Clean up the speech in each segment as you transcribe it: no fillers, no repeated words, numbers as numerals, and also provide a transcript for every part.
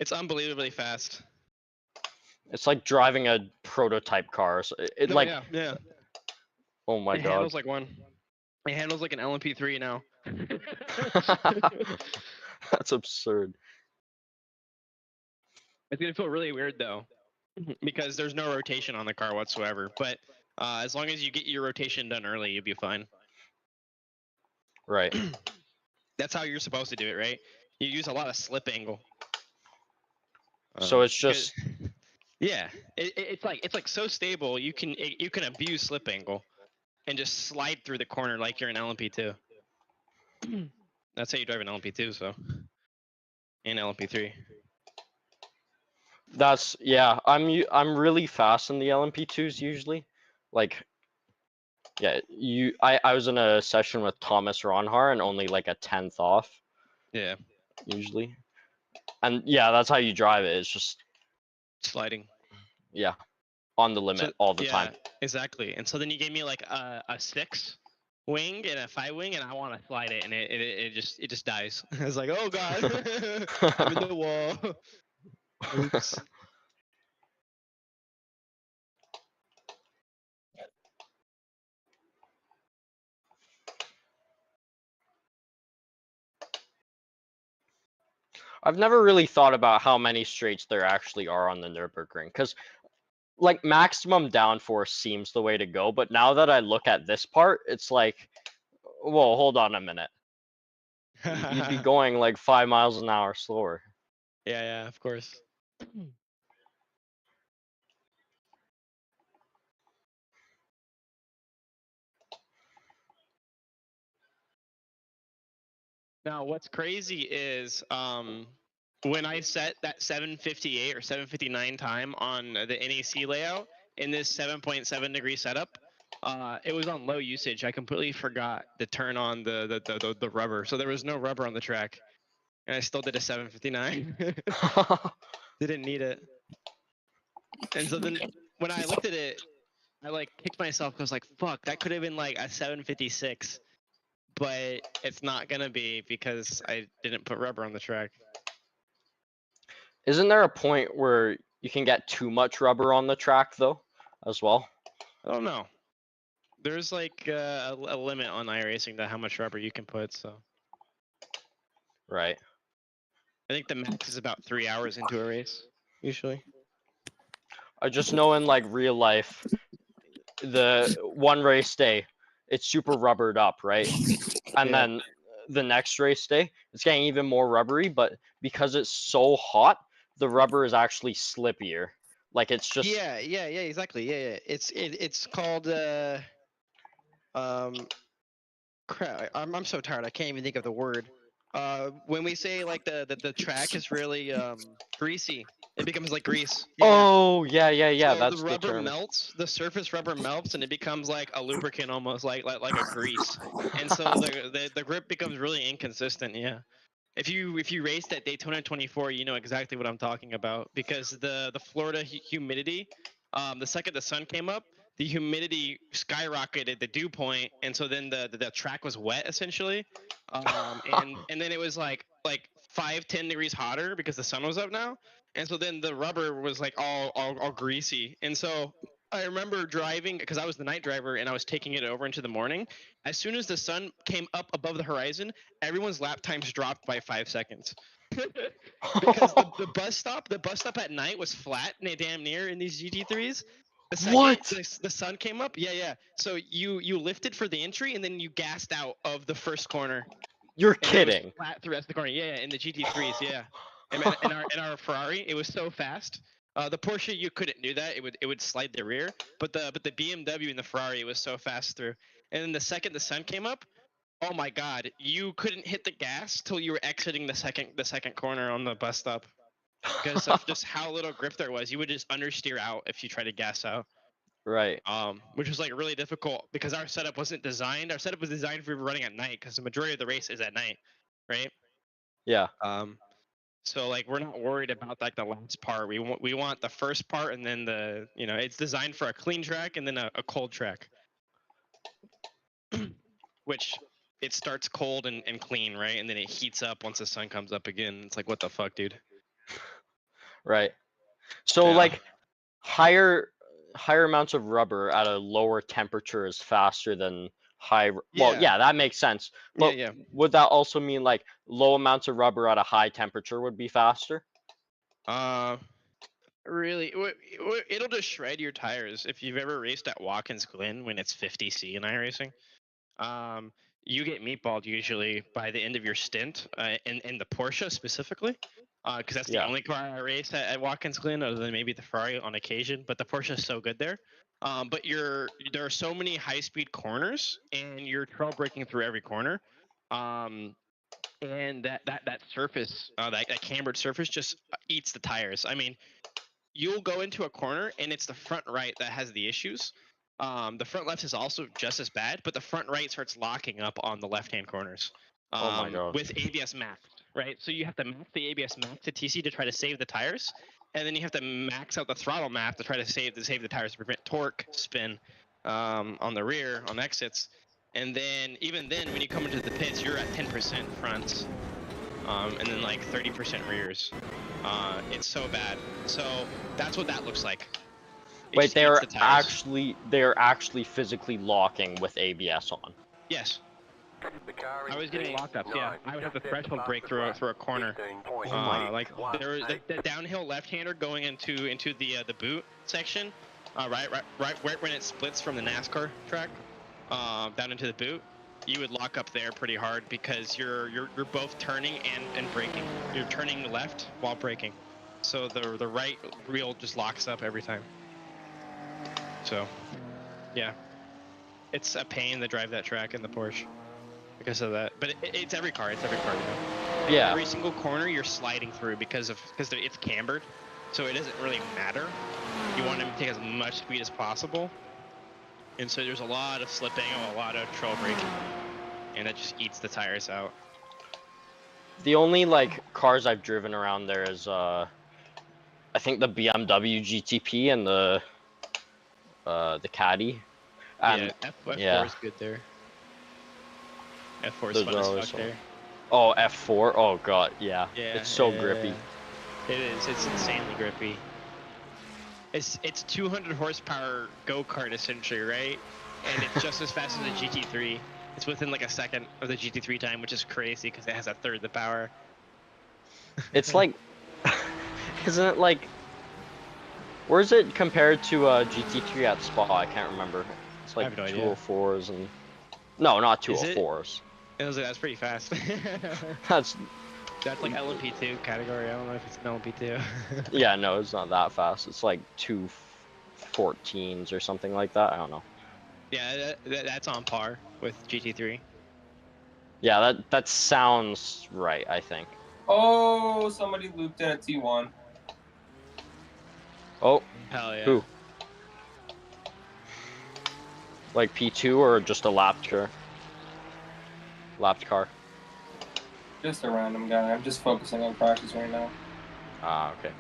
It's unbelievably fast. It's like driving a prototype car. So it No, like, yeah. oh my It god. handles like one. It handles like an LMP3 now. That's absurd. It's gonna feel really weird though, because there's no rotation on the car whatsoever. But as long as you get your rotation done early, you'll be fine. Right. That's how you're supposed to do it, right? You use a lot of slip angle. So it's just yeah, it's like so stable. You can abuse slip angle and just slide through the corner like you're an LMP2. That's how you drive an LMP2, so and LMP3. that's yeah. I'm really fast in the LMP2s usually. Like, yeah, I was in a session with Thomas Ronhar and only like a 10th off. Yeah. Usually. And yeah, that's how you drive it. It's just Sliding. yeah, on the limit all the time. Exactly. And so then you gave me like a 6 wing and a 5 wing, and I want to slide it, and it just dies. I was like, oh god, I'm in the wall. Oops. I've never really thought about how many straights there actually are on the Nurburgring, because like maximum downforce seems the way to go, but now that I look at this part, it's like, whoa, hold on a minute. You'd be going like 5 miles an hour slower. Yeah, of course. Now, what's crazy is when I set that 758 or 759 time on the NAC layout in this 7.7 degree setup, it was on low usage. I completely forgot to turn on the rubber, so there was no rubber on the track, and I still did a 759. Didn't need it. And so then when I looked at it, I like kicked myself. I was like, "Fuck, that could have been like a 756." But it's not gonna be because I didn't put rubber on the track. Isn't there a point where you can get too much rubber on the track though, as well? I don't know. There's like a limit on iRacing to how much rubber you can put. So Right. I think the max is about 3 hours into a race usually. I just know in like real life, the one race day, it's super rubbered up, right? And Yeah. then the next race day, it's getting even more rubbery, but because it's so hot, the rubber is actually slippier. Like it's just Yeah, exactly. Yeah. It's called crap. I'm so tired. I can't even think of the word. When we say like the track is really greasy, it becomes like grease. Oh yeah, So that's the the rubber term. melts, the surface rubber melts, and it becomes like a lubricant, almost like a grease. And so the grip becomes really inconsistent. Yeah. If you raced at Daytona 24, you know exactly what I'm talking about, because the Florida humidity, the second the sun came up, the humidity skyrocketed the dew point, and so then the track was wet essentially, and then it was like 5-10 degrees hotter because the sun was up now, and so then the rubber was like all greasy, and so I remember driving because I was the night driver and I was taking it over into the morning. As soon as the sun came up above the horizon, everyone's lap times dropped by 5 seconds. Because the bus stop at night was flat and damn near in these GT3s. The second What? the sun came up, yeah. So you lifted for the entry and then you gassed out of the first corner. You're And it was kidding. flat through the rest of the corner. Yeah, in the GT3s, yeah. And in our Ferrari, it was so fast. The Porsche you couldn't do that; it would slide the rear. But the BMW and the Ferrari, it was so fast through. And then the second the sun came up, oh my god, you couldn't hit the gas till you were exiting the second corner on the bus stop because of just how little grip there was. You would just understeer out if you tried to gas out. Right. Which was like really difficult because our setup wasn't designed. Our setup was designed for running at night because the majority of the race is at night, right? Yeah. So like we're not worried about like the last part. We want the first part and then it's designed for a clean track and then a cold track, which it starts cold and clean, right? And then it heats up once the sun comes up again. It's like, what the fuck, dude? Right. So Yeah. like higher amounts of rubber at a lower temperature is faster than well, yeah, that makes sense. But Yeah. would that also mean like low amounts of rubber at a high temperature would be faster? Really, it'll just shred your tires. If you've ever raced at Watkins Glen when it's 50C in iRacing, um, you get meatballed usually by the end of your stint, in the Porsche specifically, because that's the Yeah. only car I race at Watkins Glen, other than maybe the Ferrari on occasion. But the Porsche is so good there. But there are so many high-speed corners, and you're trail braking through every corner. And that surface, that cambered surface, just eats the tires. I mean, you'll go into a corner and it's the front right that has the issues. The front left is also just as bad, but the front right starts locking up on the left-hand corners, Oh my god. with ABS maxed, right? So you have to max the ABS max to TC to try to save the tires, and then you have to max out the throttle map to try to save the tires to prevent torque spin, on the rear on exits. And then even then, when you come into the pits, you're at 10% fronts, and then like 30% rears. It's so bad. So that's what that looks like. It Wait, just eats the tires. they're actually physically locking with ABS on. Yes. I was getting lockups. Yeah, I would have the threshold break through a corner. Like the downhill left-hander going into the boot section, right when it splits from the NASCAR track, down into the boot. You would lock up there pretty hard because you're both turning and braking. You're turning left while braking, so the right wheel just locks up every time. So, yeah, it's a pain to drive that track in the Porsche because of that. But it's every car. It's every car. You know? Like Yeah. every single corner you're sliding through because it's cambered, so it doesn't really matter. You want to take as much speed as possible. And so there's a lot of slipping, a lot of trail braking, and it just eats the tires out. The only like cars I've driven around there is I think the BMW GTP and the Caddy. And, Yeah, F4 yeah, is good there. F4 is those fun are as always fuck there. Oh, F4. Oh god, yeah. Yeah, It's so grippy. It is. It's insanely grippy. It's 200 horsepower go-kart essentially, right? And it's just as fast as the GT3. It's within like a second of the GT3 time, which is crazy because it has a third the power. It's like, isn't it like, where is it compared to GT3 at Spa? I can't remember. It's like I have no idea. 204s and no, not Is it? 204s. That's pretty fast. That's like LMP2 category. I don't know if it's an LMP2. yeah, no, it's not that fast. It's like 214s or something like that. I don't know. Yeah, that's on par with GT3. Yeah, that sounds right, I think. Oh, somebody looped in a T1. Oh, Hell yeah. who? Like P2 or just a lapped car? Lapped car. Just a random guy. I'm just focusing on practice right now. Ah, okay.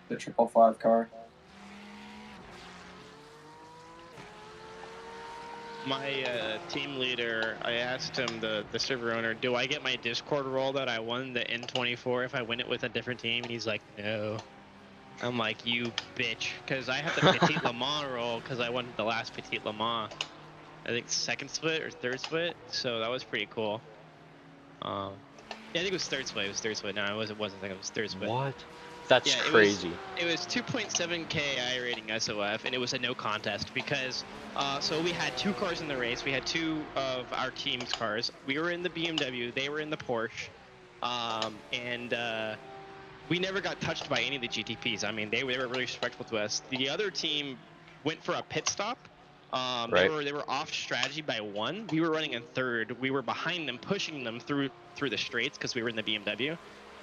The 555 car. My team leader, I asked him, the server owner, do I get my Discord role that I won the N24 if I win it with a different team? And he's like, no. I'm like, you bitch. Because I have the Petit Le Mans role because I won the last Petit Le Mans. I think second split or third split. So that was pretty cool. Yeah, I think it was third split. It was third split. No, it wasn't. I think it was third split. What? That's Yeah, crazy. It was 2.7k I rating SOF, and it was a no contest because, so we had two cars in the race. We had two of our team's cars. We were in the BMW, they were in the Porsche, and we never got touched by any of the GTPs. I mean, they were really respectful to us. The other team went for a pit stop. Right. They were off strategy by one. We were running in third. We were behind them, pushing them through the straights because we were in the BMW.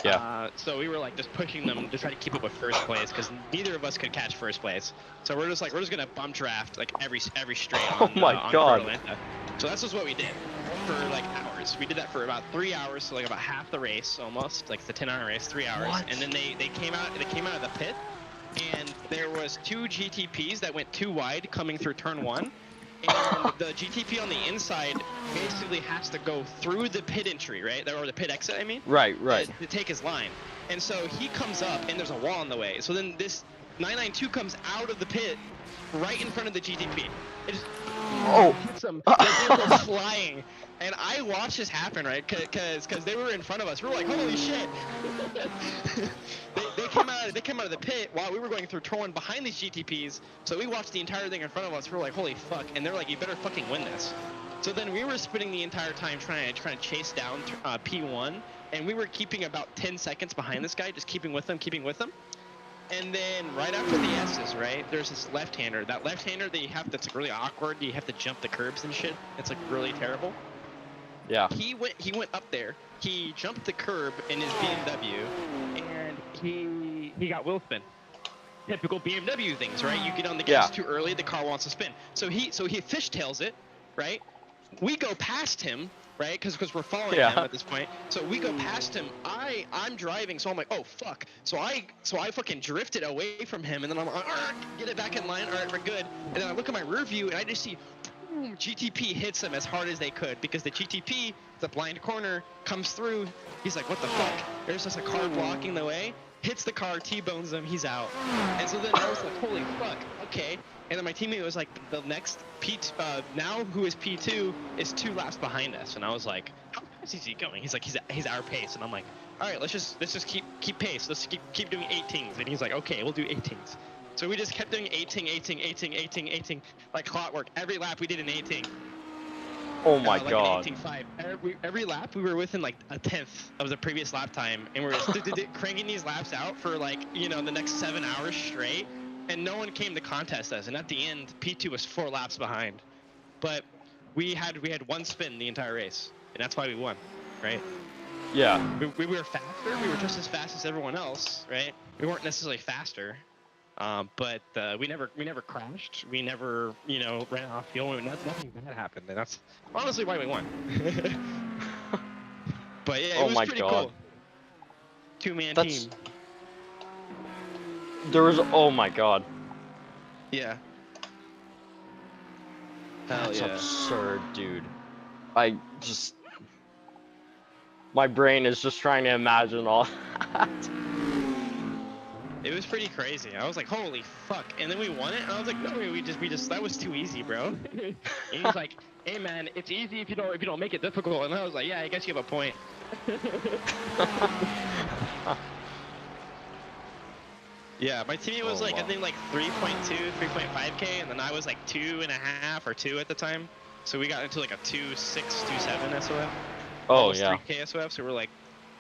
Yeah. So we were like just pushing them to try to keep up with first place because neither of us could catch first place. So we're just gonna bump draft like every straight on, Oh my on god. Atlanta. So that's just what we did for like hours. We did that for about 3 hours, so like about half the race almost, like the 10-hour race, 3 hours. What? And then they came out of the pit, and there was two GTPs that went too wide coming through turn one. And the GTP on the inside basically has to go through the pit entry, right? Or the pit exit, I mean. Right. To take his line. And so he comes up, and there's a wall in the way. So then this 992 comes out of the pit, right in front of the GTP. It just hits him. They go flying. And I watched this happen, right? Because they were in front of us. We were like, holy shit. they came out of the pit while we were going through Torn behind these GTPs. So we watched the entire thing in front of us. We were like, holy fuck. And they're like, you better fucking win this. So then we were spinning the entire time trying to chase down P1. And we were keeping about 10 seconds behind this guy, just keeping with him. And then right after the S's, right, there's this left-hander. That left-hander that you have, that's like really awkward. You have to jump the curbs and shit. It's like really terrible. Yeah. He went up there. He jumped the curb in his BMW, and he got wheel spin. Typical BMW things, right? You get on the gas too early, the car wants to spin. So he fishtails it, right? We go past him, right? Because we're following him at this point. So we go past him. I'm driving, so I'm like, oh fuck. So I fucking drifted away from him, and then I'm like, get it back in line. All right, we're good. And then I look at my rear view, and I just see GTP hits him as hard as they could, because the GTP, the blind corner, comes through. He's like, what the fuck? There's just a car blocking the way. Hits the car, T-bones him, he's out. And so then I was like, holy fuck, okay. And then my teammate was like, the next now who is P2 is 2 laps behind us. And I was like, how fast is he going? He's like, he's our pace. And I'm like, all right, let's just keep pace. Let's keep doing 18s. And he's like, okay, we'll do 18s. So we just kept doing 18, like clockwork. Every lap we did an 18. Oh my like god. An 18.5. Every lap we were within like a 10th of the previous lap time, and we were cranking these laps out for like, you know, the next 7 hours straight, and no one came to contest us. And at the end, P2 was 4 laps behind, but we had one spin the entire race, and that's why we won, right? Yeah. We were faster. We were just as fast as everyone else, right? We weren't necessarily faster. But we never crashed. We never, you know, ran off fuel. Nothing bad happened, and that's honestly why we won. But yeah, it was pretty cool. 2-man team. There was, oh my god. Yeah. That's absurd, dude. My brain is just trying to imagine all that. It was pretty crazy. I was like, holy fuck. And then we won it, and I was like, no, we just that was too easy, bro. And he's like, hey man, it's easy if you don't make it difficult. And I was like, yeah, I guess you have a point. Yeah, my teammate was I think like 3.2, 3.5k, and then I was like 2.5 or 2 at the time. So we got into like a 2.6, 2.7 SOF. Almost 3k SOF, so we're like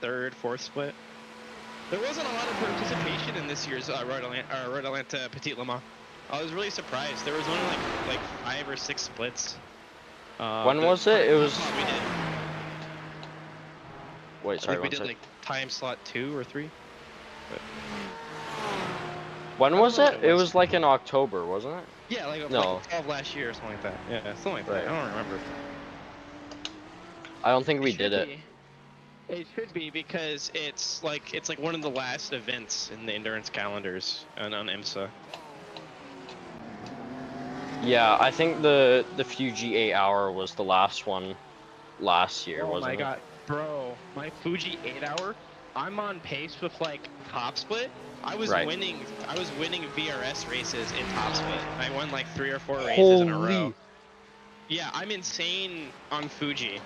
3rd, 4th split. There wasn't a lot of participation in this year's Road Atlanta Petit Le Mans. I was really surprised. There was only like 5 or 6 splits. When was it? It was. We did. Wait, sorry. We did like time slot 2 or 3. But... When was it? It was like in October, wasn't it? Yeah, like 12 last year or something like that. Yeah, something like that. I don't remember. I don't think we did it. It should be, because it's like one of the last events in the endurance calendars on IMSA. Yeah, I think the Fuji 8 hour was the last one last year, wasn't it? Oh my god, bro, my Fuji 8 hour, I'm on pace with like top split. I was winning VRS races in top split. I won like 3 or 4 races in a row. Yeah, I'm insane on Fuji,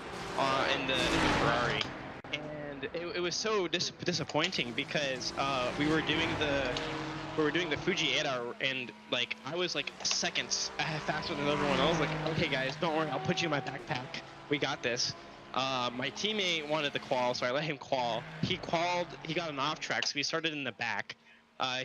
in the Ferrari. It was so disappointing, because we were doing the Fuji 8 hour, and like I was like seconds faster than everyone else. Like, okay guys, don't worry, I'll put you in my backpack. We got this. My teammate wanted to qual, so I let him qual. He qualled. He got an off track, so he started in the back.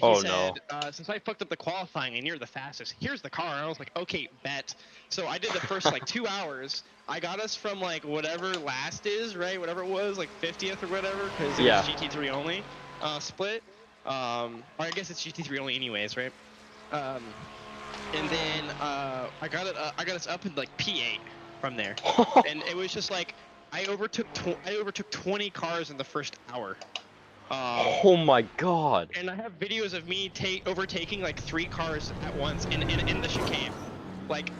He said, since I fucked up the qualifying and you're the fastest, here's the car. And I was like, okay, bet. So I did the first like 2 hours. I got us from like whatever last is, right? Whatever it was, like 50th or whatever, because it was GT3 only split. Or I guess it's GT3 only anyways, right? And then I got us up in like P8 from there, and it was just like I overtook 20 cars in the first hour. Oh my god! And I have videos of me overtaking like 3 cars at once in the chicane, like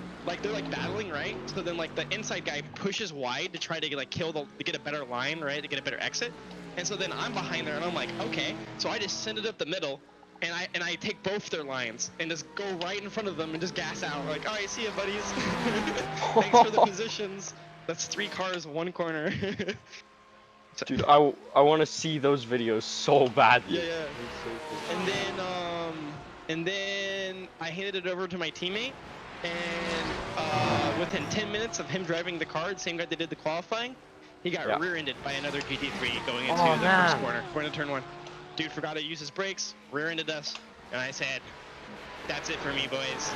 they're like battling, right? So then like the inside guy pushes wide to try to like get a better line, right? To get a better exit. And so then I'm behind there, and I'm like, okay. So I just send it up the middle, and I take both their lines and just go right in front of them and just gas out. Like, all right, see ya, buddies. Thanks for the positions. That's 3 cars, 1 corner. Dude, I want to see those videos so badly. Yeah. And then I handed it over to my teammate, and within 10 minutes of him driving the car, the same guy that did the qualifying, he got rear-ended by another GT3 going into the first corner, going to turn 1. Dude forgot to use his brakes, rear-ended us, and I said, "That's it for me, boys.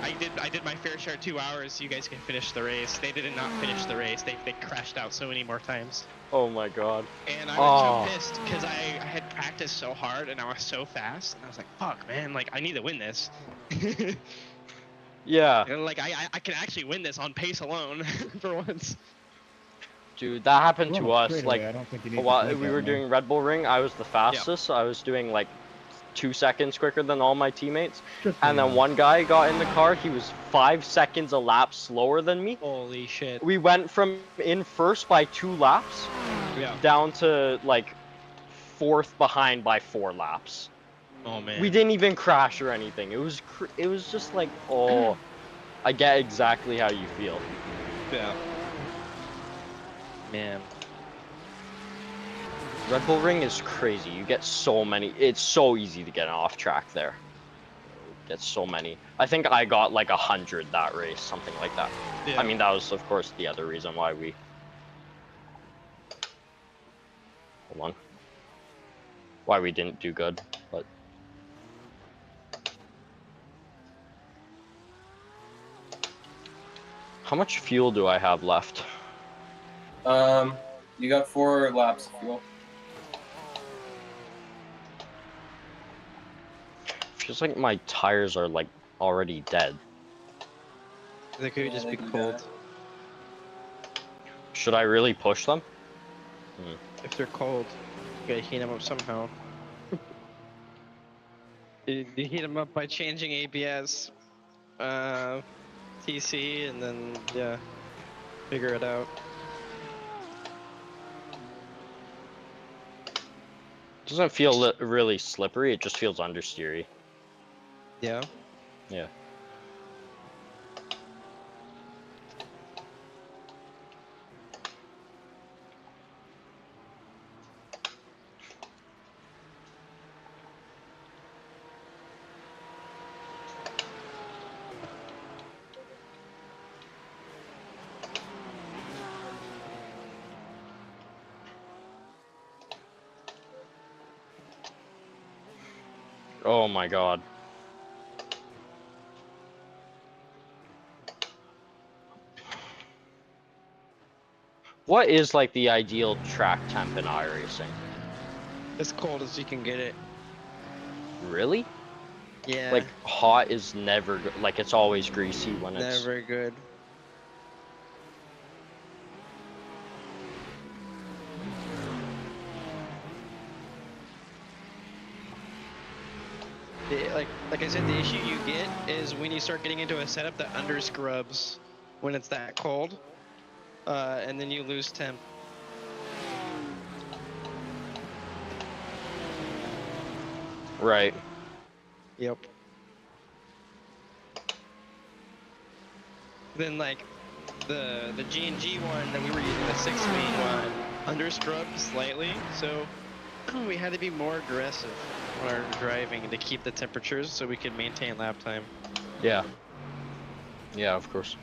I did my fair share 2 hours. You guys can finish the race." They did not finish the race. They crashed out so many more times. Oh my god. And I was so pissed because I had practiced so hard and I was so fast, and I was like, "Fuck, man! Like I need to win this." Yeah. And like I can actually win this on pace alone for once. Dude, that happened Well, to us. straight Like away, I don't think you need while to we that, were man. doing Red Bull Ring, I was the fastest. So I was doing like 2 seconds quicker than all my teammates. Just And then one guy got in the car. He was 5 seconds a lap slower than me. Holy shit! We went from in first by 2 laps down to like 4th behind by 4 laps. Oh man. We didn't even crash or anything. It was just like, oh, I get exactly how you feel. Yeah. Man. Red Bull Ring is crazy. You get so many. It's so easy to get off track there. Get so many. I think I got like 100 that race, something like that. Yeah. I mean, that was of course the other reason why we. Hold on. Why we didn't do good, but. How much fuel do I have left? You got 4 laps of fuel. Feels like my tires are like already dead. They could Yeah, just they be can cold. die. Should I really push them? If they're cold, you gotta heat them up somehow. You heat them up by changing ABS, TC, and then yeah, figure it out. Doesn't feel really slippery. It just feels understeery. Yeah. Yeah. Oh my god. What is like the ideal track temp in iRacing? As cold as you can get it. Really? Yeah. Like hot is never good. Like it's always greasy when it's. never good. Like I said, the issue you get is when you start getting into a setup that under scrubs when it's that cold, and then you lose temp. Right. Yep. Then like the G&G one that we were using, the 6-speed one, under scrubbed slightly, so we had to be more aggressive on our driving to keep the temperatures so we could maintain lap time. Yeah. Yeah, of course.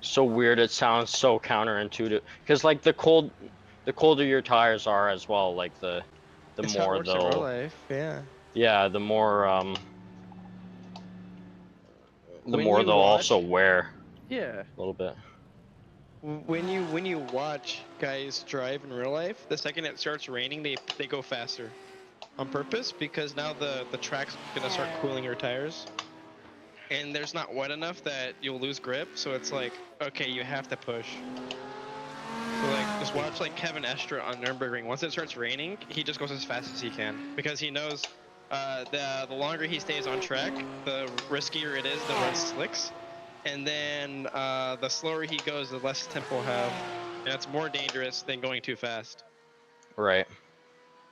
So weird. It sounds so counterintuitive. Because like the colder your tires are as well, like the It's how it more works in real they'll. life, yeah. Yeah, the more the When more you they'll watch- also wear Yeah. a little bit. When you watch guys drive in real life, the second it starts raining, they go faster, on purpose, because now the track's gonna start cooling your tires, and there's not wet enough that you'll lose grip. So it's like, okay, you have to push. So like, just watch like Kevin Estra on Nurburgring. Once it starts raining, he just goes as fast as he can because he knows The longer he stays on track, the riskier it is to run slicks. And then the slower he goes, the less tempo he'll have. And it's more dangerous than going too fast. Right.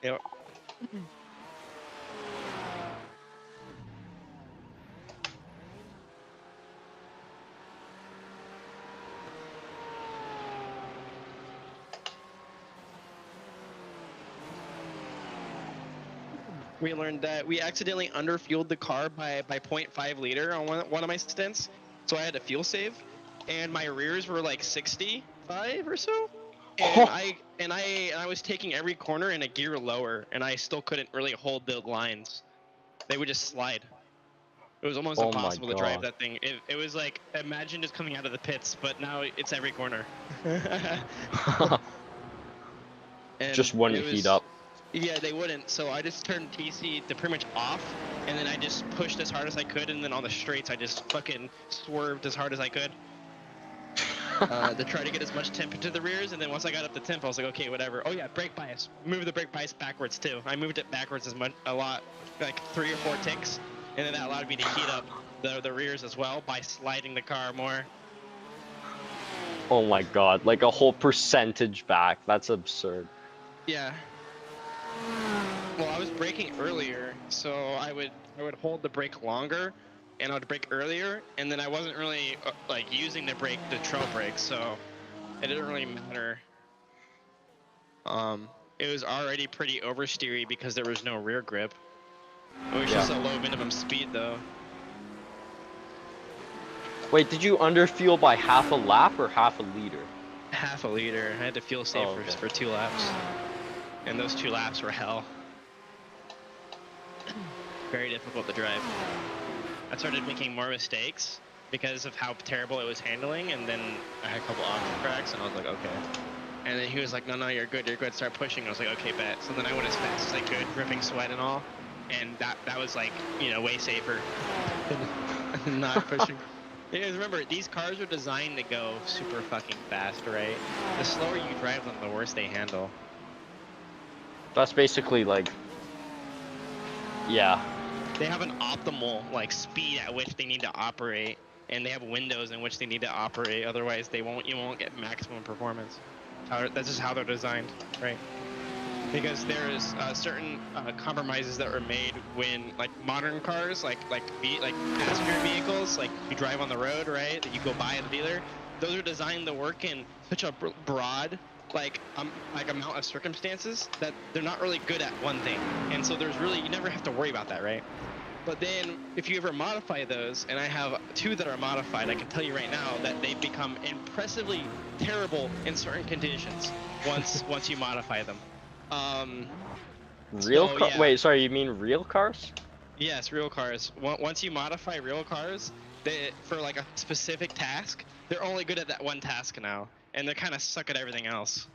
Yep. We learned that we accidentally underfueled the car by 0.5 liter on one of my stints, so I had to fuel save, and my rears were like 65 or so, and I was taking every corner in a gear lower, and I still couldn't really hold the lines. They would just slide. It was almost Oh my impossible to drive God. that thing. It was like, imagine just coming out of the pits, but now it's every corner. And Just wouldn't it heat was, up. yeah, they wouldn't. So I just turned TC to pretty much off, and then I just pushed as hard as I could, and then on the straights I just fucking swerved as hard as I could to try to get as much temp into the rears. And then once I got up to temp, I was like, okay, whatever. Oh yeah, brake bias. Move the brake bias backwards too. I moved it backwards a lot, like 3 or 4 ticks, and then that allowed me to heat up the rears as well by sliding the car more. Oh my God, like a whole percentage back. That's absurd. Yeah. Well, I was braking earlier, so I would hold the brake longer, and I would brake earlier, and then I wasn't really like using the brake, the trail brake, so it didn't really matter. It was already pretty oversteery because there was no rear grip. It was just a low minimum speed though. Wait, did you underfuel by half a lap or half a liter? Half a liter. I had to fuel save Oh, okay. for 2 laps, and those 2 laps were hell. Very difficult to drive. I started making more mistakes because of how terrible it was handling, and then I had a couple option cracks, and I was like, okay. And then he was like, no, you're good, start pushing. I was like, okay, bet. So then I went as fast as I could, dripping sweat and all, and that was like, you know, way safer than not pushing. Because remember, these cars are designed to go super fucking fast, right? The slower you drive them, the worse they handle. That's basically like, yeah. They have an optimal like speed at which they need to operate, and they have windows in which they need to operate. Otherwise, you won't get maximum performance. That's just how they're designed, right? Because there's certain compromises that were made when like modern cars, like passenger vehicles, like you drive on the road, right? That you go buy at the dealer. Those are designed to work in such a broad like amount of circumstances that they're not really good at one thing, and so you never have to worry about that, right? But then if you ever modify those, and I have 2 that are modified, I can tell you right now that they become impressively terrible in certain conditions once you modify them. Yeah. Wait, sorry, you mean real cars? Yes, real cars. Once you modify real cars, for like a specific task, they're only good at that one task now, and they kind of suck at everything else.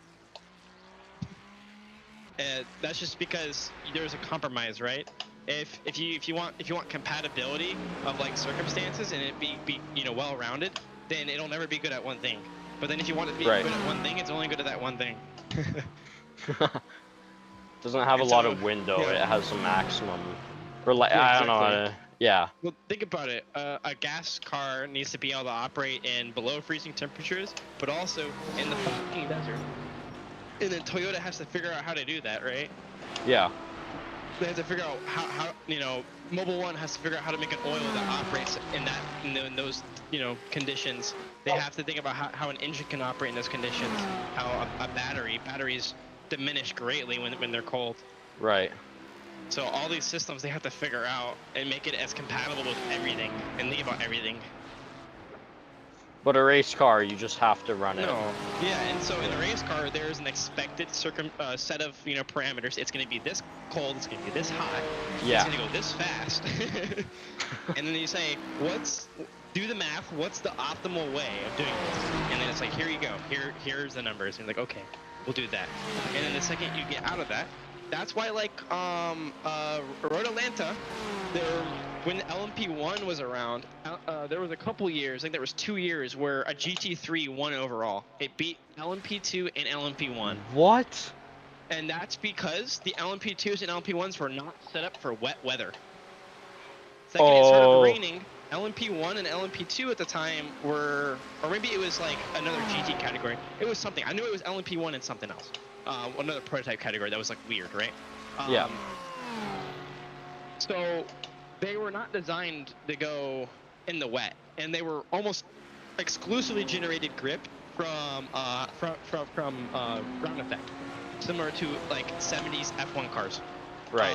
And that's just because there's a compromise, right? If you want compatibility of like circumstances and it be you know well-rounded, then it'll never be good at one thing. But then if you want it to be good at one thing, it's only good at that one thing. Doesn't have a lot of window. Yeah. It has a maximum. Or like, Yeah, I don't know. exactly. Yeah. Well, think about it. A gas car needs to be able to operate in below freezing temperatures, but also in the fucking desert. And then Toyota has to figure out how to do that, right? Yeah. They have to figure out how you know, Mobile One has to figure out how to make an oil that operates in those conditions. They have to think about how an engine can operate in those conditions. How a batteries diminish greatly when they're cold. Right. So all these systems they have to figure out and make it as compatible with everything and leave out everything. But a race car, you just have to run it. No. Yeah, and so in the race car, there's an expected set of parameters. It's going to be this cold. It's going to be this hot. Yeah. It's going to go this fast. And then you say, do the math. What's the optimal way of doing this? And then it's like, here you go. Here's the numbers. And you're like, okay, we'll do that. And then the second you get out of that, that's why like Road Atlanta, when LMP1 was around, there was a couple years, I think there was 2 years where a GT3 won overall. It beat LMP2 and LMP1. What? And that's because the LMP2s and LMP1s were not set up for wet weather. Second it started raining, LMP1 and LMP2 at the time were, or maybe it was like another GT category. It was something. I knew it was LMP1 and something else. Another prototype category that was like weird, right? Yeah. So they were not designed to go in the wet, and they were almost exclusively generated grip from ground effect, similar to like 70s F1 cars. Right.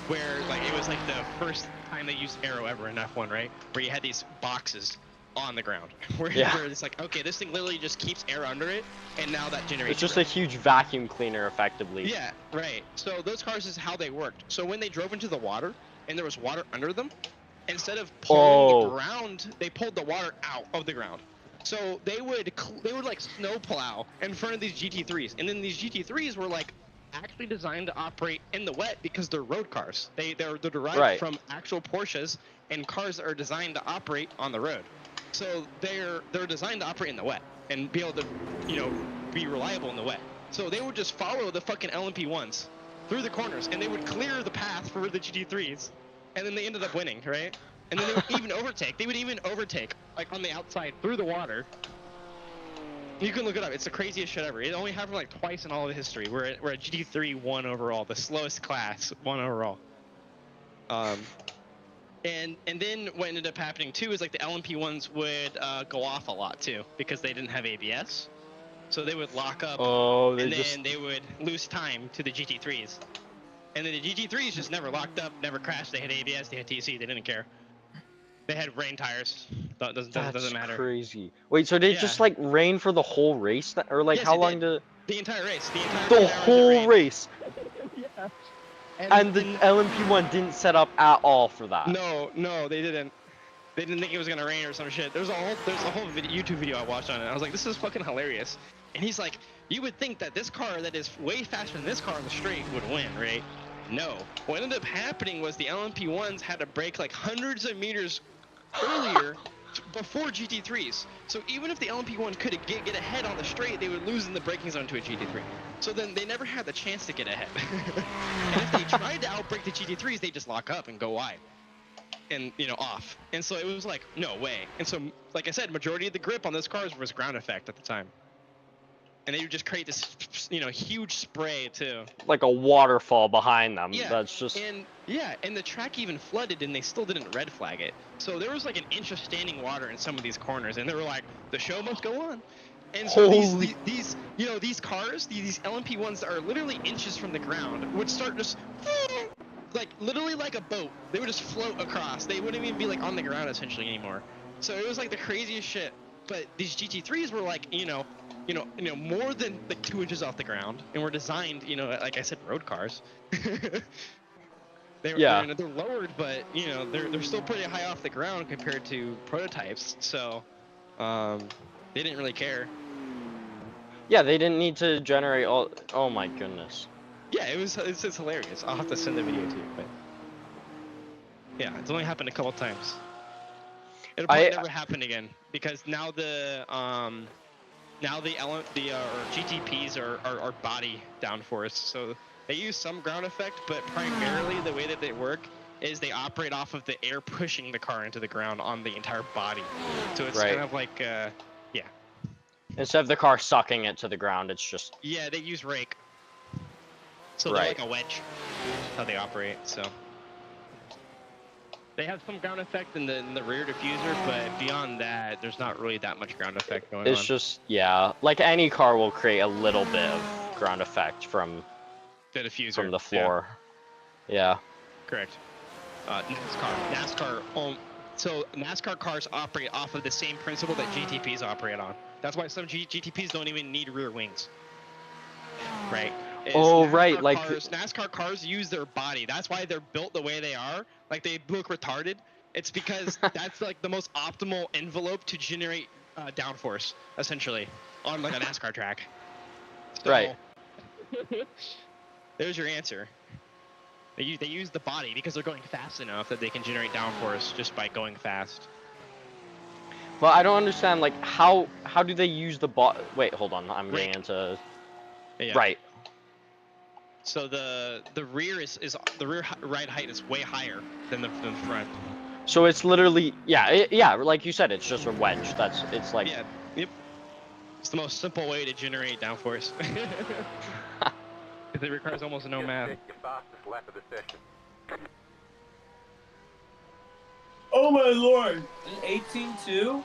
Where like it was like the first time they used aero ever in F1, right? Where you had these boxes on the ground, where it's like, okay, this thing literally just keeps air under it, and now that generates. It's just a huge vacuum cleaner, effectively. Yeah, right. So those cars is how they worked. So when they drove into the water and there was water under them, instead of pulling the ground, they pulled the water out of the ground. So they would like snow plow in front of these GT3s, and then these GT3s were like actually designed to operate in the wet because they're road cars. They're derived from actual Porsches and cars that are designed to operate on the road. So they're designed to operate in the wet and be able to, be reliable in the wet. So they would just follow the fucking LMP1s through the corners, and they would clear the path for the GT3s, and then they ended up winning, right? And then they would even overtake. They would even overtake, like on the outside through the water. You can look it up. It's the craziest shit ever. It only happened like twice in all of history. Where a GT3 won overall, the slowest class won overall. And then what ended up happening too is like the LMP1s would go off a lot too because they didn't have ABS. So they would lock up, and then they would lose time to the GT3s. And then the GT3s just never locked up, never crashed. They had ABS, they had TC, they didn't care. They had rain tires. Doesn't matter. That's crazy. Wait, so they just like rain for the whole race, or like how long did? The entire race. The whole race. Yeah. And the LMP1 didn't set up at all for that. No, they didn't. They didn't think it was gonna rain or some shit. There's a whole YouTube video I watched on it. I was like, this is fucking hilarious. And he's like, you would think that this car that is way faster than this car on the straight would win, right? No. What ended up happening was the LMP1s had to brake like hundreds of meters earlier before GT3s. So even if the LMP1 could get ahead on the straight, they would lose in the braking zone to a GT3. So then they never had the chance to get ahead. And if they tried to outbrake the GT3s, they just lock up and go wide. And, off. And so it was like, no way. And so, like I said, majority of the grip on those cars was ground effect at the time. And they would just create this, huge spray too. Like a waterfall behind them. Yeah. That's just. And the track even flooded, and they still didn't red flag it. So there was like an inch of standing water in some of these corners, and they were like, the show must go on. And so these cars, these LMP1s that are literally inches from the ground, would start just like literally like a boat. They would just float across. They wouldn't even be like on the ground essentially anymore. So it was like the craziest shit. But these GT3s were like, more than like 2 inches off the ground, and were designed, like I said, road cars. They're lowered, but they're still pretty high off the ground compared to prototypes. So they didn't really care. Yeah, they didn't need to generate all. Oh my goodness. Yeah, it's hilarious. I'll have to send the video to you, but yeah, it's only happened a couple times. It'll probably never happen again because now the GTPs are body downforce, so they use some ground effect, but primarily the way that they work is they operate off of the air pushing the car into the ground on the entire body. So it's kind of like instead of the car sucking it to the ground, it's just. Yeah, they use rake. So they're like a wedge. That's how they operate. So they have some ground effect in the rear diffuser, but beyond that, there's not really that much ground effect going on. It's just like any car will create a little bit of ground effect from the diffuser from the floor. Yeah. Correct. NASCAR. So NASCAR cars operate off of the same principle that GTPs operate on. That's why some GTPs don't even need rear wings. Right. NASCAR cars use their body. That's why they're built the way they are. Like they look retarded. It's because that's like the most optimal envelope to generate downforce, essentially, on like a NASCAR track. So, right. There's your answer. They use the body because they're going fast enough that they can generate downforce just by going fast. Well, I don't understand, like, how do they use the Wait, hold on, I'm getting into. Yeah. Right. So the rear is the rear ride height is way higher than the front. So it's literally yeah, like you said, it's just a wedge. It's like Yeah. Yep. It's the most simple way to generate downforce. Because it requires almost no math. Oh my lord! 18-2?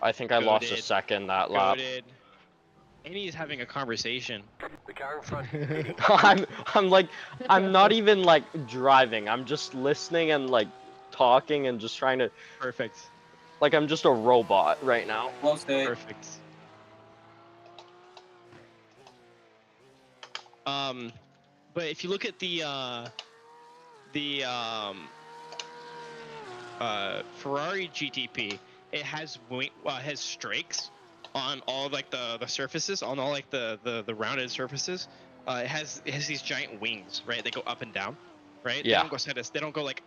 I think I lost a Goated. second that lap. Goated. And he's having a conversation. I'm like I'm not even like driving. I'm just listening and like talking and just trying to Perfect. like I'm just a robot right now. Low state. Perfect. But if you look at the Ferrari GTP, it has has strakes on all like the surfaces, on all like the rounded surfaces. It has these giant wings, right? They go up and down, right? Yeah. They don't go they don't go like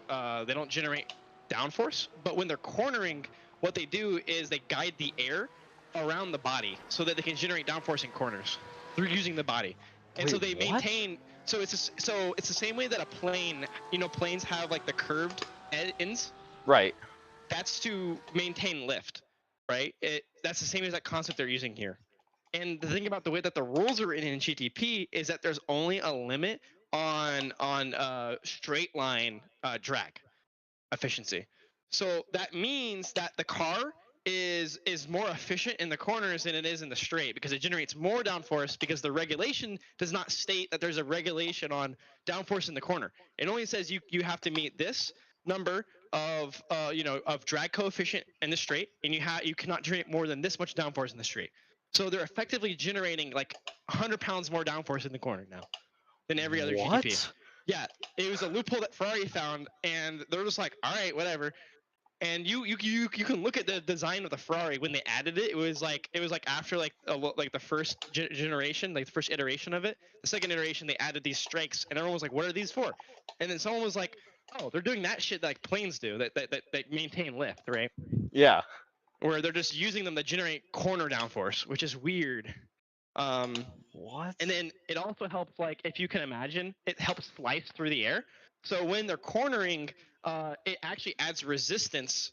they don't generate downforce, but when they're cornering, what they do is they guide the air around the body so that they can generate downforce in corners through using the body. And so they Wait, what? maintain. So it's the same way that a plane, planes have like the curved ends. Right. That's to maintain lift, right? That's the same as that concept they're using here. And the thing about the way that the rules are written in GTP is that there's only a limit on straight line drag efficiency. So that means that the car is more efficient in the corners than it is in the straight because it generates more downforce because the regulation does not state that there's a regulation on downforce in the corner. It only says you have to meet this number of of drag coefficient in the straight, and you cannot generate more than this much downforce in the straight. So they're effectively generating like 100 pounds more downforce in the corner now than every other What? GTP. Yeah, it was a loophole that Ferrari found, and they're just like, all right, whatever. And you can look at the design of the Ferrari when they added it. It was like after like the first generation, like the first iteration of it. The second iteration, they added these strikes, and everyone was like, "What are these for?" And then someone was like, "Oh, they're doing that shit that like planes do, that maintain lift, right? Yeah. Where they're just using them to generate corner downforce, which is weird." What? And then it also helps, like, if you can imagine, it helps slice through the air. So when they're cornering, it actually adds resistance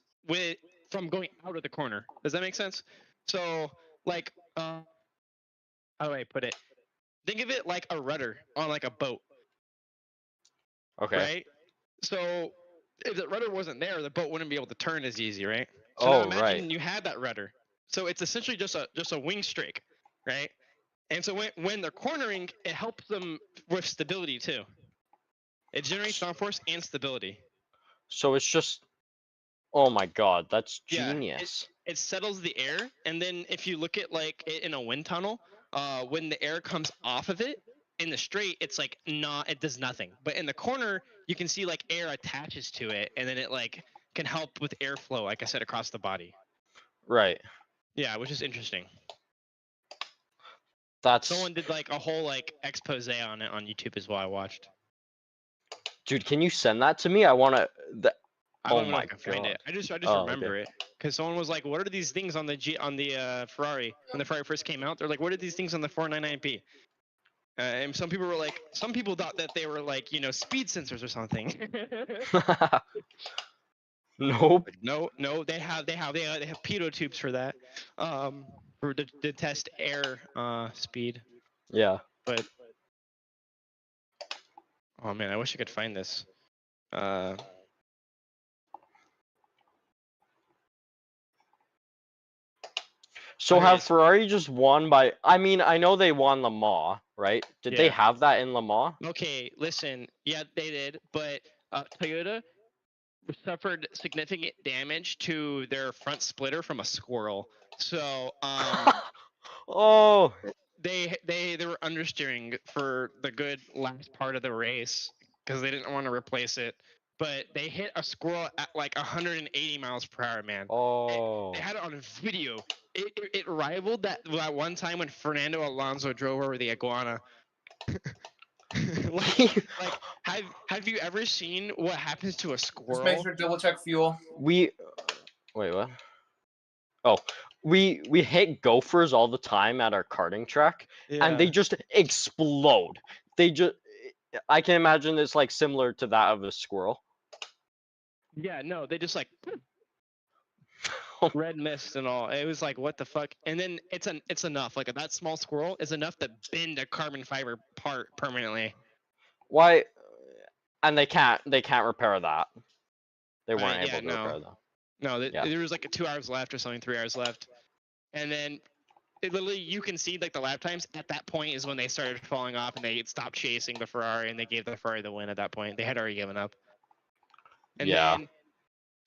from going out of the corner. Does that make sense? So, like, how do I put it? Think of it like a rudder on like a boat, Okay. right? So if the rudder wasn't there, the boat wouldn't be able to turn as easy, right? So Oh, now imagine right. you had that rudder. So it's essentially just a wing strake, right? And so when they're cornering, it helps them with stability too. It generates downforce and stability. So it's just oh my god, that's Yeah, genius. it settles the air, and then if you look at like it in a wind tunnel, when the air comes off of it in the straight, it's like it does nothing. But in the corner, you can see like air attaches to it, and then it like can help with airflow, like I said, across the body. Right. Yeah, which is interesting. That's Someone did like a whole like expose on it on YouTube as well. I watched. dude, can you send that to me? I want to I don't Oh even know my if I can find god. it. I just Oh, remember okay. it because someone was like, "What are these things on the Ferrari?" When the Ferrari first came out, they're like, "What are these things on the 499p?" And some people were like, some people thought that they were like, speed sensors or something. Nope. Like, no, they have pitot tubes for that, to test air speed. Yeah. But oh man, I wish I could find this. So Okay, have so- Ferrari just won by I mean, I know they won Le Mans, right? Did they Yeah. have that in Le Mans? Okay, listen. Yeah, they did, but Toyota suffered significant damage to their front splitter from a squirrel. So Oh, they were understeering for the good last part of the race because they didn't want to replace it. But they hit a squirrel at like 180 miles per hour, man. oh. They had it on video. It rivaled that one time when Fernando Alonso drove over the iguana. like have you ever seen what happens to a Just squirrel? make sure to double check fuel. Wait, what? Oh, we hit gophers all the time at our karting track, and they just explode. they just. I can imagine it's like similar to that of a squirrel. Yeah, no, they just like red mist and all. It was like, what the fuck? And then it's enough. Like that small squirrel is enough to bend a carbon fiber part permanently. Why? And they can't repair that. They weren't Yeah, able to repair that. No, Yeah. there was like 2 hours left or something, 3 hours left, and then it literally you can see like the lap times at that point is when they started falling off and they stopped chasing the Ferrari and they gave the Ferrari the win at that point. They had already given up. And Yeah. then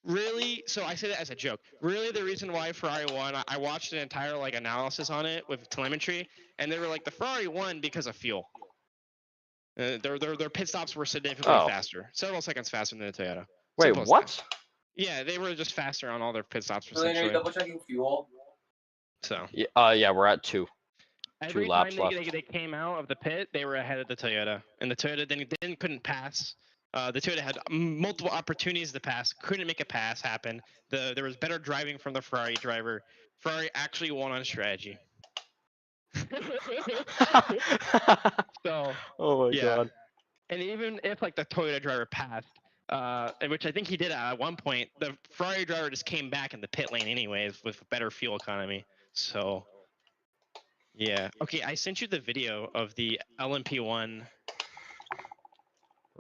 really, so I say that as a joke. Really, the reason why Ferrari won, I watched an entire like analysis on it with telemetry, and they were like the Ferrari won because of fuel. Their pit stops were significantly faster, several seconds faster than the Toyota. Wait, Simple as what? that. Yeah, they were just faster on all their pit stops. So then are you double checking fuel? So. Yeah, we're at 2. Every 2 time laps left. they came out of the pit, they were ahead of the Toyota, and the Toyota then couldn't pass. The Toyota had multiple opportunities to pass, couldn't make a pass happen. There was better driving from the Ferrari driver. Ferrari actually won on strategy. So. Oh my god. And even if like the Toyota driver passed, which I think he did at one point, the Ferrari driver just came back in the pit lane anyways with better fuel economy. So. Yeah. Okay, I sent you the video of the LMP1.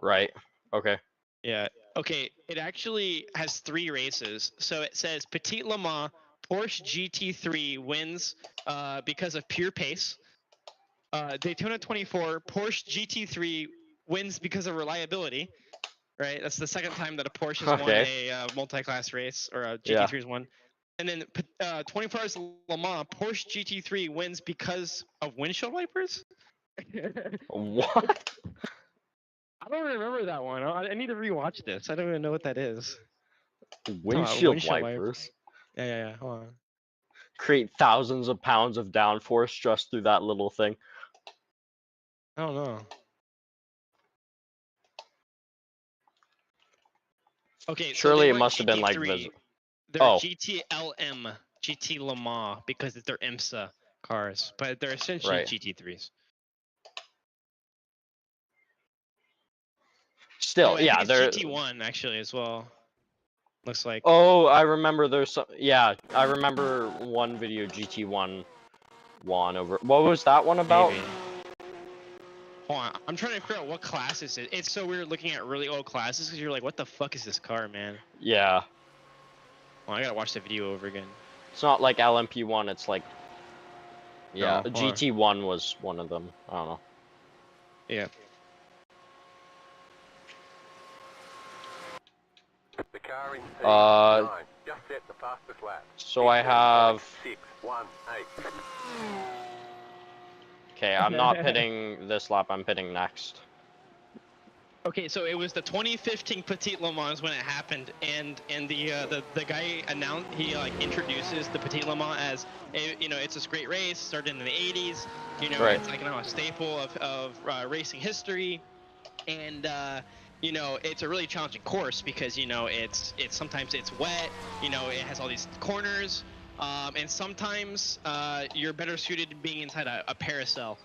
Right. Okay. Yeah. Okay, it actually has 3 races. So it says Petit Le Mans Porsche GT3 wins because of pure pace. Daytona 24 Porsche GT3 wins because of reliability. Right? That's the second time that a Porsche has won a multi-class race or a GT3 has won. And then 24 Hours Le Mans Porsche GT3 wins because of windshield wipers. What? I don't remember that one. I need to rewatch this. I don't even know what that is. Windshield wipers? Yeah. Hold on. Create thousands of pounds of downforce just through that little thing. I don't know. Okay. Surely so it must have been like they're GTLM, GT Le Mans because they're IMSA cars, but they're essentially GT3s. Still, yeah, they're GT1 actually as well. Looks like. Oh, I remember there's some. Yeah, I remember one video GT1 won over. What was that one about? Maybe. Hold on, I'm trying to figure out what class this is. It's so weird looking at really old classes because you're like, what the fuck is this car, man? Yeah. Well, I gotta watch the video over again. It's not like LMP1. It's like. Yeah, No, GT1 was one of them. I don't know. Yeah. The car in P9 just set the fastest lap. So I have. 6:18. Okay, I'm not pitting this lap. I'm pitting next. Okay, so it was the 2015 Petit Le Mans when it happened, and the guy announced he introduces the Petit Le Mans as it's this great race started in the 80s. It's like a staple of racing history, and it's a really challenging course because it's sometimes it's wet, it has all these corners, and sometimes you're better suited to being inside a parasol,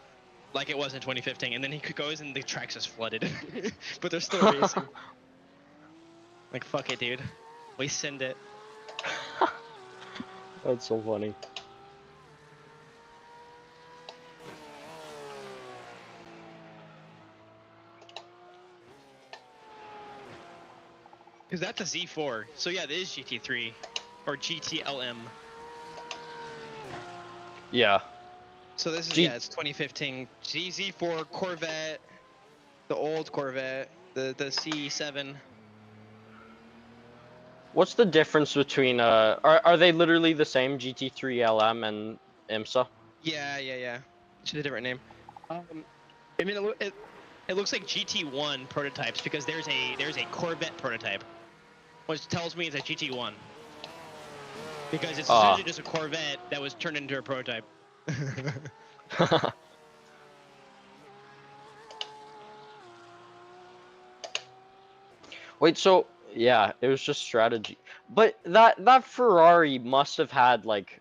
like it was in 2015. And then he goes and the track's just flooded, but they're still racing. Like fuck it, dude, we send it. That's so funny. Because that's a Z4. So yeah, it is GT3 or GTLM. Yeah. So this is it's 2015 Z4 Corvette, the old Corvette, the C7. What's the difference between are they literally the same GT3 LM and IMSA? Yeah. It's a different name. I mean it looks like GT1 prototypes because there's a Corvette prototype, which tells me it's a GT1. Because it's essentially just a Corvette that was turned into a prototype. Wait, so yeah, it was just strategy. But that Ferrari must have had like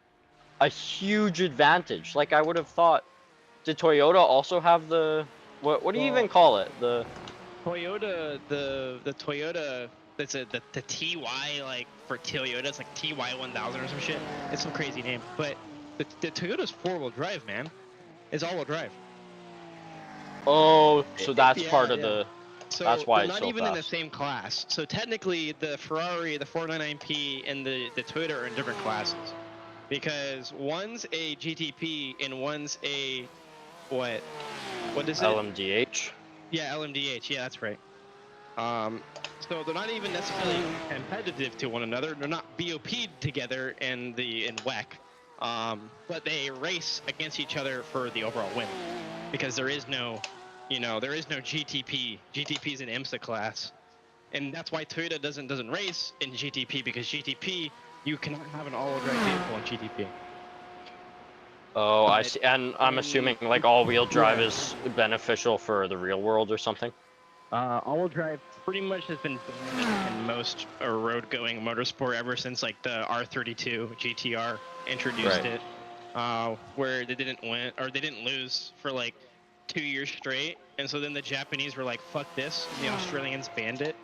a huge advantage. Like I would have thought, did Toyota also have the What do you Well- even call it? The Toyota, the Toyota, that's the TY, like for Toyota, it's like TY 1000 or some shit. It's some crazy name, but the Toyota's 4-wheel drive, man. It's all-wheel drive. oh, so that's Yeah, part of yeah. the. So That's why they're it's not so even in the fast. same class. So technically, the Ferrari, the 499P, and the Toyota are in different classes, because one's a GTP and one's a what? What is it? LMDH. Yeah, LMDH. Yeah, that's right. So they're not even necessarily competitive to one another. They're not BOP'd together in WEC, but they race against each other for the overall win, because there is no, there is no GTP. GTP is an IMSA class, and that's why Toyota doesn't race in GTP, because GTP you cannot have an all-wheel drive vehicle in GTP. Oh, I But see. And I'm in- assuming like all-wheel drive Yeah. is beneficial for the real world or something. All-wheel drive pretty much has been banned in most road-going motorsport ever since like the R32 GTR introduced Right. it, where they didn't win or they didn't lose for like 2 years straight, and so then the Japanese were like, "Fuck this!" And the Australians banned it,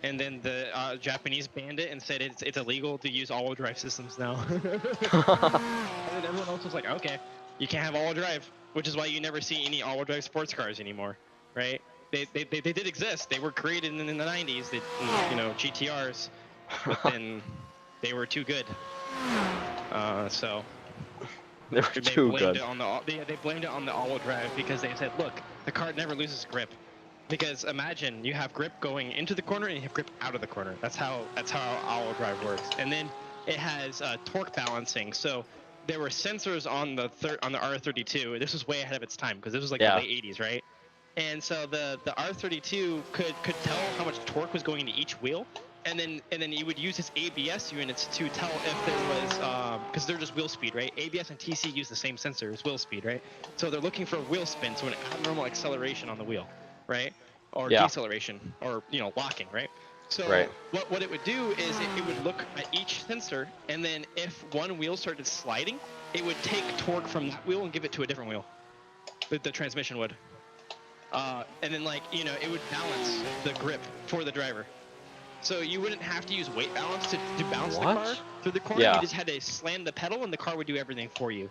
and then the Japanese banned it and said it's illegal to use all-wheel drive systems now. And then everyone else was like, "Okay, you can't have all-wheel drive," which is why you never see any all-wheel drive sports cars anymore, right? They did exist. They were created in the 90s. They, GTRs, but then they were too good. So They were they too blamed good. it on they blamed it on the all-wheel drive, because they said, look, the car never loses grip. Because imagine you have grip going into the corner and you have grip out of the corner. That's how all-wheel drive works. And then it has torque balancing. So there were sensors on the R32. This was way ahead of its time, because this was like Yeah. the late 80s, right? And so the R32 could tell how much torque was going into each wheel, and then you would use its ABS units to tell if there was because they're just wheel speed, right? ABS and TC use the same sensor as wheel speed, right? So they're looking for wheel spin, so an abnormal acceleration on the wheel, right? Or Yeah. deceleration, or locking, right? So Right. what it would do is it would look at each sensor, and then if one wheel started sliding, it would take torque from that wheel and give it to a different wheel. The transmission would. And then it would balance the grip for the driver. So you wouldn't have to use weight balance to bounce What? the car through the corner. Yeah. You just had to slam the pedal and the car would do everything for you.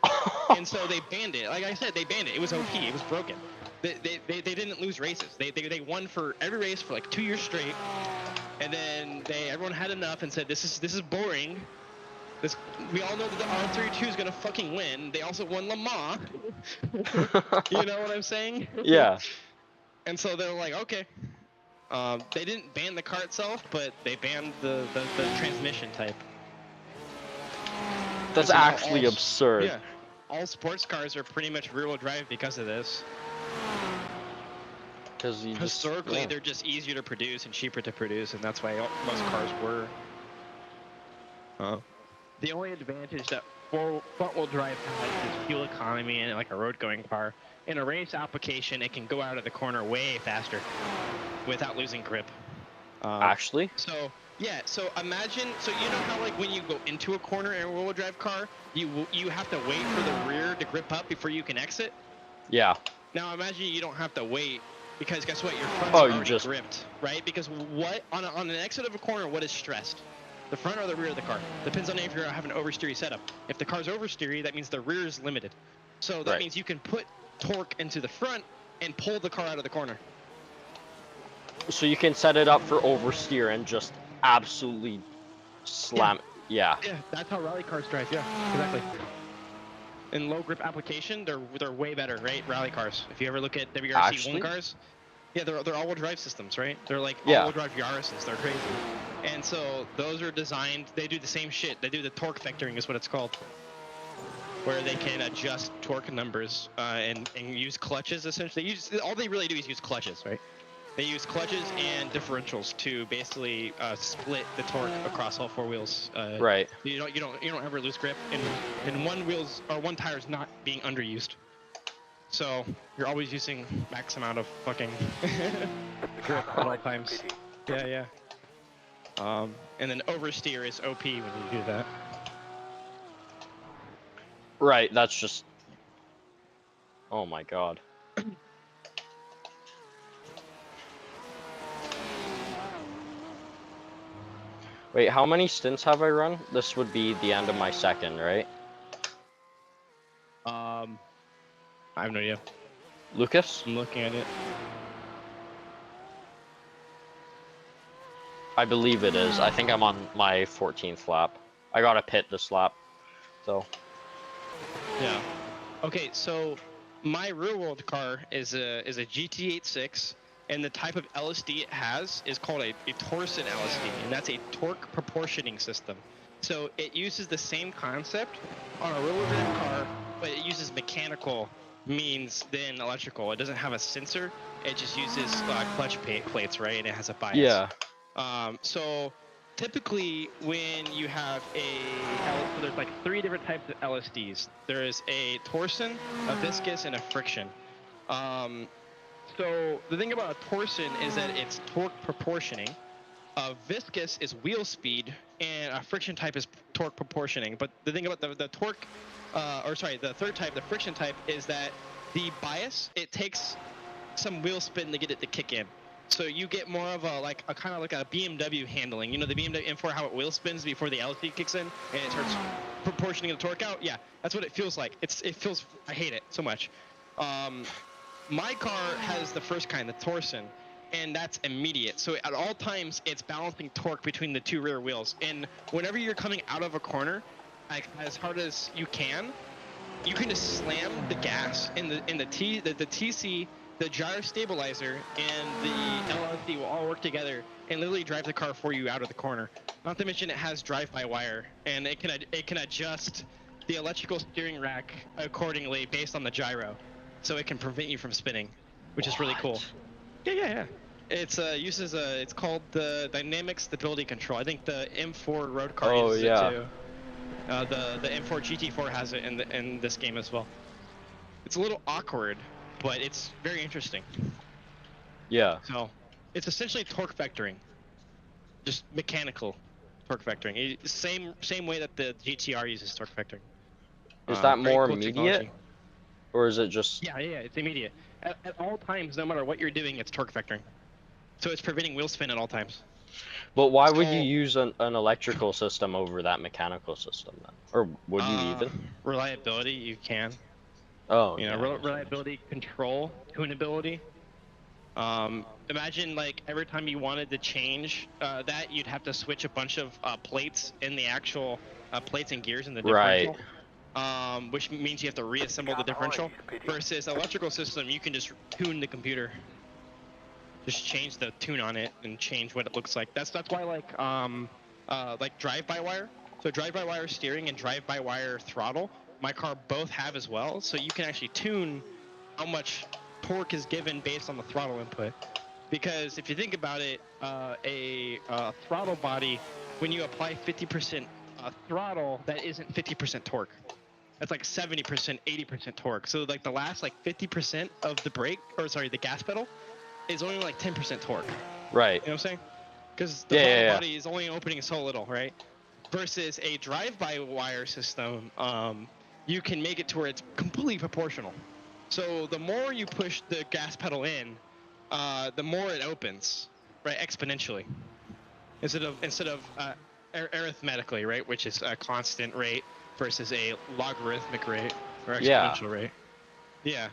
And so they banned it. Like I said, they banned it. It was OP. It was broken. They didn't lose races. They won for every race for like 2 years straight. And then everyone had enough and said, this is boring. We all know that the R32 is gonna fucking win. They also won Le Mans. You know what I'm saying? Yeah. And so they're like, okay. They didn't ban the car itself, but they banned the transmission type. That's So now actually absurd. Yeah, all sports cars are pretty much rear-wheel drive because of this. Because you just Historically, yeah. they're just easier to produce and cheaper to produce, and that's why most cars were. The only advantage that front-wheel drive has is fuel economy and like a road-going car. In a race application, it can go out of the corner way faster without losing grip. Actually. So yeah, so imagine, so you know how like when you go into a corner in a wheel drive car, you have to wait for the rear to grip up before you can exit. Yeah. Now imagine you don't have to wait, because guess what, your front's Oh, you already just- gripped, right? Because what on an exit of a corner, what is stressed? The front or the rear of the car? Depends on if you're having an oversteery setup. If the car's oversteery, that means the rear is limited. So that Right. means you can put torque into the front and pull the car out of the corner. So you can set it up for oversteer and just absolutely slam. Yeah. Yeah, that's how rally cars drive. Yeah, exactly. In low grip application, they're way better, right? Rally cars. If you ever look at WRC Actually? 1 cars, yeah, they're all-wheel drive systems, right? They're like Yeah. all-wheel drive Yaris's. They're crazy. And so those are designed. They do the same shit. They do the torque vectoring, is what it's called, where they can adjust torque numbers and use clutches. Essentially, all they really do is use clutches, right? They use clutches and differentials to basically split the torque across all 4 wheels. Right. You don't ever lose grip, and one tire is not being underused. So you're always using max amount of fucking grip at all times. Pity. Yeah. And then oversteer is OP when you do that. Right. That's just. Oh my god. Wait, how many stints have I run? This would be the end of my second, right? I have no idea. Lucas? I'm looking at it. I believe it is. I think I'm on my 14th lap. I got a pit this lap, so. Yeah. Okay, so my real world car is a GT86, and the type of LSD it has is called a torsion LSD, and that's a torque proportioning system. So it uses the same concept on a real world car, but it uses mechanical means than electrical. It doesn't have a sensor. It just uses clutch plates, right? And it has a bias. Yeah. So typically when you have so there's like 3 different types of LSDs. There is a torsion, a viscous, and a friction. So the thing about a torsion is that it's torque proportioning. Viscous is wheel speed, and a friction type is torque proportioning. But the thing about the torque, the third type, the friction type, is that the bias, it takes some wheel spin to get it to kick in. So you get more of a kind of like a BMW handling. You know the BMW M4, how it wheel spins before the LSD kicks in and it starts proportioning the torque out. Yeah, that's what it feels like. It feels. I hate it so much. My car has the first kind, the torsion, and that's immediate. So at all times, it's balancing torque between the 2 rear wheels. And whenever you're coming out of a corner, like as hard as you can just slam the gas and the TC, the gyro stabilizer, and the LSD will all work together and literally drive the car for you out of the corner. Not to mention it has drive-by-wire, and it can adjust the electrical steering rack accordingly based on the gyro, so it can prevent you from spinning, which is really cool. Yeah. It's it's called the dynamic stability control. I think the M4 road car uses it too. The M4 GT4 has it in this game as well. It's a little awkward, but it's very interesting. Yeah. So it's essentially torque vectoring, just mechanical torque vectoring. Same way that the GTR uses torque vectoring. Is that Very more cool immediate? technology. Or is it just... Yeah, it's immediate. At all times, no matter what you're doing, it's torque vectoring. So it's preventing wheel spin at all times. But why would you use an electrical system over that mechanical system then? Or would you even? Reliability, you can. Oh, You know, reliability, control, tunability. Imagine like every time you wanted to change that, you'd have to switch a bunch of plates in the actual plates and gears in the differential. Which means you have to reassemble the differential. Versus electrical system, you can just tune the computer. Just change the tune on it and change what it looks like. That's why like drive-by-wire. So drive-by-wire steering and drive-by-wire throttle, my car both have as well. So you can actually tune how much torque is given based on the throttle input. Because if you think about it, a throttle body, when you apply 50% throttle, that isn't 50% torque. That's like 70%, 80% torque. So like the last like 50% of the the gas pedal is only like 10% torque. Right. You know what I'm saying? Because the throttle body is only opening so little, right? Versus a drive-by-wire system, you can make it to where it's completely proportional. So the more you push the gas pedal in, the more it opens, right? Exponentially, instead of arithmetically, right? Which is a constant rate versus a logarithmic rate or exponential rate. Yeah.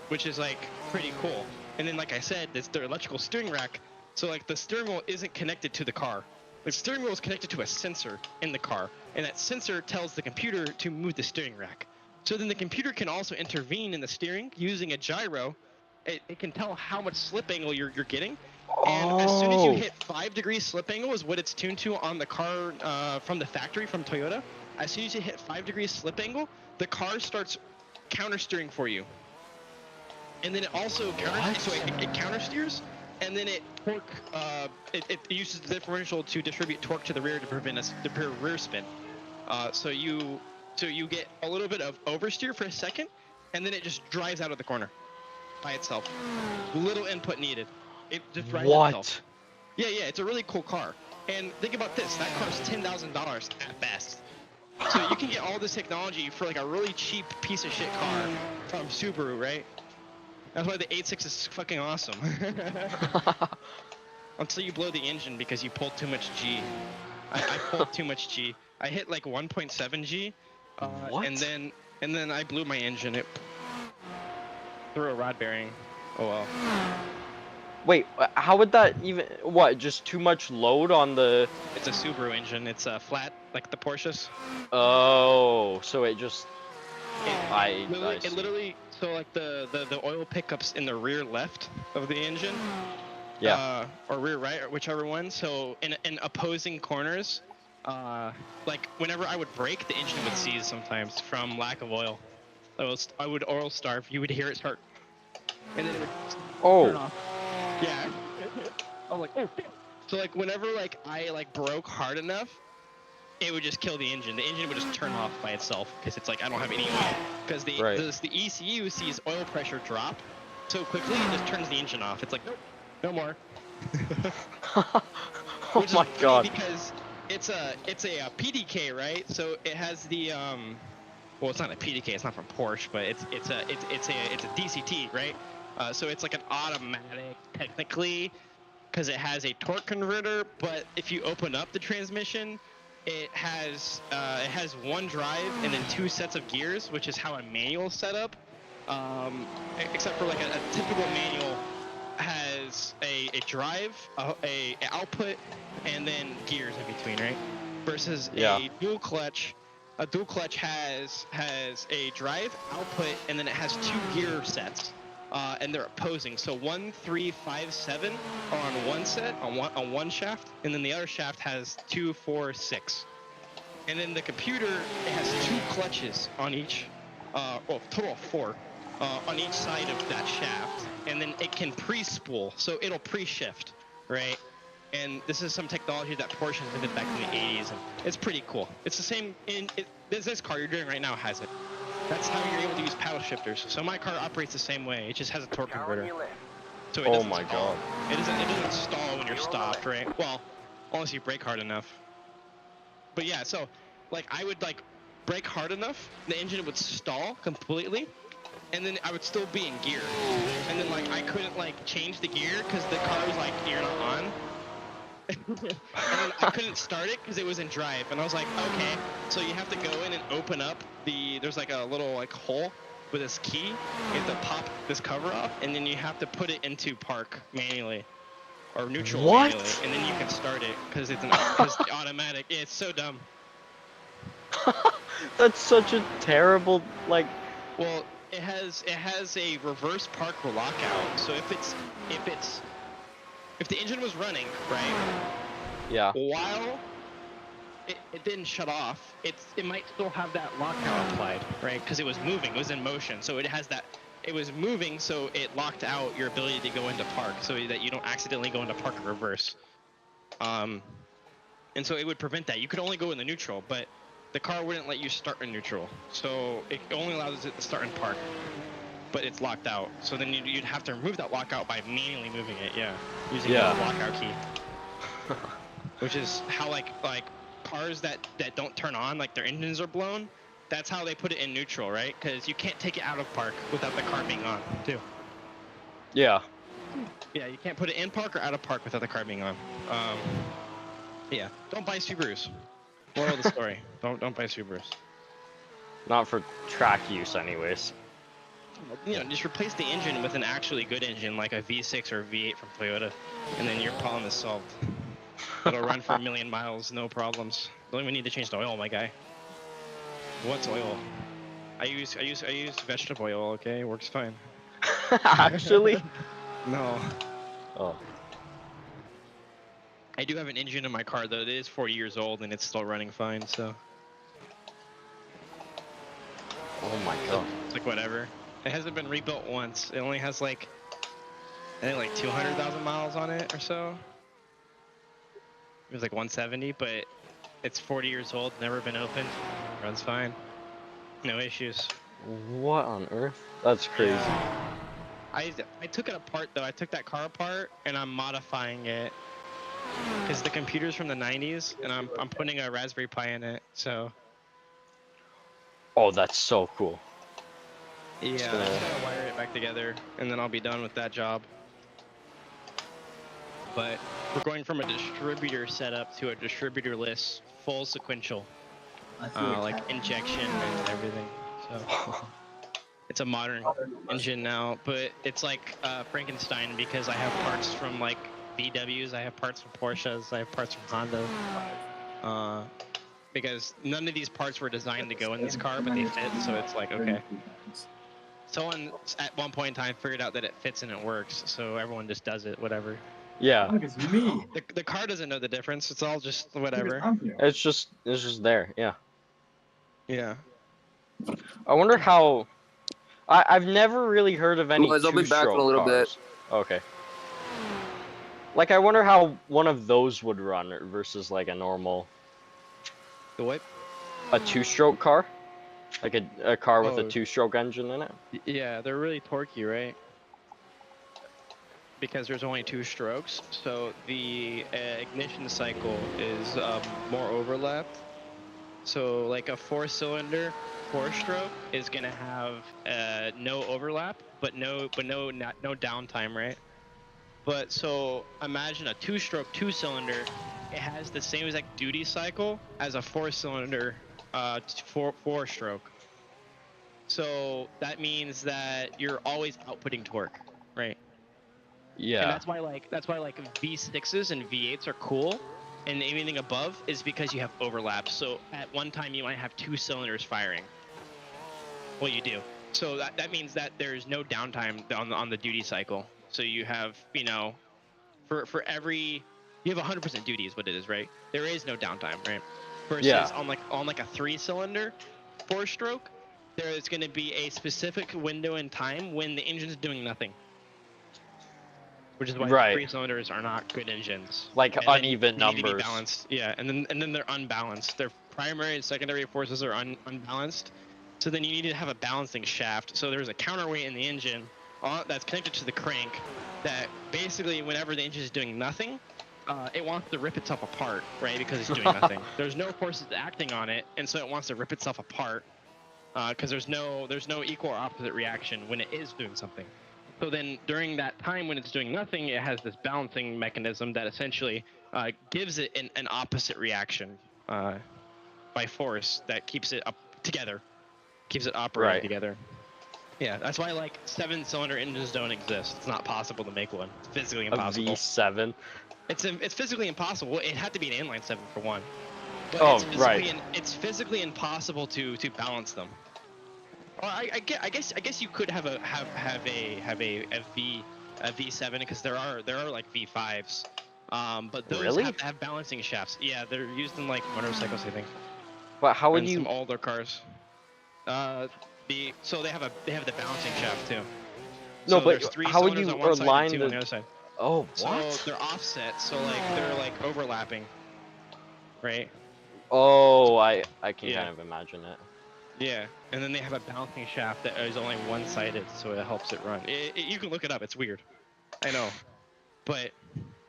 Which is like pretty cool. And then, like I said, it's the electrical steering rack. So like the steering wheel isn't connected to the car. The steering wheel is connected to a sensor in the car, and that sensor tells the computer to move the steering rack. So then the computer can also intervene in the steering using a gyro. It can tell how much slip angle you're getting. And as soon as you hit 5 degrees slip angle is what it's tuned to on the car from the factory from Toyota. As soon as you hit 5 degrees slip angle, the car starts counter steering for you. And then it also it counter steers, and then it uses the differential to distribute torque to the rear to prevent the rear spin. So you get a little bit of oversteer for a second, and then it just drives out of the corner by itself. Little input needed. It just drives itself. Yeah, it's a really cool car. And think about this, that car's $10,000 at best. So you can get all this technology for like a really cheap piece of shit car from Subaru, right? That's why the 8.6 is fucking awesome. until you blow the engine because you pulled too much G. I pulled too much G. I hit like 1.7 G, What? and then I blew my engine. It threw a rod bearing. Oh well. Wait, how would that even? What? Just too much load on the? It's a Subaru engine. It's flat like the Porsches. Oh, so it just. It see. literally so like the oil pickups in the rear left of the engine. Yeah. Or rear right, or whichever one. So in opposing corners, like whenever I would brake, the engine would seize sometimes from lack of oil. I would oil starve. You would hear it start, and then it would turn off. Yeah. I'm like, oh. So like whenever like I like broke hard enough, it would just kill the engine. The engine would just turn off by itself because it's like I don't have any oil. Because the ECU sees oil pressure drop so quickly, it just turns the engine off. It's like nope, no more. Oh Which my is funny god. because it's a PDK, right? So it has the well, it's not a PDK, it's not from Porsche, but it's a DCT, right? So it's like an automatic technically because it has a torque converter, but if you open up the transmission, it has one drive and then 2 sets of gears, which is how a manual setup. Except for like a typical manual has a drive, a output, and then gears in between, right? Versus a dual clutch has a drive, output, and then it has 2 gear sets, and they're opposing. So 1, 3, 5, 7 are on one set on one shaft, and then the other shaft has 2, 4, 6. And then the computer it has 2 clutches on each, well, total of 4. On each side of that shaft, and then it can pre-spool, so it'll pre-shift, right? And this is some technology that Porsche invented back in the 80s, and it's pretty cool. It's the same this car you're doing right now has it. That's how you're able to use paddle shifters. So my car operates the same way. It just has a torque Car on converter. your left. So it Oh doesn't my stall. god. It doesn't stall when you're stopped, right? Well, unless you brake hard enough. But yeah, so like I would like brake hard enough, the engine would stall completely. And then I would still be in gear, and then like I couldn't like change the gear because the car was like you're not on, and then I couldn't start it because it was in drive, and I was like okay, so you have to go in and open up there's like a little like hole with this key, you have to pop this cover off, and then you have to put it into park manually or neutral manually, and then you can start it because it's automatic. Yeah, it's so dumb. That's such a terrible like. Well, it has a reverse park lockout. So if the engine was running, right? Yeah. While it didn't shut off, it might still have that lockout applied, right? Because it was moving, it was in motion. So it has that it was moving, so it locked out your ability to go into park so that you don't accidentally go into park in reverse. And so it would prevent that. You could only go in the neutral, but the car wouldn't let you start in neutral, so it only allows it to start in park, but it's locked out. So then you'd have to remove that lockout by manually moving it, using the lockout key. Which is how like cars that don't turn on, like their engines are blown. That's how they put it in neutral, right? Because you can't take it out of park without the car being on, too. Yeah. Yeah, you can't put it in park or out of park without the car being on. Yeah, don't buy Subarus. Moral of the story: don't buy Subarus. Not for track use, anyways. Just replace the engine with an actually good engine, like a V6 or a V8 from Toyota, and then your problem is solved. It'll run for 1 million miles, no problems. Don't even need to change the oil, my guy. What's oil? I use vegetable oil. Okay, it works fine. Actually? No. Oh. I do have an engine in my car though. It is 40 years old and it's still running fine, so. Oh my god. It's like whatever. It hasn't been rebuilt once. It only has like, I think like 200,000 miles on it or so. It was like 170, but it's 40 years old, never been opened. Runs fine. No issues. What on earth? That's crazy. Yeah. I took it apart though. I took that car apart and I'm modifying it. Because the computer's from the 90s and I'm putting a Raspberry Pi in it, so. Oh, that's so cool. Yeah, I just gotta wire it back together and then I'll be done with that job. but we're going from a distributor setup to a distributorless full sequential, like injection and everything. So it's a modern engine now, but it's like Frankenstein because I have parts from like VWs, I have parts from Porsches, I have parts from Honda. Because none of these parts were designed to go in this car, but they fit, so it's like, okay. Someone at one point in time figured out that it fits and it works, so everyone just does it, whatever. Yeah. Look, it's me. The car doesn't know the difference, it's all just whatever. I'm here. It's just there. Yeah. Yeah. I wonder how. I've never really heard of any Boys, I'll be back in a two-stroke little bit. cars. Okay. Like, I wonder how one of those would run versus like a normal. The what? A two-stroke car? Like a car with a Oh. two-stroke engine in it? Yeah, they're really torquey, right? Because there's only 2 strokes, so the ignition cycle is more overlapped. So like a 4-cylinder 4-stroke is gonna have no overlap, but no downtime, right? But so imagine a 2-stroke 2-cylinder. It has the same exact duty cycle as a 4-cylinder 4-stroke. So that means that you're always outputting torque, right? Yeah. And that's why like V6s and V8s are cool, and anything above is because you have overlap. So at one time you might have 2 cylinders firing. Well, you do. So that means that there's no downtime on the duty cycle. So you have, you know, for every, you have 100% duty is what it is, right? There is no downtime, right? Versus Yeah. on like a 3-cylinder 4-stroke, there is going to be a specific window in time when the engine's doing nothing. Which is why Right. 3-cylinders are not good engines. Like And then uneven they need to be numbers. balanced. Yeah, and then they're unbalanced. Their primary and secondary forces are unbalanced. So then you need to have a balancing shaft. So there's a counterweight in the engine that's connected to the crank that basically whenever the engine is doing nothing, it wants to rip itself apart, right? Because it's doing nothing. There's no forces acting on it, and so it wants to rip itself apart because there's no equal or opposite reaction when it is doing something. So then during that time when it's doing nothing, it has this balancing mechanism that essentially gives it an opposite reaction by force that keeps it up together, keeps it operating Right. together. Yeah, that's why like 7-cylinder engines don't exist. It's not possible to make one. It's physically A impossible. V7. It's physically impossible. It had to be an inline 7 for one. But Oh, it's physically right. it's physically impossible to balance them. Well, I guess you could have a V7 because there are like V5s, but those Really? have to have balancing shafts. Yeah, they're used in like motorcycles, I think, But how would and you? some older cars. So they have the balancing shaft too. No, So but there's 3 how would cylinders you on one side align and 2 on the the? other side. Oh, So what? they're offset, so like they're like overlapping, right? Oh, I can Yeah. kind of imagine it. Yeah, and then they have a balancing shaft that is only one-sided, so it helps it run. You can look it up. It's weird. I know, but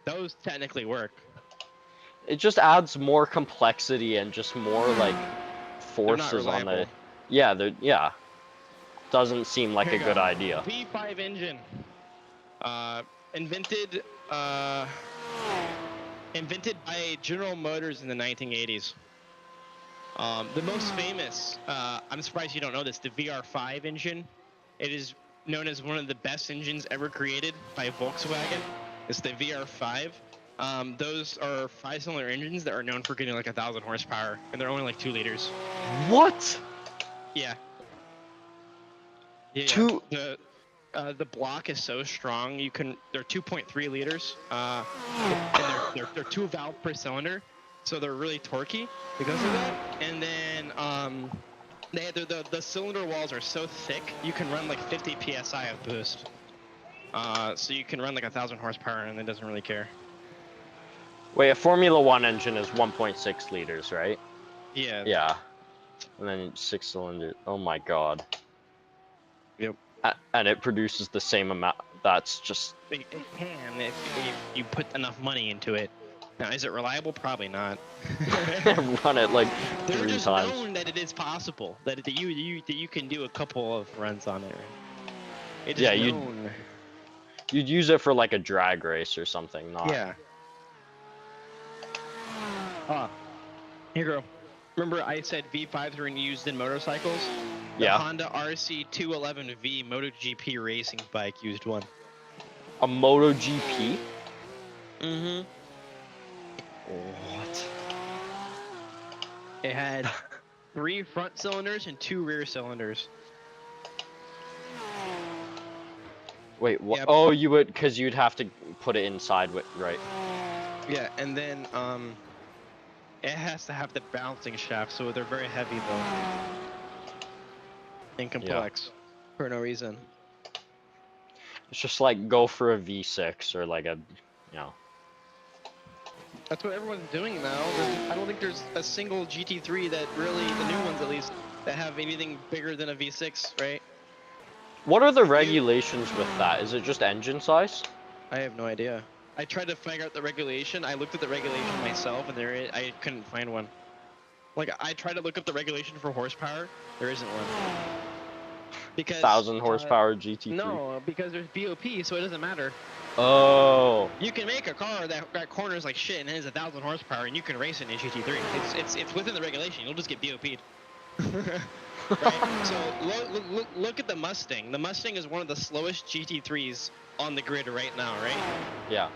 those technically work. It just adds more complexity and just more like They're not forces on the. reliable. Yeah. Doesn't seem like Here a you good go. idea. V5 engine, invented by General Motors in the 1980s. The most famous, I'm surprised you don't know this, the VR5 engine. It is known as one of the best engines ever created by Volkswagen. It's the VR5. Those are 5-cylinder engines that are known for getting like 1,000 horsepower, and they're only like 2 liters. What? Yeah. Yeah. Two- The block is so strong they're 2.3 liters, and they're 2 valves per cylinder, so they're really torquey because of that. And then the cylinder walls are so thick you can run like 50 psi of boost. So you can run like 1,000 horsepower and it doesn't really care. Wait, a Formula One engine is 1.6 liters, right? Yeah. Yeah. And then 6 cylinders. Oh my god. Yep. And it produces the same amount. That's just. It can if you put enough money into it. Now, is it reliable? Probably not. Run it like They're 3 just times. known that it is possible that you can do a couple of runs on it. Right? It is Yeah, known. You'd use it for like a drag race or something, not. Yeah. Here you go. Remember I said V5s were used in motorcycles? The Yeah. Honda RC211V MotoGP racing bike used one. A MotoGP? Mm-hmm. What? It had 3 front cylinders and 2 rear cylinders. Wait, what? Yep. Oh, you would, because you'd have to put it inside with, right? Yeah, and then it has to have the bouncing shaft, so they're very heavy though. And complex. For no reason. It's just like go for a V6 or like a, you know. That's what everyone's doing now. I don't think there's a single GT3 that really, the new ones at least, that have anything bigger than a V6, right? What are the regulations with that? Is it just engine size? I have no idea. I tried to figure out the regulation. I looked at the regulation myself, and I couldn't find one. Like, I tried to look up the regulation for horsepower. There isn't one. Because 1,000 horsepower GT3? No, because there's BOP, so it doesn't matter. Oh. You can make a car that corners like shit and has 1,000 horsepower, and you can race it in a GT3. It's within the regulation. You'll just get BOP'd. Right? So look at the Mustang. The Mustang is one of the slowest GT3s on the grid right now, right? Yeah.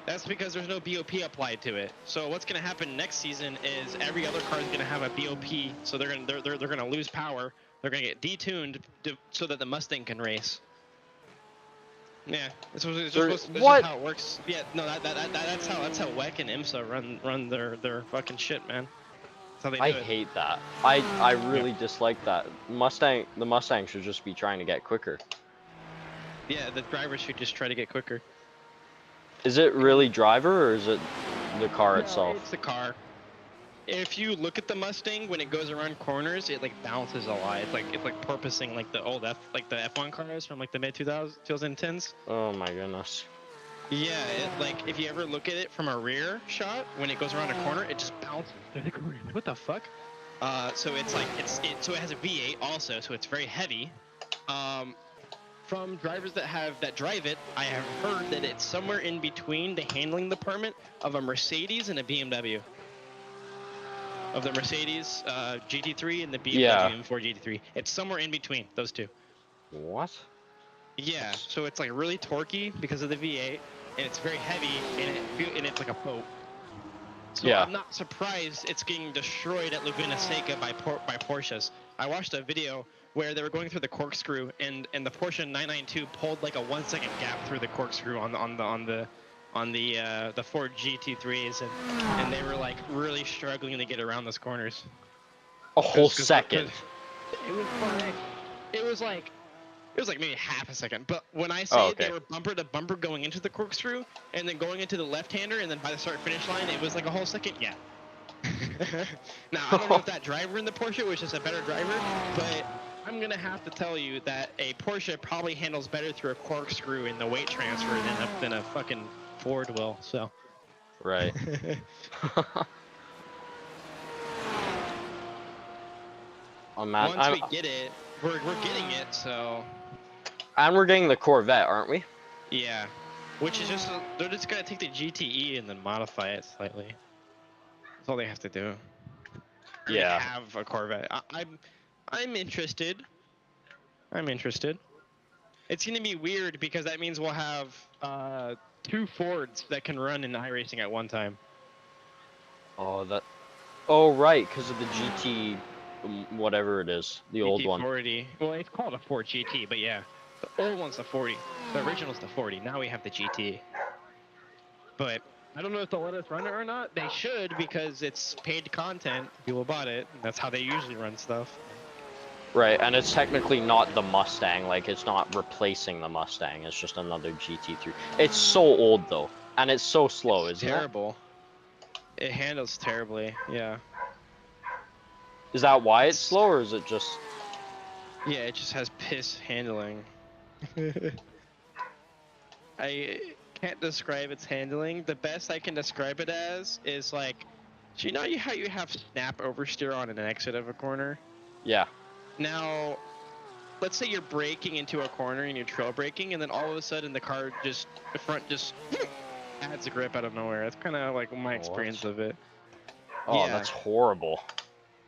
That's because there's no BOP applied to it. So what's gonna happen next season is every other car is gonna have a BOP, so they're gonna lose power. They're gonna get detuned so that the Mustang can race. Yeah, it's just how it works. Yeah, no, that's how WEC and IMSA run their fucking shit, man. That's how they do I it. hate that. I really dislike that. The Mustang should just be trying to get quicker. Yeah, the drivers should just try to get quicker. Is it really driver or is it the car itself? It's the car. If you look at the Mustang when it goes around corners, it like bounces a lot. It's like porpoising like the old F1 cars from like the mid 2010s. Oh my goodness. Yeah, like if you ever look at it from a rear shot, when it goes around a corner, it just bounces. What the fuck? So it's like so it has a V8 also, so it's very heavy. From drivers that drive it, I have heard that it's somewhere in between the handling department of a Mercedes and a BMW. Of the Mercedes GT3 and the BMW M4 GT3. It's somewhere in between those two. What? Yeah, so it's like really torquey because of the V8, and it's very heavy, and it's like a boat. So yeah. I'm not surprised it's getting destroyed at Laguna Seca by Porsches. I watched a video where they were going through the corkscrew, and the Porsche 992 pulled like a 1 second gap through the corkscrew on the Ford GT3s, and they were like really struggling to get around those corners. A whole second. It was like maybe half a second, but when I say they were bumper to bumper going into the corkscrew and then going into the left-hander and then by the start-finish line, it was like a whole second. Yeah. Now I don't know if that driver in the Porsche was just a better driver, but I'm gonna have to tell you that a Porsche probably handles better through a corkscrew in the weight transfer than a fucking Ford will. So. Right. Oh man. Once we get it, we're getting it. So. And we're getting the Corvette, aren't we? Yeah, which is just they're just gonna take the GTE and then modify it slightly. That's all they have to do. Yeah. They have a Corvette. I'm interested. I'm interested. It's gonna be weird because that means we'll have 2 Fords that can run in iRacing at one time. Oh Oh right, because of the GT, whatever it is, the old one. GT40. Well, it's called a Ford GT, but yeah. The old one's the 40. The original's the 40. Now we have the GT. But I don't know if they'll let us run it or not. They should because it's paid content. People bought it. That's how they usually run stuff. Right, and it's technically not the Mustang. Like, it's not replacing the Mustang. It's just another GT3. It's so old, though. And it's so slow, isn't it? Terrible. It handles terribly, yeah. Is that why it's slow, or is it just... Yeah, it just has piss handling. I can't describe its handling. The best I can describe it as is like, do you know how you have snap oversteer on an exit of a corner? Yeah. Now, let's say you're braking into a corner and you're trail braking, and then all of a sudden the front just adds a grip out of nowhere. That's kind of like my experience of it. Oh, Yeah. that's horrible.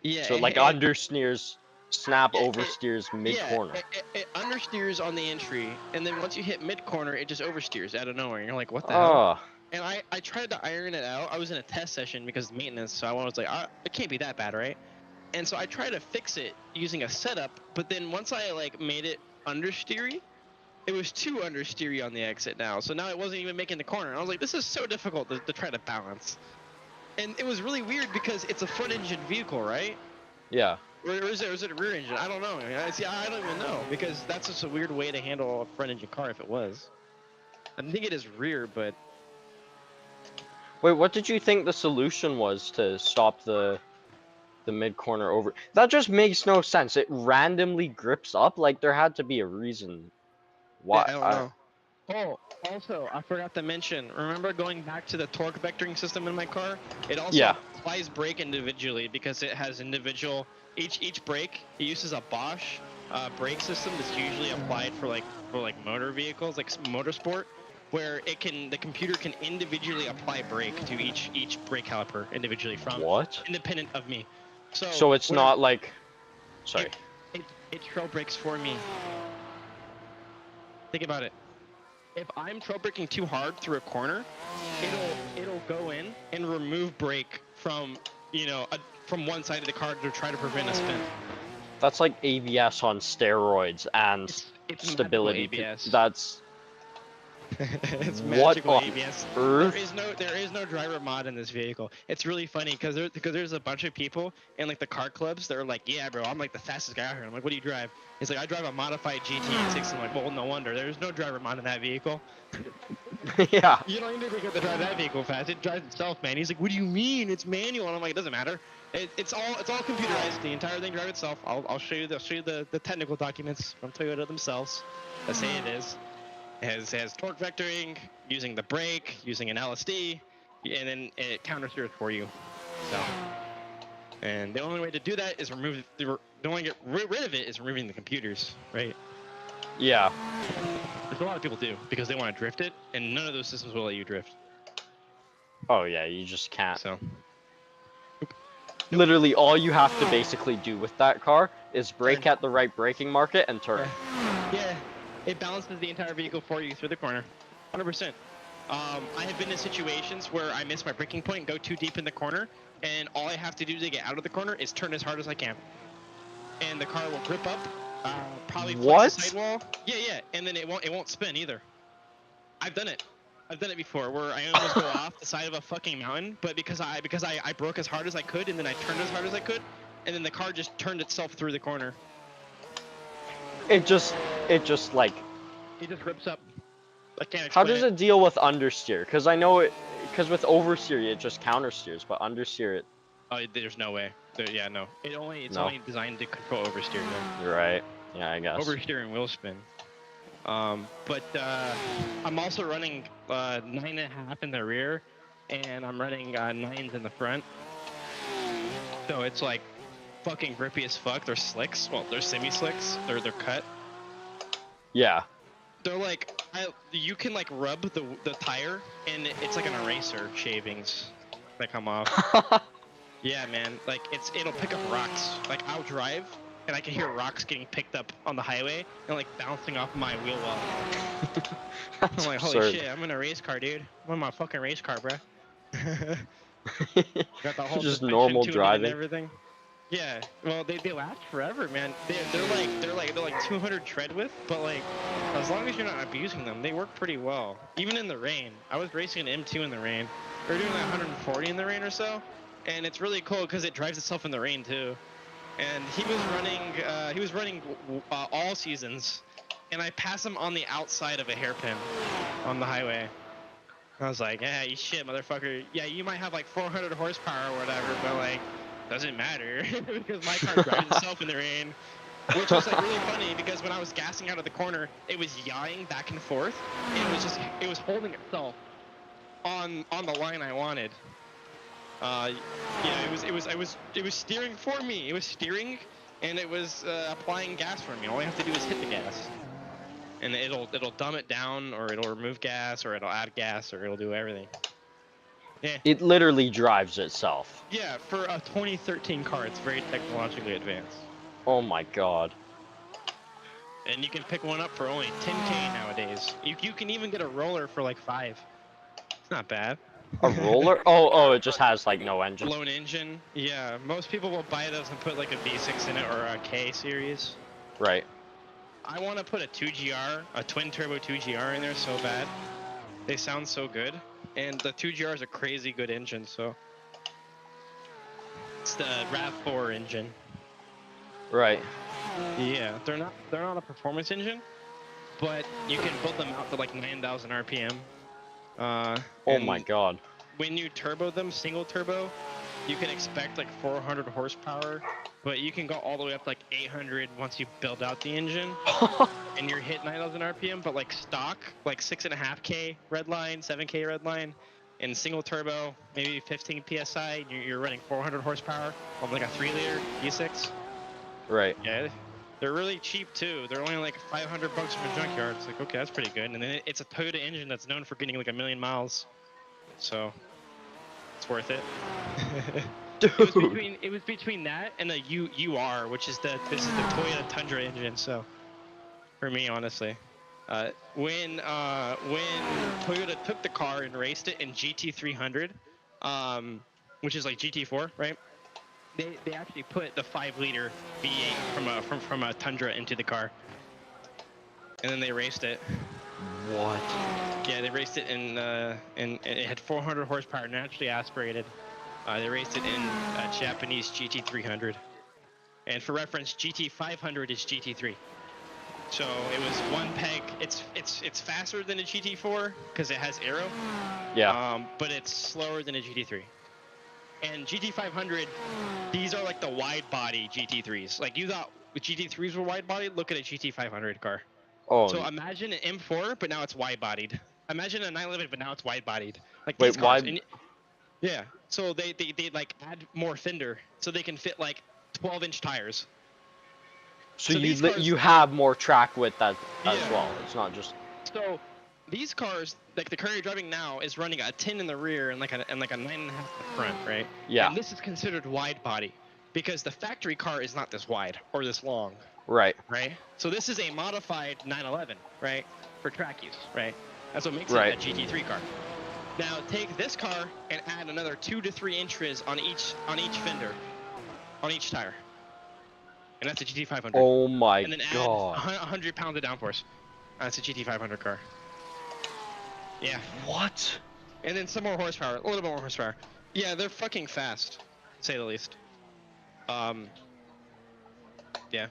Yeah. So like understeers, snap oversteers mid corner. Yeah, it understeers on the entry, and then once you hit mid corner, it just oversteers out of nowhere. And you're like, what the hell? And I tried to iron it out. I was in a test session because of maintenance, so I was like, it can't be that bad, right? And so I tried to fix it using a setup, but then once I like made it understeery, it was too understeery on the exit now. So now it wasn't even making the corner. And I was like, this is so difficult to try to balance. And it was really weird because it's a front engine vehicle, right? Yeah. Or is it a rear engine? I don't know. I don't even know because that's just a weird way to handle a front engine car if it was. I think it is rear, but Wait, what did you think the solution was to stop the mid corner over? That just makes no sense. It randomly grips up. Like there had to be a reason. Why? yeah, I don't know. Oh, also, I forgot to mention. Remember going back to the torque vectoring system in my car? It also applies brake individually because it has individual. Each brake it uses a Bosch brake system that's usually applied for like motor vehicles, like motorsport, where the computer can individually apply brake to each brake caliper individually from independent of me. So it's not like. Sorry. It trail brakes for me. Think about it. If I'm trail braking too hard through a corner, it'll go in and remove brake from from one side of the car to try to prevent a spin. That's like ABS on steroids and it's stability. ABS. That's it's what magical on ABS. earth? There is no driver mod in this vehicle. It's really funny because there's a bunch of people in like the car clubs that are like, yeah, bro, I'm like the fastest guy out here. I'm like, what do you drive? He's like, I drive a modified GT6. I'm like, well, no wonder. There's no driver mod in that vehicle. Yeah. You don't need to get to drive that vehicle fast. It drives itself, man. He's like, what do you mean? It's manual. And I'm like, it doesn't matter. It's all computerized. The entire thing drives itself. I'll show you the technical documents from Toyota themselves that say it is. It has torque vectoring, using the brake, using an LSD, and then it counter steers for you. So, and the only way to do that is remove the only get rid of it is removing the computers, right? Yeah. There's a lot of people do because they want to drift it, and none of those systems will let you drift. Oh yeah, you just can't. So, literally all you have to basically do with that car is brake at the right braking market and turn. Yeah. It balances the entire vehicle for you through the corner, 100%. I have been in situations where I miss my braking point and go too deep in the corner, and all I have to do to get out of the corner is turn as hard as I can. And the car will grip up, probably flex the sidewall. Yeah, and then it won't spin either. I've done it before where I almost go off the side of a fucking mountain, but because I broke as hard as I could and then I turned as hard as I could, and then the car just turned itself through the corner. It just like. It just rips up. I can't explain. How does it deal with understeer? Because I know because with oversteer it just countersteers, but understeer it. Oh, there's no way. Yeah, no. It's only designed to control oversteer. No. You're right. Yeah, I guess. Oversteering will spin. But I'm also running 9.5 in the rear, and I'm running 9s in the front. So it's like fucking grippy as fuck. They're slicks. Well, they're semi-slicks. They're cut. Yeah. They're like you can like rub the tire, and it's like an eraser shavings that come off. Yeah, man. Like it'll pick up rocks. Like I'll drive, and I can hear rocks getting picked up on the highway and like bouncing off my wheel well. I'm like, holy shit! I'm in a race car, dude. I'm in my fucking race car, bro. Got the whole just normal driving. And everything. Yeah, well, they last forever, man. They're like 200 tread width, but like as long as you're not abusing them, they work pretty well. Even in the rain. I was racing an M2 in the rain. We were doing like 140 in the rain or so, and it's really cool because it drives itself in the rain too. And he was running all seasons, and I passed him on the outside of a hairpin on the highway. I was like, yeah, you shit, motherfucker. Yeah, you might have like 400 horsepower or whatever, but like. Doesn't matter because my car drives itself in the rain, which was like really funny because when I was gassing out of the corner, it was yawing back and forth. And it was holding itself on the line I wanted. Yeah, it was steering for me. It was steering and it was applying gas for me. All I have to do is hit the gas, and it'll dumb it down, or it'll remove gas, or it'll add gas, or it'll do everything. Yeah. It literally drives itself. Yeah, for a 2013 car, it's very technologically advanced. Oh my god. And you can pick one up for only 10K nowadays. You can even get a roller for like 5. It's not bad. A roller? Oh, it just has like no engine. Lone engine. Yeah, most people will buy those and put like a V6 in it or a K series. Right. I want to put a 2GR, a twin turbo 2GR in there so bad. They sound so good. And the 2GR is a crazy good engine, so. It's the RAV4 engine. Right. Yeah, they're not a performance engine, but you can build them out to like 9,000 RPM. Oh my god. When you turbo them, single turbo, you can expect like 400 horsepower, but you can go all the way up to like 800 once you build out the engine, and you're hit 9,000 RPM. But like stock, like 6.5K redline, 7K redline, and single turbo, maybe 15 psi, you're running 400 horsepower on like a 3-liter V6. Right. Yeah, they're really cheap too. They're only like $500 from a junkyard. It's like, okay, that's pretty good. And then it's a Toyota engine that's known for getting like 1 million miles, so it's worth it. Dude. It was between that and the UR, which is this is the Toyota Tundra engine. So for me, honestly, when Toyota took the car and raced it in GT300, which is like GT4, right? They actually put the 5-liter V8 from a Tundra into the car, and then they raced it. What? Yeah, they raced it in it had 400 horsepower, naturally aspirated. They raced it in a Japanese GT300, and for reference, GT500 is GT3. So it was one peg. It's faster than a GT4 because it has aero. Yeah. But it's slower than a GT3. And GT500, these are like the wide body GT3s. Like you thought GT3s were wide body, look at a GT500 car. Oh. So imagine an M4, but now it's wide bodied. Imagine a 911, but now it's wide bodied. Like Wait, these cars. why? Yeah. So they like add more fender, so they can fit like 12-inch tires. So these cars, you have more track width as Yeah. well. It's not just. So these cars, like the car you're driving now, is running a 10 in the rear and like a 9.5 in the front, right? Yeah. And this is considered wide body because the factory car is not this wide or this long, Right. right? So this is a modified 911, right, for track use, right? That's what makes Right. it a GT3 car. Now take this car and add another 2 to 3 inches on each fender, on each tire, and that's a GT500. Oh my and then god. add 100 pounds of downforce. That's a GT500 car. Yeah. What? And then some more horsepower, a little bit more horsepower. Yeah, they're fucking fast, to say the least. Yeah.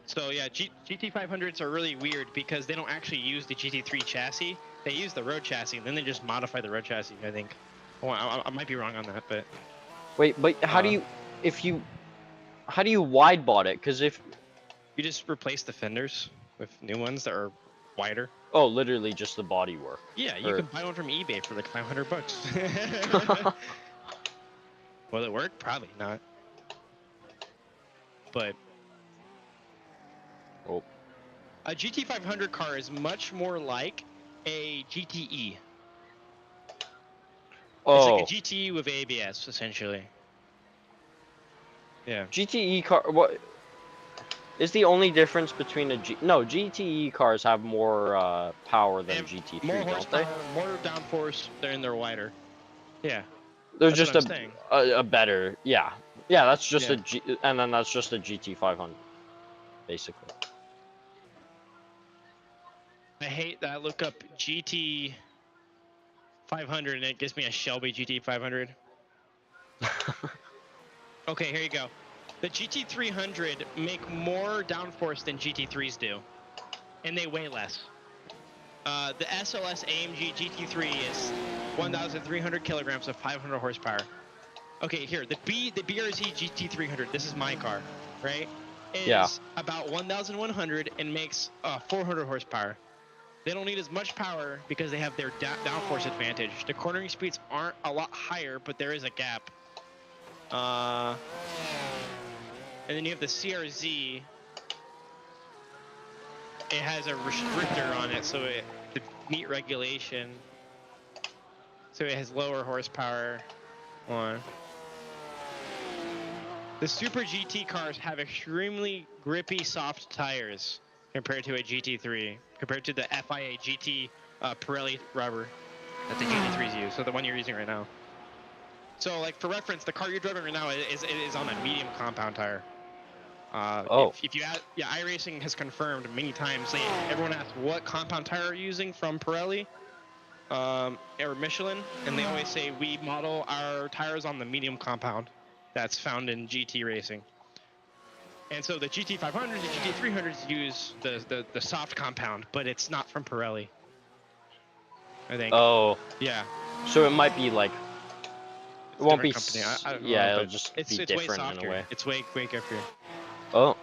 So yeah, GT500s are really weird because they don't actually use the GT3 chassis. They use the road chassis, and then they just modify the road chassis, I think. Well, I might be wrong on that, but... Wait, but how do you wide bot it? Because if... You just replace the fenders with new ones that are wider. Oh, literally just the body work. Yeah, you can buy one from eBay for like $500. Will it work? Probably not. But Oh. a GT500 car is much more like a GTE. Oh. It's like a GTE with ABS, essentially. Yeah. GTE car. What is the only difference between a G? No, GTE cars have more power They than have GT3, more don't horsepower, they? more downforce, and they're wider. Yeah. They're That's just what I'm saying. a better. Yeah. Yeah, that's just Yeah. a G, and then that's just a GT500, basically. I hate that I look up GT 500 and it gives me a Shelby GT 500. Okay, here you go. The GT 300 make more downforce than GT3s do, and they weigh less. The SLS AMG GT3 is 1,300 kilograms of 500 horsepower. Okay, here the BRZ GT 300. This is my car, right? Is about 1,100 and makes 400 horsepower. They don't need as much power because they have their downforce advantage. The cornering speeds aren't a lot higher, but there is a gap. And then you have the CRZ. It has a restrictor on it, so it to meet regulation. So it has lower horsepower. On. The Super GT cars have extremely grippy, soft tires compared to a GT3, compared to the FIA GT Pirelli rubber that the GT3s use, so the one you're using right now. So, like for reference, the car you're driving right now is on a medium compound tire. If you add, yeah, iRacing has confirmed many times. Everyone asks what compound tire are you using from Pirelli or Michelin, and they always say we model our tires on the medium compound that's found in GT racing. And so the GT500s and GT300s use the soft compound, but it's not from Pirelli, I think. Oh. Yeah. So it might be like. It won't be. Company. I don't know, yeah, it'll just be it's different way softer. in a way. It's way grippier. Oh.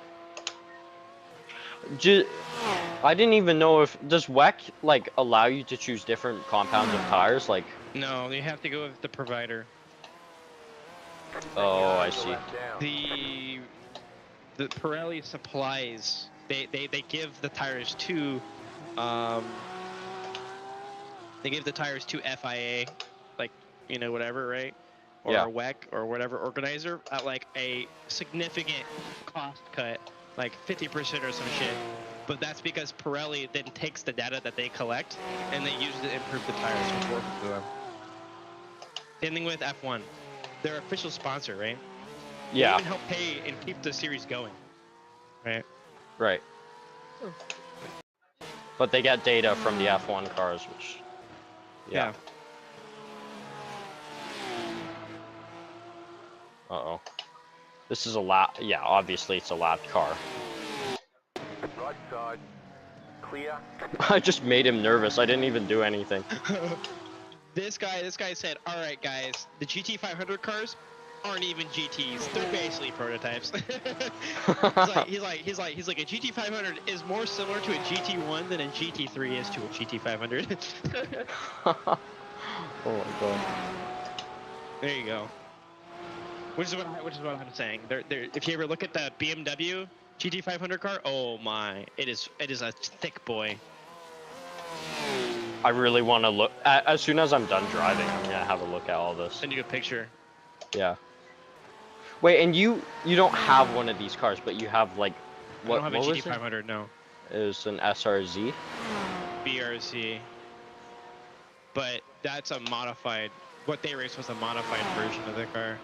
I didn't even know if does WEC like allow you to choose different compounds of tires, like. No, you have to go with the provider. Oh, I see. The Pirelli supplies. They give the tires to they give the tires to FIA, like whatever, right? Or yeah. WEC or whatever organizer at like a significant cost cut, like 50% or some shit. But that's because Pirelli then takes the data that they collect and they use it to improve the tires for them. Same thing with F1. Their official sponsor, right? Yeah. They even help pay and keep the series going. Right. Right. But they get data from the F1 cars, which. Yeah. Uh-oh. This is a lap. Yeah, obviously it's a lapped car. Right side. Clear. I just made him nervous. I didn't even do anything. This guy said, "All right, guys, the GT500 cars aren't even GTs. They're basically prototypes." he's like a GT500 is more similar to a GT1 than a GT3 is to a GT500. Oh my god. There you go. Which is what I'm saying. If you ever look at the BMW GT500 car, oh my, it is a thick boy. I really want to look. As soon as I'm done driving, I'm gonna have a look at all this. Send you a picture. Yeah. Wait, and you don't have one of these cars, but you have like what? I don't have a GT500, no. It was an SRZ. BRZ. But that's a modified. What they raced was a modified version of the car.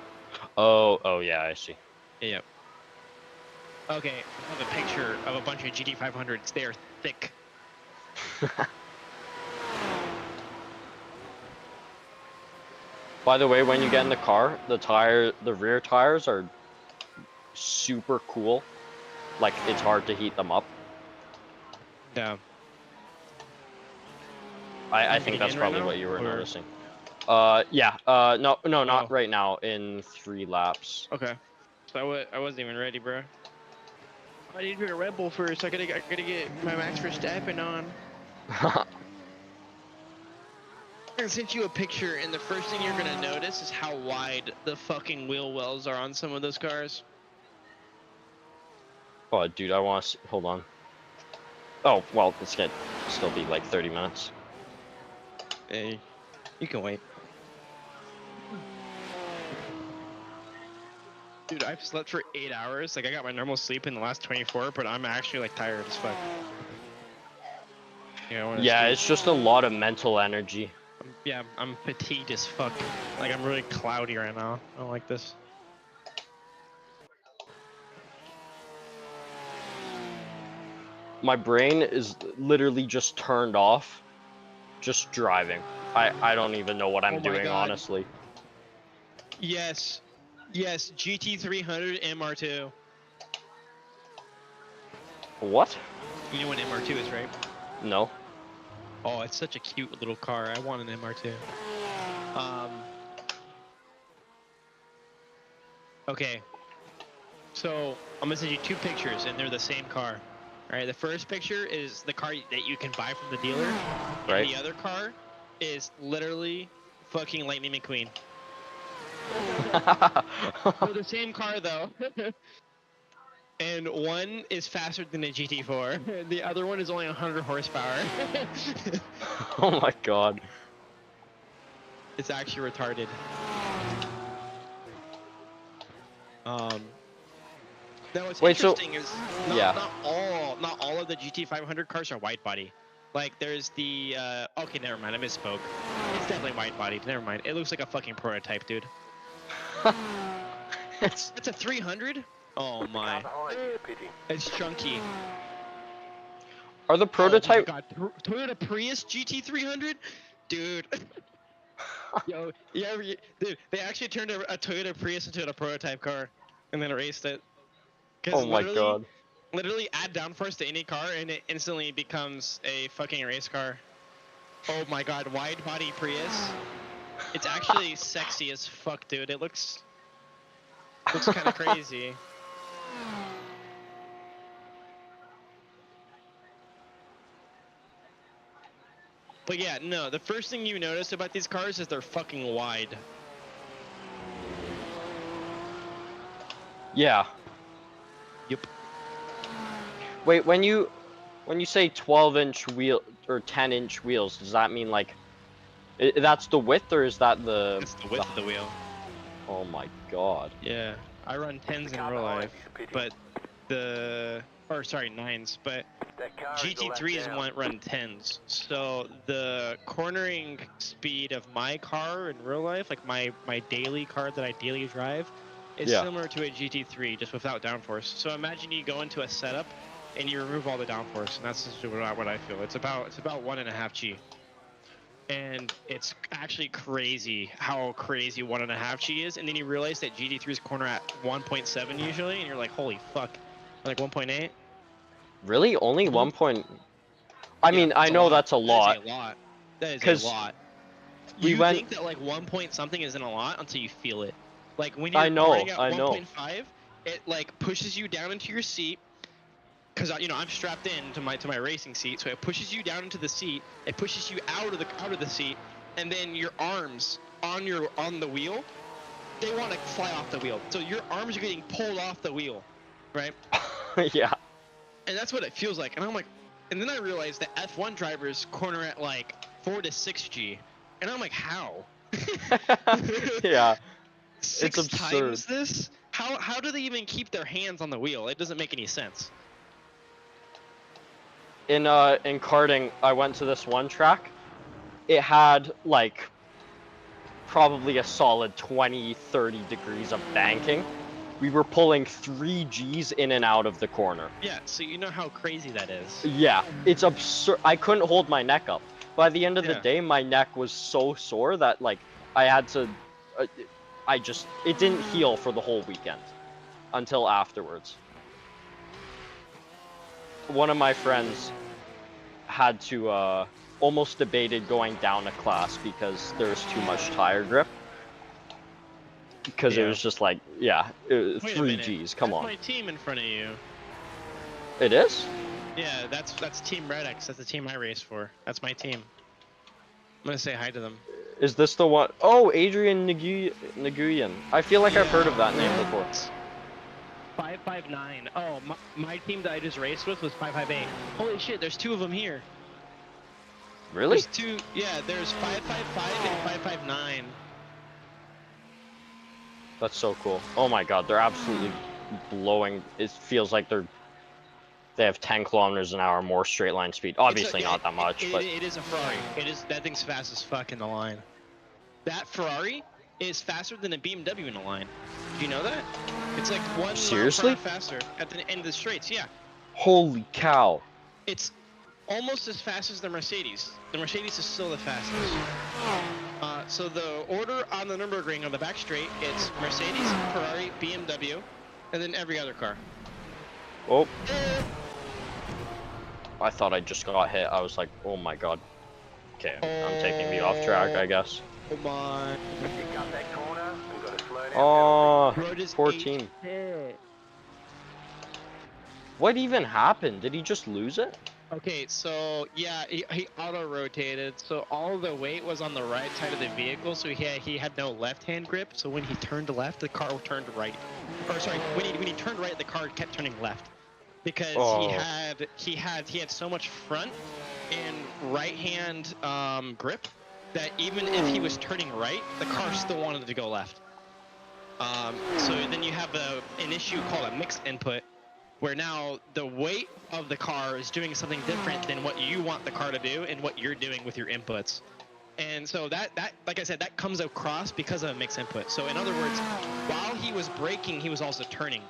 Oh yeah, I see. Yep. Okay, I have a picture of a bunch of GT500s. They're thick. By the way, when you get in the car, the rear tires are super cool. Like, it's hard to heat them up. Yeah. I think that's probably what you were noticing. Yeah. No, not right now. In 3 laps. Okay. So I wasn't even ready, bro. I need to be a Red Bull first. I gotta get my Max Verstappen on. I sent you a picture, and the first thing you're gonna notice is how wide the fucking wheel wells are on some of those cars. Oh, dude, I want to. Hold on. Oh, well, it's gonna still be like 30 minutes. Hey, you can wait. Dude, I've slept for 8 hours. Like, I got my normal sleep in the last 24, but I'm actually like tired as fuck. Yeah, it's just a lot of mental energy. Yeah, I'm fatigued as fuck. Like, I'm really cloudy right now. I don't like this. My brain is literally just turned off, just driving. I don't even know what I'm doing, God. honestly. Yes, GT300 MR2. What? You know what MR2 is, right? No. Oh, it's such a cute little car. I want an MR2. Okay. So, I'm gonna send you 2 pictures, and they're the same car. Alright, the first picture is the car that you can buy from the dealer. Right. And the other car is literally fucking Lightning McQueen. They're the same car, though. and one is faster than a GT4. The other one is only 100 horsepower. Oh my god. It's actually retarded. Now what's Wait, so- interesting is not all of the GT500 cars are wide body. Like there's the okay, never mind, I misspoke. It's definitely wide body. Never mind. It looks like a fucking prototype, dude. It's It's a 300? Oh my. Behind is pitting. It's chunky. are the prototype Oh my god, Toyota Prius GT300? Dude. Yo, dude, they actually turned a Toyota Prius into a prototype car and then raced it. 'Cause Oh my god. Literally add downforce to any car and it instantly becomes a fucking race car. Oh my god, wide body Prius. It's actually sexy as fuck, dude. It looks kind of crazy. But yeah, no, the first thing you notice about these cars is they're fucking wide. Yeah. Yep. Wait, when you say 12-inch wheel or 10-inch wheels, does that mean like that's the width or is that the It's the width of the wheel. Oh my god. Yeah, I run 10s in real life, but sorry, 9s, but That car is a lap GT3s down. run 10s. So the cornering speed of my car in real life, like my daily car that I daily drive, is Yeah. similar to a GT3, just without downforce. So imagine you go into a setup and you remove all the downforce, and that's just what I feel. It's about 1.5 G. And it's actually crazy how crazy 1.5 G is, and then you realize that GT3's corner at 1.7 usually, and you're like, holy fuck, like 1.8. Really? Only Mhm. 1 point? I mean, that's I know that's a lot. That is a lot. That is 'Cause a lot. we You went- think that like 1 point something isn't a lot until you feel it. Like when I you're know, cornering at I know. 1.5, it like pushes you down into your seat. Cause you know I'm strapped in to my racing seat, so it pushes you down into the seat. It pushes you out of the seat, and then your arms on the wheel, they want to fly off the wheel. So your arms are getting pulled off the wheel, right? Yeah. And that's what it feels like. And I'm like, and then I realized that F1 drivers corner at like 4 to 6 G, and I'm like, how? Yeah. Six It's times this? How do they even keep their hands on the wheel? It doesn't make any sense. In karting, I went to this one track. It had like probably a solid 20-30 degrees of banking. We were pulling 3 Gs in and out of the corner. Yeah, so you know how crazy that is. Yeah, it's absurd. I couldn't hold my neck up. By the end of the Yeah. day, my neck was so sore that like I had to it didn't heal for the whole weekend until afterwards. One of my friends had to almost debated going down a class because there was too much tire grip. Because it Yeah. was just like, yeah, Wait a 3 minute. Gs, come That's on. my team in front of you. It is? Yeah, that's Team Red X. That's the team I race for. That's my team. I'm gonna say hi to them. Is this the one? Oh, Adrian Nguyen. I feel like I've heard of that name before. 559. Oh, my team that I just raced with was 558. Holy shit, there's 2 of them here. Really? There's 2. Yeah, there's 555 and 559. That's so cool. Oh my god, they're absolutely blowing. It feels like they have 10 kilometers an hour more straight line speed. Obviously not that much, but it is a Ferrari. That thing's fast as fuck in the line. That Ferrari is faster than a BMW in the line. Do you know that? It's like 1 Seriously? mile per hour faster at the end of the straights. Yeah, holy cow. it's almost as fast as the Mercedes. The Mercedes is still the fastest. So the order on the Nurburgring on the back straight, it's Mercedes, Ferrari, BMW, and then every other car. Oh. I thought I just got hit. I was like, oh my god. Okay, I'm taking me off track, I guess. Come on. Pick up that corner and got to slow down. Oh, Road is poor 8. team. What even happened? Did he just lose it? Okay, so yeah, he auto rotated, so all the weight was on the right side of the vehicle, so he had no left hand grip. So when he turned left, the car turned right. Or sorry, when he turned right, the car kept turning left because Oh. he had so much front and right hand grip that even if he was turning right, the car still wanted to go left. So then you have an issue called a mixed input, where now the weight of the car is doing something different than what you want the car to do and what you're doing with your inputs. And so that like I said, that comes across because of a mixed input. So in other words, while he was braking, he was also turning.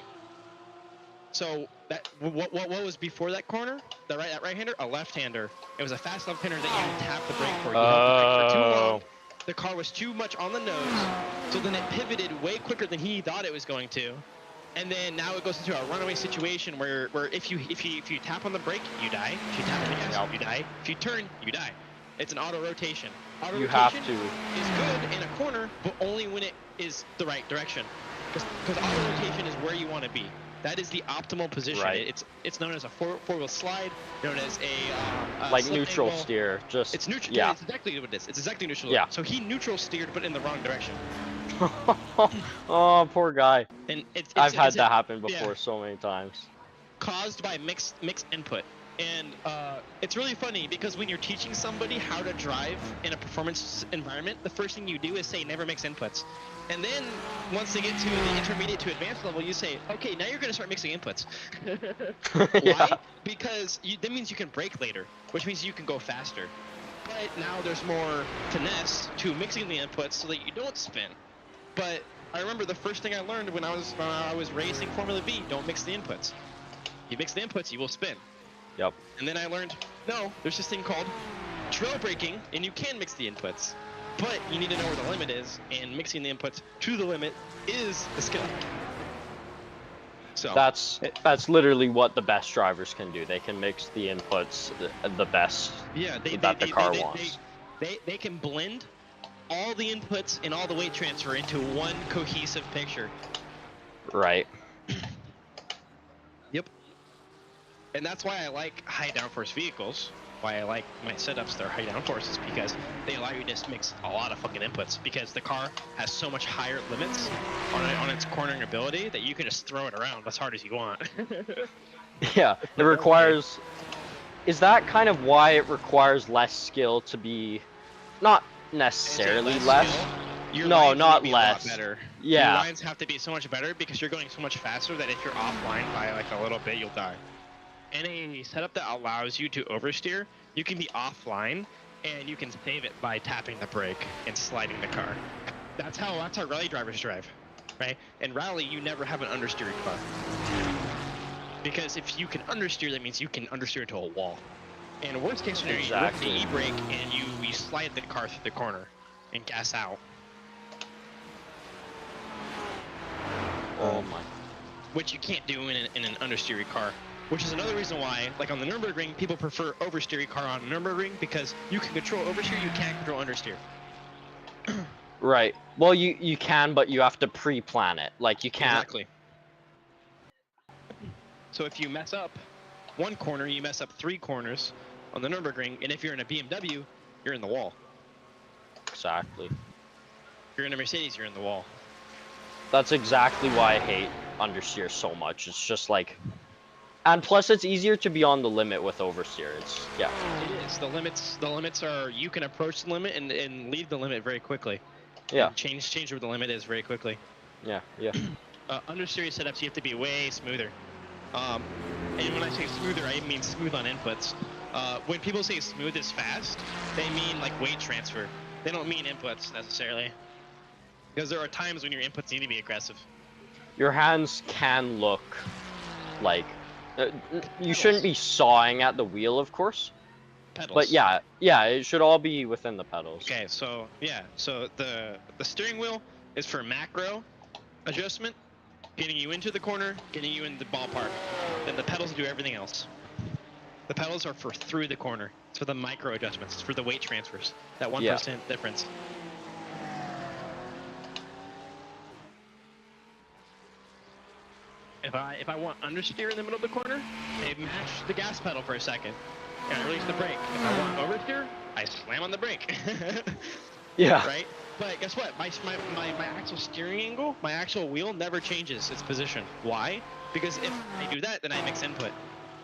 So that what was before that corner? That right-hander, a left-hander. It was a fast left-hander that you didn't tap the brake for. You held the brake for too long. The car was too much on the nose, so then it pivoted way quicker than he thought it was going to. And then now it goes into a runaway situation where if you tap on the brake, you die. If you tap on the gas, you die. If you turn, you die. It's an auto rotation. Auto You rotation have to. is good in a corner, but only when it is the right direction. Because auto rotation is where you want to be. That is the optimal position. Right. It's known as a four-wheel slide, known as a Like slip neutral angle. steer, just It's neutral. yeah. It's exactly what it is. It's exactly neutral. Yeah. So he neutral steered, but in the wrong direction. Oh, poor guy. And I've had that happen before yeah. so many times. Caused by mixed input. And it's really funny because when you're teaching somebody how to drive in a performance environment, the first thing you do is say never mix inputs. And then once they get to the intermediate to advanced level, you say, okay, now you're going to start mixing inputs. Yeah. Why? Because that means you can brake later, which means you can go faster. But now there's more finesse to mixing the inputs so that you don't spin. But I remember the first thing I learned when I was racing Formula V, don't mix the inputs. You mix the inputs, you will spin. Yep. And then I learned, no, there's this thing called trail braking, and you can mix the inputs. But you need to know where the limit is, and mixing the inputs to the limit is the skill. So That's literally what the best drivers can do. They can mix the inputs the best that the car wants. They can blend all the inputs and all the weight transfer into one cohesive picture. Right. Yep. And that's why I like high downforce vehicles. Why I like my setups that are high downforce is because they allow you to just mix a lot of fucking inputs. Because the car has so much higher limits on its cornering ability that you can just throw it around as hard as you want. Yeah. It requires. Is that kind of why it requires less skill to be, not necessarily less? Your No, lines not need to be a lot less. better. Yeah. Your lines have to be so much better because you're going so much faster that if you're offline by like a little bit, you'll die. In a setup that allows you to oversteer, you can be offline and you can save it by tapping the brake and sliding the car. That's how rally drivers drive, right? In rally, you never have an understeering car. Because if you can understeer, that means you can understeer into a wall. In worst case scenario, Exactly. you hit the e-brake and you slide the car through the corner and gas out. Oh my. Which you can't do in an understeery car. Which is another reason why, like on the Nurburgring, people prefer oversteery car on Nurburgring because you can control oversteer, you can't control understeer. Right. Well, you can, but you have to pre-plan it. Like you can't. Exactly. So if you mess up one corner, you mess up 3 corners on the Nurburgring, and if you're in a BMW, you're in the wall. Exactly. If you're in a Mercedes, you're in the wall. That's exactly why I hate understeer so much. It's just like, and plus it's easier to be on the limit with oversteer. It's yeah. It is. The limits are you can approach the limit and leave the limit very quickly. Yeah. And change where the limit is very quickly. Yeah. Yeah. Understeer setups, you have to be way smoother. And when I say smoother, I mean smooth on inputs. When people say smooth is fast, they mean like weight transfer. They don't mean inputs necessarily. Because there are times when your inputs need to be aggressive. Your hands can look like you shouldn't be sawing at the wheel, of course. Pedals. But yeah, it should all be within the pedals. Okay, so yeah, so the steering wheel is for macro adjustment, getting you into the corner, getting you in the ballpark. Then the pedals do everything else. The pedals are for through the corner. It's for the micro adjustments. It's for the weight transfers. That 1% difference. If I want understeer in the middle of the corner, they match the gas pedal for a second. and I release the brake. If I want oversteer, I slam on the brake. Yeah. Right? But guess what? My actual steering angle, my actual wheel never changes its position. Why? Because if I do that, then I mix input.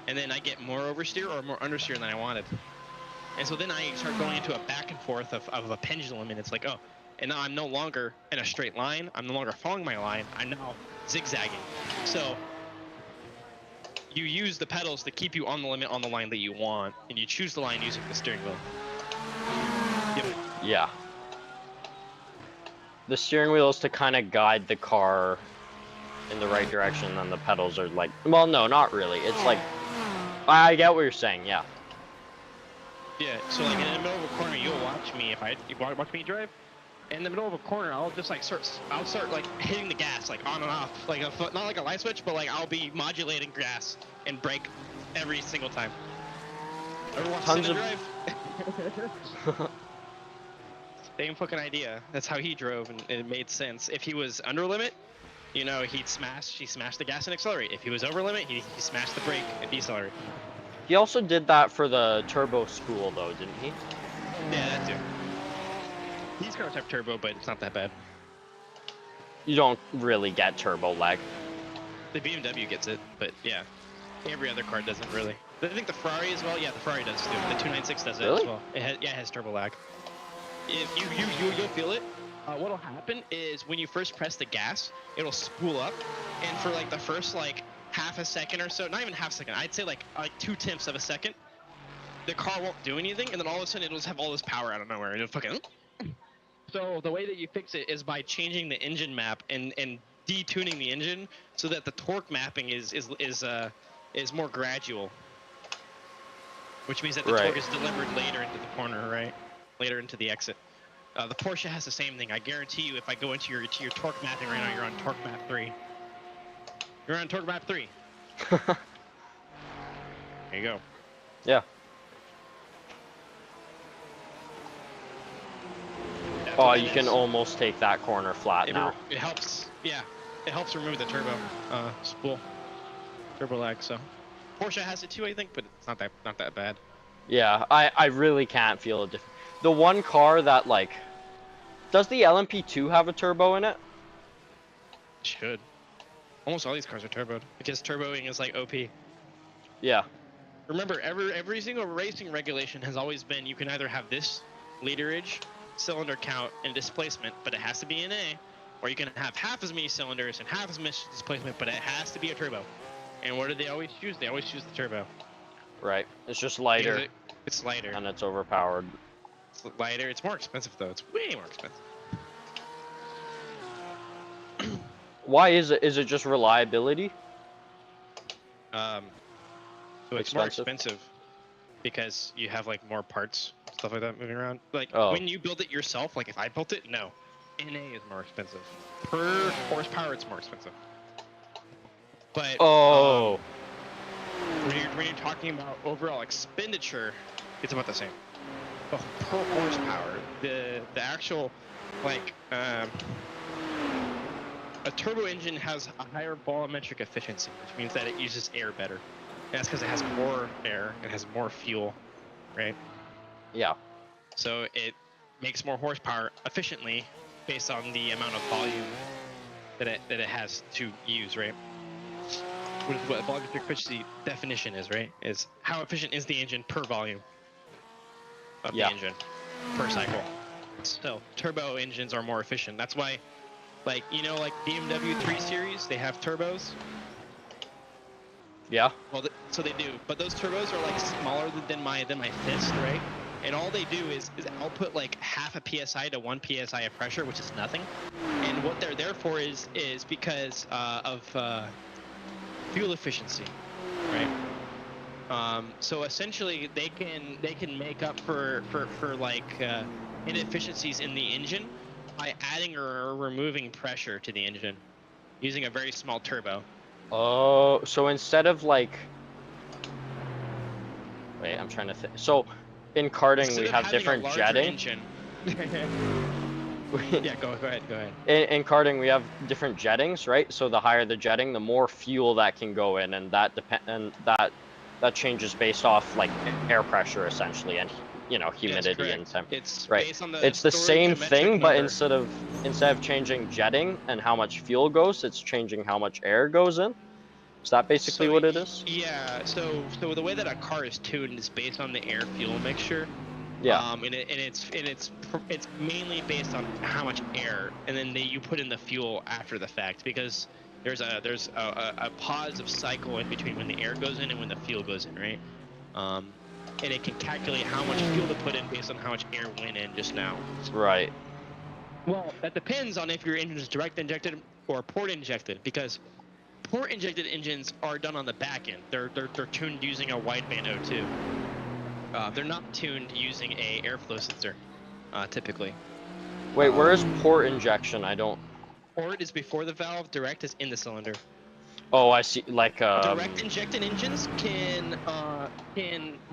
And then I get more oversteer or more understeer than I wanted. And so then I start going into a back and forth of a pendulum, and it's like, oh, and now I'm no longer in a straight line. I'm no longer following my line. I'm now zigzagging. So you use the pedals to keep you on the limit on the line that you want, and you choose the line using the steering wheel. Yep. Yeah. The steering wheel is to kind of guide the car in the right direction, and the pedals are like, well, no, not really. It's like, I get what you're saying, yeah. Yeah, so like in the middle of a corner, you'll watch me watch me drive. In the middle of a corner, I'll just like start like hitting the gas like on and off, like not like a light switch, but like I'll be modulating gas and brake every single time. Ever watch Tons Senna of drive? Same fucking idea. That's how he drove, and it made sense. If he was under limit, you know, he smashed the gas and accelerate. If he was over limit, he smashed the brake and decelerate. He also did that for the turbo spool, though, didn't he? Yeah, that too. These cars have turbo, but it's not that bad. You don't really get turbo lag. The BMW gets it, but yeah, every other car doesn't really. I think the Ferrari as well. Yeah, the Ferrari does too. The 296 does it Really? as well. It has turbo lag. If you'll feel it. What'll happen is when you first press the gas, it'll spool up, and for like the first like half a second or so, not even half a second, I'd say like 2/10 of a second, the car won't do anything, and then all of a sudden it'll just have all this power out of nowhere, and it'll fucking. So the way that you fix it is by changing the engine map and detuning the engine so that the torque mapping is more gradual, which means that the torque is delivered later into the corner, right? Later into the exit. The Porsche has the same thing. I guarantee you, if I go into your torque mapping right now, you're on torque map 3. You're on torque map 3. There you go. Yeah. That's Oh, what you it can is. almost take that corner flat now. It helps. Yeah, it helps remove the turbo spool, turbo lag. So Porsche has it too, I think, but it's not that bad. Yeah, I really can't feel a difference. The one car that, like, does the LMP2 have a turbo in it? It should. Almost all these cars are turboed because turboing is like OP. Yeah. Remember, every single racing regulation has always been you can either have this literage, cylinder count, and displacement, but it has to be in A, or you can have half as many cylinders and half as much displacement, but it has to be a turbo. And what do they always choose? They always choose the turbo. Right. It's just lighter. It's lighter. And it's overpowered. It's lighter. It's more expensive though. It's way more expensive. Why is it? Is it just reliability? So it's more expensive because you have like more parts, stuff like that moving around. Like when you build it yourself, like if I built it, no. NA is more expensive. Per horsepower, it's more expensive. But when you're talking about overall expenditure, it's about the same. But per horsepower, the actual like a turbo engine has a higher volumetric efficiency, which means that it uses air better. And that's because it has more air, it has more fuel, right? Yeah. So it makes more horsepower efficiently based on the amount of volume that it has to use, right? What volumetric efficiency definition is, right? Is how efficient is the engine per volume of the engine per cycle. So turbo engines are more efficient. That's why, like, you know, like BMW 3 Series, they have turbos. Yeah. Well, so they do, but those turbos are like smaller than my fist, right? And all they do is output like half a psi to 1 psi of pressure, which is nothing. And what they're there for is because of fuel efficiency, right? So essentially, they can make up for like inefficiencies in the engine by adding or removing pressure to the engine using a very small turbo. Oh, so instead of like, wait, I'm trying to think. So in karting, we have different jetting. Yeah, go ahead. In karting, we have different jettings, right? So the higher the jetting, the more fuel that can go in, and that that changes based off like air pressure essentially, and humidity and correct. temp. It's Right. based on the It's the same stoichiometric thing, but number. instead of changing jetting and how much fuel goes, it's changing how much air goes in. Is that basically So what it is? yeah, so the way that a car is tuned is based on the air fuel mixture. Yeah. And it's mainly based on how much air, and then you put in the fuel after the fact, because there's a pause of cycle in between when the air goes in and when the fuel goes in, right? And it can calculate how much fuel to put in based on how much air went in just now. Right. Well, that depends on if your engine is direct injected or port injected, because port injected engines are done on the back end. They're tuned using a wideband O2. They're not tuned using a airflow sensor, typically. Wait, where is port injection? I don't. Port is before the valve. Direct is in the cylinder. Oh, I see. Like Direct injected engines can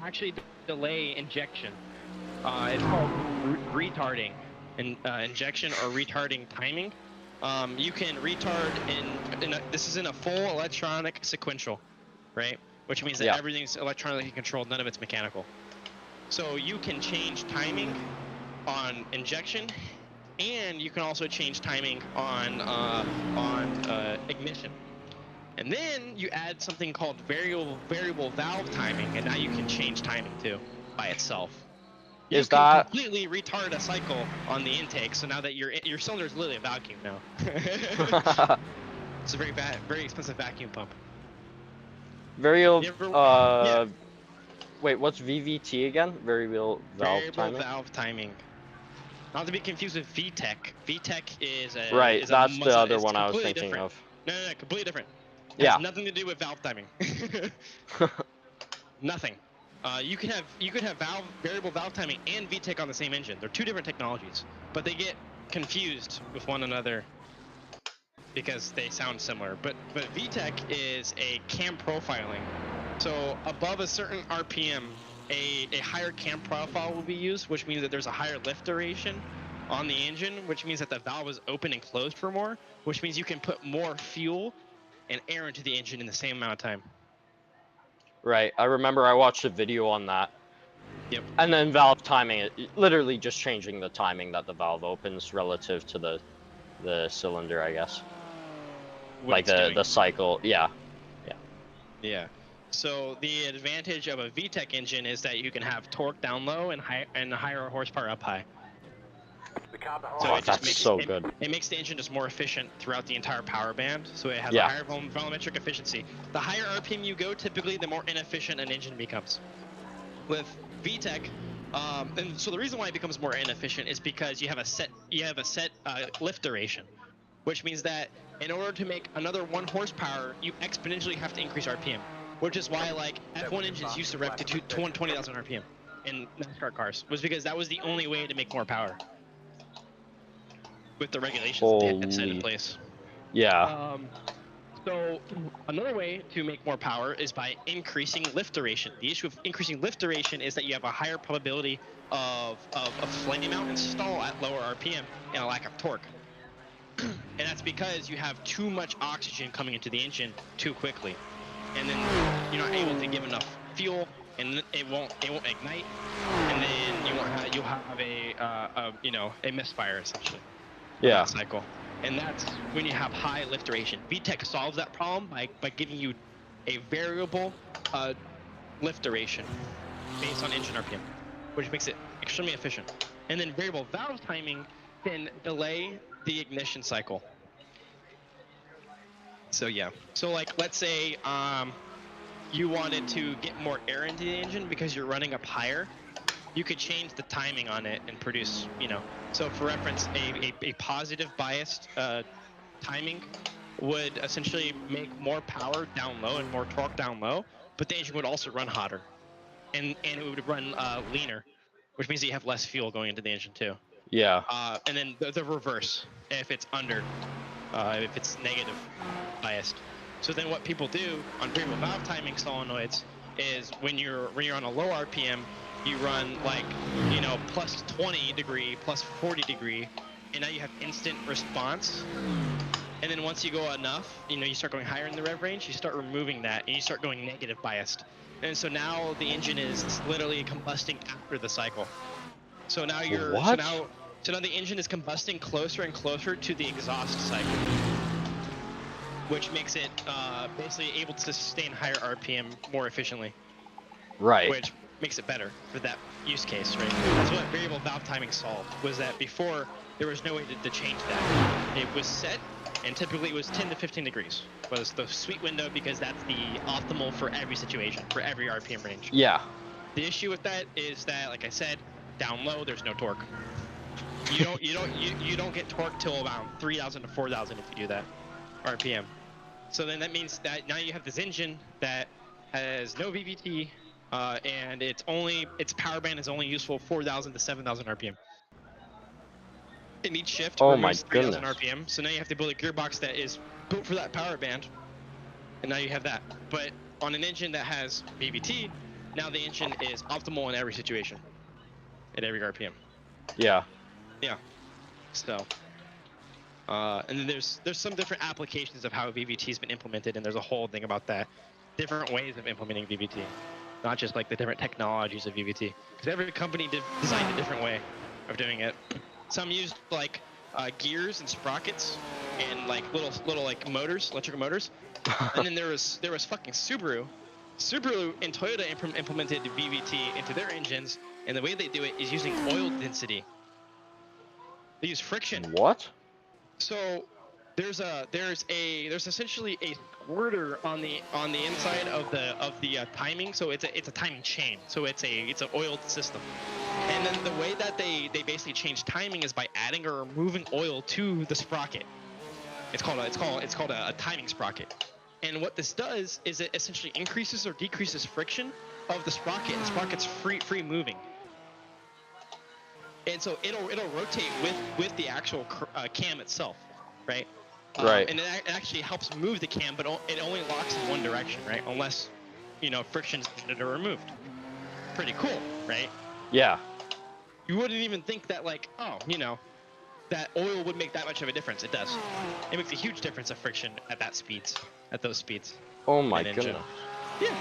actually delay injection. It's called retarding injection or retarding timing. You can retard this is in a full electronic sequential, right? Which means that Yeah. everything's electronically controlled, none of it's mechanical. So you can change timing on injection, and you can also change timing on ignition. And then you add something called variable valve timing, and now you can change timing too by itself. You Is can that- completely retard a cycle on the intake, so now that your cylinder is literally a vacuum now. It's a very expensive vacuum pump. variable. You ever- Wait, what's VVT again? Variable valve Variable timing. valve timing. Not to be confused with VTEC. VTEC is a Right, is that's the other it's one I was completely thinking different. of. No, completely different. It Yeah. has nothing to do with valve timing. Nothing. You could have variable valve timing and VTEC on the same engine. They're two different technologies, but they get confused with one another because they sound similar. But VTEC is a cam profiling. So above a certain RPM, a higher cam profile will be used, which means that there's a higher lift duration on the engine, which means that the valve is open and closed for more, which means you can put more fuel and air into the engine in the same amount of time. Right. I remember I watched a video on that. Yep. And then valve timing, literally just changing the timing that the valve opens relative to the cylinder, I guess. What Like it's doing. the cycle. Yeah. Yeah. So the advantage of a VTEC engine is that you can have torque down low and higher horsepower up high. The car behind So Oh, it just that's so good. It makes the engine just more efficient throughout the entire power band. So it has Yeah. a higher volumetric efficiency. The higher RPM you go, typically the more inefficient an engine becomes. With VTEC, and so the reason why it becomes more inefficient is because you have a set lift duration, which means that in order to make another 1 horsepower, you exponentially have to increase RPM. Which is why like F1 engines used to rev to 20,000 RPM in NASCAR cars, was because that was the only way to make more power with the regulations that they had set in Holy. place. Yeah. So another way to make more power is by increasing lift duration. The issue of increasing lift duration is that you have a higher probability of flame out and stall at lower RPM and a lack of torque. And that's because you have too much oxygen coming into the engine too quickly, and then you're not able to give enough fuel, and it won't ignite, and then you'll have a misfire essentially. Yeah. Cycle. And that's when you have high lift duration. VTEC solves that problem by giving you a variable lift duration based on engine RPM, which makes it extremely efficient. And then variable valve timing can delay the ignition cycle. So yeah. So like, let's say you wanted to get more air into the engine because you're running up higher. You could change the timing on it and produce, so for reference, a positive biased timing would essentially make more power down low and more torque down low, but the engine would also run hotter, and it would run leaner, which means that you have less fuel going into the engine too. Yeah. And then the reverse, if it's if it's negative biased. So then what people do on variable valve timing solenoids is when you're on a low RPM, you run like, plus 20 degree, plus 40 degree, and now you have instant response. And then once you go enough, you start going higher in the rev range, you start removing that, and you start going negative biased. And so now the engine is literally combusting after the cycle. So now What? So now the engine is combusting closer and closer to the exhaust cycle, which makes it basically able to sustain higher RPM more efficiently. Right. Which makes it better for that use case, right? That's what variable valve timing solved, was that before there was no way to change that. It was set, and typically it was 10 to 15 degrees was the sweet window, because that's the optimal for every situation, for every RPM range. Yeah. The issue with that is that, like I said, down low there's no torque. You don't get torque till around 3,000 to 4,000 if you do that RPM. So then that means that now you have this engine that has no VVT, and its power band is only useful 4,000 to 7,000 RPM. In each shift, Oh removes my 3,000 goodness. RPM. So now you have to build a gearbox that is built for that power band, and now you have that. But on an engine that has VVT, now the engine is optimal in every situation, at every RPM. Yeah. Yeah. So, and then there's some different applications of how VVT has been implemented, and there's a whole thing about that. Different ways of implementing VVT, not just like the different technologies of VVT, because every company designed a different way of doing it. Some used like gears and sprockets and like little like motors, electrical motors, and then there was fucking Subaru. Subaru and Toyota implemented VVT into their engines, and the way they do it is using oil density. They use friction. What? So there's essentially a squirter on the inside of the timing. So it's a timing chain. So it's an oiled system. And then the way that they basically change timing is by adding or removing oil to the sprocket. It's called a timing sprocket. And what this does is it essentially increases or decreases friction of the sprocket, and the sprocket's free moving. And so it'll rotate with the actual cam itself, right? Right. And it actually helps move the cam, but it only locks in one direction, right? Unless, friction's removed. Pretty cool, right? Yeah. You wouldn't even think that, like, that oil would make that much of a difference. It does. It makes a huge difference of friction at those speeds. Oh my An engine. goodness. Yeah.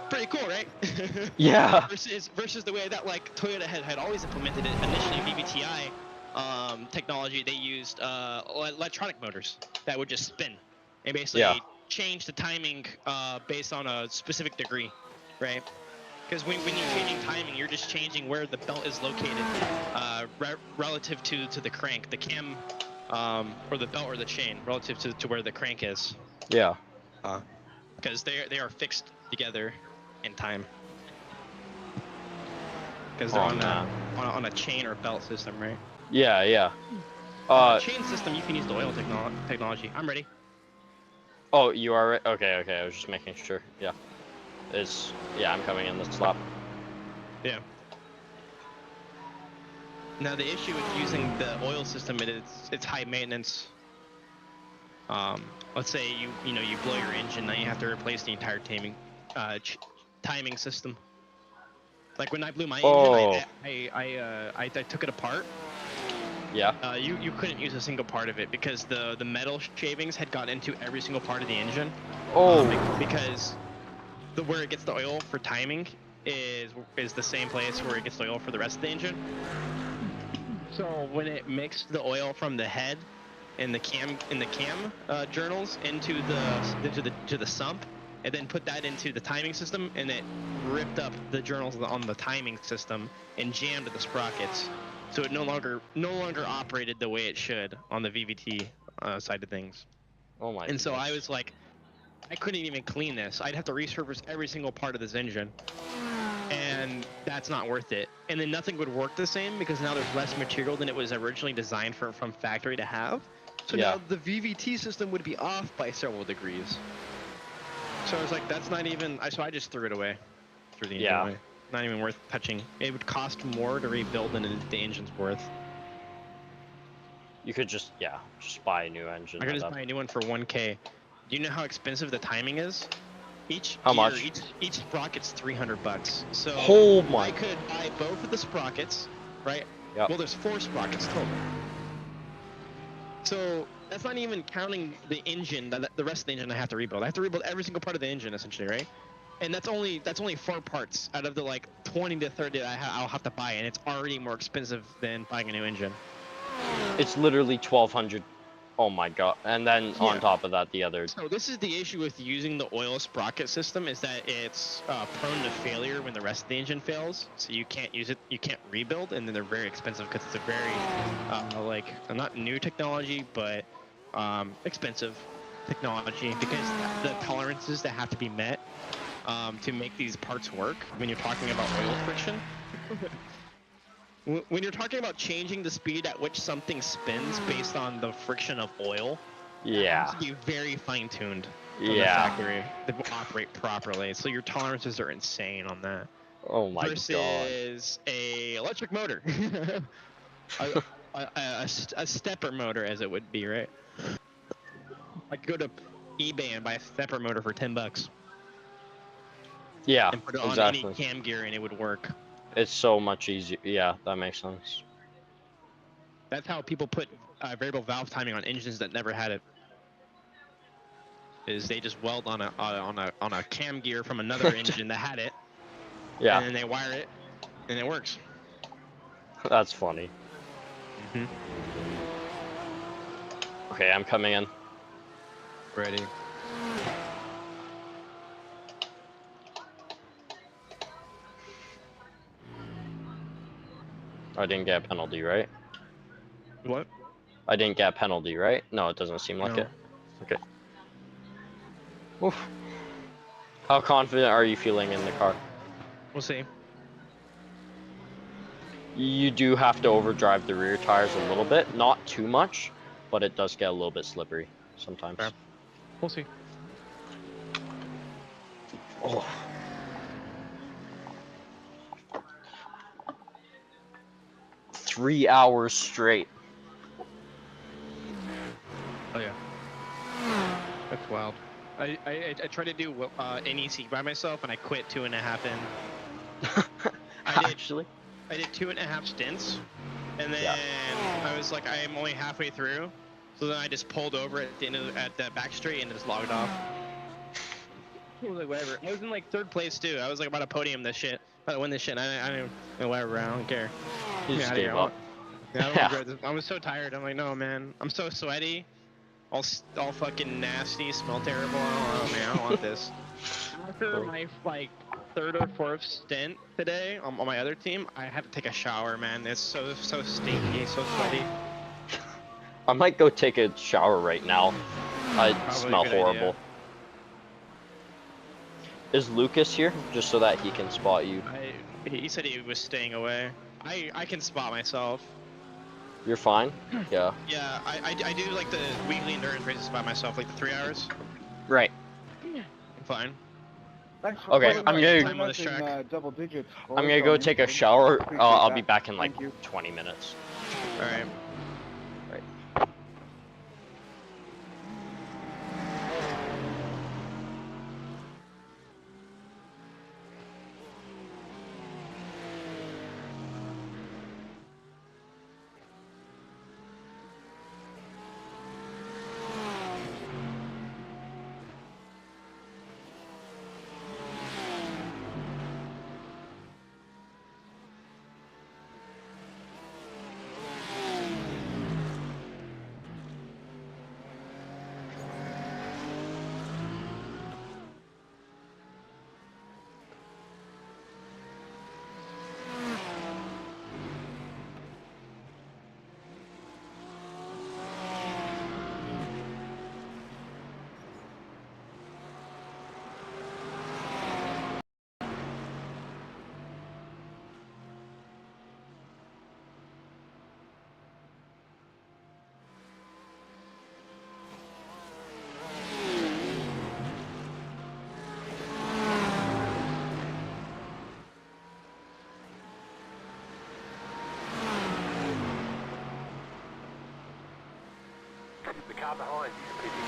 Pretty cool, right? Yeah. Versus the way that like Toyota had always implemented it. Initially, VVTi technology, they used electronic motors that would just spin and basically change the timing based on a specific degree, right? Because when you're changing timing, you're just changing where the belt is located relative to the crank, the cam, or the belt or the chain relative to where the crank is. Yeah. Because they are fixed together in time. Because they're on a chain or belt system, right? Yeah, yeah. Chain system, you can use the oil technology. I'm ready. Oh, you are right? Okay, I was just making sure. Yeah. I'm coming in this lap. Yeah. Now the issue with using the oil system is it's high maintenance. Let's say you blow your engine, now you have to replace the entire timing system. Like when I blew my engine, I took it apart. Yeah. You couldn't use a single part of it because the metal shavings had got into every single part of the engine. Oh. Because where it gets the oil for timing is the same place where it gets the oil for the rest of the engine. So when it mixed the oil from the head and the cam journals into the sump, and then put that into the timing system, and it ripped up the journals on the timing system and jammed the sprockets, so it no longer operated the way it should on the VVT side of things. Oh my. And so I was like, I couldn't even clean this. I'd have to resurface every single part of this engine, and that's not worth it. And then nothing would work the same because now there's less material than it was originally designed from factory to have. So now the VVT system would be off by several degrees. So I was like, that's not even. So I just threw it away. Threw the engine away. Not even worth touching. It would cost more to rebuild than the engine's worth. You could just buy a new engine. I could just buy a new one for 1K. Do you know how expensive the timing is? Each sprocket's $300. So I could buy both of the sprockets, right? Yep. Well, there's 4 sprockets total. So that's not even counting the engine. The rest of the engine I have to rebuild. I have to rebuild every single part of the engine essentially, right? And that's only 4 parts out of the like 20 to 30 that I'll have to buy, and it's already more expensive than buying a new engine. It's literally 1,200. Oh my god! And then on Yeah. top of that, the other. So this is the issue with using the oil sprocket system, is that it's prone to failure when the rest of the engine fails. So you can't use it, you can't rebuild, and then they're very expensive because it's a very like not new technology, but expensive technology, because the tolerances that have to be met to make these parts work when you're talking about oil friction. When you're talking about changing the speed at which something spins based on the friction of oil, it Yeah. has to be very fine-tuned from the Yeah. factory to operate properly. So your tolerances are insane on that. Oh my god. Versus a electric motor, a stepper motor, as it would be, right? I could go to eBay and buy a stepper motor for $10 Yeah. and put it on Exactly. any cam gear, and it would work. It's so much easier. Yeah, that makes sense. That's how people put variable valve timing on engines that never had it. Is they just weld on a cam gear from another engine that had it, Yeah, and then they wire it, and it works. that's funny. Mm-hmm. Okay, I'm coming in. Ready. I didn't get a penalty, right? What? I didn't get a penalty, right? No, it doesn't seem like No. it. Okay. Oof. How confident are you feeling in the car? We'll see. You do have to overdrive the rear tires a little bit, not too much, but it does get a little bit slippery sometimes. Okay. We'll see. Oh. Three-hours straight. Oh yeah. That's wild. I tried to do NEC by myself, and I quit 2.5 in. Actually. I did 2.5 stints, and then Yeah. I was like, I am only halfway through, so then I just pulled over at the end of at the back straight and just logged off. I was like, whatever. I was in like 3rd place too. I was like about to podium this shit, about to win this shit. I don't know, whatever. I don't care. You Get just outta gave here. up. Yeah, I don't Yeah. regret this. I was so tired. I'm like, no, man. I'm so sweaty. All fucking nasty. Smell terrible. I don't know, man. I don't want this. After my like 3rd or 4th stint today on my other team, I had to take a shower, man. It's so stinky, so sweaty. I might go take a shower right now. I Probably a smell good horrible. idea. Is Lucas here? Just so that he can spot you. He said he was staying away. I can spot myself. You're fine? Yeah. Yeah, I do like the weekly endurance races by myself, like the 3 hours. Right. I'm fine. Okay, I'm gonna- Time on this track. Double digits. I'm gonna go take a shower. I'll be back in like Thank you. 20 minutes. All right. The car behind you, pity.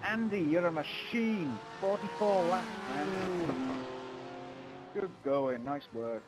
Andy, you're a machine. 44 laps, man. Good going. Nice work.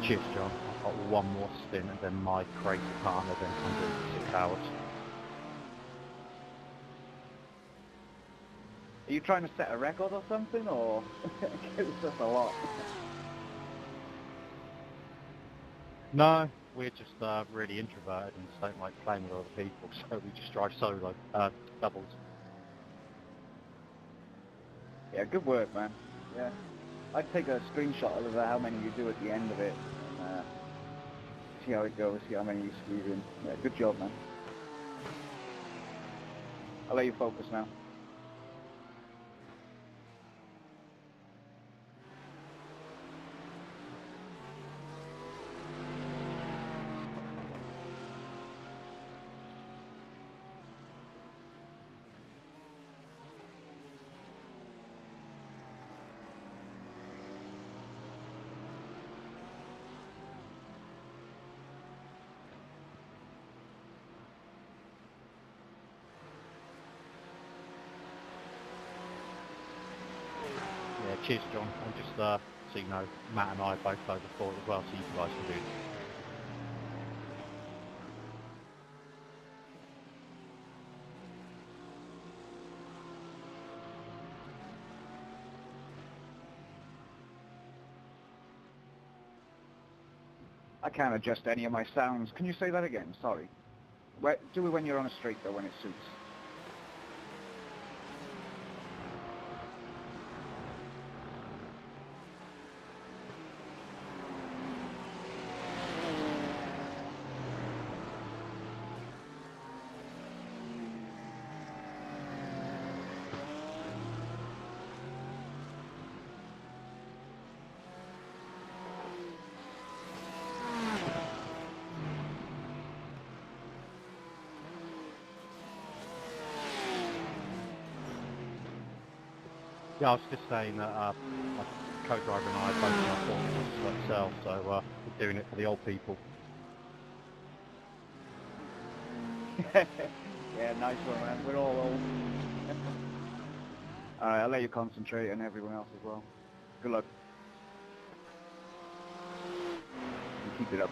Cheers, John. I've got one more stint and then my crazy partner then comes in 6 hours. Are you trying to set a record or something, or it's just a lot? No, we're just really introverted and just don't like playing with other people, so we just drive solo, doubles. Yeah, good work, man. Yeah. I'd take a screenshot of how many you do at the end of it, and see how it goes, see how many you squeeze in. Yeah, good job, man. I'll let you focus now. Yeah, cheers, John. And just so you know, Matt and I are both over 40 as well, so you guys can do it. I can't adjust any of my sounds. Can you say that again? Sorry. Do it when you're on a street, though, when it suits. Yeah, I was just saying that my co-driver and I are both in our 40s ourselves, so we're doing it for the old people. Yeah, nice one, man. We're all old. Alright, I'll let you concentrate and everyone else as well. Good luck. And keep it up.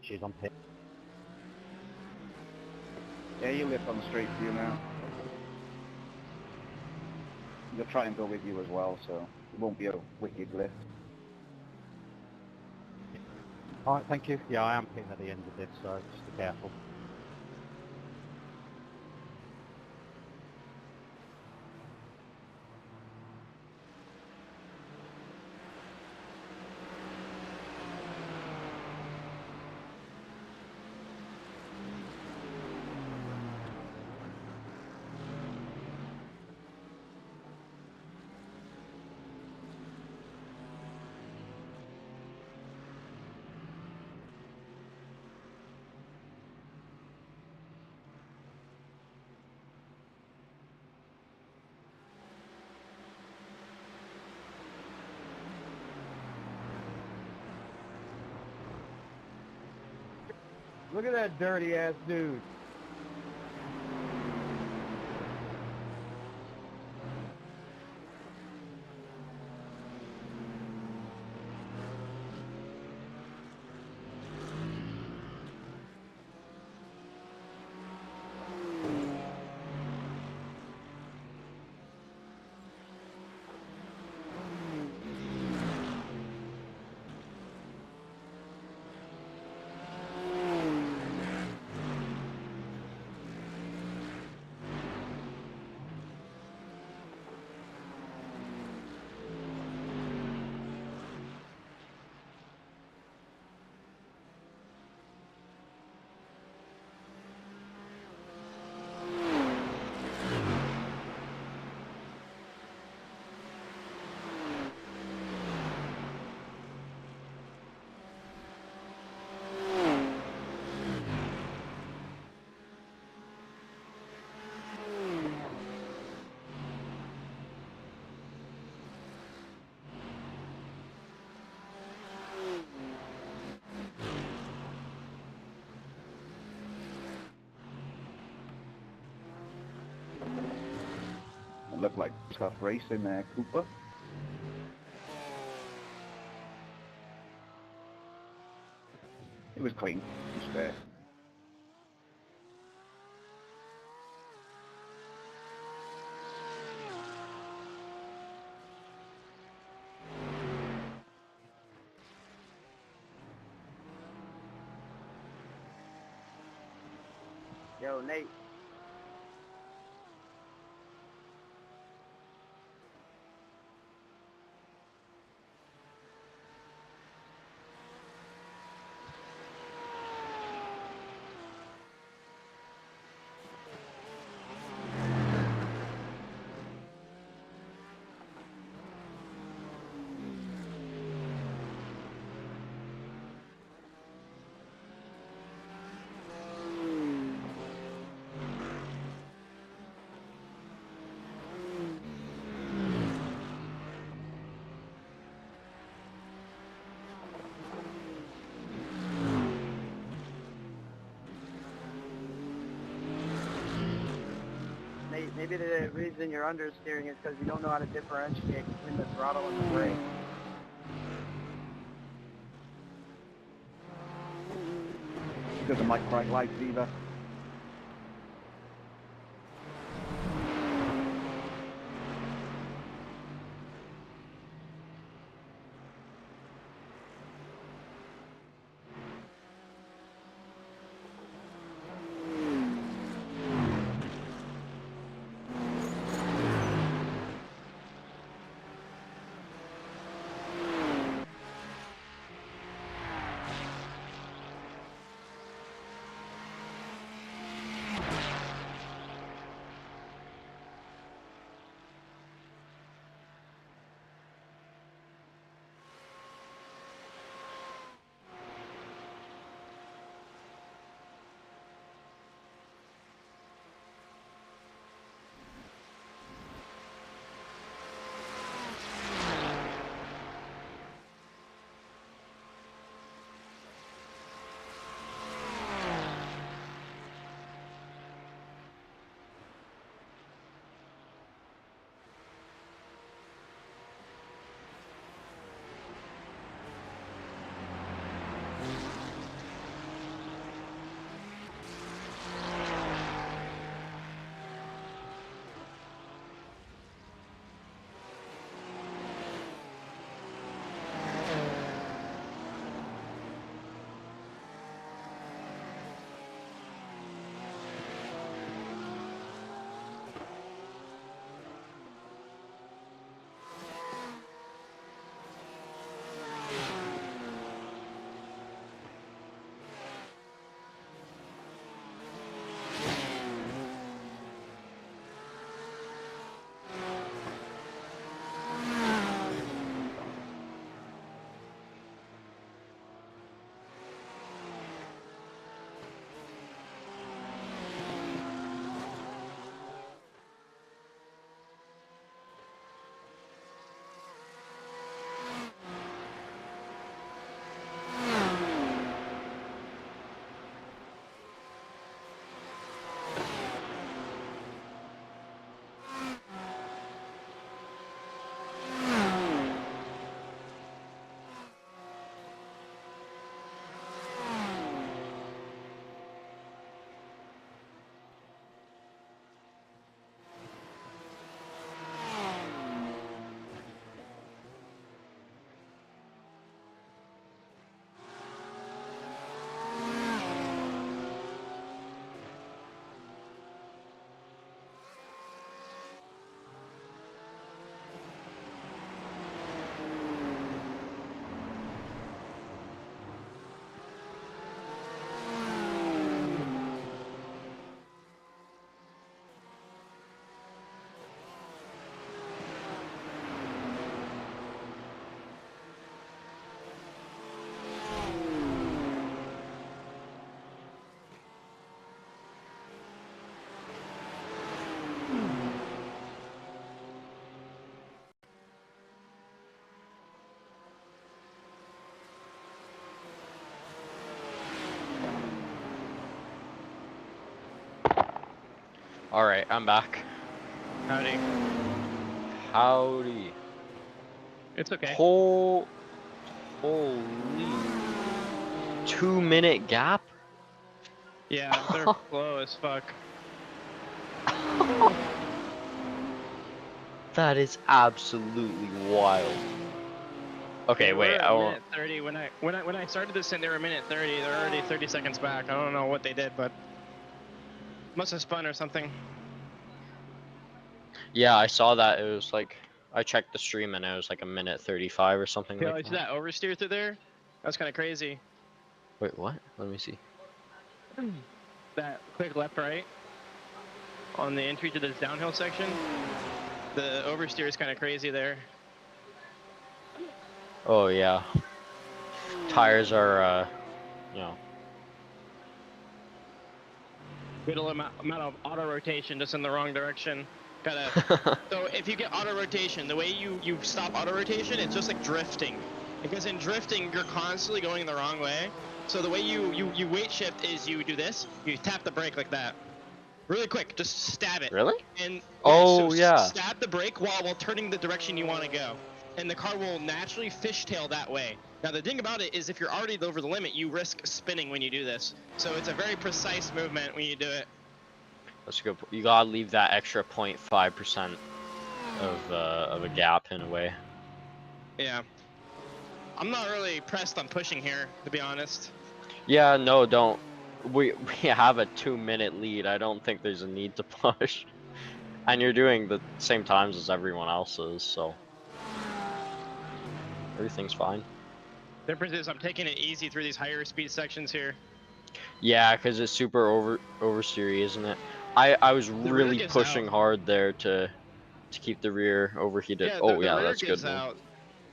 Cheers, I'm hit. Yeah, you lift on the straight view now. You'll try and go with you as well, so it won't be a wicked lift. Alright, thank you. Yeah, I am pitting at the end of this, so just be careful. Look at that dirty ass dude. It looked like tough racing there, Cooper. It was clean. It was fair. Yo, Nate. Maybe the reason you're understeering is because you don't know how to differentiate between the throttle and the brake. He doesn't like bright lights either. All right, I'm back. Howdy. Howdy. It's okay. Holy 2-minute gap. Yeah, they're slow as fuck. That is absolutely wild. Okay, They wait. were I at won't. minute 30 when I started this, and they were a minute 30. They're already 30 seconds back. I don't know what they did, but must have spun or something. Yeah, I saw that. It was like I checked the stream and it was like a minute 35 or something Yeah, like you see that. that oversteer through there? That's kind of crazy. Wait, what? Let me see. That quick left right on the entry to this downhill section. The oversteer is kind of crazy there. Oh yeah. Tires are, you know. Little amount of auto rotation just in the wrong direction. Gotta. So if you get auto rotation, the way you stop auto rotation, it's just like drifting. Because in drifting, you're constantly going the wrong way. So the way you weight shift is you do this. You tap the brake like that, really quick. Just stab it. Really? And Oh, so yeah. stab the brake while turning the direction you want to go, and the car will naturally fishtail that way. Now the thing about it is, if you're already over the limit, you risk spinning when you do this. So it's a very precise movement when you do it. That's good. You gotta leave that extra 0.5% of a gap in a way. Yeah. I'm not really pressed on pushing here, to be honest. Yeah, no, don't. We have a 2-minute lead. I don't think there's a need to push. And you're doing the same times as everyone else is, so everything's fine. Difference is I'm taking it easy through these higher speed sections here. Yeah, because it's super oversteery, isn't it? I was The rear really gives pushing out. hard there to keep the rear overheated. Yeah, Oh the yeah, rear that's a good gives move. out.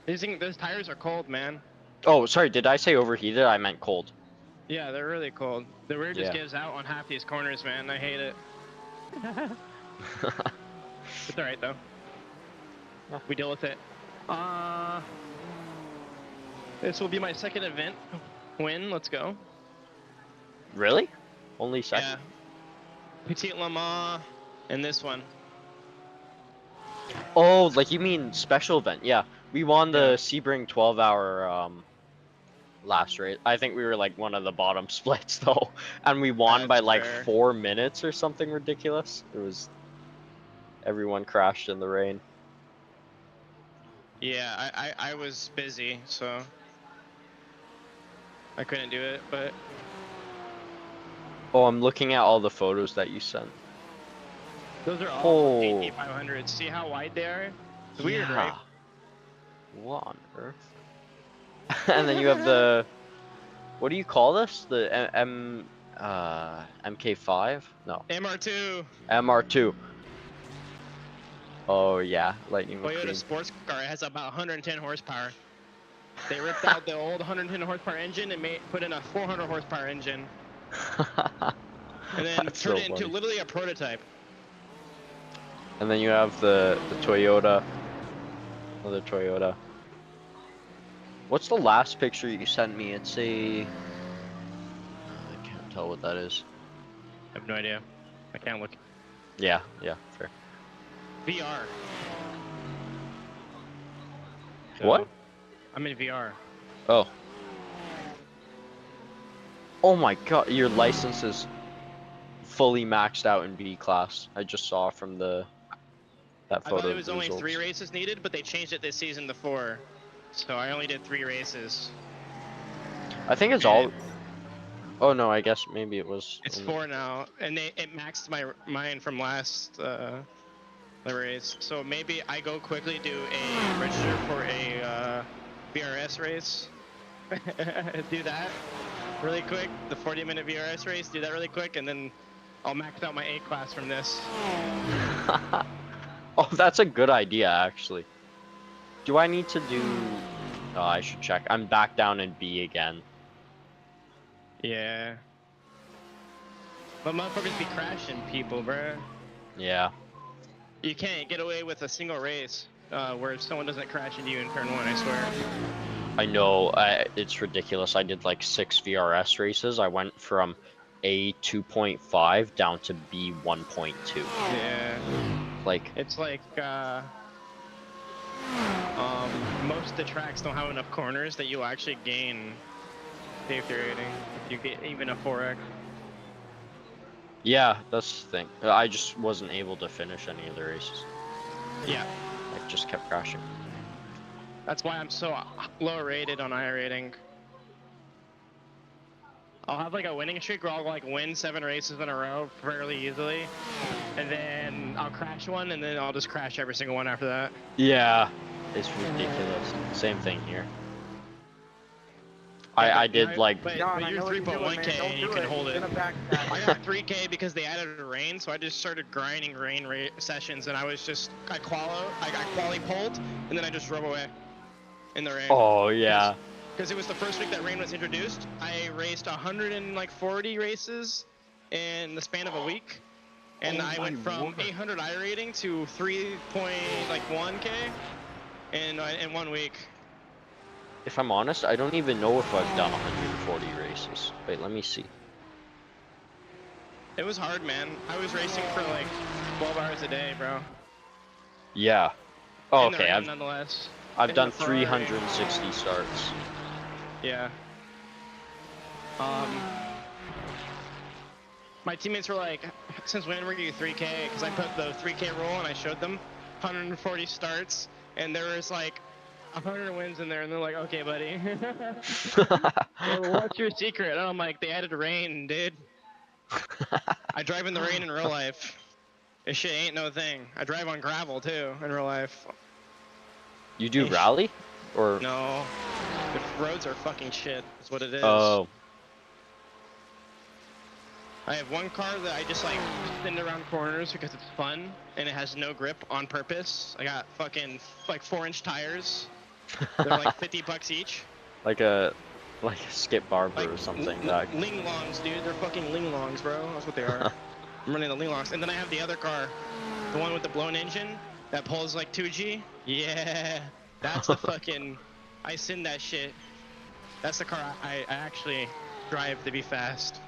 Those tires are cold, man. Oh, sorry, did I say overheated? I meant cold. Yeah, they're really cold. The rear just Yeah. gives out on half these corners, man. I hate it. It's alright though. Yeah. We deal with it. This will be my second event win. Let's go. Really? Only Yeah. second? Petite Le Mans and this one. Oh, like you mean special event? Yeah, we won the Yeah. Sebring 12-hour last race. I think we were like one of the bottom splits though, and we won by That's like fair. 4 minutes or something ridiculous. It was everyone crashed in the rain. Yeah, I was busy, so I couldn't do it, but Oh, I'm looking at all the photos that you sent. those are all Oh. GT 500s. See how wide they are? It's weird, right? What on earth? And then you have the, what do you call this? The MK5? No, MR2. MR2. Oh yeah, Lightning Toyota McQueen. sports car. It has about 110 horsepower. They ripped out the old 110 horsepower engine and put in a 400 horsepower engine, and then That's turned so it into funny. literally a prototype. And then you have the Toyota. Another Toyota. What's the last picture you sent me? It's a, I can't tell what that is. I have no idea. I can't look. Yeah, fair. VR. What? I'm in VR. Oh. Oh my god, your license is fully maxed out in B class. I just saw from that I photo. thought it of was the only results. 3 races needed, but they changed it this season to 4. So I only did 3 races. I think it's all. Oh no, I guess maybe it was. It's 4 now, and it maxed mine from last race. So maybe I go quickly do a register for a VRS race. Do that really quick, the 40-minute VRS race. Do that really quick, and then I'll max out my A class from this. Oh, that's a good idea, actually. Do I need to do... Oh, I should check. I'm back down in B again. Yeah. But motherfuckers be crashing people, bruh. Yeah. You can't get away with a single race where someone doesn't crash into you in turn 1, I swear. I know, it's ridiculous. I did like 6 VRS races. I went from A 2.5 down to B 1.2. Yeah. Like, It's like most of the tracks don't have enough corners that you'll actually gain safety rating if you get even a 4x. yeah, that's the thing. I just wasn't able to finish any of the races. Yeah. Like, just kept crashing. That's why I'm so low rated on iRating. I'll have like a winning streak where I'll like win 7 races in a row fairly easily, and then I'll crash one, and then I'll just crash every single one after that. Yeah, it's ridiculous. Same thing here. Yeah, I did like. but John, I you're know what you're doing, 3.1k man. Don't and you do can it. hold He's it. gonna backstab I you. got 3k because they added rain, so I just started grinding rain sessions, and I quali pulled, and then I just drove away in the rain. Oh yeah. Because it was the first week that rain was introduced. I raced 140 races in the span of a week, and I went from 800 iRating to 3.1k in 1 week. If I'm honest, I don't even know if I've done 140 races. Wait, let me see. It was hard, man. I was racing for like 12 hours a day, bro. Yeah. Oh, In the okay. rain, nonetheless. I've In done the Ferrari. 360 starts. Yeah. My teammates were like, since when were you 3K? Because I put the 3K rule and I showed them 140 starts, and there was like 100 wins in there, and they're like, okay, buddy. Well, what's your secret? And I'm like, they added rain, dude. I drive in the rain in real life. This shit ain't no thing. I drive on gravel too in real life. You do rally? Or No. The roads are fucking shit, is what it is. Oh. I have one car that I just like spin around corners because it's fun and it has no grip on purpose. I got fucking like 4-inch tires. They're like $50 each. like a skip barber Like or something. That ling longs, dude. They're fucking ling longs, bro. That's what they are. I'm running the ling longs, and then I have the other car, the one with the blown engine that pulls like 2G. Yeah, that's the fucking. I send that shit. That's the car I actually drive to be fast.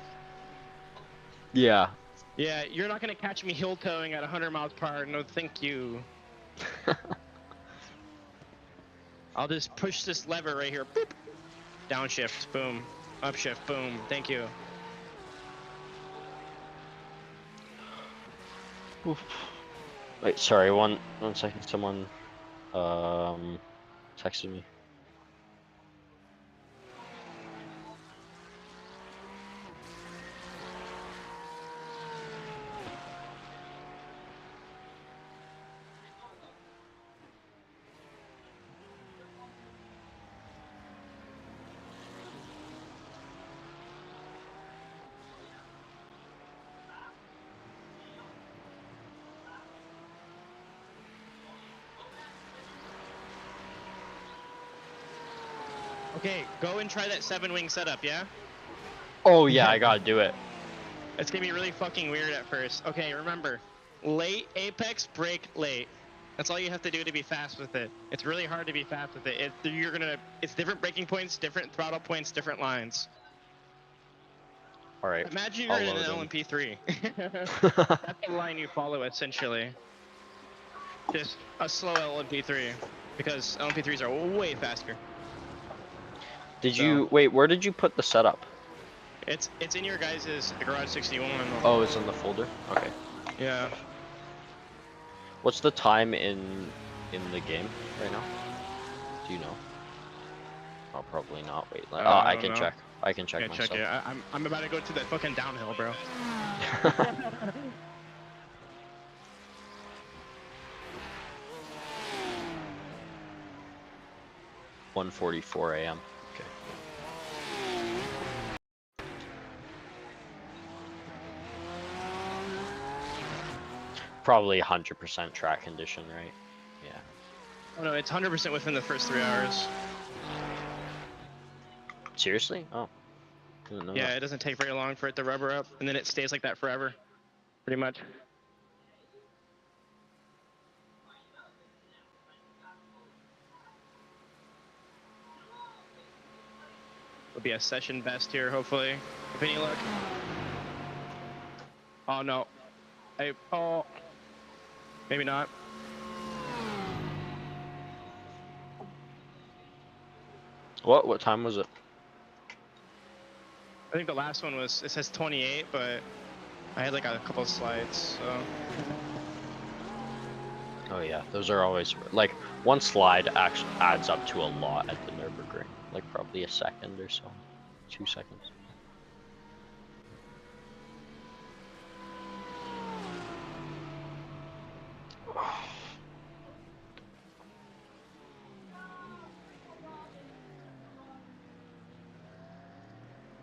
Yeah. Yeah, you're not gonna catch me heel towing at 100 miles per hour. No, thank you. I'll just push this lever right here. Boop. Downshift, boom. Upshift, boom. Thank you. Oof. Wait, sorry, one second. Someone texted me. Okay, go and try that 7-wing setup, yeah? Oh yeah, I gotta do it. It's gonna be really fucking weird at first. Okay, remember, late apex, brake late. That's all you have to do to be fast with it. It's really hard to be fast with it. It's different braking points, different throttle points, different lines. All right. Imagine you're I'll in an load in. LMP3. That's the line you follow, essentially. Just a slow LMP3, because LMP3s are way faster. Did you wait? Where did you put the setup? It's in your guys' Garage 61. Oh, it's in the folder. Okay. Yeah. What's the time in the game right now? Do you know? Oh, probably not. Wait. I can know. check. I can check Yeah, myself. check it. I'm about to go to that fucking downhill, bro. 1:44 a.m. Okay. Probably 100% track condition, right? Yeah. Oh no, it's 100% within the first 3 hours. Seriously? Oh. Didn't know Yeah, that. it doesn't take very long for it to rubber up, and then it stays like that forever, pretty much. Will be a session best here, hopefully, with any luck. Oh no. Oh. Maybe not. What time was it? I think the last one was, it says 28, but I had like a couple of slides, so. Oh yeah, those are always like one slide actually adds up to a lot at the Nurburgring, like probably a second or so, 2 seconds.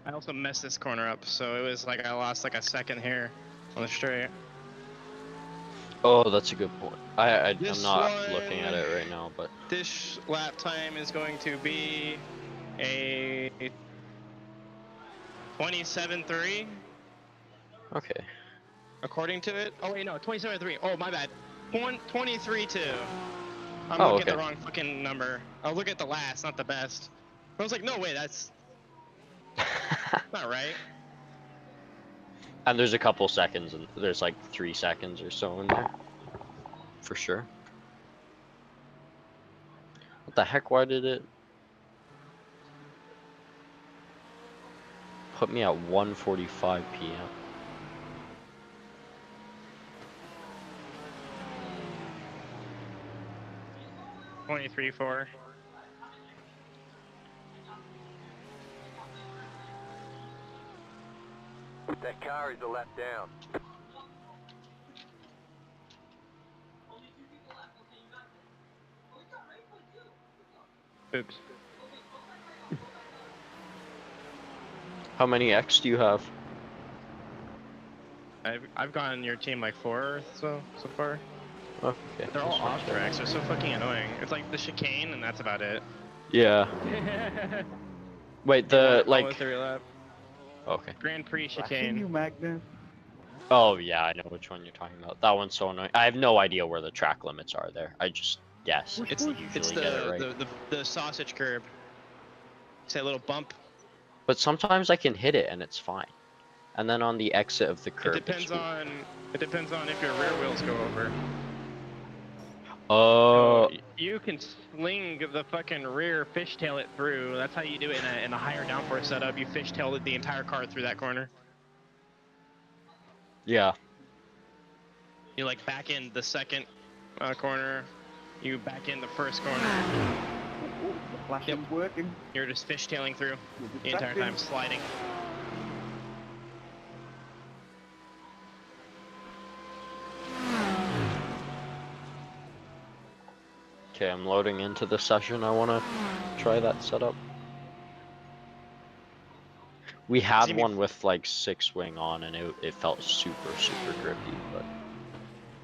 I also messed this corner up, so it was like I lost like a second here on the straight. Oh, that's a good point. I'm This not one- looking at it right now, but This lap time is going to be a 27.3, okay. according to it. Oh wait, no, 27.3. Oh my bad. 23.2. I'm Oh, looking at the okay. wrong fucking number. I'll look at the last, not the best. I was like, no way, that's not right. And there's a couple seconds, and there's like 3 seconds or so in there, for sure. What the heck? Why did it put me at 1:45 p.m.? Twenty-three, 4. That car is a lap down. Oops. How many X do you have? I've gotten your team like 4 so far. Oh, okay. They're all that's not off too tracks. They're so fucking annoying. It's like the chicane, and that's about it. Yeah. Wait, the like. Almost every lap. Okay. Grand Prix Flashing you, chicane. Magnus. Oh yeah, I know which one you're talking about. That one's so annoying. I have no idea where the track limits are there. I just guess. And It's usually get it right. the sausage curb. It's that little bump. But sometimes I can hit it and it's fine. And then on the exit of the curb, It depends on if your rear wheels go over. Oh. So you can sling the fucking rear, fishtail it through. That's how you do it in a higher downforce setup. You fishtail the entire car through that corner. Yeah. You like back in the second corner. You back in the first corner. Oh, the flashing's working. You're just fishtailing through You're the entire distracting. time, sliding. Okay, I'm loading into the session. I want to try that setup. We had See me- one with like 6-wing on, and it felt super grippy. But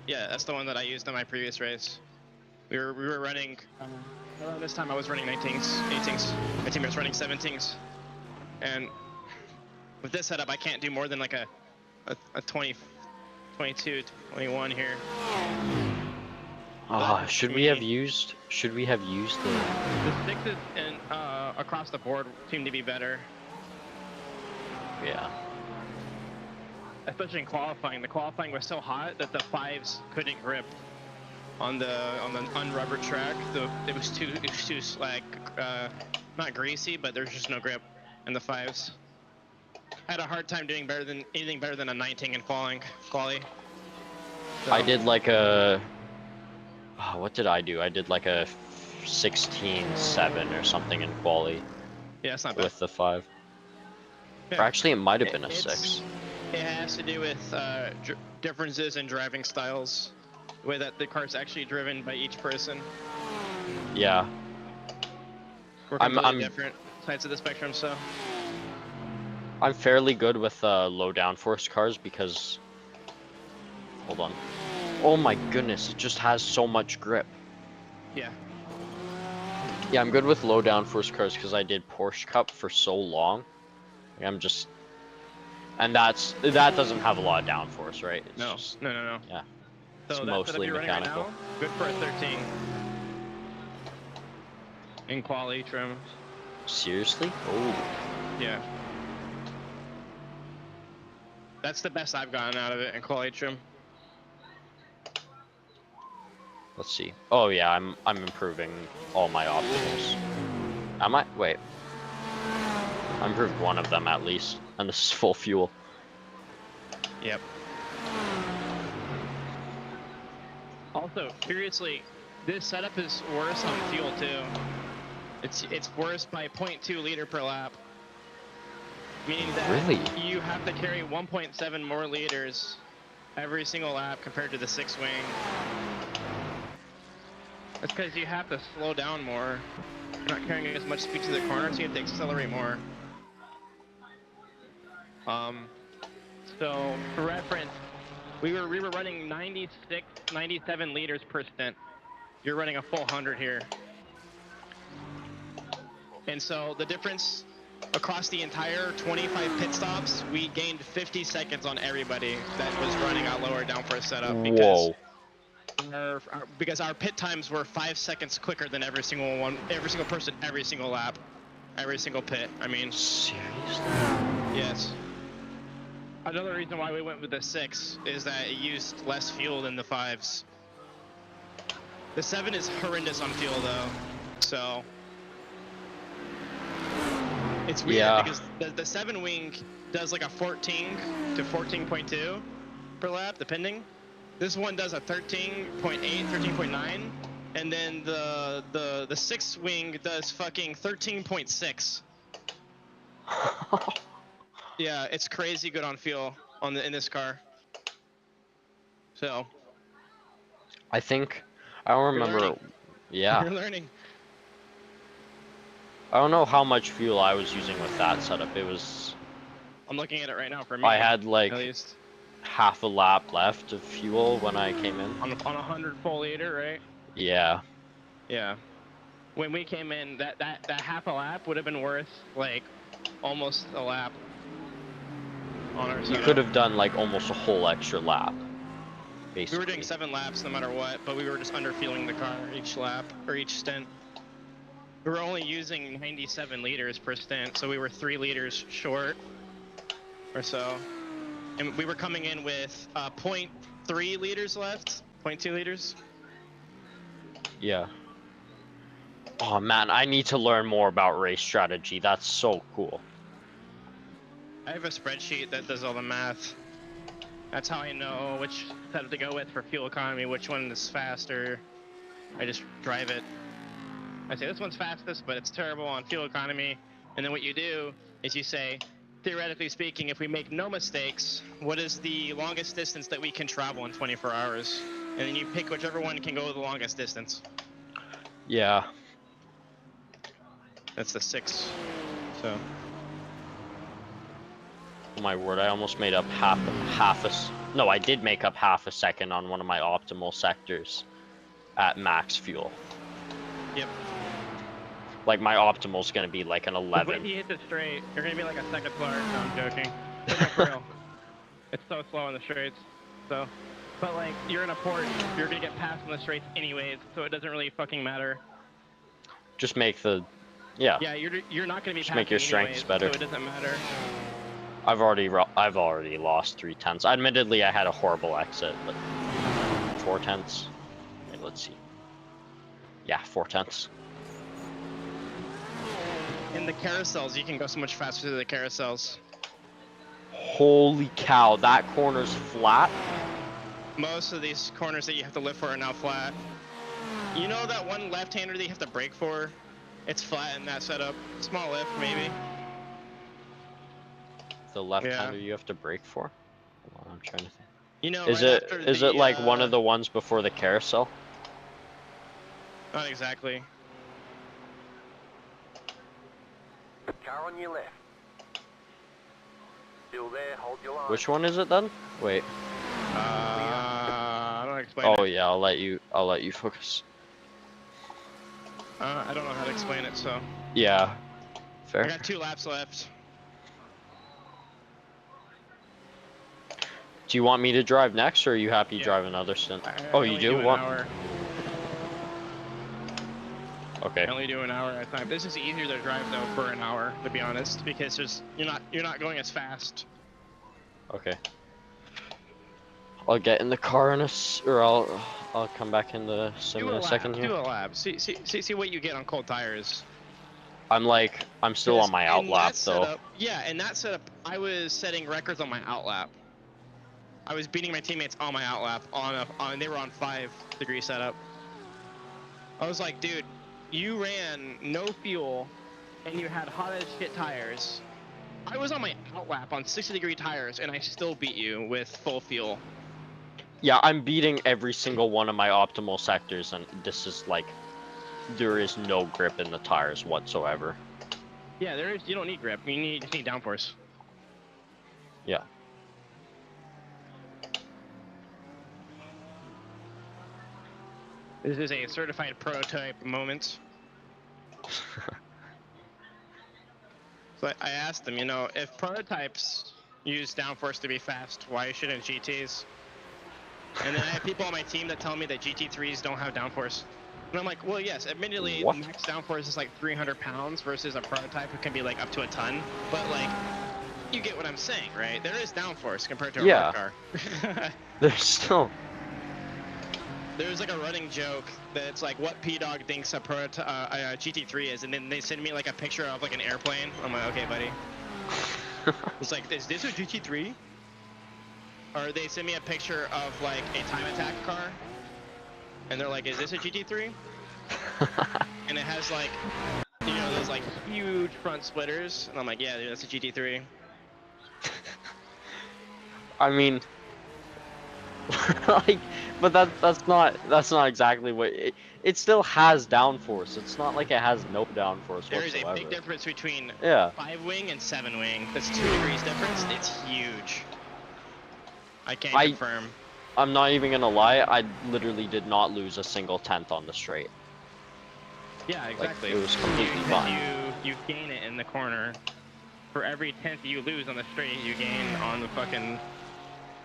Yeah, that's the one that I used on my previous race. We were running. Around this time I was running 19s, 18s. My team was running 17s, and with this setup I can't do more than like a 20, 22, 21 here. should we have used the? The sixes and across the board seem to be better, Yeah. especially in qualifying. The qualifying was so hot that the 5s couldn't grip on the unrubber track. It was too like not greasy, but there's just no grip in the 5s. I had a hard time doing anything better than a 19 in quali. So, I did like a. What did I do? I did like a 16.7 or something in quali yeah, it's not bad. with the 5. Yeah. Or actually, it might have been a It's- 6. It has to do with differences in driving styles, the way that the car's actually driven by each person. Yeah. We're I'm- completely I'm- different sides of the spectrum, so. I'm fairly good with low downforce cars because. Hold on. Oh my goodness! It just has so much grip. Yeah. Yeah, I'm good with low downforce cars because I did Porsche Cup for so long. I'm just, and that doesn't have a lot of downforce, right? It's No. just, No. yeah. So It's that's what mostly you're running mechanical. right now. Good for a 13. In quali trim. Seriously? Oh. Yeah. That's the best I've gotten out of it in quality trim. Let's see. Oh yeah, I'm improving all my optimals. Am I? Wait. I improved one of them at least, and this is full fuel. Yep. Also, seriously, this setup is worse on fuel too. It's worse by 0.2 liter per lap. Meaning that Really? you have to carry 1.7 more liters every single lap compared to the 6-wing. That's because you have to slow down more. You're not carrying as much speed to the corner, so you have to accelerate more. So for reference, we were running 96, 97 liters per stint. You're running a full 100 here. And so the difference across the entire 25 pit stops, we gained 50 seconds on everybody that was running out lower down for a setup because because our pit times were 5 seconds quicker than every single person, every single lap, every single pit. I mean, Seriously? yes. Another reason why we went with the 6 is that it used less fuel than the 5s. The 7 is horrendous on fuel though, so it's weird because the 7-wing does like a 14 to 14.2 per lap, depending. This one does a 13.8, 13.9, and then the 6-wing does fucking 13.6. Yeah, it's crazy good on fuel in this car. So I think I don't remember. learning. Yeah. You're learning. I don't know how much fuel I was using with that setup. It was. I'm looking at it right now for me. I had like at least half a lap left of fuel when I came in. on 100 full liter, right? Yeah. Yeah. When we came in, that half a lap would have been worth like almost a lap on our You setup. could have done like almost a whole extra lap. Basically. We were doing 7 laps no matter what, but we were just underfueling the car each lap or each stint. We were only using 97 liters per stint, so we were 3 liters short or so. And we were coming in with 0.3 liters left, 0.2 liters. Yeah. Oh man, I need to learn more about race strategy. That's so cool. I have a spreadsheet that does all the math. That's how I know which setup to go with for fuel economy, which one is faster. I just drive it. I say this one's fastest, but it's terrible on fuel economy. And then what you do is you say, theoretically speaking, if we make no mistakes, what is the longest distance that we can travel in 24 hours? And then you pick whichever one can go the longest distance. Yeah. That's the 6. So. Oh my word, I almost made up no, I did make up half a second on one of my optimal sectors at max fuel. Yep. Like my optimal's gonna be like an 11. When you hit the straight, you're gonna be like a second slower. No, I'm joking. But no, for real. It's so slow in the straights. So, but like you're in a port, you're gonna get passed in the straights anyways, so it doesn't really fucking matter. Just make the, yeah. Yeah, you're not gonna be Just passing make your strengths anyways, better. so it doesn't matter. I've already lost 3/10. Admittedly, I had a horrible exit, but 4/10. Wait, let's see. Yeah, 4/10. In the carousels, you can go so much faster through the carousels. Holy cow, that corner's flat. Most of these corners that you have to lift for are now flat. You know that one left-hander that you have to brake for? It's flat in that setup. Small lift, maybe. The left-hander you have to brake for? Hold on, I'm trying to think. You know, Is right it like one of the ones before the carousel? Not exactly. Car on your left. Still there, hold your line. Which one is it then? Wait. I don't explain Oh it. yeah, I'll let you focus. I don't know how to explain it, so. Yeah. Fair. I got 2 laps left. Do you want me to drive next, or are you happy Yeah. driving another stint? I Oh, you only do? an What? hour. Okay. I only do an hour at a time. This is easier to drive though for an hour, to be honest, because you're not going as fast. Okay. I'll get in the car or I'll come back in the sim Do in a a second lap. here. Do a lap. See what you get on cold tires. I'm still on my out In lap that though. setup, yeah, in that setup, I was setting records on my out lap. I was beating my teammates on my out lap they were on 5-degree setup. I was like, dude, you ran no fuel and you had hot as shit tires. I was on my out lap on 60-degree tires and I still beat you with full fuel. Yeah, I'm beating every single one of my optimal sectors, and this is like, there is no grip in the tires whatsoever. Yeah, there is. You don't need grip. You just need downforce. Yeah. This is a certified prototype moment. So I asked them, you know, if prototypes use downforce to be fast, why shouldn't GTs? And then I have people on my team that tell me that GT3s don't have downforce. And I'm like, well, yes, admittedly, What? max downforce is like 300 pounds versus a prototype who can be like up to a ton. But like, you get what I'm saying, right? There is downforce compared to a road car. There's still. There's like a running joke that's like what P-Dog thinks a GT3 is, and then they send me like a picture of like an airplane. I'm like, okay, buddy. It's like, is this a GT3? Or they send me a picture of like a time attack car, and they're like, is this a GT3? And it has like, you know, those like huge front splitters, and I'm like, yeah, dude, that's a GT3. I mean, like, but that's not exactly what it still has downforce. It's not like it has no downforce There is whatsoever. a big difference between 5-wing and 7-wing. That's 2 degrees difference. It's huge. I can't confirm. I'm not even gonna lie. I literally did not lose a single tenth on the straight. Yeah, exactly. Like, it was completely fine. You gain it in the corner. For every tenth you lose on the straight, you gain on the fucking.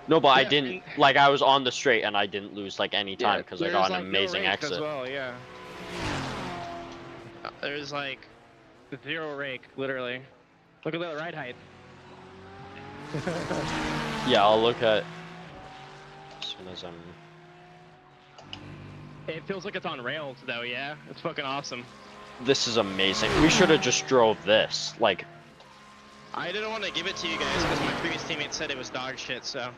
No, but I didn't. Like, I was on the straight and I didn't lose like any time because I got an like amazing no rake exit. as well, yeah. There's like 0 rake, literally. Look at the ride height. Yeah, I'll look at as soon as I'm. It feels like it's on rails though, yeah. It's fucking awesome. This is amazing. We should have just drove this. Like. I didn't want to give it to you guys because my previous teammate said it was dog shit, so.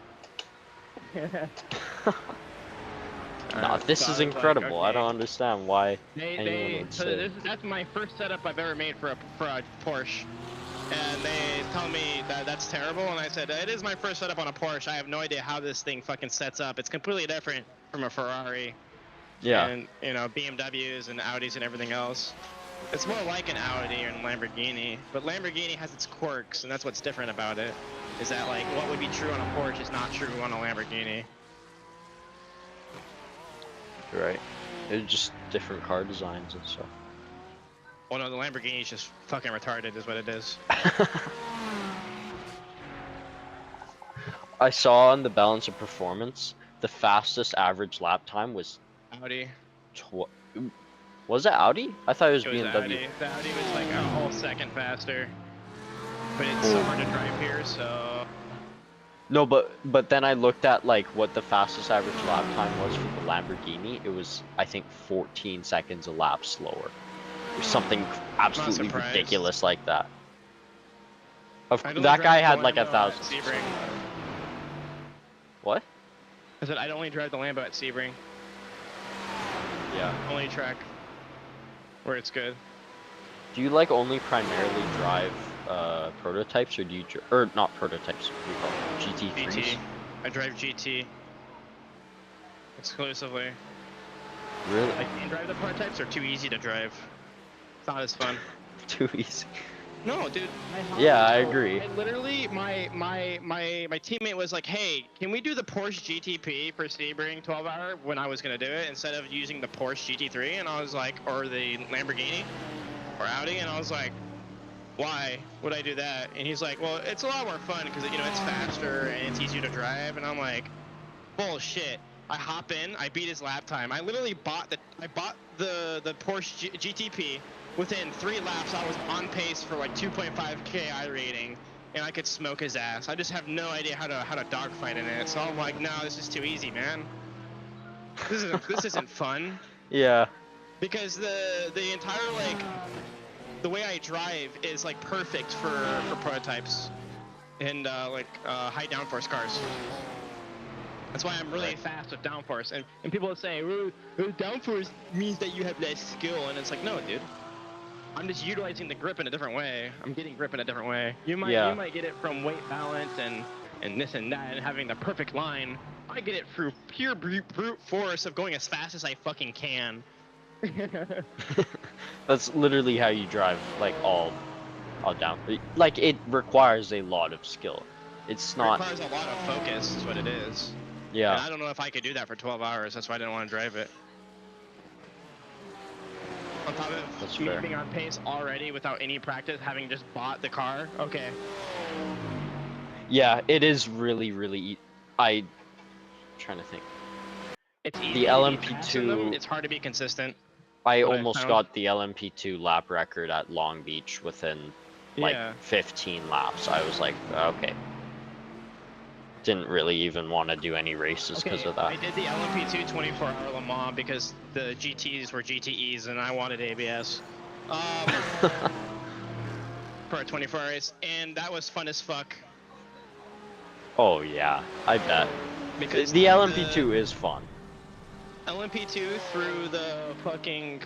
No, this is incredible. Like, okay. I don't understand why anyone would say. That's my first setup I've ever made for a Porsche, and they tell me that that's terrible, and I said it is my first setup on a Porsche. I have no idea how this thing fucking sets up. It's completely different from a Ferrari. Yeah. And you know, BMWs and Audis and everything else. It's more like an Audi or a Lamborghini, but Lamborghini has its quirks, and that's what's different about it. Is that like what would be true on a Porsche is not true on a Lamborghini. You're right. They're just different car designs and stuff. Well, no, the Lamborghini is just fucking retarded, is what it is. I saw on the balance of performance, the fastest average lap time was Audi. Was it Audi? I thought it was It was BMW. Audi. The Audi was like a whole second faster. But it's so hard to drive here, so. No, but then I looked at like what the fastest average lap time was for the Lamborghini. It was, I think, 14 seconds a lap slower, or something absolutely ridiculous like that. That guy had like 1,000. What? I said I'd only drive the Lambo at Sebring. Yeah. Only track where it's good. Do you like only primarily drive prototypes, or do you or not prototypes? What do you call them? GT3s? GT. I drive GT exclusively. Really? I can drive the prototypes. Are too easy to drive. It's not as fun. Too easy. No, dude. Yeah, I agree. Literally, my teammate was like, "Hey, can we do the Porsche GTP for Sebring 12-hour?" When I was gonna do it instead of using the Porsche GT3, and I was like, or the Lamborghini, or Audi, and I was like, "Why would I do that?" And he's like, "Well, it's a lot more fun because you know it's faster and it's easier to drive." And I'm like, "Bullshit." I hop in, I beat his lap time. I literally bought the Porsche GTP. Within 3 laps, I was on pace for like 2.5 KI rating, and I could smoke his ass. I just have no idea how to dogfight in it. So I'm like, no, this is too easy, man. This isn't fun. Yeah. Because the entire like the way I drive is like perfect for prototypes and high downforce cars. That's why I'm really fast with downforce. And people say, "Well, downforce means that you have less skill," and it's like, no, dude. I'm just utilizing the grip in a different way. I'm getting grip in a different way. You might get it from weight balance and this and that and having the perfect line. I get it through pure brute force of going as fast as I fucking can. That's literally how you drive, like all down. Like it requires a lot of skill. It's not. It requires a lot of focus, is what it is. Yeah. And I don't know if I could do that for 12 hours. That's why I didn't want to drive it. On top of me being on pace already without any practice, having just bought the car. Okay. Yeah, it is really. I'm trying to think. It's easy The LMP2. It's hard to be consistent. I almost got the LMP2 lap record at Long Beach within like 15 laps. I was like, okay. Didn't really even want to do any races because of that. I did the LMP2 24-hour Le Mans because the GTs were GTEs and I wanted ABS. For a 24-hour race, and that was fun as fuck. Oh yeah, I bet. Because the LMP2 is fun. LMP2 through the fucking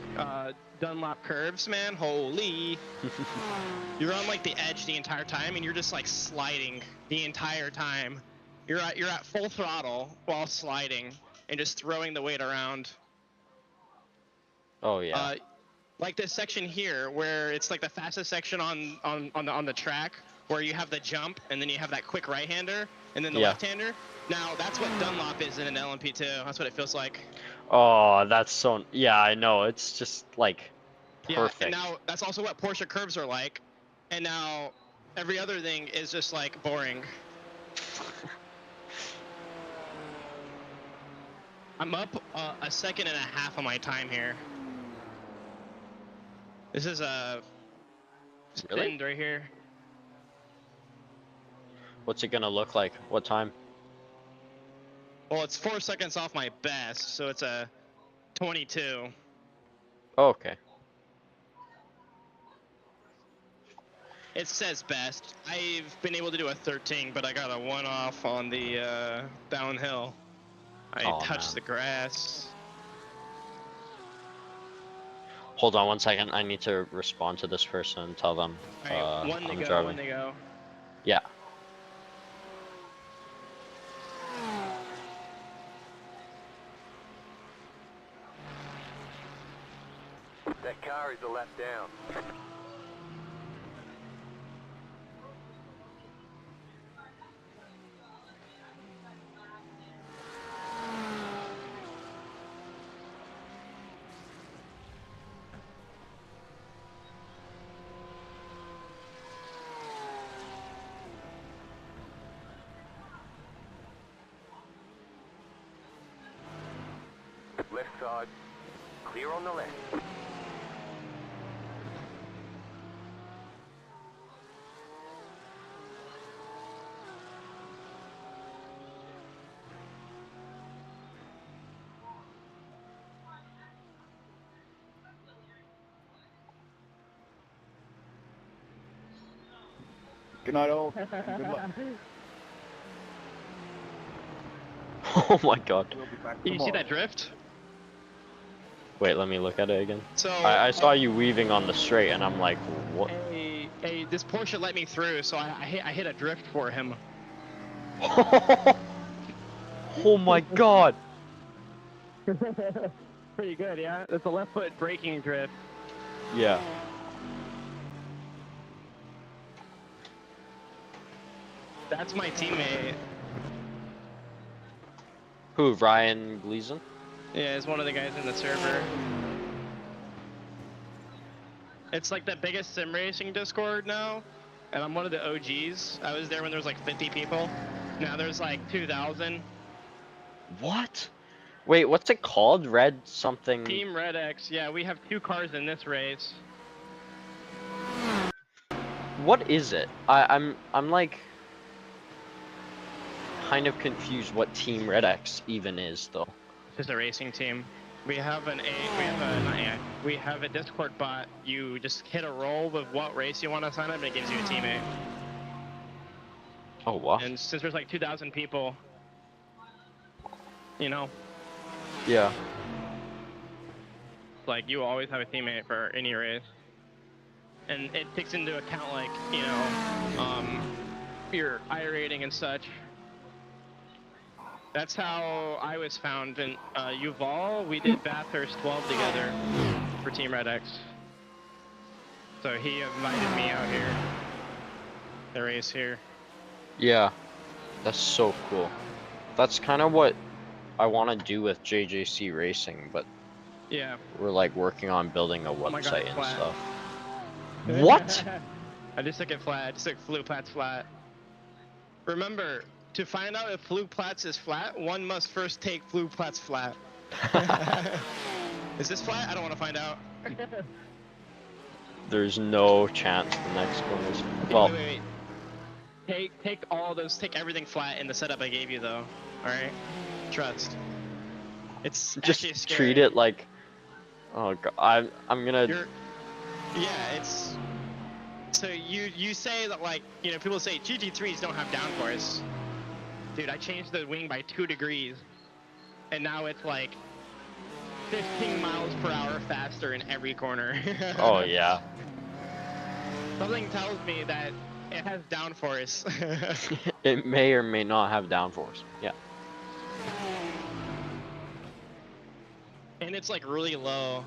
Dunlop curves, man. Holy. You're on like the edge the entire time and you're just like sliding the entire time. You're at full throttle while sliding and just throwing the weight around. Oh yeah. Like this section here where it's like the fastest section on the track where you have the jump and then you have that quick right-hander and then the left-hander. Now that's what Dunlop is in an LMP2. That's what it feels like. Oh, that's so. Yeah, I know. It's just like perfect. Yeah, and now that's also what Porsche curves are like. And now every other thing is just like boring. I'm up a second and a half on my time here. This is a spin right here. What's it gonna look like? What time? Well, it's 4 seconds off my best, so it's a 22. Oh, okay. It says best. I've been able to do a 13, but I got a 1 off on the downhill. I touched the grass. Hold on 1 second. I need to respond to this person and tell them Alright, one to I'm go, driving. one to go. Yeah. That car is a lap down. Left side. Clear on the left. Good night, all. And good luck. Oh my god. We'll be back You see tomorrow. that drift? Wait, let me look at it again. So I saw you weaving on the straight, and I'm like, what? Hey, this Porsche let me through, so I hit a drift for him. Oh my god. Pretty good, yeah? That's a left foot braking drift. Yeah. That's my teammate. Who, Ryan Gleason? Yeah, he's one of the guys in the server. It's like the biggest sim racing Discord now, and I'm one of the OGs. I was there when there was like 50 people. Now there's like 2,000. What? Wait, what's it called? Red something? Team Red X. Yeah, we have 2 cars in this race. what is it? I'm like kind of confused what Team Red X even is though. It's just a racing team. We have not AI. We have a Discord bot. You just hit a roll with what race you want to sign up, and it gives you a teammate. Oh wow. And since there's like 2,000 people, you know, Yeah. like you always have a teammate for any race. And it takes into account like, you know, your I rating and such. That's how I was found in Uval. We did Bathurst 12 together for Team Red X. So he invited me out here. The race here. Yeah. That's so cool. That's kind of what I want to do with JJC Racing, but Yeah. we're like working on building a Oh my God, website and flat. stuff. What? I just took it flat. I just took Fluke Platts flat. Remember, to find out if Fluke Platts is flat, one must first take Fluke Platts flat. Is this flat? I don't want to find out. There's no chance the next one is. Well, Wait. Take all those. Take everything flat in the setup I gave you, though. All right. Trust. It's just actually scary. treat it like. Oh god, I'm gonna. Yeah, it's. So you say that like people say GT3s don't have downforce. Dude, I changed the wing by 2 degrees, and now it's like 15 miles per hour faster in every corner. Oh yeah. Something tells me that it has downforce. It may or may not have downforce. Yeah. And it's like really low,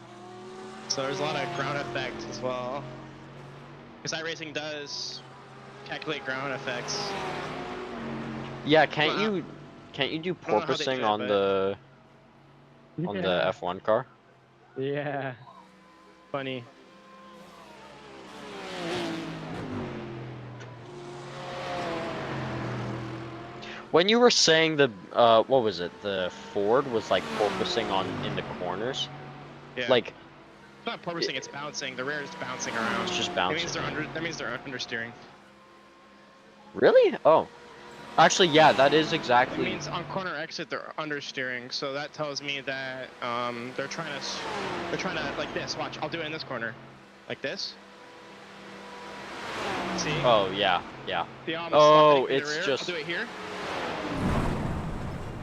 so there's a lot of ground effect as well. Because iRacing does calculate ground effects. Yeah, can't you do I don't know how they porpoising fit, on but- the Yeah. F1 car? Yeah. Funny. When you were saying the what was it? The Ford was like porpoising in the corners. Yeah. Like It's not porpoising, it's bouncing. The rear is bouncing around. it's just That bouncing. means they're understeering. Really? Oh. Actually, yeah, that is It exactly. means on corner exit they're understeering, so that tells me that they're trying to like this. Watch, I'll do it in this corner, like this. See? Oh yeah, yeah. See how I'm Oh, sliding to the it's rear? just. I'll do it here.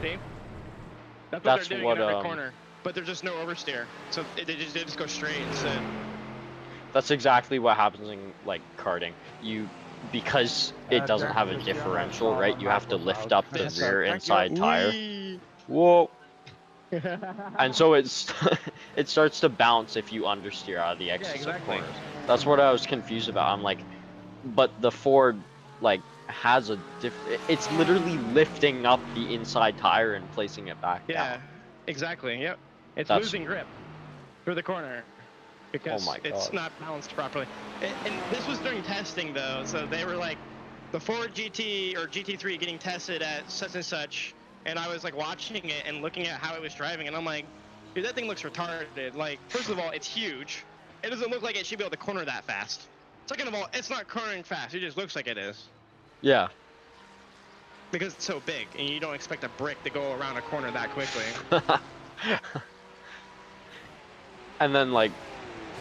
See? That's what That's they're doing what, in every corner, but there's just no oversteer, so they just go straight instead. That's exactly what happens in like karting. Because it doesn't have a differential, right? You have to lift up the rear inside tire. Whee! Whoa. And so it's it starts to bounce if you understeer out of the exits exactly. of corners. That's what I was confused about. I'm like, but the Ford like has a it's literally lifting up the inside tire and placing it back Yeah, down. exactly. Yep. It's That's- losing grip through the corner because my it's God. not balanced properly. And this was during testing though, so they were like the Ford GT or GT3 getting tested at such and such, and I was like watching it and looking at how it was driving, and I'm like, dude, that thing looks retarded. Like, first of all, it's huge. It doesn't look like it should be able to corner that fast. Second of all, it's not cornering fast. It just looks like it is. Yeah. Because it's so big, and you don't expect a brick to go around a corner that quickly. And then like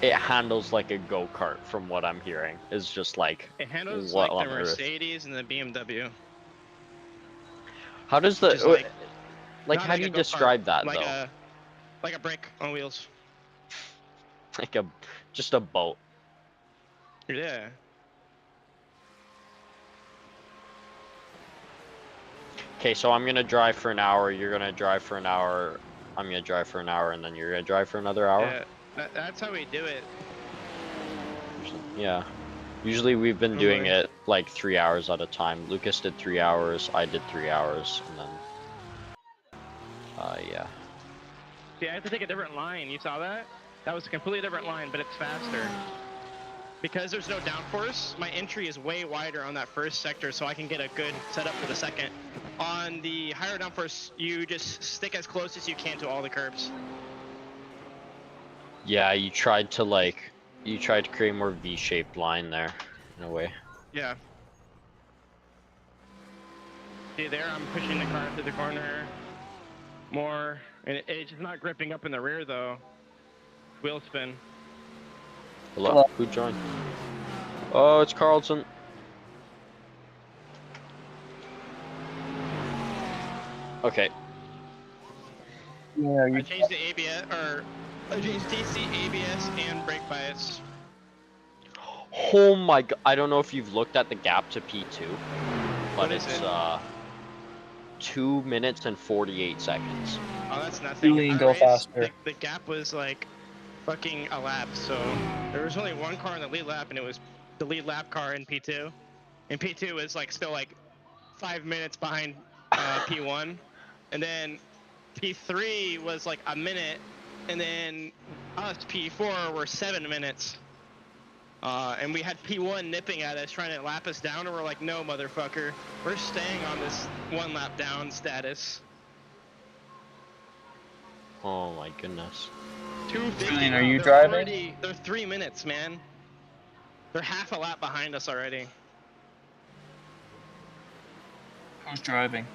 it handles like a go-kart from what I'm hearing. It's just like It handles what like on the earth? Mercedes and the BMW. How does Which is the not how do a you go-kart, describe that like though? Like a brick on wheels. Like just a boat. Yeah. Okay, so I'm gonna drive for an hour, you're gonna drive for an hour, I'm gonna drive for an hour, and then you're gonna drive for another hour? Yeah. That's how we do it. Yeah. Usually we've been No doing worries. it like 3 hours at a time. Lucas did 3 hours, I did 3 hours, and then yeah. See, I had to take a different line. You saw that? That was a completely different line, but it's faster. Because there's no downforce, my entry is way wider on that first sector, so I can get a good setup for the second. On the higher downforce, you just stick as close as you can to all the curbs. Yeah, you tried to create a more V-shaped line there, in a way. Yeah. See there, I'm pushing the car through the corner more, and it's just not gripping up in the rear though. Wheel spin. Hello? Who joined? Oh, it's Carlton. Okay. Yeah, I changed the ABS, or I changed DC, ABS, and brake bias. Oh my god, I don't know if you've looked at the gap to P2, but What is it's it? 2 minutes and 48 seconds. Oh, that's nothing. Julian, I go raced, faster. the gap was like fucking a lap, so there was only one car in the lead lap, and it was the lead lap car in P2. And P2 was like still like 5 minutes behind P1, and then P3 was like a minute, and then us P4 were 7 minutes. And we had P1 nipping at us, trying to lap us down, and we're like, no, motherfucker. We're staying on this 1 lap down status. Oh my goodness. 250. Julian, are now. you They're driving? already, they're 3 minutes, man. They're half a lap behind us already. Who's driving?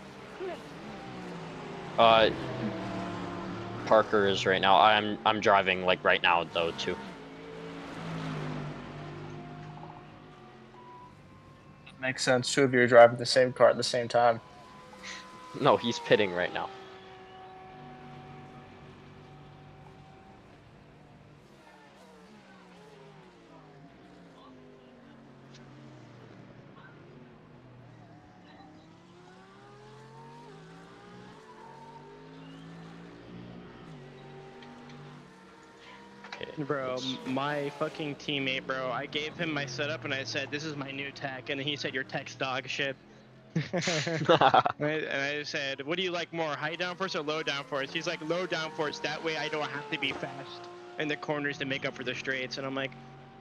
Parker is right now. I'm driving like right now though too. Makes sense. Two of you are driving the same car at the same time. No, he's pitting right now. Okay, Bro, let's- my fucking teammate, bro, I gave him my setup and I said, this is my new tech, and he said, your tech's dog shit. And I said, what do you like more, high downforce or low downforce? He's like, low downforce, that way I don't have to be fast in the corners to make up for the straights. And I'm like,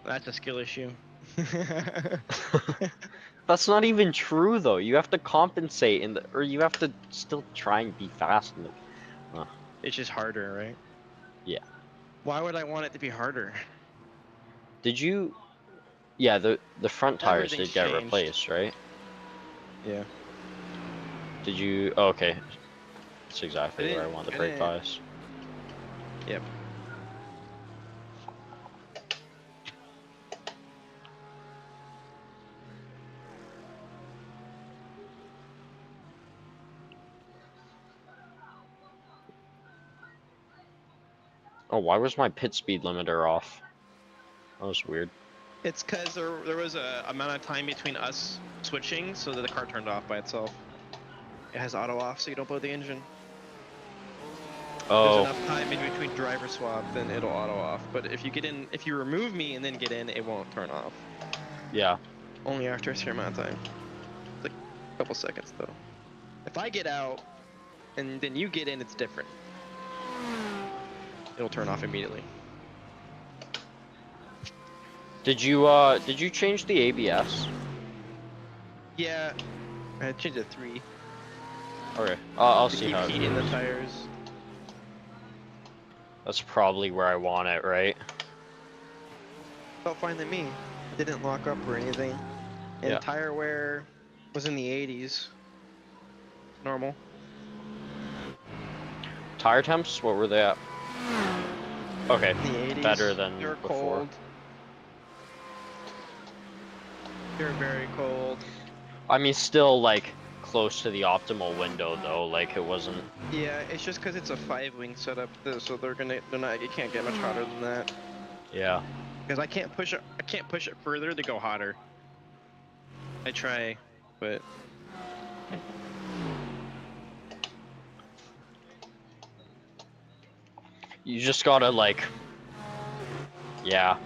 that's a skill issue. That's not even true though. You have to compensate or you have to still try and be fast in the. It's just harder, right? Yeah. Why would I want it to be harder? Did you? Yeah, the front tires did Everything's get changed. replaced, right? Yeah. Did you? Oh, okay. That's exactly where I didn't- want the I brake didn't- bias. Yep. Oh, why was my pit speed limiter off? That was weird. It's because there was a amount of time between us switching, so that the car turned off by itself. It has auto off, so you don't blow the engine. Oh, There's enough time in between driver swap, then it'll auto off. But if you get in, if you remove me and then get in, it won't turn off. yeah. Only after a certain amount of time. Like a couple seconds though. If I get out and then you get in, it's different. It'll turn off immediately. Did you change the ABS? Yeah, I changed it to 3. Okay, I'll To see keep how. heat in the tires. That's probably where I want it, right? Felt fine to me. It didn't lock up or anything. And Yeah. tire wear was in the 80s. Normal. Tire temps? What were they at? Okay, In the 80s. better than They were before. cold. They're very cold. I mean, still like close to the optimal window though. Like it wasn't. Yeah, it's just because it's a 5-wing setup, so they're not. It can't get much hotter than that. Yeah. Because I can't push it. I can't push it further to go hotter. I try, but You just gotta like. Yeah.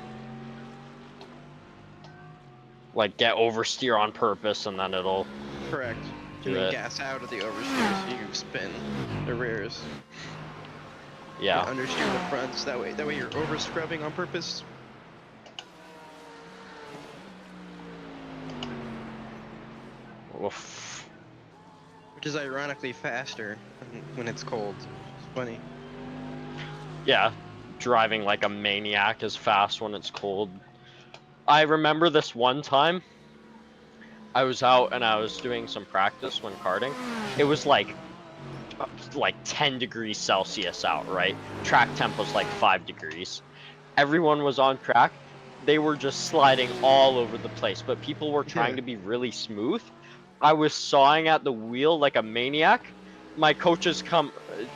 Like get oversteer on purpose, and then it'll. correct. Do And then it. gas out of the oversteer, so you spin the rears. Yeah. And understeer the fronts. That way you're over scrubbing on purpose. Oof. Which is ironically faster when it's cold. It's funny. Yeah. Driving like a maniac is fast when it's cold. I remember this one time. I was out and I was doing some practice when karting. It was like 10 degrees Celsius out, right? Track temp was like 5 degrees. Everyone was on track. They were just sliding all over the place, but people were trying to be really smooth. I was sawing at the wheel like a maniac. My coaches come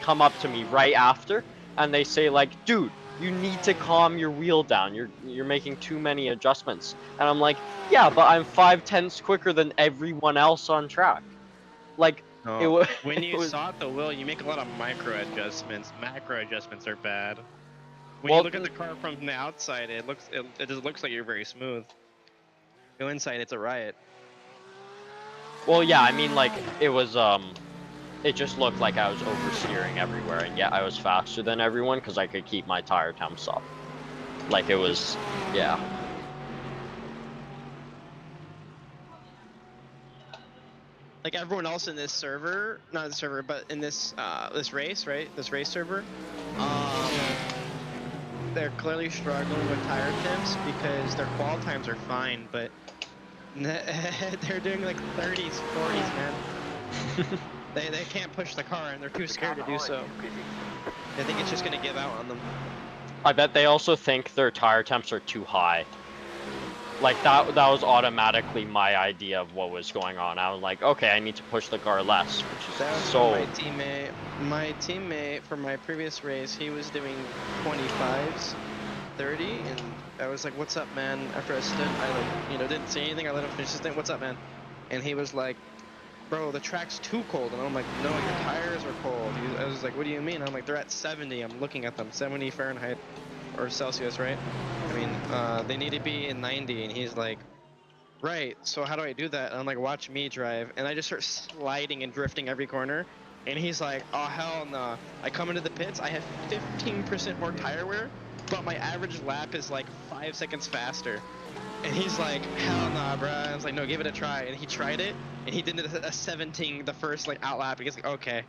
up to me right after and they say like, "Dude, you need to calm your wheel down. You're making too many adjustments." And I'm like, "Yeah, but I'm 5/10 quicker than everyone else on track." Like it No. was When it you was saw at the wheel, you make a lot of micro adjustments. Macro adjustments are bad. When you well, look at the car from the outside, it just looks like you're very smooth. Go inside, it's a riot. well, yeah, I mean like it just looked like I was oversteering everywhere, and yet I was faster than everyone because I could keep my tire temps up. Like it was, yeah. Like everyone else in this server, not the server, but in this this race, right? This race server, they're clearly struggling with tire temps because their qual times are fine, but they're doing like 30s, 40s, man. They can't push the car and they're too scared to do so. I think it's just gonna give out on them. I bet they also think their tire temps are too high. Like that was automatically my idea of what was going on. I was like, okay, I need to push the car less, which is That was so. my teammate from my previous race, he was doing 25s, 30, and I was like, "What's up, man?" After I stood, I didn't say anything. I let him finish his thing. "What's up, man?" And he was like, "Bro, the track's too cold." And I'm like, "No, your tires are cold." I was like, "What do you mean?" I'm like, "They're at 70. I'm looking at them, 70 Fahrenheit or Celsius, right? I mean, they need to be in 90." And he's like, "Right, so how do I do that?" And I'm like, "Watch me drive." And I just start sliding and drifting every corner. And he's like, "Oh, hell no." I come into the pits, I have 15% more tire wear, but my average lap is like 5 seconds faster. And he's like, "Hell nah, bro." I was like, "No, give it a try." And he tried it, and he did a 17 the first like out lap. He's like, "Okay."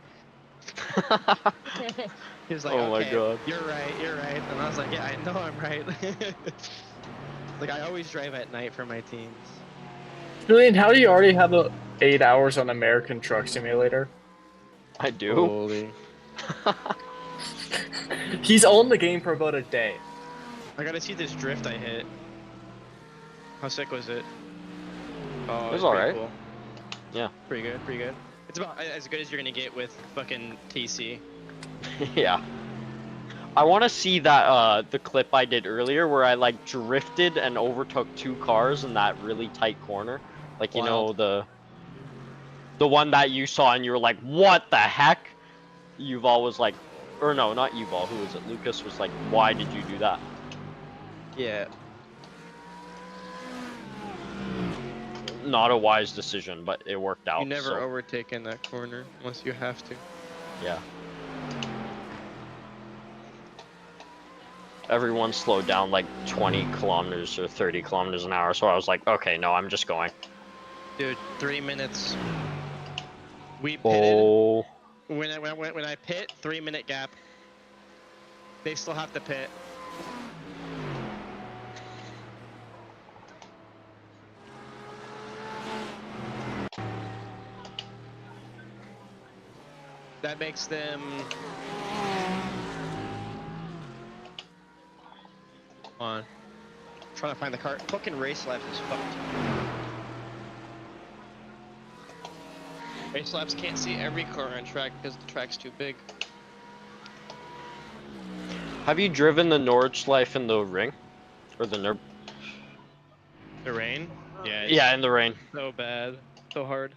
He was like, Oh my "Okay, god. you're right, you're right." And I was like, "Yeah, I know I'm right." Like, I always drive at night for my teams. Julian, how do you already have 8 hours on American Truck Simulator? I do. Holy. He's on the game for about a day. I gotta see this drift I hit. How sick was it? Oh, It was it's pretty alright. cool. Yeah. Pretty good, pretty good. It's about as good as you're gonna get with fucking TC. Yeah. I want to see that the clip I did earlier where I like drifted and overtook 2 cars in that really tight corner. Like you know Wild. the one that you saw and you were like, "What the heck?" Yuval was like, or no, not Yuval. Who was it? Lucas was like, "Why did you do that?" Yeah. Not a wise decision, but it worked out. You never so, overtake in that corner unless you have to. yeah. Everyone slowed down like 20 kilometers or 30 kilometers an hour, so I was like, okay, no, I'm just going. Dude, 3 minutes. We pitted. Oh. When I pit, 3-minute gap. They still have to pit. That makes them. Hold on. I'm trying to find the car. Fucking race life is fucked. Race labs can't see every car on track because the track's too big. Have you driven the Nordschleife in the ring? Or the The rain? Yeah. Yeah, in the rain. So bad. So hard.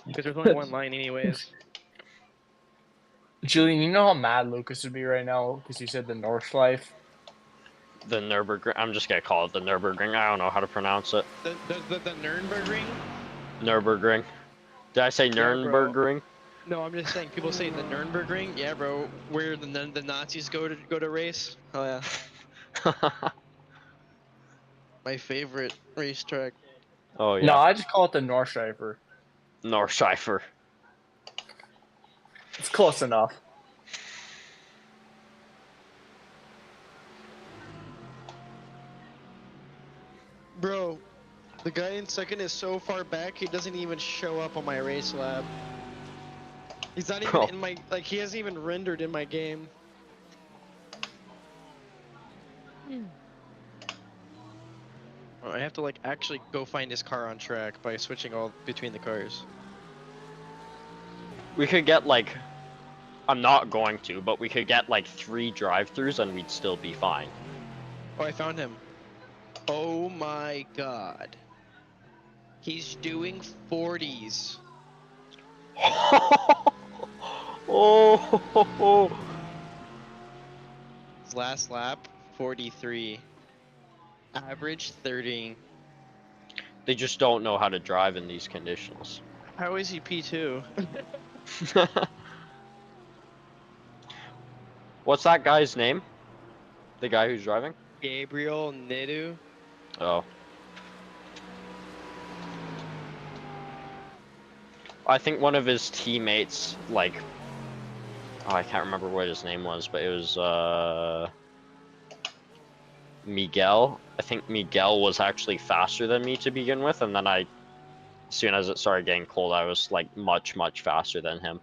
Because there's only one line anyways. Julian, you know how mad Lucas would be right now because you said the Nordschleife? The Nurburgring. I'm just gonna call it the Nurburgring. I don't know how to pronounce it. The Nurburgring? Nurburgring. Did I say Yeah, bro. Nurburgring? No, I'm just saying. People say the Nurburgring. Yeah, bro. Where the Nazis go to race. Oh yeah. My favorite racetrack. Oh No, yeah. I just call it the Nordschleifer. Nordschleifer. It's close enough. Bro, The guy in second is so far back, he doesn't even show up on my race lab. He's not even Oh. in my, like, he hasn't even rendered in my game. I have to, like, actually go find his car on track by switching all between the cars. We could get like, I'm not going to, but we could get like 3 drive-throughs and we'd still be fine. Oh, I found him. Oh my god. He's doing 40s. Oh, His last lap, 43. Average 30. they just don't know how to drive in these conditions. How is he P2? What's that guy's name? The guy who's driving? Gabriel Nidu. Oh. I think one of his teammates, like, oh, I can't remember what his name was, but it was, Miguel. I think Miguel was actually faster than me to begin with, and then as soon as it started getting cold, I was, like, much, much faster than him.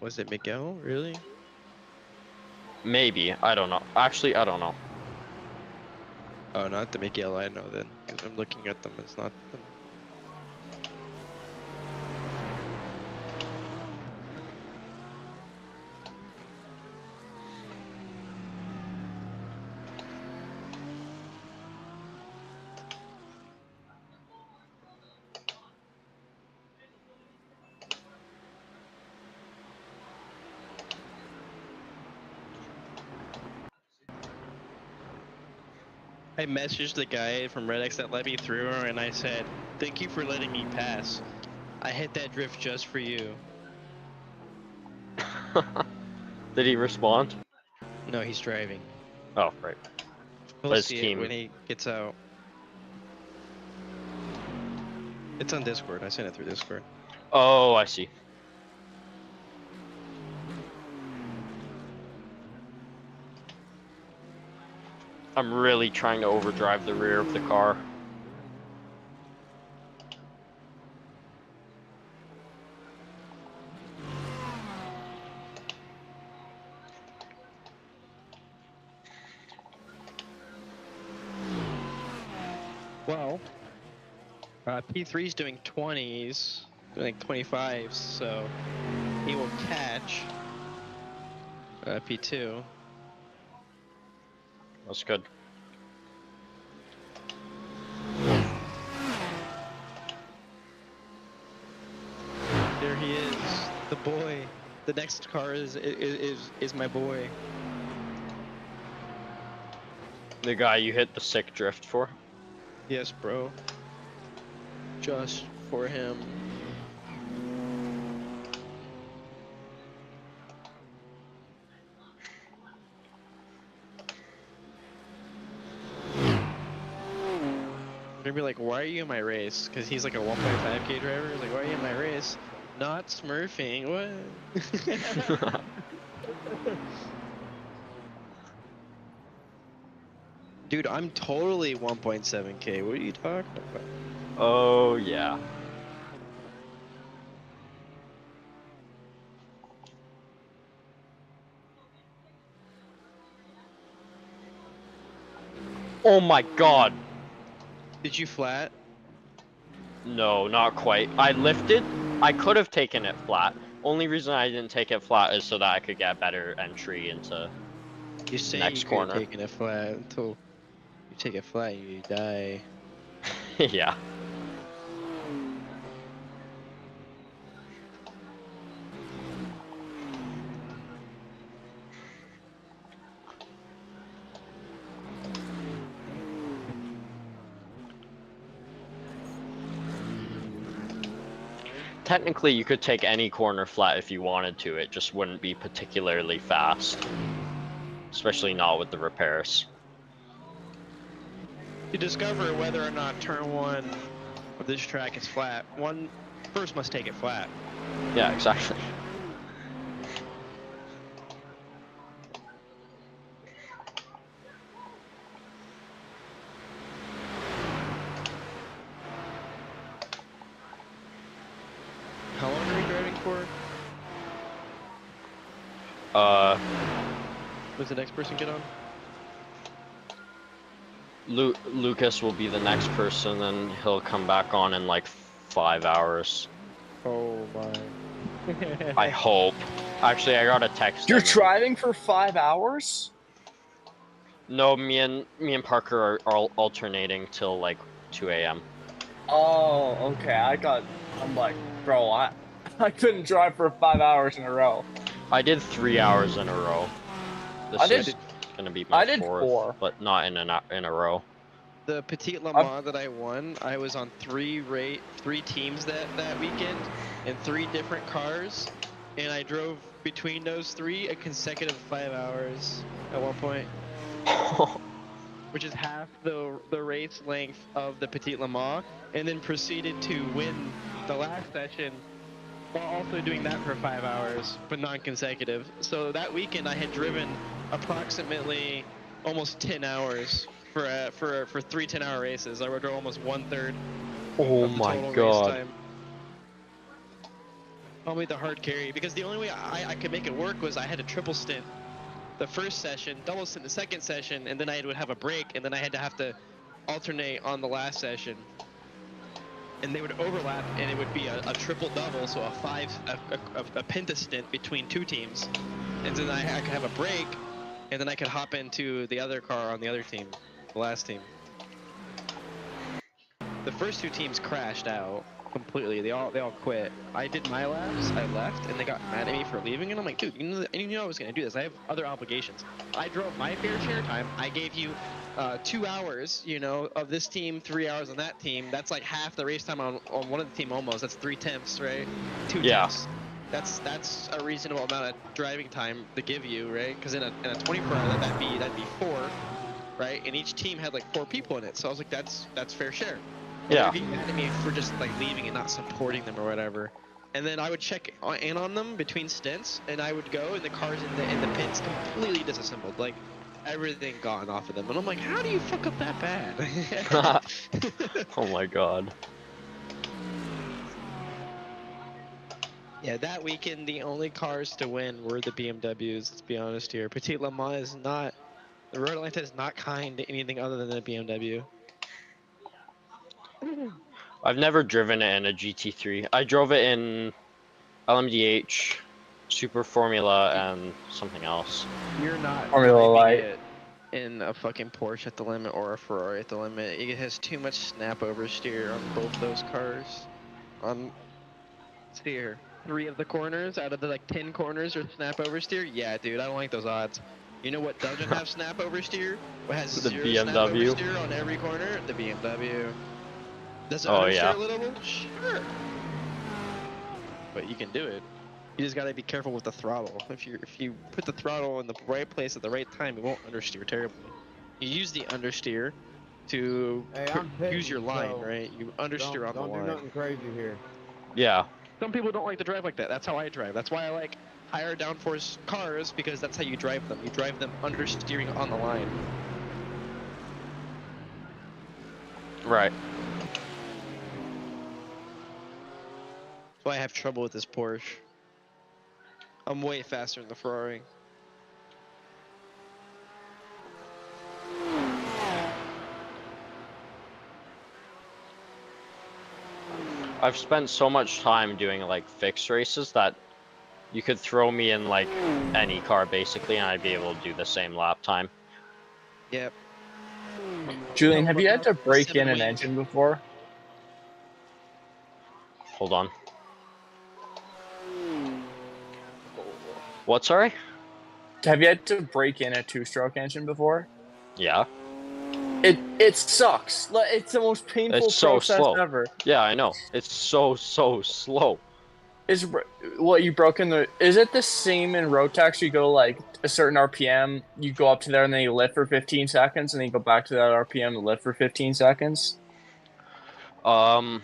Was it Miguel? Really? Maybe. I don't know. Actually, I don't know. Oh, not the Miguel I know then. 'Cause I'm looking at them, it's not them. I messaged the guy from Red X that let me through, and I said, "Thank you for letting me pass. I hit that drift just for you." Did he respond? No, he's driving. Oh, right. He'll His see team. it when he gets out. It's on Discord. I sent it through Discord. Oh, I see. I'm really trying to overdrive the rear of the car. Well, P3's doing 20s, doing like 25s, so he will catch P2. That's good. There he is, the boy. The next car is my boy. The guy you hit the sick drift for? Yes, bro. Just for him. They're gonna be like, "Why are you in my race?" Because he's like a 1.5K driver. He's like, "Why are you in my race?" Not smurfing. What? Dude, I'm totally 1.7K. What are you talking about? Oh, yeah. Oh my god! Did you flat? No, not quite. I lifted. I could have taken it flat. Only reason I didn't take it flat is so that I could get better entry into You say next you corner. could have taken it flat until you take it flat, you die. Yeah. Technically, you could take any corner flat if you wanted to. It just wouldn't be particularly fast. Especially not with the repairs. To discover whether or not turn 1 of this track is flat, one first must take it flat. Yeah, exactly. Does the next person get on? Lucas will be the next person, and he'll come back on in like 5 hours. Oh my. I hope. Actually, I got a text. You're him and- driving for 5 hours? No, me and Parker are alternating till like 2 a.m. Oh, okay. I'm like, bro, I couldn't drive for 5 hours in a row. I did 3 hours in a row. I This did- is gonna be I my did fourth, 4. but not in a row. The Petit Le Mans that I won, I was on three teams that weekend in 3 different cars, and I drove between those 3 a consecutive 5 hours at one point, which is half the race length of the Petit Le Mans, and then proceeded to win the last session while also doing that for 5 hours, but non-consecutive. So that weekend I had driven approximately almost 10 hours for 3 10-hour races. I drove almost 1/3 Oh of the my total race god. time. Only the hard carry, because the only way I could make it work was I had a triple stint the first session, double stint the second session, and then I would have a break, and then I had to alternate on the last session. And they would overlap, and it would be a triple double, so a penta stint between 2 teams. And then I could have a break, and then I could hop into the other car on the other team, the last team. The first 2 teams crashed out completely. They all quit. I did my laps, I left, and they got mad at me for leaving, and I'm like, dude, you know I was gonna do this. I have other obligations. I drove my fair share time. I gave you 2 hours, you know, of this team, 3 hours on that team. That's like half the race time on one of the team almost. That's 3/10, right? 2/10. That's a reasonable amount of driving time to give you, right? Because in a 24 hour, that'd be 4, right? And each team had like 4 people in it. So I was like, that's fair share. Yeah. They'd be mad at me for just like leaving and not supporting them or whatever. And then I would check in on them between stints, and I would go, and the cars in the pits completely disassembled, like everything gone off of them. And I'm like, how do you fuck up that bad? Oh my god. Yeah, that weekend the only cars to win were the BMWs. Let's be honest here. Petit Le Mans is not. The Road Atlanta is not kind to anything other than a BMW. I've never driven it in a GT3. I drove it in LMDH, Super Formula, and something else. You're not Formula driving Light. it in a fucking Porsche at the limit or a Ferrari at the limit. It has too much snap oversteer on both those cars. Steer. 3 of the corners out of the like 10 corners are snap oversteer. Yeah, dude, I don't like those odds. You know what doesn't have snap oversteer? What has The 0 BMW. snap oversteer on every corner? The BMW. Does it Oh, understeer yeah. a little? Sure. But you can do it. You just gotta be careful with the throttle. If you put the throttle in the right place at the right time, it won't understeer terribly. You use the understeer to Hey, I'm pitting, use your line, so right? You understeer on the don't do line. nothing crazy here. Yeah. Some people don't like to drive like that. That's how I drive. That's why I like higher downforce cars, because that's how you drive them. You drive them understeering on the line. Right. That's why I have trouble with this Porsche. I'm way faster than the Ferrari. I've spent so much time doing like fixed races that you could throw me in like any car basically, and I'd be able to do the same lap time. Yep. Julian, have you had to break in 7 an week. engine before? Hold on. What, sorry? Have you had to break in a 2-stroke engine before? Yeah. It sucks. It's the most painful It's so process slow. ever. Yeah, I know. It's so slow. Is what you broke in the? Is it the same in Rotax? You go like a certain RPM, you go up to there, and then you lift for 15 seconds, and then you go back to that RPM and lift for 15 seconds. No,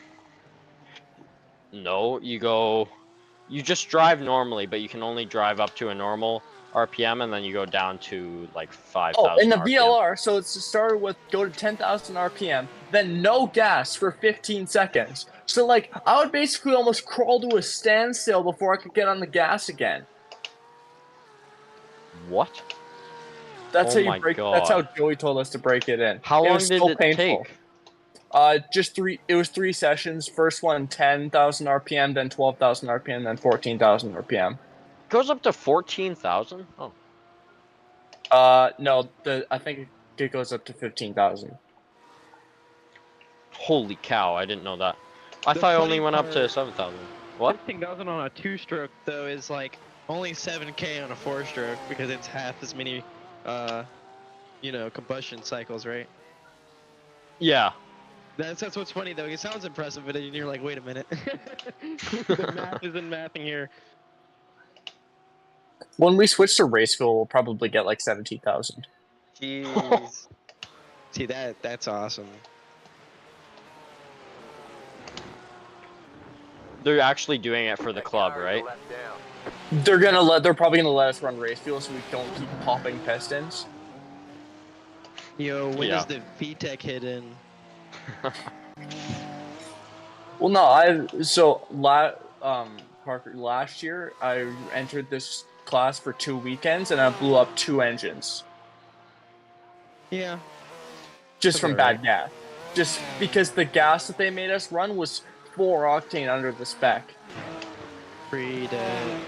you just drive normally, but you can only drive up to a normal RPM, and then you go down to like 5,000 Oh, in the RPM. VLR, so it's started with go to 10,000 RPM, then no gas for 15 seconds. So like, I would basically almost crawl to a standstill before I could get on the gas again. What? That's Oh how you my break. That's how God. Joey told us to break it in. How It long was did so it painful. take? Just 3. It was 3 sessions. First one 10,000 RPM, then 12,000 RPM, then 14,000 RPM. Goes up to 14,000? Oh. No, I think it goes up to 15,000. Holy cow, I didn't know that. I The thought it funny only went up to part- 7,000. What? 15,000 on a 2-stroke though is like only 7K on a 4-stroke because it's half as many, you know, combustion cycles, right? Yeah. That's what's funny though. It sounds impressive, but then you're like, wait a minute, the math isn't mathing here. When we switch to race fuel, we'll probably get like 17,000. Jeez. See that's awesome. They're actually doing it for the club, right? Left down. They're probably gonna let us run race fuel so we don't keep popping pistons. Yo, when Yeah. does the VTEC hit in? Well, no, Parker, last year I entered this class for 2 weekends and I blew up 2 engines Yeah. just That's from alright. bad gas. Just because the gas that they made us run was 4 octane under the spec. Pre-dead.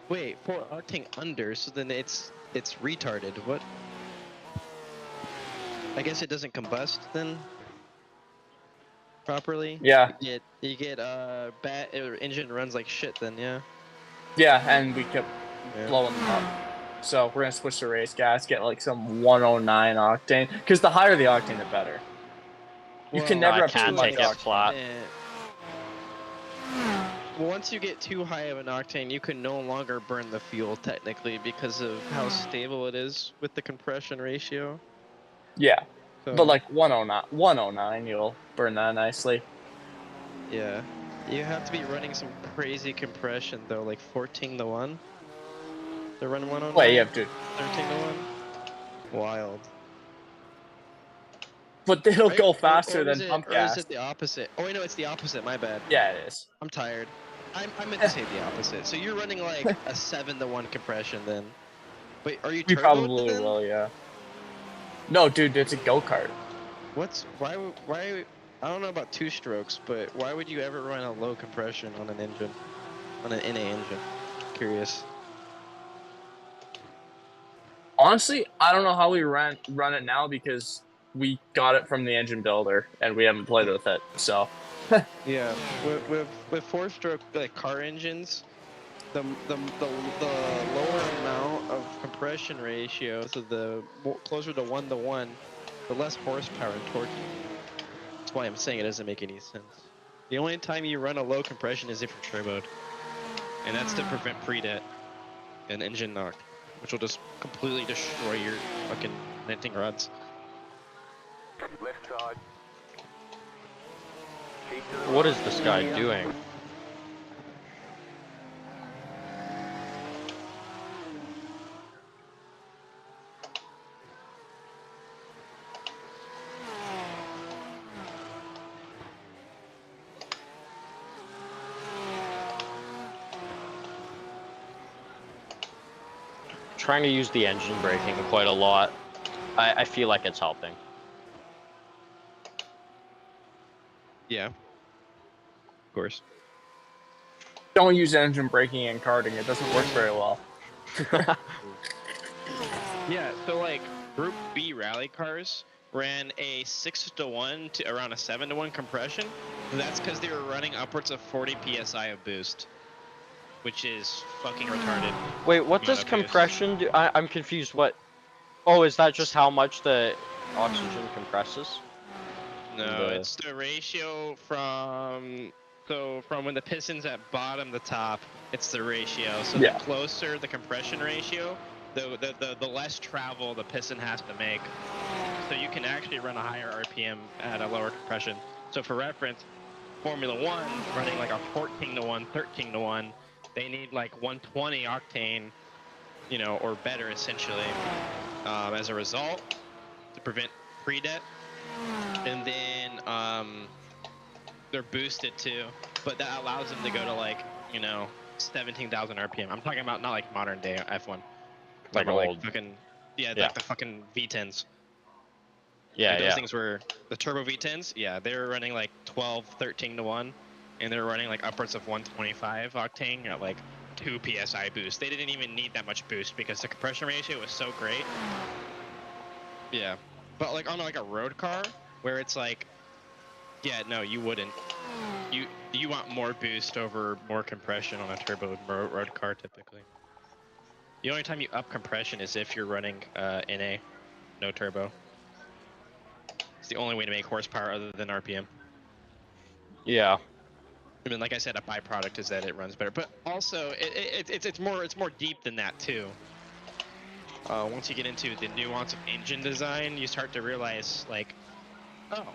Wait, 4 octane under, so then it's retarded. What? I guess it doesn't combust then properly. Yeah, You get bad engine runs like shit then, yeah. yeah, and we kept Yeah. blowing them up. So we're gonna switch to race gas, get like some 109 octane, because the higher the octane, the better. You can Well, never I have too can't much take it octane. flat. Once you get too high of an octane, you can no longer burn the fuel technically because of how stable it is with the compression ratio. Yeah, So, but like 109, you'll burn that nicely. yeah, you have to be running some crazy compression though, like 14-1. To run 109. Wait, you have to. 13-1. Wild. But it'll Right? go Or faster is than it, pump or is gas. it the opposite? Oh wait, no, it's the opposite. My bad. Yeah, it is. I'm tired. I meant to say the opposite. So you're running like a 7-1 compression then. Wait, are you We turboed probably then? will, yeah. No, dude, it's a go-kart. Why I don't know about 2 strokes, but why would you ever run a low compression on an engine? On an NA engine? Curious. Honestly, I don't know how we run it now because we got it from the engine builder and we haven't played with it. So Yeah, with 4-stroke like car engines, the lower amount of compression ratio, so the closer to 1-1, the less horsepower and torque. That's why I'm saying it doesn't make any sense. The only time you run a low compression is if you're turboed, and that's to prevent pre-det and engine knock, which will just completely destroy your fucking venting rods. Left side. Keep to the What right. is this guy doing? Trying to use the engine braking quite a lot. I feel like it's helping. Yeah. Of course. don't use engine braking in karting. It doesn't work very well. Yeah, so like Group B rally cars ran a 6-1 to around a 7-1 compression. And that's because they were running upwards of 40 psi of boost, which is fucking retarded. Wait, what Amount does of boost. compression do? I'm confused. What? Oh, is that just how much the oxygen compresses? No, it's the ratio from when the piston's at bottom to top. It's the ratio. So Yeah. the closer the compression ratio, the less travel the piston has to make. So you can actually run a higher RPM at a lower compression. So for reference, Formula 1 running like a 14-1, 13-1, they need like 120 octane, you know, or better essentially. As a result, to prevent pre-det. And then they're boosted too, but that allows them to go to like, you know, 17,000 RPM. I'm talking about not like modern day F1. Like Like old. fucking Yeah. like the fucking V10s. Yeah, Like those yeah. things were the turbo V10s. Yeah, they were running like 12, 13 to 1, and they were running like upwards of 125 octane at like 2 psi boost. They didn't even need that much boost because the compression ratio was so great. Yeah, but like on like a road car where it's like, yeah, no, you wouldn't. You want more boost over more compression on a turbo road car typically. The only time you up compression is if you're running NA, no turbo. It's the only way to make horsepower other than RPM. Yeah. I mean, like I said, a byproduct is that it runs better, but also it's more deep than that too. Once you get into the nuance of engine design, you start to realize like, oh,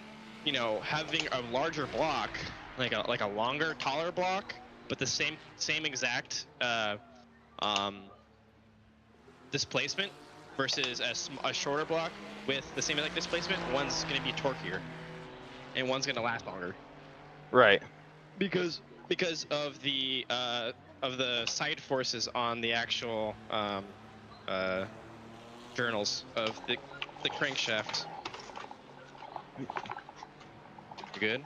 you know, having a larger block, like a longer, taller block, but the same exact displacement versus a shorter block with the same exact displacement, one's going to be torquier, and one's going to last longer. Right. Because of the side forces on the actual journals of the crankshaft. You good?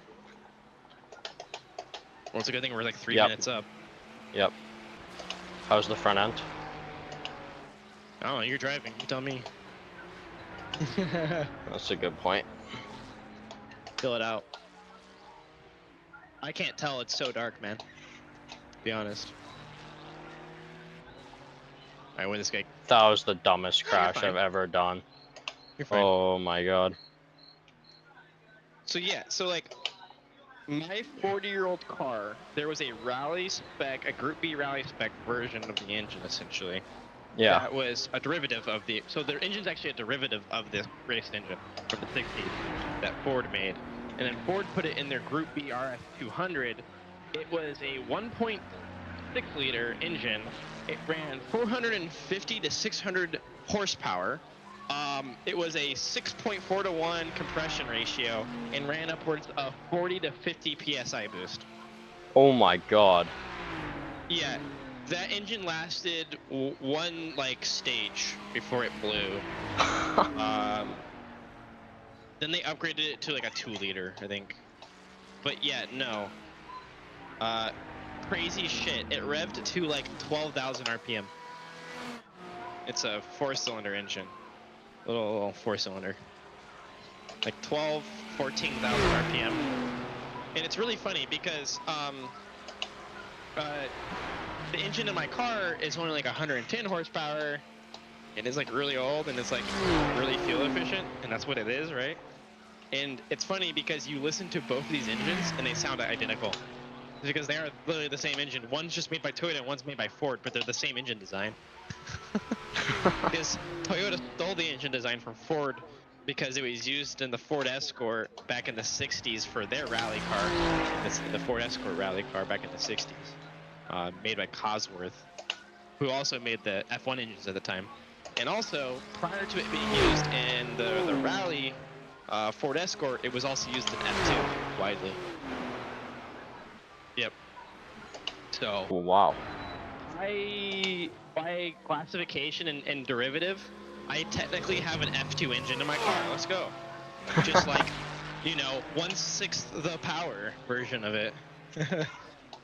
Well, it's a good thing we're like 3 Yep. minutes up. Yep. How's the front end? Oh, you're driving. You tell me. That's a good point. Fill it out. I can't tell. It's so dark, man. To be honest. Alright, when this guy. That was the dumbest You're crash fine. I've ever done. You're fine. Oh my god. So yeah, so like my 40-year-old car, there was a rally spec, a Group B rally spec version of the engine essentially. Yeah. That was a derivative of the. So their engine's actually a derivative of this race engine from the 60s that Ford made, and then Ford put it in their Group B RS 200. It was a 1.6 liter engine. It ran 450 to 600 horsepower. It was a 6.4 to 1 compression ratio and ran upwards of 40 to 50 psi boost. Oh my god. Yeah, that engine lasted one like stage before it blew. Then they upgraded it to like a 2 liter, I think. But yeah, no. Crazy shit. It revved to like 12,000 RPM. It's a 4-cylinder engine. Little 4-cylinder. Like 14,000 RPM. And it's really funny because the engine in my car is only like 110 horsepower, and it's like really old, and it's like really fuel efficient, and that's what it is, right? And it's funny because you listen to both of these engines and they sound identical. Because they are literally the same engine. One's just made by Toyota and one's made by Ford, but they're the same engine design. Because Toyota stole the engine design from Ford because it was used in the Ford Escort back in the 60s for their rally car. The Ford Escort rally car back in the 60s. Made by Cosworth, who also made the F1 engines at the time. And also, prior to it being used in the rally Ford Escort, it was also used in F2 widely. Yep. So, Oh, wow. by classification and derivative, I technically have an F2 engine in my car. Let's go. Just like, you know, 1/6 the power version of it.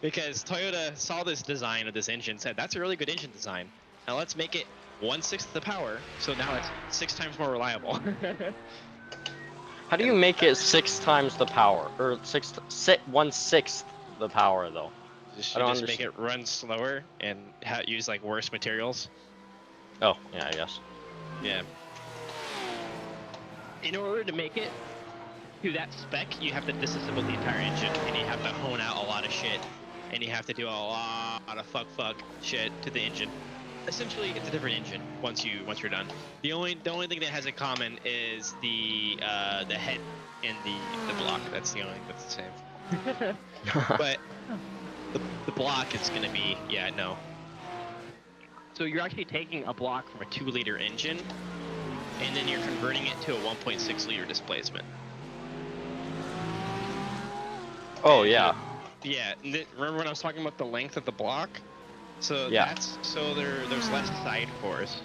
Because Toyota saw this design of this engine, said that's a really good engine design. Now let's make it 1/6 the power, so now it's 6 times more reliable. How do you make it 6 times the power? Or 1/6 the power, though? You just I don't make understand. it run slower and use like worse materials. Oh, yeah, I guess. Yeah. In order to make it to that spec, you have to disassemble the entire engine, and you have to hone out a lot of shit, and you have to do a lot of fuck shit to the engine. Essentially, it's a different engine once you're done. The only thing that has in common is the head and the block. That's the only thing that's the same. But the block is gonna be no. So you're actually taking a block from a 2-liter engine, and then you're converting it to a 1.6 liter displacement. Oh, yeah. Yeah, remember when I was talking about the length of the block? So Yeah. there's less side force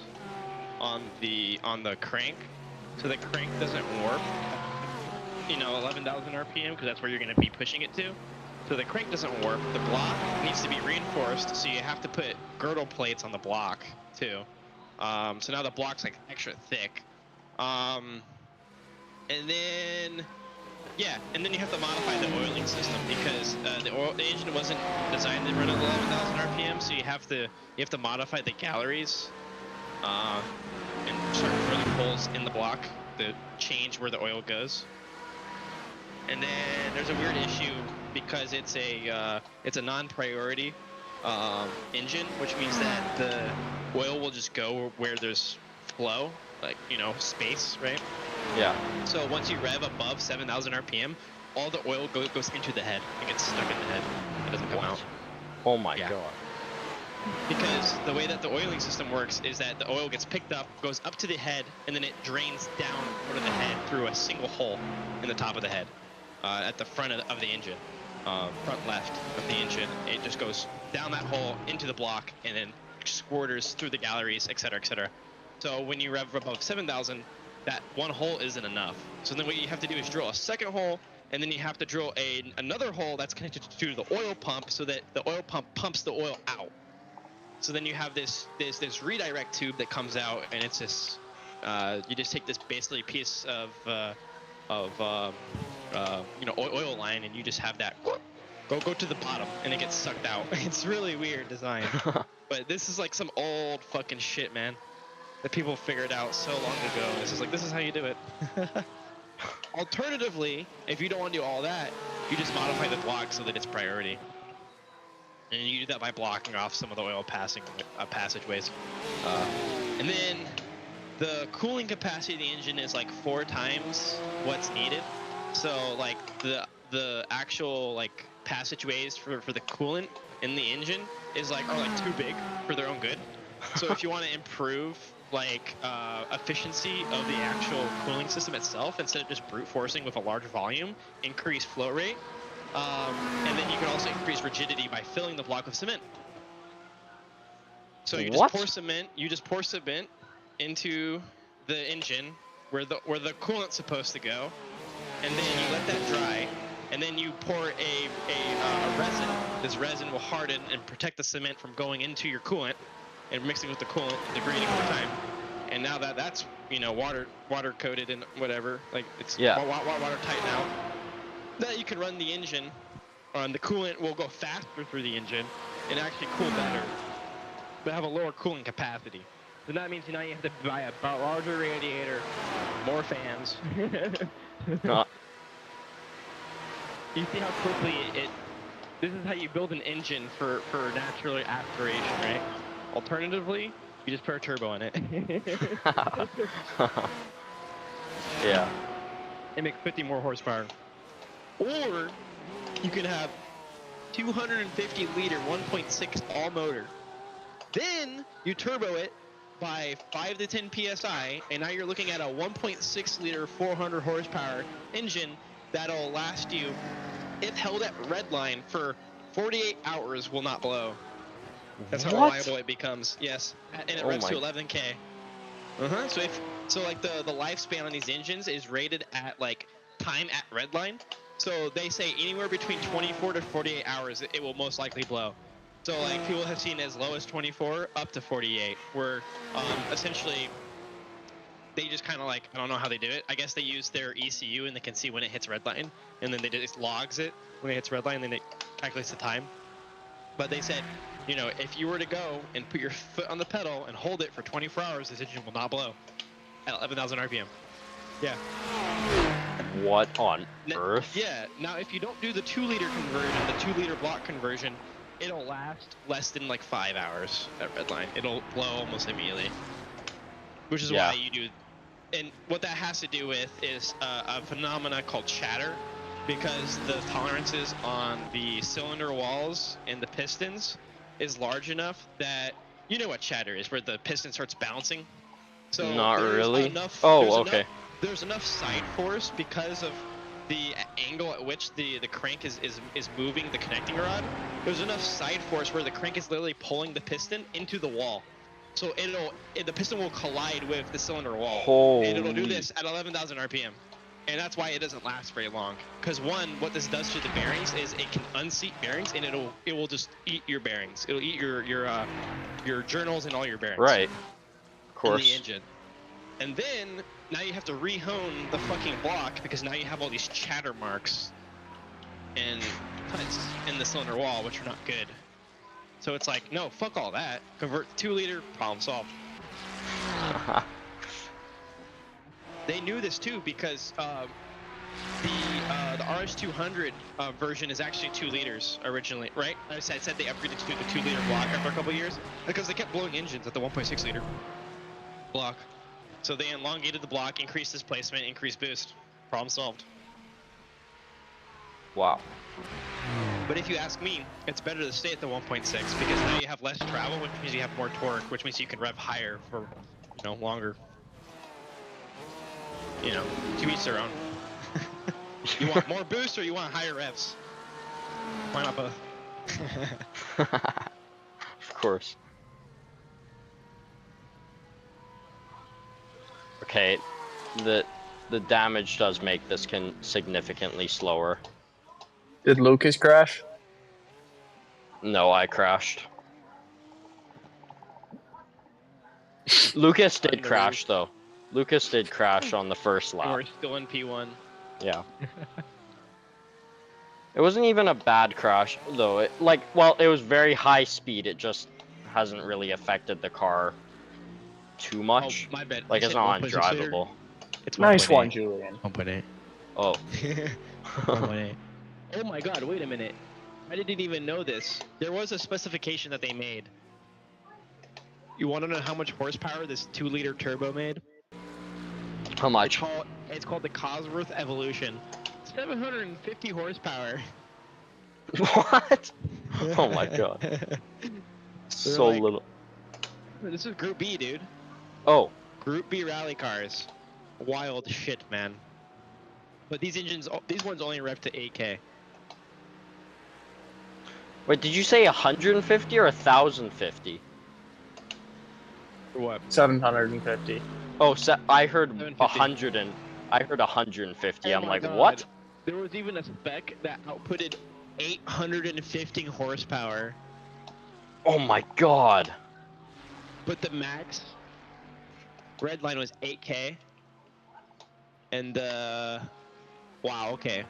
on the crank, so the crank doesn't warp. 11,000 RPM because that's where you're going to be pushing it to. So the crank doesn't warp. The block needs to be reinforced, so you have to put girdle plates on the block too. So now the block's like extra thick. And then you have to modify the oiling system because the engine wasn't designed to run at 11,000 RPM, so you have to modify the galleries and start drilling holes in the block to change where the oil goes. And then there's a weird issue because it's a non-priority engine, which means that the oil will just go where there's flow, like space, right? Yeah. So once you rev above 7,000 RPM, all the oil goes into the head. It gets stuck in the head. It doesn't come out. Oh my Yeah. god. Because the way that the oiling system works is that the oil gets picked up, goes up to the head, and then it drains down out of the head through a single hole in the top of the head, at the front of the engine, front left of the engine. It just goes down that hole into the block and then squirters through the galleries, etc., etc. So when you rev above 7,000, that one hole isn't enough. So then what you have to do is drill a second hole, and then you have to drill another hole that's connected to the oil pump so that the oil pump pumps the oil out. So then you have this redirect tube that comes out, and it's this. You just take this basically piece of oil line, and you just have that go to the bottom, and it gets sucked out. It's really weird design, but this is like some old fucking shit, man, that people figured out so long ago. This is how you do it. Alternatively, if you don't want to do all that, you just modify the block so that it's priority. And you do that by blocking off some of the oil passageways. And then the cooling capacity of the engine is like 4 times what's needed. So like the actual like passageways for the coolant in the engine are too big for their own good. So if you want to improve like efficiency of the actual cooling system itself, instead of just brute forcing with a large volume, increase flow rate. And then you can also increase rigidity by filling the block with cement. So you just pour cement into the engine where the coolant's supposed to go, and then you let that dry, and then you pour a resin. This resin will harden and protect the cement from going into your coolant and mixing with the coolant and degrading over time. And now that's water coated and whatever, like it's water tight now. That you can run the engine, the coolant will go faster through the engine and actually cool better, but have a lower cooling capacity. So that means now you have to buy a larger radiator, more fans. You see how quickly this is how you build an engine for natural aspiration, right? Alternatively, you just put a turbo in it. Yeah. It makes 50 more horsepower. Or you can have 250 liter 1.6 all motor. Then you turbo it by 5 to 10 psi, and now you're looking at a 1.6 liter 400 horsepower engine that'll last you, if held at redline for 48 hours, will not blow. That's how reliable it becomes. Yes, and it runs to 11K. So like the lifespan on these engines is rated at like time at redline. So they say anywhere between 24 to 48 hours it will most likely blow. So like people have seen as low as 24 up to 48, where essentially they just kind of like, I don't know how they do it. I guess they use their ECU and they can see when it hits redline, and then they just logs it when it hits redline, and then it calculates the time. But they said, if you were to go and put your foot on the pedal and hold it for 24 hours, this engine will not blow at 11,000 RPM. Yeah. What on earth? Yeah. Now, if you don't do the 2-liter conversion, the 2-liter block conversion, it'll last less than like 5 hours at redline. It'll blow almost immediately. Which is why you do. And what that has to do with is a phenomena called chatter, because the tolerances on the cylinder walls and the pistons is large enough that, you know what chatter is, where the piston starts bouncing. So not really. There's enough side force because of the angle at which the crank is moving the connecting rod, there's enough side force where the crank is literally pulling the piston into the wall. So the piston will collide with the cylinder wall. And it'll do this at 11,000 RPM. And that's why it doesn't last very long. Because one, what this does to the bearings is it can unseat bearings, and it will just eat your bearings. It'll eat your journals and all your bearings. Right. Of In course. the engine. And then now you have to re-hone the fucking block because now you have all these chatter marks and cuts in the cylinder wall, which are not good. So it's like, no, fuck all that. Convert 2-liter, problem solved. They knew this too because the RS200 version is actually 2 liters originally, right? I said they upgraded to the 2-liter block after a couple years because they kept blowing engines at the 1.6 liter block. So they elongated the block, increased displacement, increased boost. Problem solved. Wow. But if you ask me, it's better to stay at the 1.6 because now you have less travel, which means you have more torque, which means you can rev higher for, longer. To each their own. You want more boost or you want higher revs? Why not both? Of course. Okay, the damage does make this significantly slower. Did Lucas crash? No, I crashed. Lucas did crash though. Lucas did crash on the first And lap. we're still in P1. Yeah. It wasn't even a bad crash though. It was very high speed. It just hasn't really affected the car too much. Oh, my bad. Like I it's said not 1.6 liter. undrivable. It's Nice 1.8. one, Julian. 1.8. Oh. 1.8. Oh my god, wait a minute. I didn't even know this. There was a specification that they made. You want to know how much horsepower this 2-liter turbo made? How much? It's called the Cosworth Evolution. 750 horsepower. What? Oh my god. So like- little. This is Group B, dude. Oh. Group B rally cars. Wild shit, man. But these ones only rev to 8K. Wait, did you say 150 or 1,050? For what? 750. Oh, I heard 750. 100 and I heard 150. Oh I'm my like, God. what? There was even a spec that outputted 850 horsepower, Oh my god. but the max red line was 8K. And wow, okay.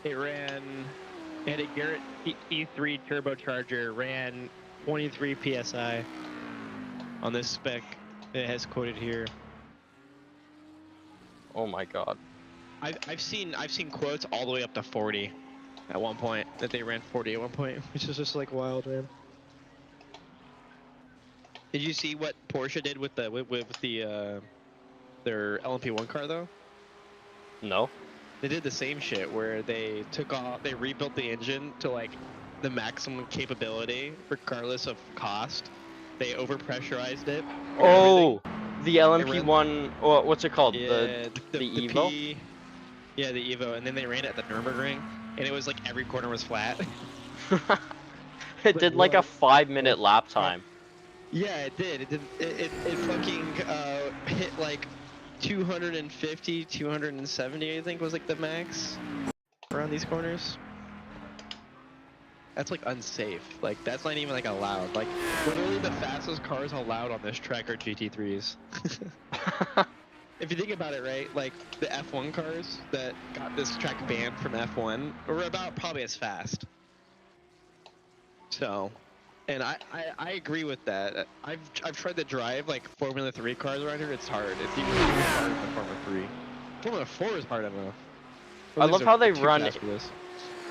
It had a Garrett E3 turbocharger, ran 23 PSI on this spec. It has quoted here. Oh my god. I've seen quotes all the way up to 40 at one point, that they ran 40 at one point, which is just like wild, man. Did you see what Porsche did with their LMP1 car though? No. They did the same shit where they rebuilt the engine to like the maximum capability regardless of cost. They overpressurized it. Oh, the LMP1. What's it called? Yeah, the Evo. Yeah, the Evo, and then they ran it at the Nurburgring, and it was like every corner was flat. It did like a 5-minute lap time. Yeah, it did. It fucking hit like 250, 270, I think was like the max around these corners. That's like unsafe. Like that's not even like allowed. Like literally the fastest cars allowed on this track are GT3s. If you think about it, right, like the F1 cars that got this track banned from F1 were about probably as fast. So, and I agree with that. I've tried to drive like Formula 3 cars around here. It's hard. It's even harder than Formula 3. Formula 4 is hard enough. I love how they too run fast for this.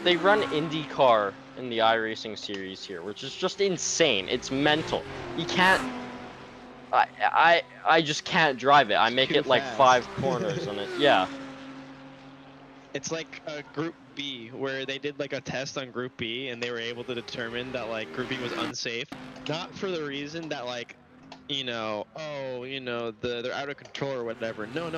They run IndyCar in the iRacing series here, which is just insane. It's mental. You can't. I just can't drive it. I make Too it like fast. 5 corners on it. Yeah. It's like a B where they did like a test on Group B and they were able to determine that like Group B was unsafe, not for the reason that like, you know, oh, you know, they're out of control or whatever. No.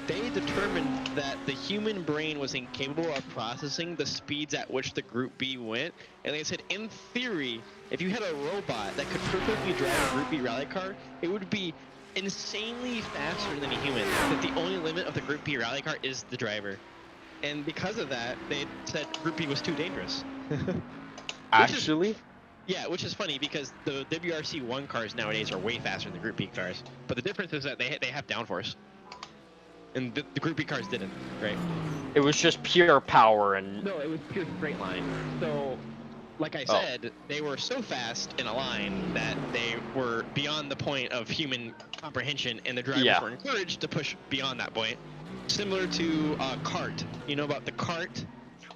They determined that the human brain was incapable of processing the speeds at which the Group B went, and they said, in theory, if you had a robot that could perfectly drive a Group B rally car, it would be insanely faster than a human. That the only limit of the Group B rally car is the driver. And because of that, they said Group B was too dangerous. Actually? Yeah, which is funny because the WRC1 cars nowadays are way faster than the Group B cars. But the difference is that they have downforce. And the Group B cars didn't, right? It was just pure power and... No, it was pure straight line. So, like I said, they were so fast in a line that they were beyond the point of human comprehension, and the drivers were encouraged to push beyond that point. Similar to kart. You know about the kart?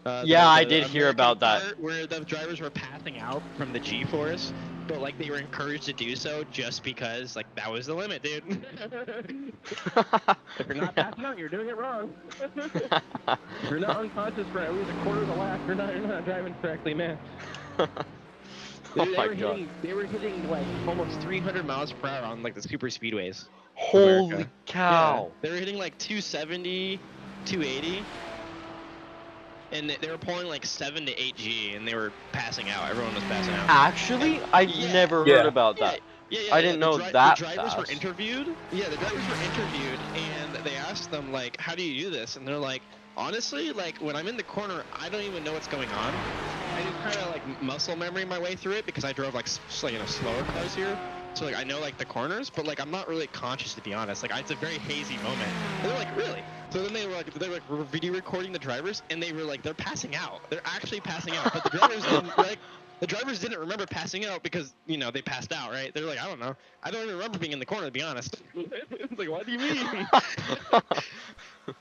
I did hear about that. Where the drivers were passing out from the G-force, but like they were encouraged to do so just because like that was the limit, dude. If you're not passing out, you're doing it wrong. If you're not unconscious for at least a quarter of the lap, you're not driving correctly, man. They were hitting like almost 300 miles per hour on like the super speedways. Holy cow! Yeah, they were hitting like 270, 280. And they were pulling like 7 to 8 G, and they were passing out. Everyone was passing out. Actually, I've never heard about that. I didn't know that. The drivers were interviewed. Yeah, the drivers were interviewed, and they asked them like, "How do you do this?" And they're like, "Honestly, like when I'm in the corner, I don't even know what's going on. I just kind of like muscle memory my way through it because I drove like slower cars here." So like I know like the corners, but like I'm not really conscious, to be honest. Like it's a very hazy moment. And they're like, really? So then they were video recording the drivers, and they were like, they're passing out. They're actually passing out. But the drivers didn't like. The drivers didn't remember passing out because, you know, they passed out, right? They're like, I don't know. I don't even remember being in the corner, to be honest. It's like, what do you mean?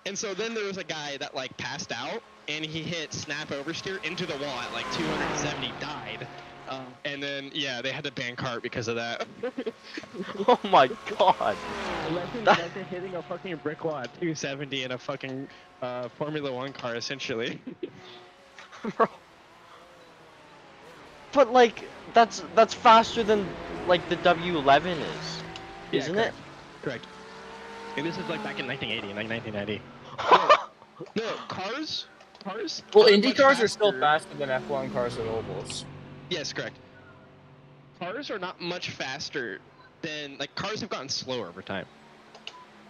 And so then there was a guy that like passed out, and he hit snap oversteer into the wall at like 270, died. And then, yeah, they had to ban kart because of that. Oh my god. Imagine hitting a fucking brick wall at 270 in a fucking Formula 1 car, essentially. Bro. But like, that's faster than like the W11 is, isn't it? Correct. And this is like back in 1980, like 1990. No, cars. Well, Indy cars are still faster than F1 cars at ovals. Yes, correct. Cars are not much faster than, like, cars have gotten slower over time.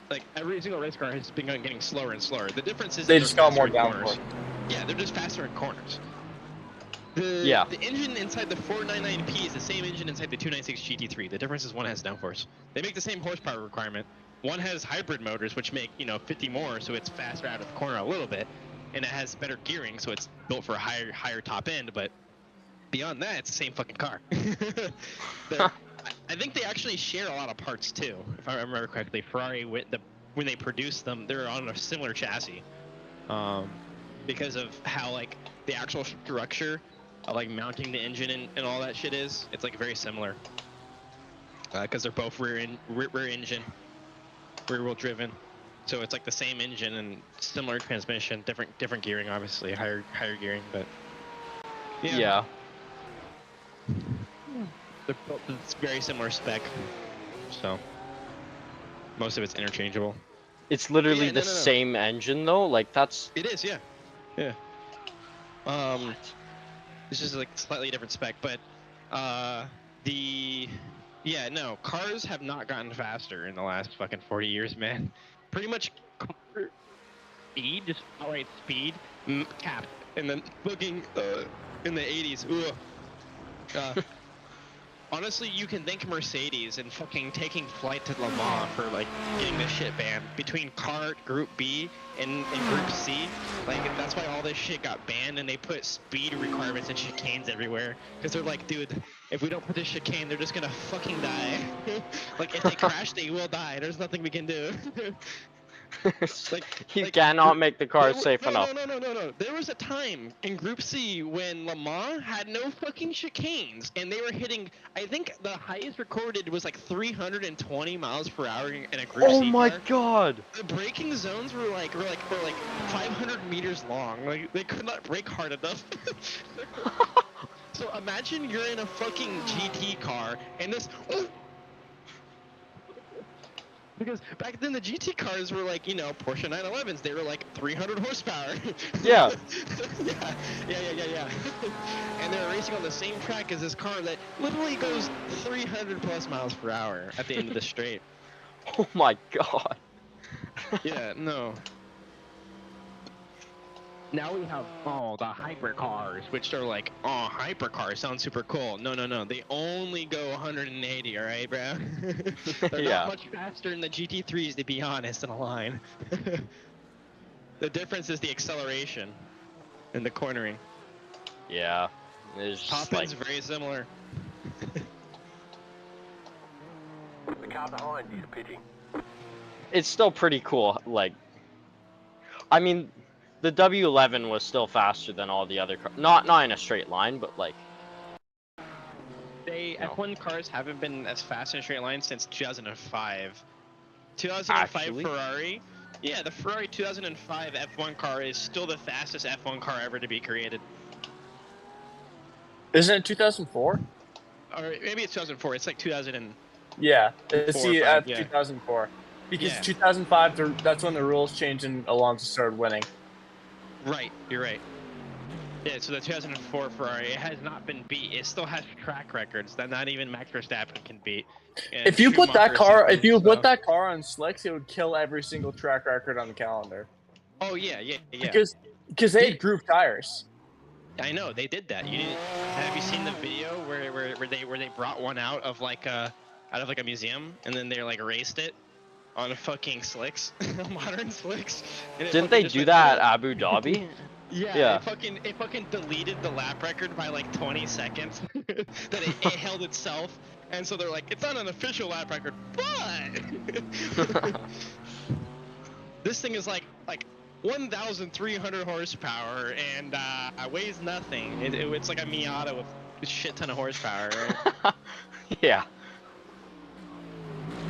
Like, every single race car has been getting slower and slower. The difference is they just got more downforce. Yeah, they're just faster in corners. The engine inside the 499P is the same engine inside the 296 GT3. The difference is one has downforce. They make the same horsepower requirement. One has hybrid motors, which make, you know, 50 more, so it's faster out of the corner a little bit. And it has better gearing, so it's built for a higher top end, but beyond that, it's the same fucking car. I think they actually share a lot of parts too, if I remember correctly. Ferrari, when they produced them, they're on a similar chassis, because of how like the actual structure of like mounting the engine and all that shit is. It's like very similar, because they're both rear engine, rear wheel driven. So it's like the same engine and similar transmission, different gearing, obviously higher gearing, but yeah. They're built to very similar spec, so most of it's interchangeable. It's literally the same engine though, like that's. It is, yeah. This is like slightly different spec, but cars have not gotten faster in the last fucking 40 years, man. Pretty much speed, just outright speed, capped, and then fucking in the 80s. Honestly, you can thank Mercedes and fucking taking flight to Le Mans for like getting this shit banned. Between kart, Group B, and Group C, like that's why all this shit got banned, and they put speed requirements and chicanes everywhere. Because they're like, dude, if we don't put this chicane, they're just gonna fucking die. Like if they crash, they will die. There's nothing we can do. You cannot make the car safe enough. No. There was a time in Group C when Le Mans had no fucking chicanes, and they were hitting. I think the highest recorded was like 320 miles per hour in a Group Oh C my car. god! The braking zones were like 500 meters long. Like they could not brake hard enough. So imagine you're in a fucking GT car and this. Because back then the GT cars were like, you know, Porsche 911s. They were like 300 horsepower. Yeah. yeah. And they're racing on the same track as this car that literally goes 300 plus miles per hour at the end of the straight. Oh my god. Yeah, no. Now we have, the hypercars, which are like, hypercars sound super cool. No. They only go 180, alright, bro? They're Yeah. not much faster than the GT3s, to be honest, in a line. The difference is the acceleration and the cornering. Yeah. It's Top just end's very similar. The car behind is pitting. it's still pretty cool. Like, I mean, the W11 was still faster than all the other cars. Not in a straight line, but like. F1 cars haven't been as fast in a straight line since 2005. 2005 Actually? Ferrari. Yeah, the Ferrari 2005 F1 car is still the fastest F1 car ever to be created. Isn't it 2004? Or maybe it's 2004. It's like 2000 and Yeah, it's 4 or the 5, yeah. 2004. Because Yeah. 2005, that's when the rules changed and Alonso started winning. right. You're right. Yeah, so the 2004 Ferrari, it has not been beat. It still has track records that not even Max Verstappen can beat. And If you put that Schumacher car, second, if you so- put that car on slicks, it would kill every single track record on the calendar. Oh yeah. Because they had groove tires. I know they did that. Have you seen the video where they brought one out of like a museum and then they like raced it on a fucking slicks, modern slicks? And it Didn't fucking they just do went that through. at Abu Dhabi? Yeah. It fucking deleted the lap record by like 20 seconds. That it held itself, and so they're like, it's not an official lap record, but this thing is like 1,300 horsepower and weighs nothing. It's like a Miata with a shit ton of horsepower. Right? Yeah.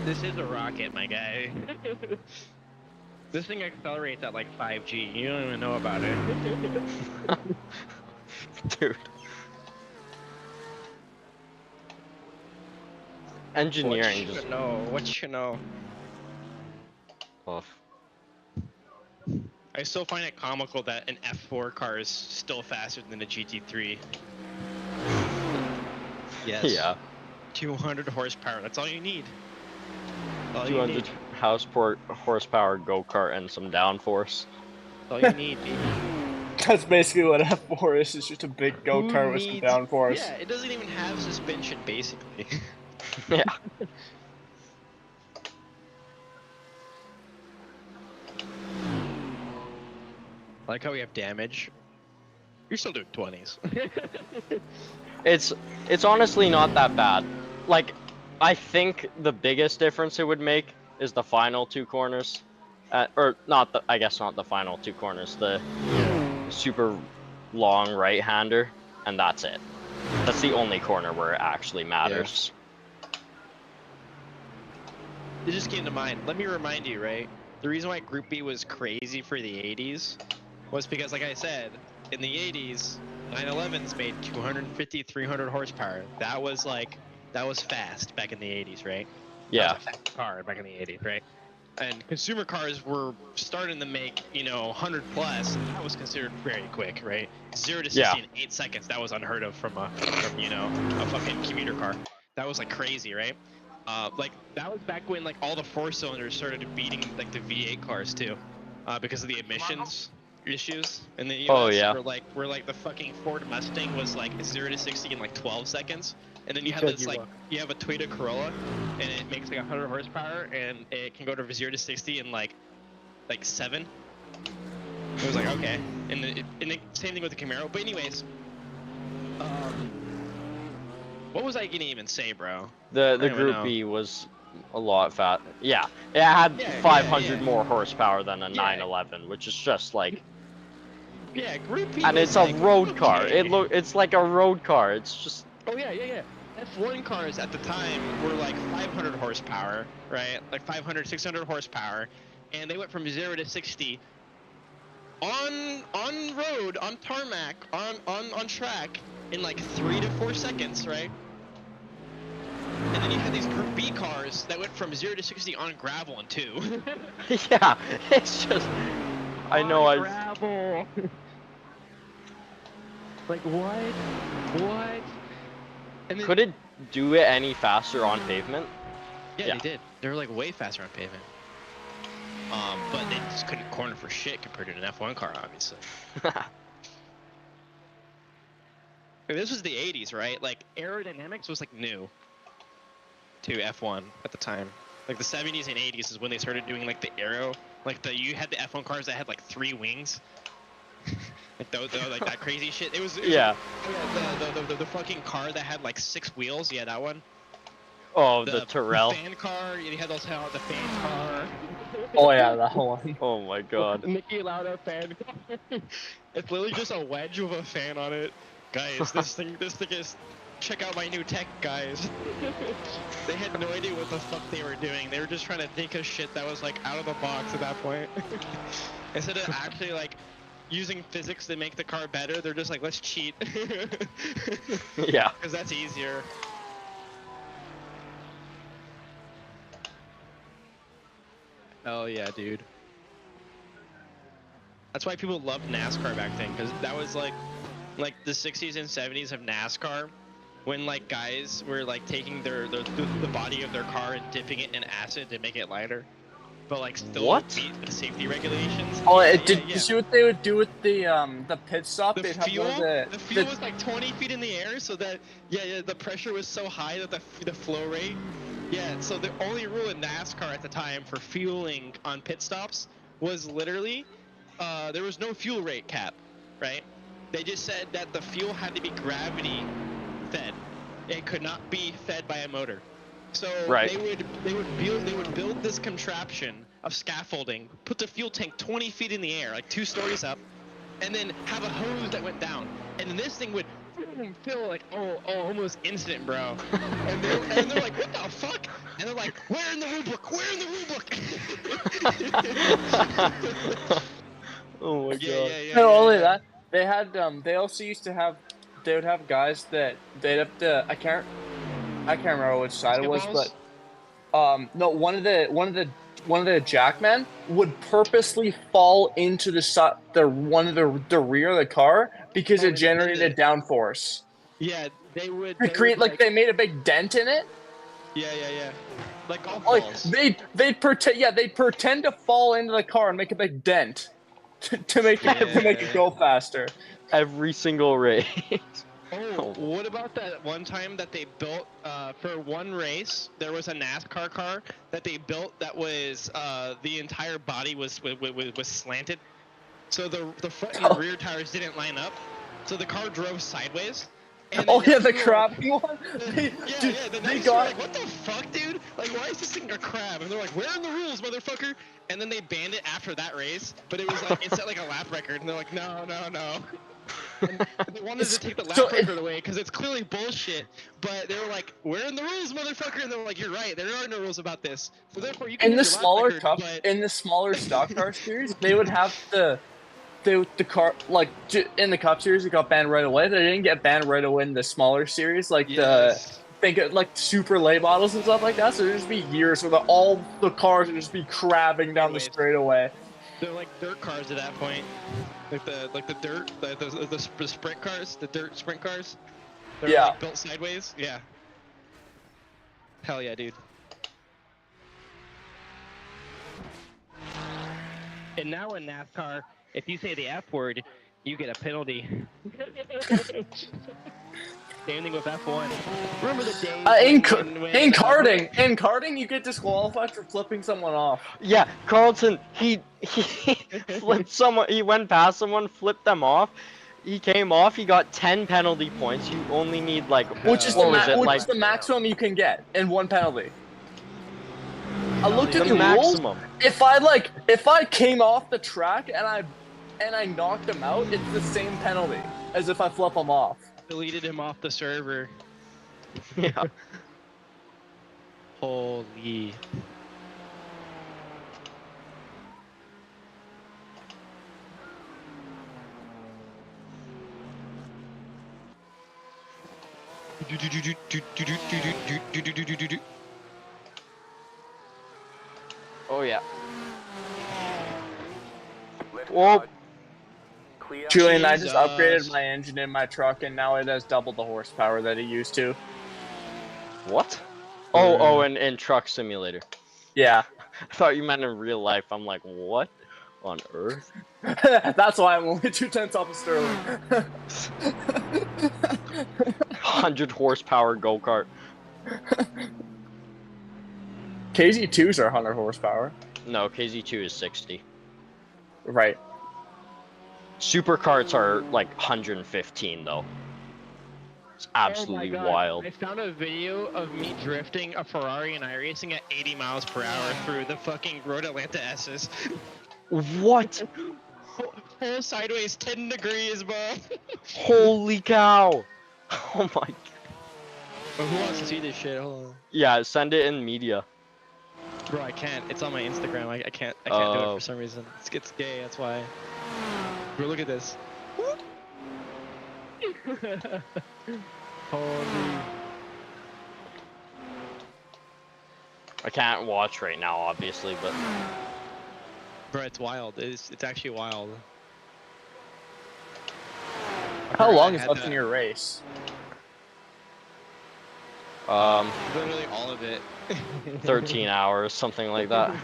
This is a rocket, my guy. This thing accelerates at like 5G. You don't even know about it. Dude. Engineering just What you know? off. I still find it comical that an F4 car is still faster than a GT3. Yes. Yeah. 200 horsepower. That's all you need. All you 200 need. horsepower go-kart and some downforce. That's all you need, baby. That's basically what F4 is. It's just a big go-kart with some downforce. Yeah, it doesn't even have suspension, basically. Yeah. Like how we have damage. You're still doing 20s. It's honestly not that bad. Like, I think the biggest difference it would make is the final two corners. Or not I guess not the final two corners, the super long right-hander, and that's it. That's the only corner where it actually matters. It just came to mind. Let me remind you, right? The reason why Group B was crazy for the 80s was because, like I said, in the 80s, 911s made 250, 300 horsepower. That was fast back in the 80s, right? Yeah. That was a fast car back in the 80s, right? And consumer cars were starting to make, 100 plus. And that was considered very quick, right? 0 to 60 in 8 seconds. That was unheard of from a fucking commuter car. That was like crazy, right? That was back when like all the 4-cylinders started beating like the V8 cars too, because of the emissions issues in the US. Oh, yeah. Where the fucking Ford Mustang was like 0 to 60 in like 12 seconds, and then you have you have a Toyota Corolla, and it makes like 100 horsepower, and it can go to 0 to 60 in like 7. It was like okay, and the same thing with the Camaro. But anyways, what was I gonna even say, bro? The don't even Group know. B was a lot fat. Yeah, it had Yeah, 500 yeah. more horsepower than a Yeah. 911, which is just like. Yeah, Group P And was it's a like, road car. okay. It's like a road car. It's just. Oh yeah. F1 cars at the time were like 500 horsepower, right? Like 500, 600 horsepower, and they went from 0 to 60 on road, on tarmac, on track in like 3 to 4 seconds, right? And then you had these Group B cars that went from 0 to 60 on gravel in 2. Yeah, it's just. I know I. Gravel. Like what? And then, Could it do it any faster on pavement? Yeah, Yeah. they did. They were like way faster on pavement. But they just couldn't corner for shit compared to an F1 car, obviously. This was the 80s, right? Like aerodynamics was like new to F1 at the time. Like the 70s and 80s is when they started doing like the aero. Like you had the F1 cars that had like 3 wings. Like like that crazy shit. It was Yeah. The fucking car that had like 6 wheels. Yeah, that one. Oh, the Tyrrell. The fan car. You had those the fan car. Oh yeah, that one. Oh my god. Niki Lauda fan car. It's literally just a wedge with a fan on it. Guys, this thing is. Check out my new tech, guys. They had no idea what the fuck they were doing. They were just trying to think of shit that was like out of the box at that point. Instead of actually like using physics to make the car better, they're just like, let's cheat. Yeah. Because that's easier. Hell yeah, dude. That's why people loved NASCAR back then, because that was like the 60s and 70s of NASCAR, when like guys were like taking the body of their car and dipping it in acid to make it lighter, but like still meet the safety regulations. Oh, Yeah, did you see what they would do with the pit stop? The They'd have fuel, one of the fuel was like 20 feet in the air, so that the pressure was so high that the flow rate. Yeah, so the only rule in NASCAR at the time for fueling on pit stops was literally there was no fuel rate cap, right? They just said that the fuel had to be gravity fed. It could not be fed by a motor. So they would build this contraption of scaffolding, put the fuel tank 20 feet in the air, like 2 stories up, and then have a hose that went down, and then this thing would feel like almost instant, bro. And they're like, what the fuck? And they're like, where in the rule book? Where in the rule book? Oh my god. Not only that, they had they also used to have they would have guys that they'd have to I can't remember which side it was, but no, one of the jackmen would purposely fall into the rear of the car because it generated downforce. Yeah, they would create like they made a big dent in it. Yeah. Like golf balls. They'd pretend to fall into the car and make a big dent to make it go faster. Every single race. Oh, what about that one time that they built for one race? There was a NASCAR car that they built that was the entire body was slanted, so the front and rear tires didn't line up, so the car drove sideways. And the crabbing one. The NASCAR were like, what the fuck, dude? Like, why is this thing a crab? And they're like, where are the rules, motherfucker? And then they banned it after that race, but it was like it set like a lap record, and they're like, no. And they wanted to take the lap record away because it's clearly bullshit. But they were like, "We're in the rules, motherfucker!" And they were like, "You're right. There are no rules about this. So therefore, you can." In the smaller cup, in the smaller stock car series, they would have the car like in the cup series. It got banned right away. They didn't get banned right away in the smaller series, like think of like super late models and stuff like that. So there'd just be years where all the cars would just be crabbing down the straightaway. They're like dirt cars at that point. Like the dirt, the sprint cars, the dirt sprint cars. They're like built sideways. Yeah. Hell yeah, dude. And now in NASCAR, if you say the F word, you get a penalty. Same thing with F1. Remember the days in karting, you get disqualified for flipping someone off. Yeah, Carlton, he flipped someone. He went past someone, flipped them off. He came off. He got 10 penalty points. You only need like which is the maximum you can get in one penalty. I looked at The the rules. maximum. If I came off the track and I knocked him out, it's the same penalty as if I flip him off. Deleted him off the server. Yeah. Holy. Oh yeah. Left Whoa. guard. Clear. Julian, I just Jesus. upgraded my engine in my truck, and now it has double the horsepower that it used to. What? Oh, in Truck Simulator. Yeah. I thought you meant in real life. I'm like, what on earth? That's why I'm only 2/10 off of Sterling. 100 horsepower go-kart. KZ2s are 100 horsepower. No, KZ2 is 60. Right. Supercarts are like 115 though. It's absolutely Oh my God. wild. I found a video of me drifting a Ferrari and iRacing at 80 miles per hour through the fucking Road Atlanta S's. What? Whole sideways 10 degrees, bro. Holy cow! Oh my. But who wants to see this shit? Hold on. Yeah, send it in media. Bro, I can't. It's on my Instagram. I can't do it Oh. for some reason. It's gay, that's why. Bro, look at this. Holy. I can't watch right now, obviously, but Bro, it's wild. It's actually wild. How long I is had left that. in your race? Literally all of it. 13 hours, something like that.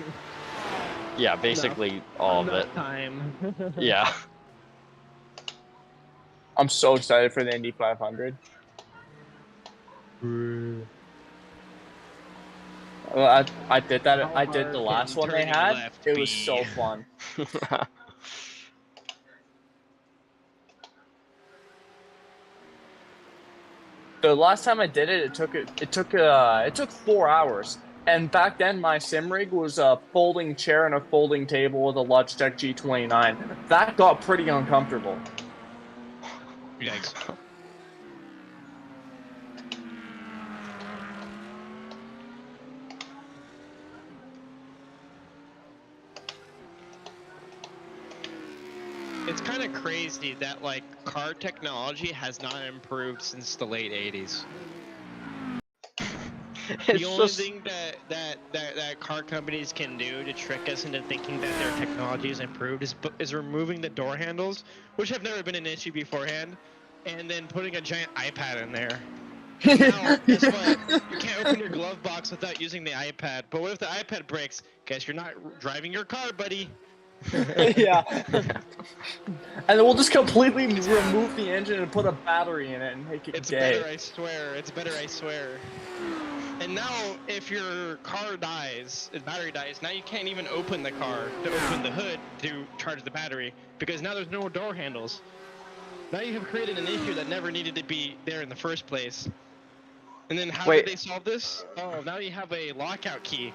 Yeah, basically all of it. Enough time. Yeah. I'm so excited for the Indy 500. Well, I did that. I did the last one they Turning had. left, It was B. so fun. The last time I did it, it took 4 hours. And back then, my sim rig was a folding chair and a folding table with a Logitech G29. That got pretty uncomfortable. Yikes. It's kind of crazy that like car technology has not improved since the late 80s. It's The only just thing that car companies can do to trick us into thinking that their technology is improved is removing the door handles, which have never been an issue beforehand, and then putting a giant iPad in there. Now, guess what? You can't open your glove box without using the iPad. But what if the iPad breaks? Guess you're not driving your car, buddy. Yeah. And then we'll just completely remove the engine and put a battery in it and make it It's gay. better, I swear. It's better, I swear. And now, if your car dies, the battery dies, now you can't even open the car to open the hood to charge the battery because now there's no door handles. Now you have created an issue that never needed to be there in the first place. And then how Wait. did they solve this? Oh, now you have a lockout key.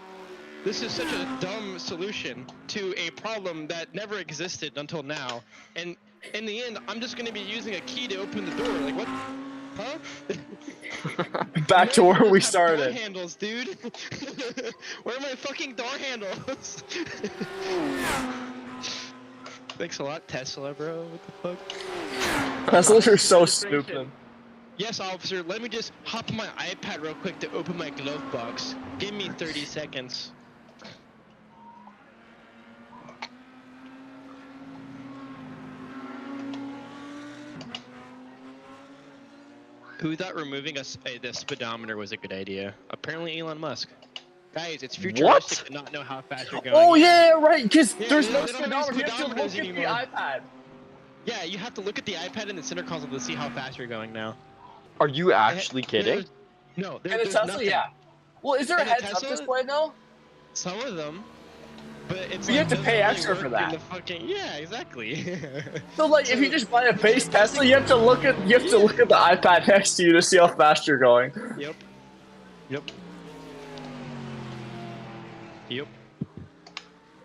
This is such a dumb solution to a problem that never existed until now. And in the end, I'm just going to be using a key to open the door. Like, what? Huh? Back to where we Door started. handles, dude. Where are my fucking door handles? Thanks a lot, Tesla, bro. What the fuck? Teslas are so stupid. Yes, officer. Let me just hop on my iPad real quick to open my glove box. Give me 30 seconds. Who thought removing the speedometer was a good idea? Apparently Elon Musk. Guys, it's futuristic to not know how fast you're going. Oh yeah, right. Because Yeah, there's they no don't have speedometer. You have to look speedometers at the anymore. iPad. Yeah, you have to look at the iPad in the center console to see how fast you're going now. Are you actually kidding? There's- No, And a there's Tesla, nothing. yeah. Well, is there a And a heads-up Tesla? display now? Some of them, but it's You have to doesn't pay really extra for work in that. the fucking, yeah, exactly. So like, if you just buy a base Tesla, you have to look at the iPad next to you to see how fast you're going. Yep. Yep. Yep.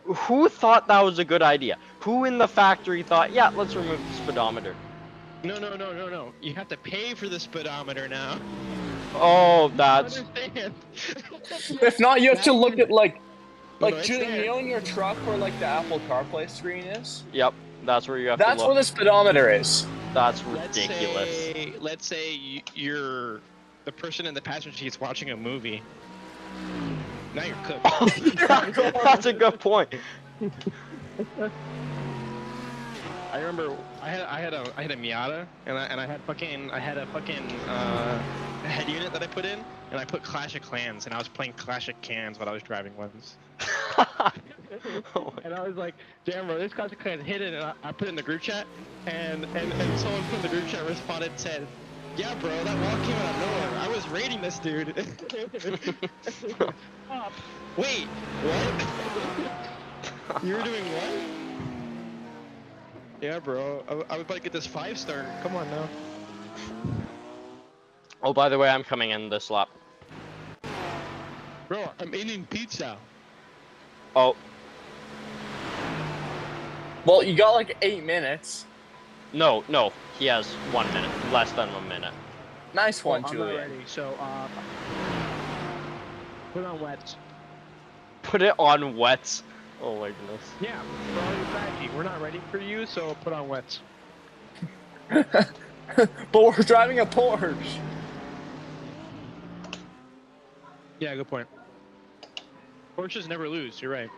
Who thought that was a good idea? Who in the factory thought, yeah, let's remove the speedometer? No. You have to pay for the speedometer now. Oh, that's... Understand? If not, you have to That look one- at like No, it's Julian, there. you know in your truck where like the Apple CarPlay screen is? Yep, that's where you have to That's look. where the speedometer is. That's ridiculous. Let's say you're the person in the passenger seat is watching a movie. Now you're cooked. That's a good point. I remember I had a Miata and I had a fucking head unit that I put in, and I put Clash of Clans, and I was playing Clash of Clans while I was driving once. And I was like, damn bro, this Clash of Clans hit it, and I put it in the group chat, and someone from the group chat responded and said, yeah bro, that wall came out of nowhere. I was raiding this dude. Wait, what? You were doing what? Yeah, bro. I was about to get this 5-star. Come on now. Oh, by the way, I'm coming in this lap. Bro, I'm eating pizza. Oh, Well, you got like 8 minutes. no, he has 1 minute, less than 1 minute. Nice one, I'm not Julian. ready, so put on wets. Put it on wets. Oh my goodness. Yeah, for all your baggy. We're not ready for you, so put on wets. But we're driving a Porsche. Yeah, good point. Porsches never lose. You're right.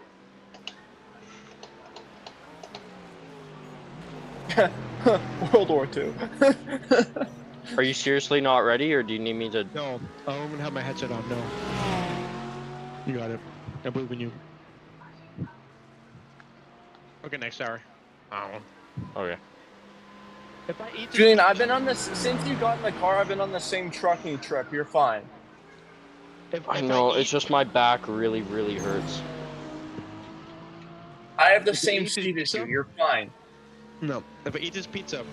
World War II. Are you seriously not ready, or do you need me to? No, I'm gonna have my headset on. No. You got it. I believe in you. Okay, next hour. Okay. If I eat Julian, I've been on this since you got in the car. I've been on the same trucking trip. You're fine. I know, it's just my back really hurts. I have the If you same eat this speed as you. pizza- You're fine. No, if I eat this pizza,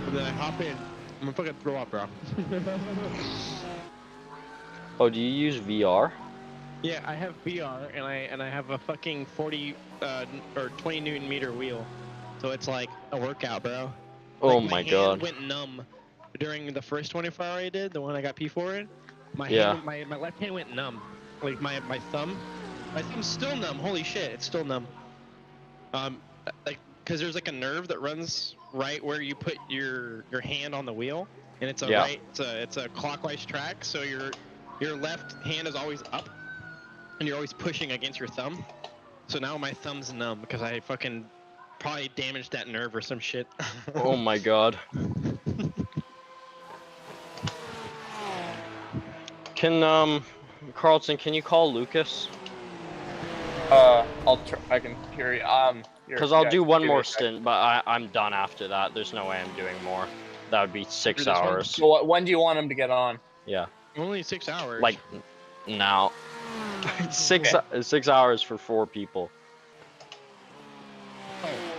and then I hop in, I'm gonna fucking throw up, bro. Oh, do you use VR? Yeah, I have VR, and I have a fucking 40 or 20 Newton meter wheel, so it's like a workout, bro. Oh Like, my hand god. went numb during the first 24 hour I did, the one I got P4 in. My Yeah. hand, my left hand went numb. Like my thumb's still numb. Holy shit, it's still numb. Like, cause there's like a nerve that runs right where you put your hand on the wheel, and it's a Yeah. it's a clockwise track. So your left hand is always up, and you're always pushing against your thumb. So now my thumb's numb because I fucking probably damaged that nerve or some shit. Oh my god. Can Carlton, can you call Lucas? I'll try. I can hear you. Because I'll do one more stint, but I'm done after that. There's no way I'm doing more. That would be 6 this one? hours. So when do you want him to get on? Yeah. Only 6 hours. Like, now. 6 hours for 4 people.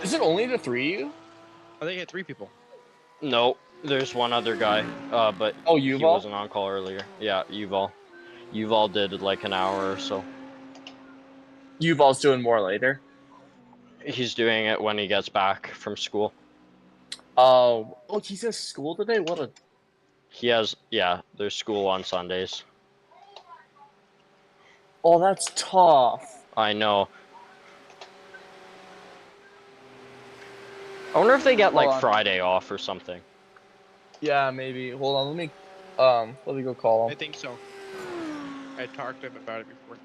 Is it only the 3 of you? I think I had 3 people. No, there's one other guy, but Oh, he Yuval? wasn't on call earlier. Yeah, Yuval. Yuval did like an hour or so. Yuval's doing more later. He's doing it when he gets back from school. Oh, he's at school today? What a... He has, yeah, there's school on Sundays. Oh, that's tough. I know. I wonder if they get Hold like on. Friday off or something. Yeah, maybe. Hold on, let me go call I him. think so. I talked to him about it before.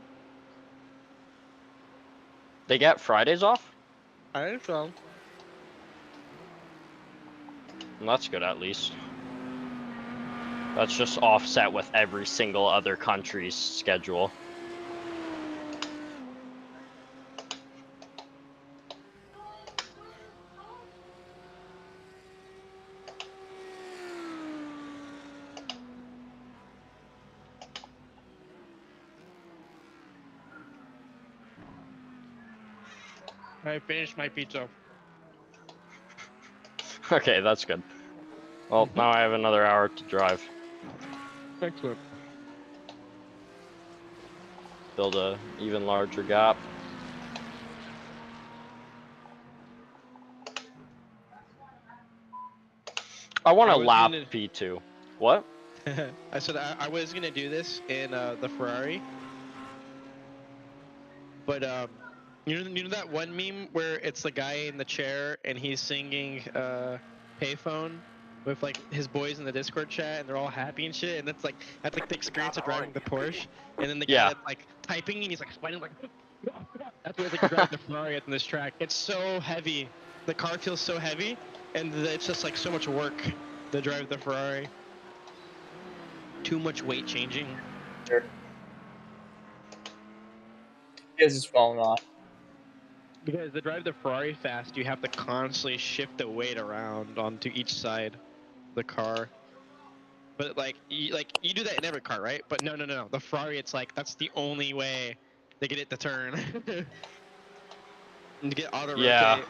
They get Fridays off? I think so. Well, that's good at least. That's just offset with every single other country's schedule. I finished my pizza. Okay, that's good. Well, now I have another hour to drive. Excellent. build a even larger gap. I want to lap P2. What? I said I was gonna do this in the Ferrari, but you know that one meme where it's the guy in the chair and he's singing payphone with like his boys in the Discord chat and they're all happy and shit, and that's like the experience of driving the Porsche, and then the guy that's like typing and he's like sweating like that's what it's like to drive the Ferrari on this track. It's so heavy, the car feels so heavy, and it's just like so much work to drive the Ferrari. Too much weight changing. Sure. His is falling off. Because to drive the Ferrari fast, you have to constantly shift the weight around onto each side of the car. But like you do that in every car, right? But no. The Ferrari, it's like that's the only way to get it to turn. And to get auto rotate. Yeah.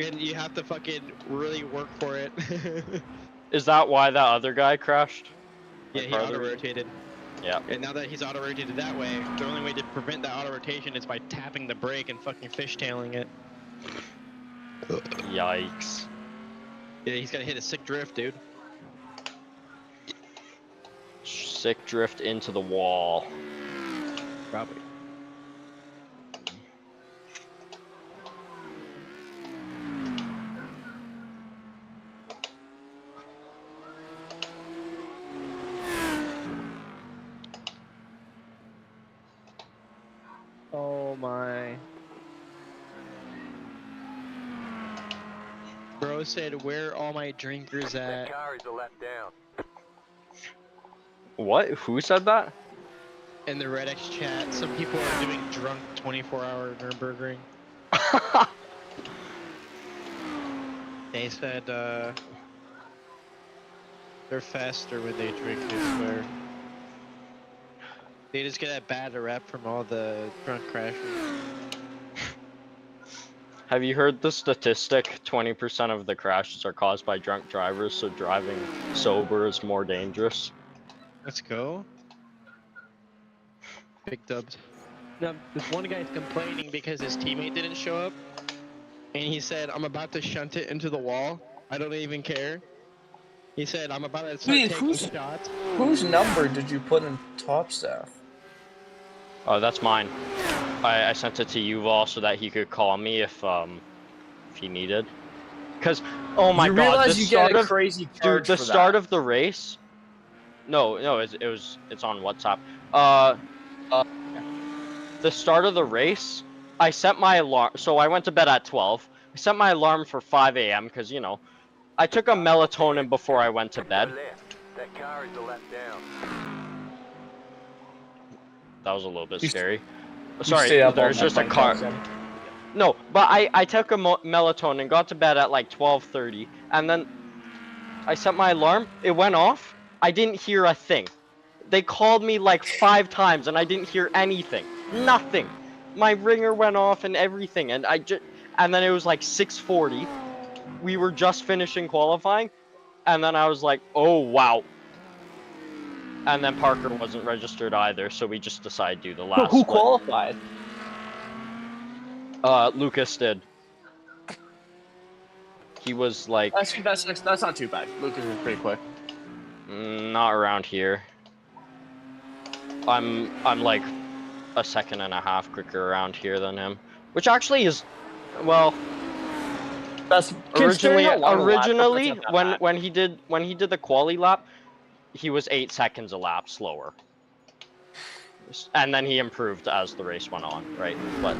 And you have to fucking really work for it. Is that why that other guy crashed? Yeah, he auto rotated. Yeah. And now that he's auto rotated that way, the only way to prevent that auto rotation is by tapping the brake and fucking fishtailing it. Yikes. Yeah, he's gotta hit a sick drift, dude. Sick drift into the wall. Probably. Oh my. Bro said, where are all my drinkers That at? car is a lap down. What? Who said that? In the Red X chat, some people are doing drunk 24-hour Nurburgring. They said, they're faster when they drink, I swear. They just get a bad rep from all the drunk crashers. Have you heard the statistic? 20% of the crashes are caused by drunk drivers, so driving sober is more dangerous. Let's go. Big dubs. Now, this one guy's complaining because his teammate didn't show up. And he said, I'm about to shunt it into the wall. I don't even care. He said, I'm about to start taking shots. Whose number did you put in top staff? Oh, that's mine. I sent it to Yuval so that he could call me if he needed. Cause, oh my you god, realize the you start get a of crazy charge dude, the for start that. of the race. No, it's on WhatsApp. The start of the race, I set my alarm. So I went to bed at 12. I set my alarm for 5 a.m. because you know, I took a melatonin before I went to bed. That car is a lap down. That was a little bit scary. You Sorry, stayed up there's all just a night car. playing Call of Duty. No, but I took a melatonin, got to bed at like 12:30, and then I set my alarm. It went off. I didn't hear a thing. They called me like 5 times, and I didn't hear anything. Nothing. My ringer went off and everything, and and then it was like 6:40. We were just finishing qualifying, and then I was like, oh wow. And then Parker wasn't registered either, so we just decided to do the last Who split. qualified? Lucas did. He was like... That's not too bad. Lucas was pretty quick. Not around here. I'm like a second and a half quicker around here than him, which actually is, well, That's originally when when he did the quali lap, he was 8 seconds a lap slower, and then he improved as the race went on, right? But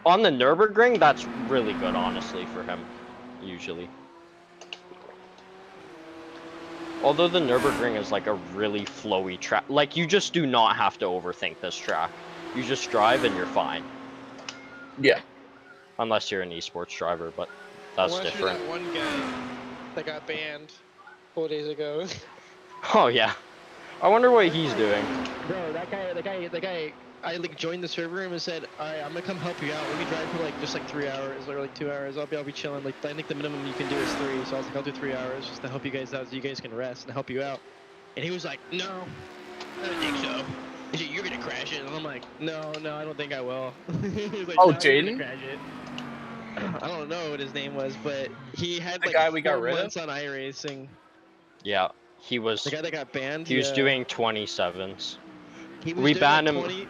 on the Nurburgring, that's really good, honestly, for him, usually. Although the Nurburgring is like a really flowy track, like you just do not have to overthink this track. You just drive and you're fine. Yeah. Unless you're an esports driver, but that's different. That one guy that got banned 4 days ago. Oh yeah. I wonder what he's doing. Bro, that guy, I like joined the server room and said, alright, I'm gonna come help you out. Let me drive for like just like 3 hours or like 2 hours. I'll be chilling. Like I think the minimum you can do is 3. So I was like, I'll do 3 hours just to help you guys out so you guys can rest and help you out. And he was like, no, I don't think so. He's like, you're gonna crash it, and I'm like, no, I don't think I will. He's like, Oh, "No, you're gonna Jaden? crash it." I don't know what his name was, but he had The like guy we got 4 rid of? months on iRacing. Yeah, he was. The guy that got banned. He was yeah. doing 27s. He was We doing banned a him. 20.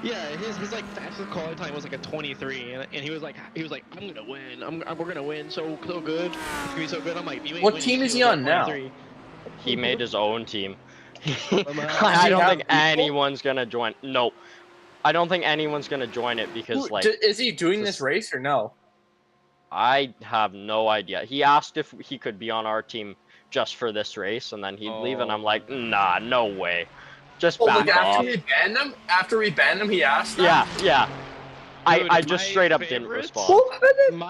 Yeah, his like fastest qualifying time was like a 23, and he was like, I'm gonna win. We're gonna win so good. It's gonna be so good. I'm like, you ain't What winning team shit is he with on that now? 23. He made his own team. Does I he don't have think people? anyone's gonna join. No, I don't think anyone's gonna join it because like Is he doing this- this race or no? I have no idea. He asked if he could be on our team just for this race, and then he'd leave, and I'm like, nah, no way. Just Oh, back like off. after we banned him? After we banned him, he asked that? Yeah. Dude, I just my straight up didn't favorites- respond. Well, and then My-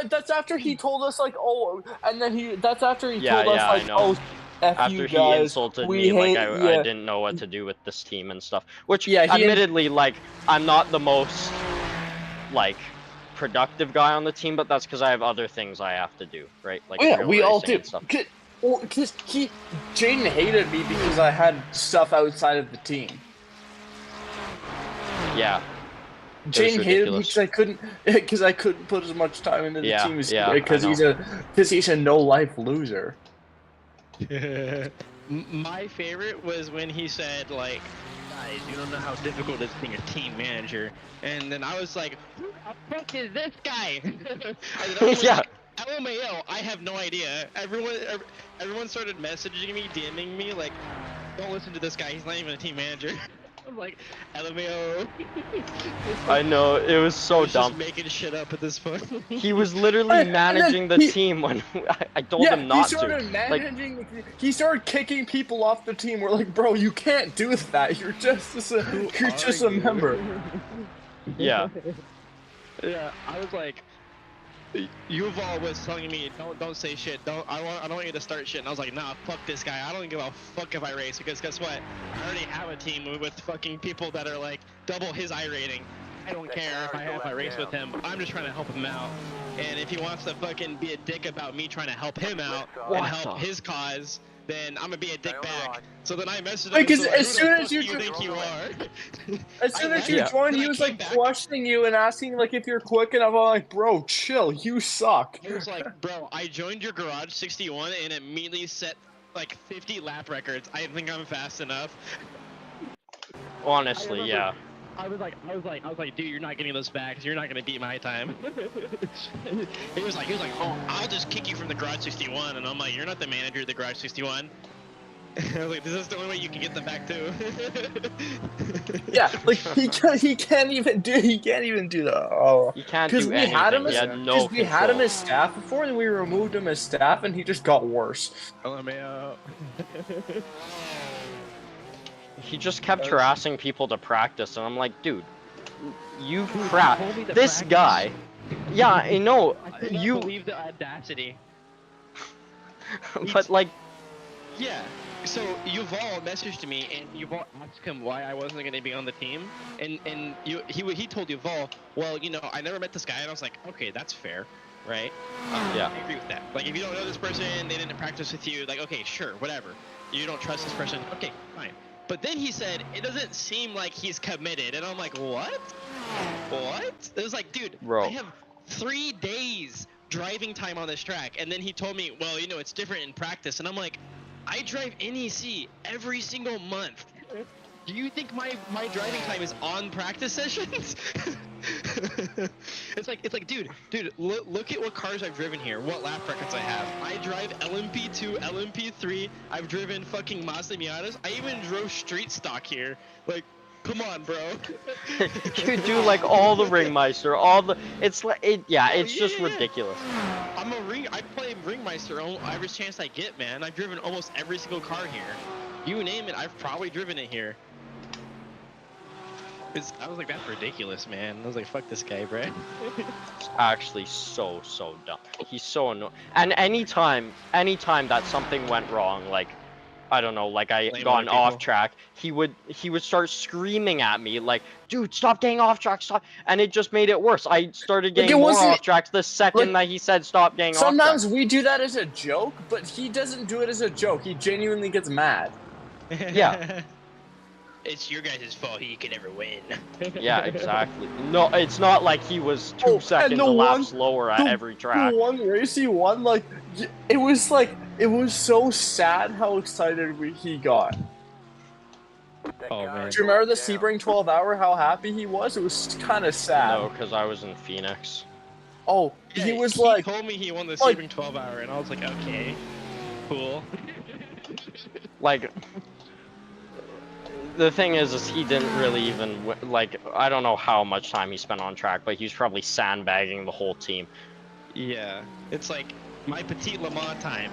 that's after he told us like, oh, and then that's after he Yeah, told us yeah, I like, know. oh, F After you he guys, insulted we me, like hate, I yeah. didn't know what to do with this team and stuff. Which, Yeah, he admittedly, like I'm not the most like productive guy on the team, but that's because I have other things I have to do, right? Like Oh, yeah, real we all racing do. and stuff. Because Jaden hated me because I had stuff outside of the team. Yeah. Jaden hated me ridiculous. because I couldn't put as much time into the Yeah, team as yeah, because I he's a no life loser. My favorite was when he said like, guys, you don't know how difficult it is being a team manager. And then I was like, who the fuck is this guy? And then everyone was Yeah. like, LMAO, I have no idea. Everyone started messaging me, DMing me like, don't listen to this guy, he's not even a team manager. I'm like, LMAO. I know, it was so He's dumb. just making shit up at this point. He was literally And then managing the he- team when I told him not he to. started managing. He started kicking people off the team. We're like, bro, you can't do that. You're just a member. Yeah. Yeah, I was like, Yuval was telling me, don't say shit. I don't want you to start shit. And I was like, nah, fuck this guy. I don't give a fuck if I race because guess what? I already have a team with fucking people that are like double his I rating. I don't care if I race with him. I'm just trying to help him out. And if he wants to fucking be a dick about me trying to help him out and help his cause, then I'm gonna be a dick back. So then I messaged him. Because so as who soon the as fuck you do you think you are? As soon as you Yeah. joined, Then he I was came like back. questioning you and asking like if you're quick, and I'm all like, bro, chill, you suck. He was like, bro, I joined your garage 61 and immediately set like 50 lap records. I think I'm fast enough. Honestly, yeah. I was like, dude, you're not getting those back. You're not gonna beat my time. he was like, oh, I'll just kick you from the garage 61, and I'm like, you're not the manager of the garage 61. I was like, this is the only way you can get them back too. Yeah, like he can't even do that. Oh, He can't because do we anything. had him He had no we had him control. as staff before, and we removed him as staff, and he just got worse. LMAO. He just kept harassing people to practice, and I'm like, dude, you crap. This guy. Yeah, I know. I could not You. believe the audacity. But like, Yeah. So Yuval messaged me, and Yuval asked him why I wasn't going to be on the team, and he told Yuval, well, you know, I never met this guy, and I was like, okay, that's fair, right? Yeah. I agree with that. Like, if you don't know this person, they didn't practice with you, like, okay, sure, whatever. You don't trust this person, okay, fine. But then he said, it doesn't seem like he's committed, and I'm like, what? What? It was like, dude, Bro. I have 3 days driving time on this track, and then he told me, well, you know, it's different in practice, and I'm like, I drive NEC every single month. Do you think my driving time is on practice sessions? it's like, dude, look at what cars I've driven here. What lap records I have. I drive LMP2, LMP3. I've driven fucking Mazda Miatas. I even drove street stock here. Like, come on, bro. you do like all the Ringmeister, all the. It's like, it's just yeah. ridiculous. I play Ringmeister every chance I get, man. I've driven almost every single car here. You name it, I've probably driven it here. I was like, that's ridiculous, man. I was like, fuck this guy, bro. It's actually so dumb. He's so annoying. And anytime that something went wrong, like, I don't know, like I Blame gone other off people. track, he would start screaming at me like, dude, stop getting off track, stop. And it just made it worse. I started Like, getting it more wasn't- off tracks the second that he said stop getting off track. Sometimes we do that as a joke, but he doesn't do it as a joke. He genuinely gets mad. Yeah. it's your guys' fault he could ever win. Yeah, exactly. No, it's not like he was 2 and seconds the a lap one- slower at every track. The one race he won, like, it was so sad how excited he got. Oh, man. Do you remember the Sebring 12 hour? How happy he was? It was kind of sad. No, because I was in Phoenix. Oh, Yeah, he was he like, told me he won the like- Sebring 12 hour, and I was like, okay, cool. Like, the thing is he didn't really even like. I don't know how much time he spent on track, but he was probably sandbagging the whole team. Yeah, it's like my Petite Le Mans time.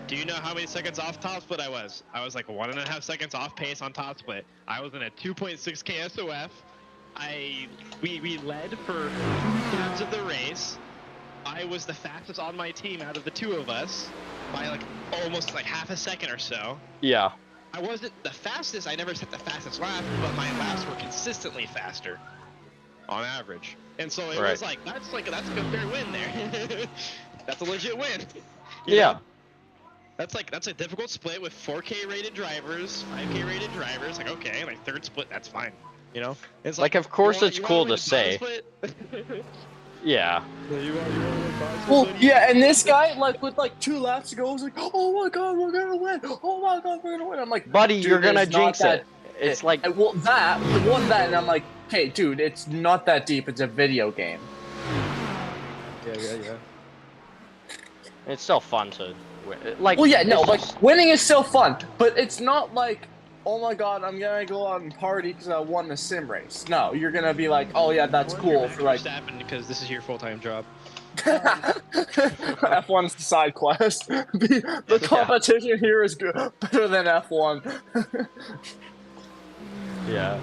Do you know how many seconds off top split I was? I was like 1.5 seconds off pace on top split. I was in a 2.6k SOF. We led for 2/3 of the race. I was the fastest on my team out of the two of us by like almost like half a second or so. Yeah. I wasn't the fastest. I never set the fastest lap, but my laps were consistently faster on average. And so it was like that's a good fair win there. That's a legit win. You Yeah. know? That's a difficult split with 4K rated drivers, 5K rated drivers. Like okay, like third split, that's fine. You know, it's Like, of course it's cool to say. Yeah. well, yeah, and this guy, like, with like 2 laps to go, was like, oh my god, we're gonna win! Oh my god, we're gonna win! I'm like, Buddy, dude, you're gonna it's not jinx that- it. It's like, well, that, the one that, and I'm like, hey, dude, it's not that deep. It's a video game. Yeah. it's still fun to win. Like, Well, yeah, no, it's like, just- winning is still fun, but it's not like, oh my god, I'm gonna go out and party because I won the sim race. No, you're gonna be like, oh yeah, that's cool for like. because this is your full-time job. F1 is the side quest. The competition here is good, better than F1. Yeah.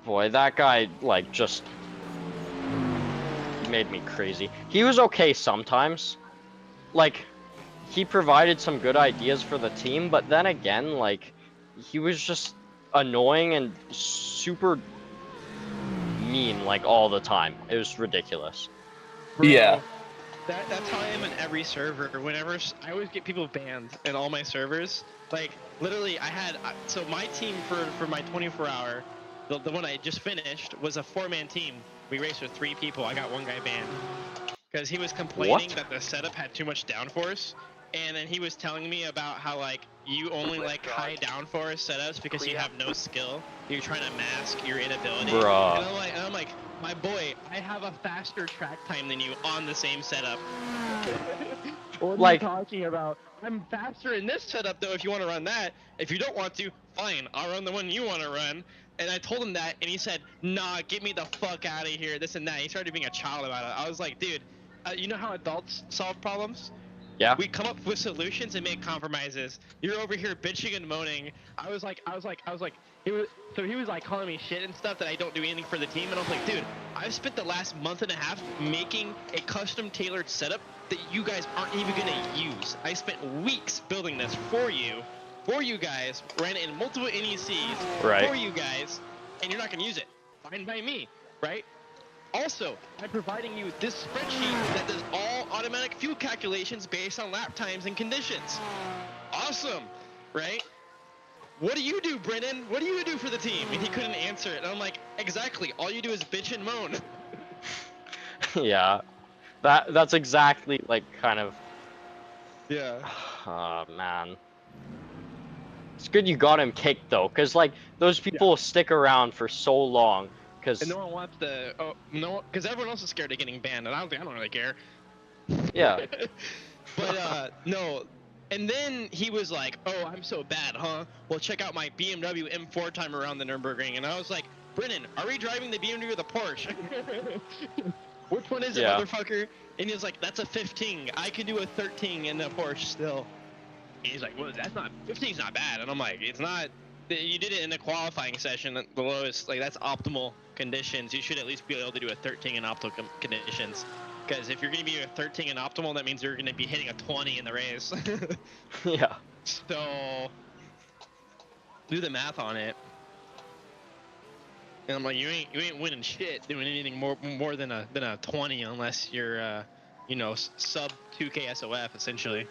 Boy, that guy, like, just made me crazy. He was okay sometimes. Like, he provided some good ideas for the team, but then again, like, he was just annoying and super mean, like, all the time. It was ridiculous. Bro, Yeah. That's how I am in every server. Whenever I always get people banned in all my servers. Like literally, I had so my team for my 24-hour, the one I just finished was a 4-man team. We raced with 3 people. I got 1 guy banned because he was complaining that the setup had too much downforce, and then he was telling me about how like you only like high downforce setups because you have no skill. You're trying to mask your inability. Bruh. And I'm like, my boy, I have a faster track time than you on the same setup. What are you talking about? I'm faster in this setup though if you want to run that. If you don't want to, fine, I'll run the one you want to run. And I told him that and he said, nah, get me the fuck out of here, this and that. He started being a child about it. I was like, dude, you know how adults solve problems? Yeah. We come up with solutions and make compromises. You're over here bitching and moaning. I was like, he was like calling me shit and stuff that I don't do anything for the team, and I was like, dude, I've spent the last month and a half making a custom tailored setup that you guys aren't even gonna use. I spent weeks building this for you guys, ran it in multiple NECs for you guys, and you're not gonna use it. Fine by me, right? Also, I'm providing you this spreadsheet that does all automatic fuel calculations based on lap times and conditions. Awesome, right? What do you do, Brennan? What do you do for the team? And he couldn't answer it. And I'm like, exactly. All you do is bitch and moan. Yeah. That's exactly, like, kind of... Yeah. Oh, man. It's good you got him kicked, though, because, like, those people will stick around for so long. And no one wants to, because everyone else is scared of getting banned, and I don't really care. Yeah. But, no. And then he was like, oh, I'm so bad, huh? Well, check out my BMW M4 time around the Nurburgring. And I was like, Brennan, are we driving the BMW or the Porsche? Which one is it, motherfucker? And he was like, that's a 15. I can do a 13 in the Porsche still. And he's like, well, 15's not bad. And I'm like, it's not. You did it in the qualifying session, the lowest, like that's optimal conditions. You should at least be able to do a 13 in optimal conditions. Because if you're going to be a 13 in optimal, that means you're going to be hitting a 20 in the race. Yeah. So, do the math on it. And I'm like, you ain't winning shit doing anything more than a 20 unless you're, sub 2K SOF essentially.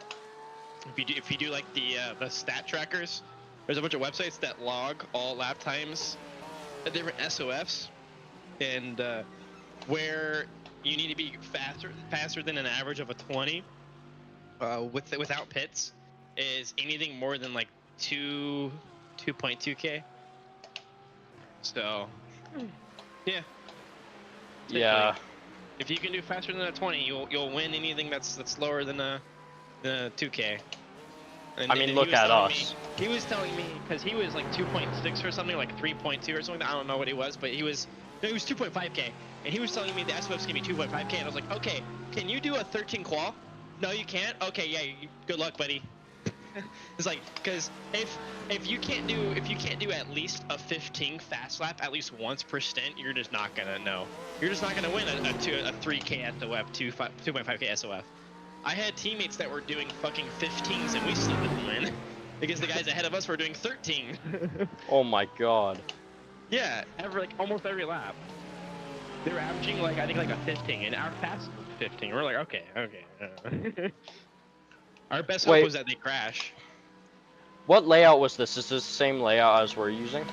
If you do like the stat trackers, there's a bunch of websites that log all lap times at different SOFs, and where you need to be faster than an average of a 20 without pits is anything more than like 2.2k. So yeah. Yeah. If you can do faster than a 20, you'll win anything that's slower than a 2k. And, I mean, and look at us. He was telling me, because he was like 2.6 or something, like 3.2 or something. I don't know what he was, but he was 2.5k, and he was telling me the SWF's gonna be 2.5k, and I was like, okay, can you do a 13 qual? No, you can't. Okay, yeah, good luck, buddy. It's like, because if you can't do at least a 15 fast lap at least once per stint, you're just not gonna know. You're just not gonna win a 3k SOF, 2.5k SOF. I had teammates that were doing fucking 15s and we still didn't win because the guys ahead of us were doing 13. Oh my god. Yeah, almost every lap. They were averaging like I think like a 15, and our fastest was 15. We're like, okay. Our best hope was that they crash. What layout was this? Is this the same layout as we're using?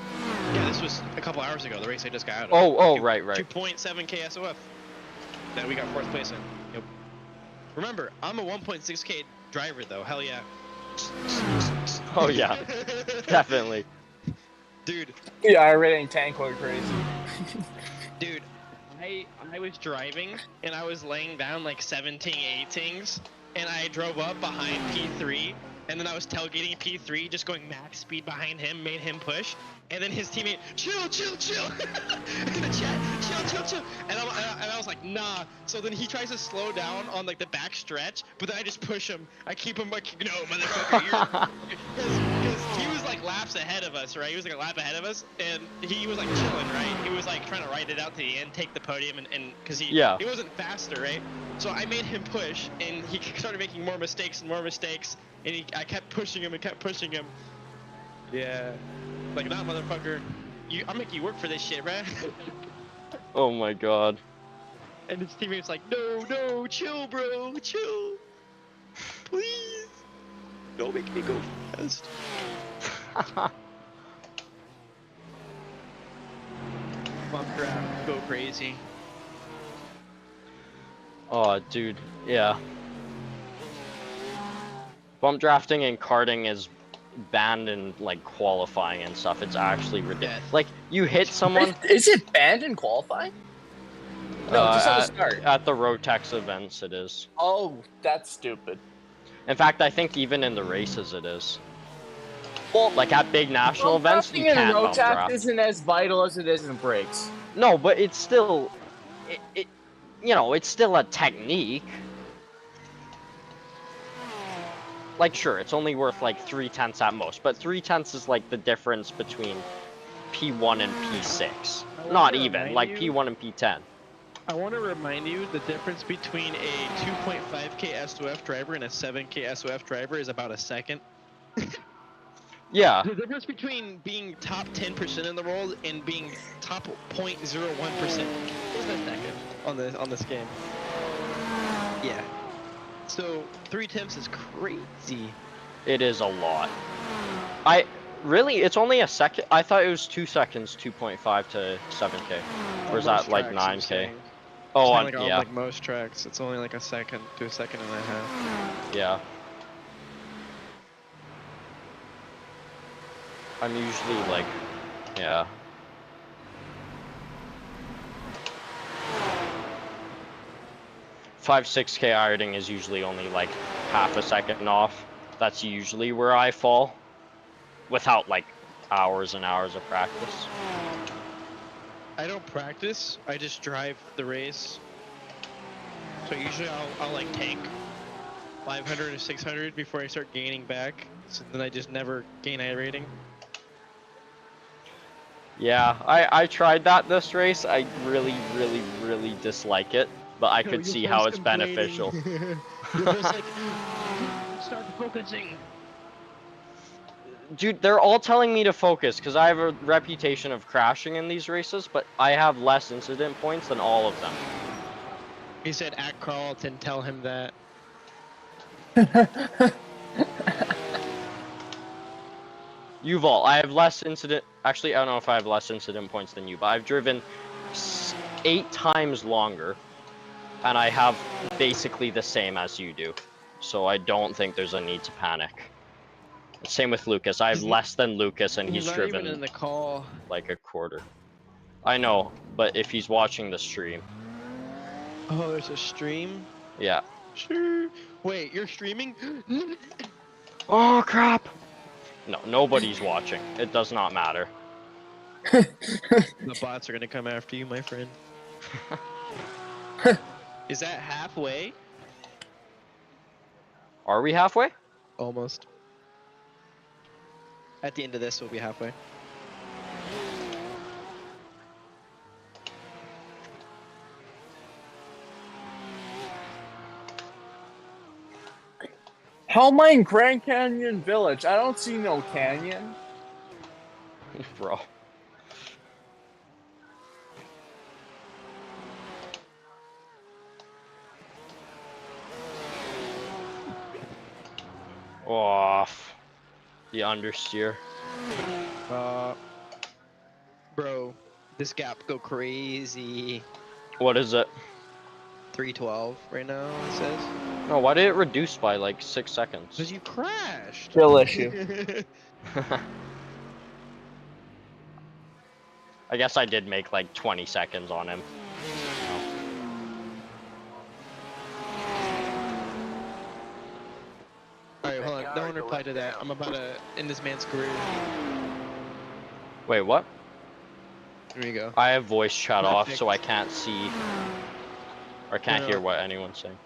Yeah, this was a couple hours ago. The race I just got out of. Oh, right. 2.7k SOF that we got 4th place in. Yep. Remember, I'm a 1.6k driver though. Hell yeah. Oh yeah, definitely. Dude. Yeah, I really ain't tank like crazy. Dude, I was driving and I was laying down like 17 18s and I drove up behind P3 and then I was tailgating P3 just going max speed behind him, made him push, and then his teammate, chill in the chat, chill, and I was like, nah. So then he tries to slow down on like the back stretch, but then I just push him. I keep him like, no, motherfucker, because he was like laps ahead of us, right? He was like a lap ahead of us, and he was like chilling, right? He was like trying to ride it out to the end, take the podium, and because he wasn't faster, right? So I made him push, and he started making more mistakes, and I kept pushing him. Yeah. Like, nah, motherfucker. I'll make you work for this shit, right? Oh my god. And his teammate's like, no, chill, bro, chill. Please. Don't make me go fast. Bump draft, go crazy. Oh, dude, yeah. Bump drafting and karting is banned in like qualifying and stuff. It's actually ridiculous. Like you hit someone. Is it banned in qualifying? No, just at the start. At the Rotex events, it is. Oh, that's stupid. In fact, I think even in the races, it is. Well, like at big national events, you can't bump draft. Isn't as vital as it is in breaks. No, but it's still, it's still a technique. Like, sure, it's only worth like 3/10 at most, but 3/10 is like the difference between P1 and P6. Not even, like P1 and P10. I want to remind you the difference between a 2.5k SOF driver and a 7k SOF driver is about a second. Yeah. The difference between being top 10% in the world and being top 0.01% is a second on this game. Yeah. So 3/10 is crazy. It is a lot. It's only a second. I thought it was 2 seconds, 2.5 to 7k. Or is that like 9k? Oh, on like most tracks, it's only like a second to a second and a half. Yeah. I'm usually like, yeah. Five, 6k ironing is usually only like half a second off. That's usually where I fall, without like hours and hours of practice. I don't practice. I just drive the race. So usually I'll like tank 500 or 600 before I start gaining back. So then I just never gain I-rating. Yeah, I tried that this race. I really dislike it, but I could see how it's beneficial. You're just like, start focusing. Dude, they're all telling me to focus because I have a reputation of crashing in these races, but I have less incident points than all of them. He said at Carlton, tell him that. Yuval, I have less incident. Actually, I don't know if I have less incident points than you, but I've driven 8 times longer, and I have basically the same as you do. So I don't think there's a need to panic. Same with Lucas. I have less than Lucas, and he's not driven even in the call. like a quarter. I know, but if he's watching the stream, Oh, there's a stream? yeah. Sure. Wait, you're streaming? Oh crap! No, nobody's watching. It does not matter. The bots are gonna come after you, my friend. Is that halfway? Are we halfway? Almost. At the end of this, we'll be halfway. How am I in Grand Canyon Village? I don't see no canyon. Bro. Off. The understeer. Bro, this gap go crazy. What is it? 312 right now, it says. No, why did it reduce by like 6 seconds? Because you crashed. Still issue. I guess I did make like 20 seconds on him. Alright, hold on. Don't reply to that. I'm about to end this man's career. Wait, what? Here you go. I have voice chat off, Perfect. so I can't see or can't No. hear what anyone's saying.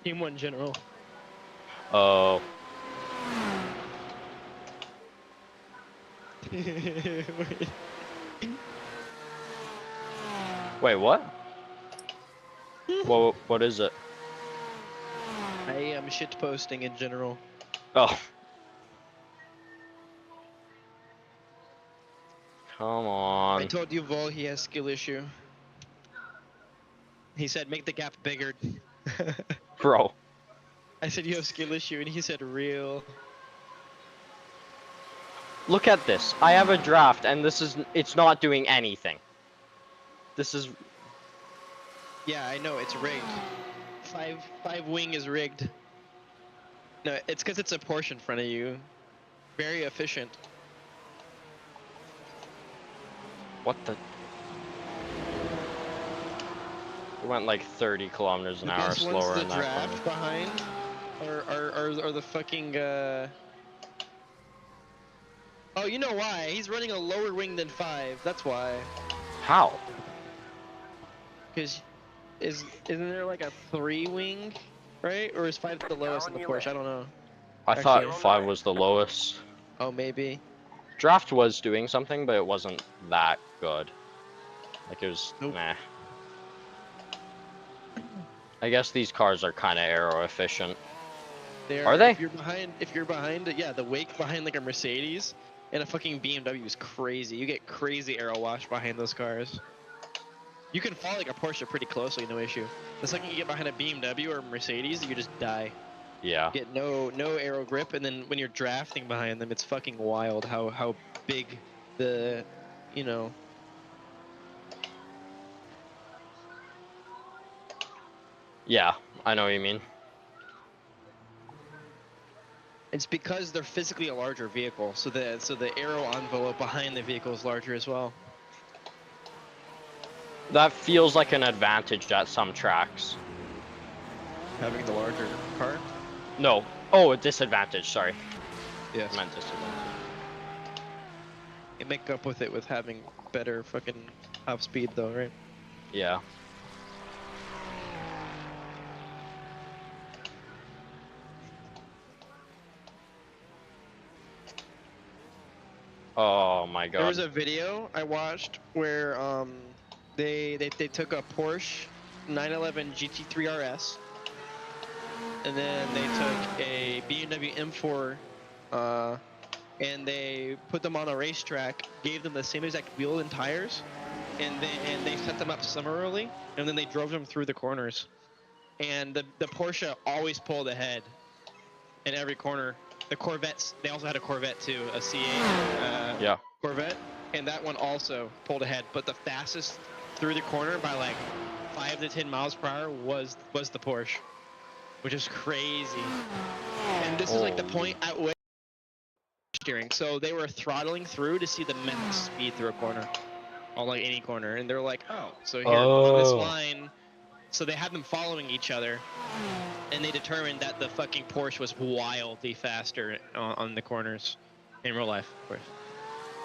Team 1 general. Oh, wait, what? What is it? I am shit posting in general. Oh. Come on. I told you Vol he has skill issue. He said make the gap bigger. Bro. I said you have skill issue and he said real. Look at this. I have a draft and it's not doing anything. This is Yeah, I know, it's rigged. Five wing is rigged. No, it's because it's a Porsche in front of you. Very efficient. what the We went like 30 kilometers an The hour best slower ones to in that draft corner. behind are the fucking Oh, you know why? He's running a lower wing than 5. That's why. How? Because isn't there like a 3 wing, right? Or is 5 the lowest in the Porsche? I don't know. I Actually- thought 5 was the lowest. Oh, maybe. Draft was doing something, but it wasn't that good. Like it was Nope. meh. I guess these cars are kind of aero efficient. Are they? If you're behind, yeah, the wake behind like a Mercedes and a fucking BMW is crazy. You get crazy aero wash behind those cars. You can fall like a Porsche pretty closely, no issue. The second you get behind a BMW or a Mercedes, you just die. Yeah. Get no aero grip, and then when you're drafting behind them, it's fucking wild how big the, you know. Yeah, I know what you mean. It's because they're physically a larger vehicle, so the aero envelope behind the vehicle is larger as well. That feels like an advantage at some tracks. Having the larger car. No. Oh, a disadvantage, sorry. Yes. I meant disadvantage. You make up with it with having better fucking top speed though, right? Yeah. Oh my god. There was a video I watched where they took a Porsche 911 GT3 RS and then they took a BMW M4 and they put them on a racetrack, gave them the same exact wheel and tires, and they set them up similarly, and then they drove them through the corners. And the Porsche always pulled ahead in every corner, the Corvettes, they also had a Corvette too, a C8 Yeah. Corvette, and that one also pulled ahead. But the fastest through the corner by like 5 to 10 miles per hour was the Porsche, which is crazy. And this is like the point at which steering. So they were throttling through to see the max speed through a corner, on like any corner, and they're like, oh, so here on this line. So they had them following each other, and they determined that the fucking Porsche was wildly faster on the corners, in real life, of course.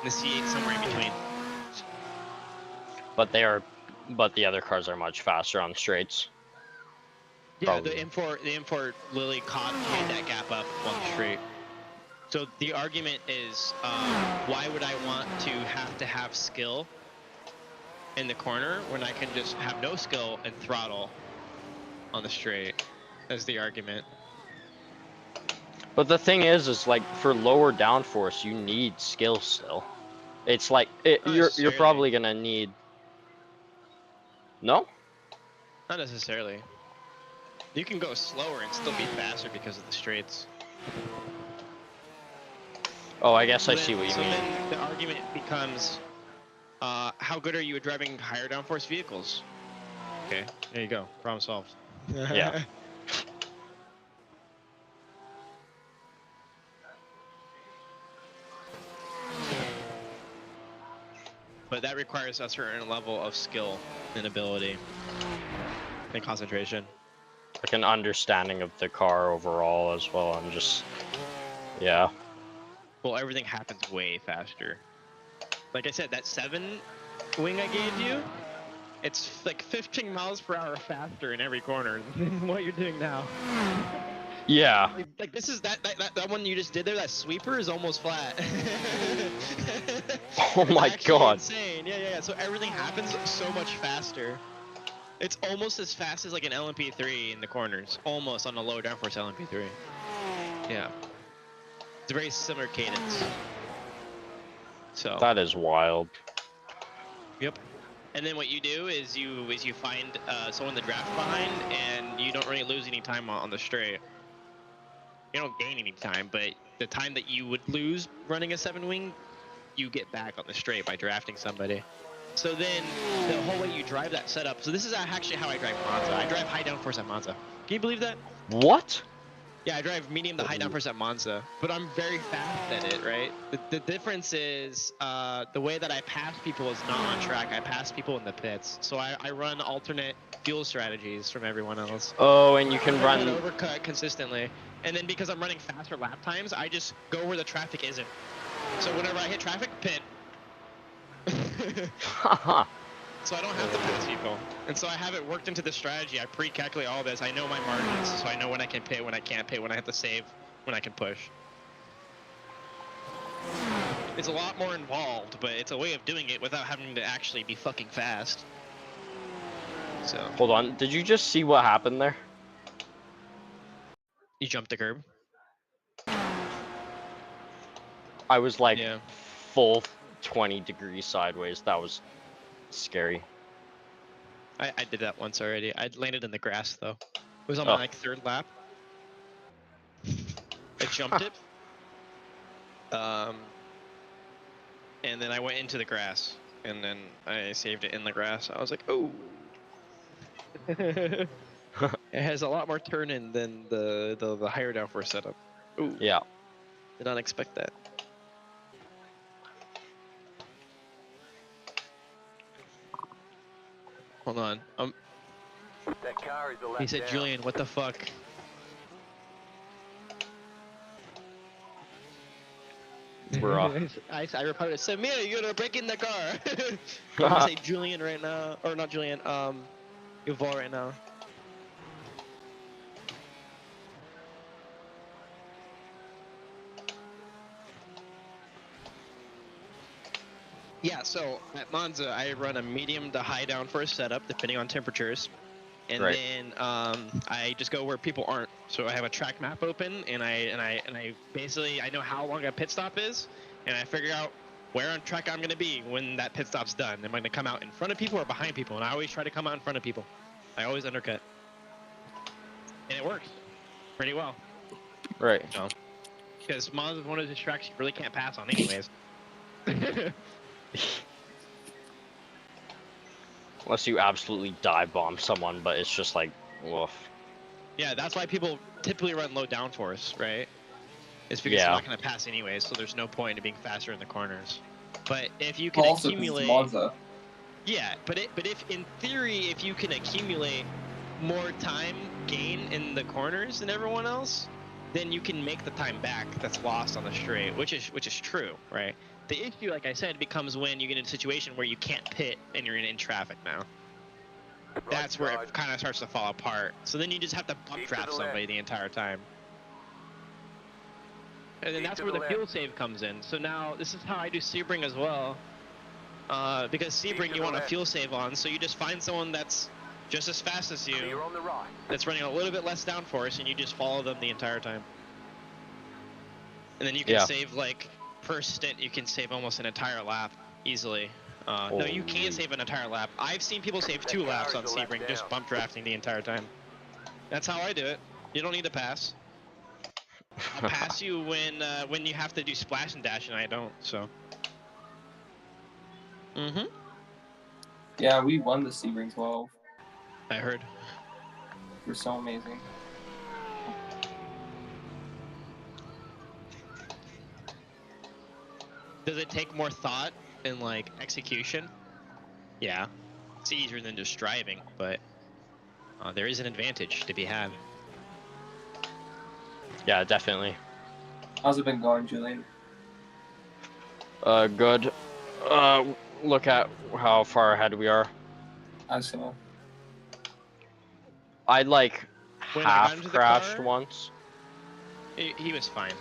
And the C8 somewhere in between. But the other cars are much faster on the straights. Yeah, Probably. the M4 Lily caught made that gap up on the straight. So the argument is, why would I want to have skill in the corner when I can just have no skill and throttle on the straight? That's the argument. But the thing is like for lower downforce, you need skill still. It's like Not you're necessarily. probably gonna need. No. Not necessarily. You can go slower and still be faster because of the straights. Oh, I guess So I then- see what you so mean. then the argument becomes, how good are you at driving higher downforce vehicles? Okay, there you go. Problem solved. Yeah. But that requires a certain level of skill and ability and concentration. Like an understanding of the car overall as well. I'm just, yeah. Well, everything happens way faster. Like I said, that 7 wing I gave you, it's like 15 miles per hour faster in every corner than what you're doing now. Yeah. Like this is that one you just did there. That sweeper is almost flat. Oh It's my actually god. Insane. Yeah. So everything happens so much faster. It's almost as fast as like an LMP3 in the corners. Almost on a low downforce LMP3. Yeah. It's a very similar cadence. So. That is wild. Yep. And then what you do is you find someone to draft behind, and you don't really lose any time on the straight. You don't gain any time, but the time that you would lose running a 7-wing, you get back on the straight by drafting somebody. So then the whole way you drive that setup. So this is actually how I drive Monza. I drive high downforce at Monza. Can you believe that? What? Yeah, I drive medium to high downforce at Monza, but I'm very fast at it, right? The difference is the way that I pass people is not on track. I pass people in the pits. So I run alternate fuel strategies from everyone else. Oh, and you can I run. overcut consistently. And then because I'm running faster lap times, I just go where the traffic isn't. So whenever I hit traffic, pit. Haha. So I don't have to pass people. And so I have it worked into the strategy. I pre-calculate all this. I know my margins, so I know when I can pit, when I can't pit, when I have to save, when I can push. It's a lot more involved, but it's a way of doing it without having to actually be fucking fast. So. Hold on. Did you just see what happened there? You jumped the curb? I was like Yeah. full 20 degrees sideways. That was scary. I did that once already. I landed in the grass though. It was on my like 3rd lap. I jumped it. And then I went into the grass, and then I saved it in the grass. I was like, oh. It has a lot more turn-in than the higher downforce setup. Ooh. Yeah. Did not expect that. Hold on. That car is a He said, letdown. Julian, what the fuck? We're off. I replied, Samir, you're gonna break in the car. I'm gonna say Julian right now, or not Julian, Yuval right now. Yeah, so at Monza, I run a medium to high downforce setup, depending on temperatures. And Right. then I just go where people aren't. So I have a track map open, and I basically I know how long a pit stop is, and I figure out where on track I'm gonna be when that pit stop's done. Am I gonna come out in front of people or behind people? And I always try to come out in front of people. I always undercut, and it works pretty well. Right. So because Mons is one of those tracks you really can't pass on anyways. Unless you absolutely dive bomb someone, but it's just like, woof. Yeah, that's why people typically run low downforce, right? It's because Yeah. you're not going to pass anyways, so there's no point in being faster in the corners. But if you can Also, 'cause it's accumulate, Monza. yeah, but if in theory, if you can accumulate more time gain in the corners than everyone else, then you can make the time back that's lost on the straight, which is true, right? The issue, like I said, becomes when you get in a situation where you can't pit and you're in traffic now. That's where it kind of starts to fall apart. So then you just have to bump Keep to trap the somebody left. the entire time. And then Keep that's to where the the fuel save comes in. So now this is how I do Sebring as well. Because Sebring to you the want a left. fuel save on, so you just find someone that's just as fast as Clear you, on the right. that's running a little bit less downforce, and you just follow them the entire time. And then you can Yeah. save, like, per stint, you can save almost an entire lap easily. No, you Holy. can't save an entire lap. I've seen people save 2 laps on carries a lap Sebring just down. bump drafting the entire time. That's how I do it. You don't need to pass. I'll pass you when you have to do splash and dash, and I don't. So. Mhm. Yeah, we won the Sebring 12. I heard. We're so amazing. Does it take more thought and like execution? Yeah. It's easier than just driving, but there is an advantage to be had. Yeah, definitely. How's it been going, Julian? Good. Look at how far ahead we are. I saw. I like When I got half into the crashed car- once. He was fine.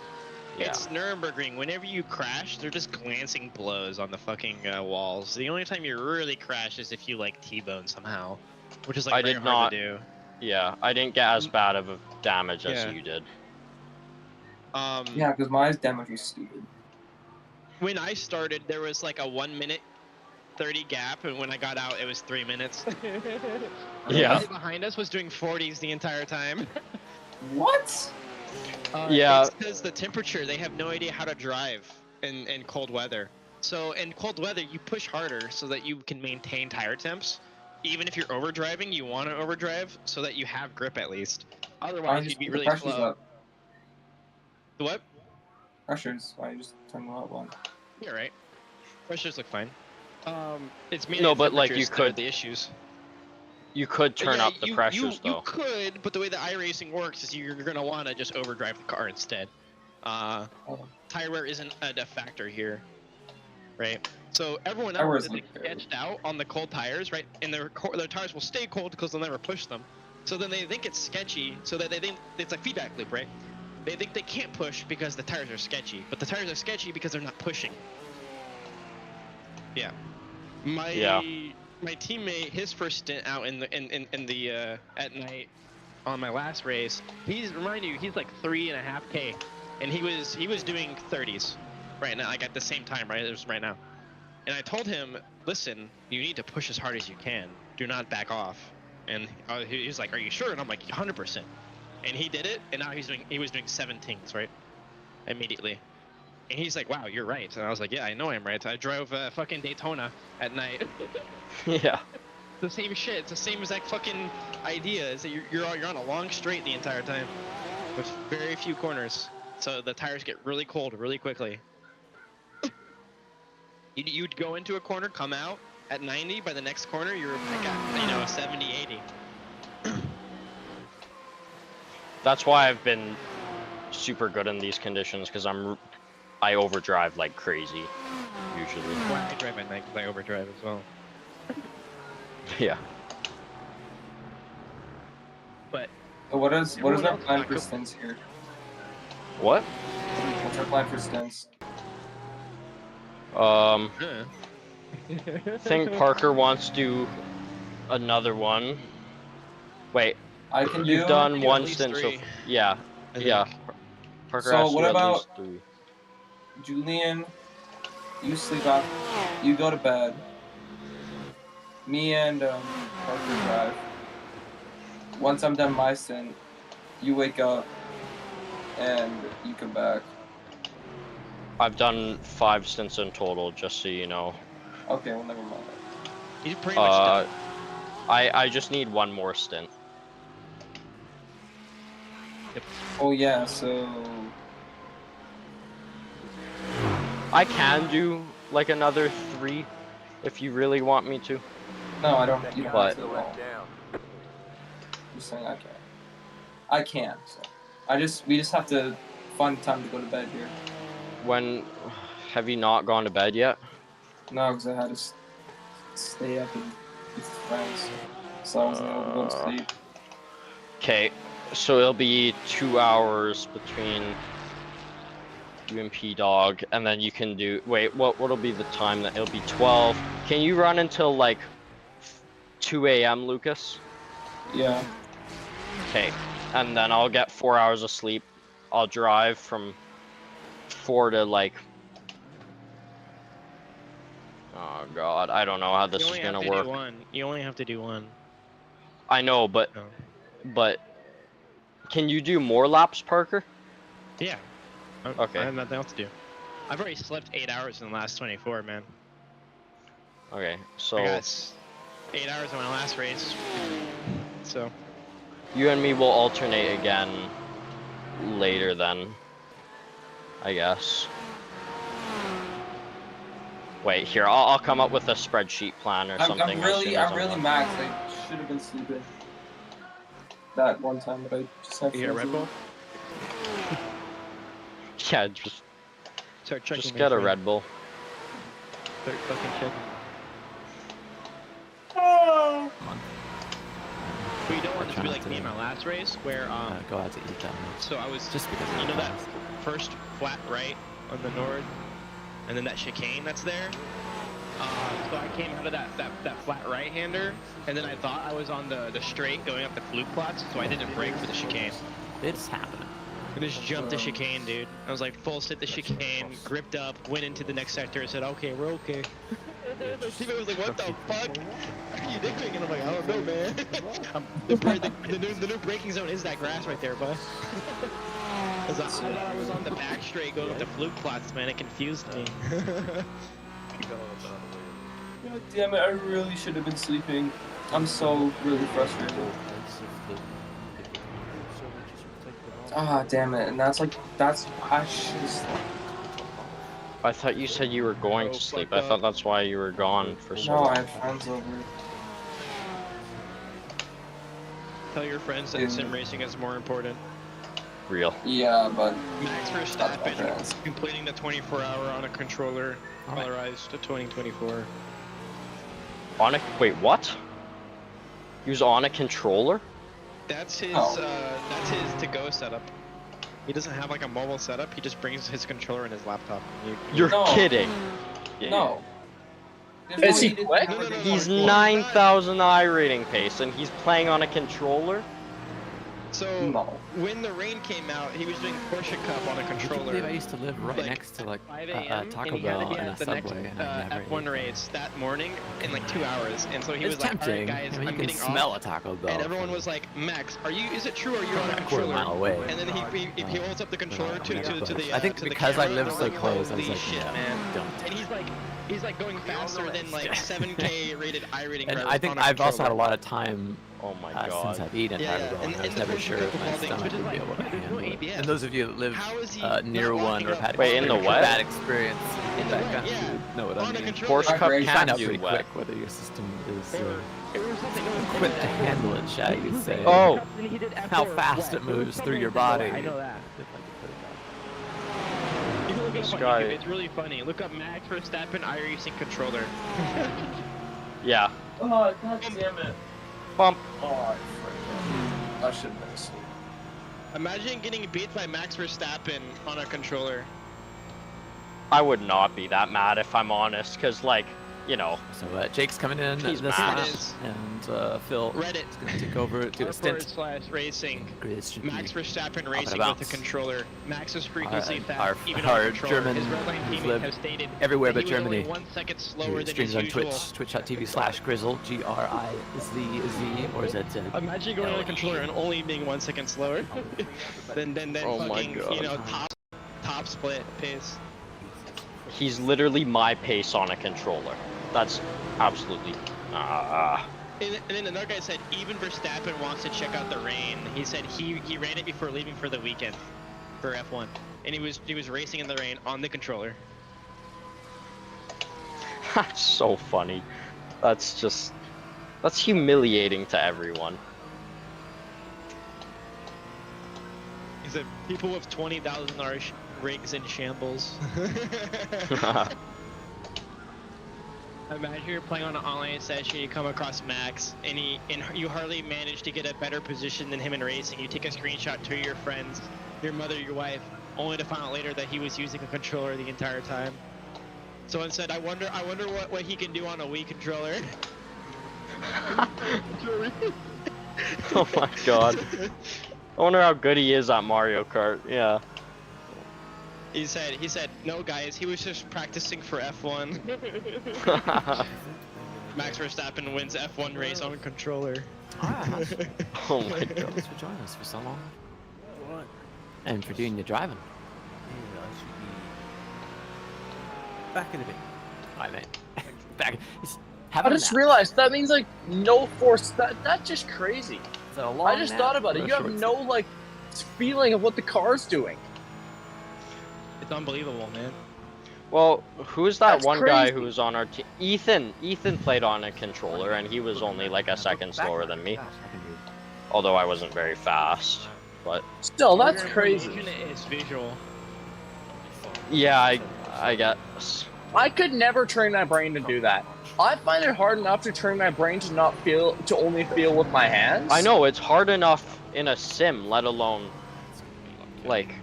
Yeah. It's Nurburgring. Whenever you crash, they're just glancing blows on the fucking walls. The only time you really crash is if you like T-bone somehow, which is like I very did hard not- to do. Yeah, I didn't get as bad of a damage as Yeah. you did. Yeah, because my damage was stupid. When I started, there was like a 1 minute 30 gap, and when I got out, it was 3 minutes. Yeah. The guy behind us was doing 40s the entire time. What? Yeah. It's because the temperature, they have no idea how to drive in cold weather. So in cold weather, you push harder so that you can maintain tire temps. Even if you're overdriving, you want to overdrive so that you have grip at least. Otherwise, you'd be the really pressure's slow. up. The what? Pressure's why you just turn them up one. You're right. Pressures look fine. It's mainly No, the but, like, temperatures you that are could- the issues. You could turn Yeah, up the pressures you though. could, but the way the iRacing works is you're gonna want to just overdrive the car instead. Tire wear isn't a factor here, right? So everyone Tire else wear's is like like fair. sketched out on the cold tires, right? And their tires will stay cold because they'll never push them. So then they think it's sketchy, so that they think it's a feedback loop, right? They think they can't push because the tires are sketchy, but the tires are sketchy because they're not pushing. Yeah. My teammate, his first stint out in the at night on my last race, he's like 3.5K, and he was doing 30s right now, like at the same time, right? It was right now. And I told him, listen, you need to push as hard as you can. Do not back off. And he was like, are you sure? And I'm like, 100%. And he did it, and now he was doing 17s, right? Immediately. And he's like, wow, you're right. And I was like, yeah, I know I'm right. I drove fucking Daytona at night. Yeah. The same shit. It's the same exact fucking idea. Is that you're on a long straight the entire time with very few corners. So the tires get really cold really quickly. You'd go into a corner, come out at 90. By the next corner, you're back at 70, 80. That's why I've been super good in these conditions, because I overdrive like crazy usually. Well, I drive at night because I overdrive as well. Yeah. But So what is Everyone our else plan not for go- stints here? What? What's our plan for stints? I uh, think Parker wants to do another one. Wait, I can you've do. done do at one least stint so 3, yeah. I Yeah. think. Parker So has to what do at about- least 3. Julian, you sleep off. You go to bed. Me and Parker drive. Once I'm done my stint, you wake up and you come back. I've done 5 stints in total, just so you know. Okay, well, never mind. He's pretty much done. I just need one more stint. Oh yeah, so I can do like another 3 if you really want me to. no, I don't. You don't have But- to at all. Down. I'm saying I can't. I can. So we just have to find time to go to bed here. When have you not gone to bed yet? No, because I had to stay up and with friends, so I wasn't able to go to sleep. Okay, so it'll be 2 hours between you and P-Dog, and then you can do. Wait, what'll be the time? That it'll be 12. Can you run until like 2 a.m., Lucas? Yeah. Okay, and then I'll get 4 hours of sleep. I'll drive from 4 to like. Oh God, I don't know how this is gonna work. You only have to do one. I know, but No. can you do more laps, Parker? Yeah. Okay. I have nothing else to do. I've already slept 8 hours in the last 24, man. Okay, so I got 8 hours in my last race. So. you and me will alternate again later then, I guess. Wait, here, I'll come up with a spreadsheet plan or something. I'm really as soon as I'm maxed. I should have been sleeping that one time, but I just have You get a Red Bull? Yeah, just Start checking just my get a phone. Red Bull. Start fucking checking. But you don't want this to be like me in my last race, where go out to eat that much. so I was Just because you know that first flat right on the north, and then that chicane that's there. So I came out of that flat right-hander, and then I thought I was on the straight going up the fluke plots, so I didn't brake for the chicane. It's happening. I just jumped the chicane, dude. I was like full sit the chicane, gripped up, went into the next sector, and said, "Okay, we're okay." The teammate was like, "What the fuck are you doing?" And I'm like, "I don't know, man." the new braking zone is that grass right there, bud. I thought I was on the back straight going with the fluke plots, man. It confused me. God damn it! I really should have been sleeping. I'm so really frustrated. Ah, damn it! And that's I should have slept. I thought you said you were going to sleep. I thought that's why you were gone for so No, I long. had friends over. Tell your friends that sim racing is more important. Real. Yeah, but Max that's my Verstappen friends. completing the 24-hour on a controller, colorized to 2024. On a wait, what? He was on a controller? That's his. Oh. That's his to-go setup. He doesn't have like a mobile setup. He just brings his controller and his laptop. You're No. kidding. No. There's Is no he way to quick? have a No, no, no, He's no. 9,000 I rating pace, and he's playing on a controller. So No. when the rain came out, he was doing Porsche Cup on a Would you controller. believe I used to live right like, next to like 5 a a.m. Taco and he had Bell to be and a at the next Subway, and I never F1 ate. race that morning in like 2 hours, and so he It's was like, tempting. "All right, guys, I mean, I'm you can getting smell off." a Taco Bell. And everyone from was like, "Max, are you? Is it true? Are you on a a quarter controller?" mile away. And then he holds up the controller to the. I think to the because I camera, live and so I'm like, close, I was "Holy like, shit, yeah, man!" don't. And he's like going faster than like 7K rated I rating. And drivers I think on a I've also had a controller. lot of time Oh my since god. I've eaten Yeah, Taco Bell, and I was the never Porsche sure Cup if of my all things, stomach which is would be like, able to there's no handle it. ABS. And those of you that live How is he near not one walking or up had Wait, in the what? bad experience In with the that what? kind of Yeah. food, know what On I a mean? controller. Porsche Cup You You can't find out do pretty wet. quick whether your system is It was something. It was equipped to handle it, Shaq, you could say. Oh. And he did How F4 fast wet. it moves was through your something body. I know that. If I could put it that You can look it This up on guy- YouTube. It's really funny. Look up Max Verstappen iRacing controller. Yeah. Oh, god damn it. Bump. Oh, I should have been asleep. Imagine getting beat by Max Verstappen on a controller. I would not be that mad if I'm honest, because like, you know, So Jake's coming in He's this mad. lap, It is. and Phil Reddit. is going to take over, do a stint. /racing. Grizz should Max be Verstappen and racing with bounce. a controller. Max is frequently Our- fast, our- even our on a controller. German His red line who's teammate lived has stated everywhere that but he was only Germany. 1 second He slower than streams his on usual. Twitch, twitch.tv/Grizzle, G-R-I-Z-Z, or is it? Imagine going on a controller and only being 1 second slower than Oh my fucking, God. you know, top split pace. He's literally my pace on a controller. That's absolutely. And then another guy said even Verstappen wants to check out the rain. He said he ran it before leaving for the weekend for F1, and he was racing in the rain on the controller. That's so funny. That's humiliating to everyone. He said people with $20,000 rigs in shambles. Imagine you're playing on an online session, you come across Max, and you hardly manage to get a better position than him in racing. You take a screenshot to your friends, your mother, your wife, only to find out later that he was using a controller the entire time. Someone said, I wonder what he can do on a Wii controller. Oh my god. I wonder how good he is at Mario Kart. Yeah. He said, no guys, he was just practicing for F1. Max Verstappen wins F1 race on a controller. Oh my god. Thanks for joining us for so long. And for doing your driving. Yeah, I should be back in a bit. Hi, mate. Back. I just realized that means like no force. That's just crazy. I just thought about it. You have no like feeling of what the car's doing. It's unbelievable, man. Well, who's that That's one guy crazy. who was on our team? Ethan played on a controller, and he was only like a second slower than me. Although I wasn't very fast, but Still, that's crazy. It's visual. yeah, I guess. I could never train my brain to do that. I find it hard enough to train my brain to only feel with my hands. I know it's hard enough in a sim, let alone like.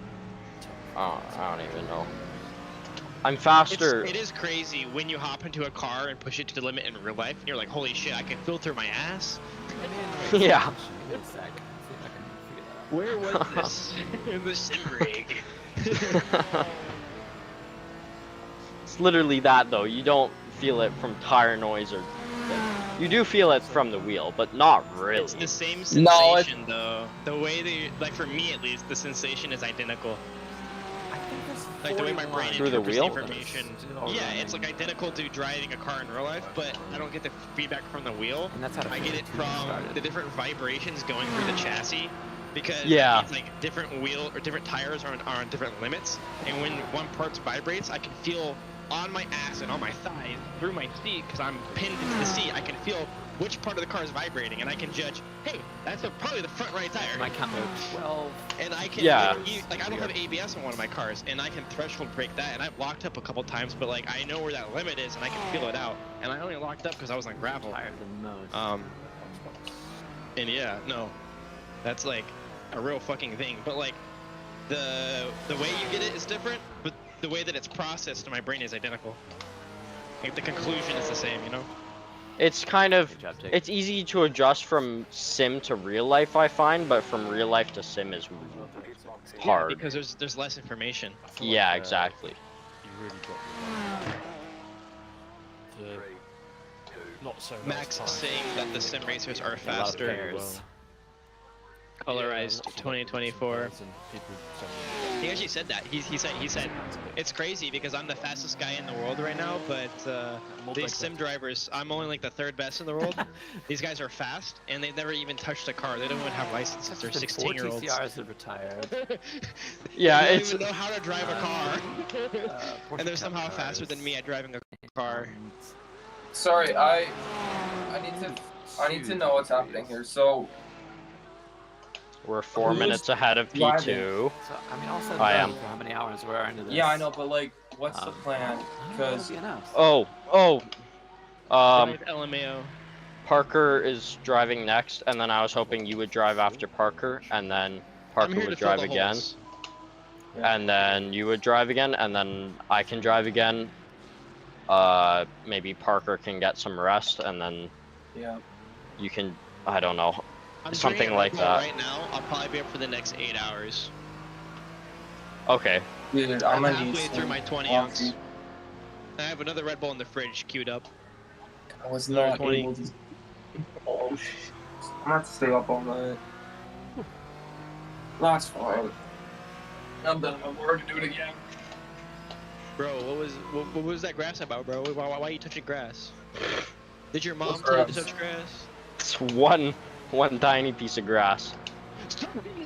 I don't even know. I'm faster. It is crazy when you hop into a car and push it to the limit in real life, and you're like, holy shit, I can filter my ass. Yeah. Where was this? In the sim rig. It's literally that though. You don't feel it from tire noise or. You do feel it from the wheel, but not really. It's the same sensation though. The way like for me at least, the sensation is identical. Like the way my brain Through the interprets wheel? information. Yeah, it's like identical to driving a car in real life, but I don't get the feedback from the wheel. And that's how I get it from the different vibrations going through the chassis, because Yeah. it's like different wheel or different tires are on different limits, and when one part vibrates, I can feel on my ass and on my thighs through my seat, because I'm pinned into the seat. I can feel which part of the car is vibrating, and I can judge, hey, that's probably the front right tire. My count of 12. And I can, like I don't have ABS on one of my cars, and I can threshold brake that, and I've locked up a couple times, but like I know where that limit is, and I can feel it out. And I only locked up because I was on gravel. Higher than most. And yeah, no, that's like a real fucking thing. But like the way you get it is different, but the way that it's processed in my brain is identical. Like the conclusion is the same, you know? It's kind of, Good job, Jake. it's easy to adjust from sim to real life, I find, but from real life to sim is hard. Yeah, because there's less information. Yeah, exactly. You really got to not so Max much saying that the sim racers are A lot of faster. pairs. Colorized 2024. and people saying- He actually said that. He said it's crazy because I'm the fastest guy in the world right now, but these sim drivers, I'm only like the third best in the world. These guys are fast, and they've never even touched a car. They don't even have licenses. They're 16-year-olds. TCRs have retired. Yeah, They don't it's even know how to drive a car, Porsche and they're somehow Cup faster than cars. me at driving a car. Sorry, I need to know what's happening here. So we're 4 Who's minutes ahead of driving? P2. So, I mean, also I am. for how many hours we're into this. yeah, I know, but like, what's the plan? Because Oh, Drive LMAO. Parker is driving next, and then I was hoping you would drive after Parker, and then I'm Parker here to would fill drive the again, holes. and then you would drive again, and then I can drive again. Maybe Parker can get some rest, and then yeah, you can, I don't know, I'm something drinking like Red Bull that. Right now, I'll probably be up for the next 8 hours. Okay. dude, I'm gonna need halfway through some my 20 coffee. ounce. I have another Red Bull in the fridge queued up. I was Another not 20. able to. Oh shit! I'm gonna have to stay up all night. That's fine. I'm done. I'm bored to do it again. Bro, what was that grass about, bro? Why are you touching grass? Did your mom What's tell you to grass? touch grass? It's one tiny piece of grass.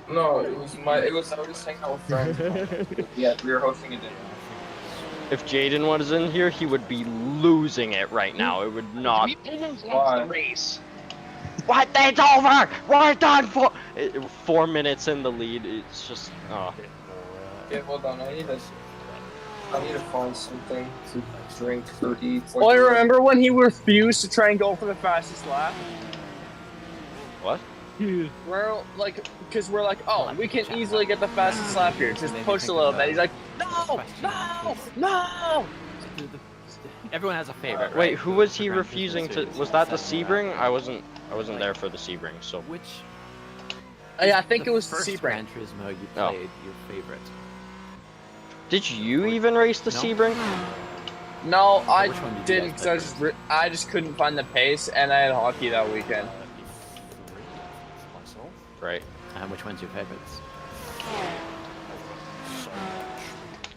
No, it was I was just hanging out with friends. Yeah, we were hosting a dinner. If Jaden was in here, he would be losing it right now. It would not. We almost Why? lost the race. What? It's over. We're done for 4 minutes in the lead. It's just. Oh. Okay, hold on. I need to find something to drink or eat. Oh, I remember when he refused to try and go for the fastest lap. What? We're like, because we're like, oh, we can easily get the fastest lap here. Just push a little bit. He's like, no, no, no. Everyone has a favorite, right? Wait, who The- was the he Grand refusing Prix to? series. Was that the Setting Sebring? I wasn't there for the Sebring, so. Which? Yeah, I think the it was the first Sebring. Gran Turismo you Oh. played your favorite. Did you even race the No. Sebring? No, I Which one did you didn't, guys because play I just couldn't find the pace, and I had hockey that weekend. Right. Which one's your favorites?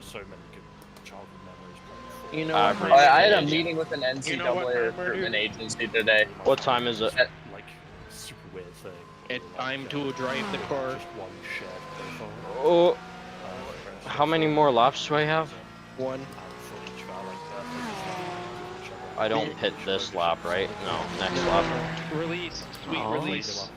So many good childhood memories playing. You know Average. what? I had a Yeah. meeting with an You know what, NCAA Murder? recruitment agency today. What time is it? Like super weird thing. It's time to drive the car. Just one shared profile. Oh, how many more laps do I have? One. For each of our like birthdays, each other. I don't hit this lap, right? No, next lap. Release. Sweet Oh. release.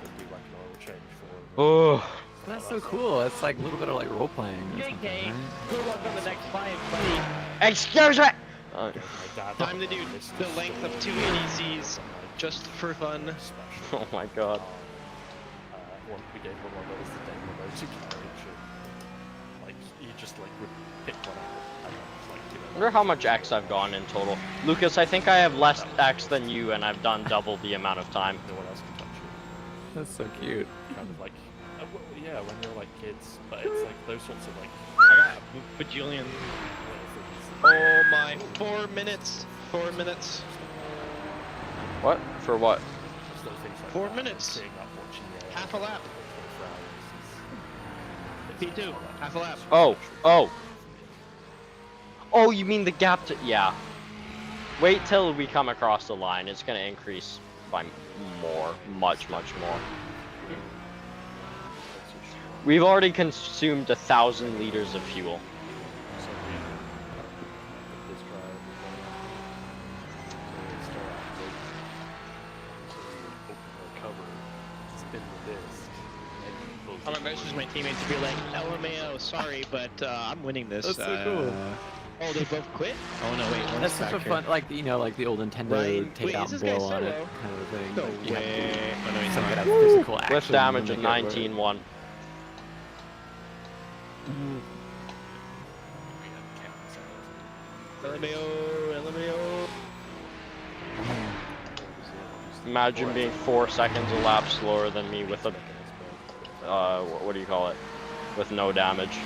Oh, That's so cool. It's like a little bit of like role playing. Or something, JK. right? Good luck on the next 5, buddy. excuse me. Time to do the length of 2 ADCs just for fun. Oh my god. One we gave one of those the day when those two carriage. Like you just like would pick one out and then like give it. I wonder how much X I've gone in total. Lucas, I think I have less X than you, and I've done double the amount of time. No one else can touch it. That's so cute. Kind of like well, yeah, when you're like kids, but it's like those sorts of like I got bajillion. little things. Oh my, 4 minutes. 4 minutes. What? For what? Just little things like 4 that, minutes. staying up watching, Half a lap. P2, half a lap. Oh. Oh, you mean the gap to... Yeah. Wait till we come across the line. It's gonna increase by more. Much more. We've already consumed 1,000 liters of fuel. I'm gonna message my teammates to be like, LMAO, sorry, but I'm winning this. That's so cool. Oh, they both quit? Oh no, wait, one's That's such a back fun, like you know, like the old Nintendo Ryan- take wait, out is this and guy blow on it solo? kind of a thing. No like, you have to way. do Oh no, he's some not. kind of physical action. With damage to of make it work. 19-1. LMAO. Imagine being 4 seconds a lap slower than me with a... what do you call it? With no damage.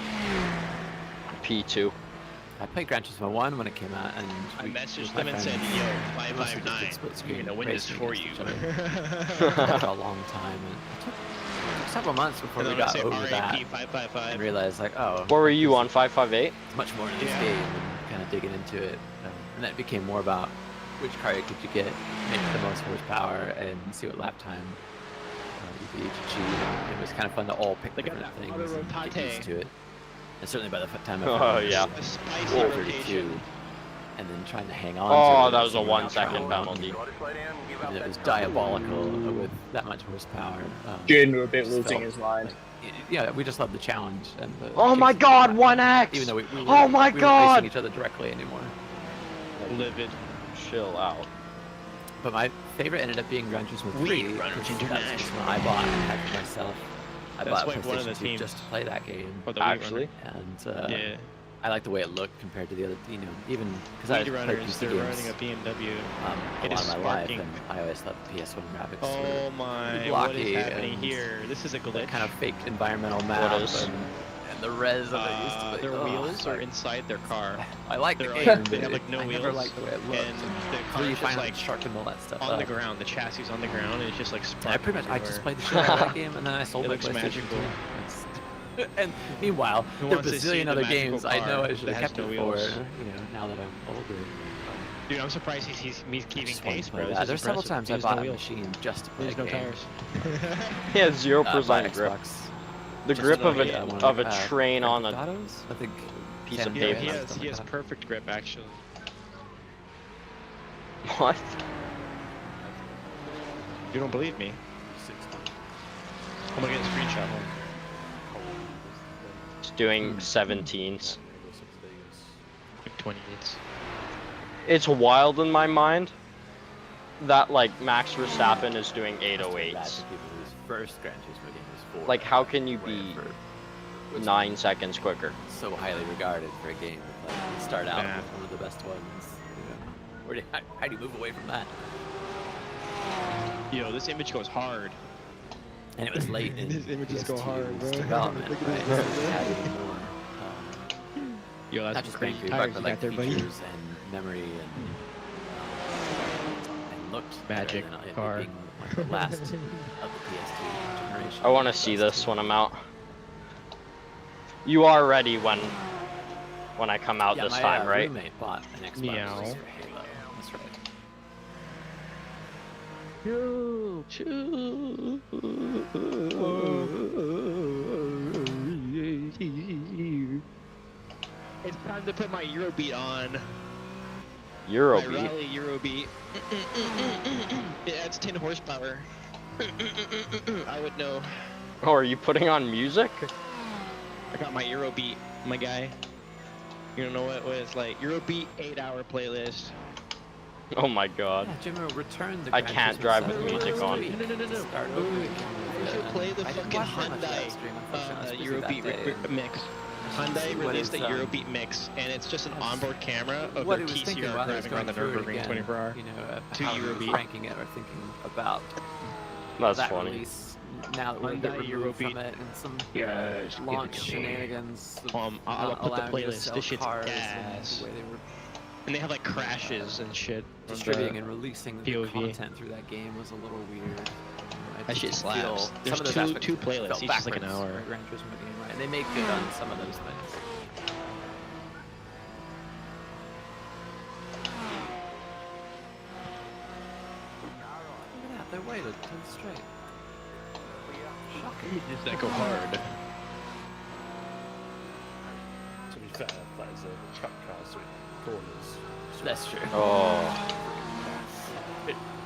P2. I played Gran Turismo 1 when it came out, and I we- messaged with them my and said, friends, yo, we mostly just did 559. split I'm screen gonna win this racing for you. against each other for a long time, and it took several months before And we then I got say over that RAP 555. and realized like, oh, What were you on, 558? there's much more in this Yeah. game, and kind of digging into it, and that became more about which car could you get, make the most horsepower, and see what lap time you could each achieve. And it was kind of fun to all pick They got different that things and auto get used to it. And certainly by the time I Oh, found yeah. A spicy Whoa, rotation. 32, and then trying to hang on to Oh, it that was a so we're 1 not second trying to- penalty. And it was diabolical with that much horsepower. Jaden would be just losing felt his mind. like- yeah, we just love the challenge and the. Oh my chasing god, that, 1x! Even though we Oh my weren't God! racing each other directly anymore. Livid. Chill out. But my favorite ended up being Gran Turismo 3. We Runners because that's International. one I bought and had for myself. I That's bought like one of the PlayStation 2 teams. just to play that game, Or the Actually? and Yeah. I like the way it looked compared to the other, you know, even because I Weed played Runners, PC they're games running a BMW. a It lot is of my life, sparking. and I always thought the PS1 graphics Oh were my, what blocky is happening and here? This is a that glitch. kind of fake environmental map is? and the res of it used to be. Their oh, wheels it's are like- inside their car. I like the they're game, like- they but have, like, no I never wheels, liked the way it looked. And the until car you is just finally like sharpened all that stuff on the up. ground. The chassis is on the ground, and it's just like I sparking pretty much I just everywhere. played the shit out of that game, and then I sold It my looks PlayStation magical. 2. It's And meanwhile, Who there are wants to see bazillion the other magical games I know car I should that have has kept no it for. wheels? Now that I'm older. Dude, I'm surprised he's keeping Just wanted pace, to bro. play This that. is There's several impressive. times He I has bought no a wheels. machine just to play There's a no game. tires. He has 0% by grip. Xbox. The Just grip to of play, a one of a Grand train on Theft a Autos. I think piece San of Yeah, Andreas he pavement. and stuff has like that. perfect grip actually. What? You don't believe me? I'm gonna get a screenshot. Hold on. It's doing 17s. Like 28s. It's wild in my mind that like Max Verstappen is doing That's too bad 808s. for people whose first Gran Turismo game was 4. Like, how can you Way be for- 9 seconds quicker? so highly regarded for a game. Like, you start out Yeah. with one of the best ones. You know, how do you move away from that? Yo, this image goes hard. And it was late in These images go PS2's hard, bro. development, Look at right? this. So it had even more, Yo, not that's just some crazy graphics, tires but you like got there, buddy. features and memory and looked better Magic than it car. being like the last of the PS2 generation. I want to see this when I'm out. You are ready when I come out Yeah, this my time, right? roommate bought an Xbox Meow. just for Halo. That's right. It's time to put my Eurobeat on. My Eurobeat. Raleigh Eurobeat. It adds 10 horsepower. I would know. Oh, are you putting on music? I got my Eurobeat, my guy. You don't know what it's like. Eurobeat 8-hour playlist. Oh my god. Yeah, Jimmy, return the I Gran can't Turismo drive with 7 music last on. week. No. Start Wait, over wait. again. We should play the I didn't fucking watch that much of that Hyundai stream, unfortunately. I was busy Eurobeat that day. mix. See Hyundai what released is, a Eurobeat mix, and it's just an that's onboard camera of what their I was thinking TCR while I was driving around the going through it Nurburgring again, 24 hour. You know, To how we were Eurobeat. ranking it or thinking about That's that funny. release now that we're a bit Hyundai removed from Eurobeat. it and some Yes, launch give it to me. shenanigans. Of I'll not put the allowing you to playlist. sell This shit's cars gas. and the way they were And they have like crashes and shit. on distributing the- and releasing the POV. content through that game was a little weird. That shit slaps. Some There's of those two aspects playlists, felt each is like an backwards hour. for a Gran Turismo game, right? And they make good on some of those things. Look at that, they're weighted to the straight. Shocking. Images that go hard. To be fair, that is a truck car, so it corners. That's true. Oh.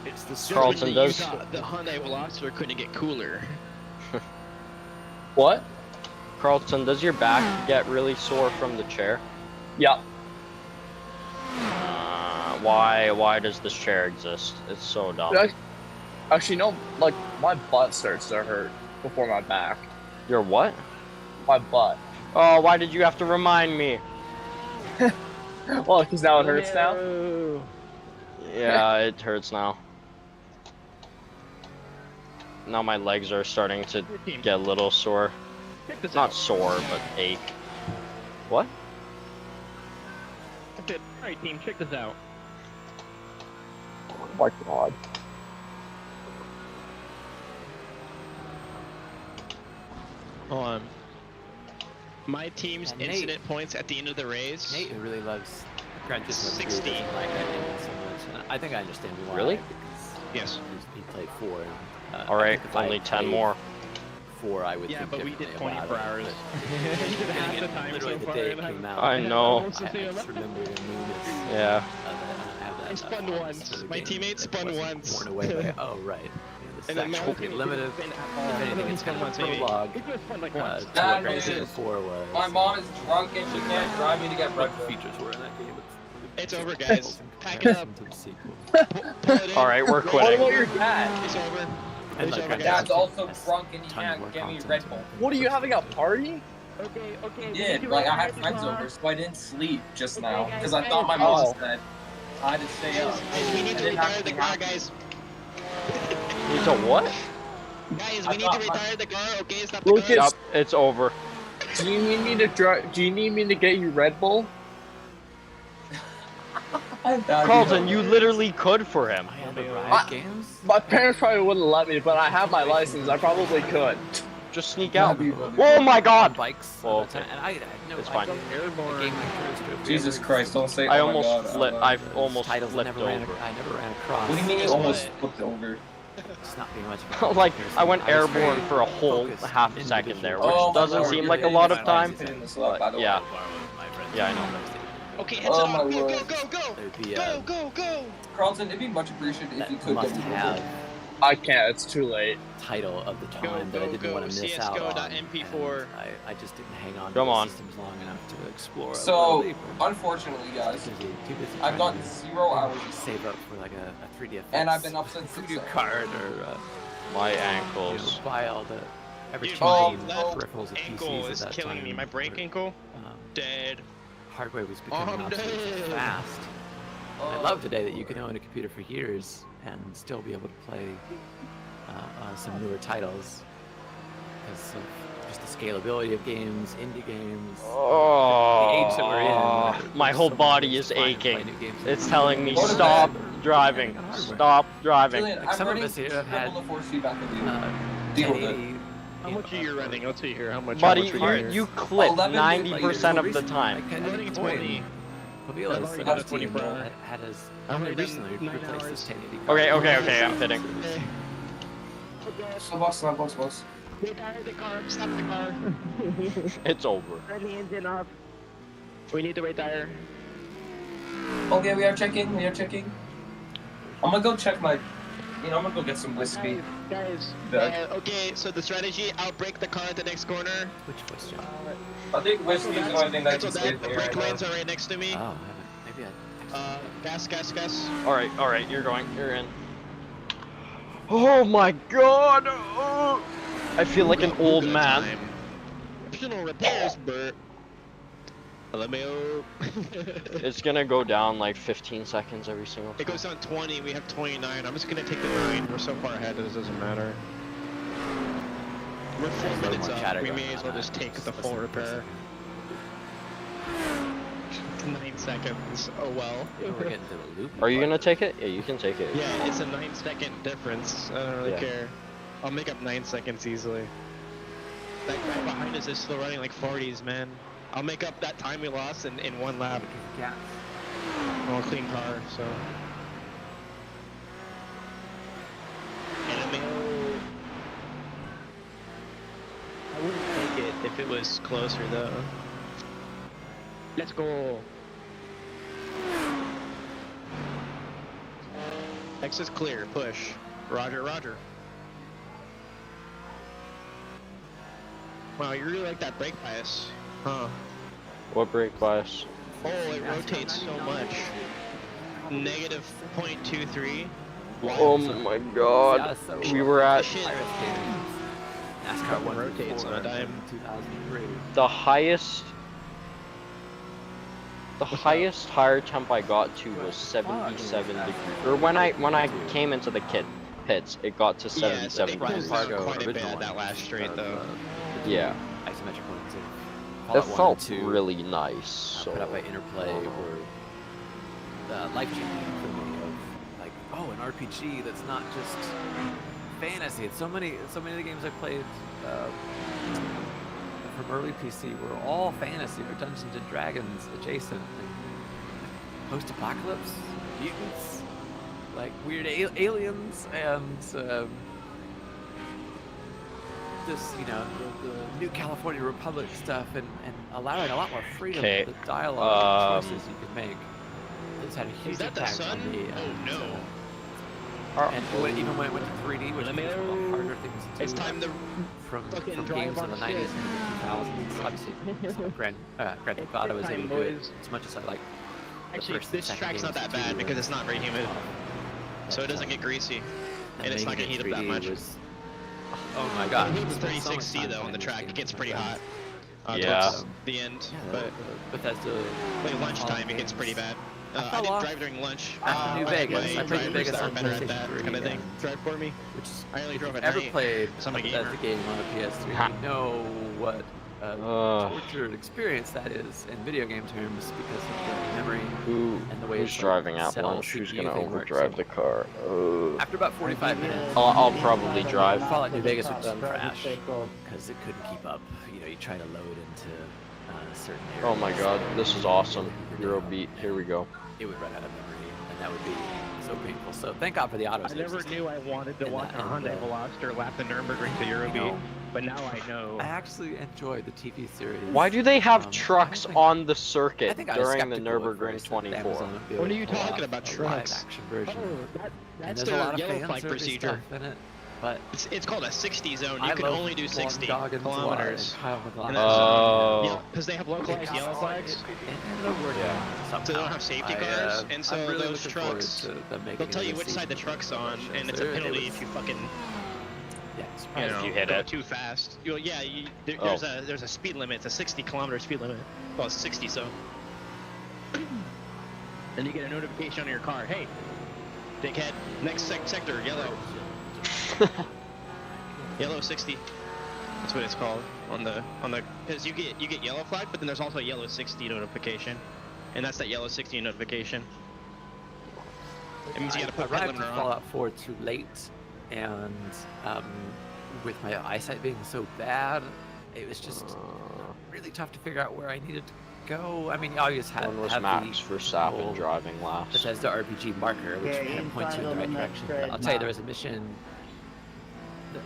It's the Just Carlton when does- you thought the Hyundai Veloster couldn't get cooler. What? Carlton, does your back get really sore from the chair? Yeah. Why does this chair exist? It's so dumb. Actually, no. Like my butt starts to hurt before my back. Your what? My butt. Oh, why did you have to remind me? Well, because now it hurts now. Yeah, it hurts now. Now my legs are starting to get a little sore. Check this Not out. sore, but ache. What? Okay, alright team, check this out. Oh my god. Hold on. My team's Yeah, Nate- incident points at the end of the race. Nate, who really loves Gran Turismo 2, 60. doesn't like that game so much. And I think I understand why. Really? Because Yes. he played 4. And, Alright, I think if I only had 10 played more. 4, I would Yeah, think but we did differently 24 about hours. it, You did but half getting the it time literally so the far, day it and came out. I know. Almost the I same just amount. remember the newness Yeah. of that. I spun once. My teammate spun once. Torn away by, oh, right. Yeah, this And then is my actually teammate limited. didn't spin at If all. anything, He it's spun kind of once, a maybe. prologue He just spun like to once. what That Gran is- Turismo 4 was. My mom is drunk and she can't drive me to get What the breakfast. features were in that game. It's over, guys. Pack it up. To the sequel. Pull it in. Alright, we're What quitting. about your dad? It's over. And It's like over, Gran guys. Dad's Turismo also has drunk and he ton can't more get me content Red to Bull. it. What are you having a party? Okay. Did, like I had friends over, so I didn't sleep just now because I thought my mom was dead. I had to stay up. Guys, we need I to didn't have retire the anything car, happen. guys. Need to what? Guys, I we need to thought my- retire the car. Okay, stop the Lucas, car. Yup, it's over. do you need me to Do you need me to get you Red Bull? Carlton, you literally could for him. I had the I- Riot games. My parents probably wouldn't let me, but I have my license. I probably could. Just sneak Yeah, out. be- Oh my on God! bikes. Oh, all the okay. time, and I know It's I fine. don't Airborne. a game like Cruise to have Jesus ever Christ, don't say I oh my almost God. flipped. out I've loud. almost titles I flipped never ran. over. I never ran across. What do you mean you Guess almost what? flipped over? It's not being much of a Like, comparison. I went was airborne very for a whole focused half on a second there, individual which Oh my doesn't lord, seem you're like a hitting lot this of line, time. he's hitting this lot, But by the way. yeah, yeah, I know. Okay, heads Oh it my off. Go, go, lord. go, go. There'd be Go, go, go. Carlton, it'd be much appreciated if that you could get me must-have I can't. It's too late. title of the Go, time that I go, didn't go, want to miss out on. CS:GO.mp4. and I just didn't hang on to Come the on. systems long enough to explore. a So, little deeper. unfortunately, guys, Too busy I've trying gotten to 0 hours of sleep, save up for like a 3D effects. and I've been up since video 6 card or My you know, ankles. buy all the ever Dude, changing my left peripherals of ankle PCs is at that killing time. me. My break where, ankle, um, dead. hardware was becoming I'm obsolete so dead. fast. I love today that you can own a computer for years and still be able to play some newer titles because of just the scalability of games, indie games. Oh, the age that we're in. my there's whole so many body ways is to find and play aching. new games. It's telling me Go to stop bed. driving. Stop driving. Julian, Like I'm some of running us here have had, triple the force feedback of you. Deal with it. 1080, How much are you running? Let's see here. How much? Buddy, how much are you clip 11 90% of the time. Like, I'm running 20. Favila's I've already got a 17 24 hour. had his I've only already done recently 9 replaced hours. his 1080 card. Okay, I'm fitting. Box. Retire the car. Stop the car. It's over. Turn the engine off. We need to retire. Okay, we are checking. I'm gonna go check my, I'm gonna go get some whiskey. Guys. Okay, so the strategy: outbrake the car at the next corner. Which voice, John? I think whiskey is the only thing that can save The me brake right now. lanes are right next to me. Oh, I haven't. Maybe I. Gas. Alright, you're in. Oh my god! Oh. I feel like an old man. Optional repairs, Bert. Let me. It's gonna go down like 15 seconds every single time. It goes down 20. We have 29. I'm just gonna take the 9. We're so far ahead. It doesn't matter. We're 4 minutes up. We may as well just take the full repair. 9 seconds. Oh well. We're getting to the loop. Are you gonna take it? Yeah, you can take it. Yeah, it's a 9-second difference. I don't really Yeah. care. I'll make up 9 seconds easily. That guy behind us is still running like 40s, man. I'll make up that time we lost in 1 lap. Yeah. Well, clean car, so. Enemy. I wouldn't take it if it was closer though. Let's go. X is clear. Push. Roger. Wow, you really like that brake bias, huh? What brake bias? Oh, it rotates so much. Negative 0.23. Wow. Oh my god. We were at Shit. NASCAR One rotates on a dime. 2003. the highest higher temp I got to was 77 degrees. Or when I came into the pits, it got to 77 Yeah, it degrees. goes down quite a bit that last straight though. Yeah. Isometric ones of It Fallout 1 and felt 2, really nice. put up So by Interplay were life-changing for me. Of like, oh, an RPG that's not just fantasy. So many of the games I played from early PC were all fantasy or Dungeons and Dragons adjacent. Like, post-apocalypse, mutants, like weird aliens, and this, the New California Republic stuff, and allowing a lot more freedom Okay, for the dialogue and choices you could make. It's had a huge Is that the impact sun? on me. Oh no. And even when it went to 3D, which was one of the harder things to do. It's time to from fucking games drive in the on 90s shit. and the 2000s. Obviously, Grand Theft Auto was able to do it as much as I like. Actually, first and this second track's not games that bad too, because it's not very humid, so it but, doesn't get greasy, and it's not gonna making heat it up that 3D much. was- oh my god! It was spent so much 36C time though on playing the those track. games It gets with pretty my hot. friends. Yeah. Towards the end, Yeah, but Bethesda. like lunchtime, it gets games. pretty bad. I I fell didn't off drive during lunch. after New Vegas. I played New drivers Vegas that were on better at PlayStation that 3, kind of thing. and- Drive for me. Which I only drove at ever night. played So I'm a a Bethesda gamer. game on a PS3, Ha. you know what tortured experience that is in video game terms because of the memory and the way Who's it's driving like, at cell lunch? Who's CPU gonna thing works. overdrive the car? After about 45 minutes, I'll probably drive. Fallout New Vegas would just crash because it couldn't keep up. You know, you try to load into certain areas. Oh my god, this is awesome. Eurobeat, here we go. It would run out of memory, and that would be so painful. So thank God for the auto. I never knew I wanted to watch a Hyundai Veloster lap the Nurburgring to Eurobeat, but now I know. I actually enjoy the TV series. Why do they have trucks on the circuit I was during the skeptical at Nurburgring first that 24? Amazon would be What able are you to pull talking off about, a trucks? live-action version. Oh, And that's there's a their lot of yellow fan flag service procedure. stuff in it, but It's called a 60 zone. I You can love only do 60 Warren Goggins a lot kilometers. and Kyle McLaughlin. in that zone. Oh. Yeah, because they have localized yellow flags, so they don't have safety cars, and so I'm really those looking forward trucks, to them making they'll tell you it which side the season truck's on, shows. and it's a There- it penalty was- if you fucking, Yeah, you know, you hit go it. too fast. Yeah, Oh. there's a speed limit. It's a 60-kilometer speed limit. Well, it's 60, so. Then you get a notification on your car. Hey, dickhead, next sector, yellow. Yellow 60. That's what it's called on the because you get yellow flag, but then there's also a yellow 60 notification, and that's that yellow 60 notification. It means you got to put I red arrived limiter to on. Fallout 4 too late, and with my eyesight being so bad, it was just really tough to figure out where I needed to go. I mean, you always had When was have Max the Verstappen whole driving last? Bethesda RPG marker, which Yeah, kind of points you in the right direction. But I'll tell you, there was a mission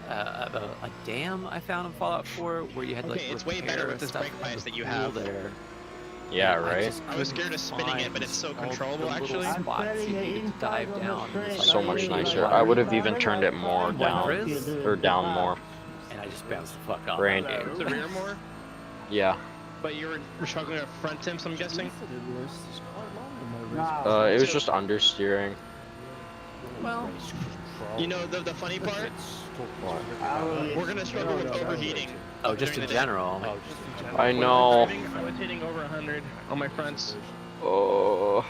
of a dam I found in Fallout 4 where you had to, like, Okay, it's way better repair with this stuff brake in bias the that you pool have. there. Yeah, And right? just I was scared of couldn't spinning it, but it's so find all the controllable, little actually. spots you needed to dive down. And it's like So much really nicer. water. I would have even turned it more down. Chris? Or down more. And I just bounced the fuck off. Brain. The rear more, Yeah. but you were struggling with front Tim, so I'm guessing. It was just understeering. Well, You know the funny part? We're gonna struggle with overheating. oh, just during in the day. general. I When know. I was hitting over 100 on my fronts. Oh,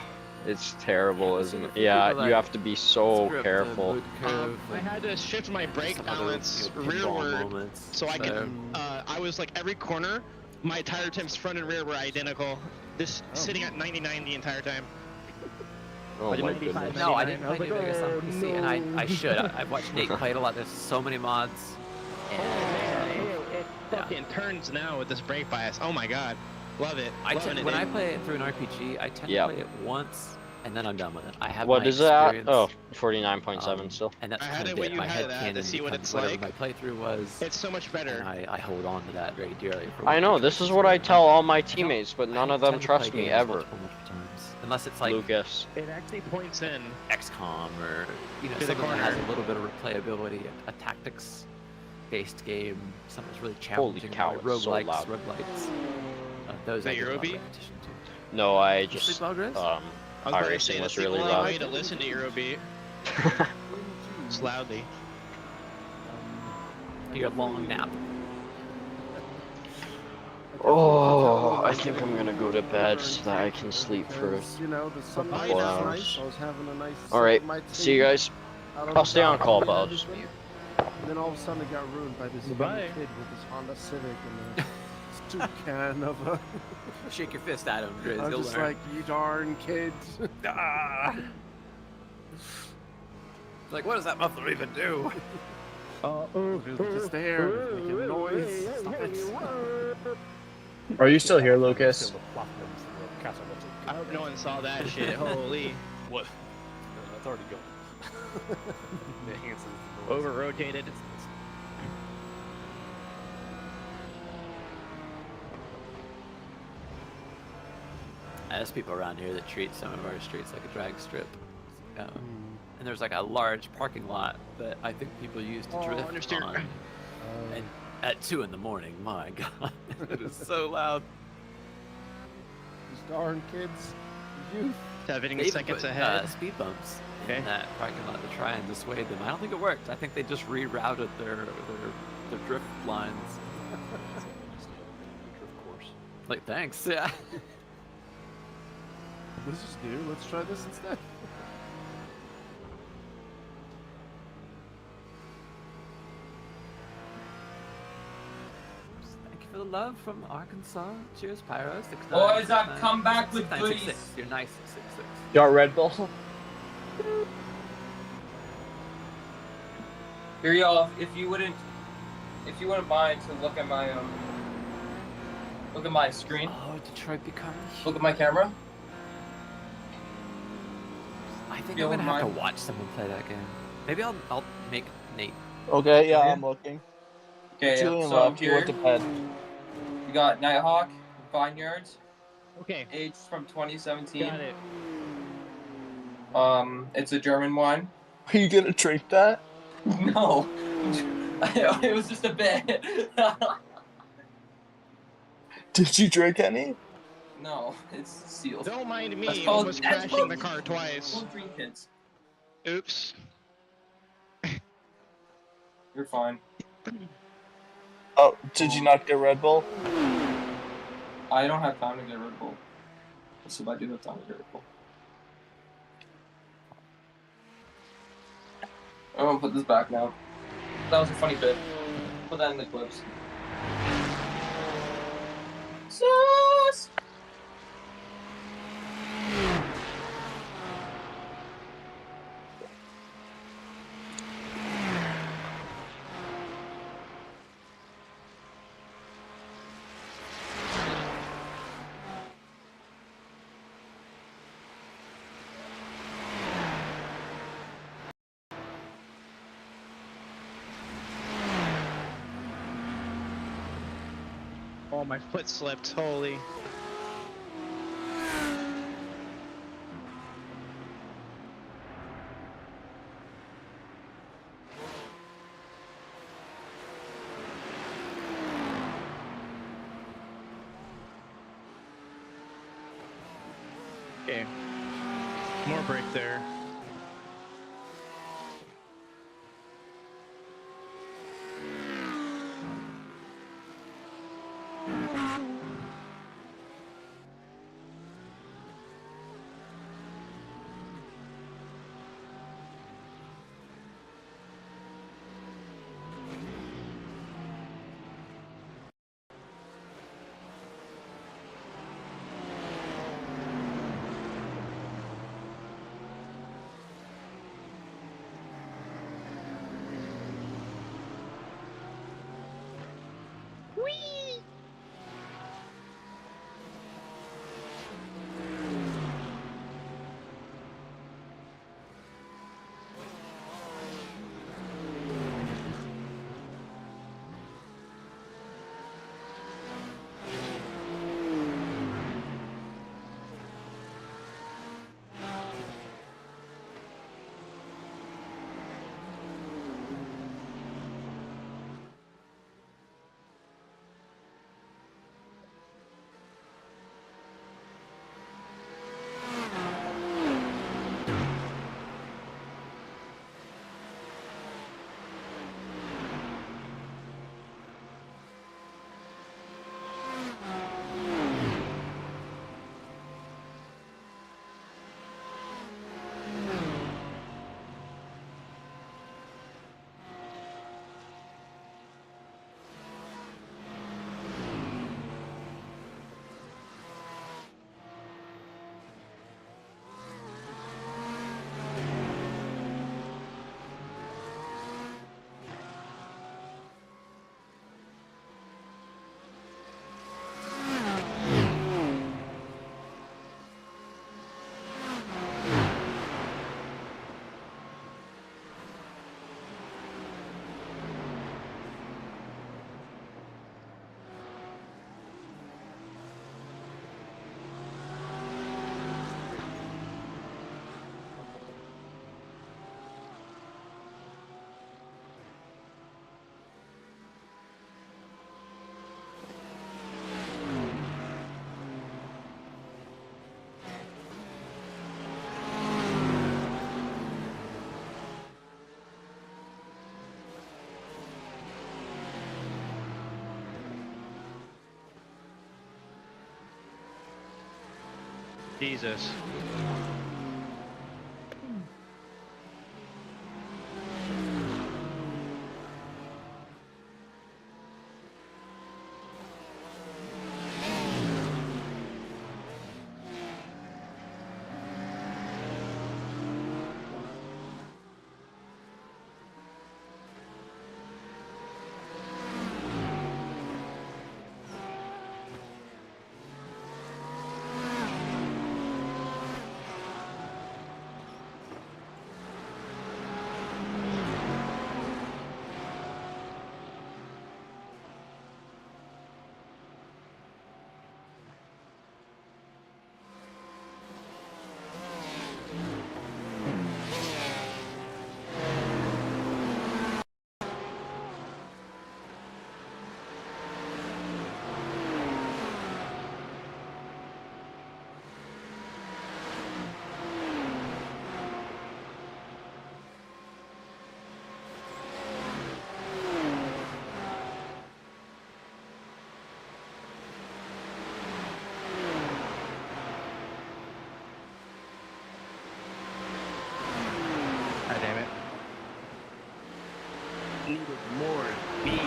it's terrible, isn't it? Yeah, you have to be so careful. I had to shift my brake balance rearward, so I could. I was like every corner, my tire temps front and rear were identical. This sitting at 99 the entire time. Oh my goodness. No, I didn't play New Vegas on PC, and I should. I've watched Nate play it a lot. There's so many mods. And, It fucking turns now with this brake bias. Oh my god, love it. when I play it through an RPG, I tend to play it once, and then I'm done with it. I have What my is that? experience, Oh, 49.7 still. and that's I had kind it of when it. you My had head that canon to see what becomes it's whatever like. my playthrough was. It's so much better. And I hold on to that very dearly. For I know, this is what I tell all my teammates, but none of them tend to play trust me games ever. multiple times. Unless it's like Lucas. It actually points in. XCOM or To the something that has corner. a little bit of replayability, a tactics-based game, something that's really Holy challenging. cow, like it's so roguelikes, loud. roguelites. Those The I get a lot of Eurobeat? repetition to. No, I You just, sleep well, Grizz? I was about to iRacing say was that's the really only loud. way to listen to Eurobeat. Just loudly. Your long nap. Oh, I think I'm gonna go to bed so that I can sleep for a You know, the sunlight couple was hours. nice. I was having a nice Alright, my see you guys. out on I'll the stay on balcony call, and but I'll just everything. mute. And then all of a sudden it got ruined by this young Bye. kid with his Honda Civic and a soup can of a... Shake your fist at him, Grizz. I'm He'll just learn. like, you darn kids. Ah. Like, what does that muffler even do? Just there, making noise. Stop it. Are you still here, Lucas? I hope no one saw that shit. Holy. What? No, that's already gone. The hands is Over rotated. There's people around here that treat some of our streets like a drag strip. And there's like a large parking lot that I think people use to drift understeer. on. And at 2 in the morning, my god, it is so loud. These darn kids. Youth. Seven They even seconds put, ahead. speed bumps Okay. in that parking lot to try and dissuade them. I don't think it worked. I think they just rerouted their drift lines. Like, thanks. Yeah. This is new. Let's try this instead. Thank you for the love from Arkansas. Cheers, Pyros. Boys, I've come back with 6966. goodies. You're nice, 666. You got Red Bull? Here, y'all. If you wouldn't mind to look at my screen. Oh, Detroit become. Look at my camera. I think If you I'm gonna have to wouldn't watch someone play that game. Maybe I'll make Nate. Okay, yeah, Okay. I'm looking. Okay, Julian so left. He here went to bed. we got Nighthawk, Vineyards, Okay, aged from 2017. got it. It's a German wine. Are you gonna drink that? No, it was just a bit. Did you drink any? No, it's sealed. Don't mind That's me called- almost that's crashing called- the car twice. Don't drink it. Oops. You're fine. Oh, did you not get Red Bull? I don't have time to get Red Bull. So I do have time to get Red Bull. I'm gonna put this back now. That was a funny bit. Put that in the clips. Sauce! Oh, my foot slipped. Holy. Okay. More break there. Jesus. more speed.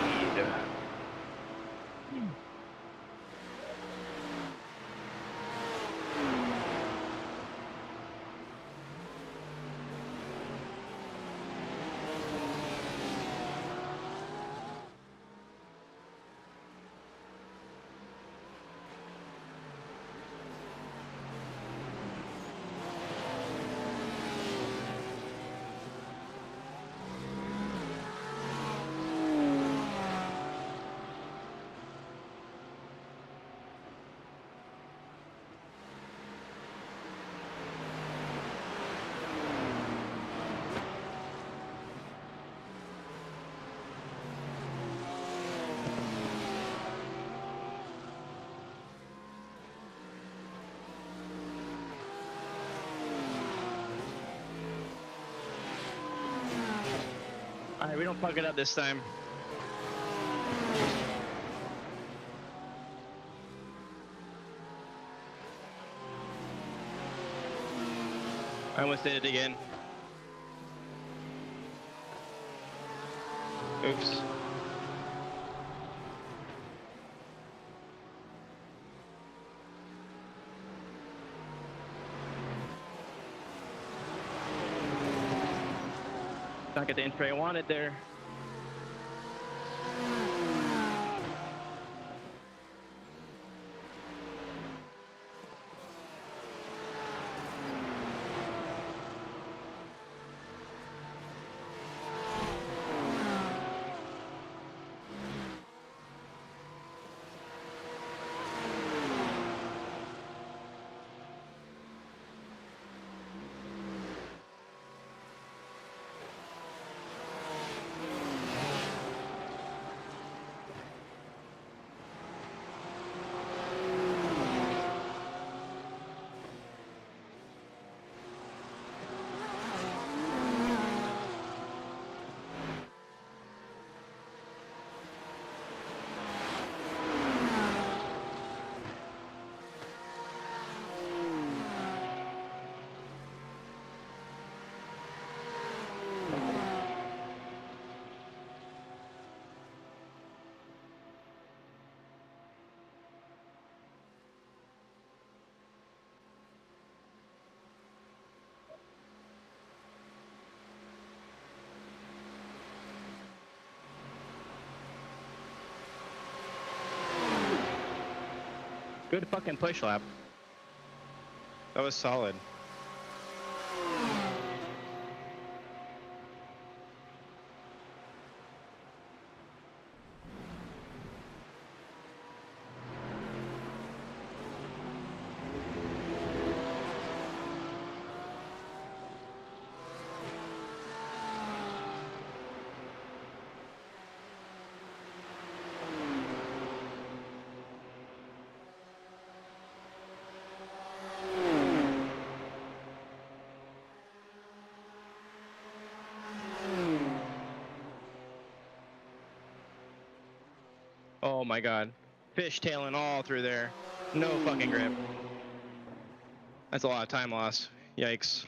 Alright, we don't fuck it up this time. I almost did it again. Oops. Not get the entry I wanted there. Good fucking push lap. That was solid. Oh my god. Fishtailing all through there. No fucking grip. That's a lot of time lost. Yikes.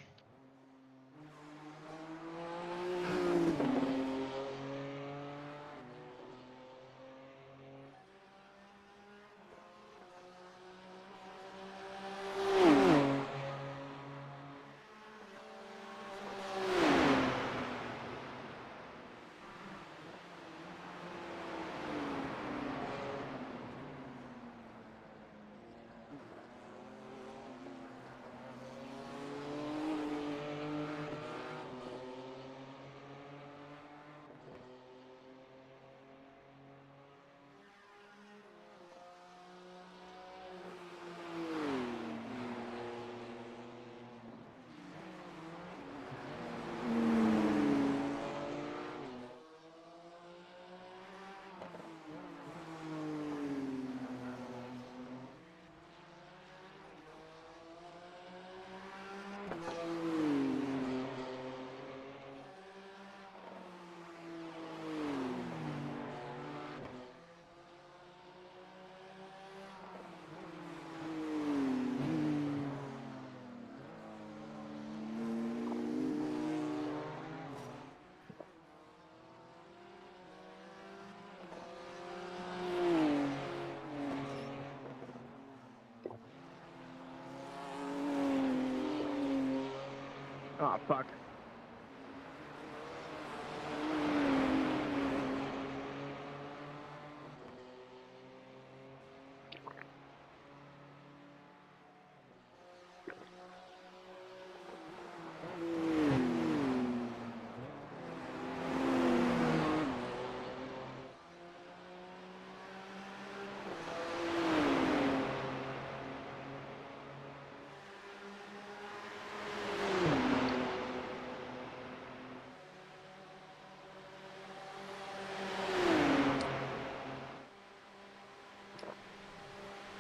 Oh fuck.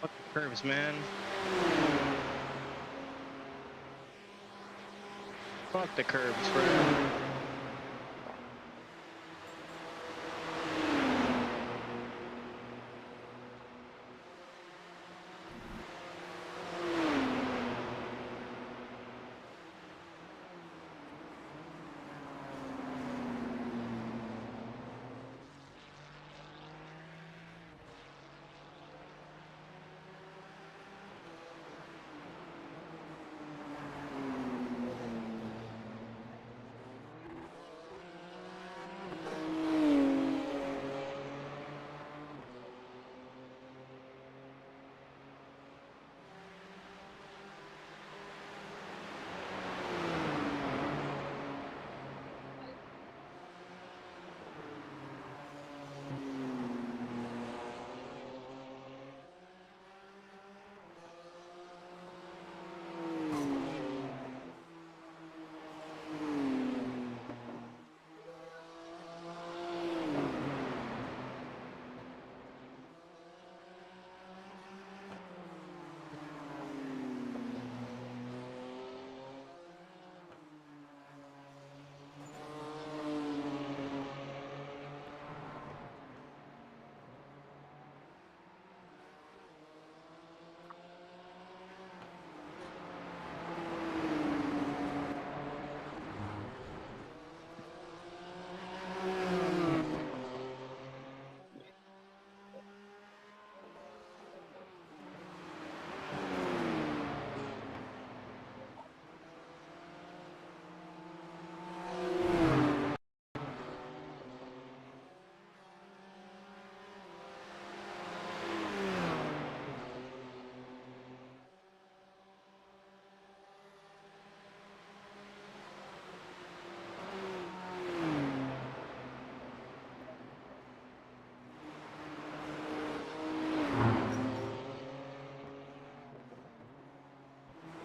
Fuck the curves, man. Fuck the curves, bro.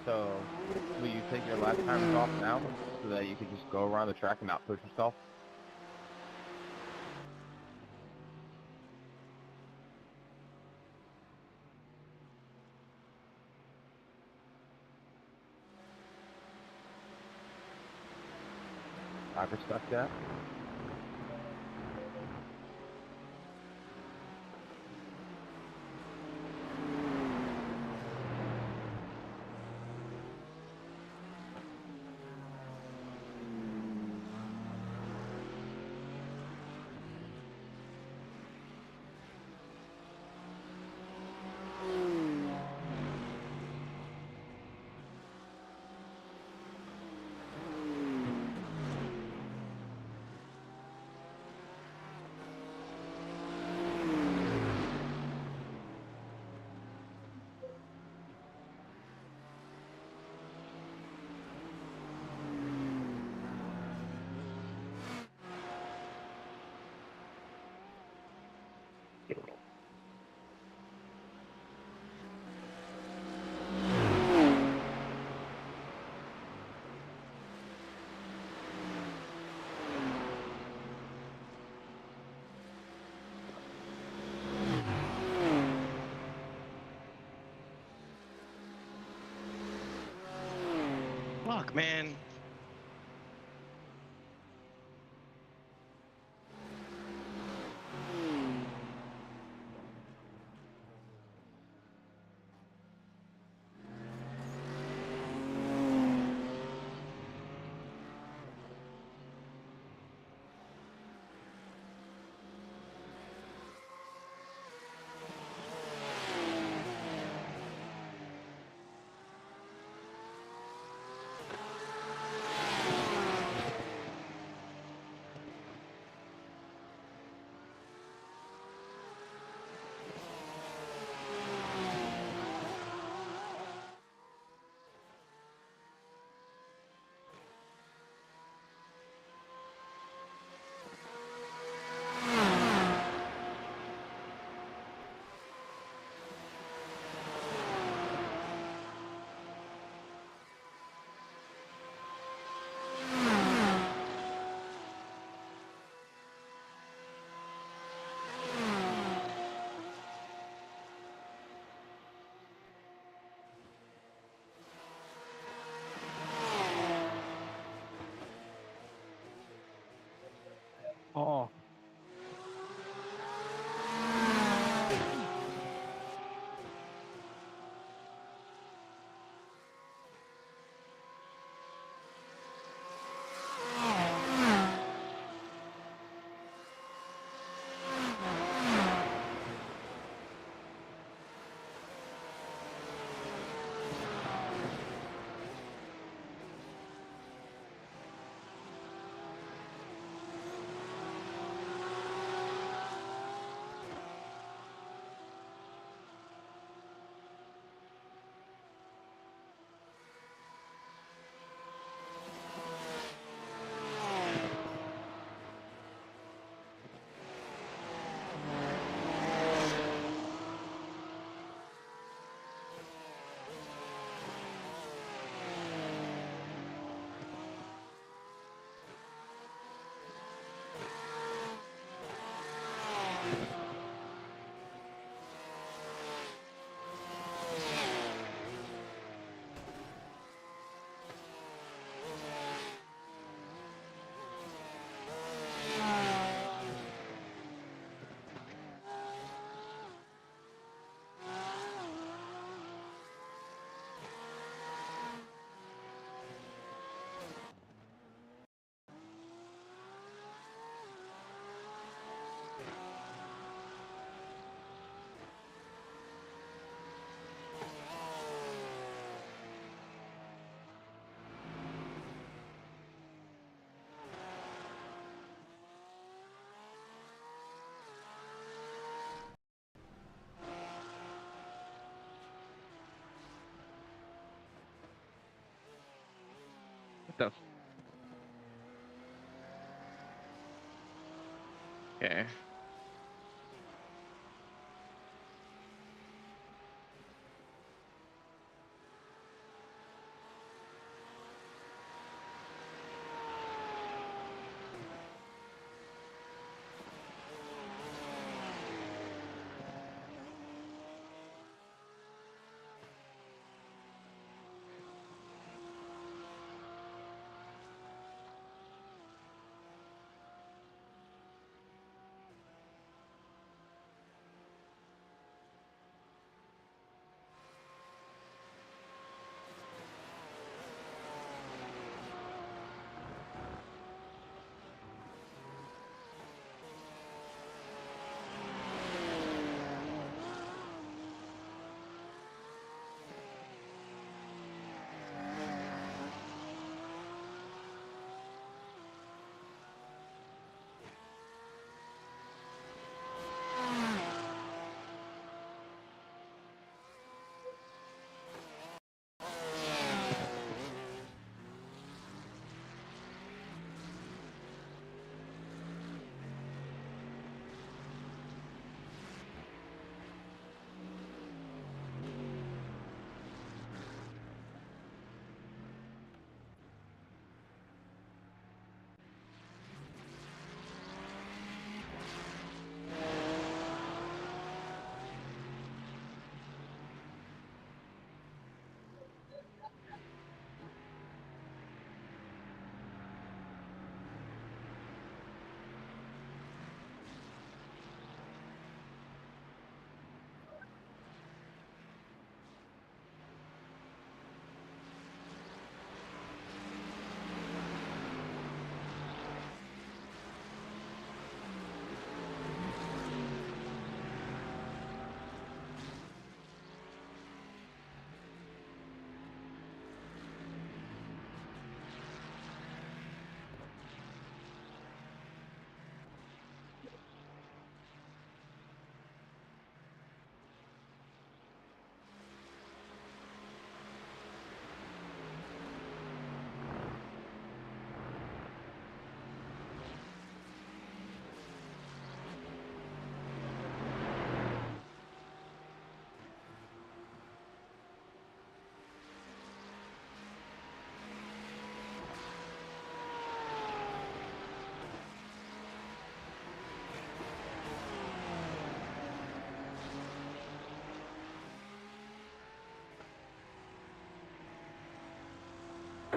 So, will you take your lap times off now so that you can just go around the track and not push yourself? I respect that. Fuck, man. The okay.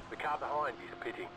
The car behind is pitting.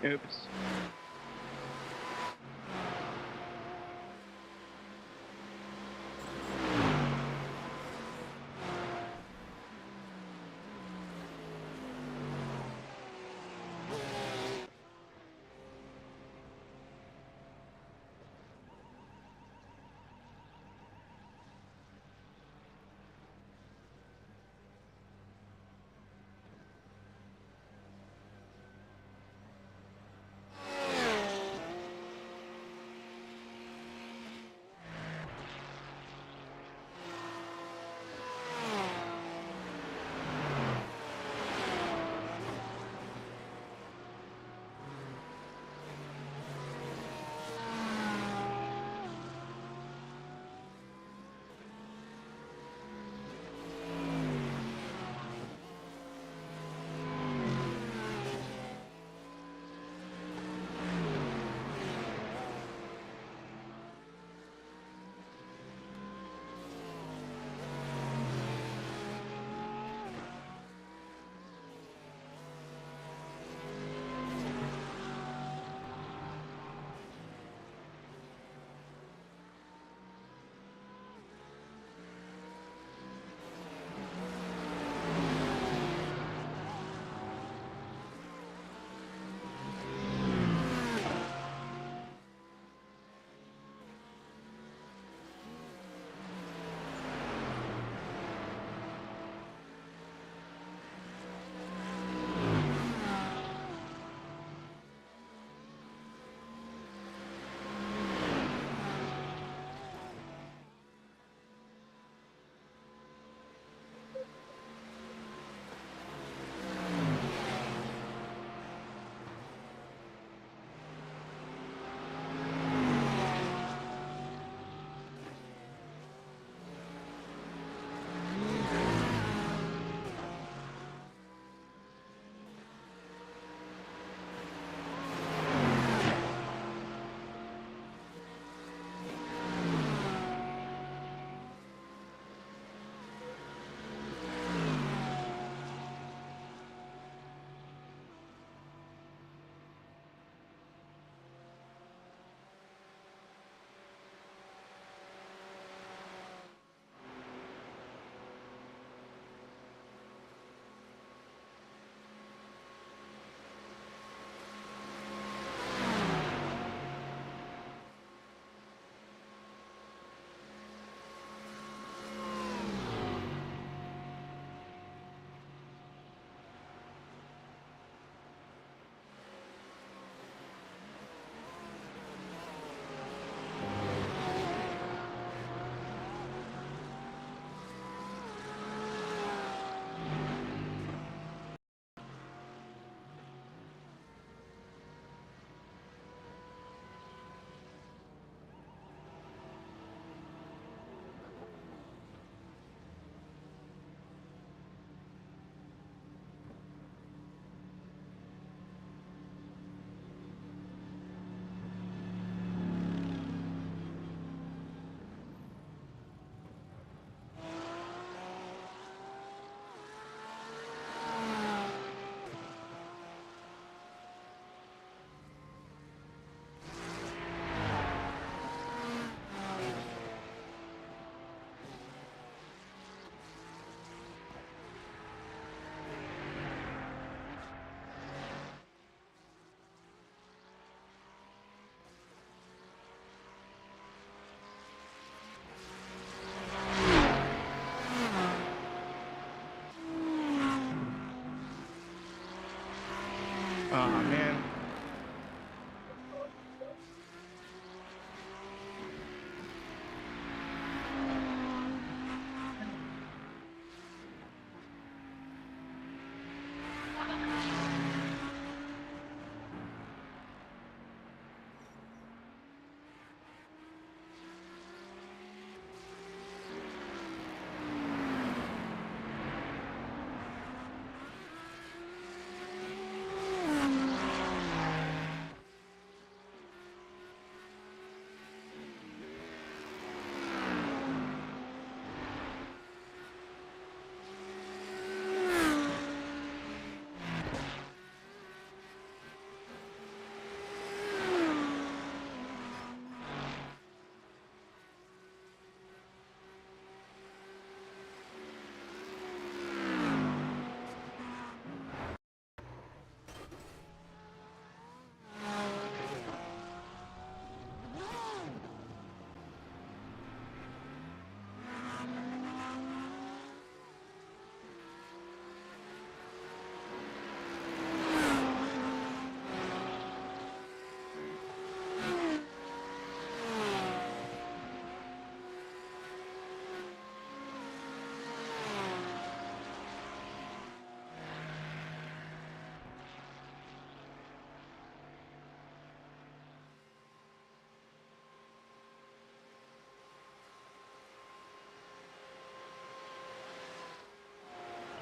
Oops.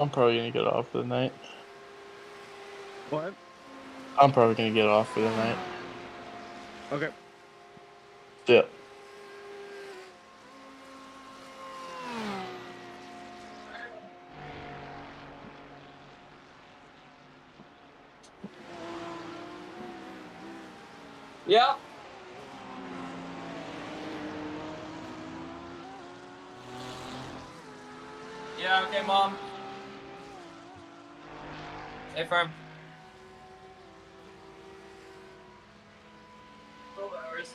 I'm probably gonna get off for the night. What? I'm probably gonna get off for the night. Okay. Yeah. Yeah. Yeah, okay, Mom. Stay firm. 12 hours.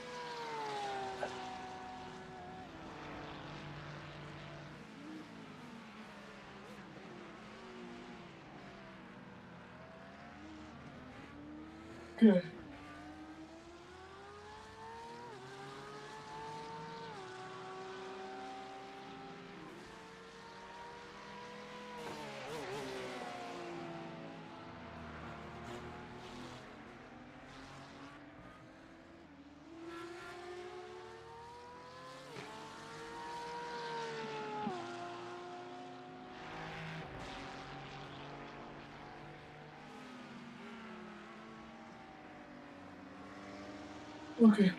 Good. Okay.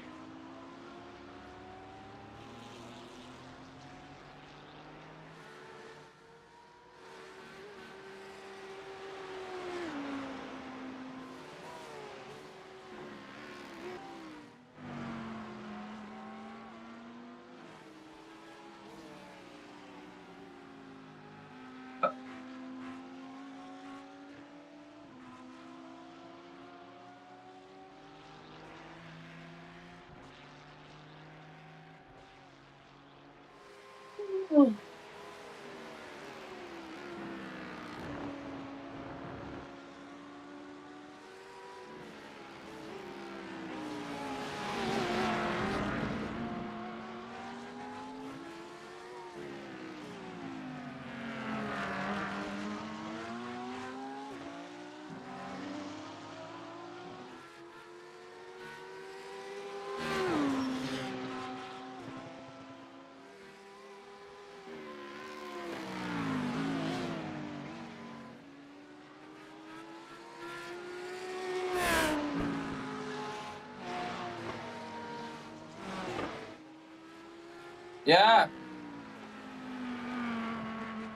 Yeah.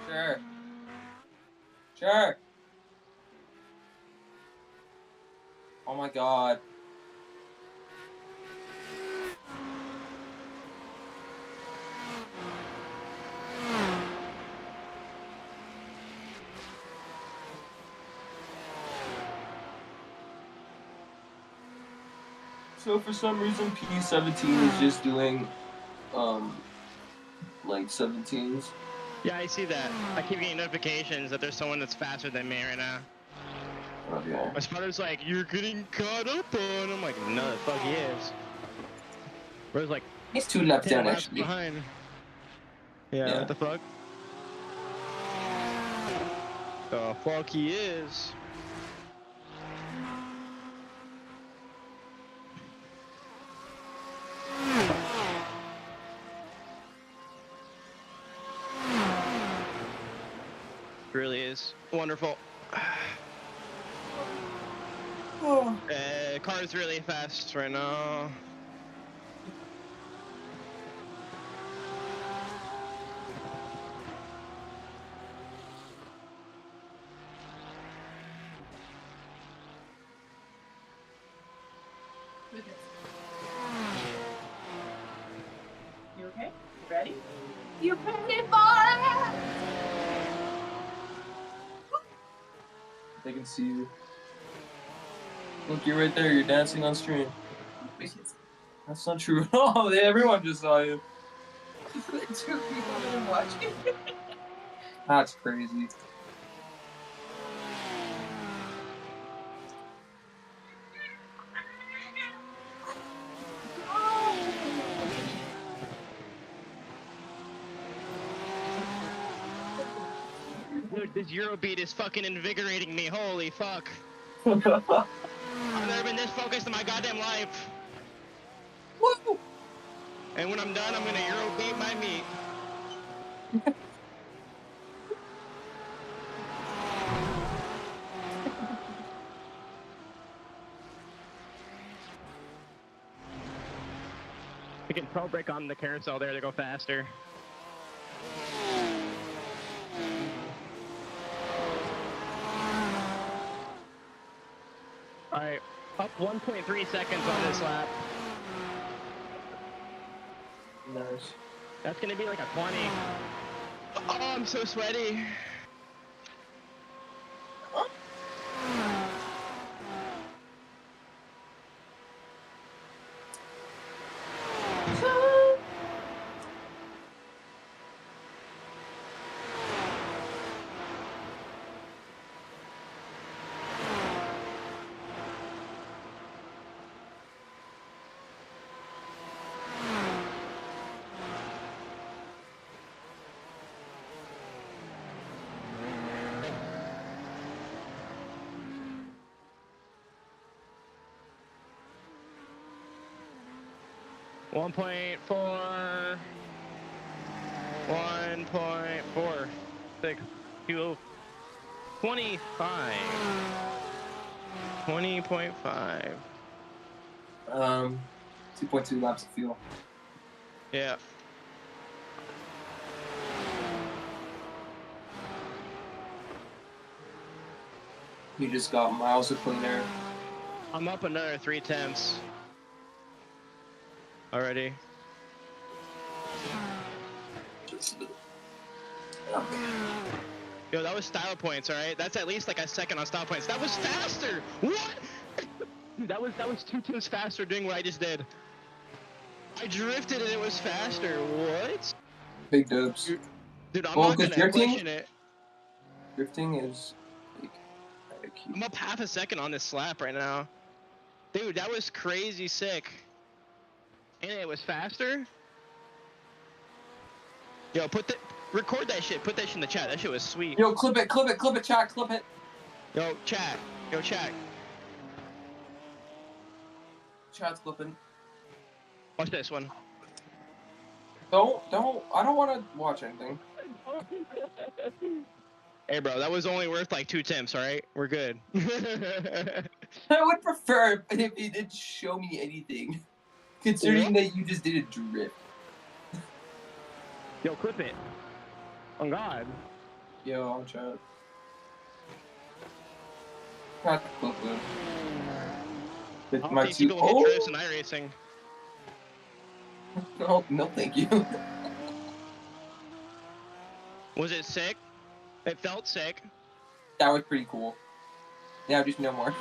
Sure. Sure. Oh my god. So for some reason P17 is just doing like 17s. Yeah, I see that. I keep getting notifications that there's someone that's faster than me right now. Okay. My spotter's like, you're getting caught up on. I'm like, no, the fuck he is. Bro's like, He's 2 laps 10 down laps actually. behind. Yeah, Yeah. what the fuck? The fuck he is. Really is wonderful. Car's really fast right now. You okay? You ready? You ready for it? They can see you. Look, you're right there. You're dancing on stream. That's not true. Oh, everyone just saw you. 2 people been watching. That's crazy. Dude, this Eurobeat is fucking invigorating me. Holy fuck. Woo! I've never been this focused in my goddamn life. And when I'm done, I'm gonna Eurobeat my meat. You can pro brake on the carousel there to go faster. Alright, up 1.3 seconds on this lap. Nice. That's gonna be like a 20. Oh, I'm so sweaty. One point four. 1.4. 6. 2. 25. 20.5. 2.2 laps of fuel. Yeah. You just got miles of clean air. I'm up another 3/10 already. Yo, that was style points, alright? That's at least like a second on style points. That was faster! What? Dude, that was 2/10 faster doing what I just did. I drifted and it was faster. What? Big dubs. Dude, I'm not gonna question it. Drifting is like, I'm up half a second on this slap right now. Dude, that was crazy sick. And it was faster? Yo, record that shit. Put that shit in the chat. That shit was sweet. Yo, clip it, chat, clip it. Yo, chat. Chat's clipping. Watch this one. Don't, I don't want to watch anything. Hey, bro, that was only worth like 2 attempts, alright? We're good. I would prefer if you didn't show me anything. Considering that you just did a drift. Yo, clip it. On God. Yo, I'll chat. Not clip it. I'll teach people to hit drifts in iRacing. No, thank you. Was it sick? It felt sick. That was pretty cool. Yeah, just no more.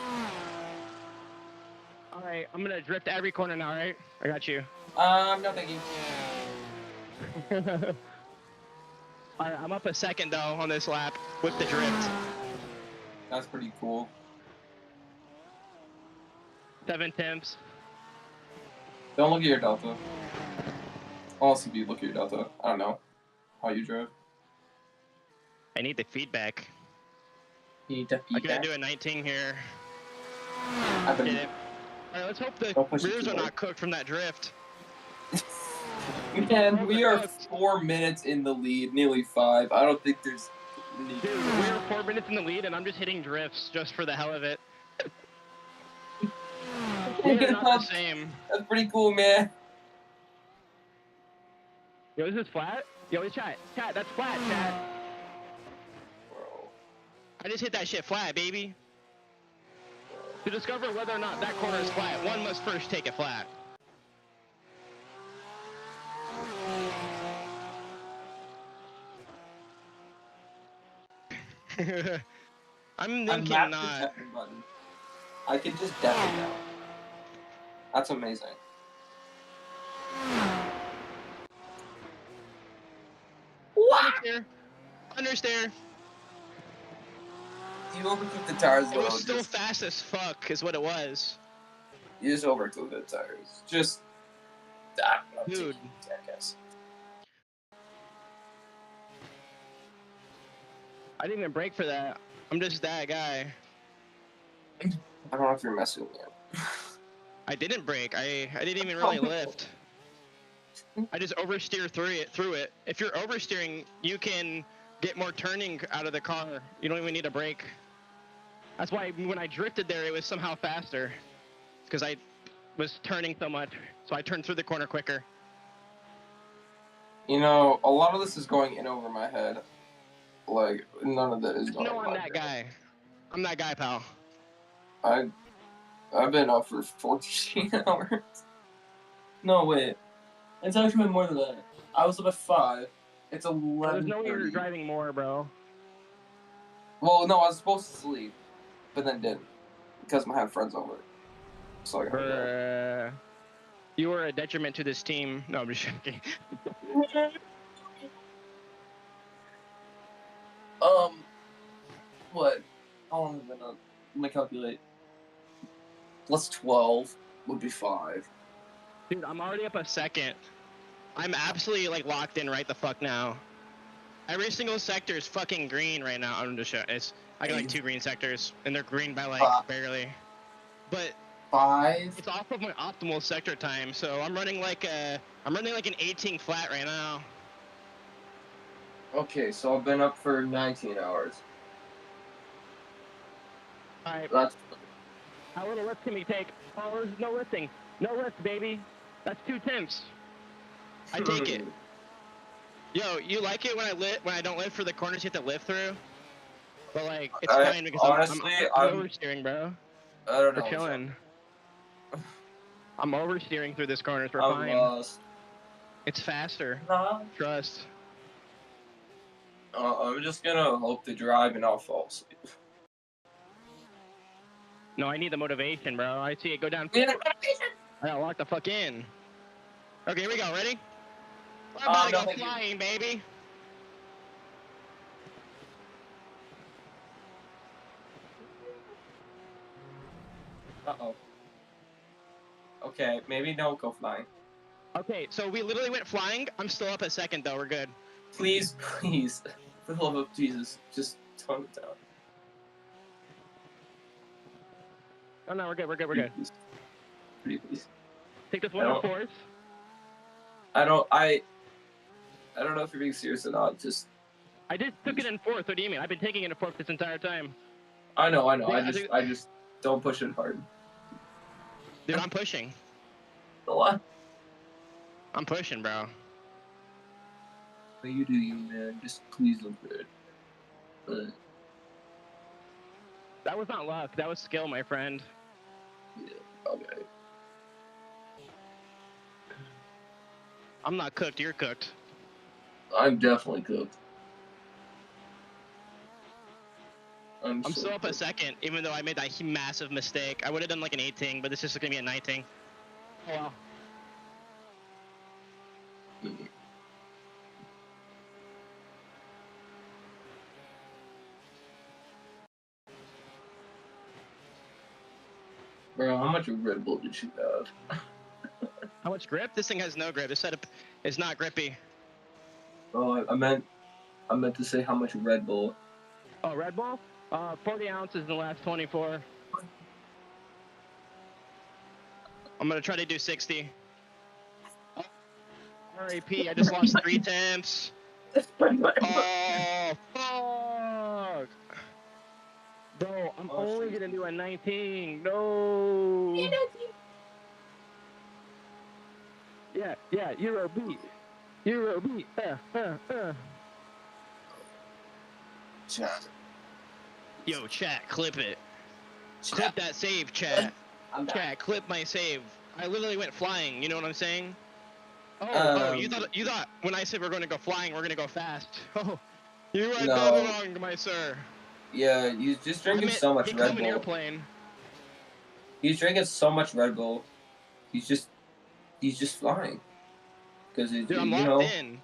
Alright, I'm gonna drift every corner now, alright? I got you. No thank you. Alright, I'm up a second though on this lap with the drift. That's pretty cool. 7 attempts. Don't look at your delta. Honestly, dude, look at your delta. I don't know how you drove. I need the feedback. You need the feedback? I gotta do a 19 here. Get it. Alright, let's hope the rears are not cooked from that drift. Man, we are 4 minutes in the lead, nearly 5. I don't think there's... Dude, we're 4 minutes in the lead and I'm just hitting drifts just for the hell of it. We're not the same. That's pretty cool, man. Yo, is this flat? Yo, chat, that's flat, chat. Bro. I just hit that shit flat, baby. To discover whether or not that corner is flat, one must first take it flat. I'm thinking not. I can just def it now. That's amazing. What? Understeer. You overcooked the tires. It was still fast as fuck, is what it was. You just overcooked the tires. Just. Dude. I guess. I didn't even brake for that. I'm just that guy. I don't know if you're messing with me. I didn't brake. I didn't even really lift. I just oversteer through it. If you're oversteering, you can get more turning out of the car. You don't even need a brake. That's why when I drifted there, it was somehow faster. Because I was turning so much. So I turned through the corner quicker. You know, a lot of this is going in over my head. Like, none of that is going No, in I'm my that head. guy. I'm that guy, pal. I've been up for 14 hours. No, wait. It's actually been more than that. I was up at 5. It's 11:30. There's no way you're driving more, bro. Well, no, I was supposed to sleep, but then didn't. Because I had friends over. So I gotta Bruh. You were a detriment to this team. No, I'm just joking. What? How long have I been up? Let me calculate. Plus 12 would be 5. Dude, I'm already up a second. I'm absolutely like locked in right the fuck now. Every single sector is fucking green right now. I'm just showing. I got like 2 green sectors, and they're green by like barely. But 5. it's off of my optimal sector time, so I'm running like an 18 flat right now. Okay, so I've been up for 19 hours. Alright. That's How little lift can we take? Oh, there's no lifting. No lift, baby. That's 2 temps. I take it. Yo, you like it when I don't lift for the corners you have to lift through? But like, it's fine because honestly, I'm oversteering, bro. I don't know. We're chilling. I'm oversteering through this corners. We're I'm fine. lost. It's faster. Trust. I'm just gonna hope to drive and I'll fall asleep. No, I need the motivation, bro. I see it go down. I gotta lock the fuck in. Okay, here we go. Ready? I'm about to go flying, baby. Uh-oh. Okay, maybe don't go flying. Okay, so we literally went flying. I'm still up a second, though. We're good. Please, please, for the love of Jesus, just tone it down. Oh, no, we're good. We're good. We're good. Pretty please. Take this one to fourth. I don't know if you're being serious or not. Just. I just took it in fourth. What do you mean? I've been taking it in fourth this entire time. I know. Yeah, I just don't push it hard. Dude, I'm pushing. What? I'm pushing, bro. You do you, man. Just please look good. That was not luck. That was skill, my friend. Yeah, okay. I'm not cooked. You're cooked. I'm definitely cooked. I'm still up a second, even though I made that massive mistake. I would have done like an 18, but this is gonna be a 19. Oh well. Bro, how much Red Bull did you have? How much grip? This thing has no grip. This setup is not grippy. Oh, I meant to say how much Red Bull. Oh, Red Bull? 40 ounces in the last 24. I'm gonna try to do 60. RAP, I just lost 3 temps. Oh, fuck! Bro, I'm only gonna do a 19. No! Yeah, Euro beat. Chat. Yo, chat, clip it. Clip that save, chat. Chat, clip my save. I literally went flying, you know what I'm saying? Oh, you thought when I said we're gonna go flying, we're gonna go fast. Oh, you are dead wrong, my sir. Yeah, he's just drinking so much Red Bull. Airplane. He's drinking so much Red Bull. He's just flying. Because it, Dude, I'm you locked know, in.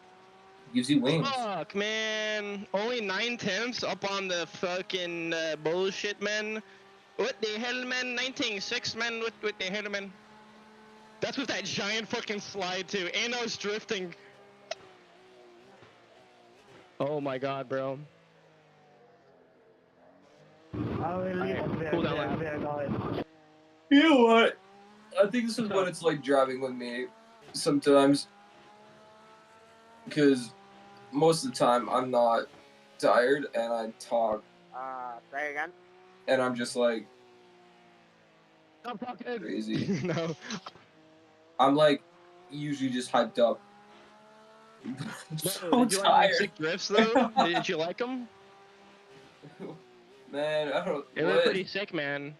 gives you wings. Fuck, man. Only 9 temps up on the fucking bullshit, man. What the hell, man? 19.6, man. What the hell, man? That's with that giant fucking slide, too. And I was drifting. Oh my god, bro. Cool down. You know what? I think this is what it's like driving with me sometimes. Because most of the time I'm not tired and I talk. Say again? And I'm just like I'm talking crazy. No. I'm like usually just hyped up. Bro, did you like my sick drifts though? Did you like them? Man, I don't. They were pretty sick, man.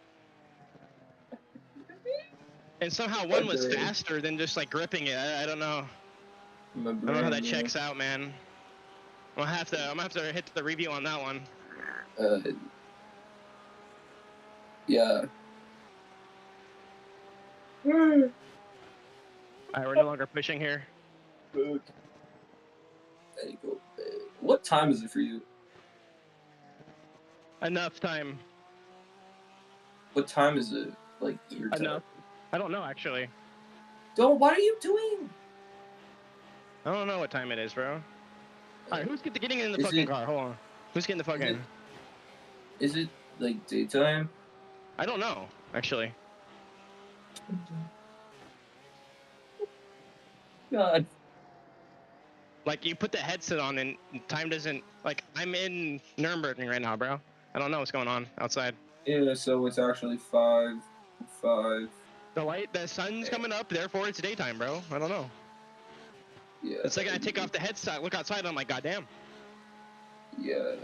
And somehow one was faster than just like gripping it. I don't know. I don't know how that checks out, man. I'm gonna have to hit the review on that one. Yeah. Alright, we're no longer pushing here. There you go. What time is it for you? Enough time. What time is it? Like your time? Enough. I don't know actually. Don't. What are you doing? I don't know what time it is, bro. Alright, who's getting in the fucking car? Hold on. Who's getting the fucking? Is it like daytime? I don't know, actually. God. Like, you put the headset on and time doesn't... Like, I'm in Nurburgring right now, bro. I don't know what's going on outside. Yeah, so it's actually 5. The sun's coming up, therefore it's daytime, bro. I don't know. Yeah. It's like I take off the headset, look outside, and I'm like, goddamn. Yeah.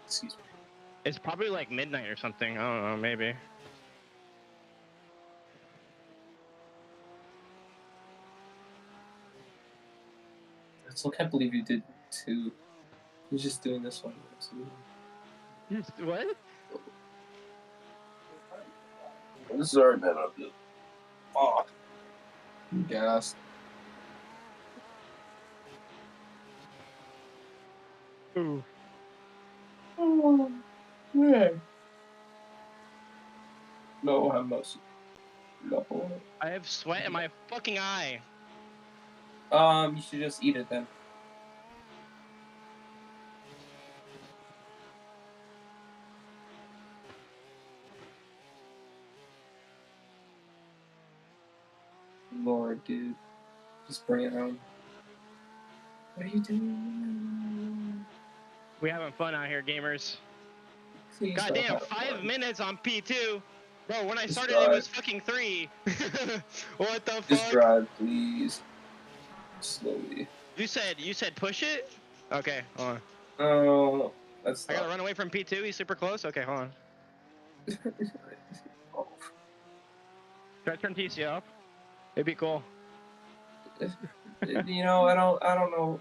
Excuse me. It's probably like midnight or something. I don't know, maybe. I still can't believe you did 2. You're just doing this one. What? I'm sorry, man. I'm just... Fuck. I'm gassed. Ooh. Oh, man. No, I must. No. I have sweat in my fucking eye. You should just eat it then. Lord, dude. Just bring it home. What are you doing? We having fun out here, gamers. Please Goddamn, don't have 5 fun. minutes on P2. Bro, when I Just started, drive. it was fucking 3. What the fuck? Just drive, please. Slowly. You said push it? Okay, hold on. Oh, that's. I gotta run away from P2. He's super close. Okay, hold on. Oh. Should I turn TC off? It'd be cool. You know, I don't know.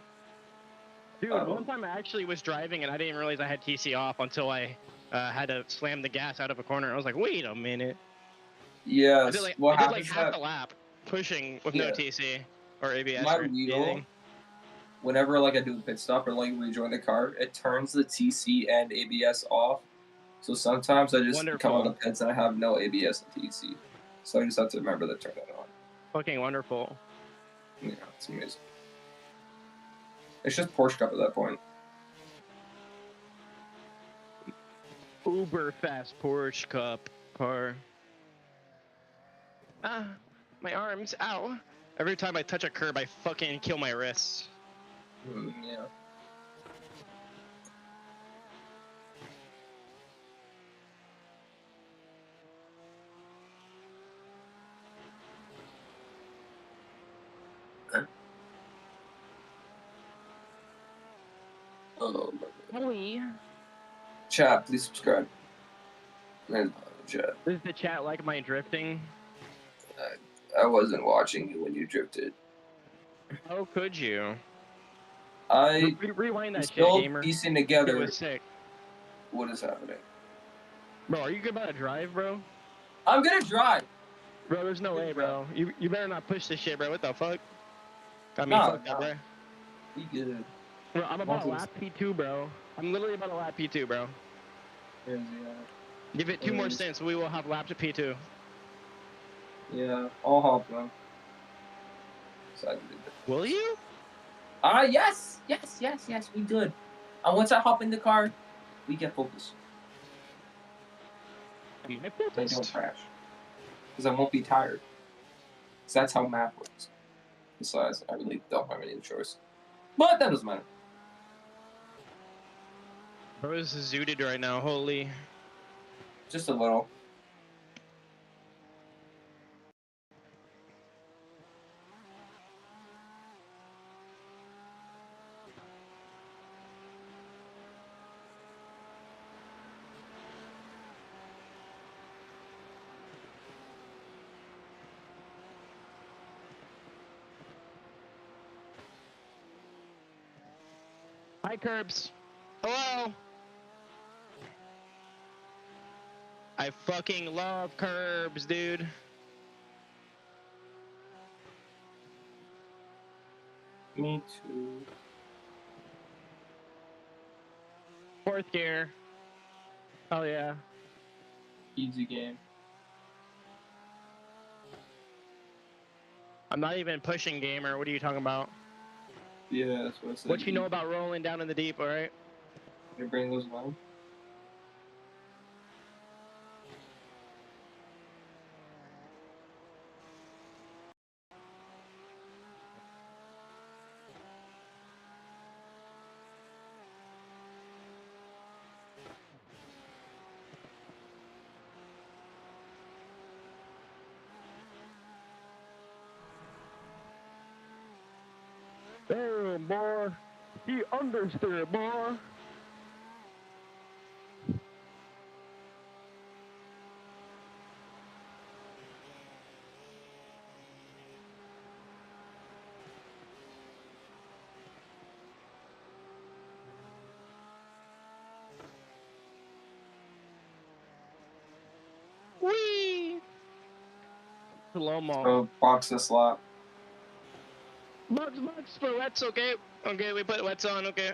Dude, one time I actually was driving and I didn't realize I had TC off until I had to slam the gas out of a corner. I was like, wait a minute. Yes. I did like, What I did like happens half that the lap pushing with no Yeah. TC or ABS my or wheel, anything. whenever like I do a pit stop or like rejoin the car, it turns the TC and ABS off. So sometimes I just come on the pits and I have no ABS and TC. So I just have to remember to turn that on. Fucking wonderful. Yeah, it's amazing. It's just Porsche Cup at that point. Uber fast Porsche Cup car. Ah, my arms, ow. Every time I touch a curb, I fucking kill my wrists. Yeah. Oh, Holy. Chat, please subscribe. And chat. Does the chat like my drifting? I wasn't watching you when you drifted. How could you? I Rewind that shit, still gamer. piecing It together was sick. what is happening. Bro, are you good about to drive, bro? I'm gonna drive. Bro, there's no way, bro. You better not push this shit, bro. What the fuck? I mean, No, fuck that, no. bro. Be good. Bro, I'm about a lap P2, bro. I'm literally about a lap P2, bro. Give it 2 more stints, we will have lapped to P2. Yeah, I'll hop on. Will you? Yes, we good. And once I hop in the car, we get focused. Am I I focused? don't crash. Because I won't be tired. Because that's how math works. Besides, I really don't have any choice. But that doesn't matter. Bro is zooted right now, holy. Just a little. Hi, Curbs. Hello. I fucking love Curbs, dude. Me too. Fourth gear. Oh yeah. Easy game. I'm not even pushing gamer. What are you talking about? Yeah, that's what I said. What you know about rolling down in the deep, alright? Your brain goes well. Damn, boy. He understood, boy. Whee! Slow-mo. So box this lot. Bugs for wets, okay? Okay, we put wets on, okay.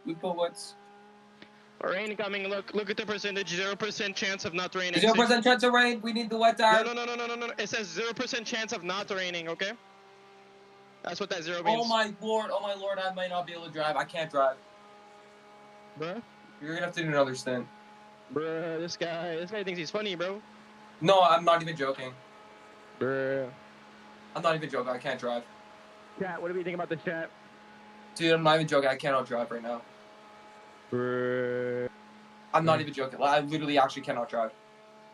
We put wets. Rain coming, look at the percentage, 0% chance of not raining. 0% chance of rain, we need the wet tire. No. It says 0% chance of not raining, okay? That's what that 0 means. Oh my lord, I might not be able to drive. I can't drive. Bruh? You're gonna have to do another stint. Bruh, this guy thinks he's funny, bro. No, I'm not even joking. Bruh. I'm not even joking, I can't drive. Chat, what do we think about this chat? Dude, I'm not even joking, I cannot drive right now. Bruh. I'm not even joking, I literally actually cannot drive.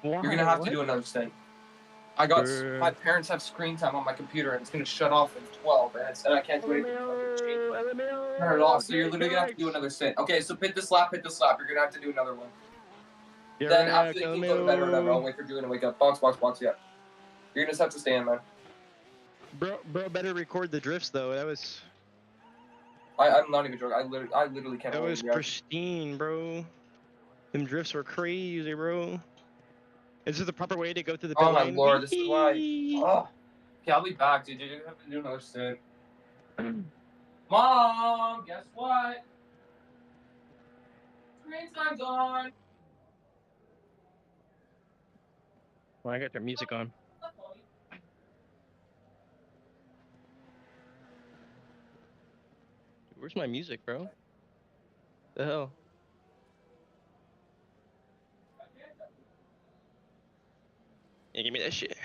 Why? You're gonna have What? to do another stint. I got, my parents have screen time on my computer and it's gonna shut off in 12 and I can't do anything. Turn it off, so you're literally gonna have to do another stint. Okay, so pit this lap, you're gonna have to do another one. Then after you can go to bed or whatever, I'll wait for Julian to wake up. Box, yeah. You're gonna just have to stay in, man. Bro, better record the drifts though. That was. I'm not even joking. I literally can't. That was pristine, bro. Them drifts were crazy, bro. Is this the proper way to go through the pit Oh my lane? lord, this is why. Oh. Okay, I'll be back, dude. You're gonna have to do another stint. Mom, guess what? Screen time's on. Well, I got their music on. Where's my music, bro? The hell? Yeah, give me that shit.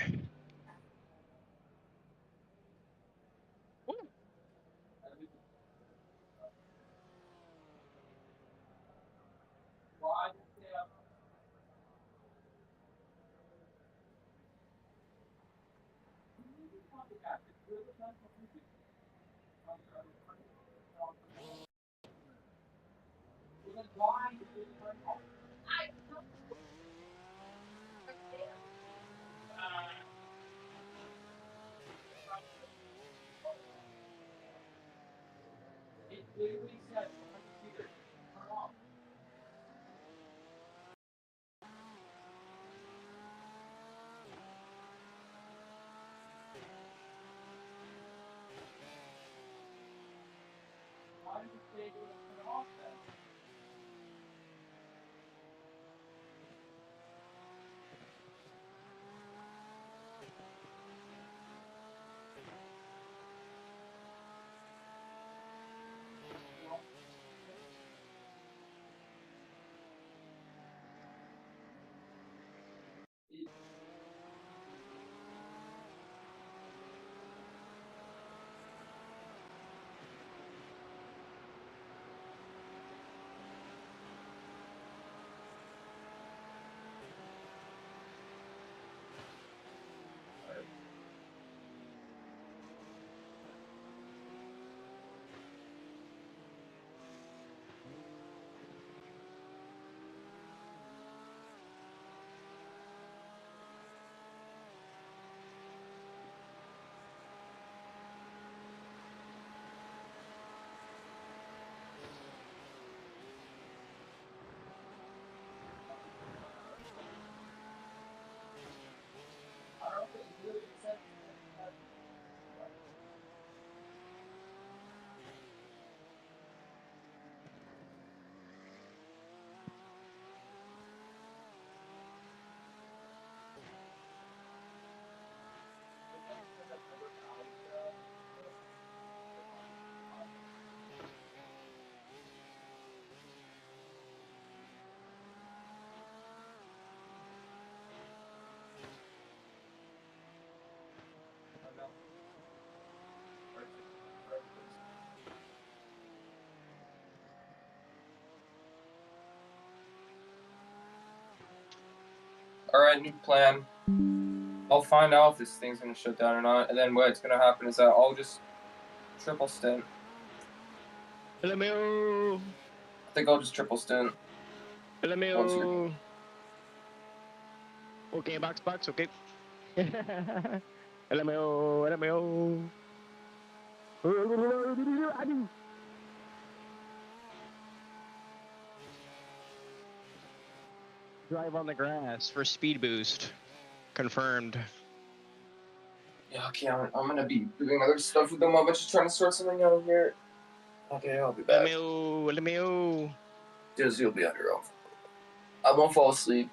Alright, new plan. I'll find out if this thing's gonna shut down or not, and then what's gonna happen is that I'll just triple stint. LMAO. I think I'll just triple stint. LMAO. Okay, box, okay. LMAO, LMAO. Drive on the grass for speed boost. Confirmed. Yeah, okay, I'm gonna be doing other stuff with them. I'm just trying to sort something out here. Okay, I'll be back. LMAO. Just you'll be on your own. I won't fall asleep.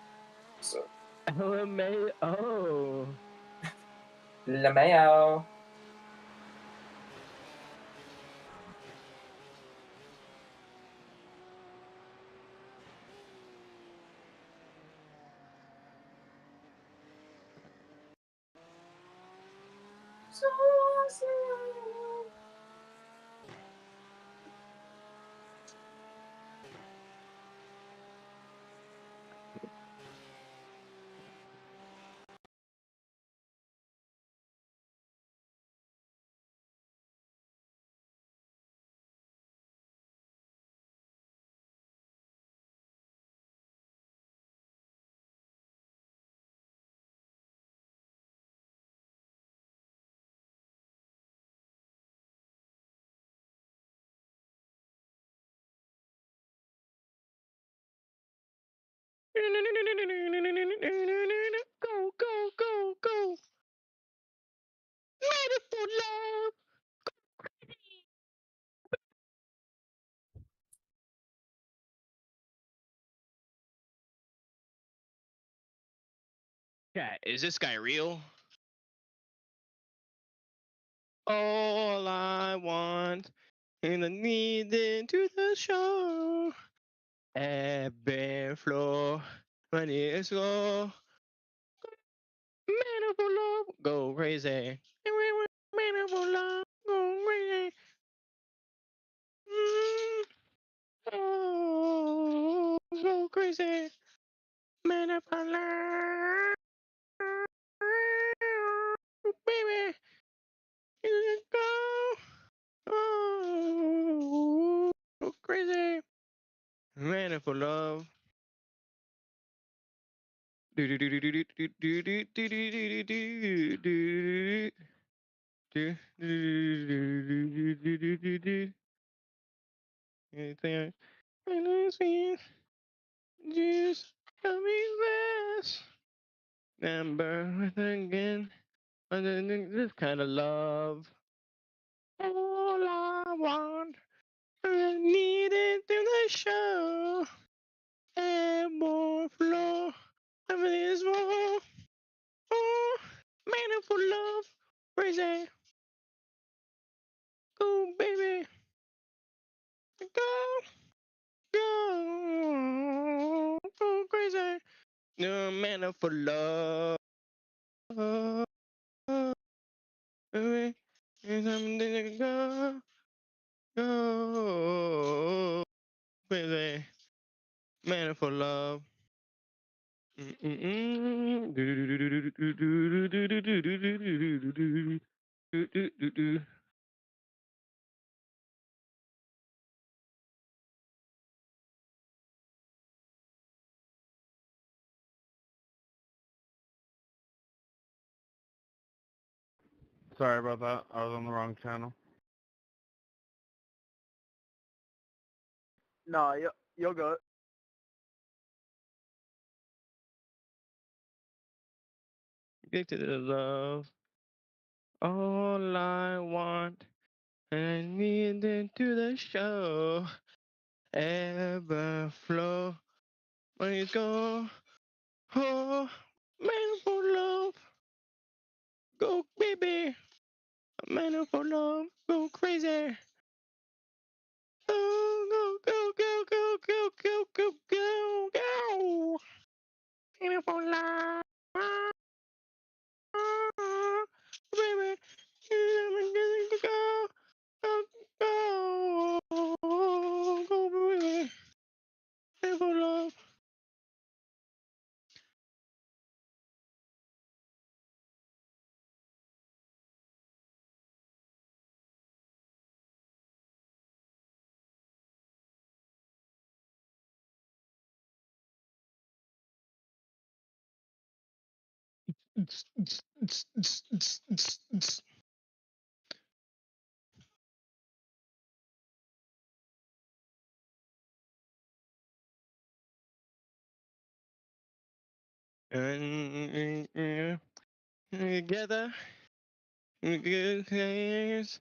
So. LMAO. LMAO. Go, go, go, go. Made it for love. Chat, is this guy real? All I want and I need into the show. Ebb flow when it's go. Man of love, go crazy. Man of love, go crazy. Oh, go crazy. Man of love, baby. You can go. Oh, go crazy. Man of love. Do do do do do do do do do do do do do. Anything I see, just tell me this number again. This kind of love. All I want, I need it to the show. And more flow. I mean, it's more. Oh, man, for love. Crazy. Go, baby. Go. Go. Go crazy. No man for love. Baby. And I'm gonna go. Go. Crazy. Man for love. Sorry about that. I was on the wrong channel. No, you're good. Addicted to love. All I want. And I need into the show. Ever flow. When you go. Oh, man for love. Go, baby. Man for love. Go crazy. Go, go, go, go, go, go, go, go, go. Man for love. Baby. Go, go, go, go, baby. Man for love. Together, good players.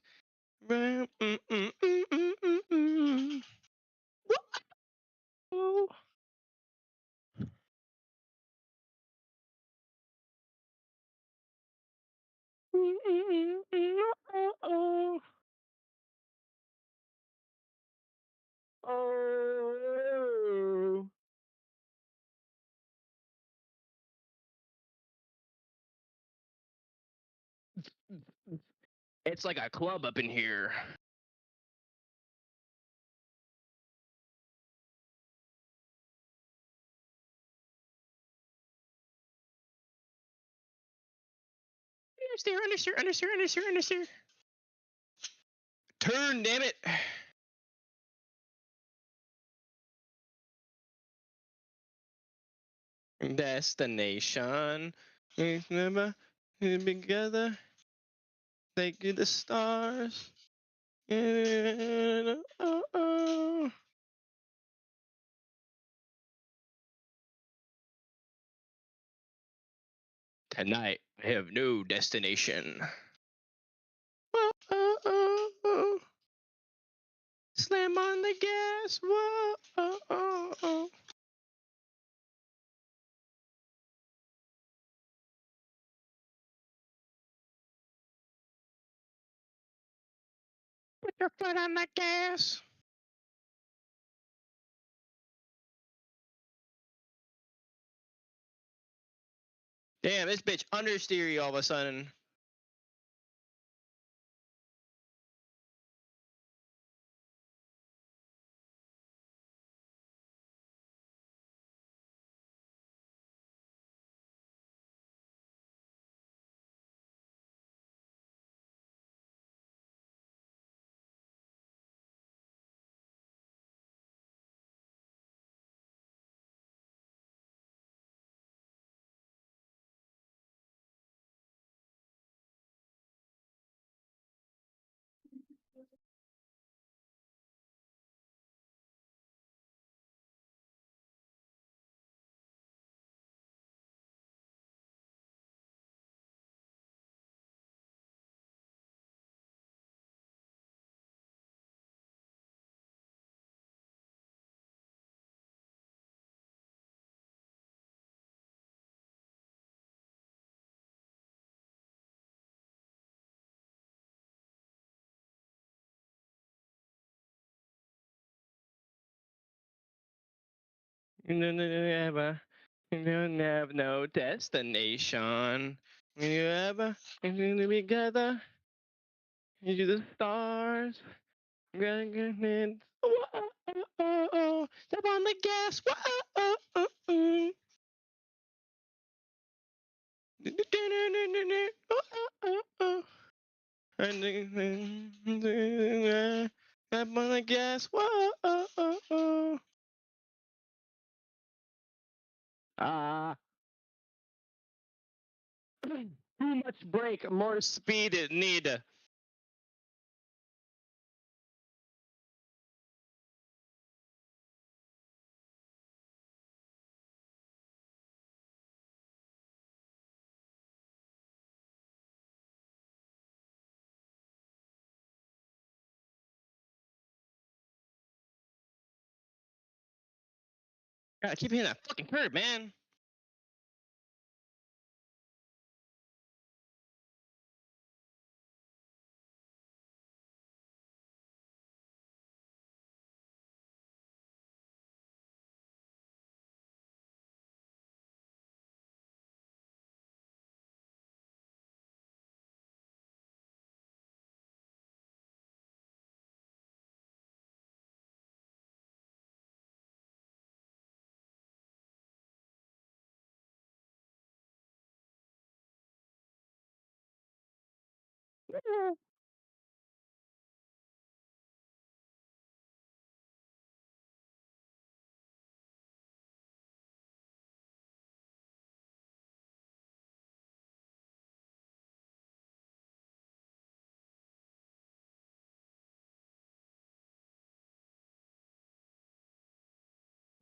Oh. It's like a club up in here. Understeer. Turn, damn it. Destination. Remember, together, take you the stars. Oh. Tonight, I have no destination. Oh. Slam on the gas. Whoa. Put your foot on the gas. Damn, this bitch understeery all of a sudden. Never have no destination. You ever together into the stars. Whoa. Step on the gas. Whoa. Step on the gas. Whoa. Too much brake, more speed it need. God, keep hitting that fucking curb, man.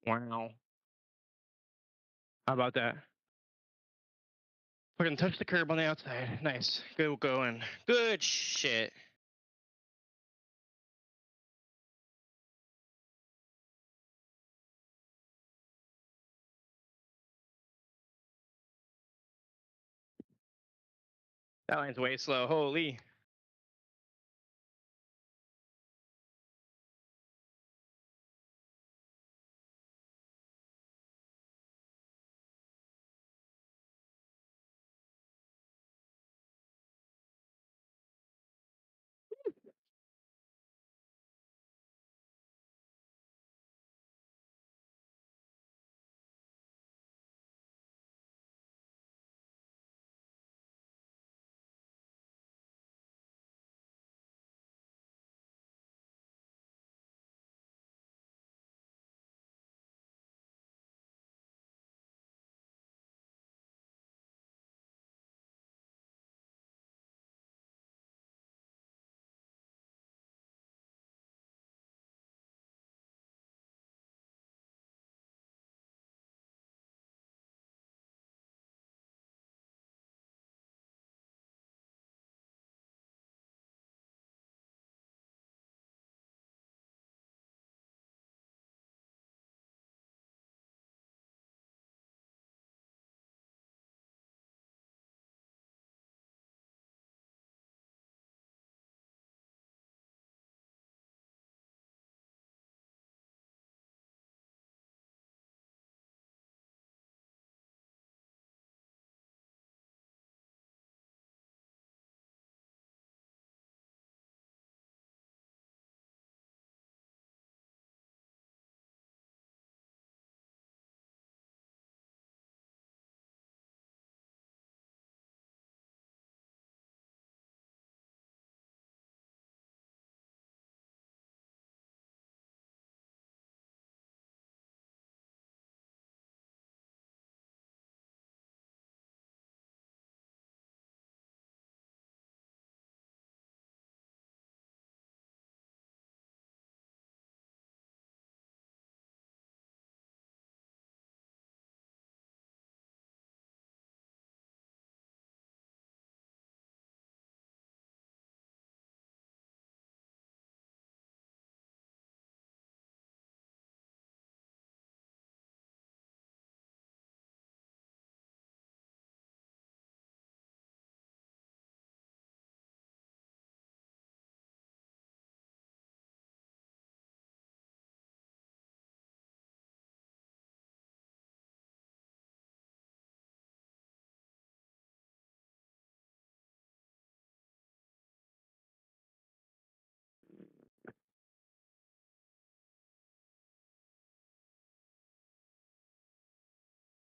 Wow. How about that? Fucking touch the curb on the outside. Nice. Good going. Good shit. That line's way slow. Holy.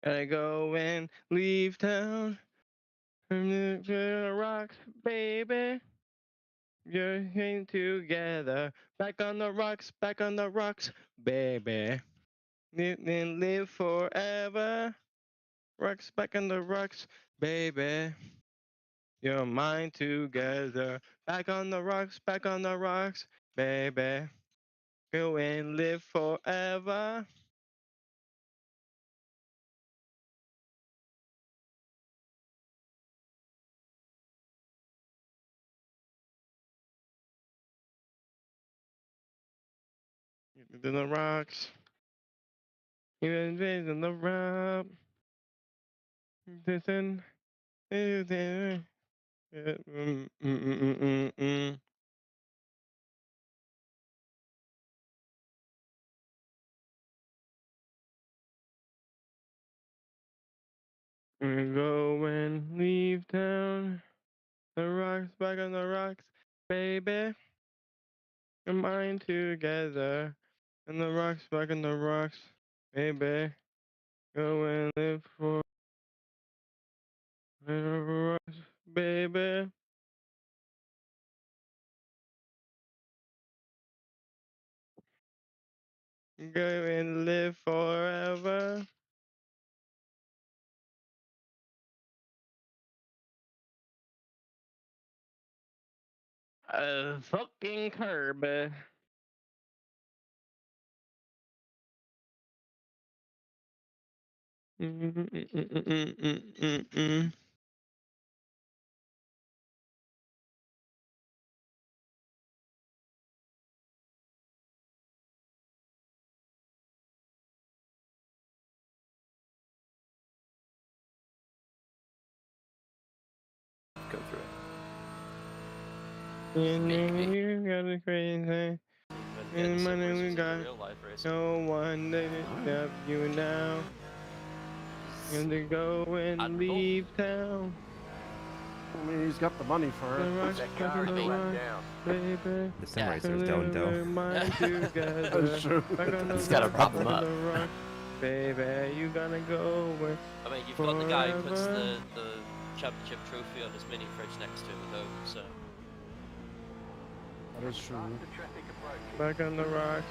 I go and leave town. To the rocks, baby. You're in together. Back on the rocks, baby. Live and live forever. Rocks back on the rocks, baby. You're mine together. Back on the rocks, baby. Go and live forever. To the rocks. Even in the rock. Listen. We go and leave town. The rocks back on the rocks, baby. We're mine together. And the rocks back on the rocks, baby. Go and live for the rocks, baby. Go and live forever. A fucking curb. Go through it. You got a crazy. And money we got. No one that stop you now. And to go and leave town. I mean, he's got the money for it. Baby. The sim racers don't though. That's true. He's gotta prop him up. Baby, you gonna go with. I mean, you've got the guy who puts the championship trophy on his mini fridge next to him though, so. That is true. Back on the rocks,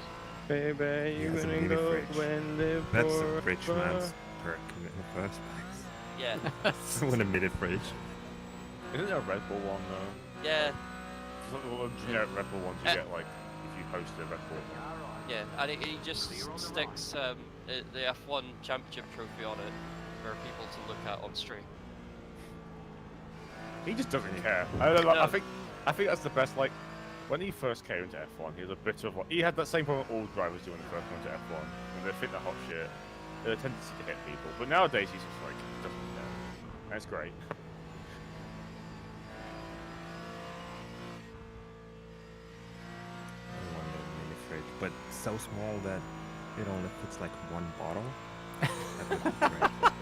baby, you gonna mini go fridge. and live That's a forever. rich man's perk in the first place. Yeah. Someone a mini fridge. Isn't there a Red Bull one though? Yeah. It's not the generic Red Bull ones you get like if you host a Red Bull one. Yeah, and he just sticks the F1 championship trophy on it for people to look at on stream. He just doesn't care. I think that's the best. Like when he first came into F1, he was a bit of like, he had that same problem all drivers do when they first come into F1. When they think they're hot shit, they have a tendency to hit people. But nowadays he's just like doesn't care. That's great. Mini fridge, but so small that it only fits like one bottle. That would be great.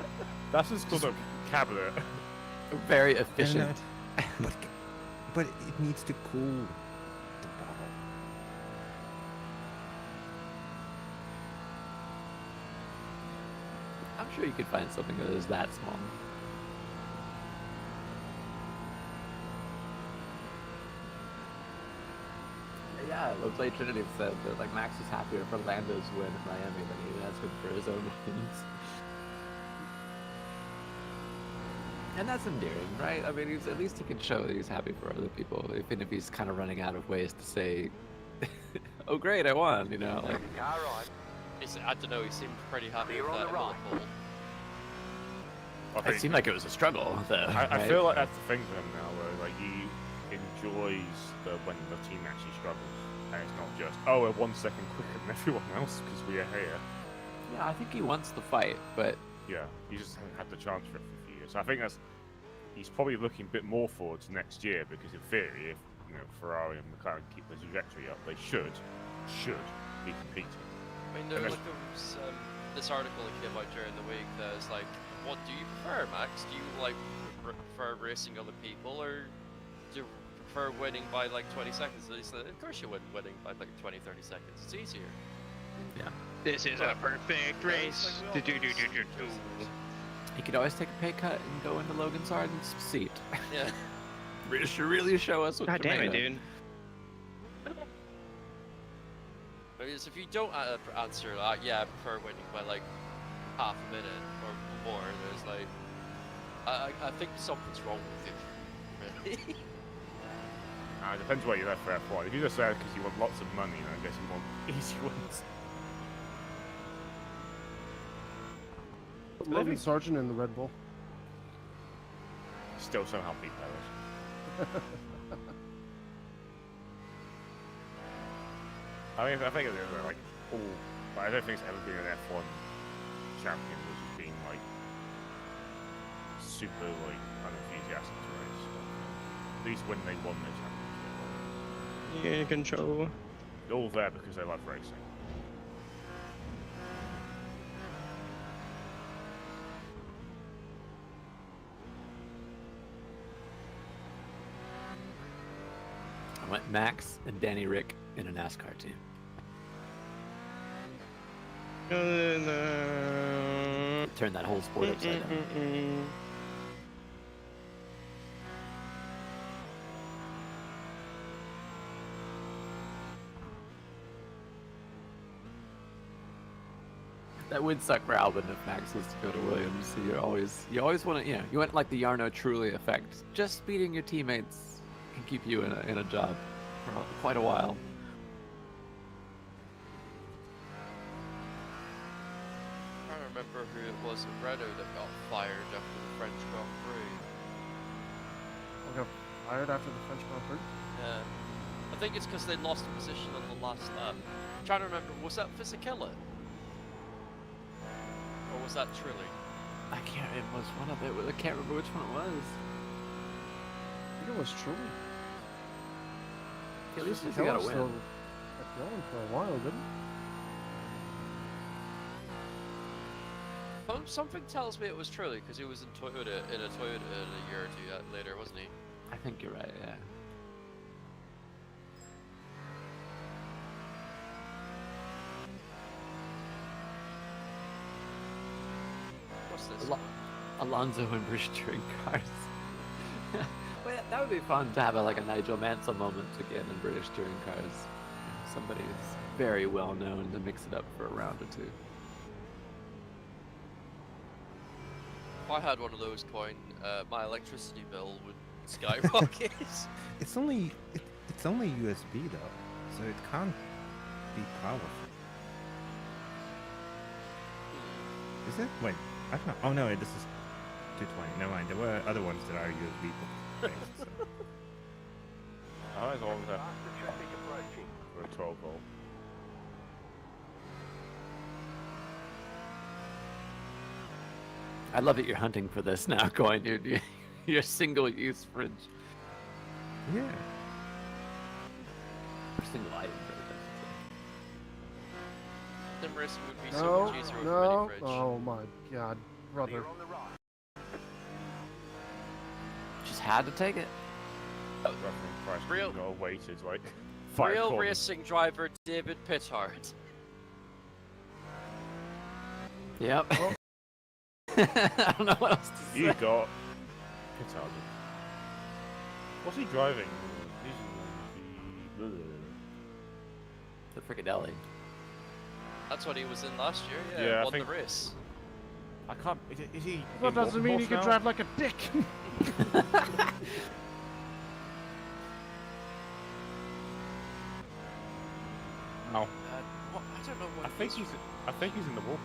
That's just called a cabinet. Very efficient. But it needs to cool the bottle. I'm sure you could find something that is that small. Yeah, Low Play Trinity said that like Max is happier for Lando's win in Miami than he has been for his own wins. And that's endearing, right? I mean, at least he can show that he's happy for other people, even if he's kind of running out of ways to say, "Oh, great, I won," you know. Like, I don't know. He seemed pretty happy with that pole. It seemed like it was a struggle, though. I feel like that's the thing for him now, where like he enjoys when the team actually struggles, and it's not just we're 1 second quicker than everyone else because we are here. Yeah, I think he wants the fight, but yeah, he just hasn't had the chance for it for a few years. So I think he's probably looking a bit more forward to next year because in theory, if Ferrari and McLaren keep the trajectory up, they should be competing. I mean, there was this article that came out during the week that was like, what do you prefer, Max? Do you like prefer racing other people, or do you prefer winning by like 20 seconds? And he said, of course you win winning by like 20, 30 seconds. It's easier. Yeah. This is a perfect race. He could always take a pay cut and go into Logan's Ardent's seat. Yeah. Should really show us what. God damn it, dude. Because if you don't answer that, yeah, I prefer winning by like half a minute or more, there's like, I think something's wrong with you. Really. It depends where you're there for F1. If you just there because you want lots of money, then I guess you want easy wins. Logan Sargent in the Red Bull. Still somehow beat Perez. I think it's like I don't think it's ever been an F1 champion which has been like super like unenthusiastic to race. At least when they won their championship. Yeah, control. They're all there because they love racing. I went Max and Danny Rick in a NASCAR team. Turn that whole sport upside down. That would suck for Albin if Max was to go to Williams. You always want to, you want like the Yarno Trulli effect. Just beating your teammates can keep you in a job for quite a while. I remember remember who it was at Renault that got fired after the French Grand Prix. Got fired after the French Grand Prix? Yeah. I think it's because they lost a position on the last lap. I'm trying to remember, was that Fisichella? Or was that Trilly? I can't. It was one of it. I can't remember which one it was. I think it was Truly. At least he got a win. Kept going for a while, didn't it? Something tells me it was Trilly because he was in a Toyota a year or two later, wasn't he? I think you're right. Yeah. What's this? Alonso and British touring cars. Well, that would be fun to have like a Nigel Mansell moment again in British touring cars. Somebody who's very well known to mix it up for a round or two. If I had one of those coin, my electricity bill would skyrocket. It's only USB though, so it can't be powerful. Is it? Wait, I don't know. Oh no, this is 220. Never mind. There were other ones that are USB based. So. Oh, it's all there. For a 12 volt. I love that you're hunting for this now, going, dude. You're single-use fridge. Yeah. Or single item fridge, I should say. Sim racing would be so much easier with a mini fridge. Oh my god, brother. Just had to take it. Real waited like real racing driver David Pittard. Yep. Oh. I don't know what else to say. You got Pittard. What's he driving? The Frickadelli. That's what he was in last year. Yeah, won the race. I can't. Is he? That doesn't mean he can drive like a dick. No. I don't know what. I think he's in the walking horse.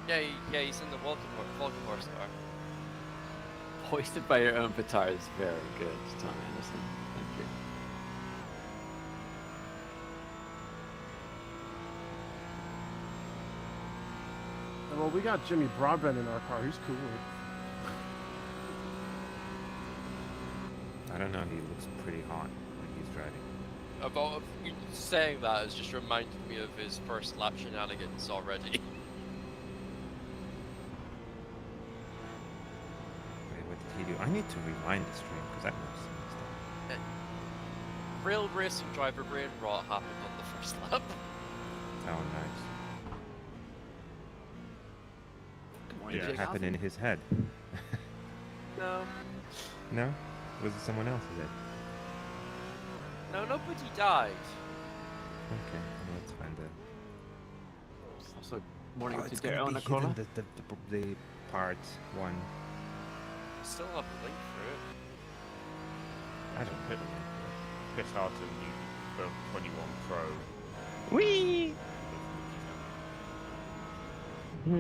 Yeah, he's in the walking horse car. Hoisted by your own petard is very good, Tom Anderson. Thank you. Well, we got Jimmy Broadbent in our car. He's cool. I don't know. He looks pretty hot when he's driving. About saying that has just reminded me of his first lap shenanigans already. Wait, what did he do? I need to rewind the stream because that was some stuff. Real racing driver brain rot happened on the first lap. Oh, nice. Did it happen in his head? No. No? Was it someone else's head? No, nobody died. Okay, well, let's find that. Also, morning to it's gonna Daryl be Nicola. hidden, the part 1. Still have a link for it. I don't know. Pittard and the 21 Pro. Whee!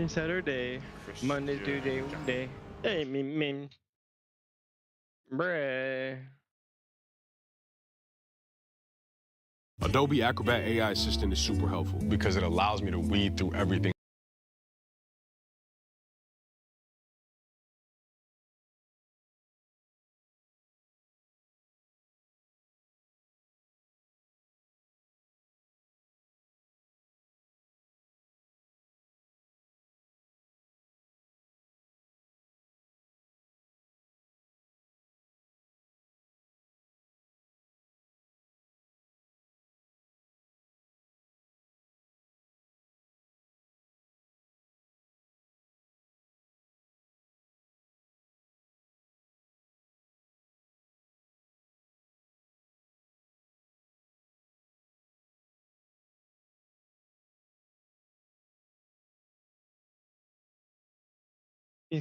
Saturday, Monday, Tuesday, Wednesday. Hey, me. Bruh. Adobe Acrobat AI Assistant is super helpful because it allows me to weed through everything.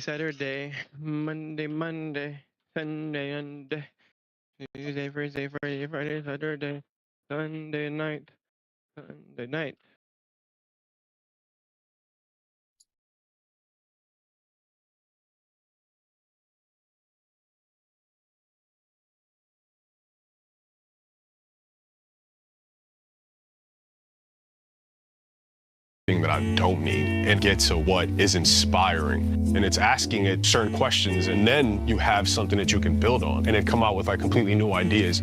Saturday, Monday, Sunday, Tuesday, Thursday, Friday, Saturday. Sunday night. Sunday night. That I don't need and get to what is inspiring. And it's asking it certain questions, and then you have something that you can build on and then come out with like completely new ideas.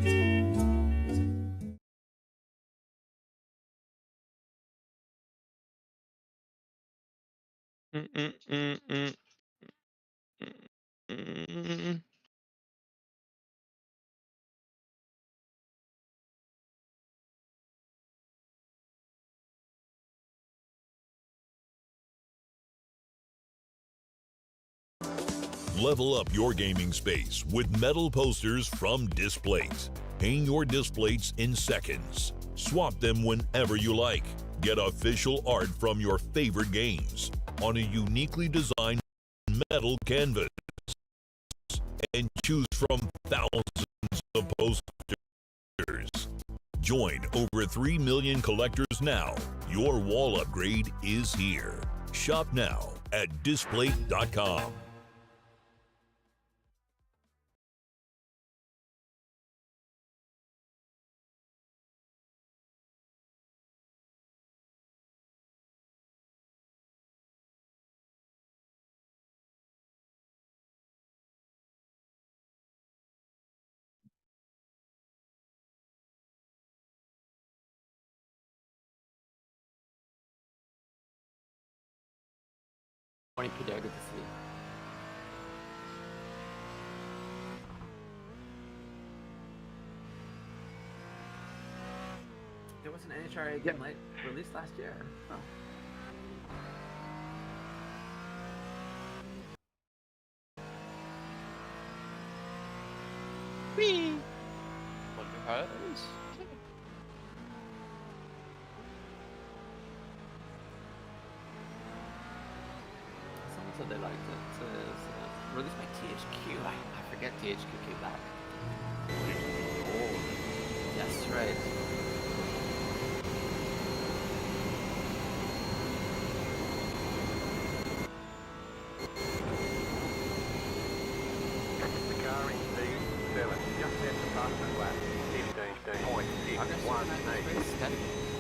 Level up your gaming space with metal posters from Displates. Hang your Displates in seconds. Swap them whenever you like. Get official art from your favorite games on a uniquely designed metal canvas. And choose from thousands of posters. Join over 3 million collectors now. Your wall upgrade is here. Shop now at Displate.com. Morning, Peter. Good to see you. There was an NHRA game released last year. Oh. Whee! Wonder how it is. Someone said they liked it. Released by THQ. I forget THQ came back. Yes, right.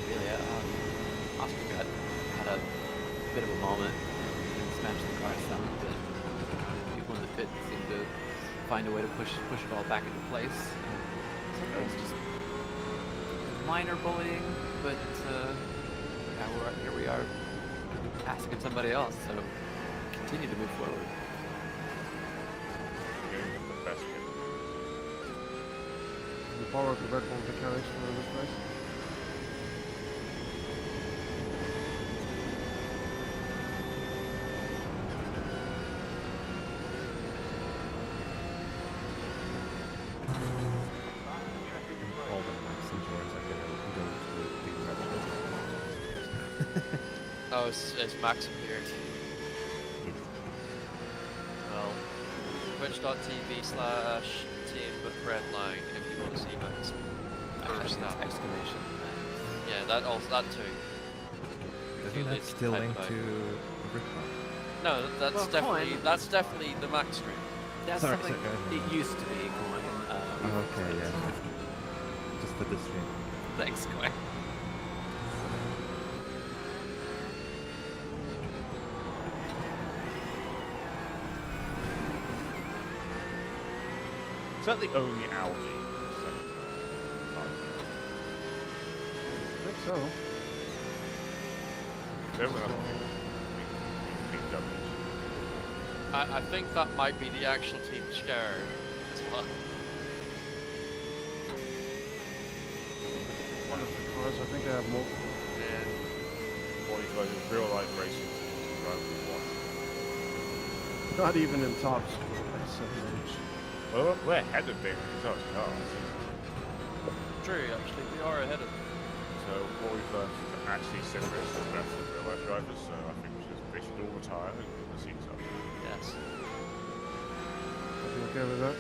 Really, Oscar had a bit of a moment and smashed the car some, but people in the pit seemed to find a way to push it all back into place. Sometimes just minor bullying, but yeah, here we are asking somebody else, so continue to move forward. You borrowed the Red Bull mechanics from this place? Oh, it's Max appeared. Well, twitch.tv/team.redline if you want to see Max. Exclamation. Yeah, that too. Isn't that still linked to VROOM? No, that's definitely the Max stream. That's something it used to be going. Okay, yeah. Just for the stream. Thanks, Coin. Is that the only Audi? I think so. I think that might be the actual Team Scare as well. One of the cars, I think they have more. Yeah. Or you guys in real life racing teams drive with one. Not even in tops. Well, we're ahead of big because cars. True, actually, we are ahead of them. So what we've learned is that actually sim racers are better than real life drivers, so I think they should all retire and put the seats up. Yes. Are you okay with that?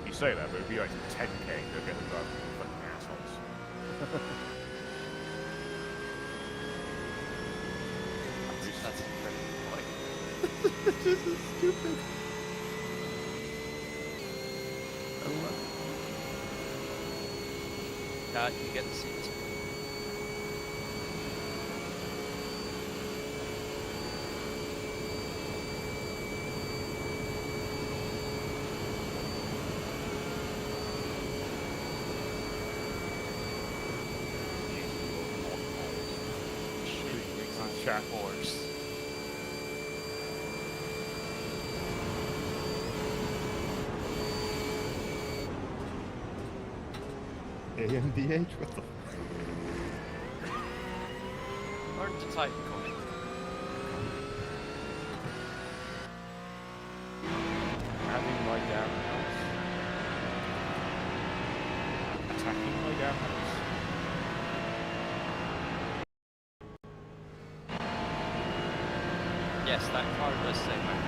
He say that, but it'd be like 10k to get the driver from fucking assholes. That's incredible. This is stupid. Cat, you get to see this. Chat Force. AMDH? What the? Learn to type coin. Having my damn house. Attacking my damn house. Yes, that car does say Mac.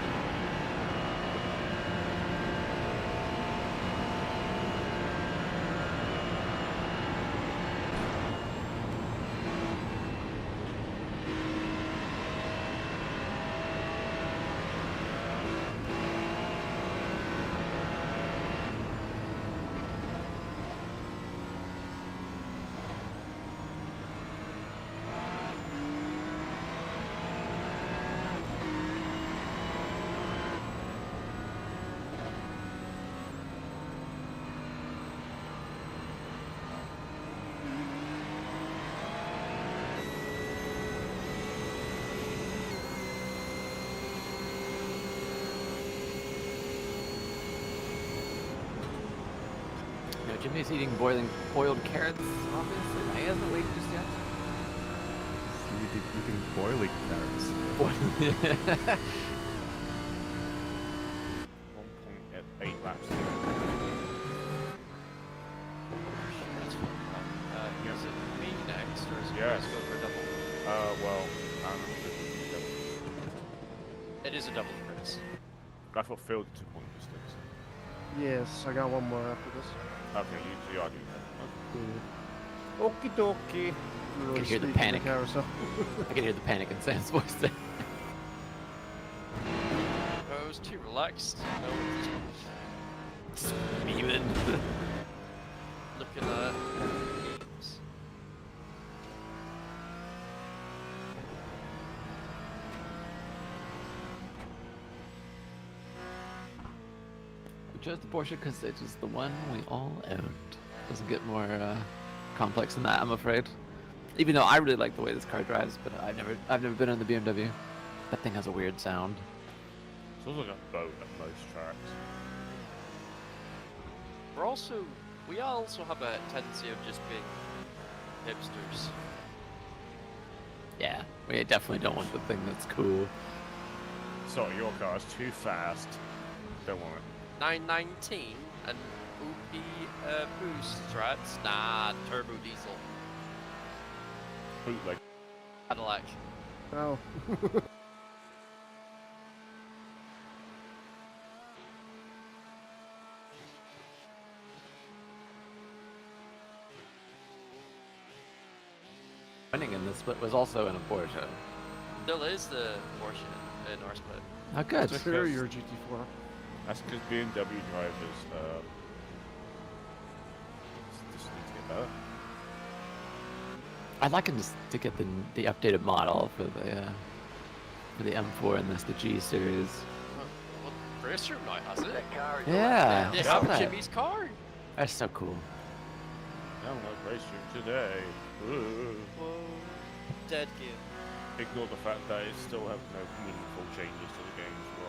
Jimmy's eating boiled carrots, obviously. He hasn't leaked just yet. You can boiling carrots. 1.8 laps. Is it me next, or is it Yes. go for a double? Well, I don't know. It is a double, Chris. I thought Phil did 2-point distance. Yes, I got one more after this. Okay, you are doing that. Okie dokie. I can hear the panic. I can hear the panic in Sam's voice there. I was too relaxed. Beaming. Looking at games. We chose the Porsche because it is the one we all owned. Doesn't get more complex than that, I'm afraid. Even though I really like the way this car drives, but I've never been on the BMW. That thing has a weird sound. It sounds like a boat at most tracks. We also have a tendency of just being hipsters. Yeah, we definitely don't want the thing that's cool. Sorry, your car is too fast. Don't want it. 919 and OP boost strats. Nah, turbo diesel. Bootleg. Cadillac. Oh. Winning in this split was also in a Porsche. Still is the Porsche in our split. Oh, good. It's a superior GT4. That's because BMW drivers just need to get better. I'd like him to get the updated model for the M4 and the G series. Well, Racer now has it. Yeah, They I saw have that. Jimmy's car. That's so cool. I don't like racing today. Whoa. Dead game. Ignore the fact that it still have no meaningful changes to the game for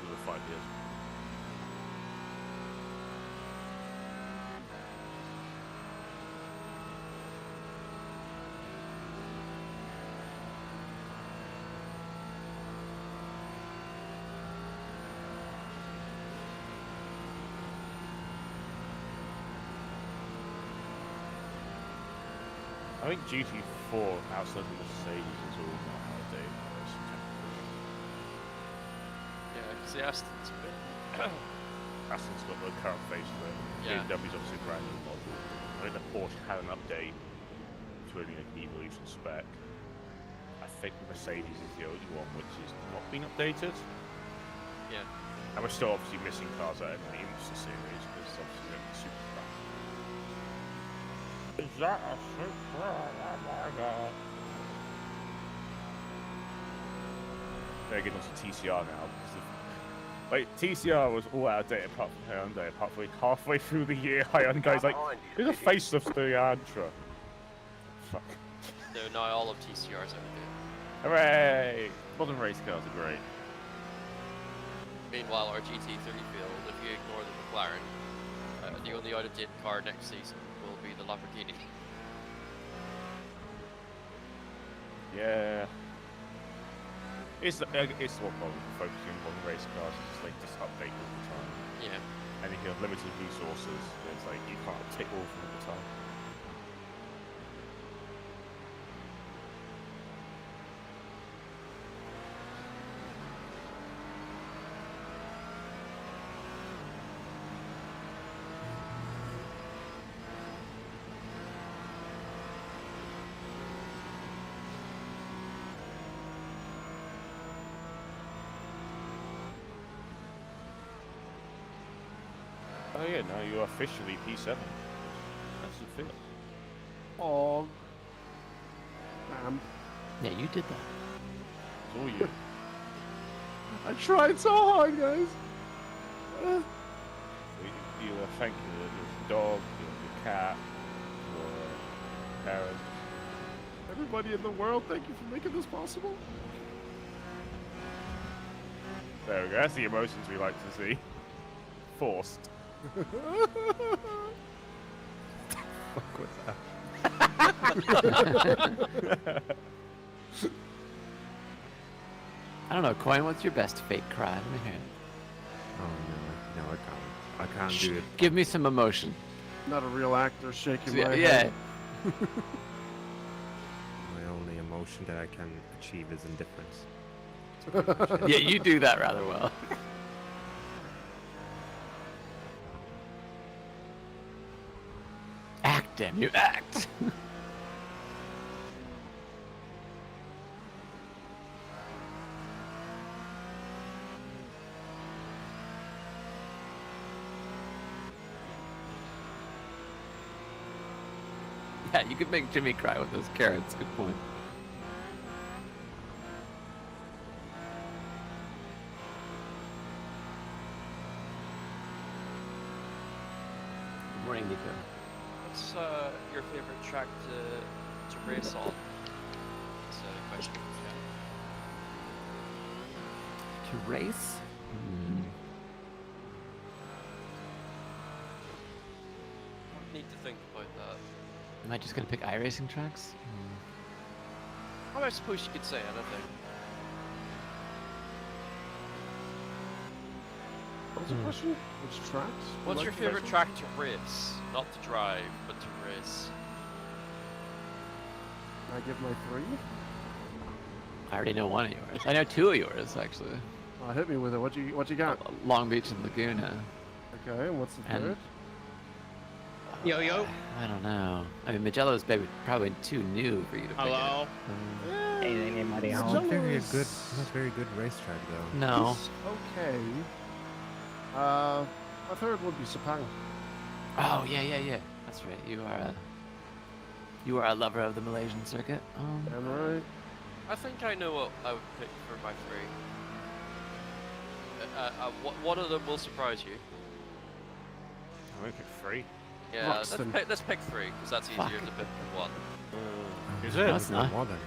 the last 5 years. I think GT4 outside of the Mercedes is all not outdated. Yeah, because the Aston's a bit. Aston's got the current facelift. Yeah. BMW's obviously a brand new model. I think the Porsche had an update to really make an Evolution spec. I think Mercedes is the only one which is not been updated. Yeah. And we're still obviously missing cars out of the Insta series because obviously they're super fast. Is that a super? Oh my god. They're getting onto TCR now because of, like, TCR was all out of date apart from Hyundai. Apart from halfway through the year, Hyundai's like, there's a facelift to the Antra. Fuck. No, not all of TCR's out there. Hooray! Modern race cars are great. Meanwhile, our GT3 field, if you ignore the McLaren, the only out-of-date car next season will be the Lamborghini. Yeah. It's what problem focusing on race cars is just like just update all the time. Yeah. And if you have limited resources, it's like you can't take all of them at the time. Oh yeah, now you're officially P7. That's the feel. Oh. Damn. Yeah, you did that. It's all you. I tried so hard, guys. You thank your dog, your cat, your parents. Everybody in the world, thank you for making this possible. There we go. That's the emotions we like to see. Forced. Fuck was that? I don't know, Coin, what's your best fake cry? Let me hear it. Oh no, I can't do it. Give me some emotion. Not a real actor shaking my Yeah. head. My only emotion that I can achieve is indifference. Yeah, you do that rather well. Act, damn you, act! Yeah, you could make Jimmy cry with those carrots, good point. Good morning, Nico. What's your favorite track to race on? That's a question. To race? Need to think about that. Am I just gonna pick iRacing tracks? Well, I suppose you could say anything. What was the question? Which tracks? What's your favorite track to race? Not to drive, but to race. I give my 3. I already know one of yours. I know 2 of yours, actually. Oh, hit me with it. What you got? Long Beach and Laguna. Okay, and what's the And- third? Yo-yo? I don't know. I mean, Magello's maybe probably too new for you to pick. Hello? Anybody It's home? Very Magello's- good, not very good racetrack though. No. It's okay. My third would be Sepang. Oh, yeah. That's right. You are a lover of the Malaysian circuit. Am I right? I think I know what I would pick for my 3. One of them will surprise you. I pick 3. Yeah, Roxton. let's pick 3 because that's easier to pick than 1. Is No, it? it's not. More than.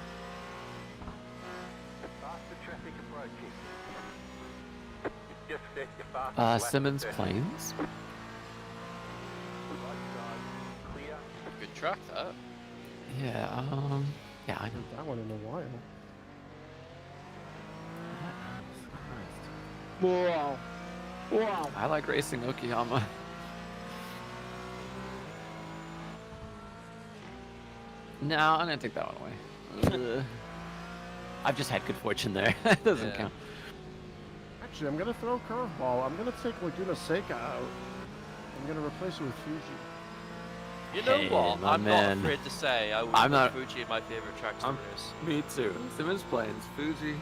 Faster traffic approaching. Just set your fastest lap Simmons to 30. Plains. Right side, clear. Good track that. Yeah, yeah, I know. Heard that one in a while. Wow. I like racing Okayama. No, I'm gonna take that one away. Ugh. I've just had good fortune there. That doesn't Yeah. count. I Actually, I'm gonna throw a curveball. I'm gonna take Laguna Seca out. I'm gonna replace it with Fuji. You know Hey, what? my I'm man. not afraid to say I would I'm put not- Fuji in my favorite tracks to race. Me too. Simmons Plains, Fuji.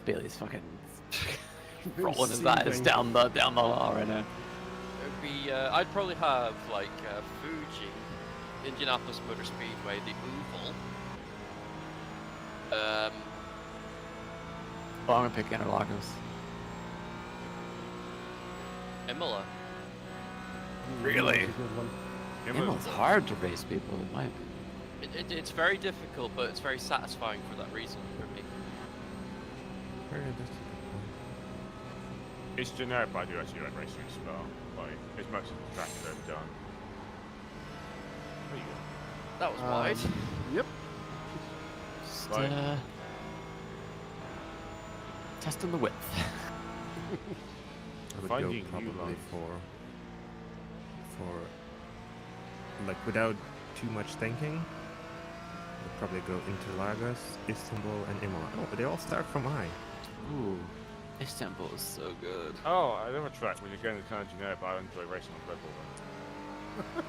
Bailey's fucking rolling his eyes down the hall right now. It'd be I'd probably have like Fuji, Indianapolis Motor Speedway, the Oval. Oh, I'm gonna pick Interlagos. Imola. Really? That's a good one. Imola's hard to race people, in my opinion. It's very difficult, but it's very satisfying for that reason for me. It's generic, but I do actually like racing as well. Like, it's most of the tracks I've done. There you go. That was wide. Yep. Just, Right. testing the width. I would Finding go new probably lines. for like without too much thinking. I'd probably go Interlagos, Istanbul, and Imola. Oh, but they all start from I. Ooh, Istanbul is so good. Oh, I never track when you're going kind of generic, but I enjoy racing on Red Bull.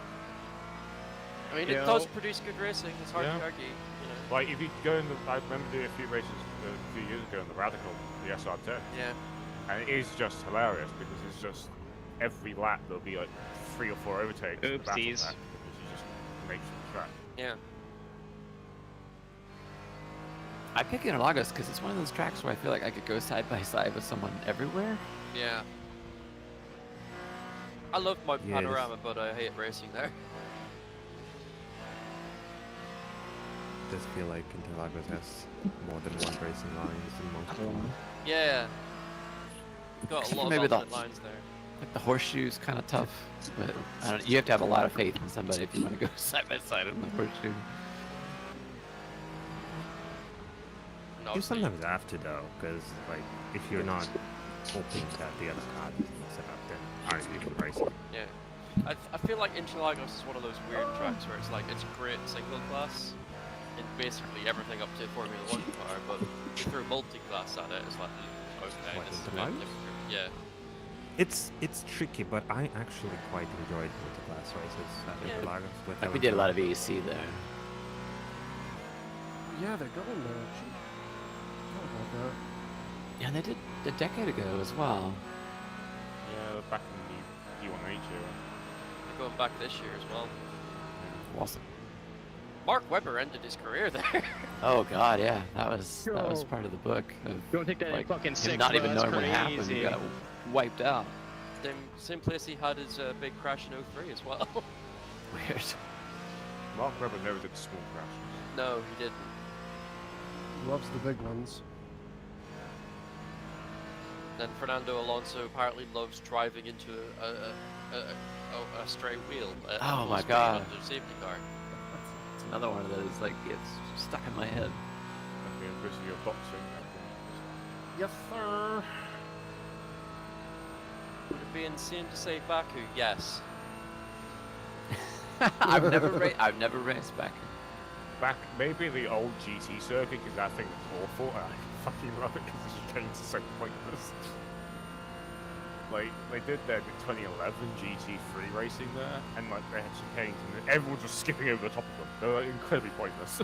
I mean, Yeah. it does produce good racing. It's hard Yeah. to argue. You know. Like, if you go in the, I remember doing a few races a few years ago in the Radical, the SR10. Yeah. And it is just hilarious because it's just every lap there'll be like 3 or 4 overtakes. in the battle Oopsies. pack because you just make the track. Yeah. I pick Interlagos because it's one of those tracks where I feel like I could go side by side with someone everywhere. Yeah. I love my Yeah, panorama, but I hate racing there. It does feel like Interlagos has more than one racing lines in most of them. Yeah. Got a lot Maybe of the- alternate lines there. Like the horseshoe's kind of tough, but I don't, you have to have a lot of faith in somebody if you want to go side by side on the horseshoe. You sometimes have to though, because like if you're not hoping that the other car doesn't set up, then aren't you even racing? Yeah. I feel like Interlagos is one of those weird tracks where it's like, it's great single class in basically everything up to Formula 1 car, but you throw multi-class at it, it's like, okay, What, this is a bit Interlagos? different. Yeah. It's tricky, but I actually quite enjoyed multi-class races at Yeah. Interlagos. With Like we did a lot of AEC there. Yeah, they're going there. Gee. How about that? Yeah, they did a decade ago as well. Yeah, back in the D1H era. They're going back this year as well. Awesome. Mark Webber ended his career there. Oh god, yeah, that was part of the book. Of, Don't take that in like, fucking him six, not bro, even that's knowing what happened, he crazy. got wiped out. Same place he had his big crash in 03 as well. Weird. Mark Webber never did small crashes. No, he didn't. Loves the big ones. Then Fernando Alonso apparently loves driving into a stray wheel. At Oh full my speed God. Under safety car. It's another one of those, like, it's stuck in my head. That's the university of boxing. Yes, sir. Would it be insane to say Baku? Yes. I've never raced back. Maybe the old GT circuit, because that thing is awful, and I fucking love it because the chicanes are so pointless. Like, they did their 2011 GT3 racing there, and like they had chicanes, and everyone was just skipping over the top of them. They're like, incredibly pointless.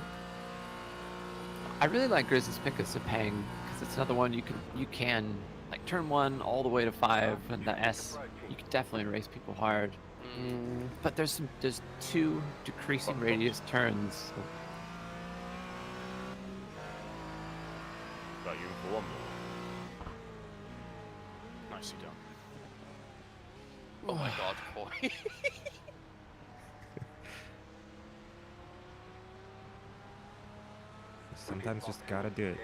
I really like Grizz's pick of Sepang because it's another one you can like turn 1 all the way to 5 and the S. You can definitely race people hard. But there's 2 decreasing radius turns. Got you for one more. Nicely done. Oh my god, Coy. Sometimes just gotta do it.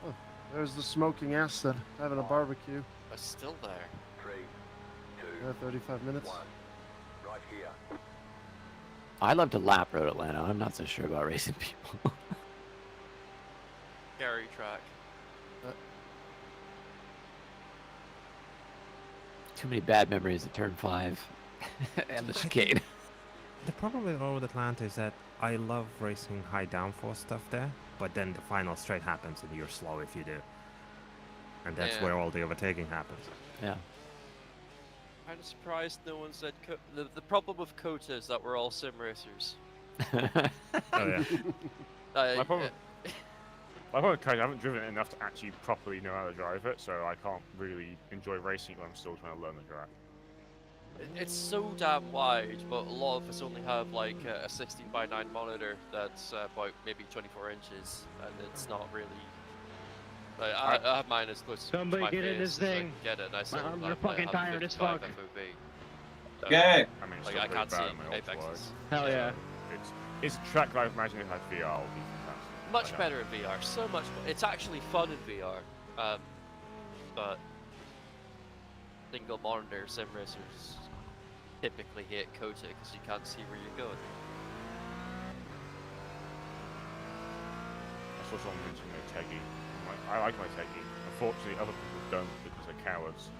Oh, there's the smoking acid having a barbecue. I'm still there. 3, 2, 35 minutes. 1. Right here. I love to lap Road Atlanta. I'm not so sure about racing people. Gary track. Too many bad memories of turn 5 and the chicane. The problem with Road Atlanta is that I love racing high downforce stuff there, but then the final straight happens and you're slow if you do. And that's where all the overtaking happens. Yeah. I'm surprised no one said the problem with Kota is that we're all sim racers. Oh yeah. My problem with Kota, I haven't driven it enough to actually properly know how to drive it, so I can't really enjoy racing it when I'm still trying to learn the track. It's so damn wide, but a lot of us only have like a 16:9 monitor that's about maybe 24 inches, and it's not really. Like, I have mine as close to my get in face this as I thing. can get it, and I still My arms are have fucking tired as fuck. FOV. So, Okay. I mean, it's like still I pretty can't see bad on my apexes. ultra-wide. Hell yeah. It's a track that I imagine it had VR would be fantastic. Much better in VR, so much. It's actually fun in VR, but single monitor sim racers typically hate Kota because you can't see where you're going. I saw someone mention their Teggy. I like my Teggy. Unfortunately, other people don't because they're cowards.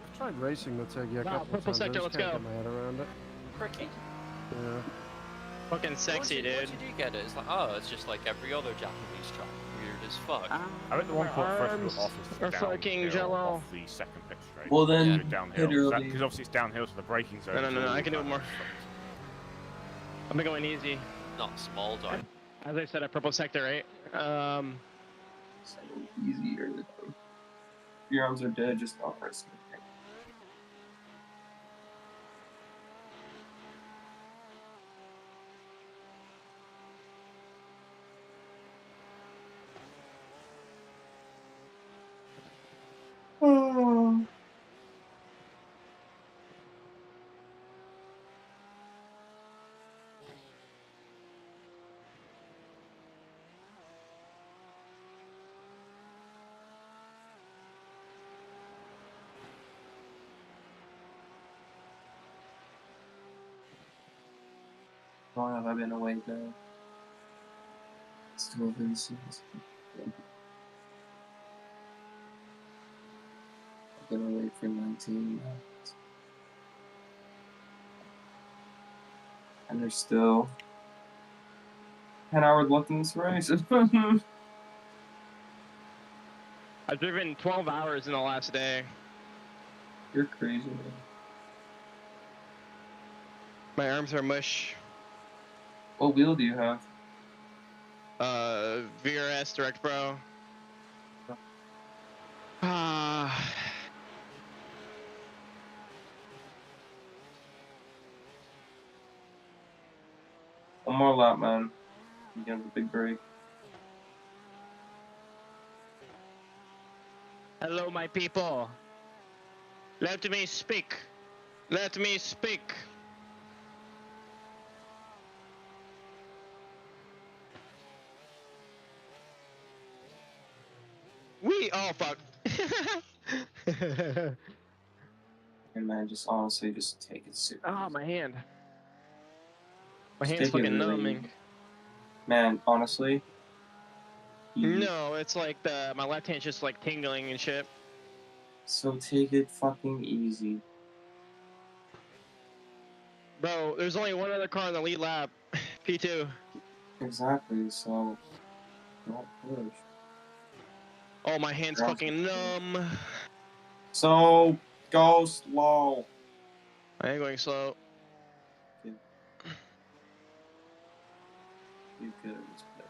I've tried racing the Teggy a Wow, couple of purple times. I sector, just let's can't go. get my head around it. Fricky. Yeah. Fucking sexy, dude. Once you do get it, it's like, oh, it's just like every other Japanese track. Weird as fuck. I went the one point first office are fucking jello. off the second pit straight. Well, then, downhill. literally. Because obviously it's downhill, so the braking zone. No, I can do it more. I'm going easy. Not small down. As I said, a purple sector, right? So easier. Your arms are dead, just not risking it. Oh. How long have I been awake now? Still been since. I've been awake for 19 minutes. And there's still 10 hours left in this race. I've driven 12 hours in the last day. You're crazy, man. My arms are mush. What wheel do you have? VRS Direct Pro. One more lap, man. You get the big break. Hello, my people. Let me speak. Let me speak. Oh fuck. And man, just honestly, just take it seriously. Oh, my hand. My Just hand's take it fucking really numbing. easy. Man, honestly. No, it's like my left hand's just like tingling and shit. So take it fucking easy. Bro, there's only one other car in the lead lap. P2. Exactly, so don't push. Oh, my hand's fucking numb. So go slow. I ain't going slow. You could have just played.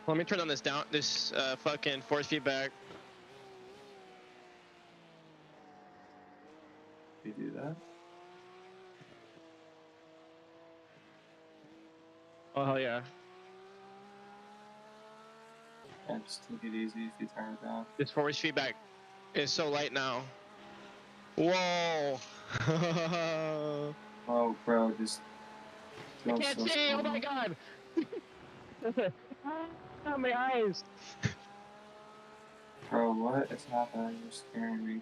Let me turn on this fucking force feedback. You do that? Oh, hell yeah. Yeah, just take it easy if you turn it down. This force feedback is so light now. Whoa. Oh, bro, just. I can't see. Oh my god. My eyes. Bro, what is happening? You're scaring me.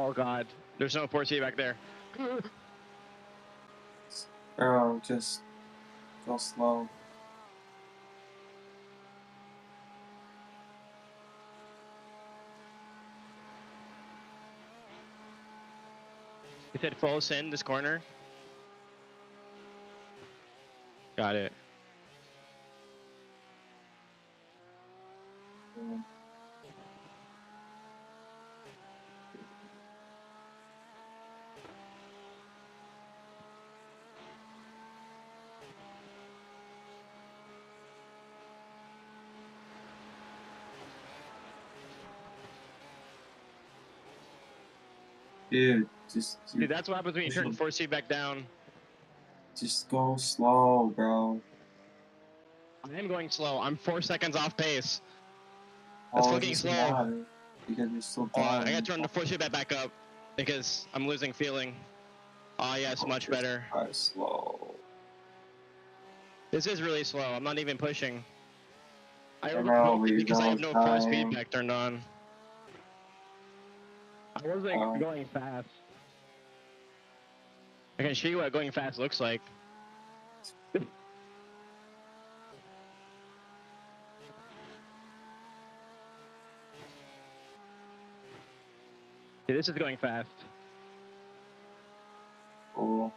Oh god, there's no force feedback there. Bro, just go slow. You said false in this corner. Got it. Dude, Dude, that's what happens when you turn force feedback down. Just go slow, bro. I am going slow. I'm 4 seconds off pace. That's Oh, it fucking doesn't slow. matter, because you're still Oh, down. I gotta turn the force feedback back up because I'm losing feeling. Oh yes, much better. Slow. This is really slow. I'm not even pushing. I know, overcooked but it you're because I have no going force fine. feedback turned on. I wasn't going fast. I can show you what going fast looks like. Dude, this is going fast. Cool.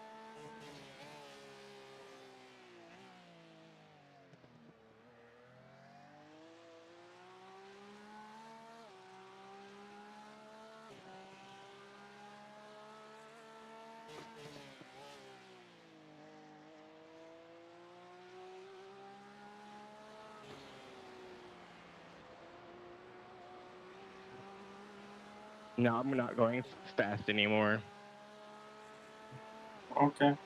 No, I'm not going fast anymore. Okay.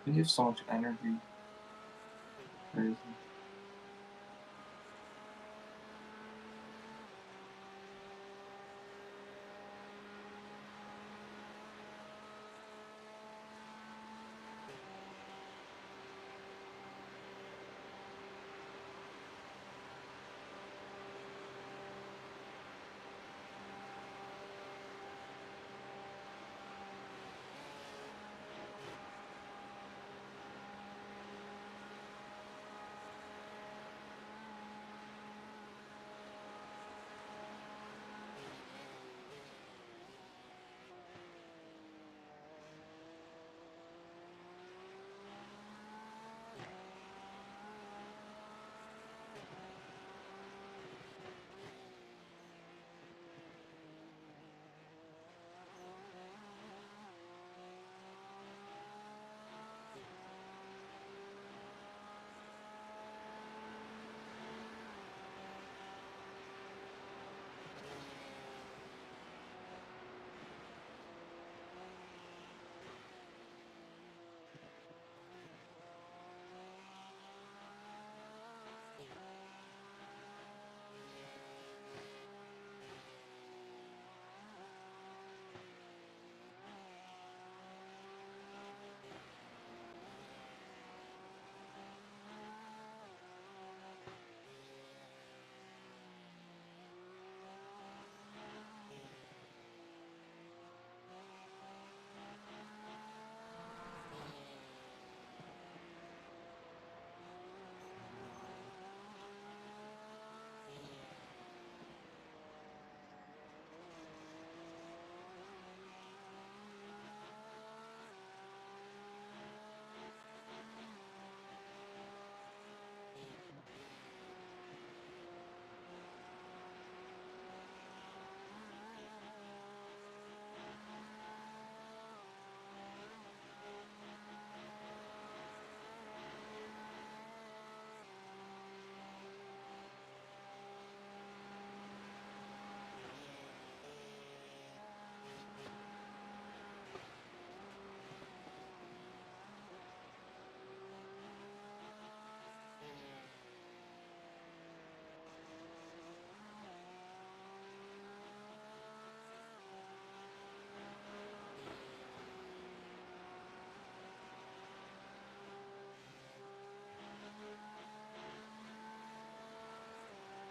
You have so much energy. Crazy.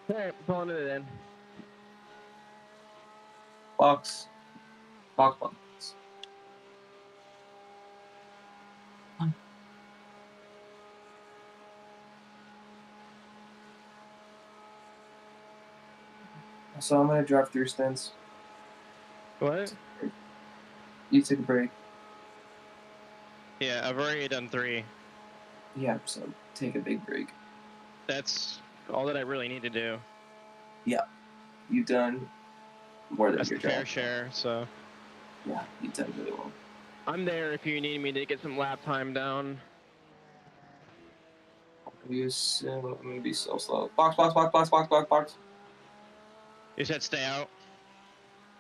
Alright, pulling it in. Box. Box. So I'm gonna drive through stints. What? You take a break. Yeah, I've already done 3. Yeah, so take a big break. That's all that I really need to do. Yeah, you've done more than That's your the fair job. share, so. Yeah, you've done really well. I'm there if you need me to get some lap time down. I'm gonna be so slow. Box. You said stay out.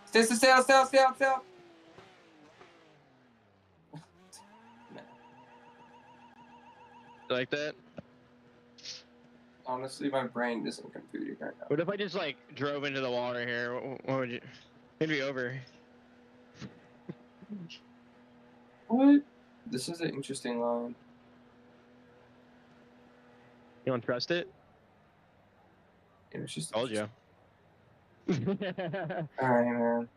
Stay out. You like that? Honestly, my brain isn't computing right now. What if I just like drove into the water here? What would you? It'd be over. What? This is an interesting line. You don't trust it? It was just. Told you. Alright, man.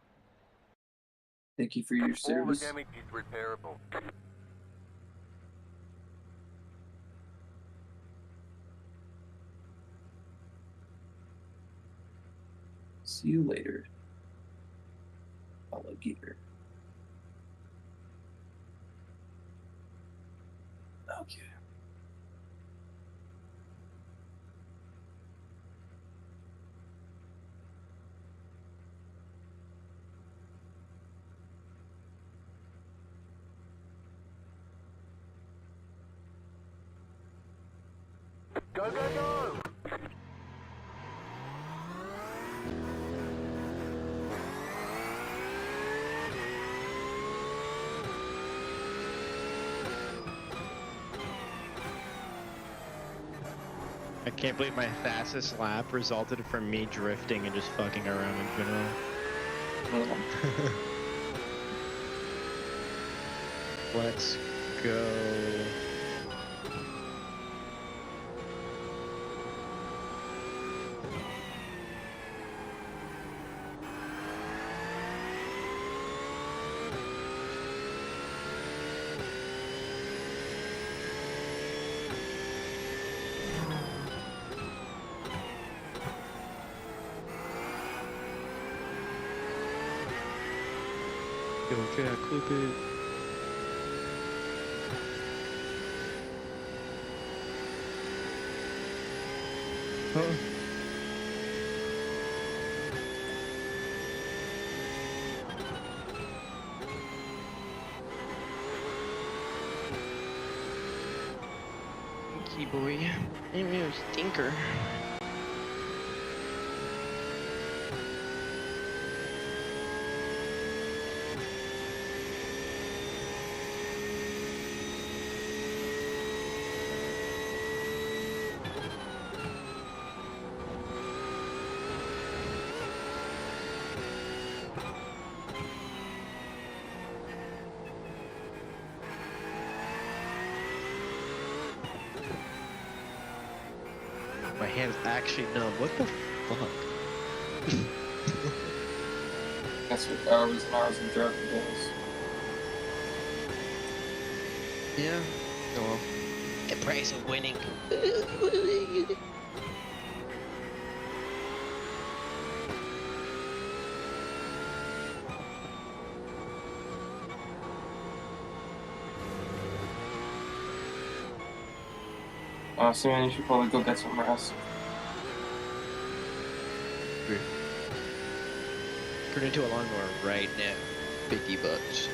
Thank you for your All the service. damage is repairable. See you later, alligator. Okay. Go! I can't believe my fastest lap resulted from me drifting and just fucking around in general. Let's go. Yo, Jack, clip it. Huh? Thank you, boy. I'm a stinker. My hand's actually numb. What the fuck? That's what hours and hours of driving does. Yeah. Oh well. The price of winning. So man, you should probably go get some rest. Turn into a lawnmower right now. $50.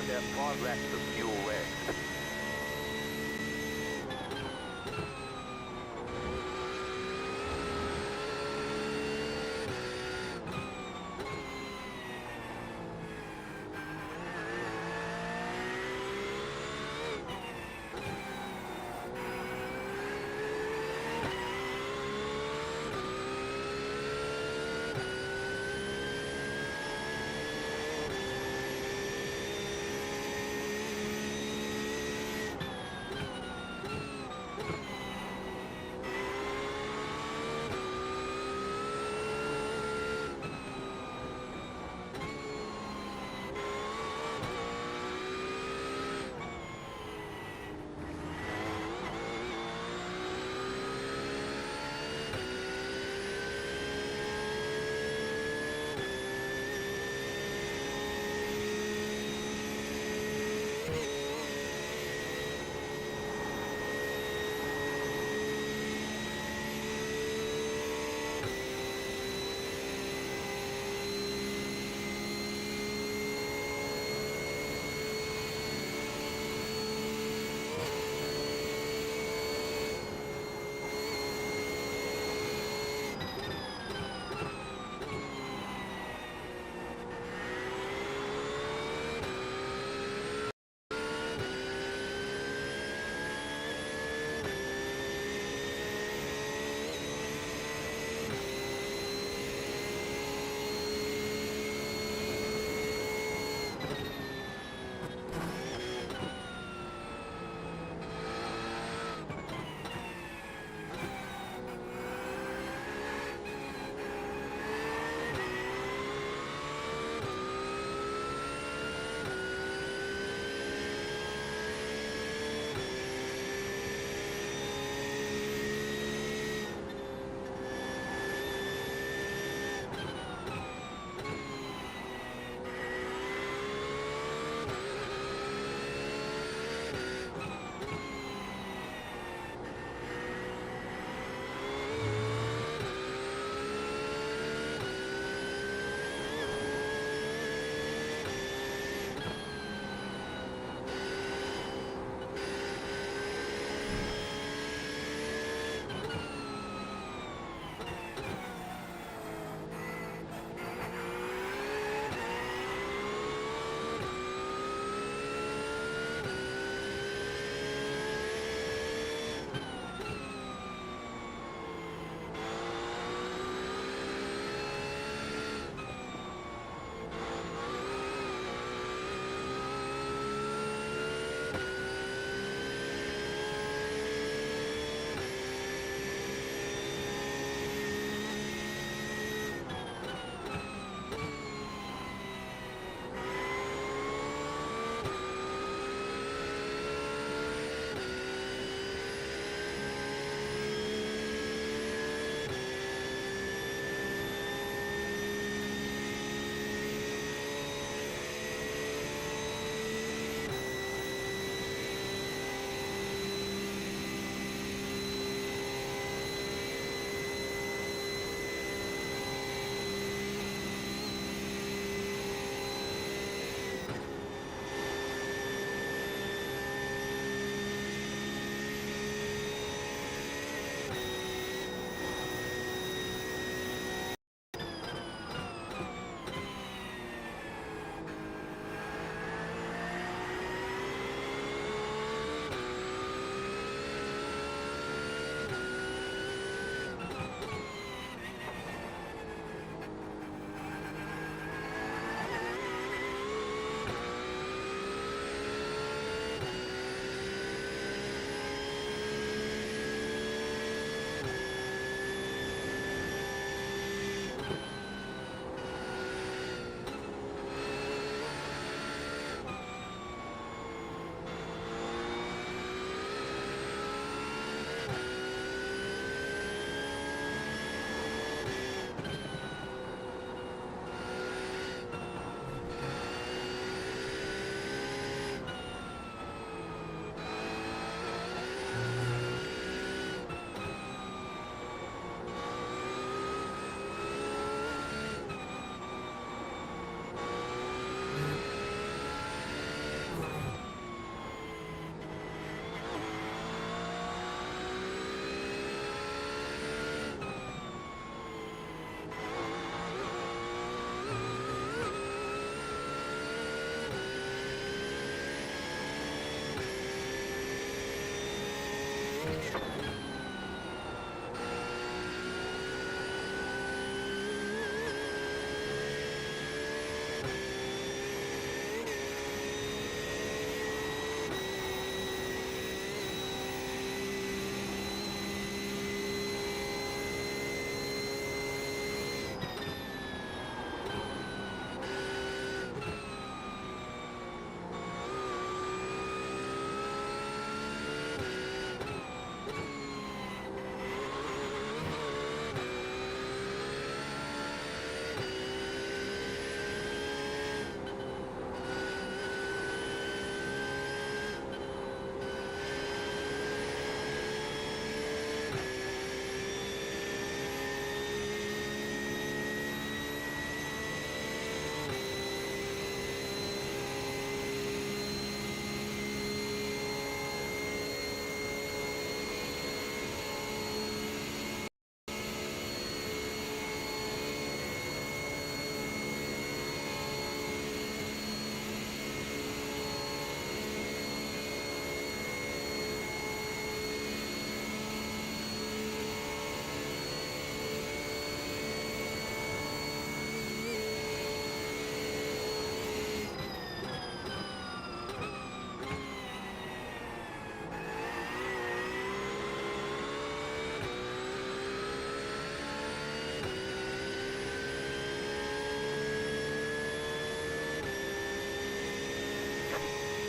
Their progress to fuel rest.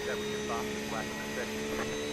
temperature fastest lap in the session.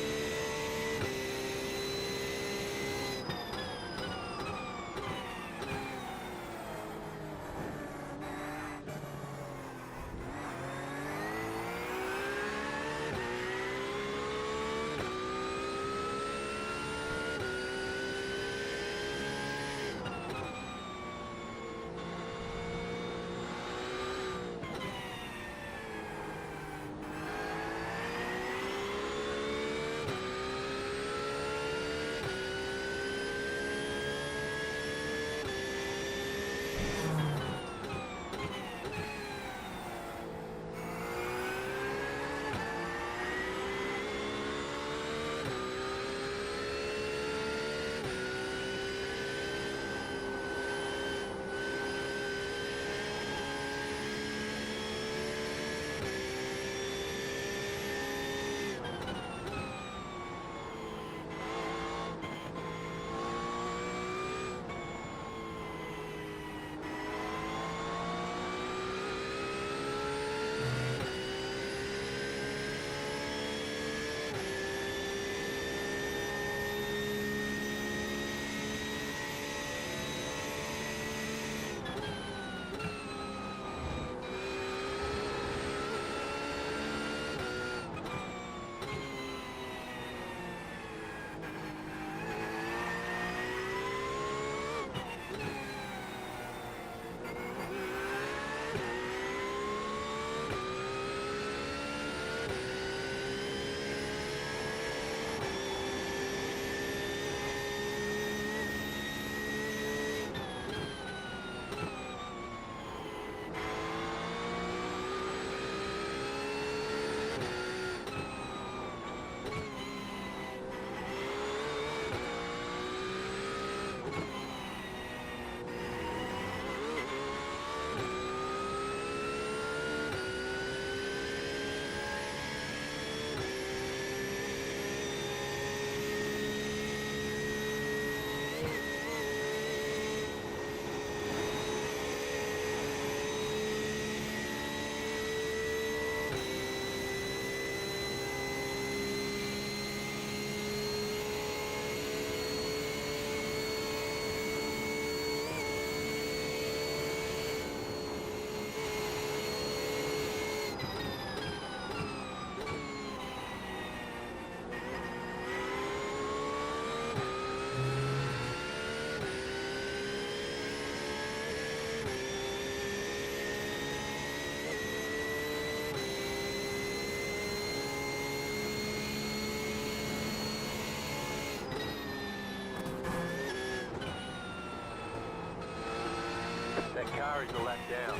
That car is a lap down.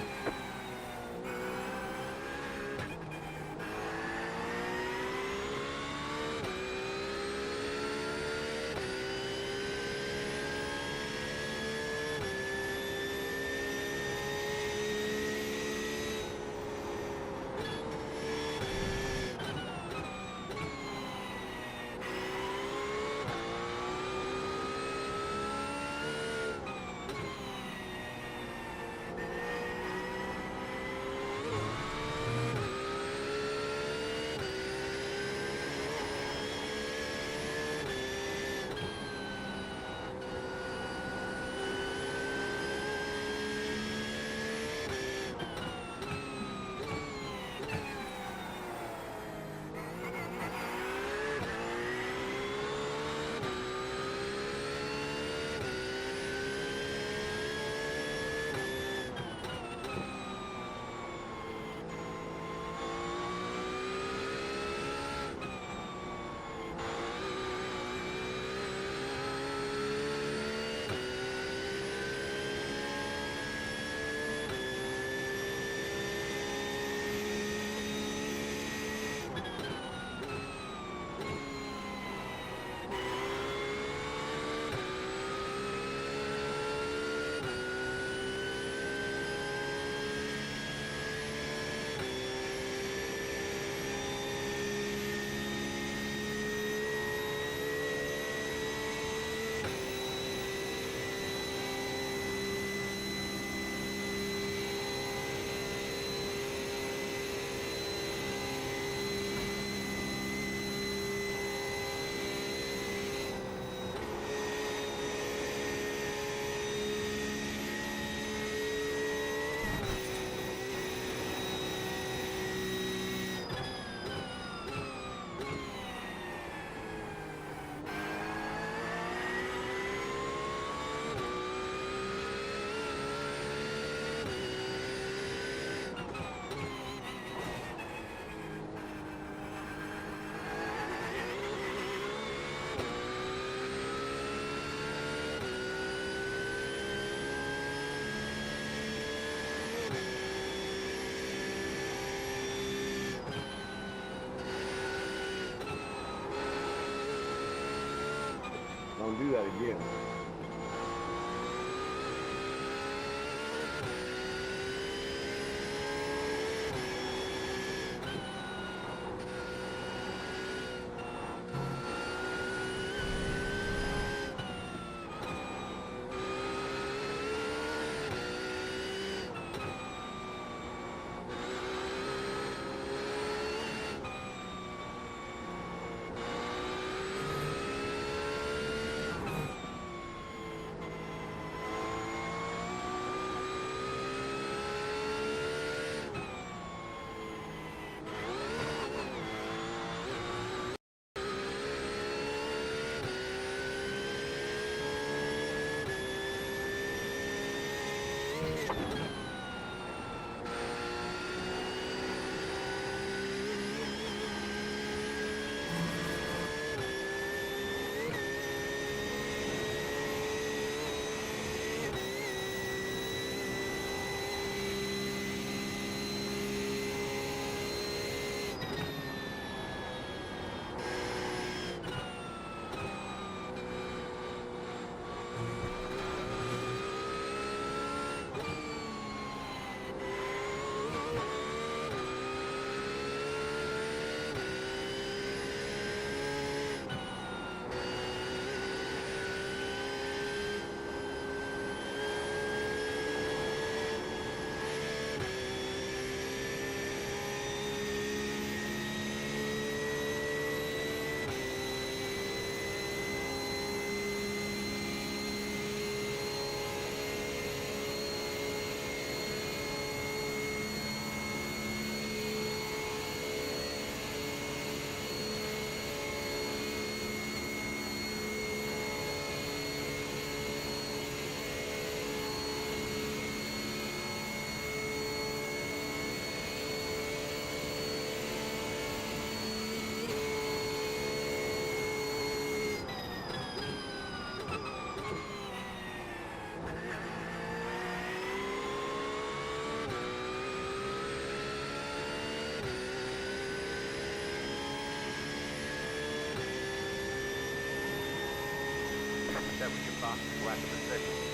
to do that again. That we can pass the black of the city.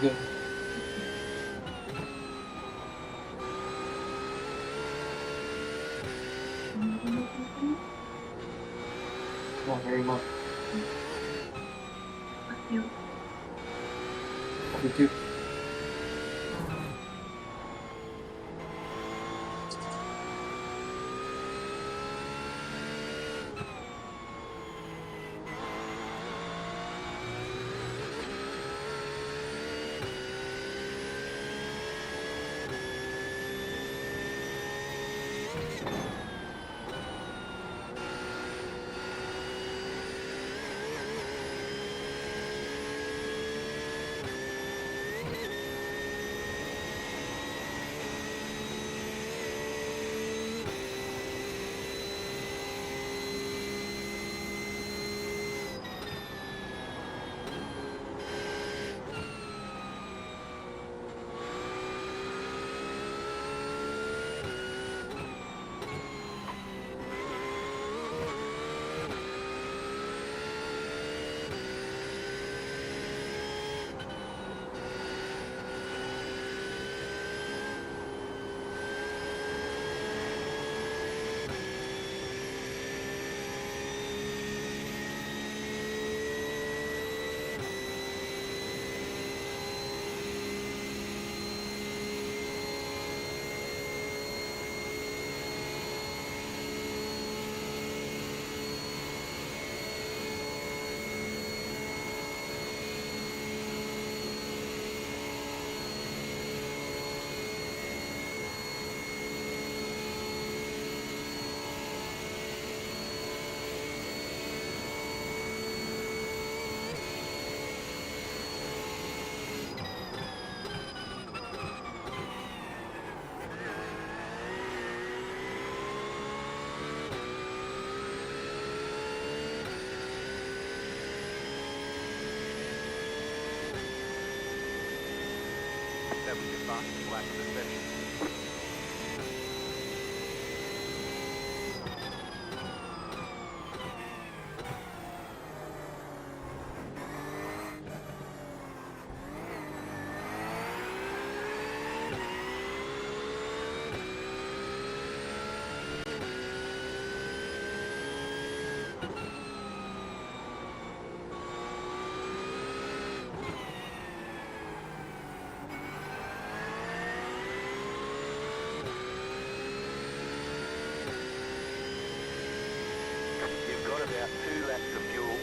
good. Come on, very much. Thank you. Thank you. That was your fastest lap of the session. You've got about 2 laps of fuel.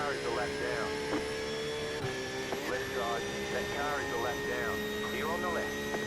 car is the left down. Left side, that car is the left down. Clear on the left.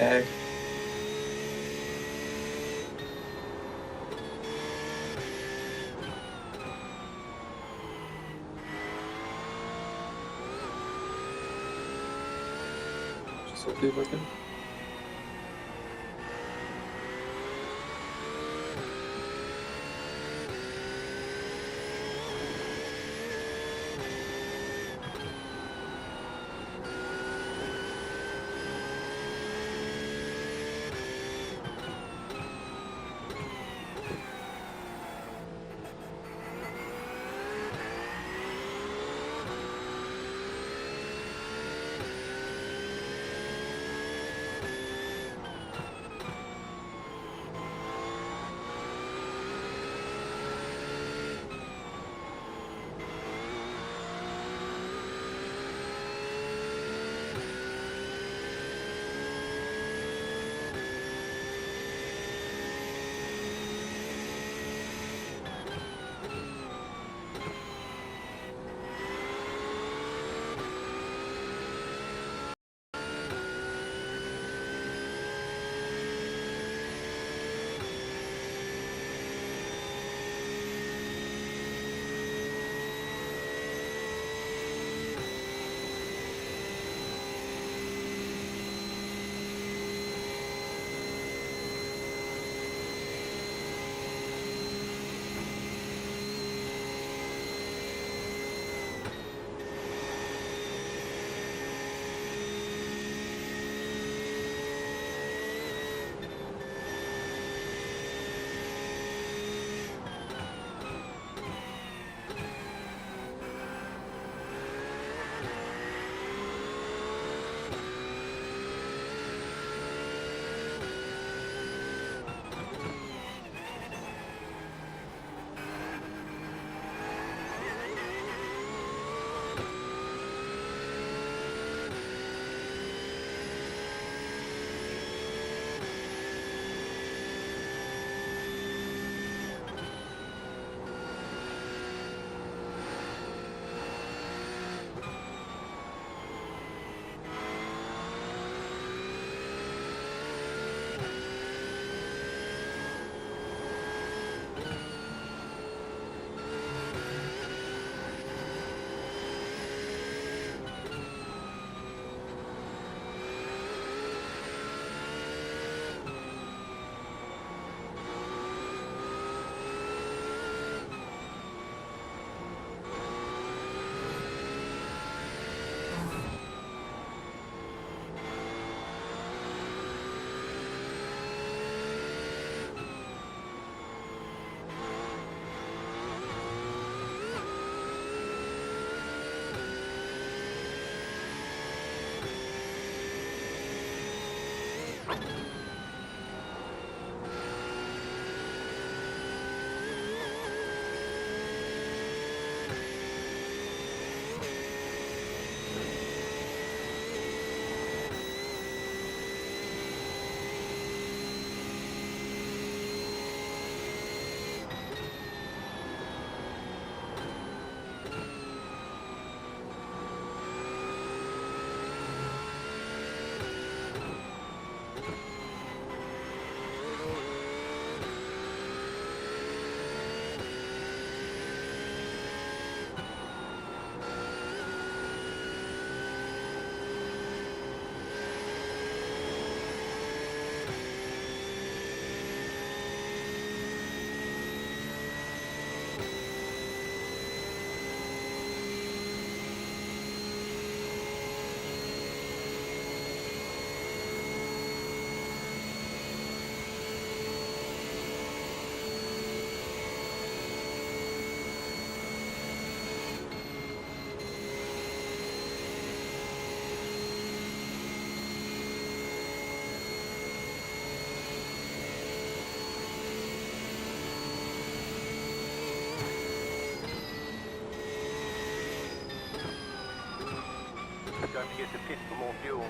Okay. Just hopefully working. to get to pit for more fuel.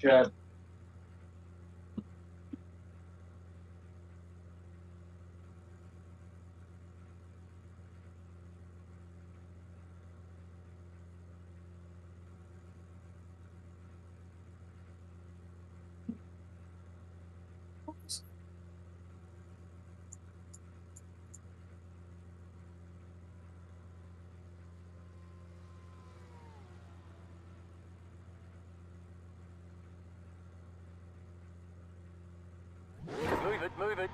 Chad. Move it, move it.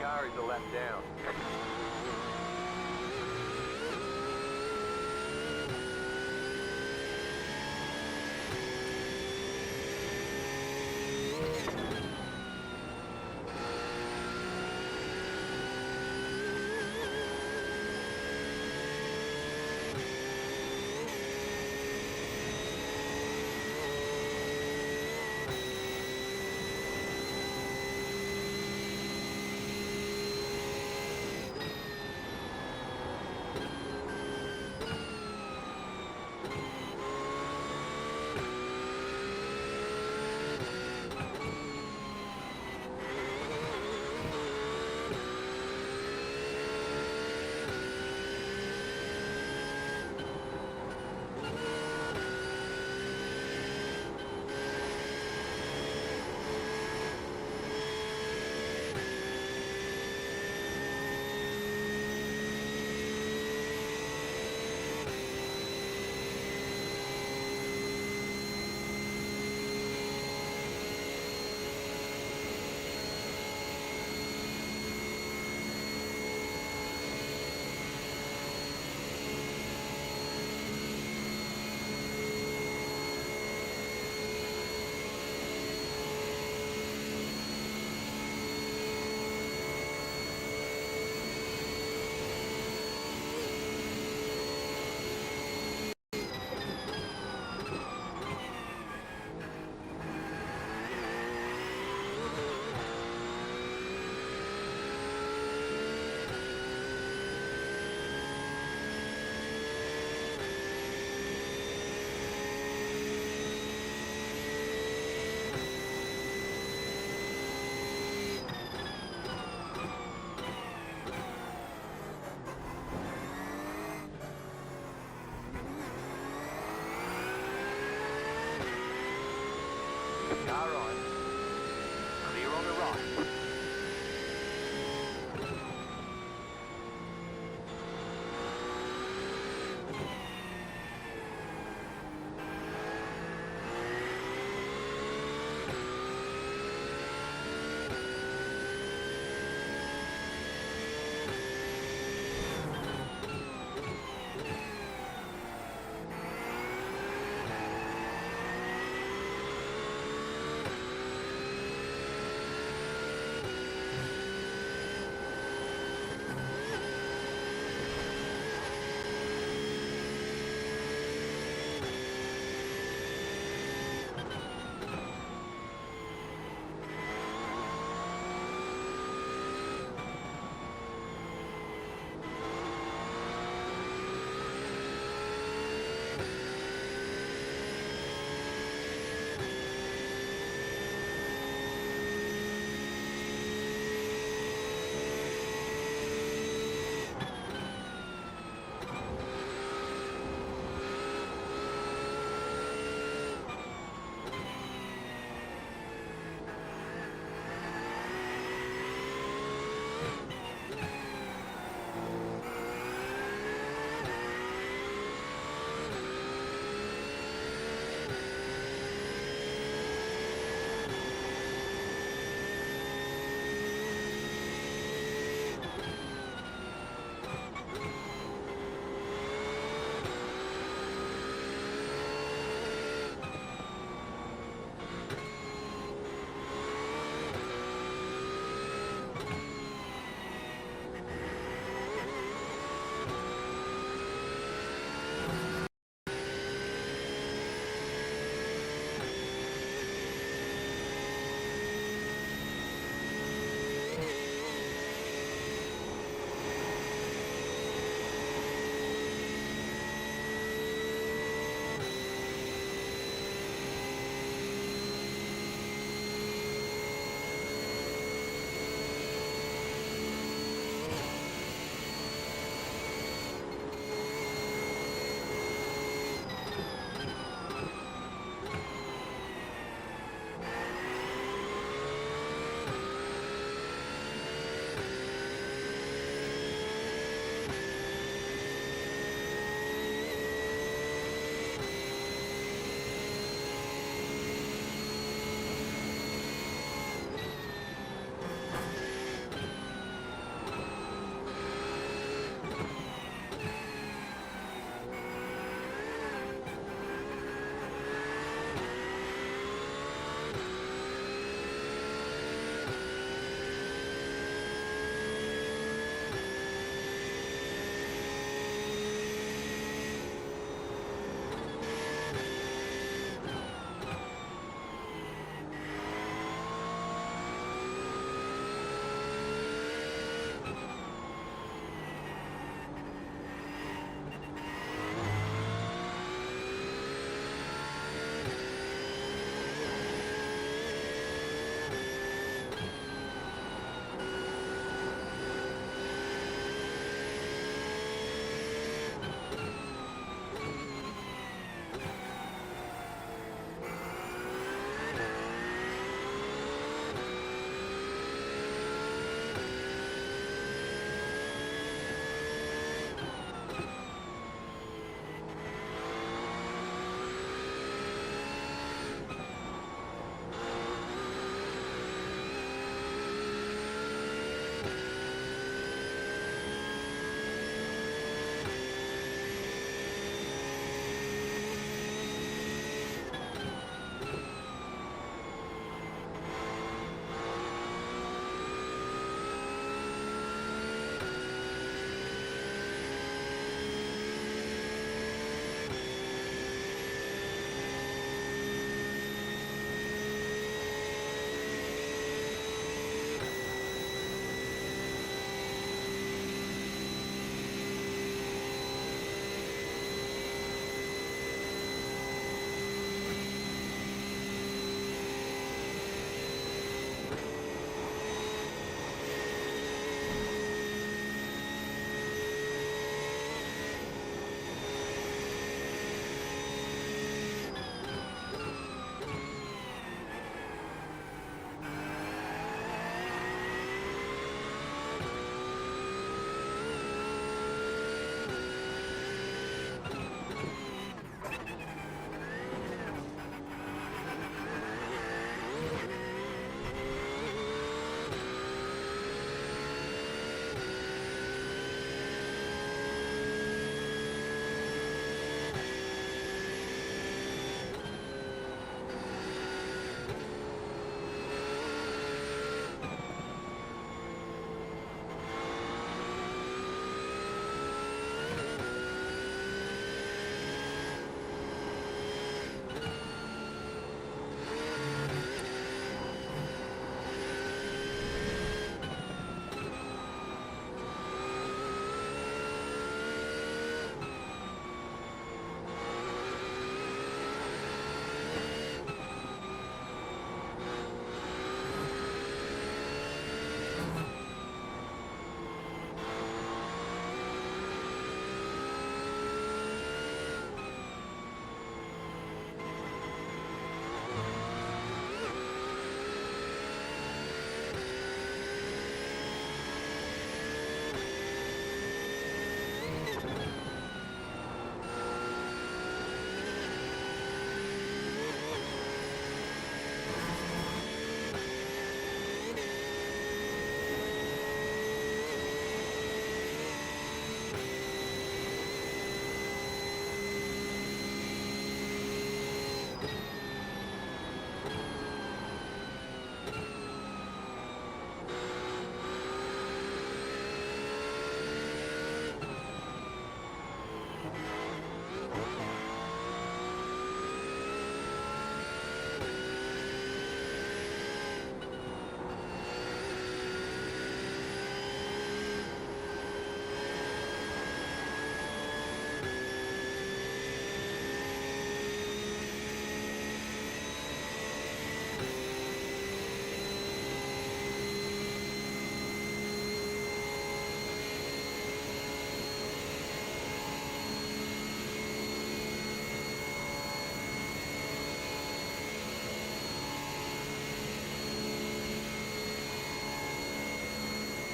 car is a lap down.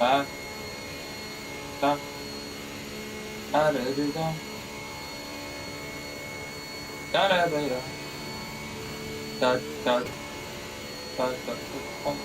Da da da da da da da da da da da da da da.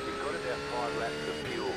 You've got about 5 laps of fuel.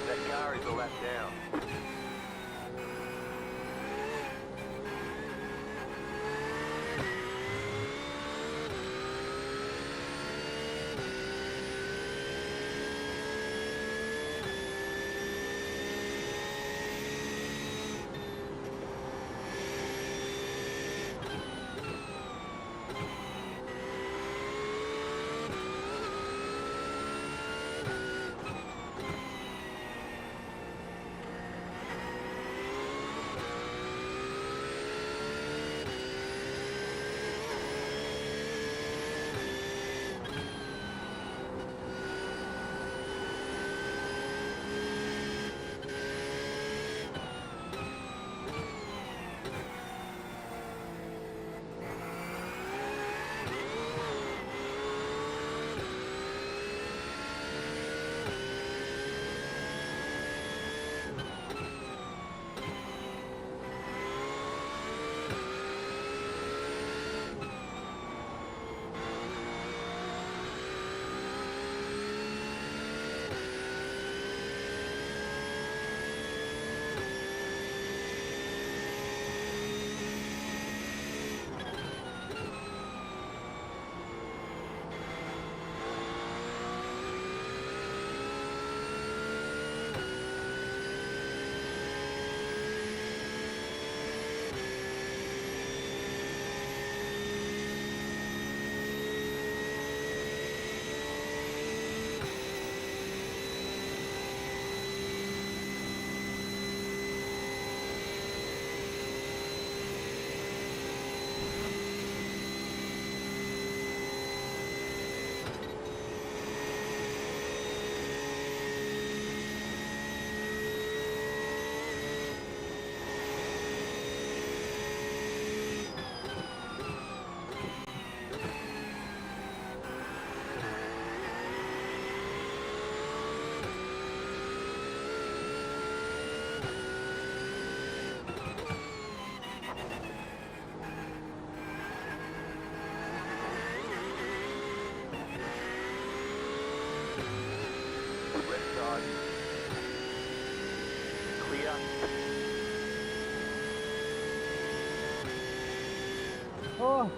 That car is a lap down. Oh.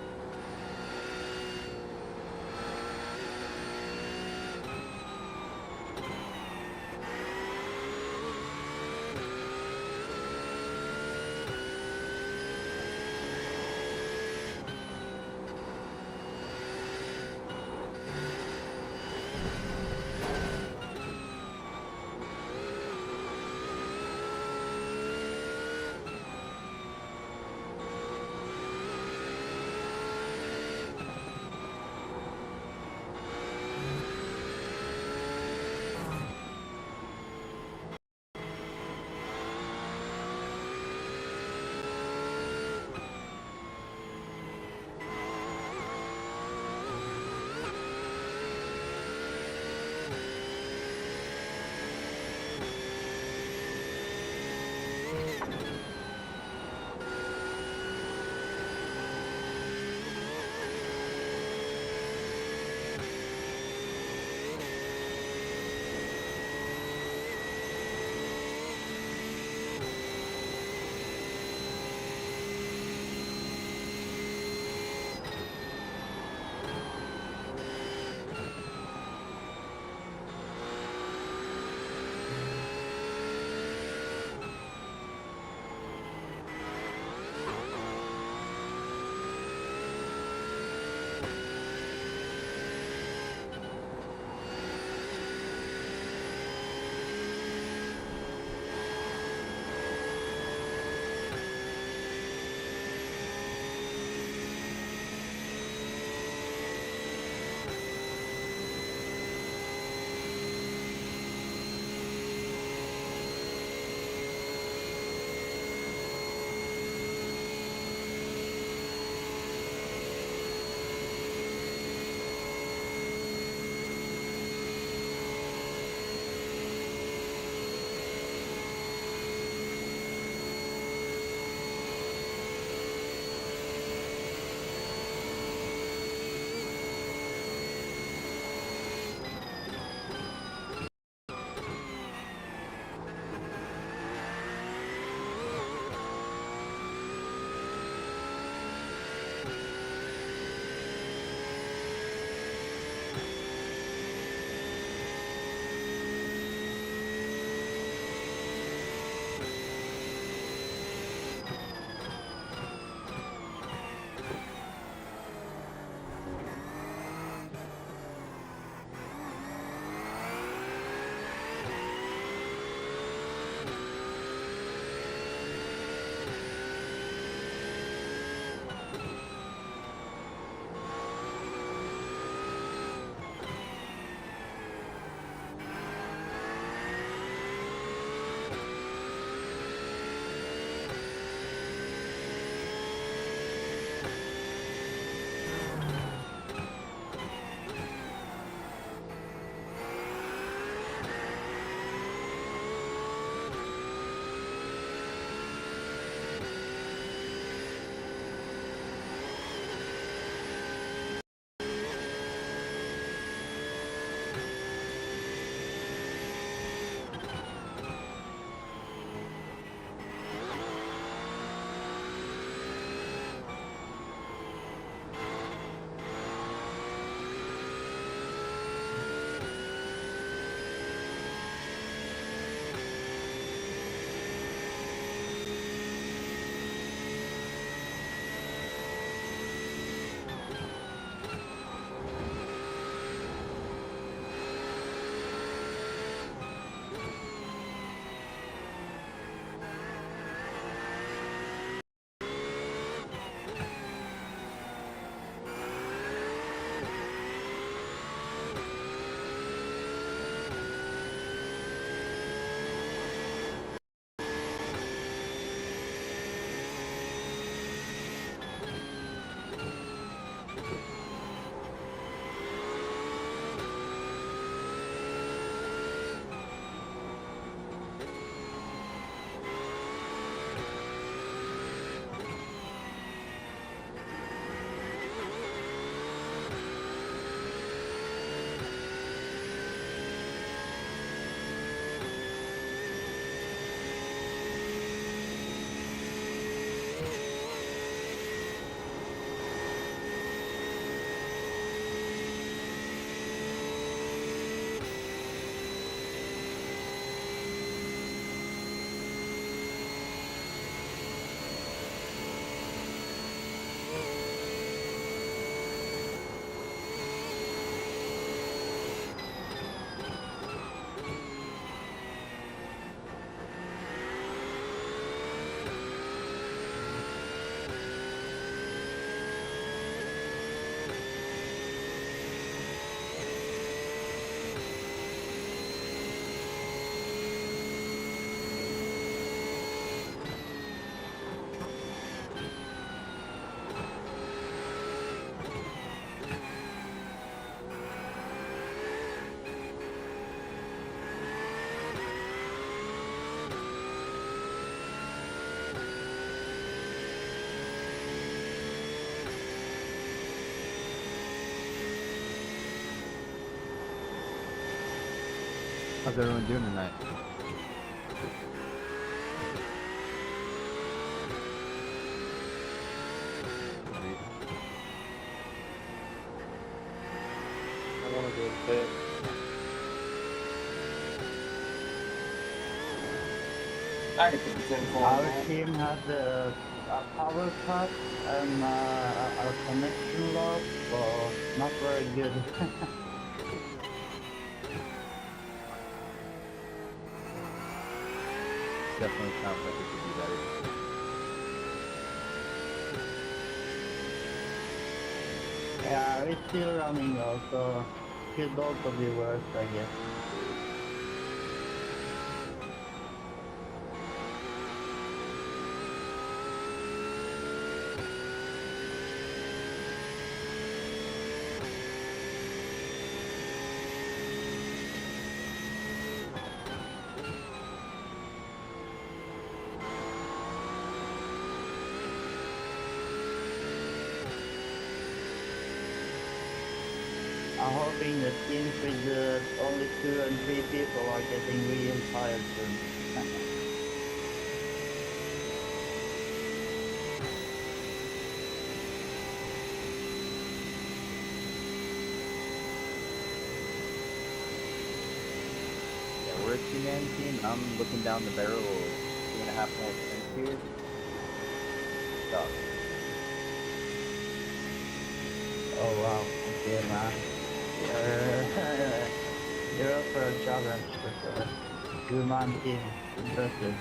How's everyone doing tonight? I want to do a bit. Our team had a power cut and a connection loss, so not very good. Definitely sounds like it could be better. Yeah, it's still running though, so could also be worse, I guess. I'm hoping that teams with only 2 and 3 people are getting real tired soon. Yeah, we're a 2-man team. I'm looking down the barrel of 2.5 more points here. Stop. Oh wow, okay man. You're up for a challenge, but 2-man team, impressive.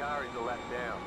car is a lap down.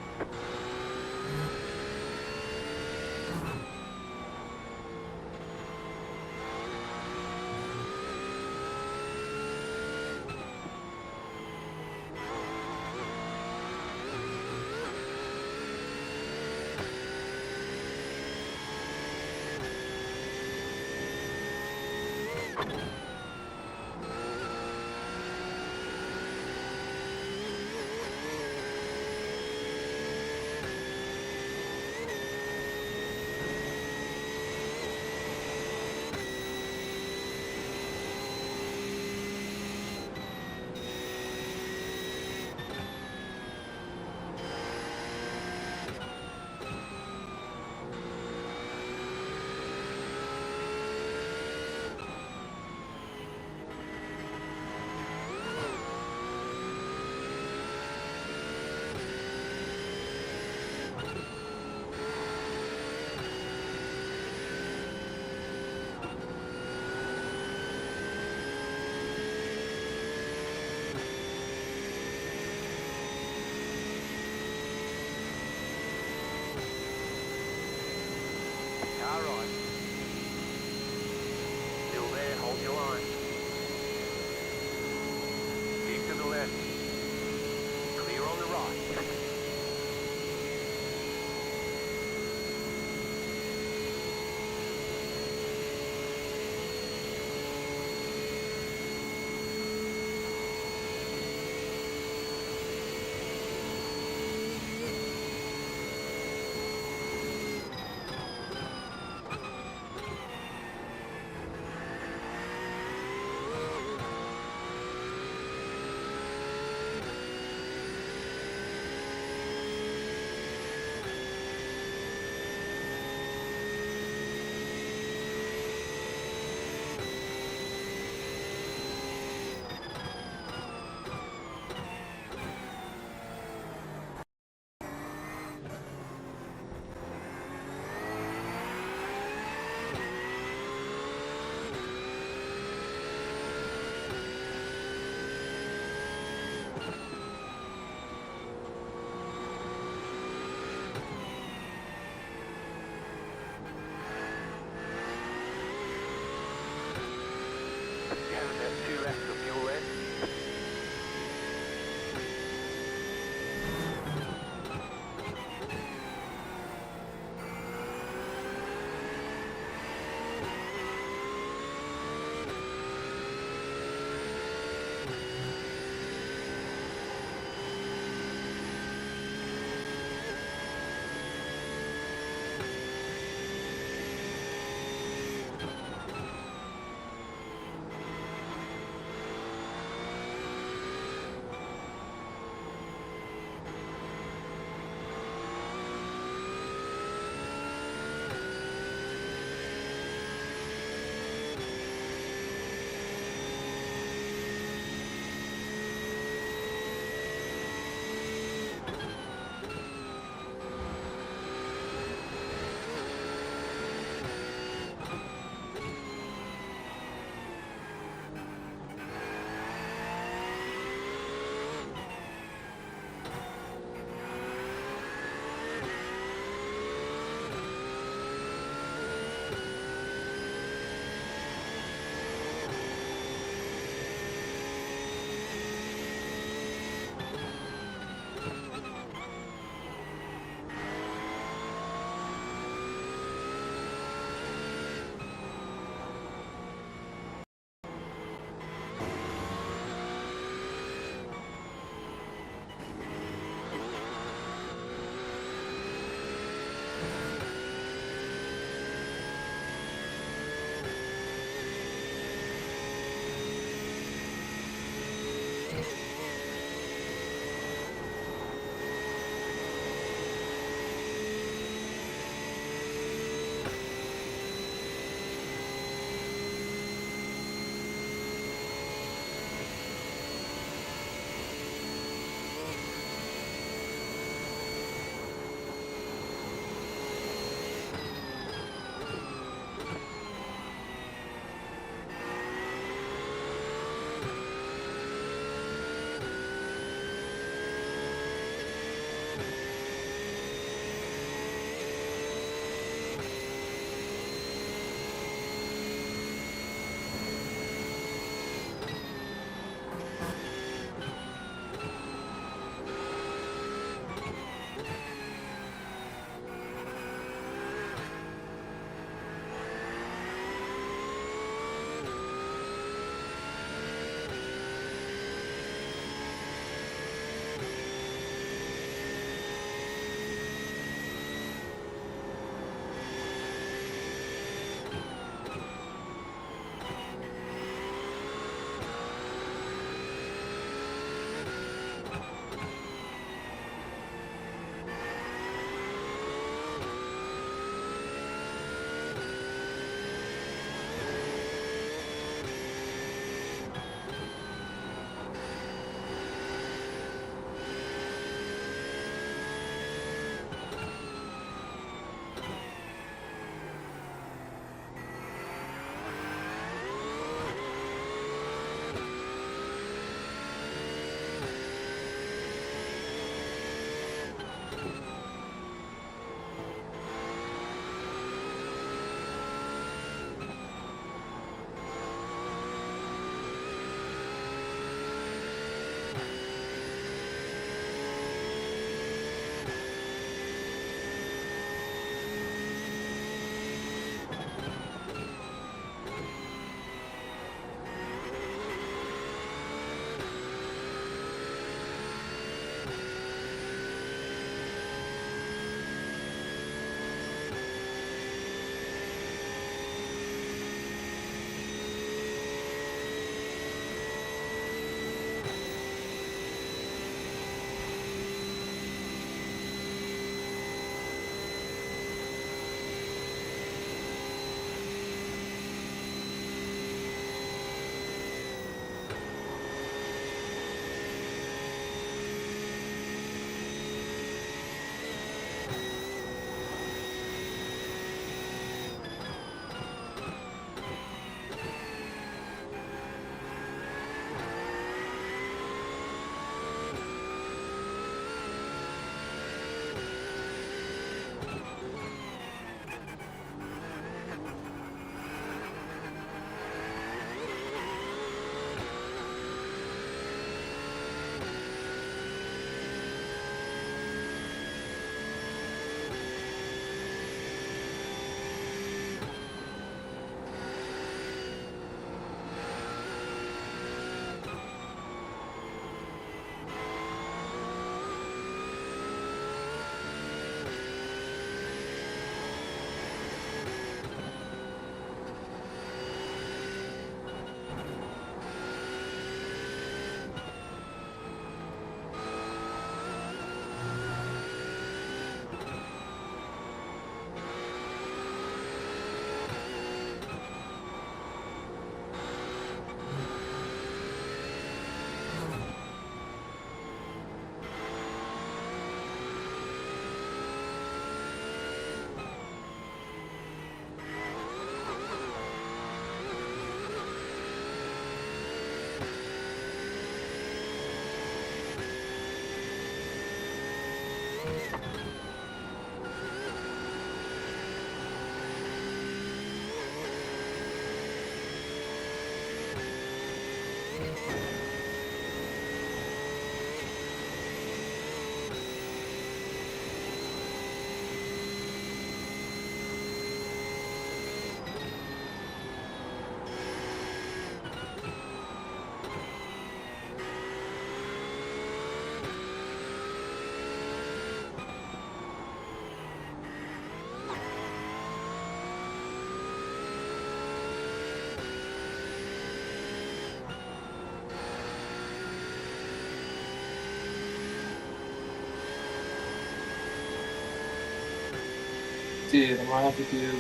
Dude, I might have to do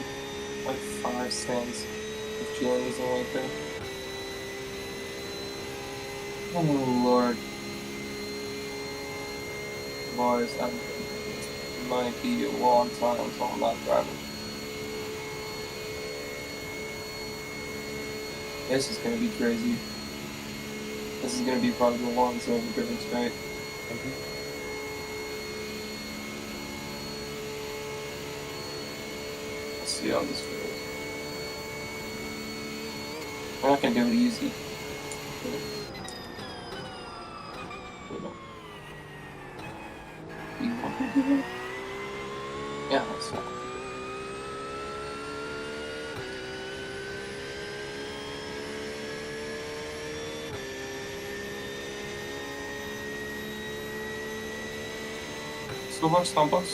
like 5 stands if Julian isn't right there. Oh Lord. Boys, it might be a long time until I'm not driving. This is gonna be crazy. This is gonna be probably the longest I've ever driven straight. Let's see how this goes. I'm not gonna do it easy. You want to do it? Yeah, that's fine. Still have Starbucks?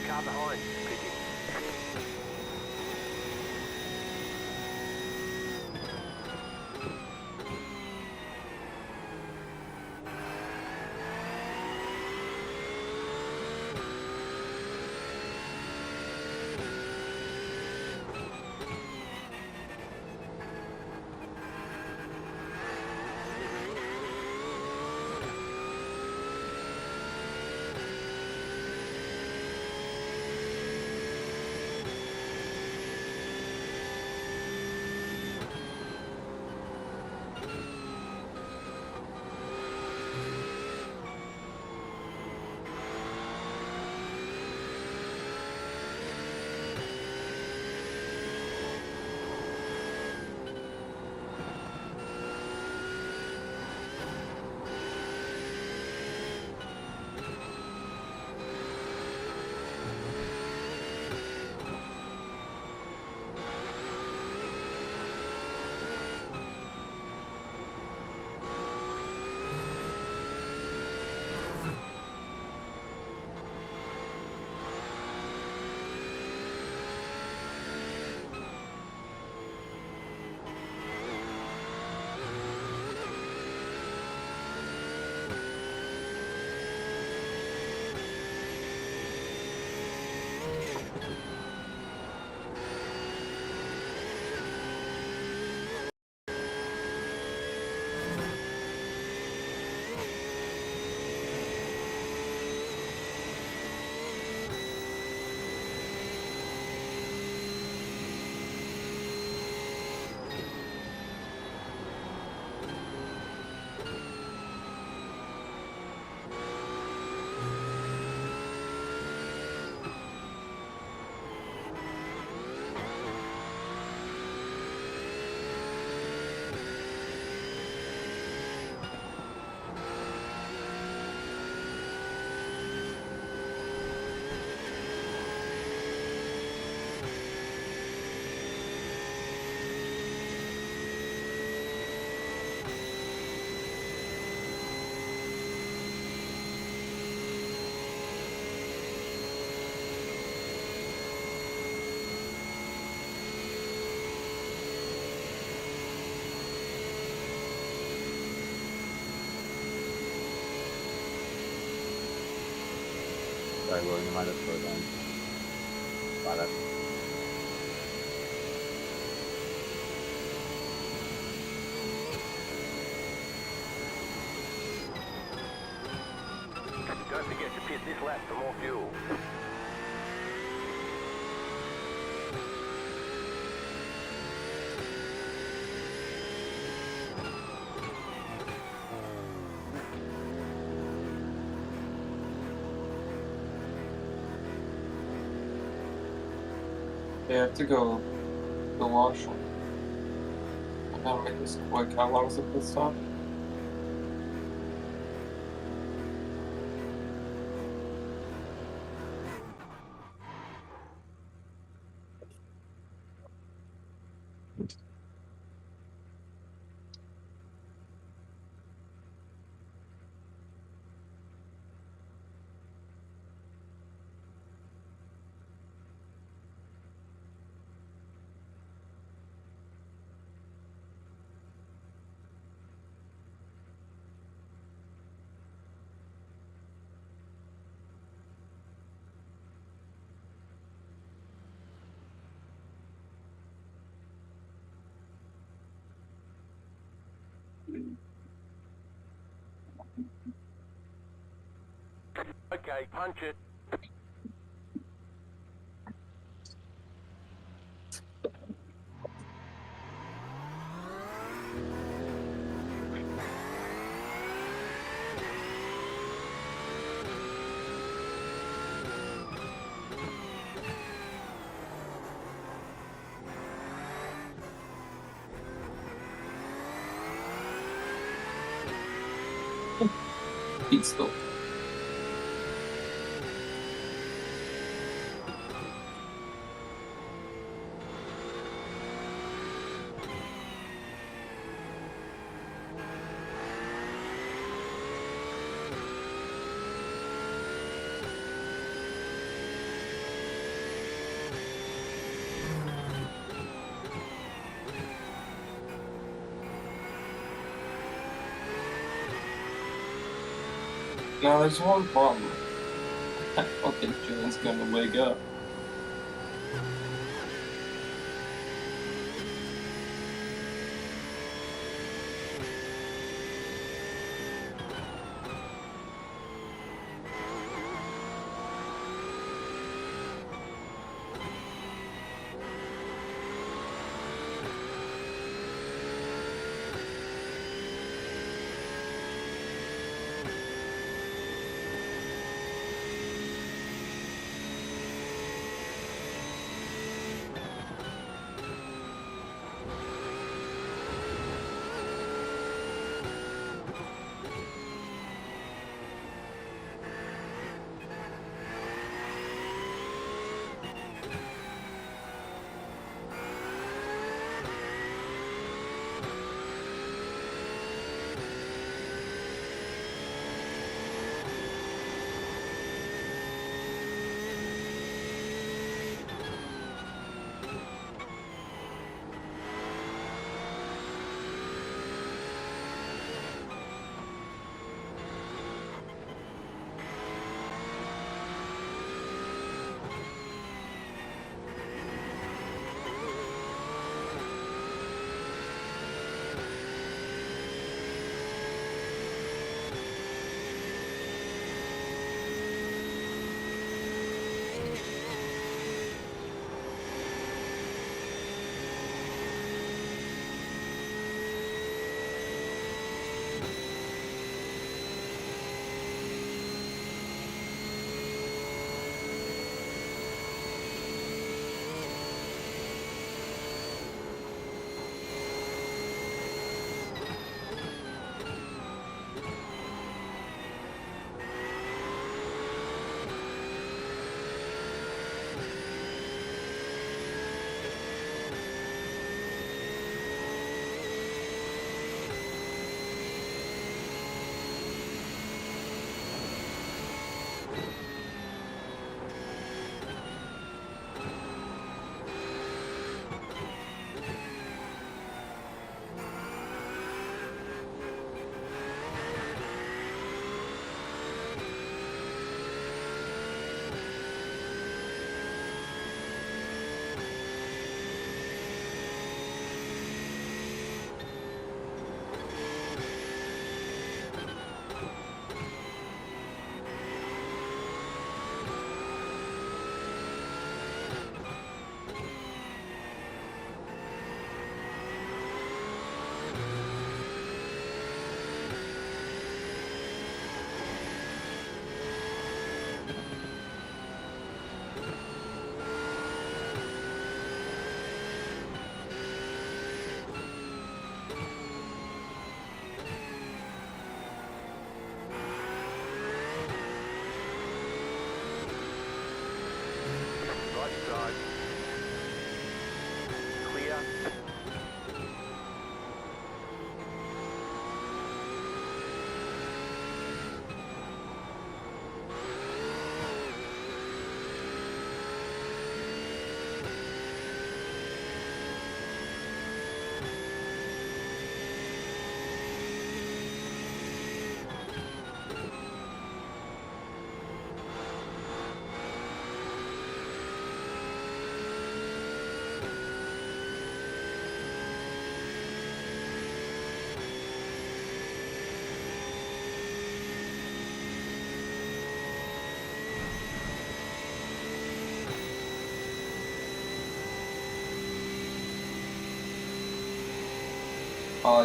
Car behind, pitching. Sorry, William, you might have slowed down. Got it. Don't forget to pit this lap for more fuel. Yeah, I have to go the washroom. I gotta make this quick. How long is the pit stop? Okay, punch it. Pit stop. Now there's one problem. I don't think Julian's gonna wake up.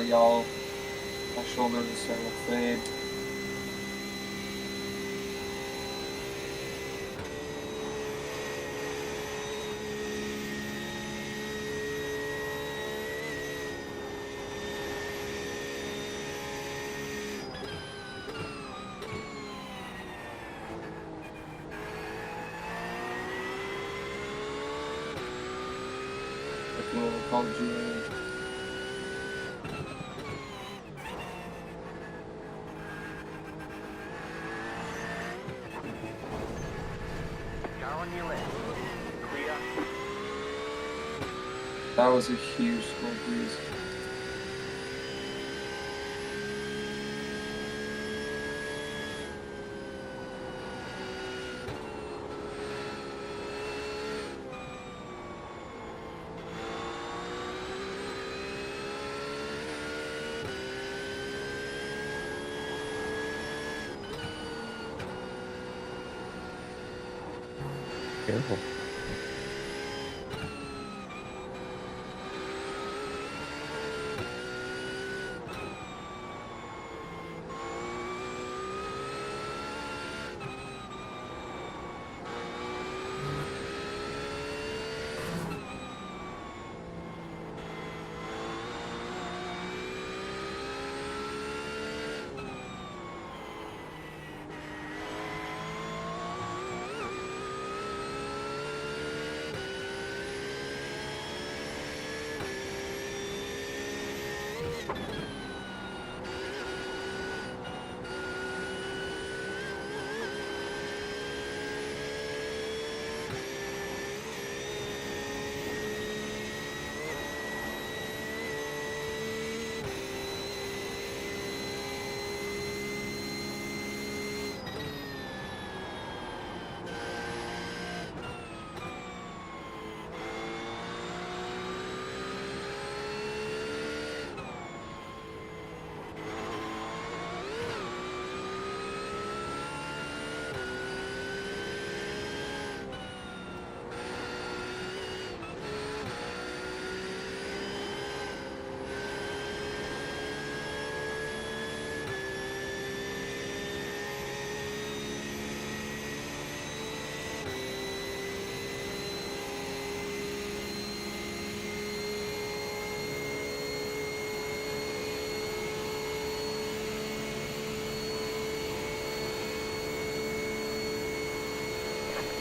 Y'all, my shoulders are starting to fade. I can only call Julian. That was a huge smoke breeze. Careful.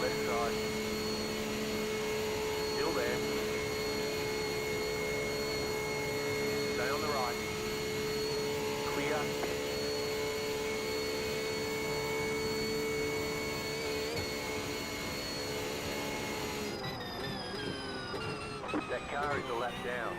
Left side. Still there. Stay on the right. Clear. That car is a lap down.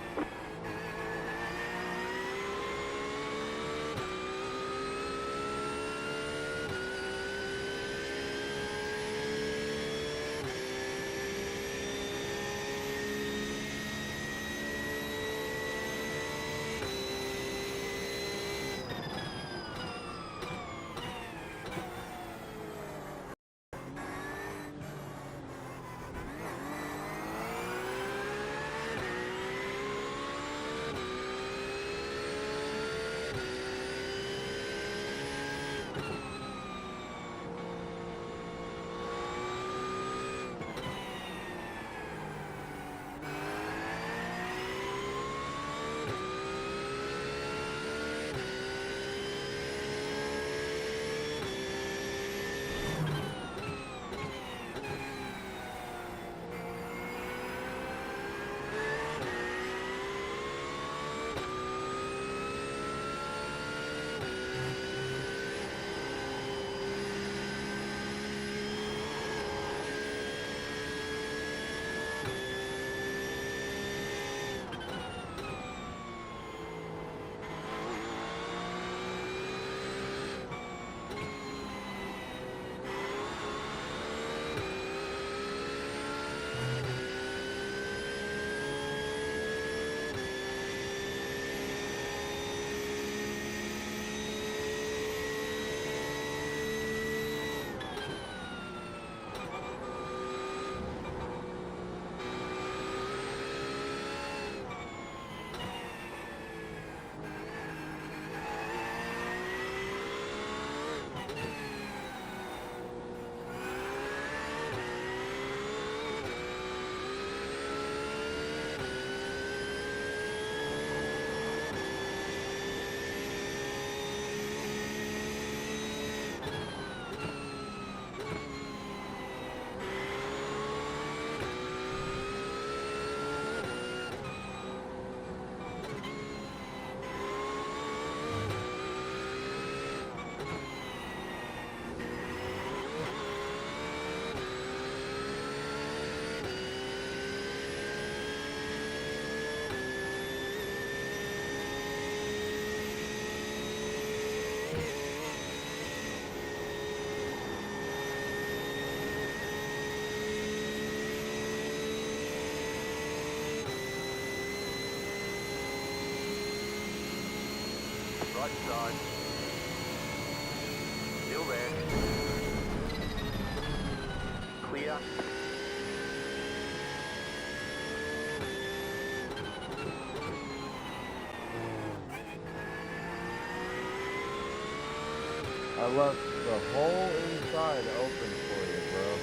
Right side. Still there. Clear. I left the whole inside open for you, bro.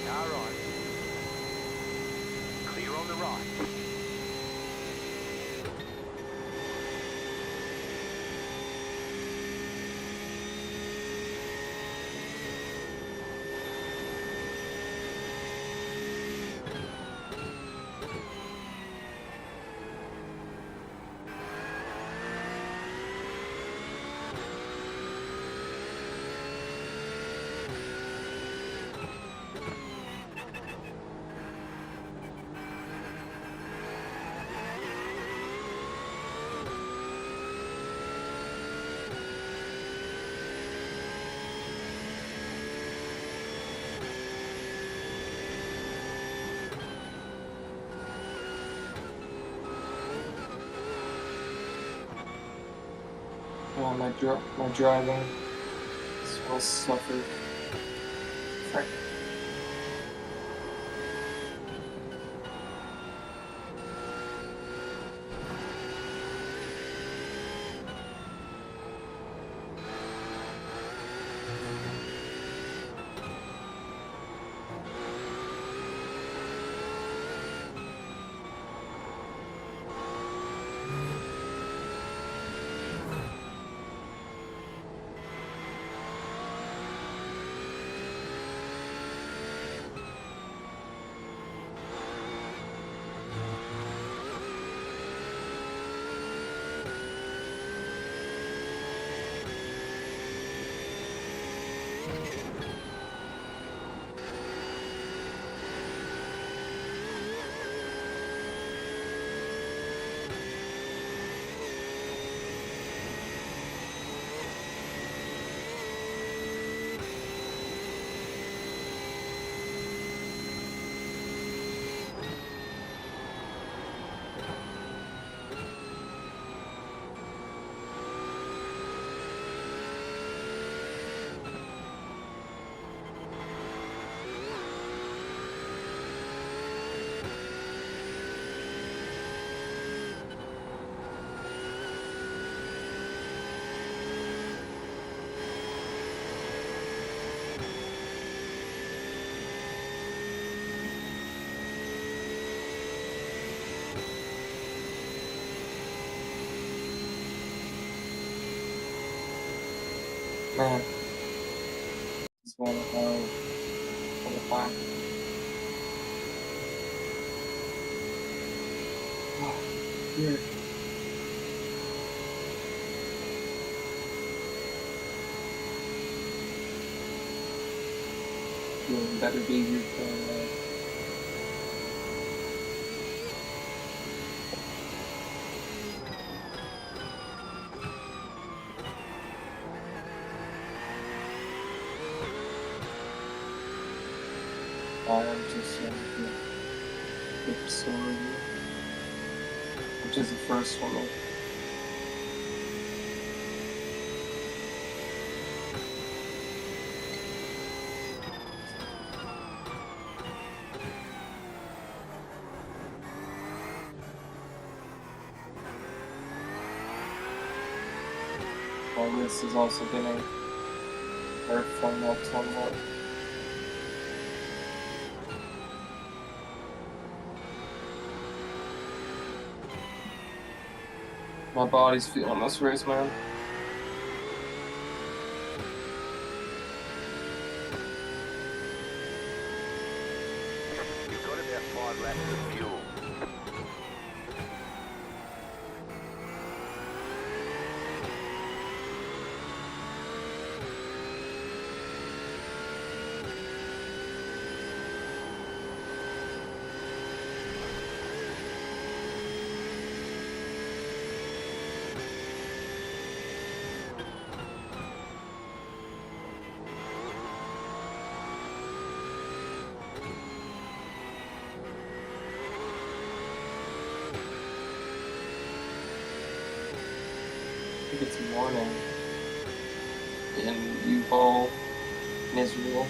Car on. Clear on the right. Oh, my driving will suffer. Frick. Man, this one on the fine. Here. Doing better behavior than I'm just sorry. Which is the first one. Well, this is also getting hurt from that somewhat. My body's feeling this race, man. You've got about 5 laps of fuel. I think it's morning in U-Ball, in Israel.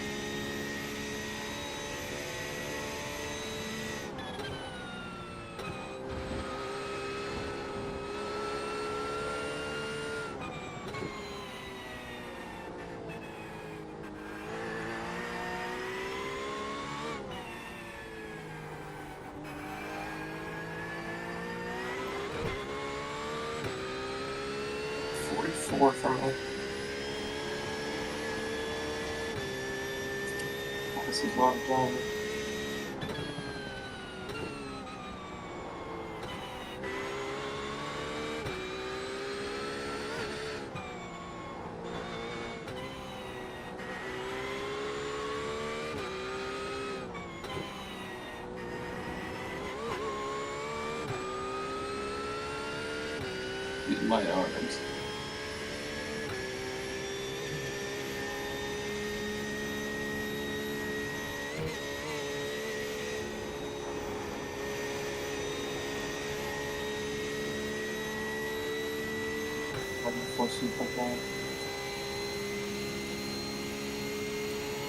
For me. This is what I'm doing. Beat my arms.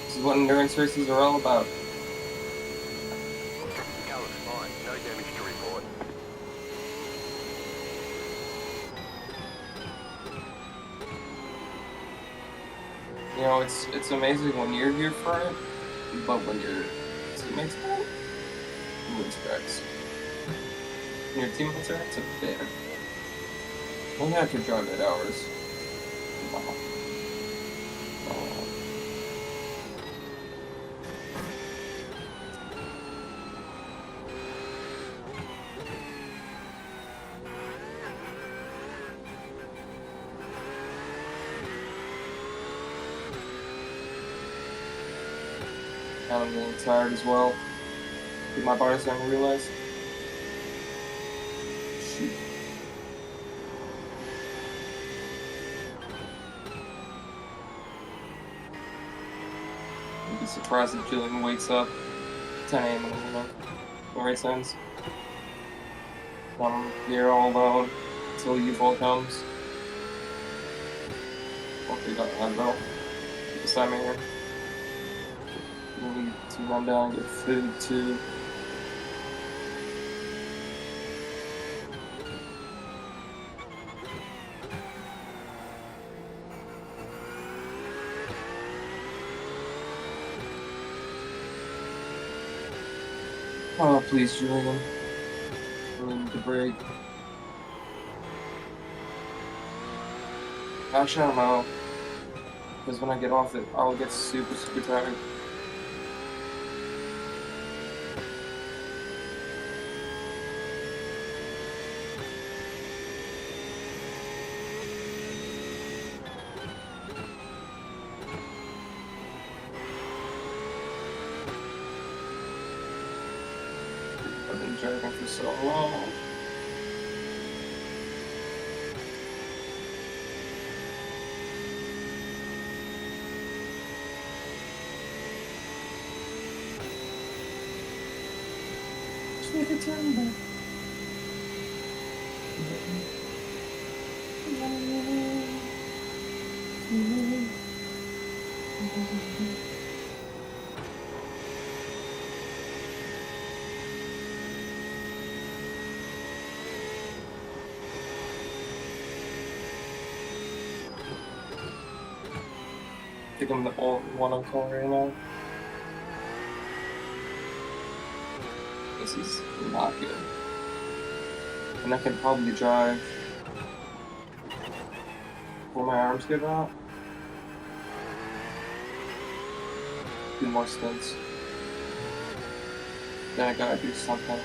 This is what endurance races are all about. Colour's fine, no damage to report. You know, it's amazing when you're here for it, but when your teammates are, who expects? When your teammates are, it's a bit. Only I can drive 8 hours. Wow. I'm getting tired as well. My body's starting to realize. Shoot. You'd be surprised if Julian wakes up 10 a.m. in the morning. The race ends. I'm here all alone until U-Ball comes. Hopefully got that belt. This time here. We need to run down and get food too. Oh, please, Julian. We need to break. Actually, I don't know. Because when I get off it, I'll get super, super tired. driving for so long. Take a turn back. I think I'm the only one on call right now. This is not good. And I can probably drive before my arms give out. 2 more stints. Then I gotta do something.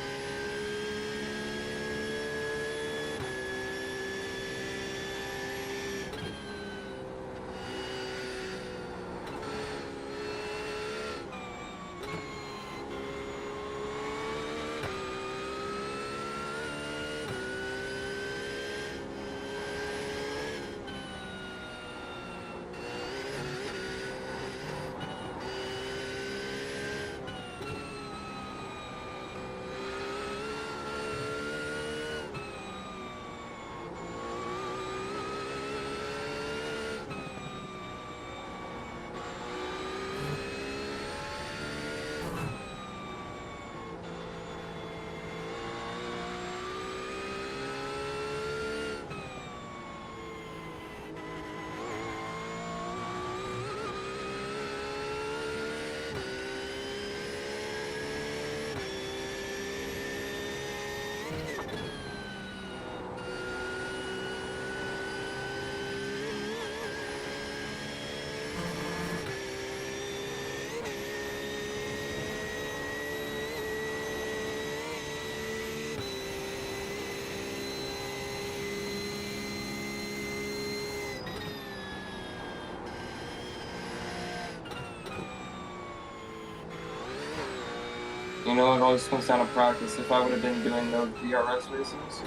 You know, it always comes down to practice. If I would have been doing those VRS races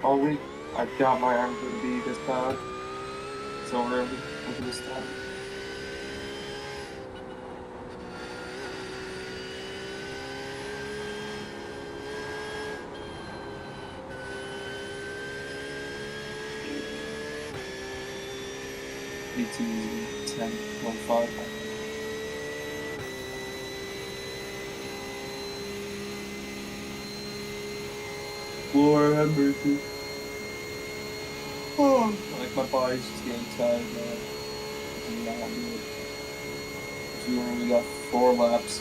all week, I doubt my arms would be this bad so early into this time. PT 10.15. Lord have mercy. Oh, like my body's just getting tired, man. I cannot do it. So we only got 4 laps.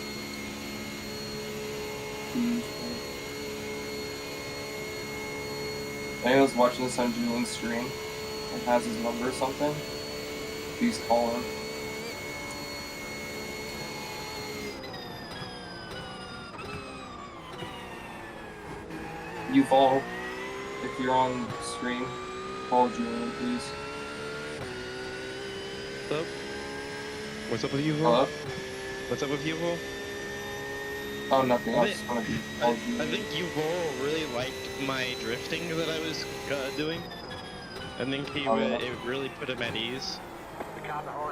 Please, if anyone's watching this on Julian's stream and has his number or something, please call him. You follow, if you're on stream, call Julian, please. What's up? What's up with you, Hello? What's up with you, Vol? Oh, nothing. I just want to be called Julian. I think you, Vol, really liked my drifting that I was doing. I think he it really put him at ease.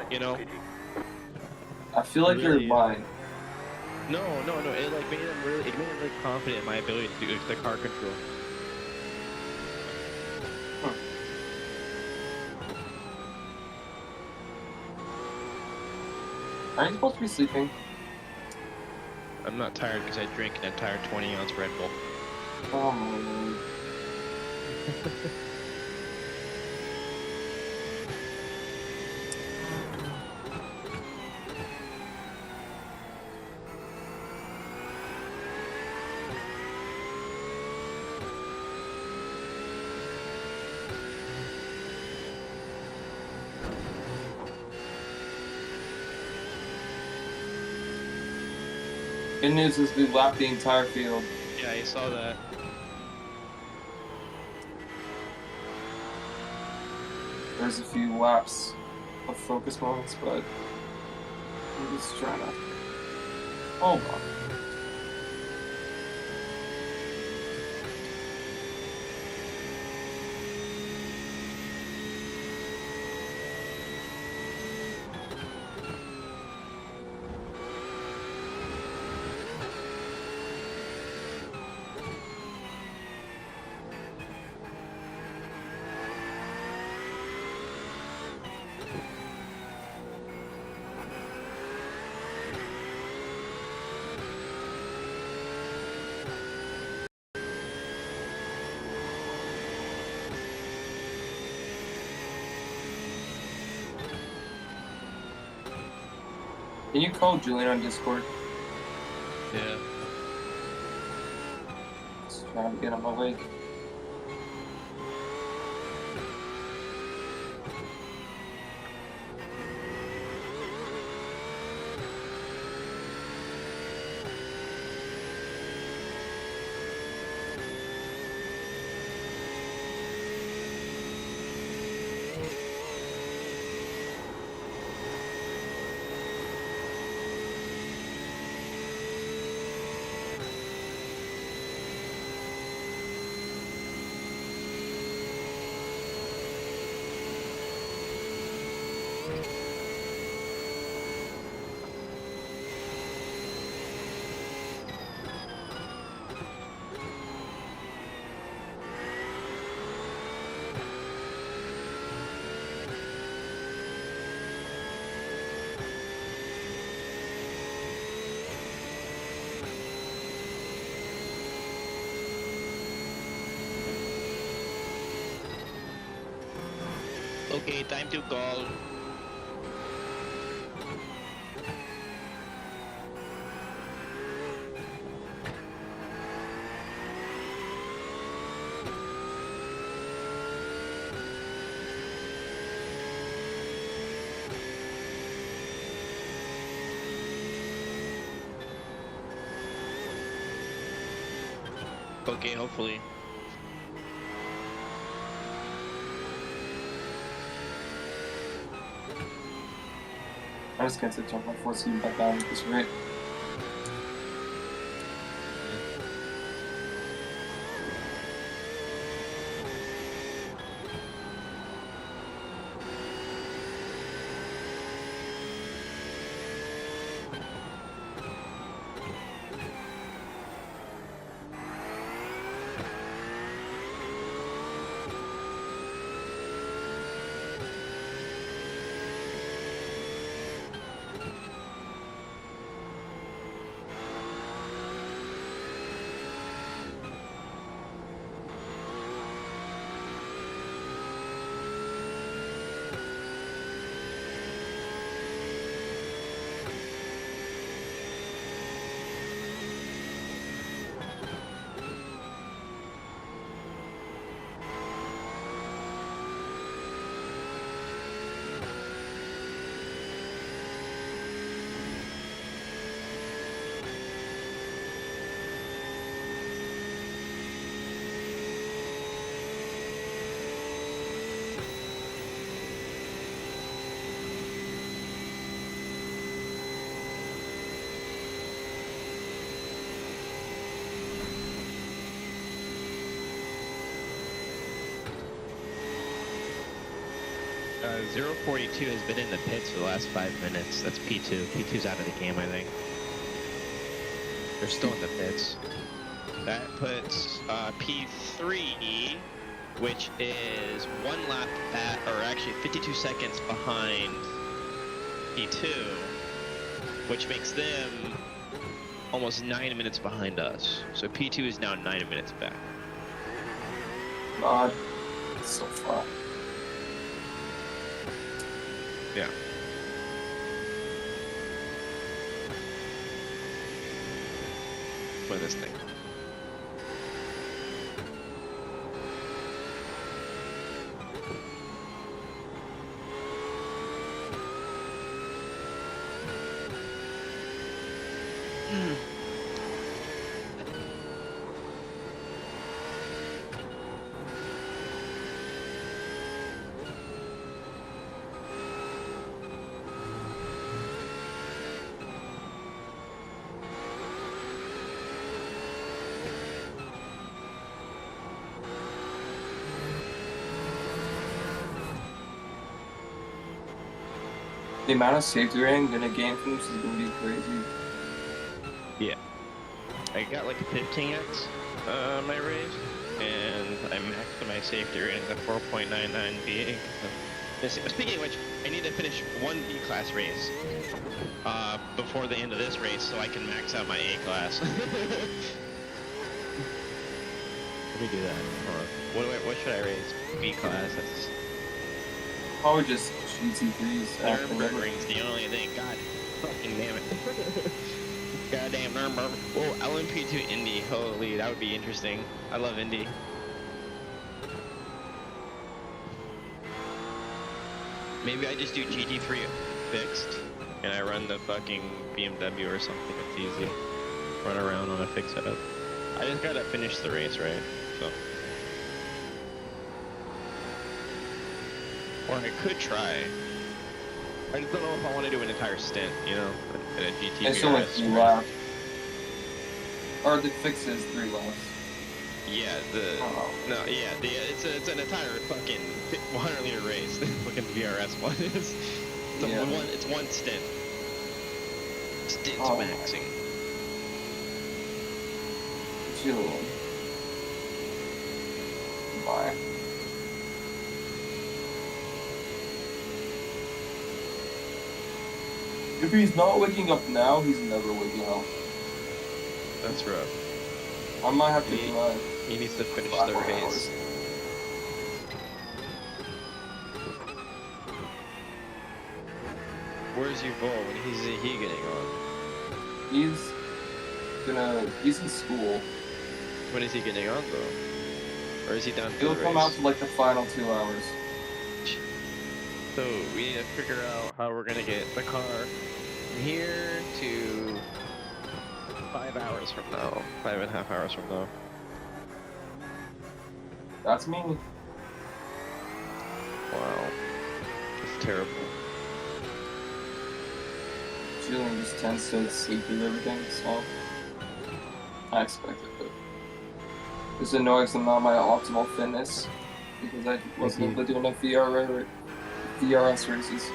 You know? I feel like really, you're lying. No. It like made him really confident in my ability to do the car control. Are you supposed to be sleeping? I'm not tired because I drank an entire 20-ounce Red Bull. Oh my lord. Good news is we lapped the entire field. Yeah, I saw that. There's a few laps of focus moments, but I'm just trying to hold on. Can you call Julian on Discord? Yeah. Just trying to get him awake. Okay, time to call. Okay, hopefully. I'm just gonna sit jump my 4C back down at this rate. Uh, 042 has been in the pits for the last 5 minutes. That's P2. P2's out of the game, I think. They're still in the pits. That puts P3, which is 1 lap at, or actually 52 seconds behind P2, which makes them almost 9 minutes behind us. So P2 is now 9 minutes back. God, it's so far. Yeah. For this thing. The amount of safety rating in a game from this is gonna be crazy. Yeah. I got like a 15x my raise, and I maxed my safety rating at 4.99 BA. Speaking of which, I need to finish 1 B class race before the end of this race so I can max out my A class. Let me do that. What should I raise? B class. That's Probably just GT3s. Nurburgring's the only thing. God Fucking damn it. Goddamn Nurburgring. Whoa, LMP2 Indy. Holy, that would be interesting. I love Indy. Maybe I just do GT3 fixed, and I run the fucking BMW or something. It's easy. Run around on a fixed setup. I just gotta finish the race, right? So. Or I could try. I just don't know if I want to do an entire stint, you know, in a GT. It's only 3 laps. Or the fix is 3 laps. Yeah, it's an entire fucking 100-liter race. Fucking VRS one is. It's one stint. Stint maxing. Julian. Bye. If he's not waking up now, he's never waking up. That's rough. I might have to drive. He needs to finish the race. Where's your goal? When he's he getting on? He's in school. When is he getting on though? Or is he done for He'll the come race? out to like the final 2 hours. So we need to figure out how we're gonna get the car from here to 5 hours from now. 5.5 hours from now. That's me. Wow. It's terrible. Julian just tends to sleep through everything, so I expect it, but it's annoying because I'm not my optimal fitness because I wasn't able to do enough VRS races.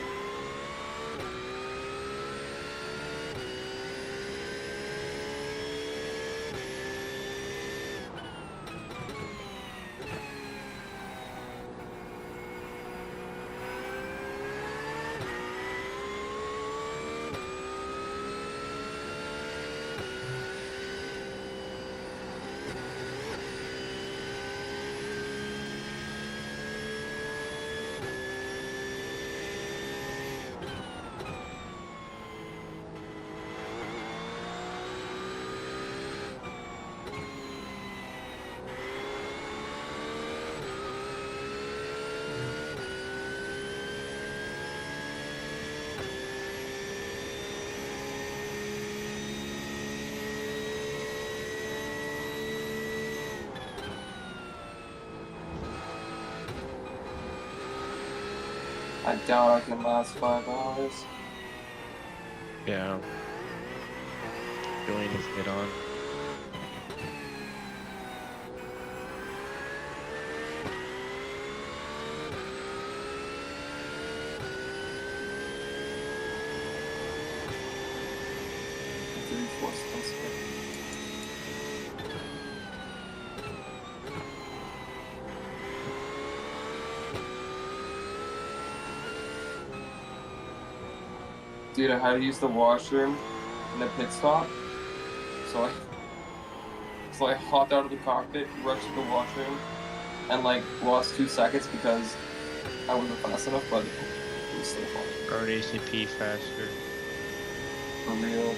I doubt I can last 5 hours. Yeah. Julian needs to get on. Dude, I had to use the washroom in the pit stop, so I hopped out of the cockpit, rushed to the washroom, and like lost 2 seconds because I wasn't fast enough, but it was still fun. RDCP faster. For real.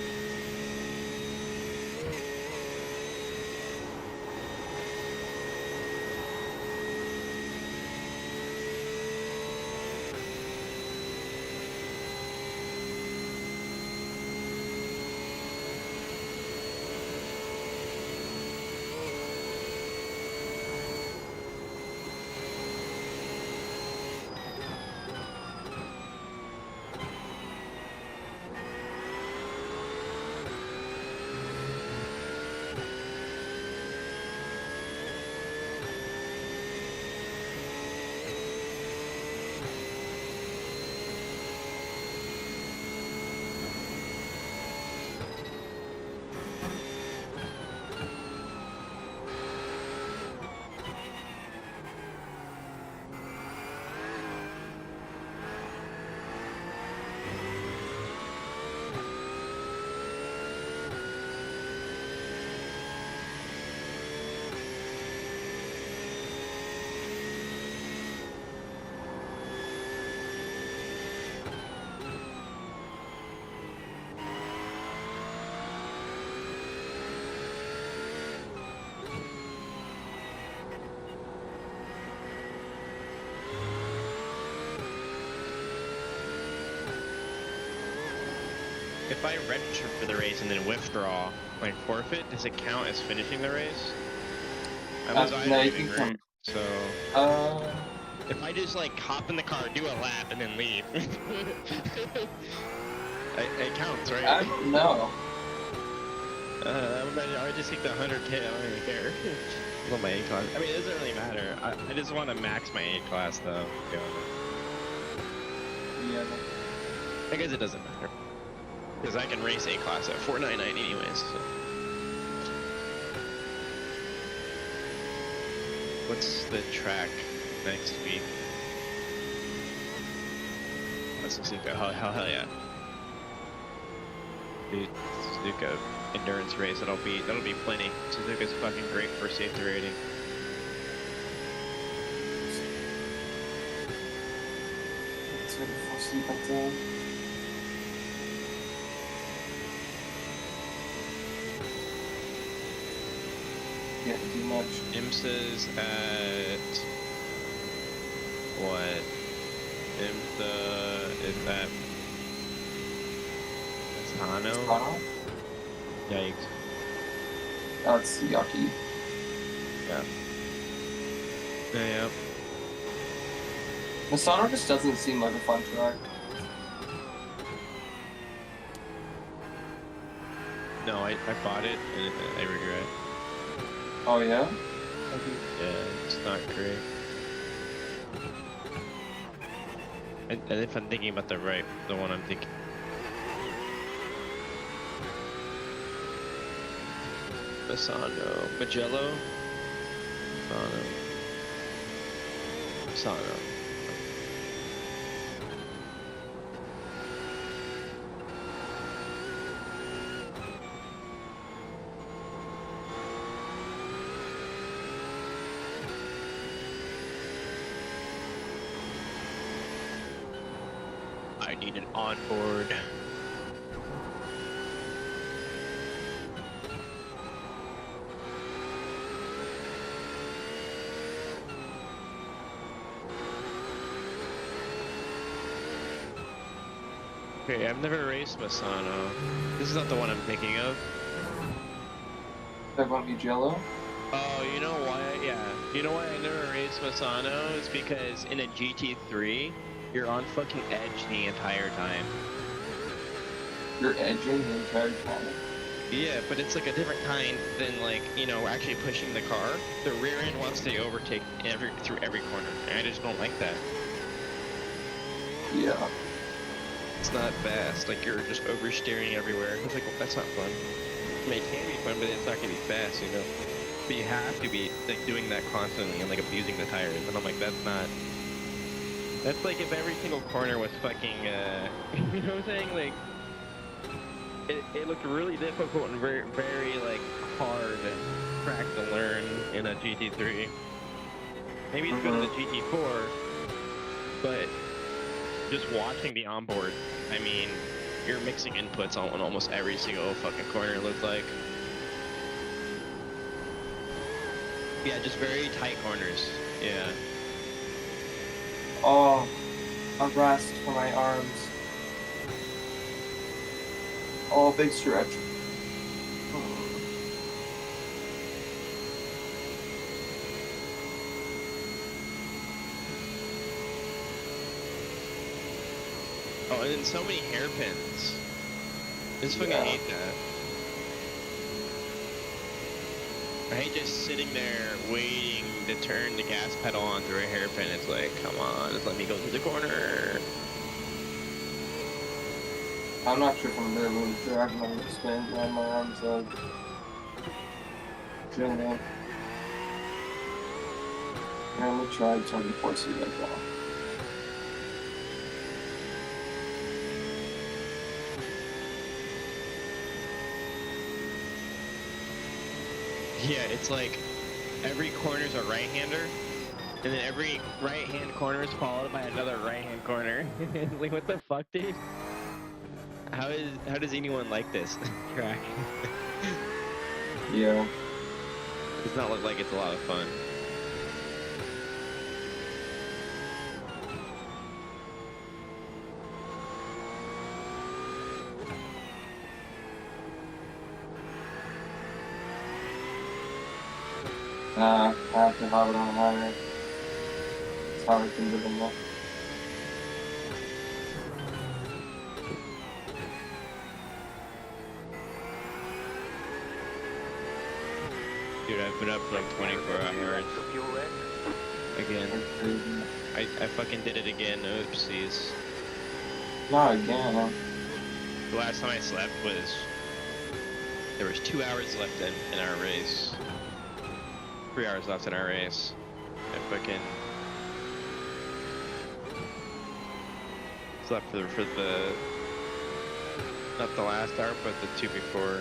If I register for the race and then withdraw, like forfeit, does it count as finishing the race? I was no, you can right? come. So if I just like hop in the car, do a lap, and then leave, it counts, right? I don't know. I would just take the 100K. I don't even care. Well, my A class. I mean, it doesn't really matter. I just want to max my A class though. Yeah. I guess it doesn't matter because I can race A class at 499 anyways. So. What's the track next week? That's Suzuka. Hell yeah. Dude, Suzuka endurance race. That'll be plenty. Suzuka's fucking great for safety rating. It's ready for sleep at time. Yeah, too much. IMSA's at what? IMSA is at Sano? Yikes. That's yucky. Yeah. Yeah. Misano just doesn't seem like a fun track. No, I bought it and I regret. Oh yeah? Yeah, it's not great. And if I'm thinking about the one I'm thinking. Misano, Magello, Misano. I need an onboard. Okay, I've never raced Misano. This is not the one I'm thinking of. That won't be Jello? Oh, you know why? Yeah. You know why I never raced Misano? Is because in a GT3, you're on fucking edge the entire time. You're edging the entire time? Yeah, but it's like a different kind than like, you know, actually pushing the car. The rear end wants to overtake through every corner, and I just don't like that. Yeah. It's not fast, like you're just oversteering everywhere. It's like, well, that's not fun. I mean, it can be fun, but it's not gonna be fast, you know? But you have to be like doing that constantly and like abusing the tires, and I'm like, that's not... That's like if every single corner was fucking, you know what I'm saying? Like, it looked really difficult and very, very like hard track to learn in a GT3. Maybe it's good in a GT4, but just watching the onboard, I mean, you're mixing inputs on almost every single fucking corner, it looks like. Yeah, just very tight corners. Yeah. Oh, a rest for my arms. Oh, big stretch. Oh, and then so many hairpins. I just fucking hate that. I hate just sitting there waiting to turn the gas pedal on through a hairpin. It's like, come on, just let me go through the corner. I'm not sure if I'm really moving through. I can only spin my arms up. Feeling it. I'm gonna try turning the 4C like that. Yeah, it's like every corner's a right-hander, and then every right-hand corner is followed by another right-hand corner. Like, what the fuck, dude? How does anyone like this track? Yeah. Does not look like it's a lot of fun. Nah, I have to have it on higher. That's how I can do them. Dude, I've been up for like 24 hours. Again. I fucking did it again, oopsies. Not again, huh? The last time I slept was... There was 2 hours left in our race. 3 hours left in our race. I fucking... slept for the... Not the last hour, but the 2 before.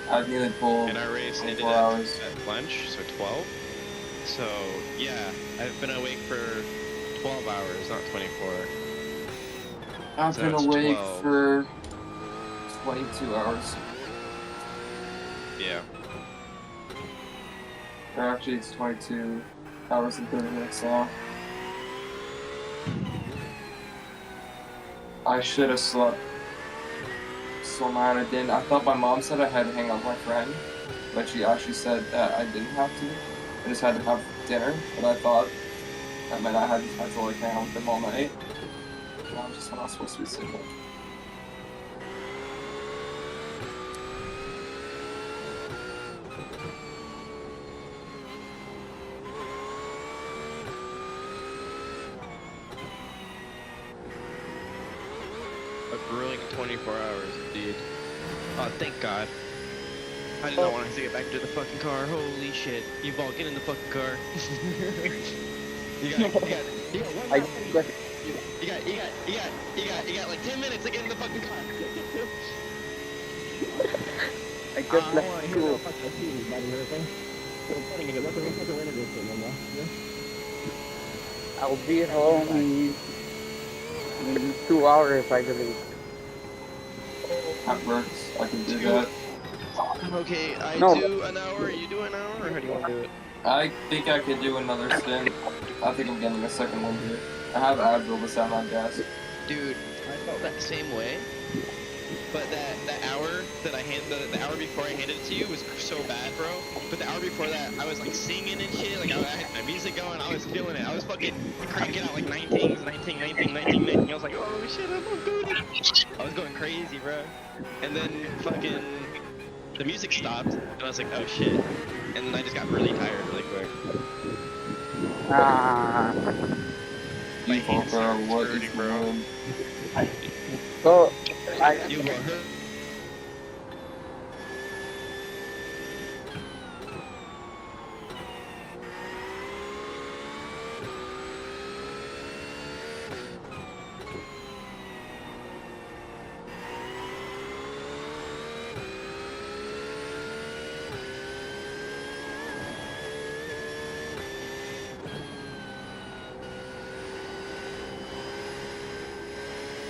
I've nearly pulled and our race ended at lunch, so 12. So, yeah, I've been awake for 12 hours, not 24. I've been awake for 22 hours. Yeah. Or actually, it's 22 hours and 30 minutes now. I should have slept. So mad I didn't. I thought my mom said I had to hang out with my friend, but she actually said that I didn't have to. I just had to have dinner, but I thought that meant I had to like hang out with them all night. And I was just not supposed to be sleeping. A grueling 24 hours, indeed. Oh, thank God. I did not want to get back to the fucking car. Holy shit. You all get in the fucking car. you got like 10 minutes to get in the fucking car. I just left school. I'll be home in 2 hours, I believe. That works. I can do that. Okay, I do an hour, you do an hour, or how do you want to do it? I think I could do another stint. I think I'm getting a second one here. I have Advil beside my desk. Dude, I felt that same way. But that hour that the hour before I handed it to you was so bad, bro. But the hour before that, I was like singing and shit. Like I had my music going, I was feeling it. I was fucking cranking out like 19s, 19. I was like, oh shit, I'm good. I was going crazy, bro. And then fucking the music stopped, and I was like, oh shit. And then I just got really tired really quick. My hands started hurting, bro. So, You were hurt.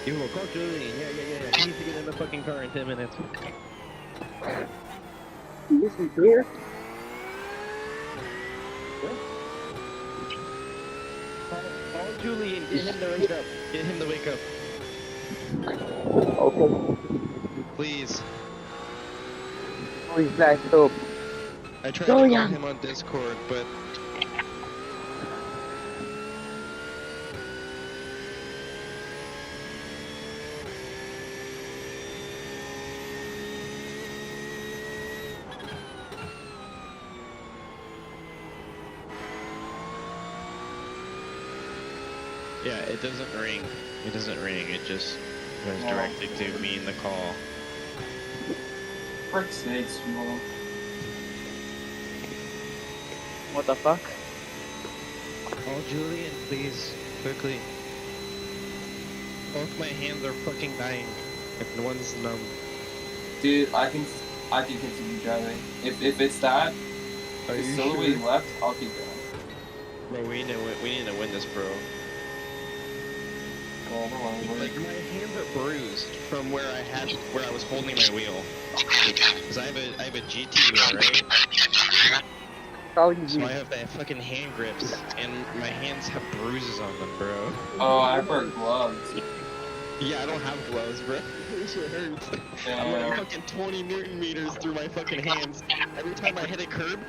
You will call Julian. Yeah. He needs to get in the fucking car in 10 minutes. Listen here. Call Julian. Get him to wake up. Get him to wake up. Okay. Please. Please, guys, stop. I tried to call him on Discord, but... Yeah, it doesn't ring. It doesn't ring. It just goes directly to me in the call. Frick's sakes, man. What the fuck? Oh, Julian, please, quickly. Both my hands are fucking dying. And one's numb. Dude, I can continue driving. If it's that, Are if it's you still the way sure? left, I'll keep going. Bro, we need to win this, bro. Like my hands are bruised from where I was holding my wheel. Cause I have a GT wheel, right? So I have that fucking hand grips, and my hands have bruises on them, bro. Oh, I wear gloves. Yeah, I don't have gloves, bro. This shit hurts. I'm like fucking 20 newton meters through my fucking hands. Every time I hit a curb,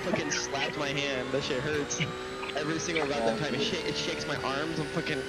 fucking slapped my hand. That shit hurts. Every single goddamn time it shakes my arms. I'm fucking.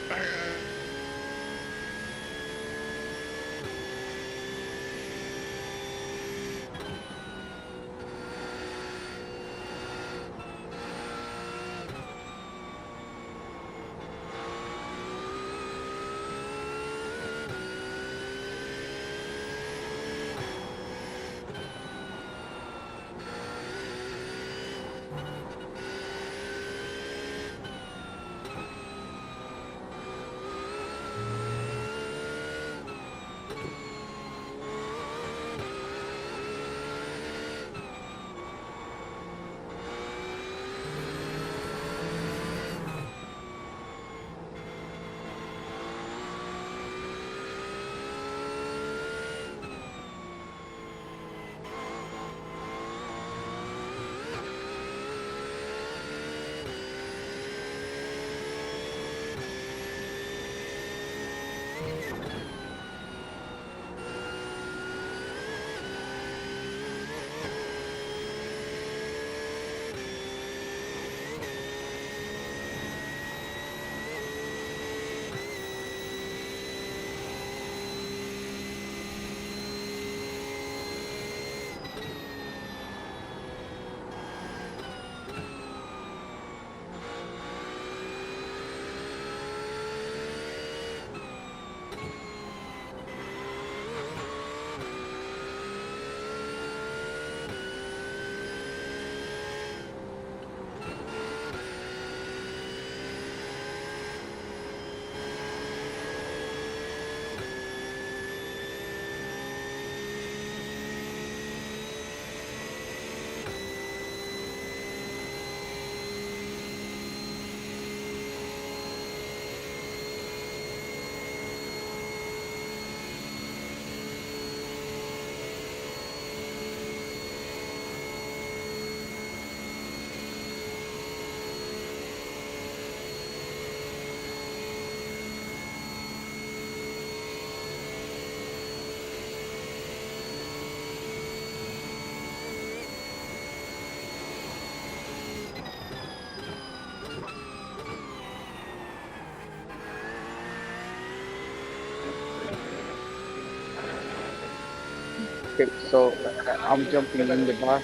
Okay, so I'm jumping in the bus.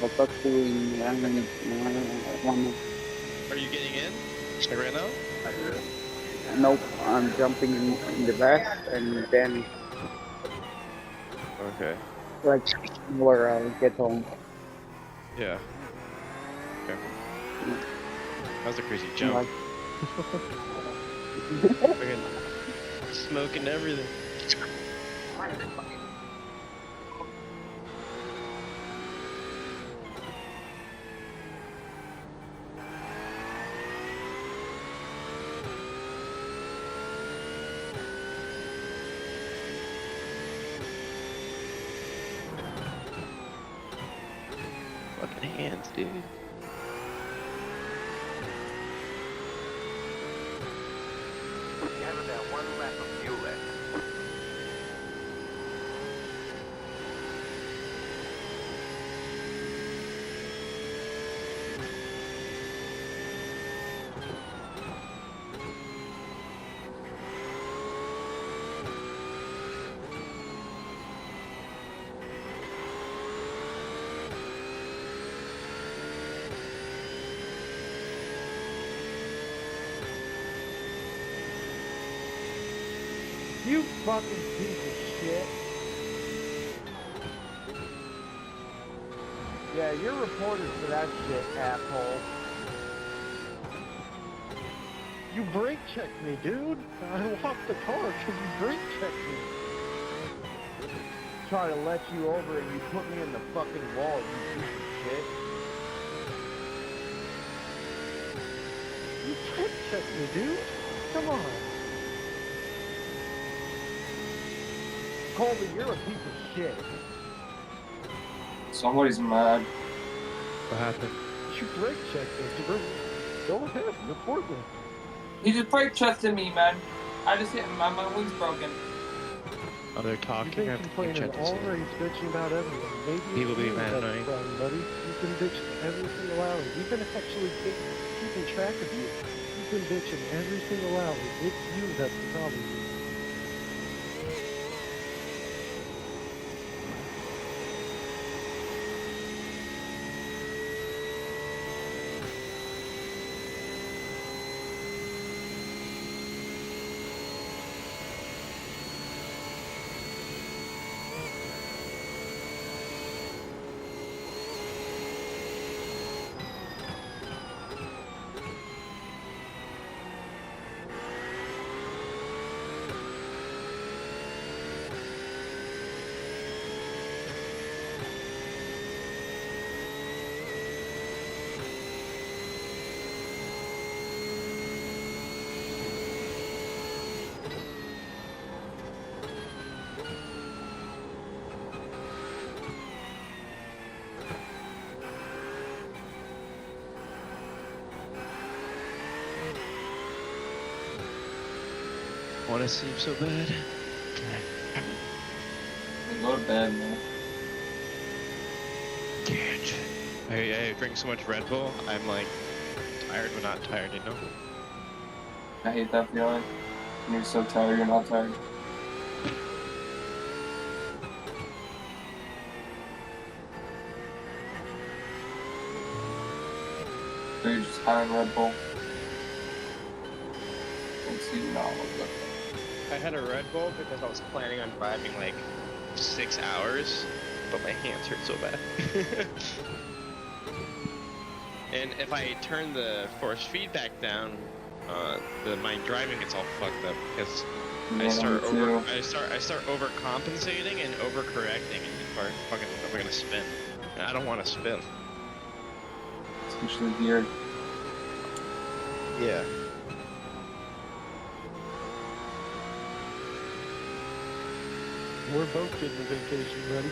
I'll talk to you in 1 minute. 1 minute. Are you getting in? Like right now? Nope, I'm jumping in the bus and then Okay. like where I'll get home. Yeah. Okay. That was a crazy jump. Like, Fucking smoke and everything. Fucking hands, dude. You have about 1 lap of fuel left. You fucking piece of shit. Yeah, you're reported for that shit, asshole. You brake checked me, dude. I walked the car because you brake checked me. Try to let you over and you put me in the fucking wall, you piece of shit. You brake checked me, dude. Come on. Colby, you're a piece of shit. Somebody's mad. What happened? You brake checked me. Go ahead, report me. He just brake checked me, man. I just hit him, man. My wing's broken. Oh, they're talking. You've been complaining all race, bitching about everything. Maybe People it's be you mad that's annoying. the problem, buddy. You've been bitching every single alley. We've been actually keeping track of you. You've been bitching every single alley. It's you that's the problem. I want to sleep so bad. Go to bed, man. Can't. I drink so much Red Bull, I'm like tired but not tired, you know? I hate that feeling. When you're so tired, you're not tired. So you're just having Red Bull. Let's see, no, look up. I had a Red Bull because I was planning on driving like 6 hours, but my hands hurt so bad. And if I turn the force feedback down, my driving gets all fucked up because I start overcompensating and overcorrecting, and I'm gonna spin. And I don't want to spin. Especially here. Yeah. We're both getting a vacation ready.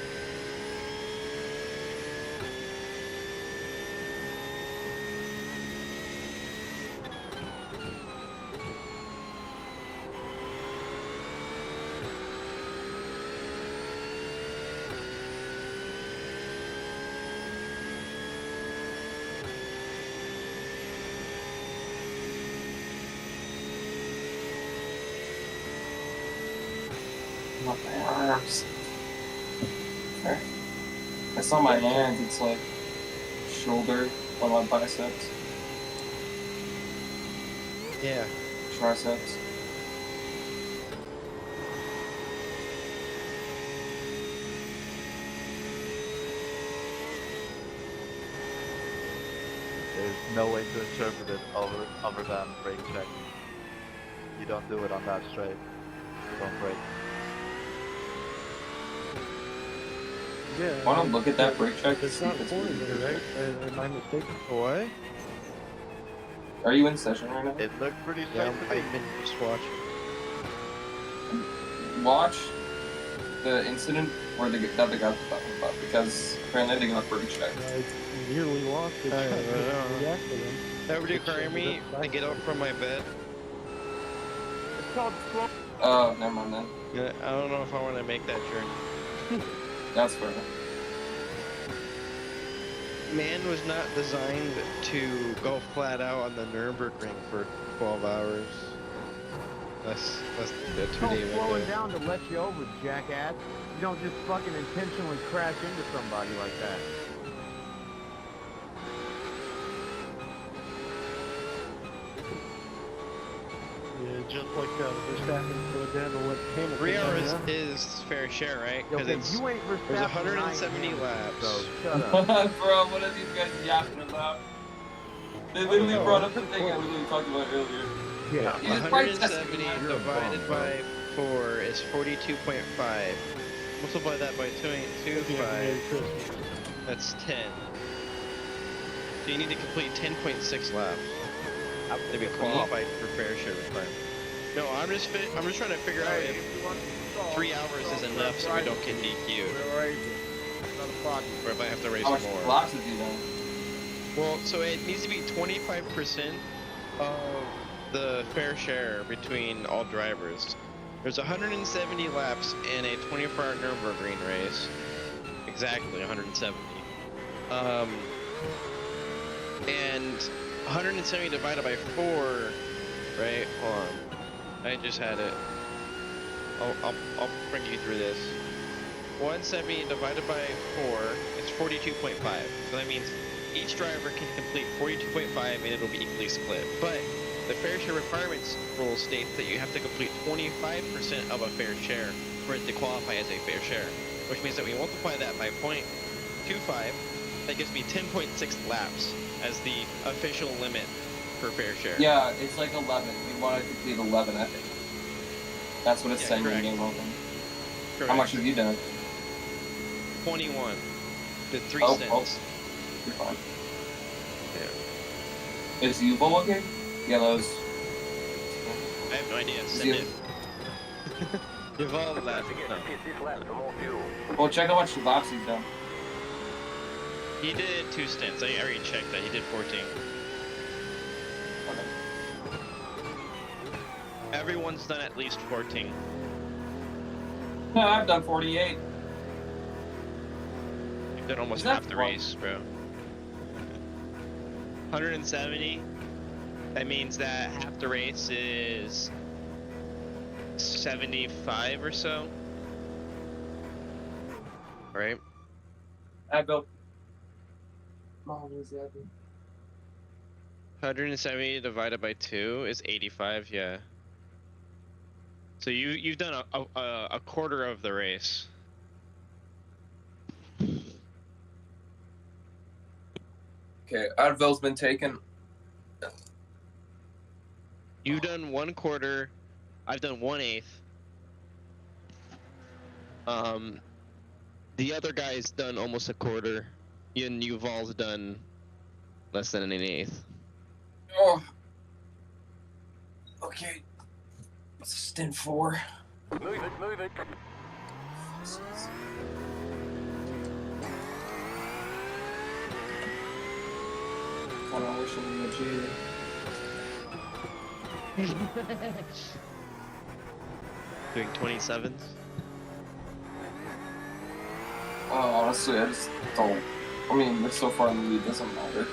My arms. It's not my hands, it's like shoulder or my biceps. Yeah. Triceps. There's no way to interpret it other than brake check. You don't do it on that straight. Don't brake. Yeah. Want to look at that brake check? It's not pouring there, right? Am I mistaken? What? Are you in session right now? It looked pretty straight Yeah, to me. I've been just watching. Watch the incident where that the guy was talking about, because apparently they got brake checked. I nearly lost it. That would require me to get up from my bed. It's called slow. Oh, never mind then. Yeah, I don't know if I want to make that journey. That's fair. Man was not designed to go flat out on the Nurburgring for 12 hours. That's the 2-day Don't slow window. it down to let you over, jackass. You don't just fucking intentionally crash into somebody like that. Yeah, just like Verstappen slowed down to let Hamilton. 3 hours is fair share, right? Because Okay, it's you ain't there's Verstappen, 170 laps. So shut up. Bro, what are these guys yapping about? They literally brought up the thing I literally talked about earlier. Yeah. 170 divided by 4 is 42.5. Multiply that by 2.25. That's 10. So you need to complete 10.6 laps to be qualified for fair share requirement. No, I'm just trying to figure out if 3 hours is enough so we don't get DQ'd. Or if I have to race How much more. laps have you done? Well, so it needs to be 25% of the fair share between all drivers. There's 170 laps in a 24-hour Nurburgring race. Exactly 170. And 170 divided by 4, right? Hold on. I just had it. I'll bring you through this. 170 divided by 4 is 42.5. So that means each driver can complete 42.5 and it'll be equally split. But the fair share requirements rule states that you have to complete 25% of a fair share for it to qualify as a fair share. Which means that we multiply that by 0.25, that gives me 10.6 laps as the official limit for fair share. Yeah, it's like 11. We want to complete 11, I think. That's what it's saying in the game open. How much have you done? 21. Did 3 stints. You're fine. Yeah. Is Yuval looking? Yellows. I have no idea. Send it. Yuval left. No. Well, check how much laps he's done. He did 2 stints. I already checked that. He did 14. Everyone's done at least 14. No, I've done 48. You've done almost half the race, bro. 170. That means that half the race is 75 or so. Right? I built. 170 divided by 2 is 85, yeah. So you've done a quarter of the race. Okay, Advil's been taken. You've done 1/4. I've done 1/8. The other guy's done almost a quarter. And Yuval's done less than an 1/8. Oh. Okay. Stint 4. Move it, move it. I wish I knew Doing 27s? Honestly, I just don't. I mean, we're so far in the lead, doesn't matter.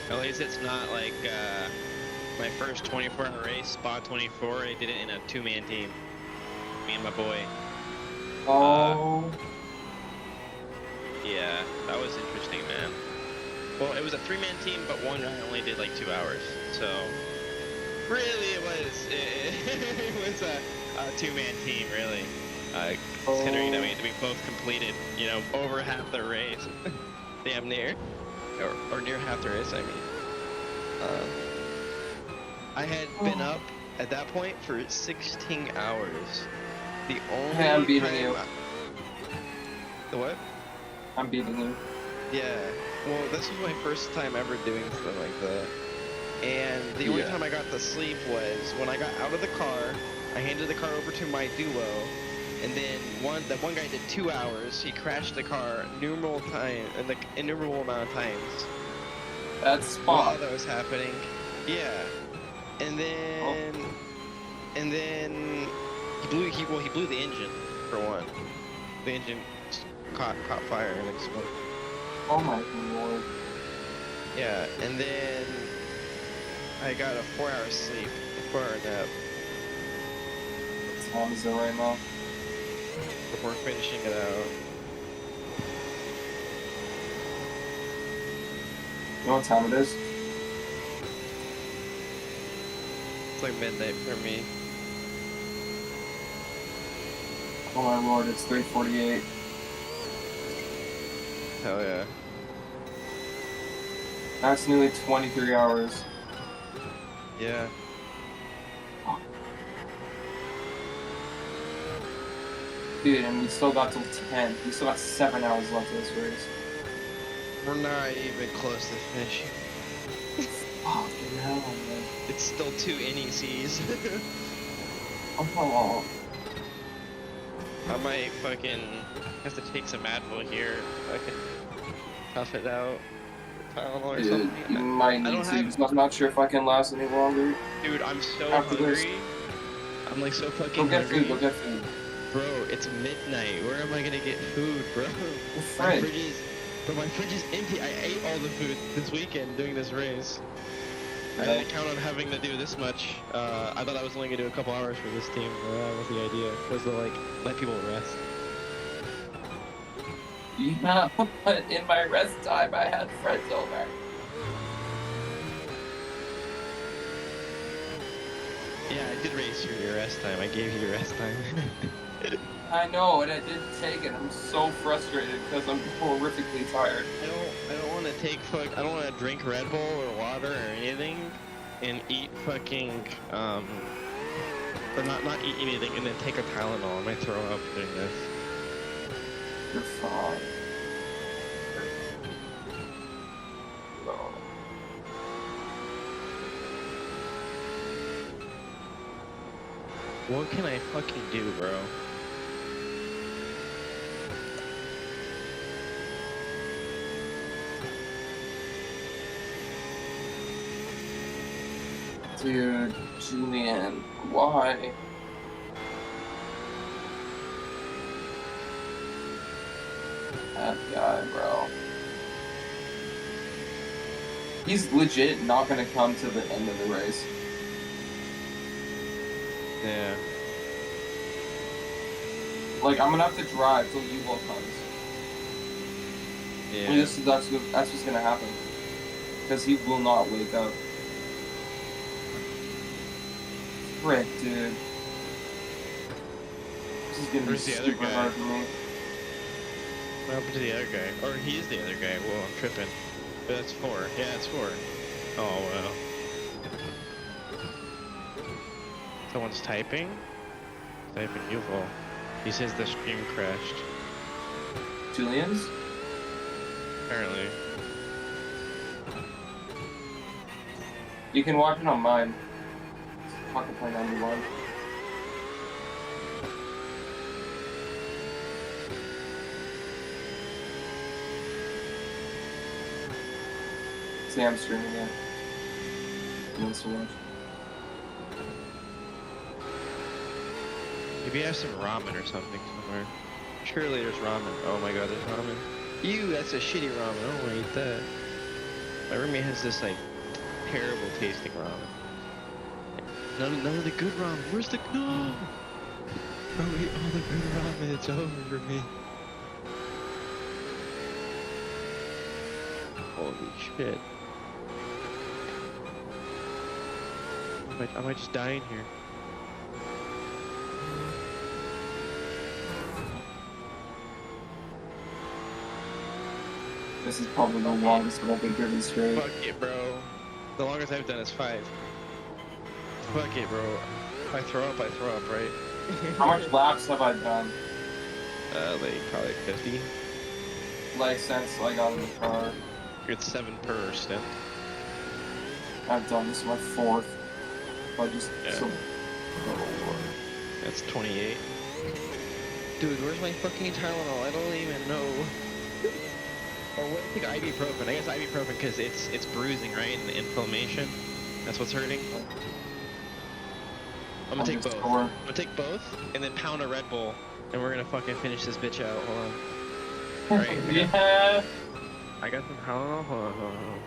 At least it's not like my first 24-hour race, Spot 24. I did it in a 2-man team. Me and my boy. Oh. Yeah, that was interesting, man. Well, it was a 3-man team, but one guy only did like 2 hours. So really, it was a 2-man team, really. Considering that we both completed, you know, over half the race, damn near. Or near half the race, I mean. I had been up at that point for 16 hours. The only Hey, I'm beating time you. The what? I'm beating you. Yeah. Well, this was my first time ever doing something like that. And the only time I got to sleep was when I got out of the car, I handed the car over to my duo, and then that one guy did 2 hours. He crashed the car innumerable amount of times. That's Spot. While that was happening, yeah. And then he blew the engine for one. The engine caught fire and exploded. Oh my lord. Yeah, and then I got a 4-hour sleep, a 4-hour nap. What time is it right now? Before finishing it out. You know what time it is? It's like midnight for me. Oh my lord, it's 3:48. Hell yeah. That's nearly 23 hours. Yeah. Dude, and we still got till 10. We still got 7 hours left of this race. We're not even close to finishing. Fucking hell, man. It's still 2 NECs. Oh. I might fucking have to take some Advil here. I can tough it out. Tylenol or Dude, something. you might need to, because I'm not sure if I can last any longer. Dude, I'm so After hungry. this. I'm like so fucking Go get hungry. food, go get food. Bro, it's midnight. Where am I gonna get food, bro? My fridge. My fridge is empty. I ate all the food this weekend doing this race. I Yeah. didn't count on having to do this much. I thought I was only gonna do a couple hours for this team. That was the idea. Was to like let people rest. Yeah, but in my rest time, I had friends over. Yeah, I did race for your rest time. I gave you your rest time. I know, and I didn't take it. I'm so frustrated because I'm horrifically tired. I don't want to take I don't want to drink Red Bull or water or anything, and eat fucking or not eat anything and then take a Tylenol. I might throw up doing this. You're fine. No. What can I fucking do, bro? Dude, Julian, why? That guy, bro. He's legit not gonna come to the end of the race. Yeah. Like, I'm gonna have to drive till U-Boat comes. Yeah. And that's what's gonna happen. Because he will not wake up. Frick, dude. This is gonna Where's be the other super guy? hard for me. What happened to the other guy? Or he is the other guy. Whoa, I'm tripping. But that's 4. Yeah, it's 4. Oh, wow. Someone's typing? Typing UFO. He says the stream crashed. Julian's? Apparently. You can watch it on mine. Fucking play 91. See, I'm streaming it. He wants to watch. Maybe I have some ramen or something somewhere. Surely there's ramen. Oh my god, there's ramen. Ew, that's a shitty ramen. I don't want to eat that. My roommate has this like terrible tasting ramen. None of the good ramen. Where's the no? Bro, eat all the good ramen. It's over for me. Holy shit. I might just die in here. This is probably the longest I've ever driven straight. Fuck it, bro. The longest I've done is 5. Fuck it, bro. If I throw up, right? How much laps have I done? Like probably 50. Like since I got in the car. It's 7 per stint. I've done this my 4th. I just Yeah. That's 28. Dude, where's my fucking Tylenol? I don't even know. Or what? I think ibuprofen. I guess ibuprofen because it's bruising, right? And the inflammation. That's what's hurting. I'm gonna take both. I'm gonna take both and then pound a Red Bull, and we're gonna fucking finish this bitch out. Hold on. Alright. Yeah. I got some Tylenol. Hold on.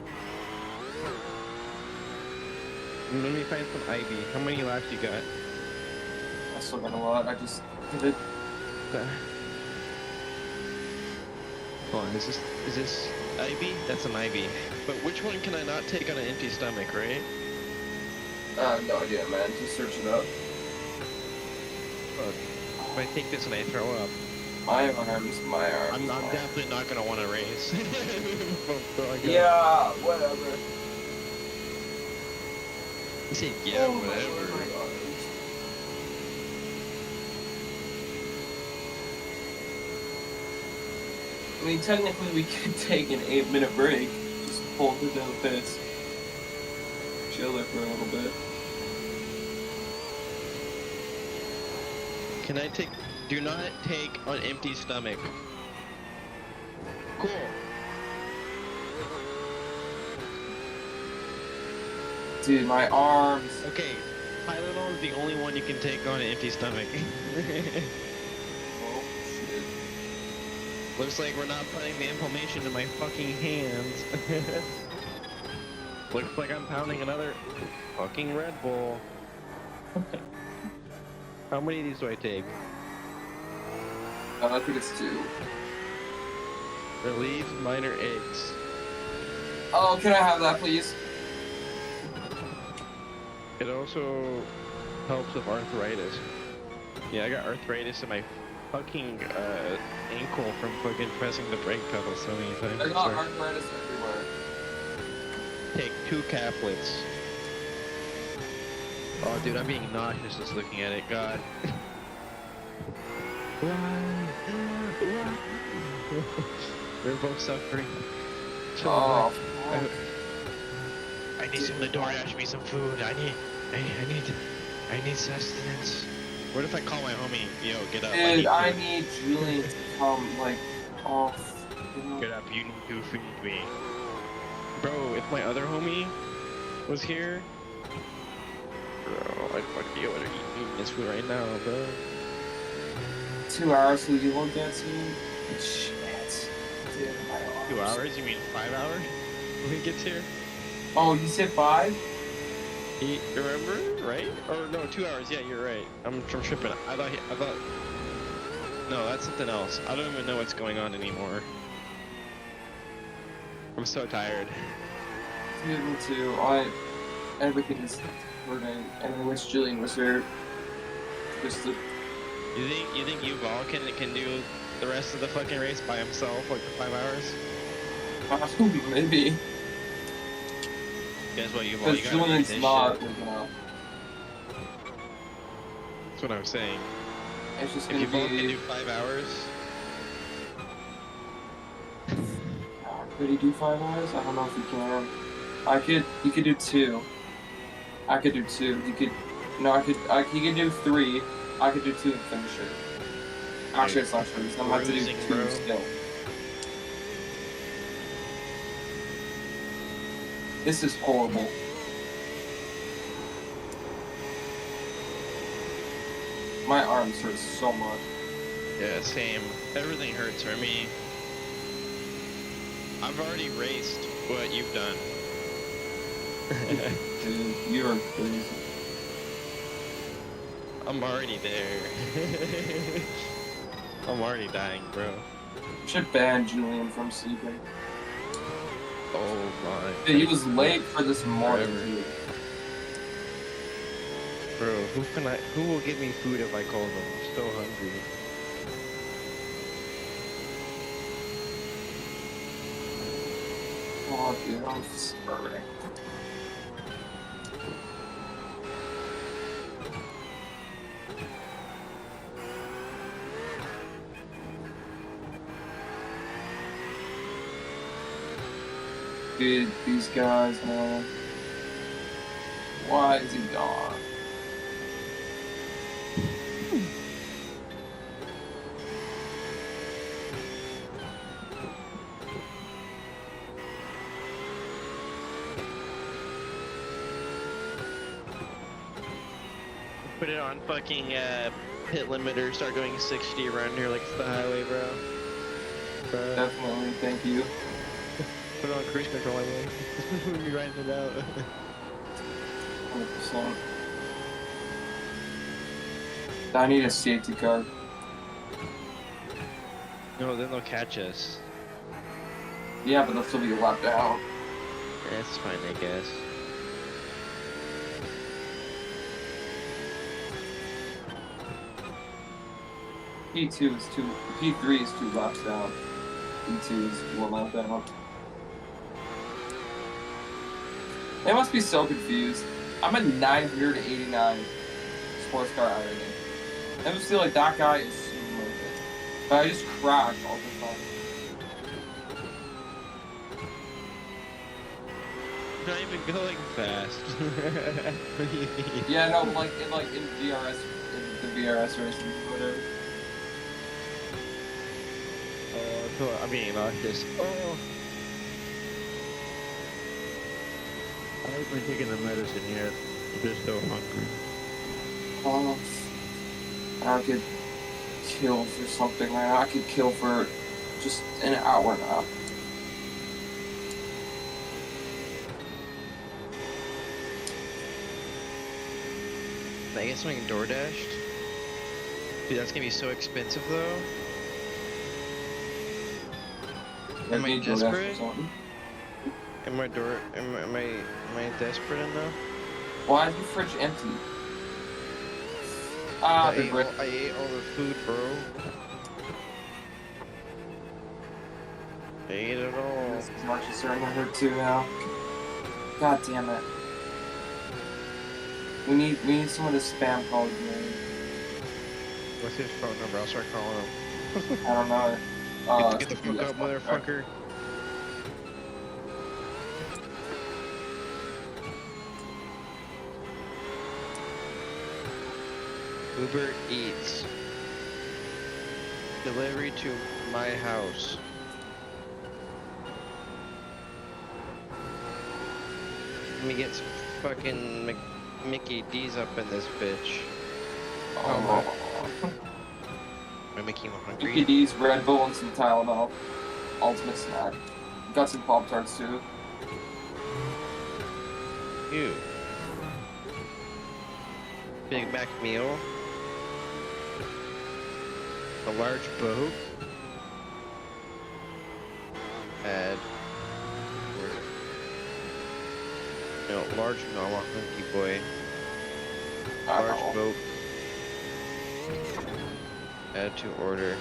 Let me find some IB. How many laps you got? I still got a lot. I just did it. Okay. Hold on, is this IB? That's an IB. But which one can I not take on an empty stomach, right? No idea, man. Just search it up. Fuck. If I take this and I throw up, My arms, my arms. I'm definitely not gonna want to race. Yeah, whatever. You said yeah, Oh, whatever. my arms. I mean, technically we could take an 8-minute break. Just pull through the pits. Chill there for a little bit. Can I take? Do not take on empty stomach. Cool. Dude, my arms. Okay, Tylenol is the only one you can take on an empty stomach. Oh, shit. Looks like we're not putting the inflammation in my fucking hands. Looks like I'm pounding another fucking Red Bull. How many of these do I take? I think it's 2. Relieves minor aches. Oh, can I have that, please? It also helps with arthritis. Yeah, I got arthritis in my fucking ankle from fucking pressing the brake pedal so many times. I got arthritis everywhere. Take 2 caplets. Oh, dude, I'm being nauseous just looking at it. God. We're both suffering. Oh. I need someone to DoorDash me some food. I need sustenance. What if I call my homie? Yo, get up. Dude, I need Julian to come, like, off. You know? Get up, you need to feed me. Bro, if my other homie was here, bro, I'd fucking be able to eat this food right now, bro. 2 hours till you won't get to me? Shit. Dude, my arms. 2 hours? You mean 5 hours? When he gets here? Oh, you said 5? You remember, right? Or no, 2 hours. Yeah, you're right. I'm tripping. I thought. No, that's something else. I don't even know what's going on anymore. I'm so tired. Dude, me too. Everything is hurting, and I wish Julian was here. Just to... You think Yuval can do the rest of the fucking race by himself, like for 5 hours? Maybe. Guess what, Yuval? Because You gotta read Julian's this not shit. waking up. That's what I'm saying. It's just If gonna Yuval be... can do 5 hours, Could he do 5 hours? I don't know if he can. He could do 2. I could do 2. He could do 3. I could do 2 and finish it. Actually, it's not true. So I'm going to have to do 2 bro. still. This is horrible. My arms hurt so much. yeah, same. Everything hurts for me. I've already raced what you've done. Dude, you are crazy. I'm already there. I'm already dying, bro. Should ban Julian from sleeping. Oh my. Dude, he was late for this morning, dude. Bro, who will give me food if I call them? I'm so hungry. Oh, dude, I'm starving. Dude, these guys, man. Why is he gone? Put it on fucking pit limiter, start doing 60 around here like it's the highway, bro. Definitely, thank you. Put it on cruise control, I will. We'll be riding it out. 100%. I need a safety car. No, then they'll catch us. Yeah, but they'll still be a lap down. That's fine, I guess. P2 is 2. P3 is 2 laps down. P2 is 1 lap down. They must be so confused. I'm a 989 sports car rating. I just feel like that guy is smooth. But I just crash all the time. Not even going fast. What do you mean? Yeah, no, like in VRS, in the VRS racing, whatever. So, I mean, just I haven't been taking the medicine yet. I'm just so hungry. Oh, I could kill for something, man. I could kill for just an hour now. I get something DoorDashed. Dude, that's gonna be so expensive though. Am I desperate? Am I desperate enough? Why is the fridge empty? I ate all the food, bro. I ate it all. This is actually starting to hurt too now. God damn it. We need someone to spam call me. What's his phone number? I'll start calling him. I don't know. Get the fuck up, motherfucker. Uber Eats. Delivery to my house. Let me get some fucking Mickey D's up in this bitch. Oh. I'm making you hungry. Mickey D's, Red Bull, and some Tylenol. Ultimate snack. Got some Pop-Tarts too. Ew. Big Mac meal. A large boat. Add. No, large normal hunky boy. Large boat. Add to order.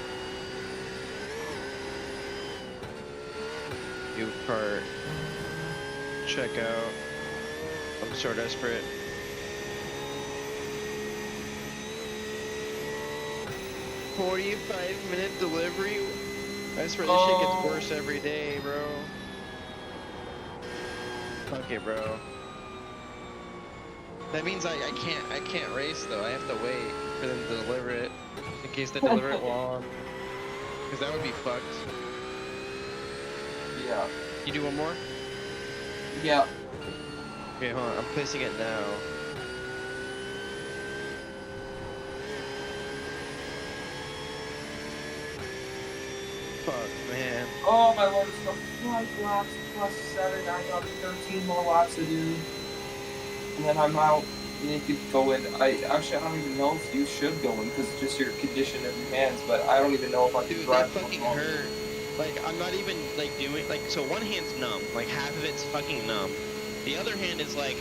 New cart. Checkout. I'm so desperate. $45-minute delivery? I swear this shit gets worse every day, bro. Fuck it, bro. That means I can't race though. I have to wait for them to deliver it. In case they deliver it long. Cause that would be fucked. Yeah. You do one more? Yeah. Okay, hold on. I'm placing it now. Fuck, man. Oh my lord, it's got 5 laps plus 7. I got 13 more laps to do. And then I'm out. And you could go in. I don't even know if you should go in because it's just your condition of your hands. But I don't even know if I can drive. Dude, that fucking hurt. Like, I'm not even, like, doing, like, so one hand's numb. Like, half of it's fucking numb. The other hand is, like,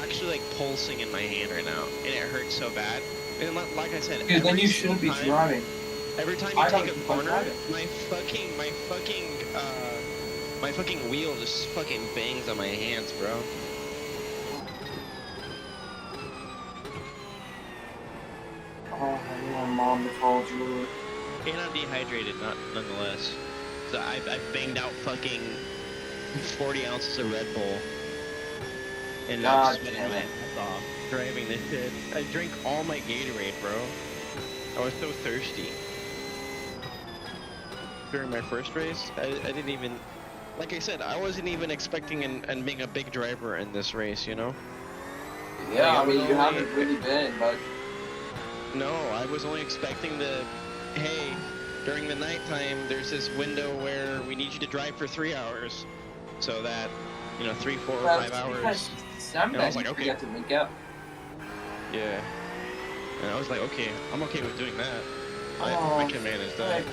actually, like, pulsing in my hand right now. And it hurts so bad. And like I said, dude, then you shouldn't be driving. Every time you take a corner, my fucking wheel just fucking bangs on my hands, bro. Oh, I need my mom to call Julie. And I'm dehydrated, nonetheless. So I banged out fucking 40 ounces of Red Bull. And I'm sweating my ass off driving this shit. I drank all my Gatorade, bro. I was so thirsty. During my first race, I didn't even, like I said, I wasn't even expecting and being a big driver in this race, you know? Yeah, I mean, you haven't really been, but... No, I was only expecting the, hey, during the nighttime, there's this window where we need you to drive for 3 hours. So that, you know, 3, 4, or 5 hours. And I was like, okay. To make up. Yeah. And I was like, okay, I'm okay with doing that. I can manage that.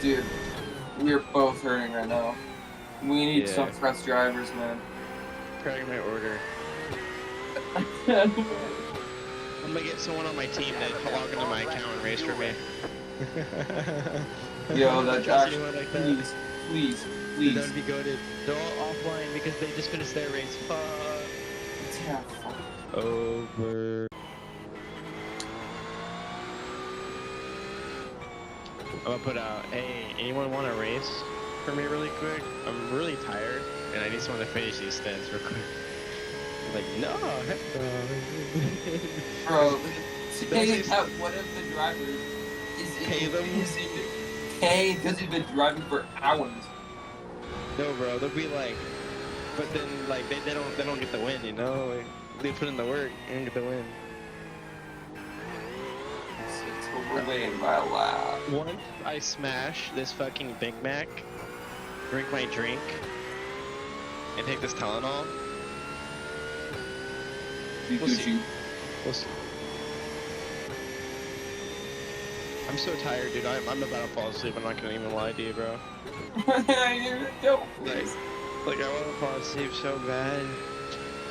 Dude, we're both hurting right now. We need some fresh drivers, man. Cracking my order. I'm gonna get someone on my team to log into my account and race for me. Yo, that's Trust actually, anyone like that? please. Dude, that would be goated. They're all offline because they just finished their race. Fuck. Over. I'm gonna put out, hey, anyone want to race for me really quick? I'm really tired and I need someone to finish these stints real quick. I'm like, no, heck no. Bro, say that one of the drivers pay them? because he's been driving for hours. No, bro, they'll be like, but then like they don't get the win, you know? Like, they put in the work and get the win. We're waiting by a lap. Once I smash this fucking Big Mac, drink my drink, and take this Tylenol, we'll see. We'll see. I'm so tired, dude. I'm about to fall asleep. I'm not gonna even lie to you, bro. Don't, please. Like I want to fall asleep so bad.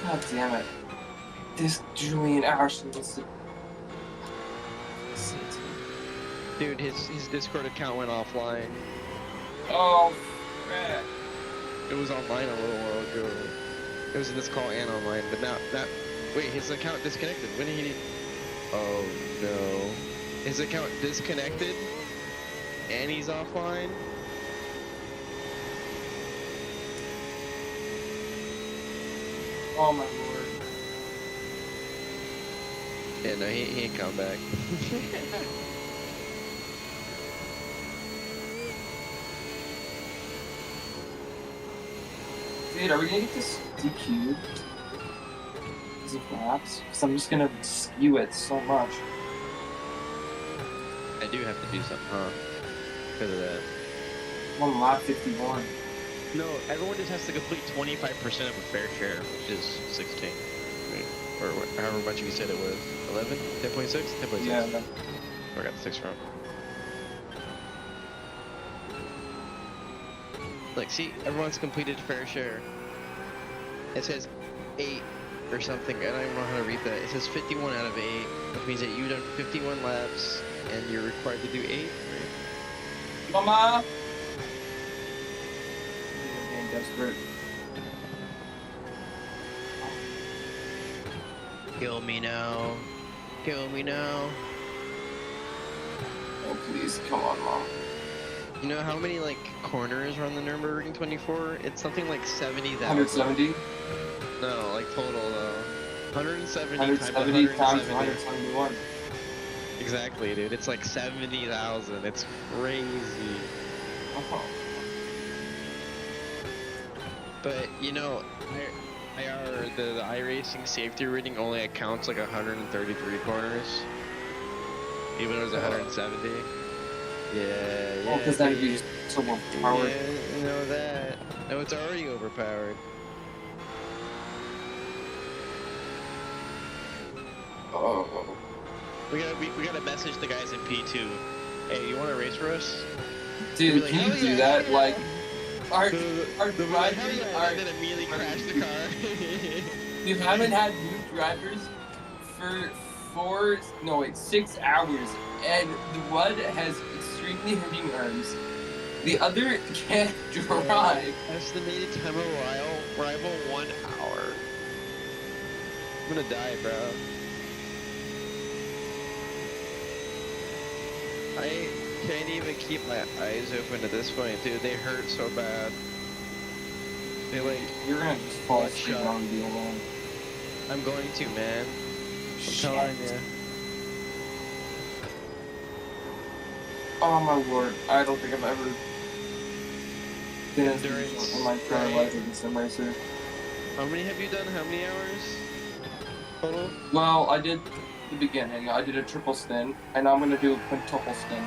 God damn it. This Julian Ashton was the... Dude, his Discord account went offline. Oh, crap. It was online a little while ago. It was in this call and online, but now wait, his account disconnected. When did he? Oh no, his account disconnected, and he's offline. Oh my lord. Yeah, no, he ain't come back. Dude, are we gonna get this DQ'd? Is it laps? Because I'm just gonna skew it so much. I do have to do something, huh? Because of that. I'm on lap 51. No, everyone just has to complete 25% of a fair share, which is 16. Right? Or however much you said it was. 11? 10.6? 10.6. Yeah. I got the 6 wrong. Like, see, everyone's completed fair share. It says 8 or something. I don't even know how to read that. It says 51 out of 8, which means that you've done 51 laps and you're required to do 8. Right? Mama! I'm getting desperate. Kill me now. Kill me now. Oh, please. Come on, Mom. You know how many, like, corners are on the Nurburgring 24? It's something like 70,000. 170? No, like total, though. 170 170 times 171. Exactly, dude. It's like 70,000. It's crazy. Oh. But, you know, the iRacing safety rating only accounts like 133 corners. Even though it's 170. Yeah. Oh, because that'd be so overpowered. Yeah, you know that. No, it's already overpowered. Oh. We gotta message the guys in P2. Hey, you wanna race for us? Dude, like, can you hell do yeah, that? hell yeah. Like, our Like, drivers hell yeah, and then immediately crash the car. You haven't had new drivers for 6 hours, and the one has extremely hurting arms. The other can't drive. Estimated time of arrival 1 hour. I'm gonna die, bro. I can't even keep my eyes open at this point, dude. They hurt so bad. They like. You're gonna just fall asleep on the alone. I'm going to, man. I'm telling you. Oh my lord, I don't think I've ever been as Endurance. in my entire life as a sim racer. How many have you done? How many hours total? Well, I did the beginning. I did a triple stint, and I'm gonna do a quintuple stint.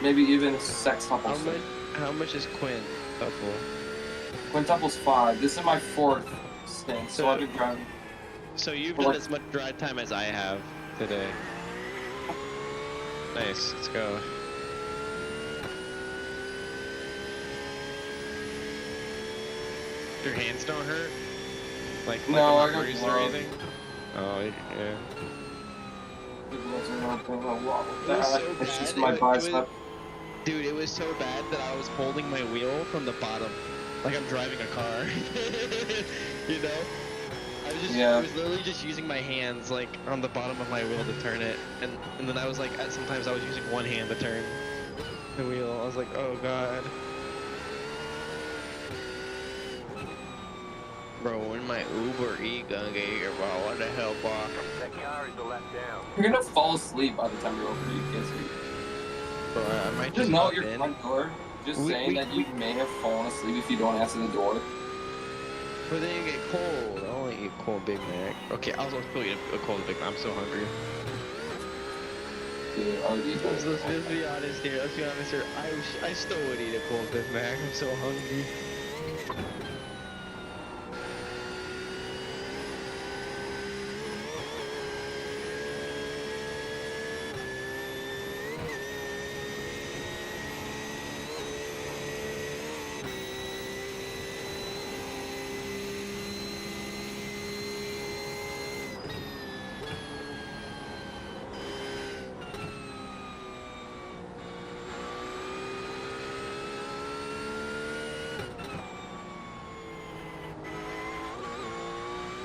Maybe even a sextuple stint. How much is quintuple? Quintuple's 5. This is my 4th stint, so I've been driving. So you've done as much drive time as I have today. Nice, let's go. Your hands don't hurt? Like no, I got got bruised or anything? Oh, yeah. It's just my bicep. Dude, it was so bad that I was holding my wheel from the bottom, like I'm driving a car. You know? I was literally just using my hands, like, on the bottom of my wheel to turn it, and then I was like, sometimes I was using one hand to turn the wheel. I was like, oh god. Bro, when my Uber E gonna get here, bro, what the hell, bro? That car is a left down. You're gonna fall asleep by the time you're over you kids. Bro, I might Just just know hop your in. front door. Just saying that you may have fallen asleep if you don't answer the door. But then you get cold. I only eat cold Big Mac. Okay, I'll still eat a cold Big Mac. I'm so hungry. Dude, let's be honest here. Let's be honest here. I still would eat a cold Big Mac. I'm so hungry.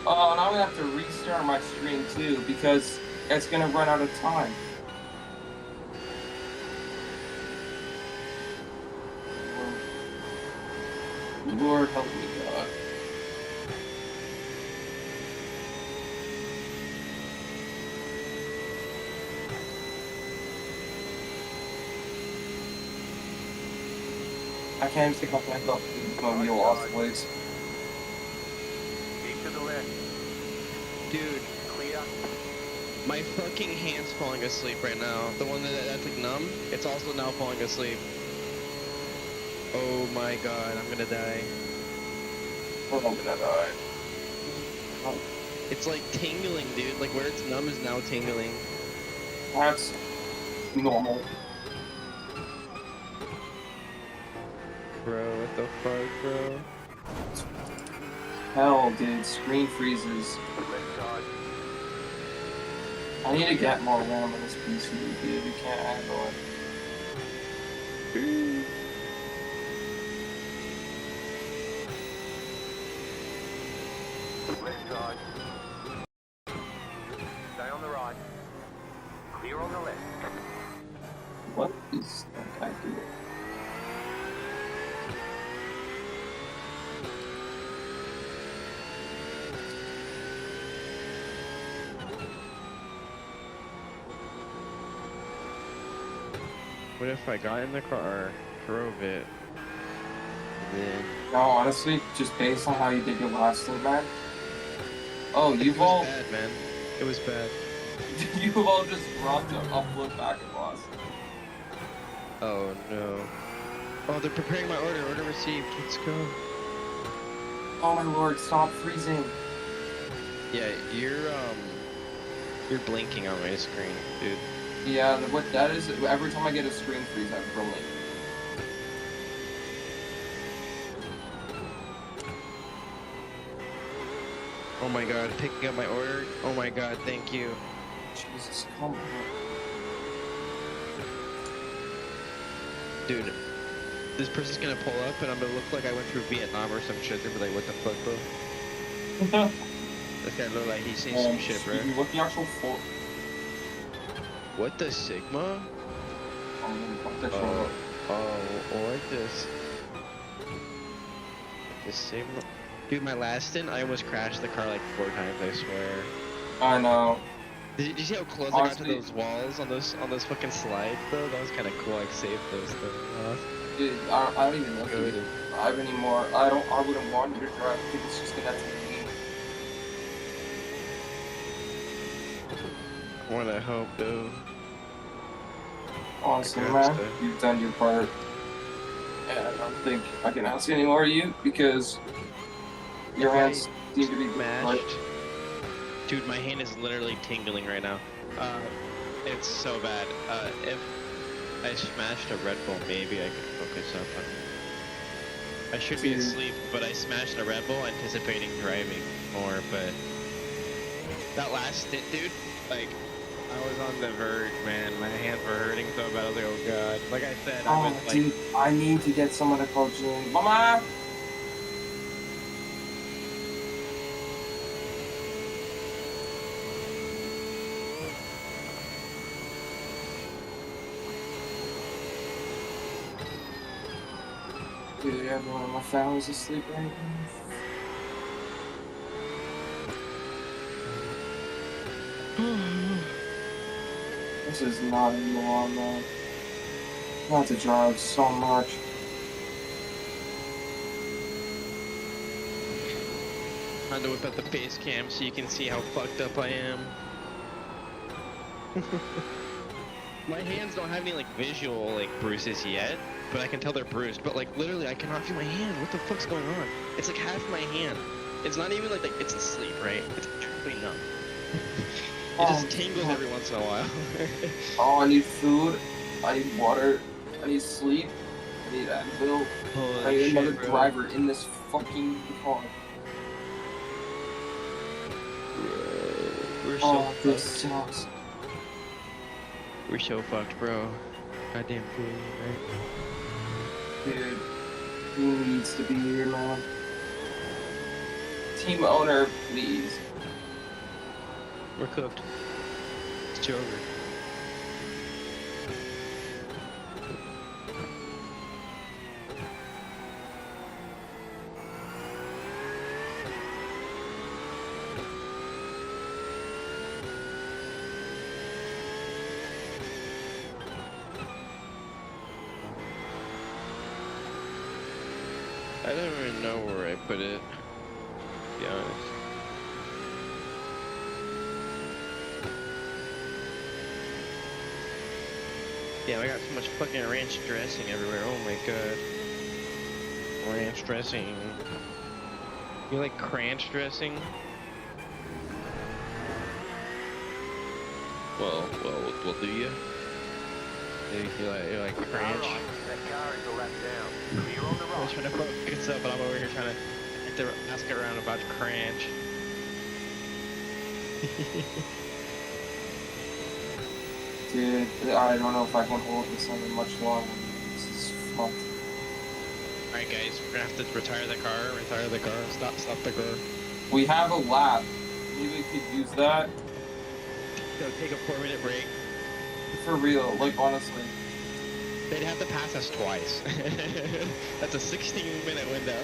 Oh, and I'm gonna have to restart my stream too because it's gonna run out of time. Lord help me, God. I can't even stick my hands up to wheel off the ways. Keep to the left. Dude, Clear. my fucking hand's falling asleep right now. The one that's like numb, it's also now falling asleep. Oh my god, I'm gonna die. I'm gonna die. It's like tingling, dude. Like where it's numb is now tingling. That's normal. Bro, what the fuck, bro? Hell, dude, screen freezes. I need to get more RAM on this PC, dude. You can't handle it. Left side. Stay on the right. Clear on the left. What is that guy doing? What if I got in the car, drove it, then... No, honestly, just based on how you did your last thing, man. Oh, you've It was all... bad, man. It was bad. You've all just rocked to upload back and lost. Oh no. Oh, they're preparing my order. Order received. Let's go. Oh my lord, stop freezing. Yeah, you're blinking on my screen, dude. Yeah, what that is, every time I get a screen freeze, I'm rolling. Oh my god, picking up my order. Oh my god, thank you. Jesus, come on. Dude, this person's gonna pull up and I'm gonna look like I went through Vietnam or some shit. They'll be like, what the fuck, bro? This guy look like he's seen some shit, bro. What the actual fuck? What the Sigma? What the what this? The Sigma? Dude, my last stint, I almost crashed the car like 4 times, I swear. I know. Did you see how close I got to those walls on those fucking slides though? That was kind of cool. I saved those things. Dude, I don't even know if you drive anymore. I wouldn't want you to drive. I think it's just gonna take me. What I hope, dude. Honestly, man, you've done your part. And I don't think I can ask any more of you because your hands seem to be mashed. Dude, my hand is literally tingling right now. It's so bad. If I smashed a Red Bull, maybe I could focus up on. I should be asleep, but I smashed a Red Bull anticipating driving more, but that last stint, dude, like, I was on the verge, man. My hands were hurting so bad. I was like, oh god. Like I said, I Oh, was like, dude, I need to get someone to call June. Mama! Dude, everyone in my family's asleep right now. This is not anymore, man. I have to drive so much. I had to whip out the face cam so you can see how fucked up I am. My hands don't have any like visual like bruises yet, but I can tell they're bruised. But like literally, I cannot feel my hand. What the fuck's going on? It's like half my hand. It's not even like it's asleep, right? It's truly numb. It just tingles every once in a while. Oh, I need food. I need water. I need sleep. I need Advil. I need another driver in this fucking car. We're Oh, so this fucked. sucks. We're so fucked, bro. Goddamn fool, right? Dude, he needs to be here, man. Team owner, please. We're cooked. It's over. I don't even know where I put it, to be honest. Yeah, I got so much fucking ranch dressing everywhere. Oh my god. Ranch dressing. You like cranch dressing? Well, do you? You like cranch? I was trying to focus up, but I'm over here trying to ask around about cranch. Dude, I don't know if I can hold this under much longer. This is fucked. Alright guys, we're gonna have to retire the car, stop the car. We have a lap. Maybe we could use that. So take a 4-minute break. For real, like honestly. They'd have to pass us twice. That's a 16-minute window.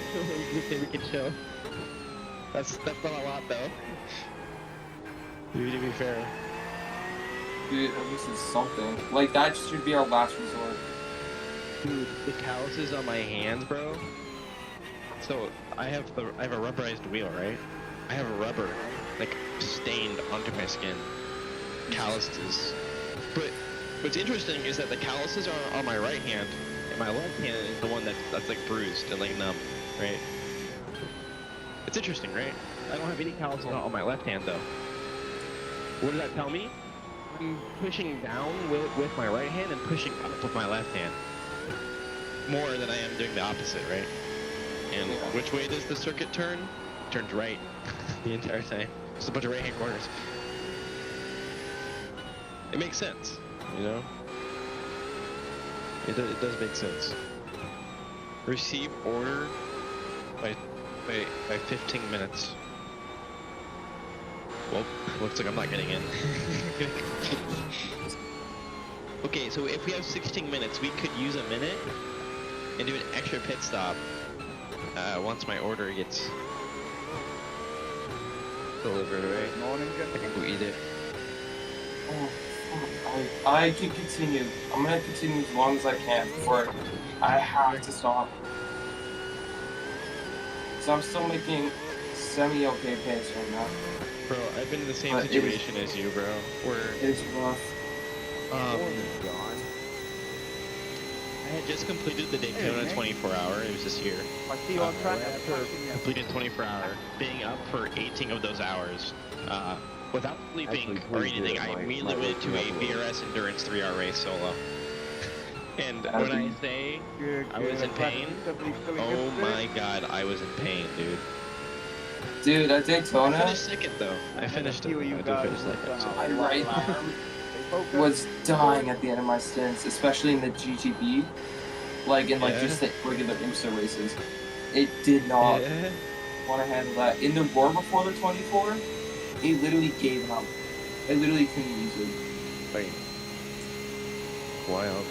we can chill. That's not a lot though. To be fair. Dude, at least it's something. Like that should be our last resort. Dude, the calluses on my hands, bro. So I have a rubberized wheel, right? I have rubber like stained onto my skin. Calluses. But what's interesting is that the calluses are on my right hand, and my left hand is the one that's like bruised and like numb, right? It's interesting, right? I don't have any calluses on my left hand though. What does that tell me? I'm pushing down with my right hand and pushing up with my left hand. More than I am doing the opposite, right? And which way does the circuit turn? It turns right the entire time. Just a bunch of right hand corners. It makes sense, you know? It does make sense. Receive order by 15 minutes. Well, looks like I'm not getting in. Okay, so if we have 16 minutes, we could use a minute and do an extra pit stop once my order gets delivered, right? Morning, I can go eat it. Oh, fuck. I can continue. I'm gonna continue as long as I can before I have to stop. So I'm still making semi-okay pace right now. Bro, I've been in the same situation as you, bro. Where it's rough. I had just completed the Daytona 24-hour. It was this year. I see you on track. After completing 24-hour, being up for 18 of those hours, without sleeping or anything, I immediately went to a VRS Endurance 3-hour race solo. And when I say I was in pain, oh my god, I was in pain, dude. Dude, at Daytona. I finished second though. I finished it. I did finish second. So. My right arm was dying at the end of my stints, especially in the GGB, like in like just the regular IMSA races. It did not want to handle that. In the War before the 24, it literally gave up. I literally couldn't use it. Wait. Wild.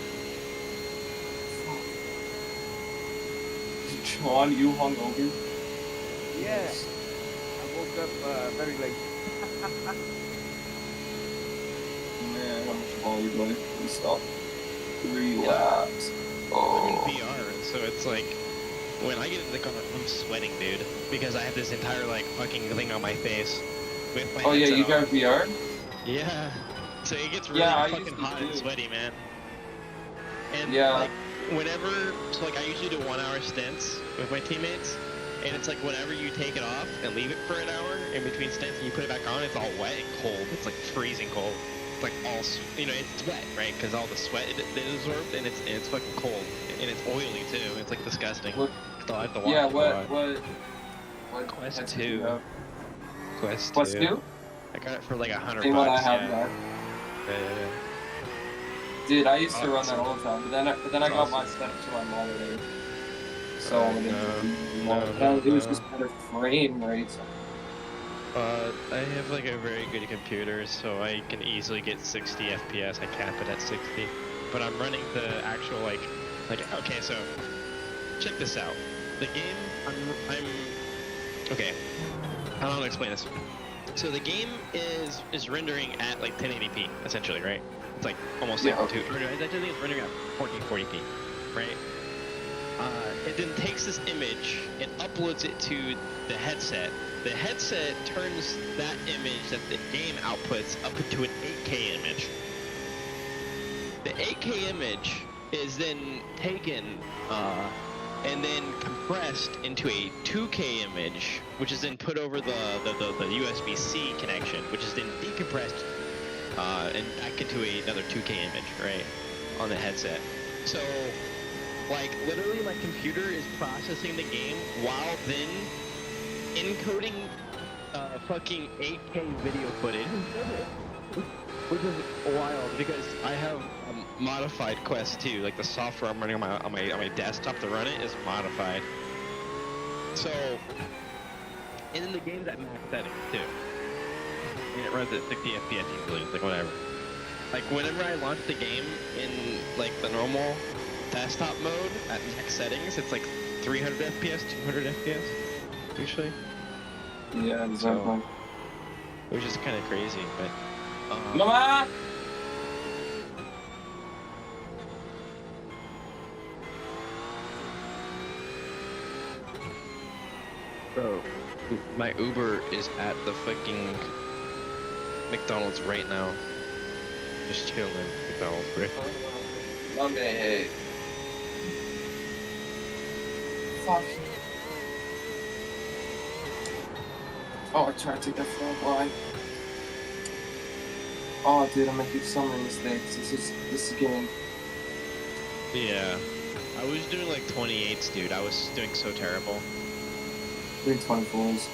John, you hungover? Yeah. I woke up very late. Man, how much ball you doing? Please stop. Relax. I'm in VR, so it's like when I get into the car, I'm sweating, dude, because I have this entire like fucking thing on my face with my. Oh yeah, you got VR? Yeah. So it gets really fucking hot and sweaty, man. And like whenever, so like I usually do 1 hour stints with my teammates, and it's like whenever you take it off and leave it for an hour in between stints and you put it back on, it's all wet and cold. It's like freezing cold. It's like all, you know, it's wet, right? Because all the sweat it absorbed, and it's fucking cold, and it's oily too. It's like disgusting. So I have to watch it. What Quest 2. Quest 2? I got it for like $100. Same one I have yeah. that. Dude, I used to run that all the time, but then I got my setup to my monitor. So it was just better frame rates. I have like a very good computer, so I can easily get 60 FPS. I cap it at 60, but I'm running the actual like okay. So check this out. The game I'm okay. How do I explain this? So the game is rendering at like 1080p essentially, right? It's like almost like I think it's rendering at 1440p, right? It then takes this image and uploads it to the headset. The headset turns that image that the game outputs up into an 8K image. The 8K image is then taken and then compressed into a 2K image, which is then put over the USB-C connection, which is then decompressed and back into another 2K image, right, on the headset. So, like, literally my computer is processing the game while then encoding fucking 8K video footage, which is wild because I have modified Quest 2. Like the software I'm running on my desktop to run it is modified. So, and then the game's at max settings too, and it runs at 60 FPS easily. It's like whatever. Like whenever I launch the game in like the normal desktop mode at max settings, it's like 300 FPS, 200 FPS usually. Yeah, exactly. So, it was just kind of crazy, but. Mama! Bro, my Uber is at the fucking McDonald's right now. Just chilling at McDonald's, bro. Mommy. Fuck. Oh, I tried to take that front line. Oh, dude, I'm making so many mistakes. This is getting. Yeah, I was doing like 28s, dude. I was doing so terrible. 324s.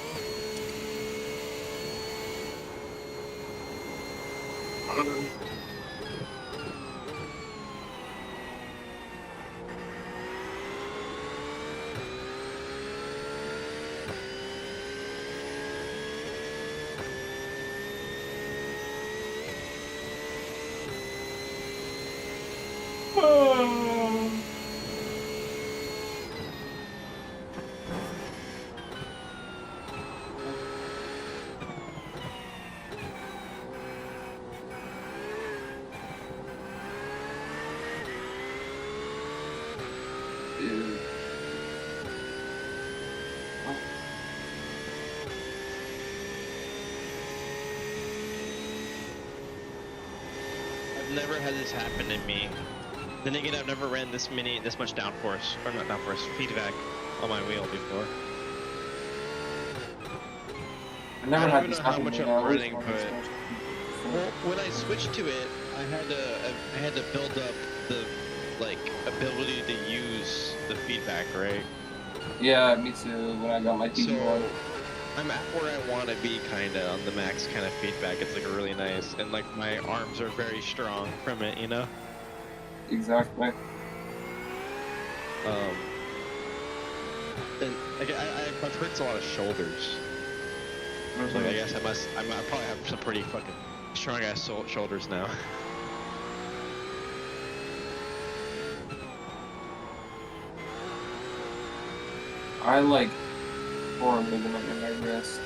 I've never had this happen to me. Then again, I've never ran this much downforce, or not downforce, feedback on my wheel before. I never had this happen to me. I don't even know how much I'm running, but well, when I switched to it, I had to build up the like ability to use the feedback, right? Yeah, me too. When I got my TV1. I'm at where I want to be, kind of on the max kind of feedback. It's like really nice, and like my arms are very strong from it, you know. Exactly. And like I've hurt a lot of shoulders. So like, I guess I probably have some pretty fucking strong ass shoulders now. I like tore a ligament in my wrist.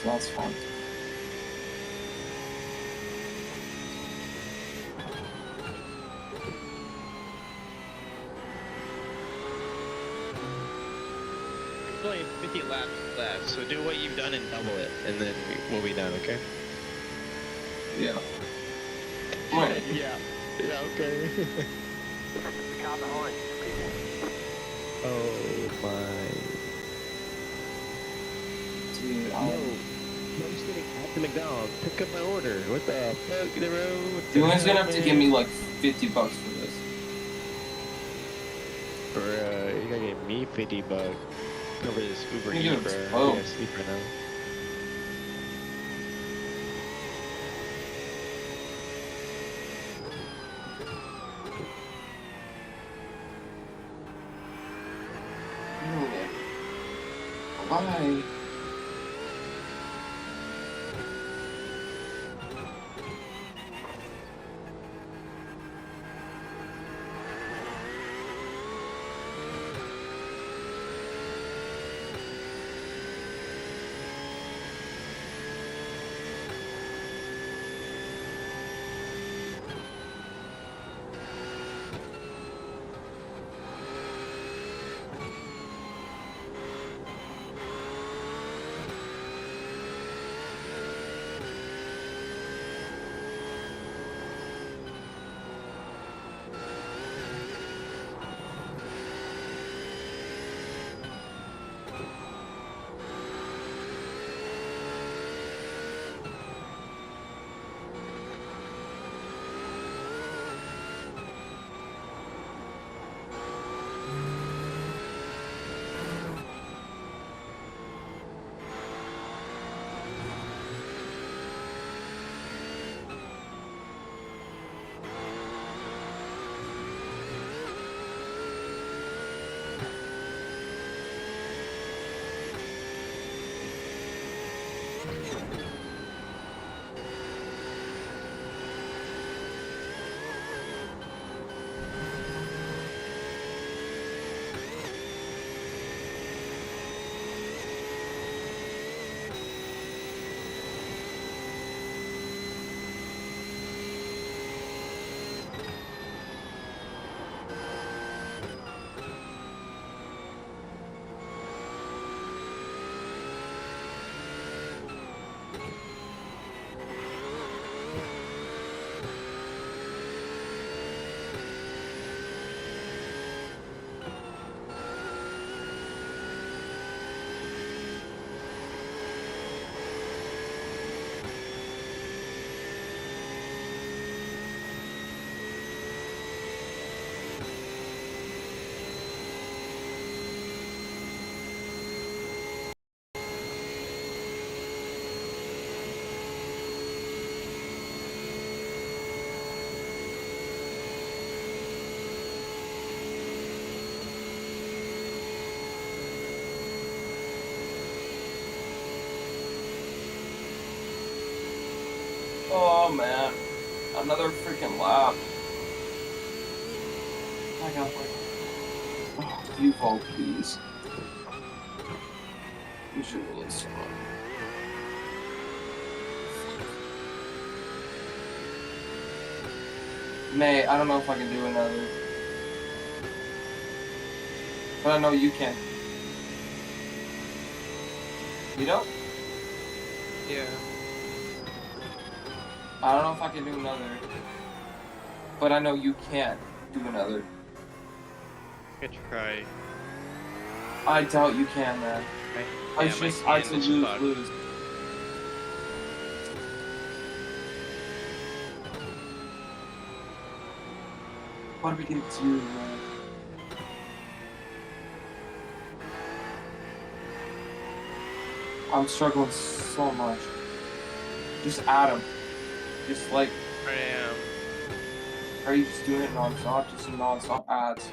So that's fun. Only 50 laps left, so do what you've done and double it, and then we'll be done, okay? Yeah. Yeah. Yeah, okay. The car behind. Oh my. Dude, I'm just getting at the McDonald's. Pick up my order. What the fuck, bro? Dylan's gonna have to give me like $50 for this. Bro, you gotta give me $50 over this Uber You Eats, get bro. oh. I gotta sleep right now. Bye. Oh man, another freaking lap. I got like, oh, you vote please. You should really stop. May, I don't know if I can do another. But I know you can. You know? Yeah. I don't know if I can do another. But I know you can do another. I could try. I doubt you can, man. I just, I to lose. What are we gonna do, man? I'm struggling so much. Just add them. Just like. I am. Are you just doing it non-stop? Just non-stop ads.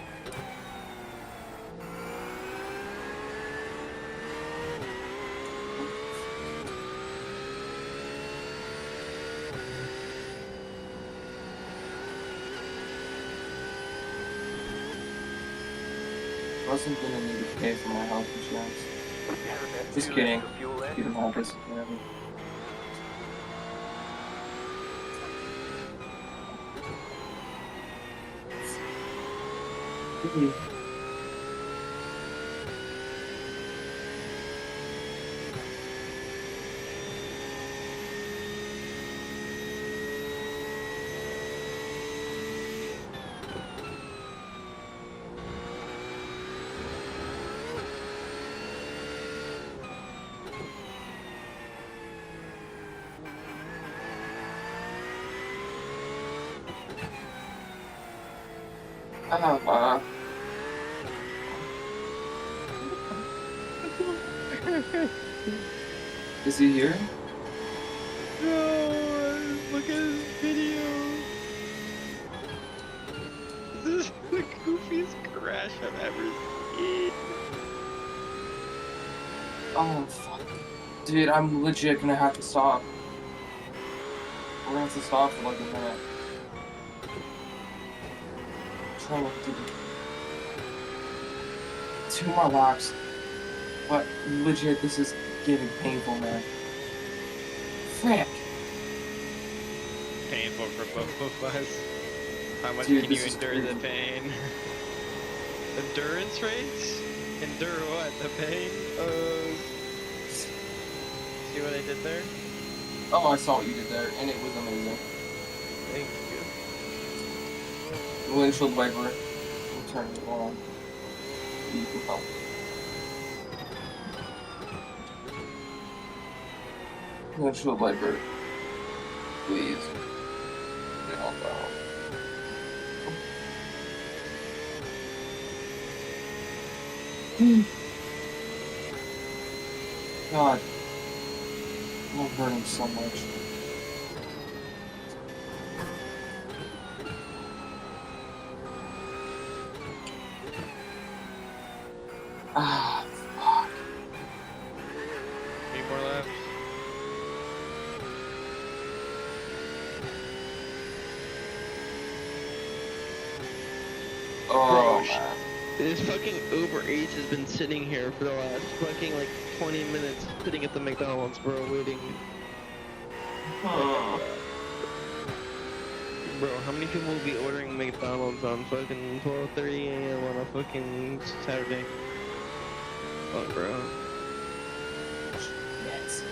Wasn't gonna need to pay for my health insurance. Just kidding. You don't have this. Whatever. Is he here? No, look at this video. This is the goofiest crash I've ever seen. Oh, fuck. Dude, I'm legit gonna have to stop. We're gonna have to stop for like a minute. Trying to do 2 more laps. But legit, this is getting painful, man. Frick. Painful for both of us. How much Dude, can you this is endure crazy. the pain? Endurance rates? Endure what? The pain? See what I did there? Oh, I saw what you did there, and it was amazing. Thank you. Windshield wiper. We'll turn it on. You can help. Windshield wiper. Please. Help out. God. I'm hurting so much. Ah, fuck. 8 more laps. Oh, Bro, this fucking Uber Eats has been sitting here for the last fucking like 20 minutes, sitting at the McDonald's, bro, waiting. Bro, how many people will be ordering McDonald's on fucking 12:30 a.m. on a fucking Saturday? Fuck, bro. Yes.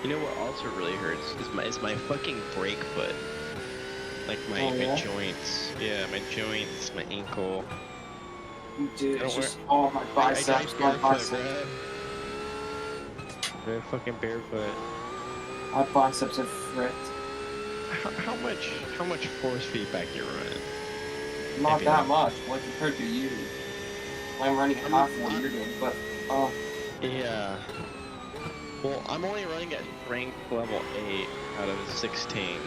You know what also really hurts is my fucking brake foot. Like my, Oh, yeah? my joints. Yeah, my joints, my ankle. Dude, I it's don't just all my biceps, my biceps. They're fucking barefoot. My biceps are fricked. How much force feedback you're running? Not Maybe that much, like compared to you. I'm running half what you're doing, but Yeah. Well, I'm only running at strength level 8 out of 16.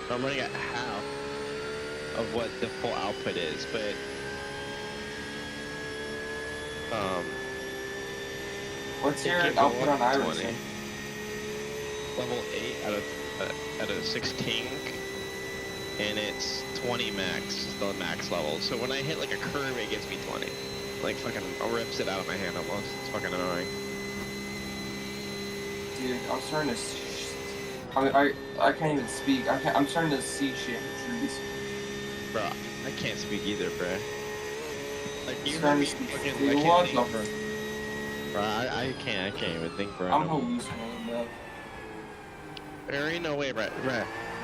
So I'm running at half of what the full output is, but what's it your can go output up on to Iverson? 20. Level 8 out of 16, and it's 20 max, is the max level. So when I hit like a curve, it gives me 20. Like fucking rips it out of my hand almost. It's fucking annoying. Dude, I'm starting to. I can't even speak. I'm starting to see shit in trees. Bro, I can't speak either, bro. Like you heard Starting me to speak. fucking. Dude, I what's can't up, think. Bro, I can't even think, bro. I'm hallucinating, bro. There ain't no way, bro.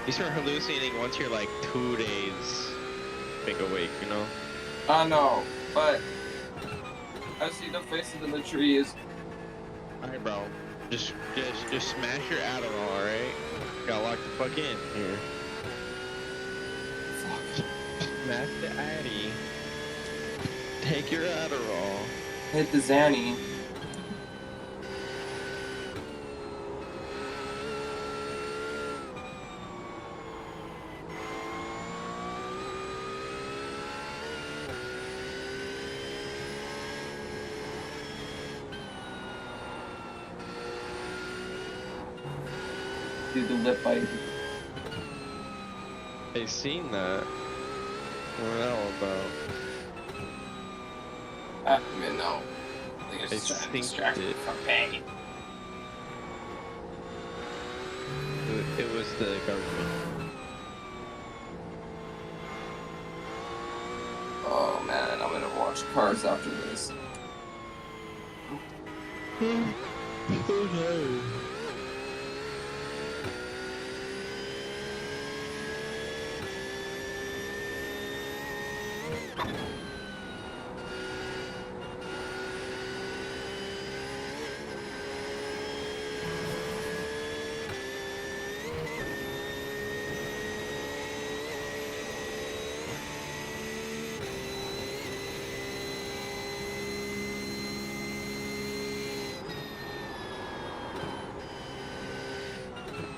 You start hallucinating once you're like 2 days big awake, you know? I know, but I see the faces in the trees, Alright, bro. Just smash your Adderall, alright? Got locked the fuck in here. Fuck. Smash the Addy. Take your Adderall. Hit the Zanny. Do the lip bite. I seen that. What that all about? I don't even know. I think it's I just trying to think distract me from pain. It was the government. Oh man, I'm gonna watch Cars after this. Oh no.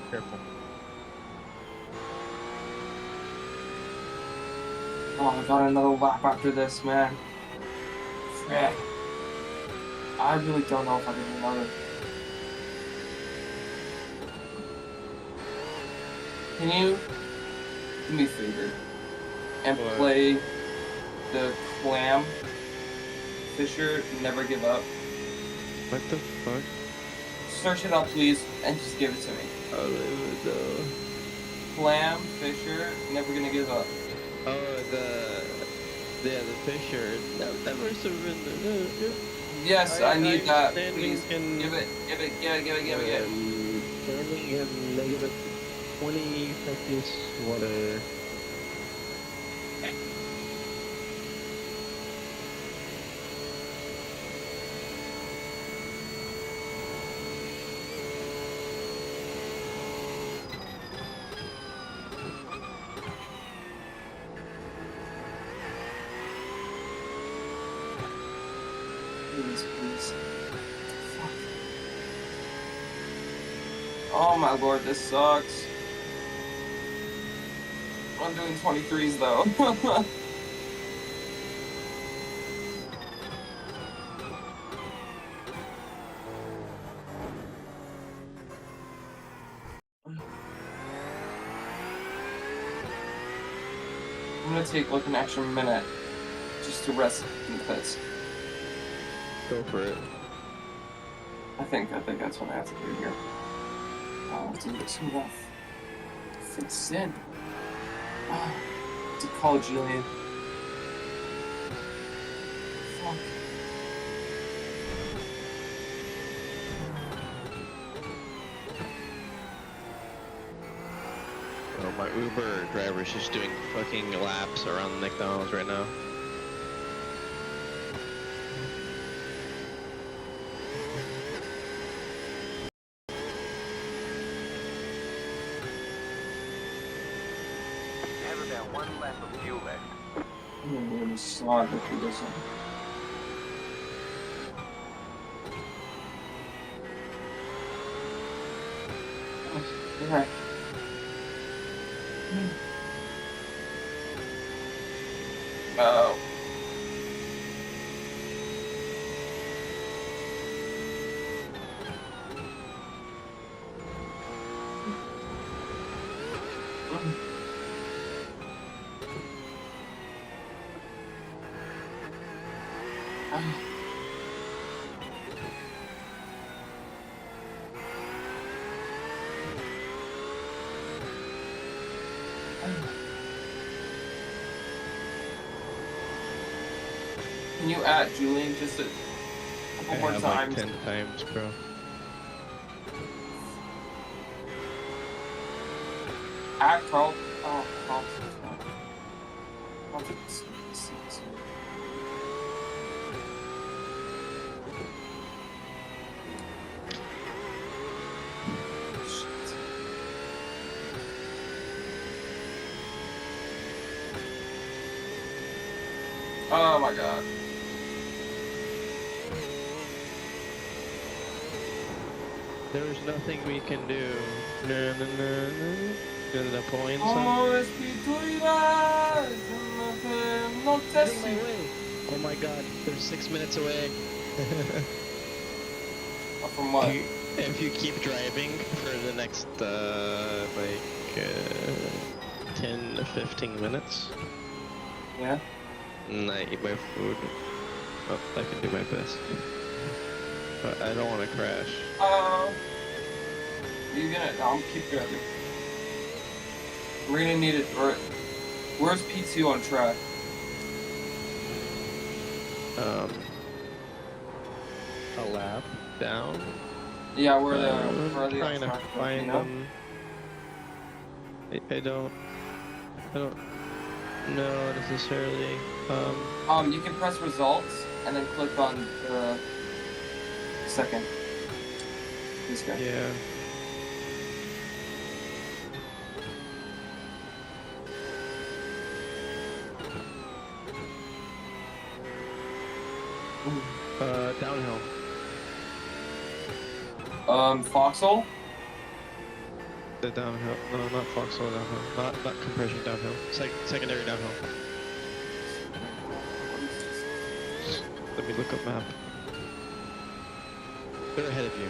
Careful. Oh, I got another lap after this, man. Frick. I really don't know if I can another. Can you do me a favor and play the Clam Fisher Never Give Up? What the fuck? Search it up, please, and just give it to me. Oh, Clam Fisher Never Gonna Give Up. oh, the Fisher. Never surrender. No. Yes, I need that. Standing Please in, give it. Standing in negative 20 Celsius water. Please. Fuck. Oh my lord, this sucks. I'm doing 23s though. I'm gonna take like an extra minute just to rest in the pits. Go for it. I think that's what I have to do here. Oh, dude, it's rough. Fits in. To call Julian. Fuck. Oh, my Uber driver's just doing fucking laps around the McDonald's right now. Have about one lap of fuel left. I'm gonna really slog through this one. Alright. Oh. Can you add Julian just a couple more I have times? like 10 times, bro. At Carl. Oh, Carl. Oh my god. There's nothing we can do. No, no, no, no. There's the points. Oh my god, they're 6 minutes away. From what? If you keep driving for the next, 10 to 15 minutes. Yeah? And I eat my food. Oh, I can do my best. But I don't want to crash. You're gonna... I'll keep driving. We're gonna need it. Where's P2 on track? A lap down. Yeah, where the... I'm where the trying to find you know? them. I don't know necessarily. You can press results and then click on the second. This guy. Yeah. Downhill. Foxhole? The downhill. No, not Foxhole downhill. Not compression downhill. Secondary downhill. Let me look up map. They're ahead of you.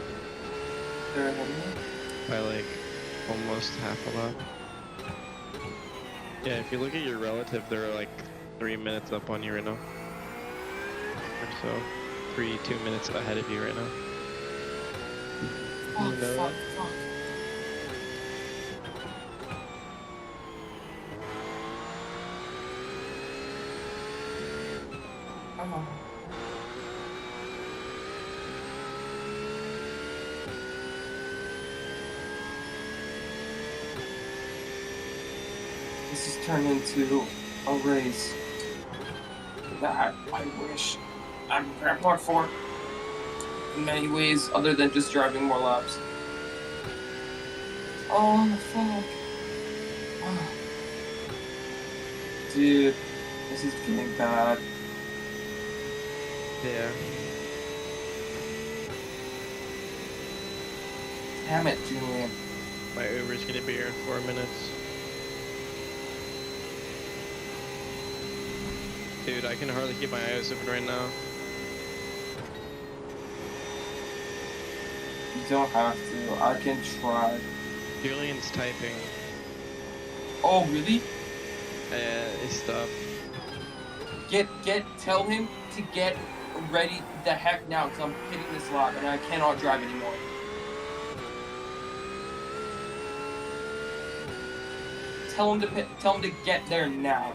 They're ahead of me? By like almost half a lap. Yeah, if you look at your relative, they're like 3 minutes up on you right now. Or so. 2 minutes ahead of you right now. Oh, You know fuck, that? fuck. Oh. This has turned into a race that I wish I could grandpa for in many ways other than just driving more laps. Oh, fuck. Oh. Dude, this is getting bad. Yeah. Damn it, Julian. My Uber's gonna be here in 4 minutes. Dude, I can hardly keep my eyes open right now. You don't have to. I can try. Julian's typing. Oh, really? He stopped. Tell him to get ready the heck now, because I'm hitting this lap and I cannot drive anymore. Tell him to get there now.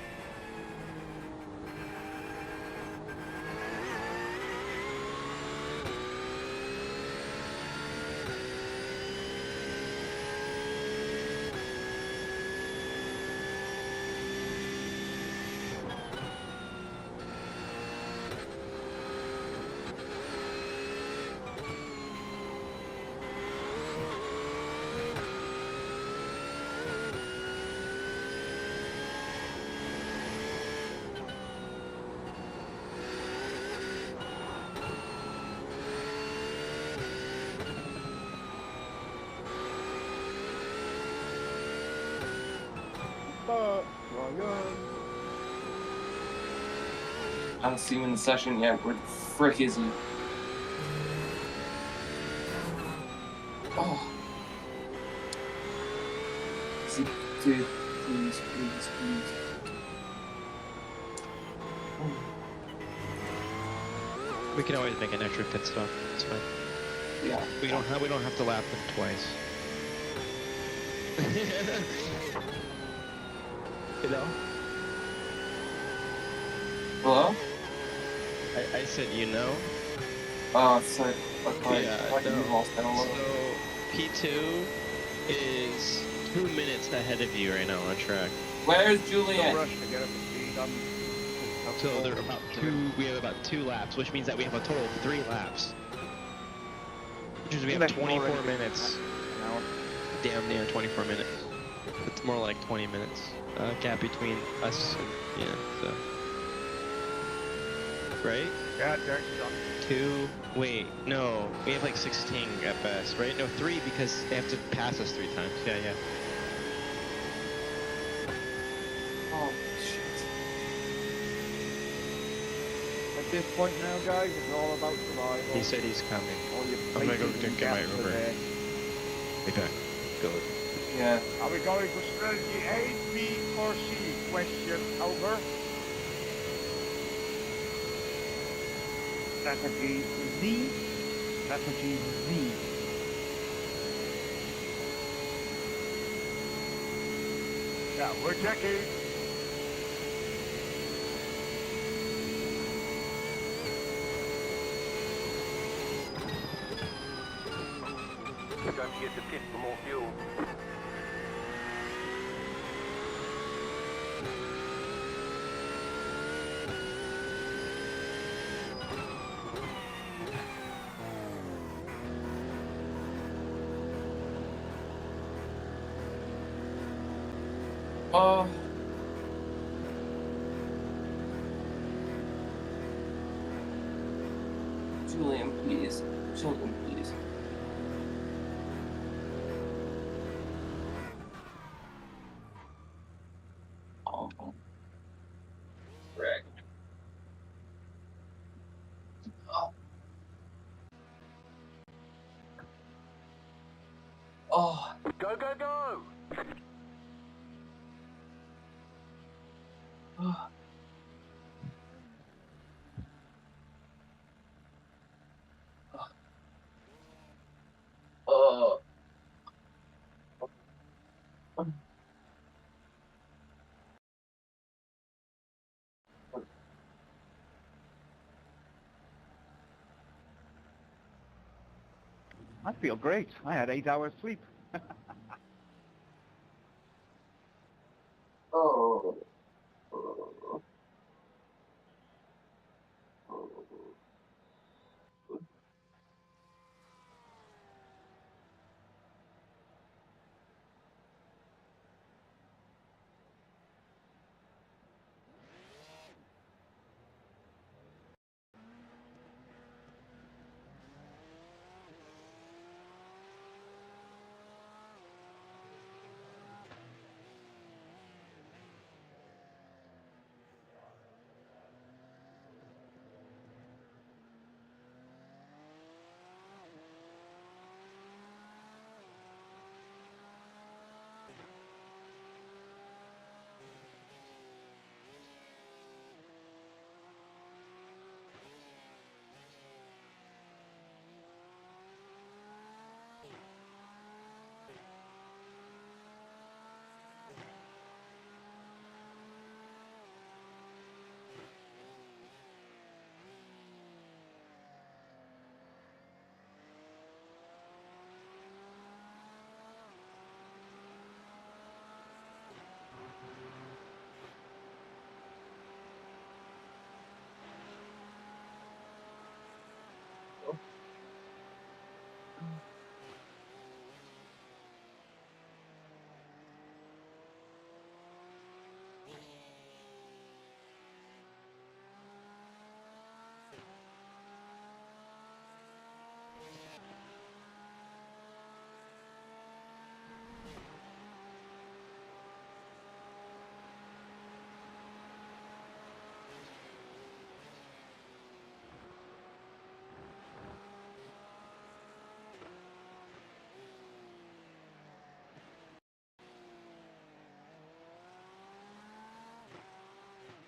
I don't see him in the session yet. Where the frick is he? Oh. See, dude, please. Oh. We can always make an extra pit stop. It's fine. Yeah. We don't have to lap them twice. Hello? Hello? I said you know. Oh, it's like Yeah, like no. you lost that a little. So P2 is 2 minutes ahead of you right now on track. Where's Julian? Rush to get up to speed. So they're about we have about 2 laps, which means that we have a total of 3 laps. Which means we have 24 minutes. Damn near 24 minutes. It's more like 20 minutes. Gap between us and, yeah, so. right? Yeah, Derek's done. 2. Wait, no. We have like 16 at best, right? No, 3 because they have to pass us 3 times. Yeah, yeah. Oh shit. At this point now, guys, it's all about survival. He said he's coming. All your I'm gonna go places and get my gaps are Uber. there. Be back. Good. Yeah. Are we going for strategy A, B, or C? Question over. Strategy Z. Strategy Z. Yeah, we're checking. Don't forget to pit for more fuel. Julian, please. Julian, please. Oh. Correct. Oh. Oh. Go, go, go! Oh. Oh. I feel great. I had 8 hours sleep. Oh.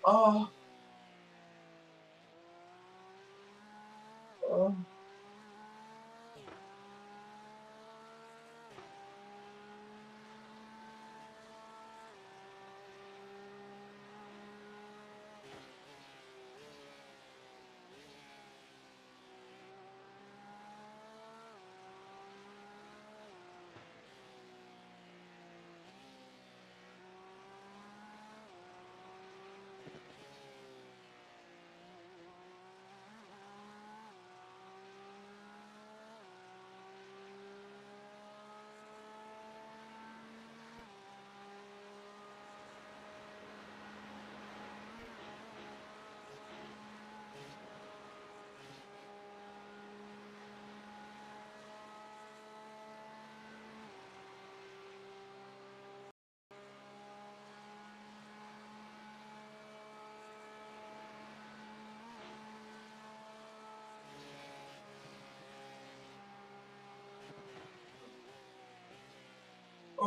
Oh. Oh.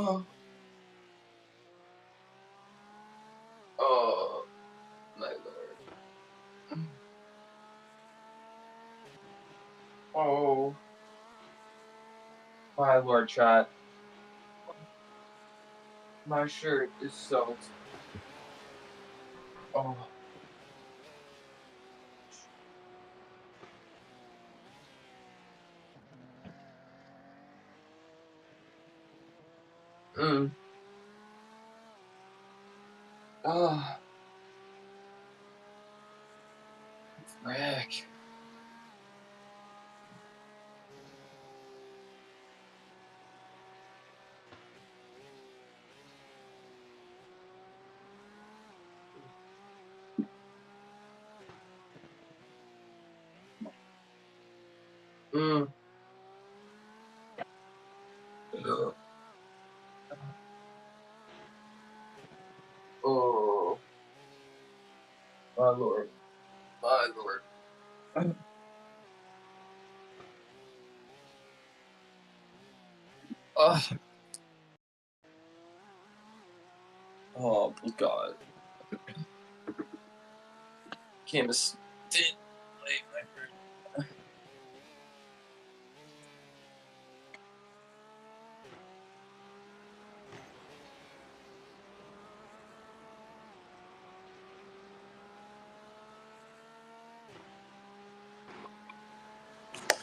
Oh. Oh, my lord. Oh. My lord, chat. My shirt is soaked. Oh. Oh. Frick. Ugh. Oh. My lord. My lord. Oh. Oh, God. Can't did late my friend.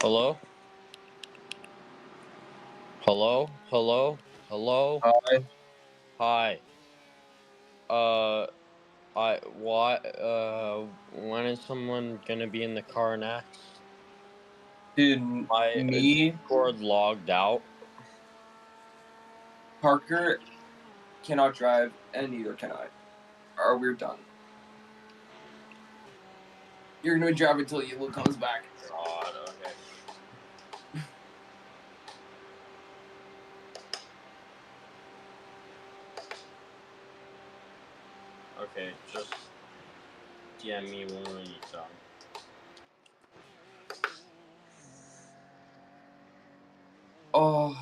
Hello? Hello? Hello? Hello? Hi. Hi. When is someone gonna be in the car next? Dude, My me, Discord logged out. Parker cannot drive, and neither can I. Or we're done. You're gonna drive until Yellow comes back. God, okay. Okay, just DM me when you're done. Oh.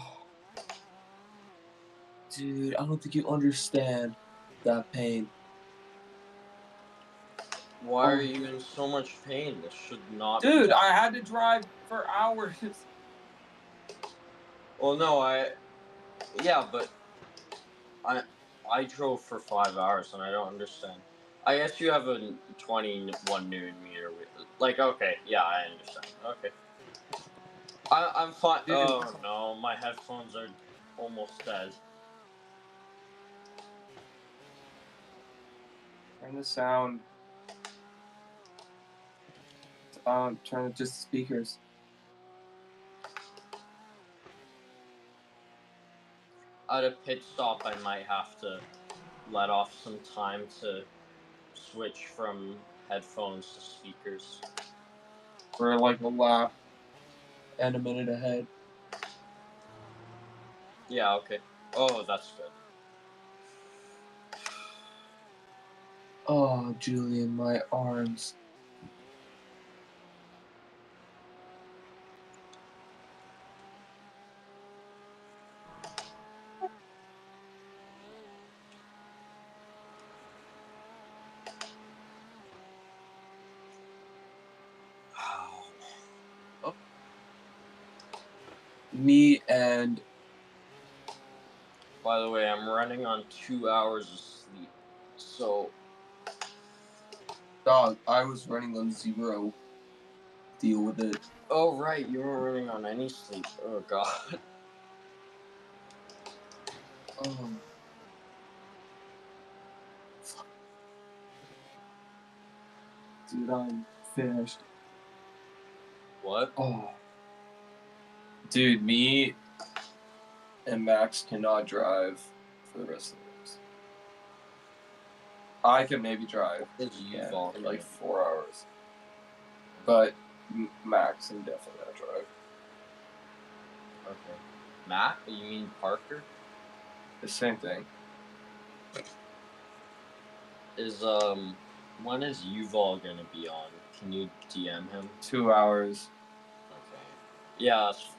Dude, I don't think you understand that pain. Why are you in so much pain? This should not be Dude, that. I had to drive for hours. Well, no, yeah, but I drove for 5 hours and I don't understand. I guess you have a 21 newton meter with, like, okay, yeah, I understand. Okay. I'm fine. Dude. Oh no, my headphones are almost dead. Turn the sound. Turn it to speakers. At a pit stop, I might have to let off some time to switch from headphones to speakers. For like a lap and a minute ahead. Yeah, okay. Oh, that's good. Oh, Julian, my arms. Oh. Me and... By the way, I'm running on 2 hours of sleep, so... Dog, I was running on 0. Deal with it. Oh, right, you weren't running on any sleep. Oh, God. Oh. Dude, I'm finished. What? Oh. Dude, me and Max cannot drive for the rest of the race. I can maybe drive for like 4 hours. But Max can definitely not drive. Okay. Matt? You mean Parker? The same thing. When is Yuval gonna be on? Can you DM him? 2 hours. Okay. Yeah, that's fine.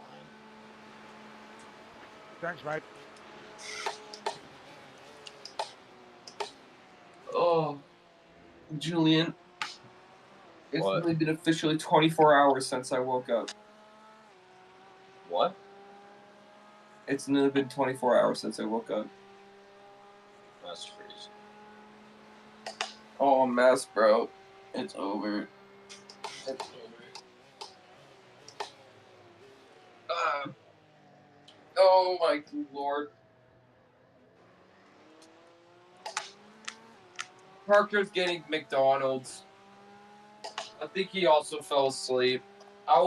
Thanks, mate. Julian, it's What? only been officially 24 hours since I woke up. What? It's only been 24 hours since I woke up. That's crazy. Oh, mess, bro. It's over. It's over. Oh my lord. Parker's getting McDonald's. I think he also fell asleep. I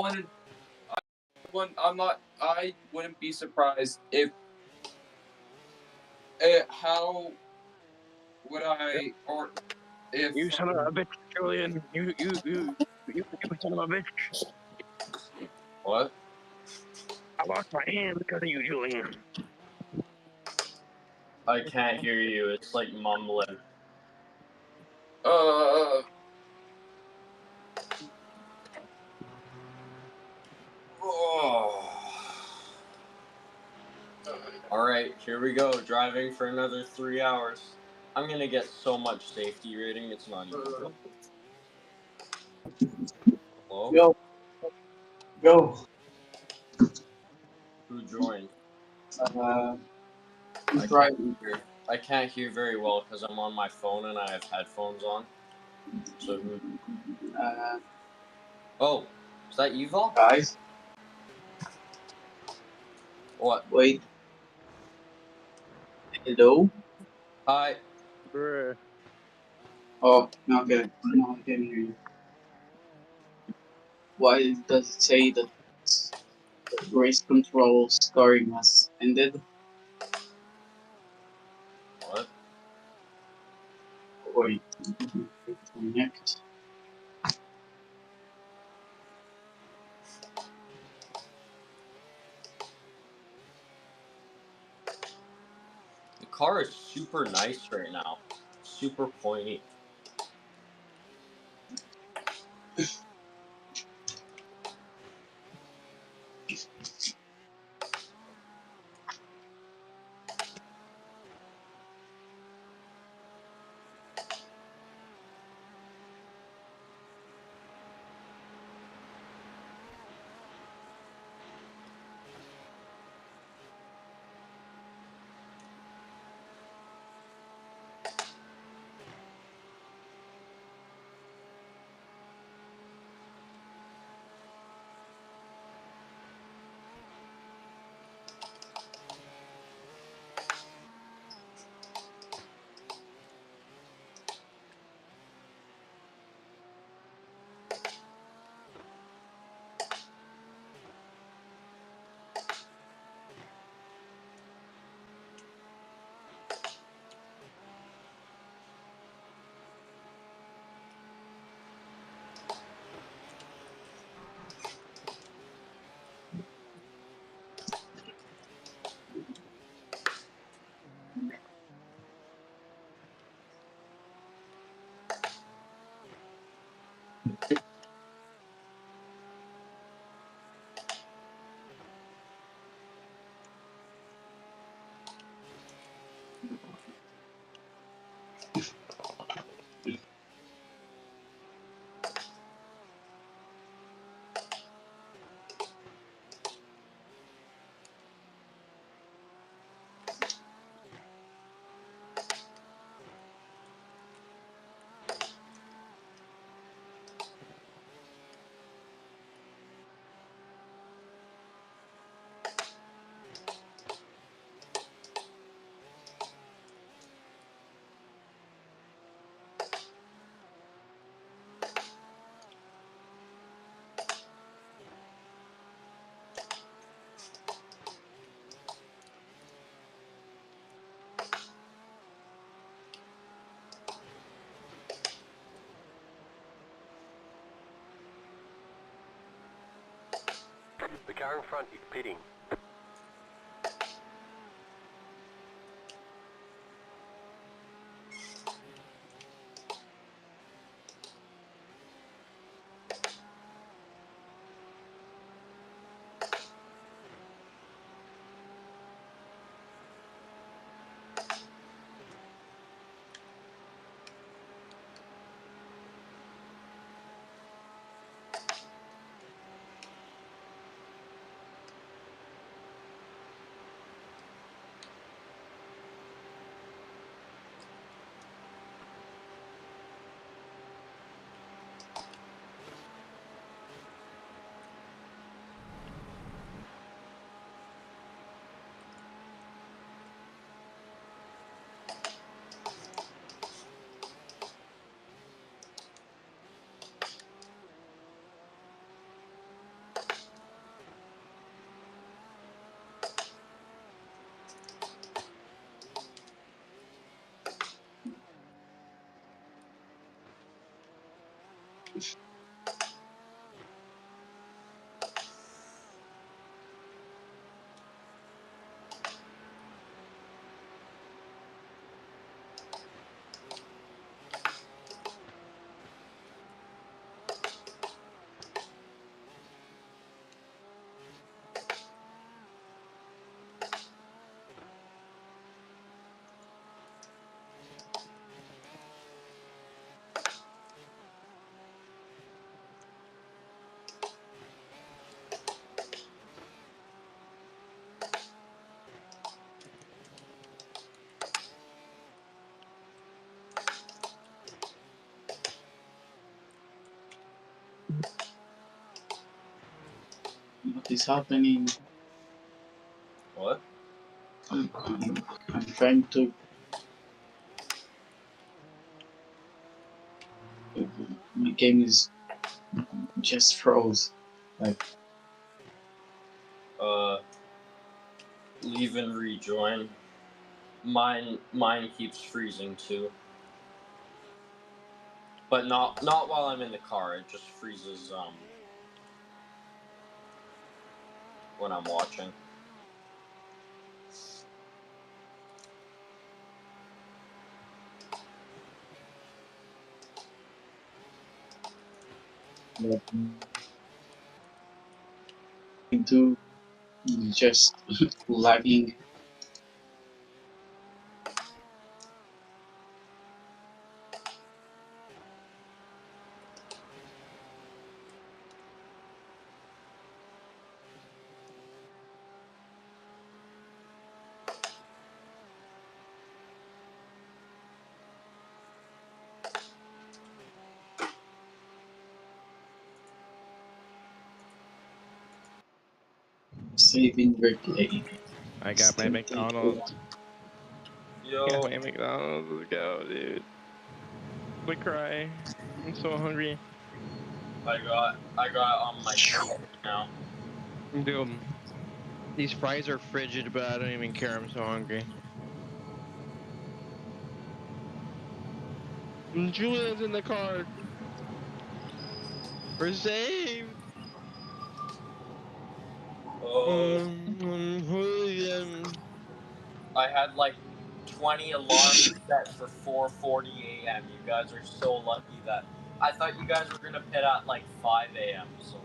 wouldn't be surprised if how would I, or if You son of a bitch, Julian. You son of a bitch. What? I lost my hand because of you, Julian. I can't hear you. It's like mumbling. Alright, here we go. Driving for another 3 hours. I'm gonna get so much safety rating, it's not even real. Hello? Go. Go. Who joined? Who's driving? I can't hear very well because I'm on my phone and I have headphones on. So who? Oh, is that Evil? Guys? What? Wait. Hello? Hi. Oh, okay. No, I can hear you. Why does it say that race control scoring has ended? What? Wait. Connect. The car is super nice right now. Super pointy. The car in front is pitting. What is happening? What? I'm trying to. My game is just froze. Like, Leave and rejoin. Mine keeps freezing too. But not while I'm in the car. It just freezes when I'm watching. into just lagging. Saving replay. I got my McDonald's. Yo. Got my McDonald's. Let's go, dude. I cry. I'm so hungry. I got it on my screen now. Dude, these fries are frigid, but I don't even care. I'm so hungry. Julia's in the car. We're saved. I had like 20 alarms set for 4:40 a.m. You guys are so lucky that I thought you guys were gonna pit at like 5 a.m. So,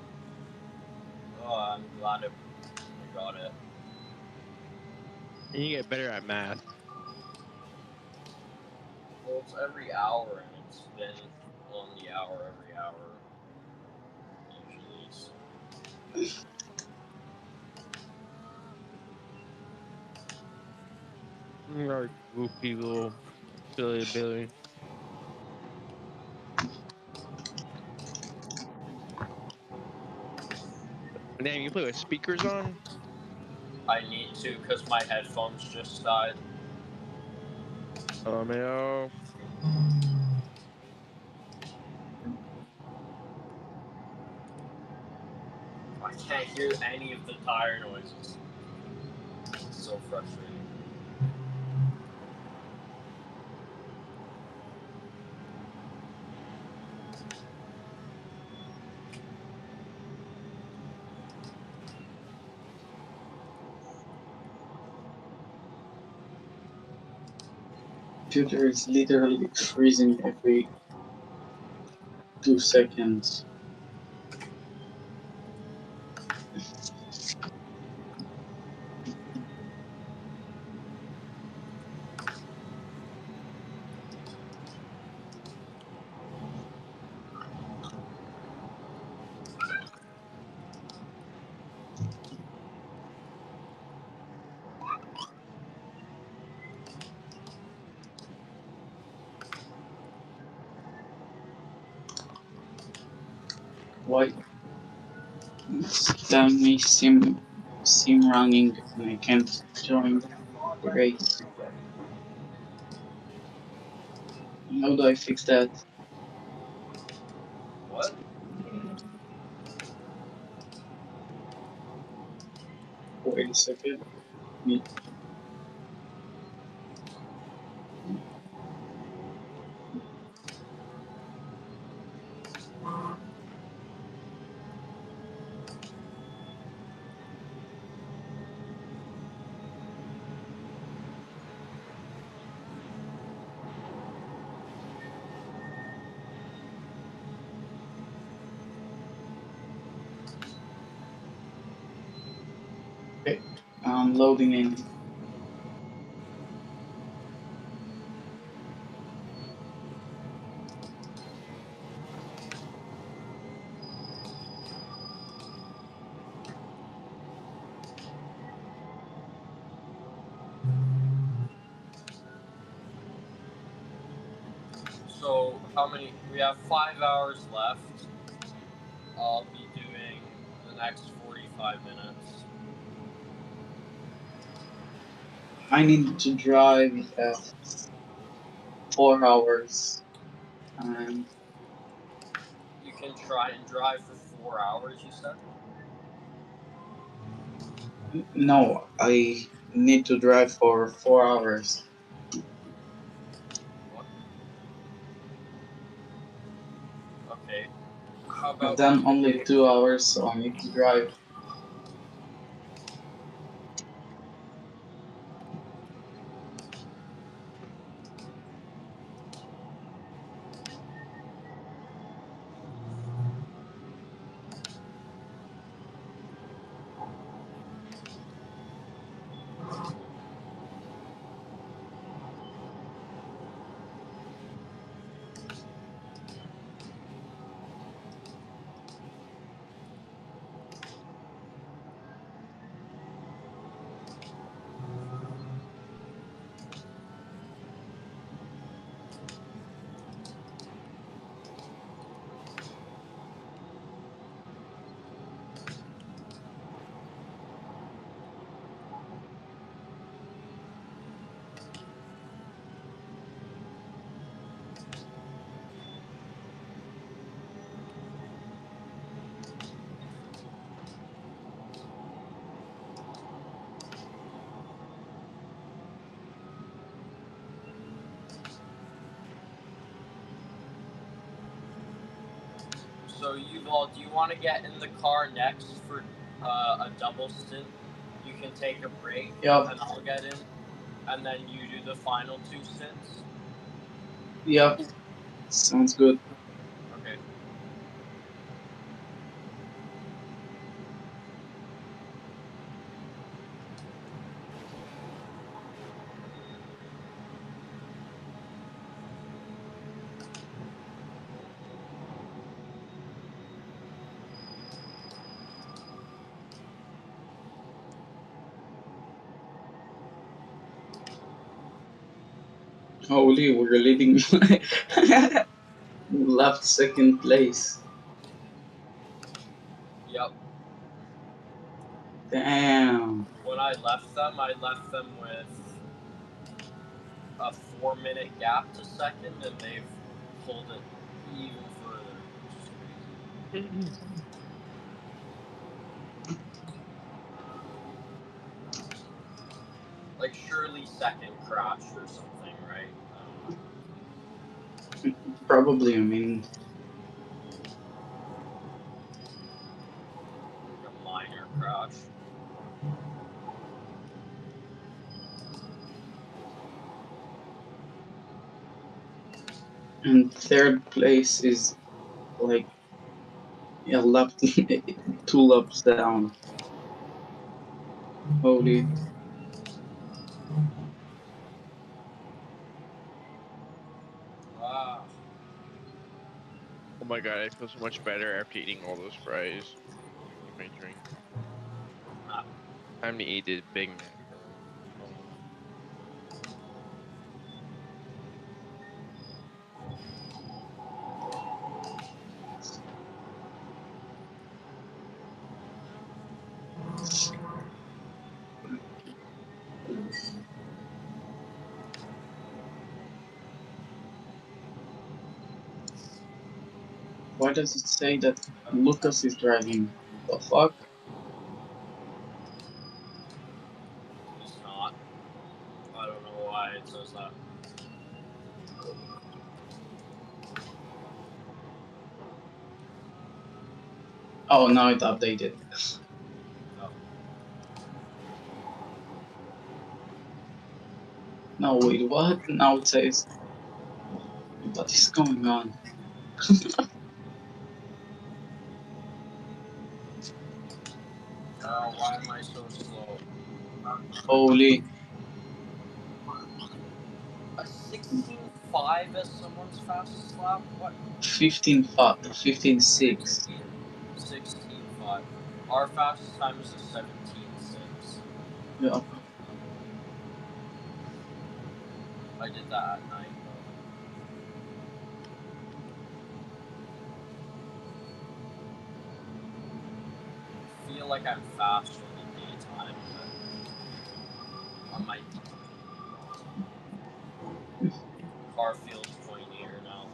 I'm glad I got it. You get better at math. Well, it's every hour, and it's been on the hour every hour usually. So. You're a goofy little silly Billy. Damn, you play with speakers on? I need to because my headphones just died. Oh man. I can't hear any of the tire noises. It's so frustrating. Computer is literally freezing every 2 seconds. Why is my sim running and I can't join the race? How do I fix that? What? Wait a second. I'm loading in. So how many? We have 5 hours left. I'll be doing the next 45 minutes. I need to drive 4 hours. And You can try and drive for 4 hours, you said? no, I need to drive for 4 hours. What? Okay. How I've about done only 2 hours, so I need to drive. So Yuval, do you want to get in the car next for a double stint? You can take a break, Yep. and I'll get in, and then you do the final 2 stints. Yep. Sounds good. Okay. Holy, we're leading. Left second place. Yep. Damn. When I left them with a 4-minute gap to second, and they've pulled it even further, which is crazy. Like, surely second crashed or something, right? Probably, I mean, Like a minor crash. and third place is like a lap, 2 laps down. Holy. Wow. Oh my god, I feel so much better after eating all those fries. Eat my drink. Time to eat this Big Mac. Why does it say that Lucas is driving? The fuck? He's not. I don't know why it says that. Oh, now it updated. Oh. No, wait, what? Now it says. What is going on? Why am I so slow? Holy. A 16.5 as someone's fastest lap? What? 15.6. 16.5. Our fastest time is a 17.6. Yeah. I did that at night. I feel like I'm faster in the daytime, but on my car feels pointier now.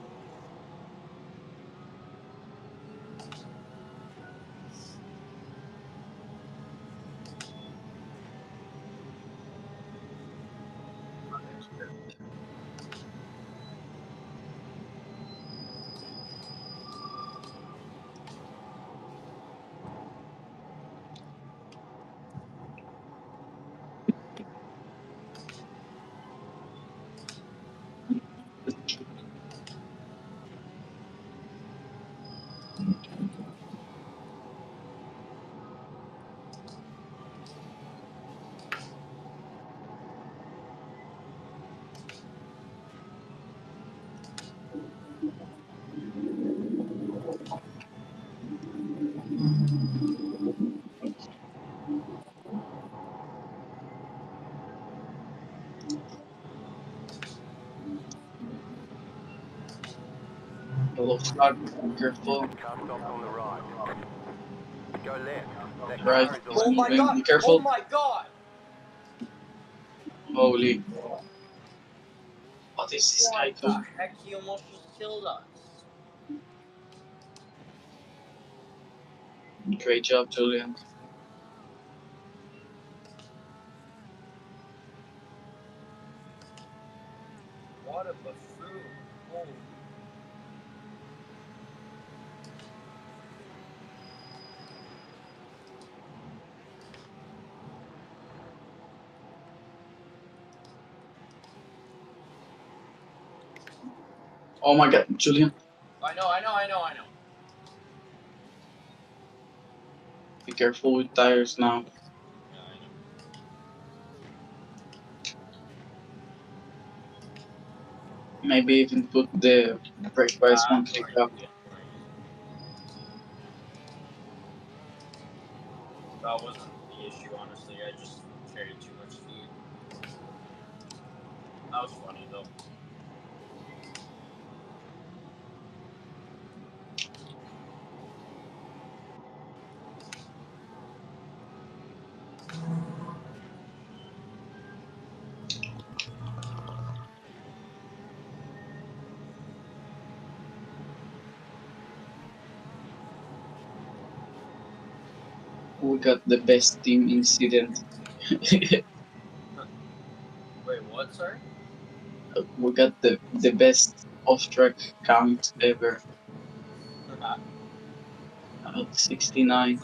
Yellow flag, be careful. Car stopped on the right. Go left. That Right, car is he's Oh my moving. god! Be Oh careful. my god! Holy. What is this guy What the doing? heck? He almost just killed us. Great job, Julian. What a buffoon. Oh. Oh my god, Julian. I know. Be careful with tires now. Yeah, I know. Maybe even put the brake pads one click up. That wasn't the issue, honestly. I just carried too much speed. That was funny, though. We got the best team incident. Wait, what, sorry? We got the best off-track count ever. 69.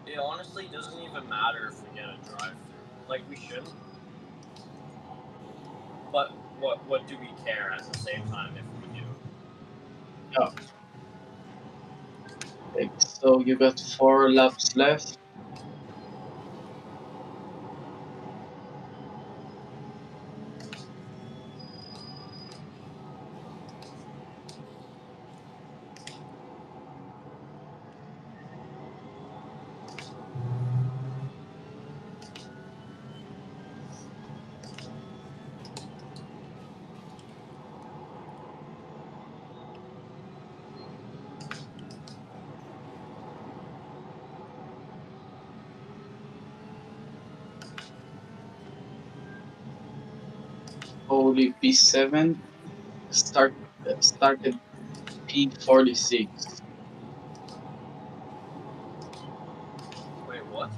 It honestly doesn't even matter if we get a drive-through. Like, we shouldn't. But what do we care at the same time if we do? Yeah. Okay, so you got 4 laps left. Holy P7 started P46. Wait, what?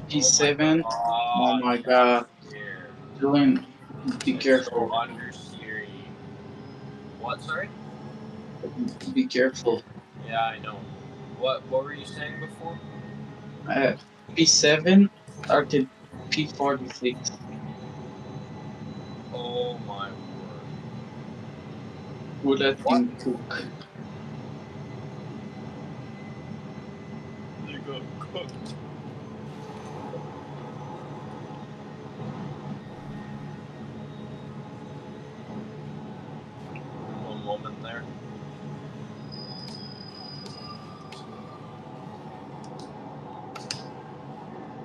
P7. Oh my Get god. here. Julian, be It's so careful. understeery. What, sorry? Be careful. Yeah, I know. What were you saying before? P7 started P46. Oh my word. Who let him cook? They got cooked. One moment there.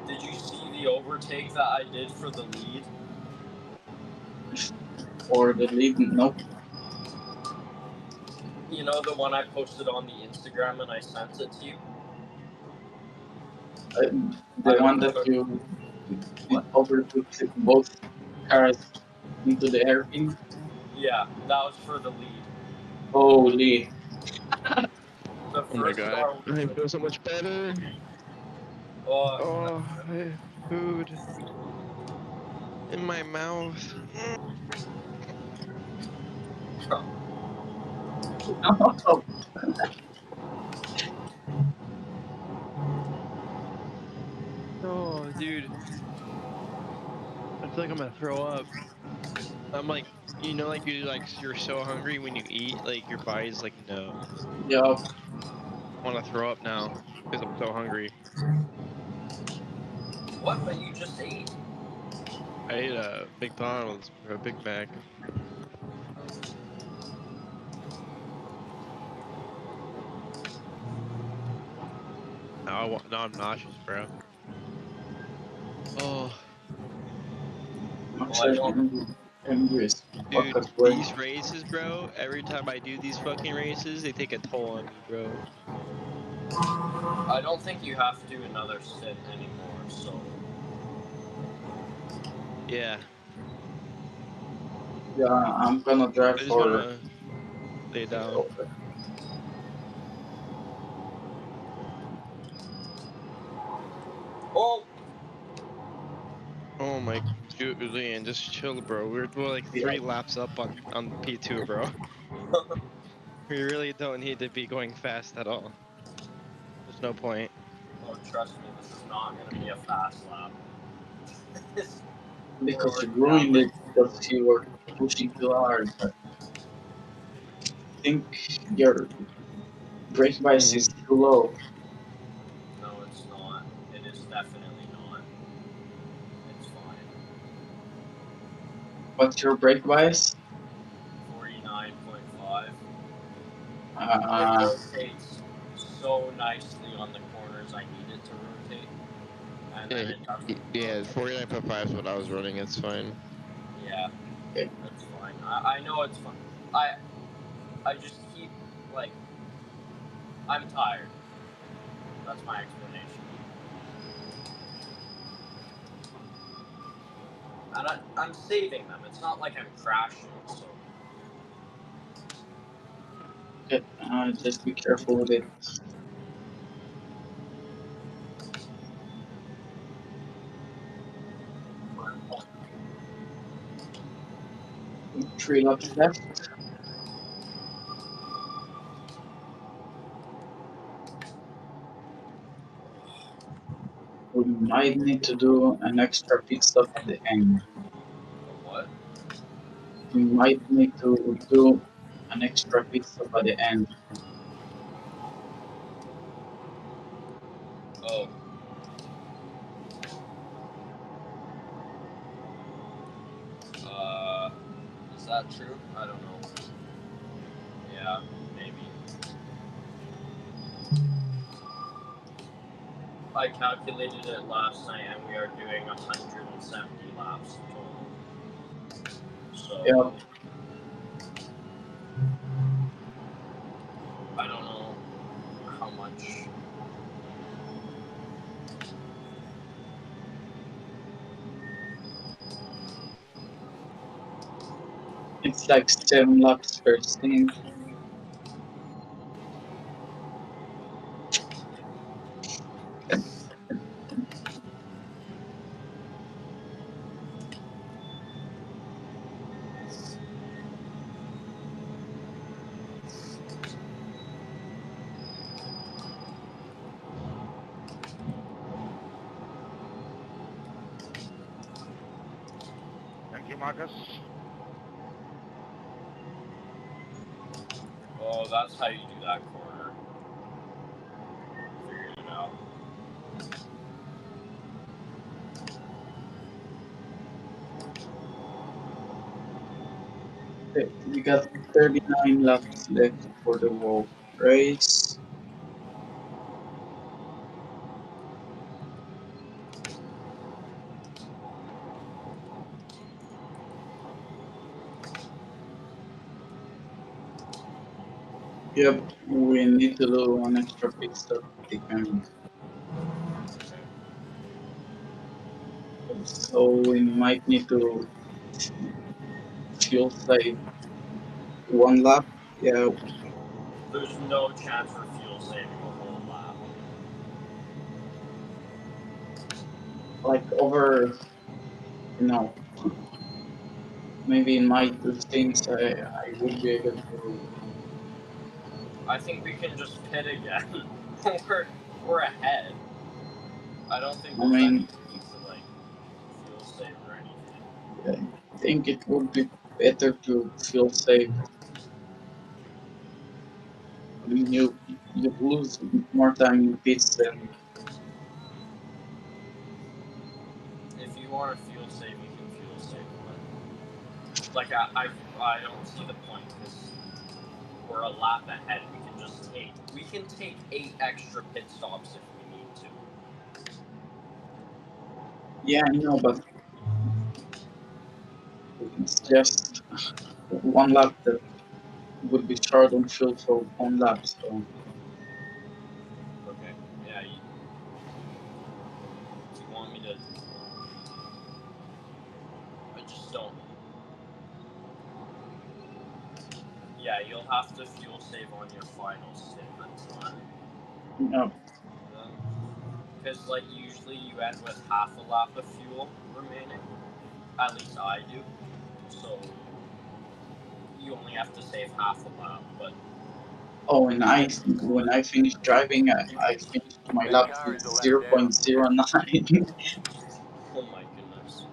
Did you see the overtake that I did for the lead? Or the lead? Nope. You know, the one I posted on the Instagram and I sent it to you? The one that you overtook both cars into the airfield? Yeah, that was for the lead. Holy. The Oh my first god, car was I feel so much better. Oh, I have food in my mouth. Oh, dude. I feel like I'm gonna throw up. I'm like, like you're so hungry when you eat, like your body's like, no. Yeah. I want to throw up now because I'm so hungry. What? But you just ate. I ate a McDonald's, bro, a Big Mac. Now I'm nauseous, bro. Oh. Actually, Dude, these races, bro, every time I do these fucking races, they take a toll on me, bro. I don't think you have to do another stint anymore, so. Yeah. Yeah, I'm gonna drive I just for. wanna lay down. Oh! Oh my, Julian, just chill, bro. We're like 3 laps up on P2, bro. We really don't need to be going fast at all. There's no point. Oh, trust me, this is not gonna be a fast lap. Because you ruined it because you were pushing too hard. I think your brake bias is too low. No, it's not. It is definitely not. It's fine. What's your brake bias? 49.5. It Uh, rotates so nicely on the corners I need it to rotate. And then it doesn't. Yeah, 49.5 is what I was running. It's fine. Yeah, that's fine. I know it's fine. I just keep, like, I'm tired. That's my explanation. And I'm saving them. It's not like I'm crashing, so. okay, just be careful with it. Three laps left. We might need to do an extra pit stop at the end. What? We might need to do an extra pit stop at the end. Oh. Is that true? I don't know. Yeah, maybe. I calculated it last night and we are doing 170 laps total. So. Yeah. I don't know how much. It's like 7 laps per stint. Thank you, Marcus. Oh, that's how you do that corner. Figured it out. Okay, we got 39 laps left for the whole race. Yep, we need to do one extra pit stop at the end. So we might need to fuel save 1 lap. Yeah, There's no chance for fuel saving a whole lap. like over, no. Maybe in my two stints I would be able to. I think we can just pit again. we're ahead. I don't think I there's any mean, need to like fuel save or anything. I think it would be better to fuel save. I mean, you lose more time in pits than. If you want to fuel save, you can fuel save. But like I don't see the point because we're a lap ahead. We can take 8 extra pit stops if we need to. Yeah, I know, but it's just 1 lap that would be short on fuel for 1 lap. So Okay. Yeah. Do you want me to? I just don't. Yeah, you'll have to fuel save on your final stint. That's fine. no. Because like usually you end with half a lap of fuel remaining. At least I do. So you only have to save half a lap, but. Oh, and when I finished driving, I finished my lap with 0.09. Oh my goodness.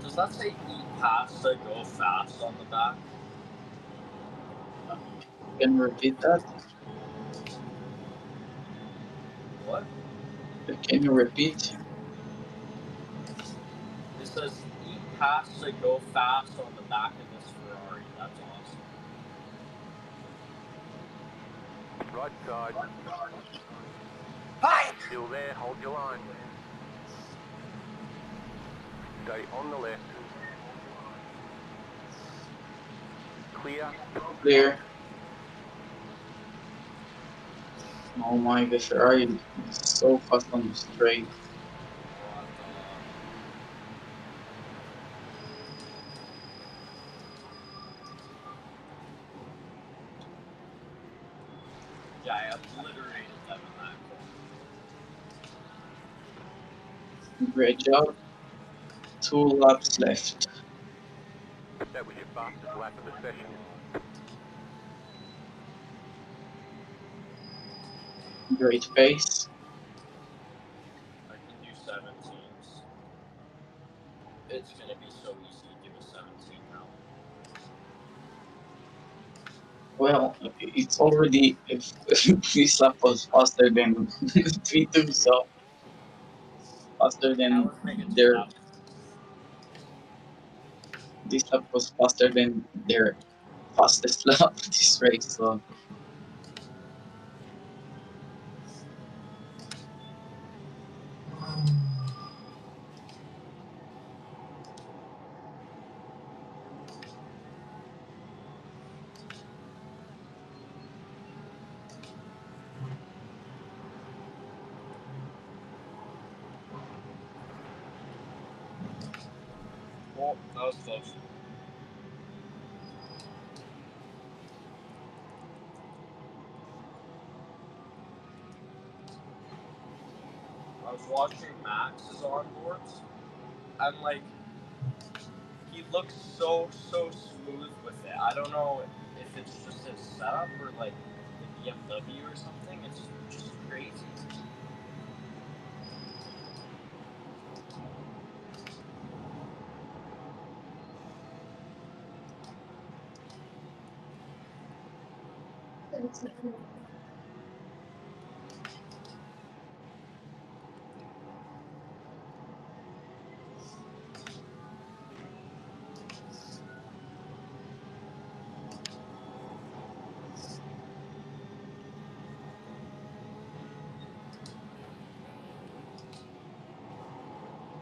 Does that say eat pasta, go fast on the back? Can you repeat that? What? Can you repeat? It says eat pasta, go fast on the back of this Ferrari. That's awesome. Right side. Hi! Still there, hold your line. Stay on the left. Clear. Clear. Oh my gosh, Ferrari is so fast on the straight. Yeah, I obliterated them in that corner. Great job. 2 laps left. That was your fastest lap of the session. Great pace. I can do 17s. It's gonna be so easy to do a 17 now. Well, it's already this lap was faster than V2, so faster than their this lap was faster than their fastest lap this race. So Oh, that was close. I was watching Max's onboards, and like, he looks so smooth with it. I don't know if it's just his setup or like the BMW or something. It's just crazy.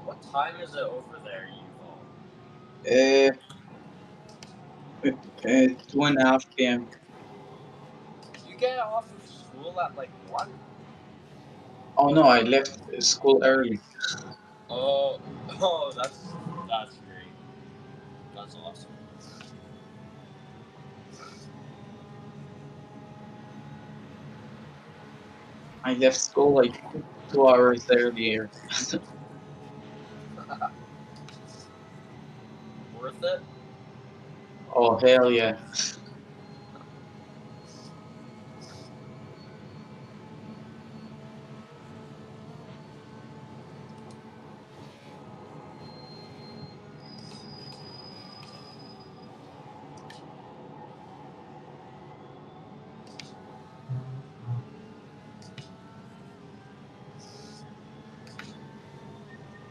What time is it over there, Yuval? 2.5 p.m. You get off of school at like 1? Oh no, I left school early. Oh, that's great. That's awesome. I left school like 2 hours earlier. Worth it? Oh hell yeah.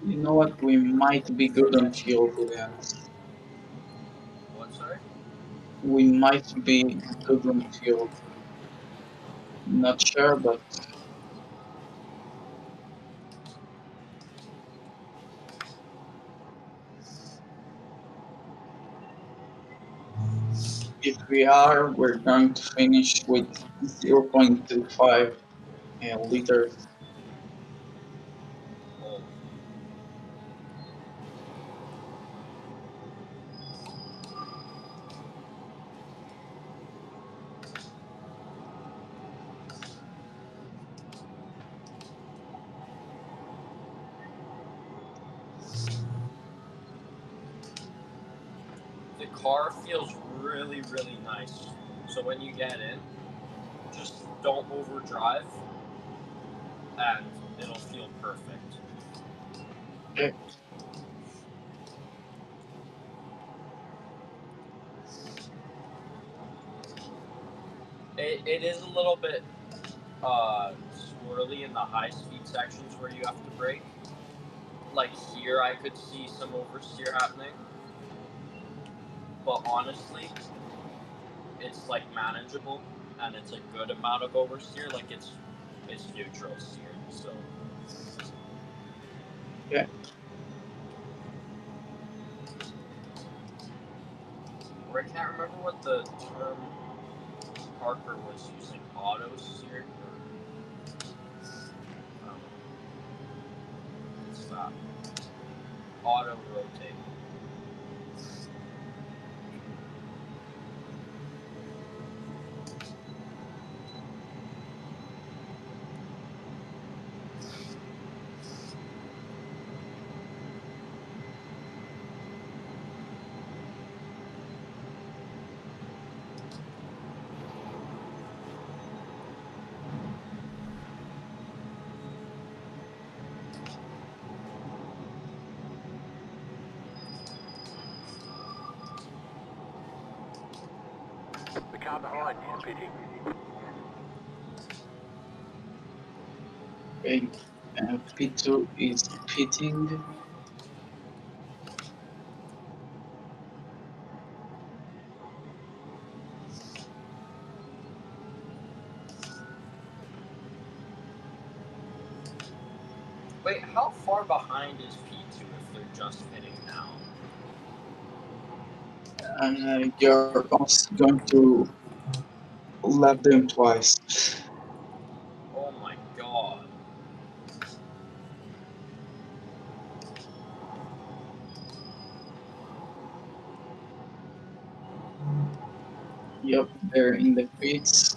You know what? We might be good on fuel, to be honest. What, sorry? We might be good on fuel. Not sure, but if we are, we're going to finish with 0.25 liters. Oh. car feels really, really nice. So when you get in, just don't overdrive, and it'll feel perfect. Okay. It is a little bit swirly in the high speed sections where you have to brake. Like here, I could see some oversteer happening, but honestly, it's like manageable, and it's a good amount of oversteer. Like it's neutral steer, so. Yeah. Or I can't remember what the term Parker was using. Auto steer. It's that. Auto rotate. The car behind you is pitting. Okay. P2 is pitting. Wait, how far behind is P2 if they're just pitting now? You're also going to lap them twice. Oh my god. Yep, they're in the pits.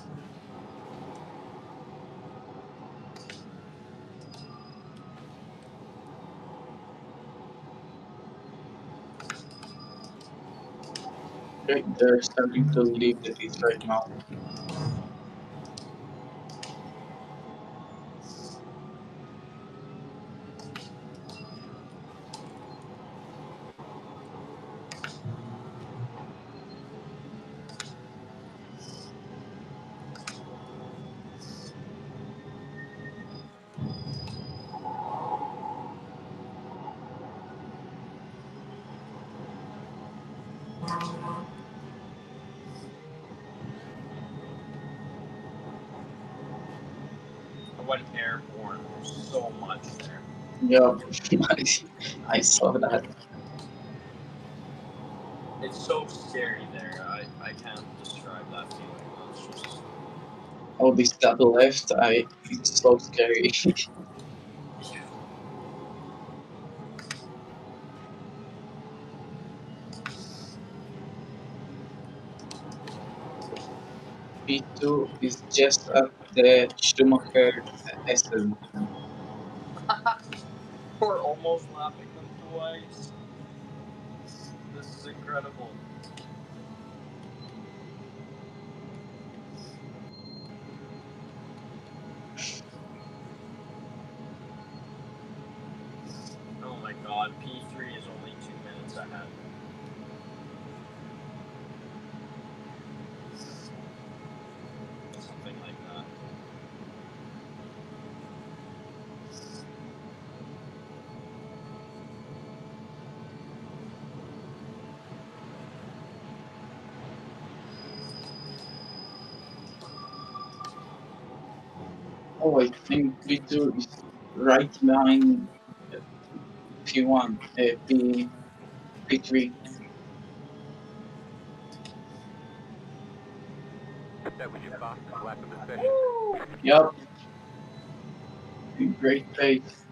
They're starting to leave the pits right now. I went airborne so much there. Yep, I saw that. It's so scary there. I can't describe that feeling. It's just. Oh, this double left, it's so scary. P2 is just at the Schumacher Essen. We're almost lapping them twice. This is incredible. Oh my god, P3 is only 2 minutes ahead. Something like that. Oh, I think P2 is right behind P1, P3. That was your fastest lap of the session. Yep. Great pace.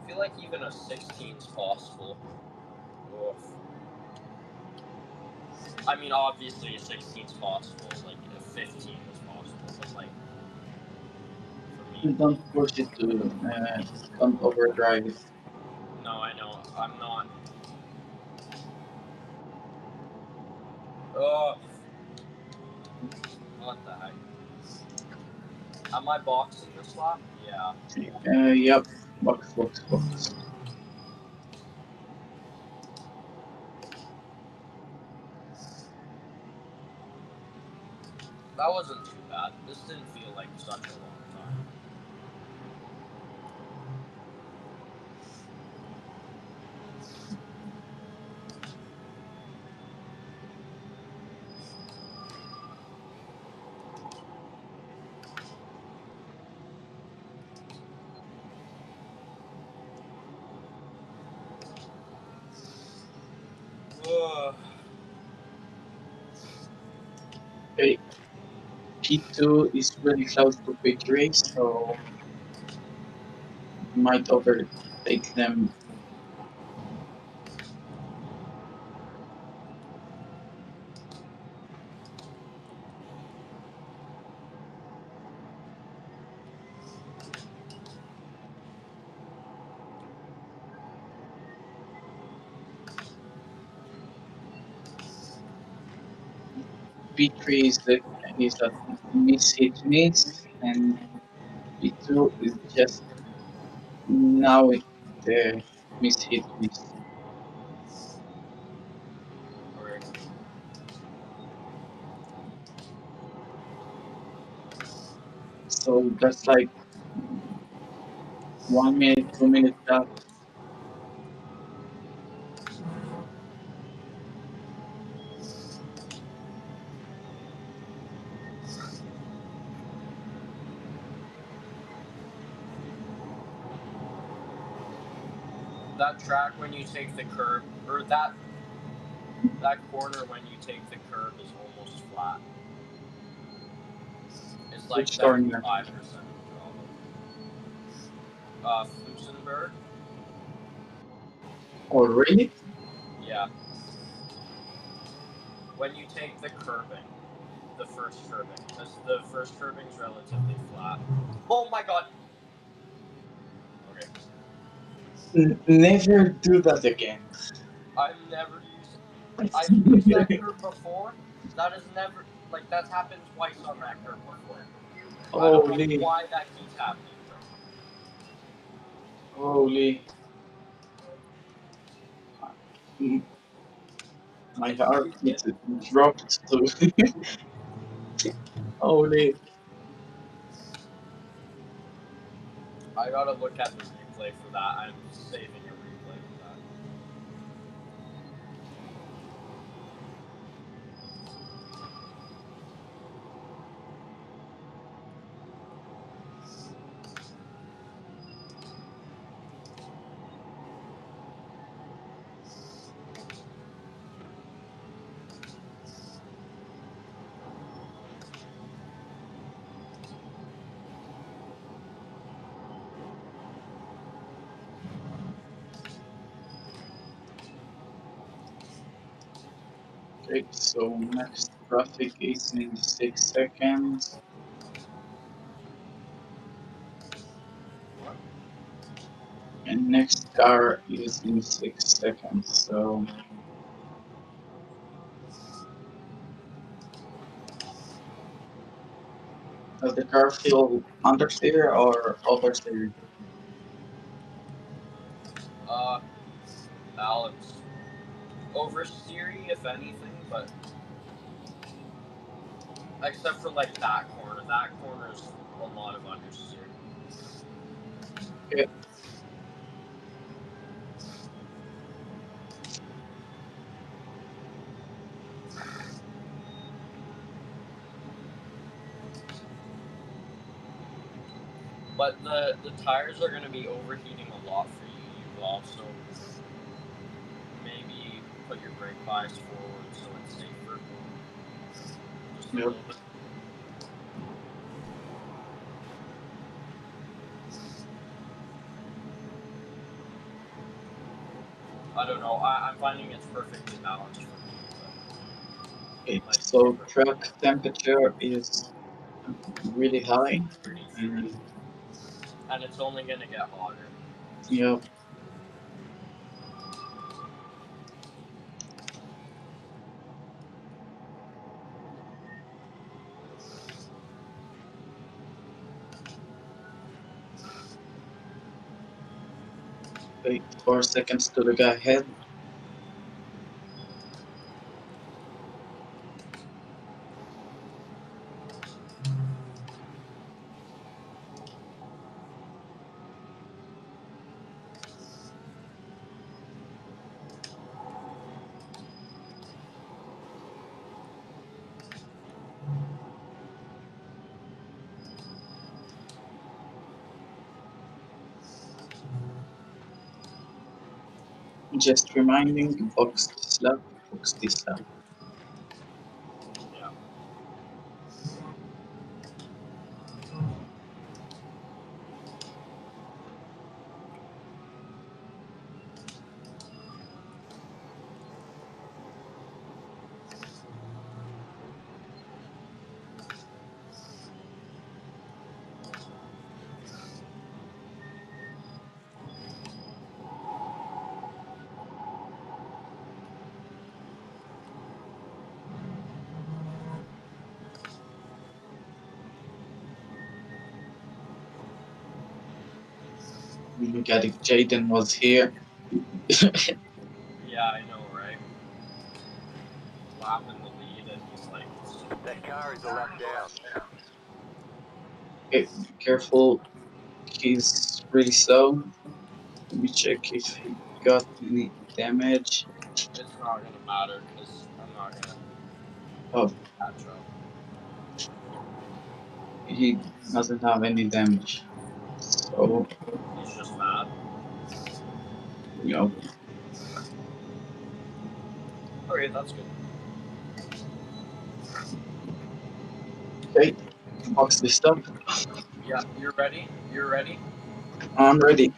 I feel like even a 16 is possible. Oof. I mean, obviously a 16 is possible. Like a 15 is possible, but like for me. Don't push it to, don't overdrive it. No, I know. I'm not. Oh. What the heck? Am I boxing this lap? Yeah. Yep. Box. That wasn't too bad. This didn't feel like such a long time. Ugh. Okay. P2 is really close to victory, so might overtake them. P3 is a miss, and P2 is just now with the miss. So that's like 1 minute, 2 minutes left. That track when you take the curb, or that corner when you take the curb is almost flat. It's like Which corner? 75% drop. Flusenberg? Oh, really? Yeah. When you take the curbing, the first curbing, because the first curbing is relatively flat. Oh my god! Okay. Never do that again. I've never used that curb before. That has never, like, that's happened twice on that curb before. I don't know why that keeps happening. Holy. My heart is dropped to. Holy. I gotta look at the replay for that. I'm saving a replay for that. Okay, so next traffic is in 6 seconds. And next car is in 6 seconds, so. Does the car feel understeer or oversteer? Balance. Oversteery, if anything, but except for like that corner. That corner's a lot of understeer. Yeah. But the tires are going to be overheating a lot for you. You also maybe put your brake bias forward so it's safer. Just a little bit. I don't know. I'm finding it's perfectly balanced for me. Okay, so track temperature is really high. And it's only going to get hotter. Yeah. Wait 4 seconds to the guy ahead. Just reminding, box this lap, box this lap. Yeah. Look at if Jaden was here. Yeah, I know, right? Lapping the lead and he's like, That car is a lap down. Okay, be careful. He's really slow. Let me check if he got any damage. it's not gonna matter because I'm not gonna Oh, catch up. he doesn't have any damage. So, He's just mad. you know, Okay, that's good. okay, box this up. Yeah, you're ready? You're ready? I'm ready.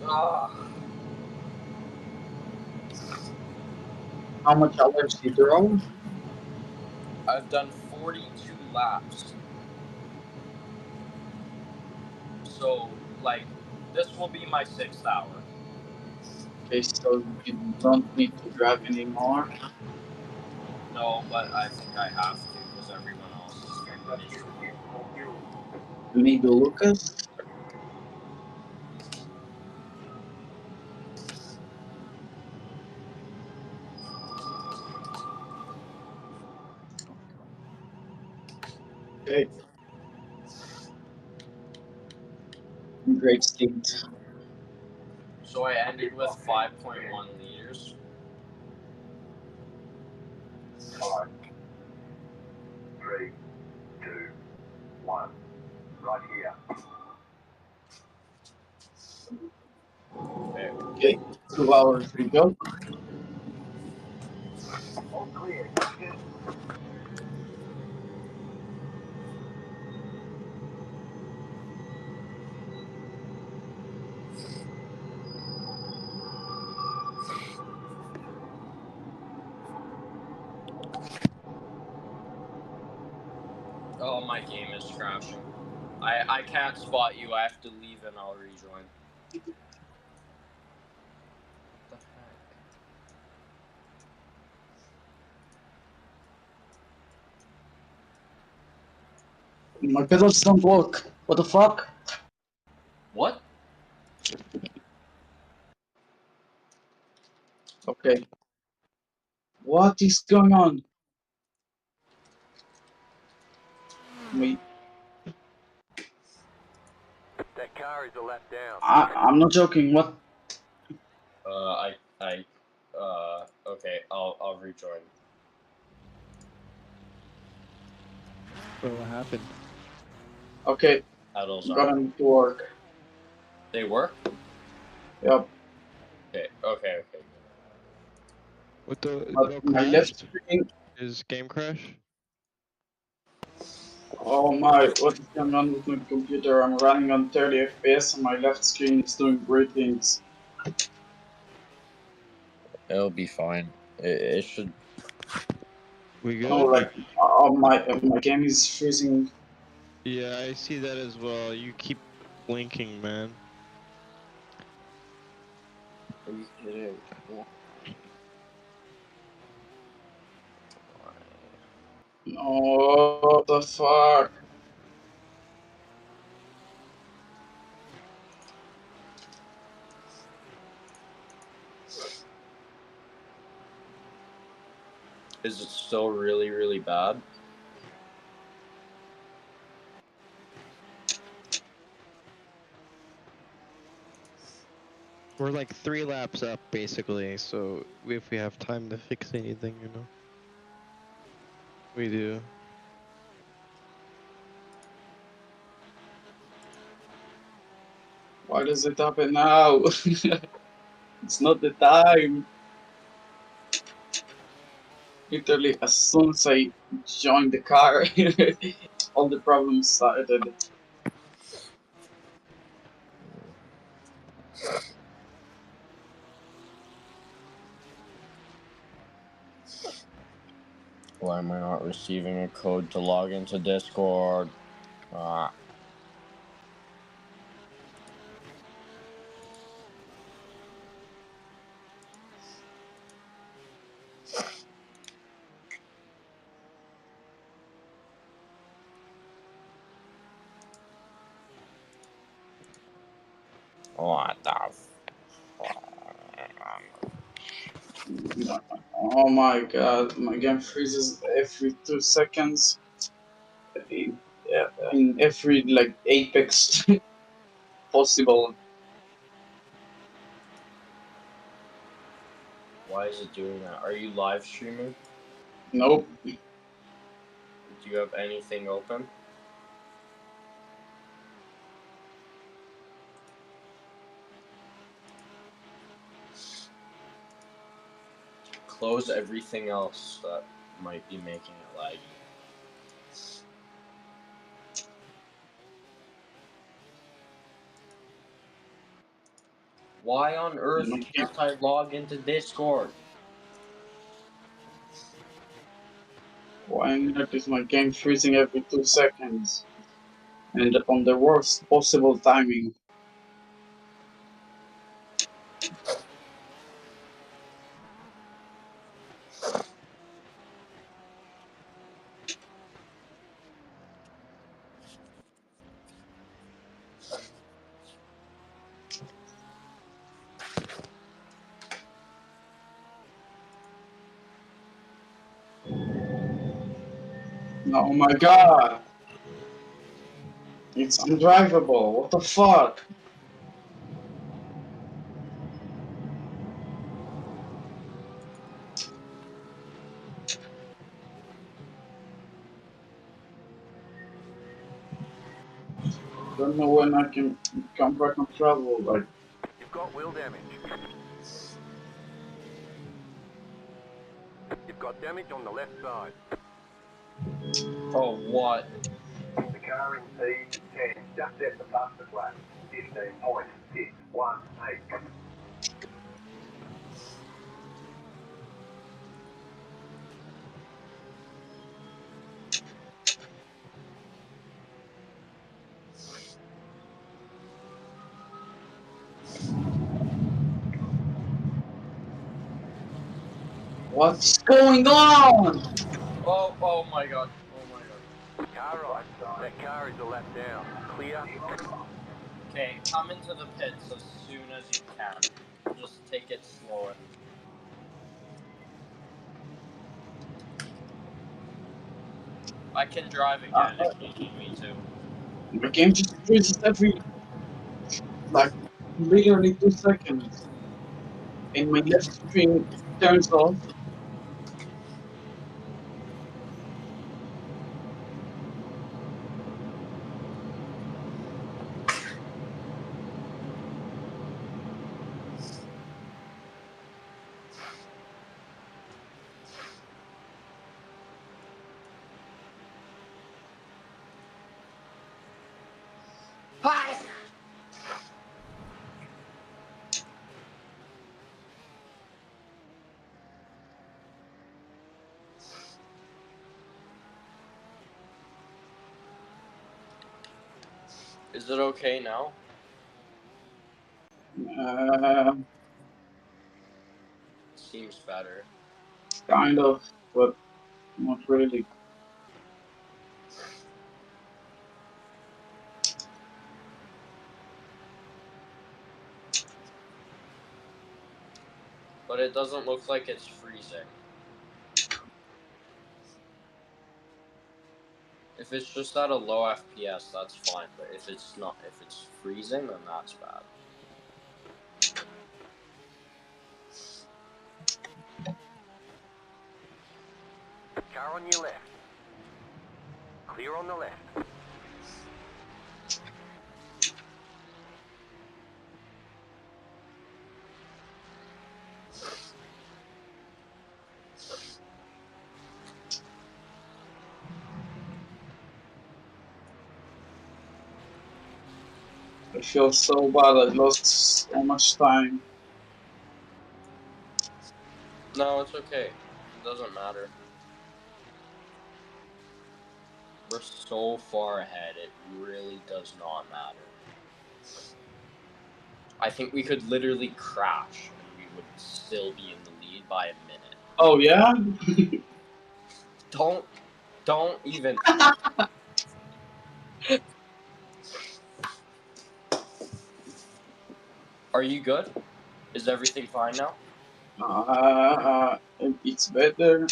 Ah, How much hours did you roll? I've done 42 laps. So, like, this will be my 6th hour. Okay, so you don't need to drive anymore. No, but I think I have to because everyone else is getting miserable. You need to Lucas. Okay. Great state. So I ended with 5.1 liters. 5, 3, 2, 1. Right here. Okay, 2 hours to go. All clear. Good. Oh, my game is crashing. I can't spot you. I have to leave and I'll rejoin. What My pedals don't work. What the fuck? What? Okay. What is going on? Wait, That car is a lap down. I'm not joking. What? Okay, I'll rejoin. Bro, what happened? Okay, Pedals got aren't. them to work. They work? Yep. Okay. What the? But Bro my left crashed? screen. Is game crash? Oh my, what is going on with my computer? I'm running on 30 FPS and my left screen is doing great things. It'll be fine. It should. We good? Oh, like, my game is freezing. Yeah, I see that as well. You keep blinking, man. Are you kidding? Oh, what the fuck? Is it still really, really bad? We're like 3 laps up, basically, so if we have time to fix anything, you know. We do. Why does it happen now? It's not the time. Literally, as soon as I joined the car, all the problems started. Why am I not receiving a code to log into Discord? Ah. What the Oh my god, my game freezes every 2 seconds. In every like apex possible. Why is it doing that? Are you live streaming? Nope. Do you have anything open? Close everything else that might be making it laggy. Why on earth can't I log into Discord? Why not is my game freezing every 2 seconds? And on the worst possible timing. Oh my god! It's undrivable, what the fuck? Don't know when I can come back on travel, like... You've got wheel damage. You've got damage on the left side. Oh, what? The car in P10 just set the fastest lap. 15.618. What's going on? Oh my god. Oh my god. Car right. That car is a lap down. Clear. Okay, come into the pits as soon as you can. Just take it slower. I can drive again if you need me to. My game just freezes every... like, literally 2 seconds. And my left screen turns off. Hi! Is it okay now? Seems better. Kind of, but not really. But it doesn't look like it's freezing. If it's just at a low FPS, that's fine. But if it's not, if it's freezing, then that's bad. Car on your left. Clear on the left. I feel so bad. I lost so much time. No, it's okay. It doesn't matter. We're so far ahead, it really does not matter. I think we could literally crash and we would still be in the lead by a minute. Oh yeah? Don't even. Are you good? Is everything fine now? It's better.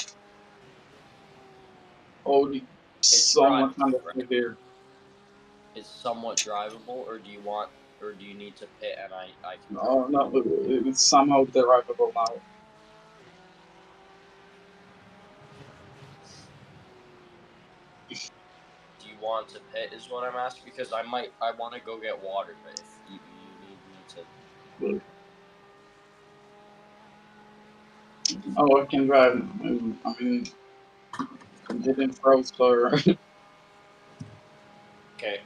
Oh, It's so much drivable, under right? here. It's somewhat drivable, or do you need to pit and I can No, drive? no, it's somehow derivable now. Do you want to pit is what I'm asking, because I want to go get water, but if you need me to. Oh, I can drive. I mean, I'm getting froze for. Okay.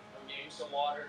I'm getting some water.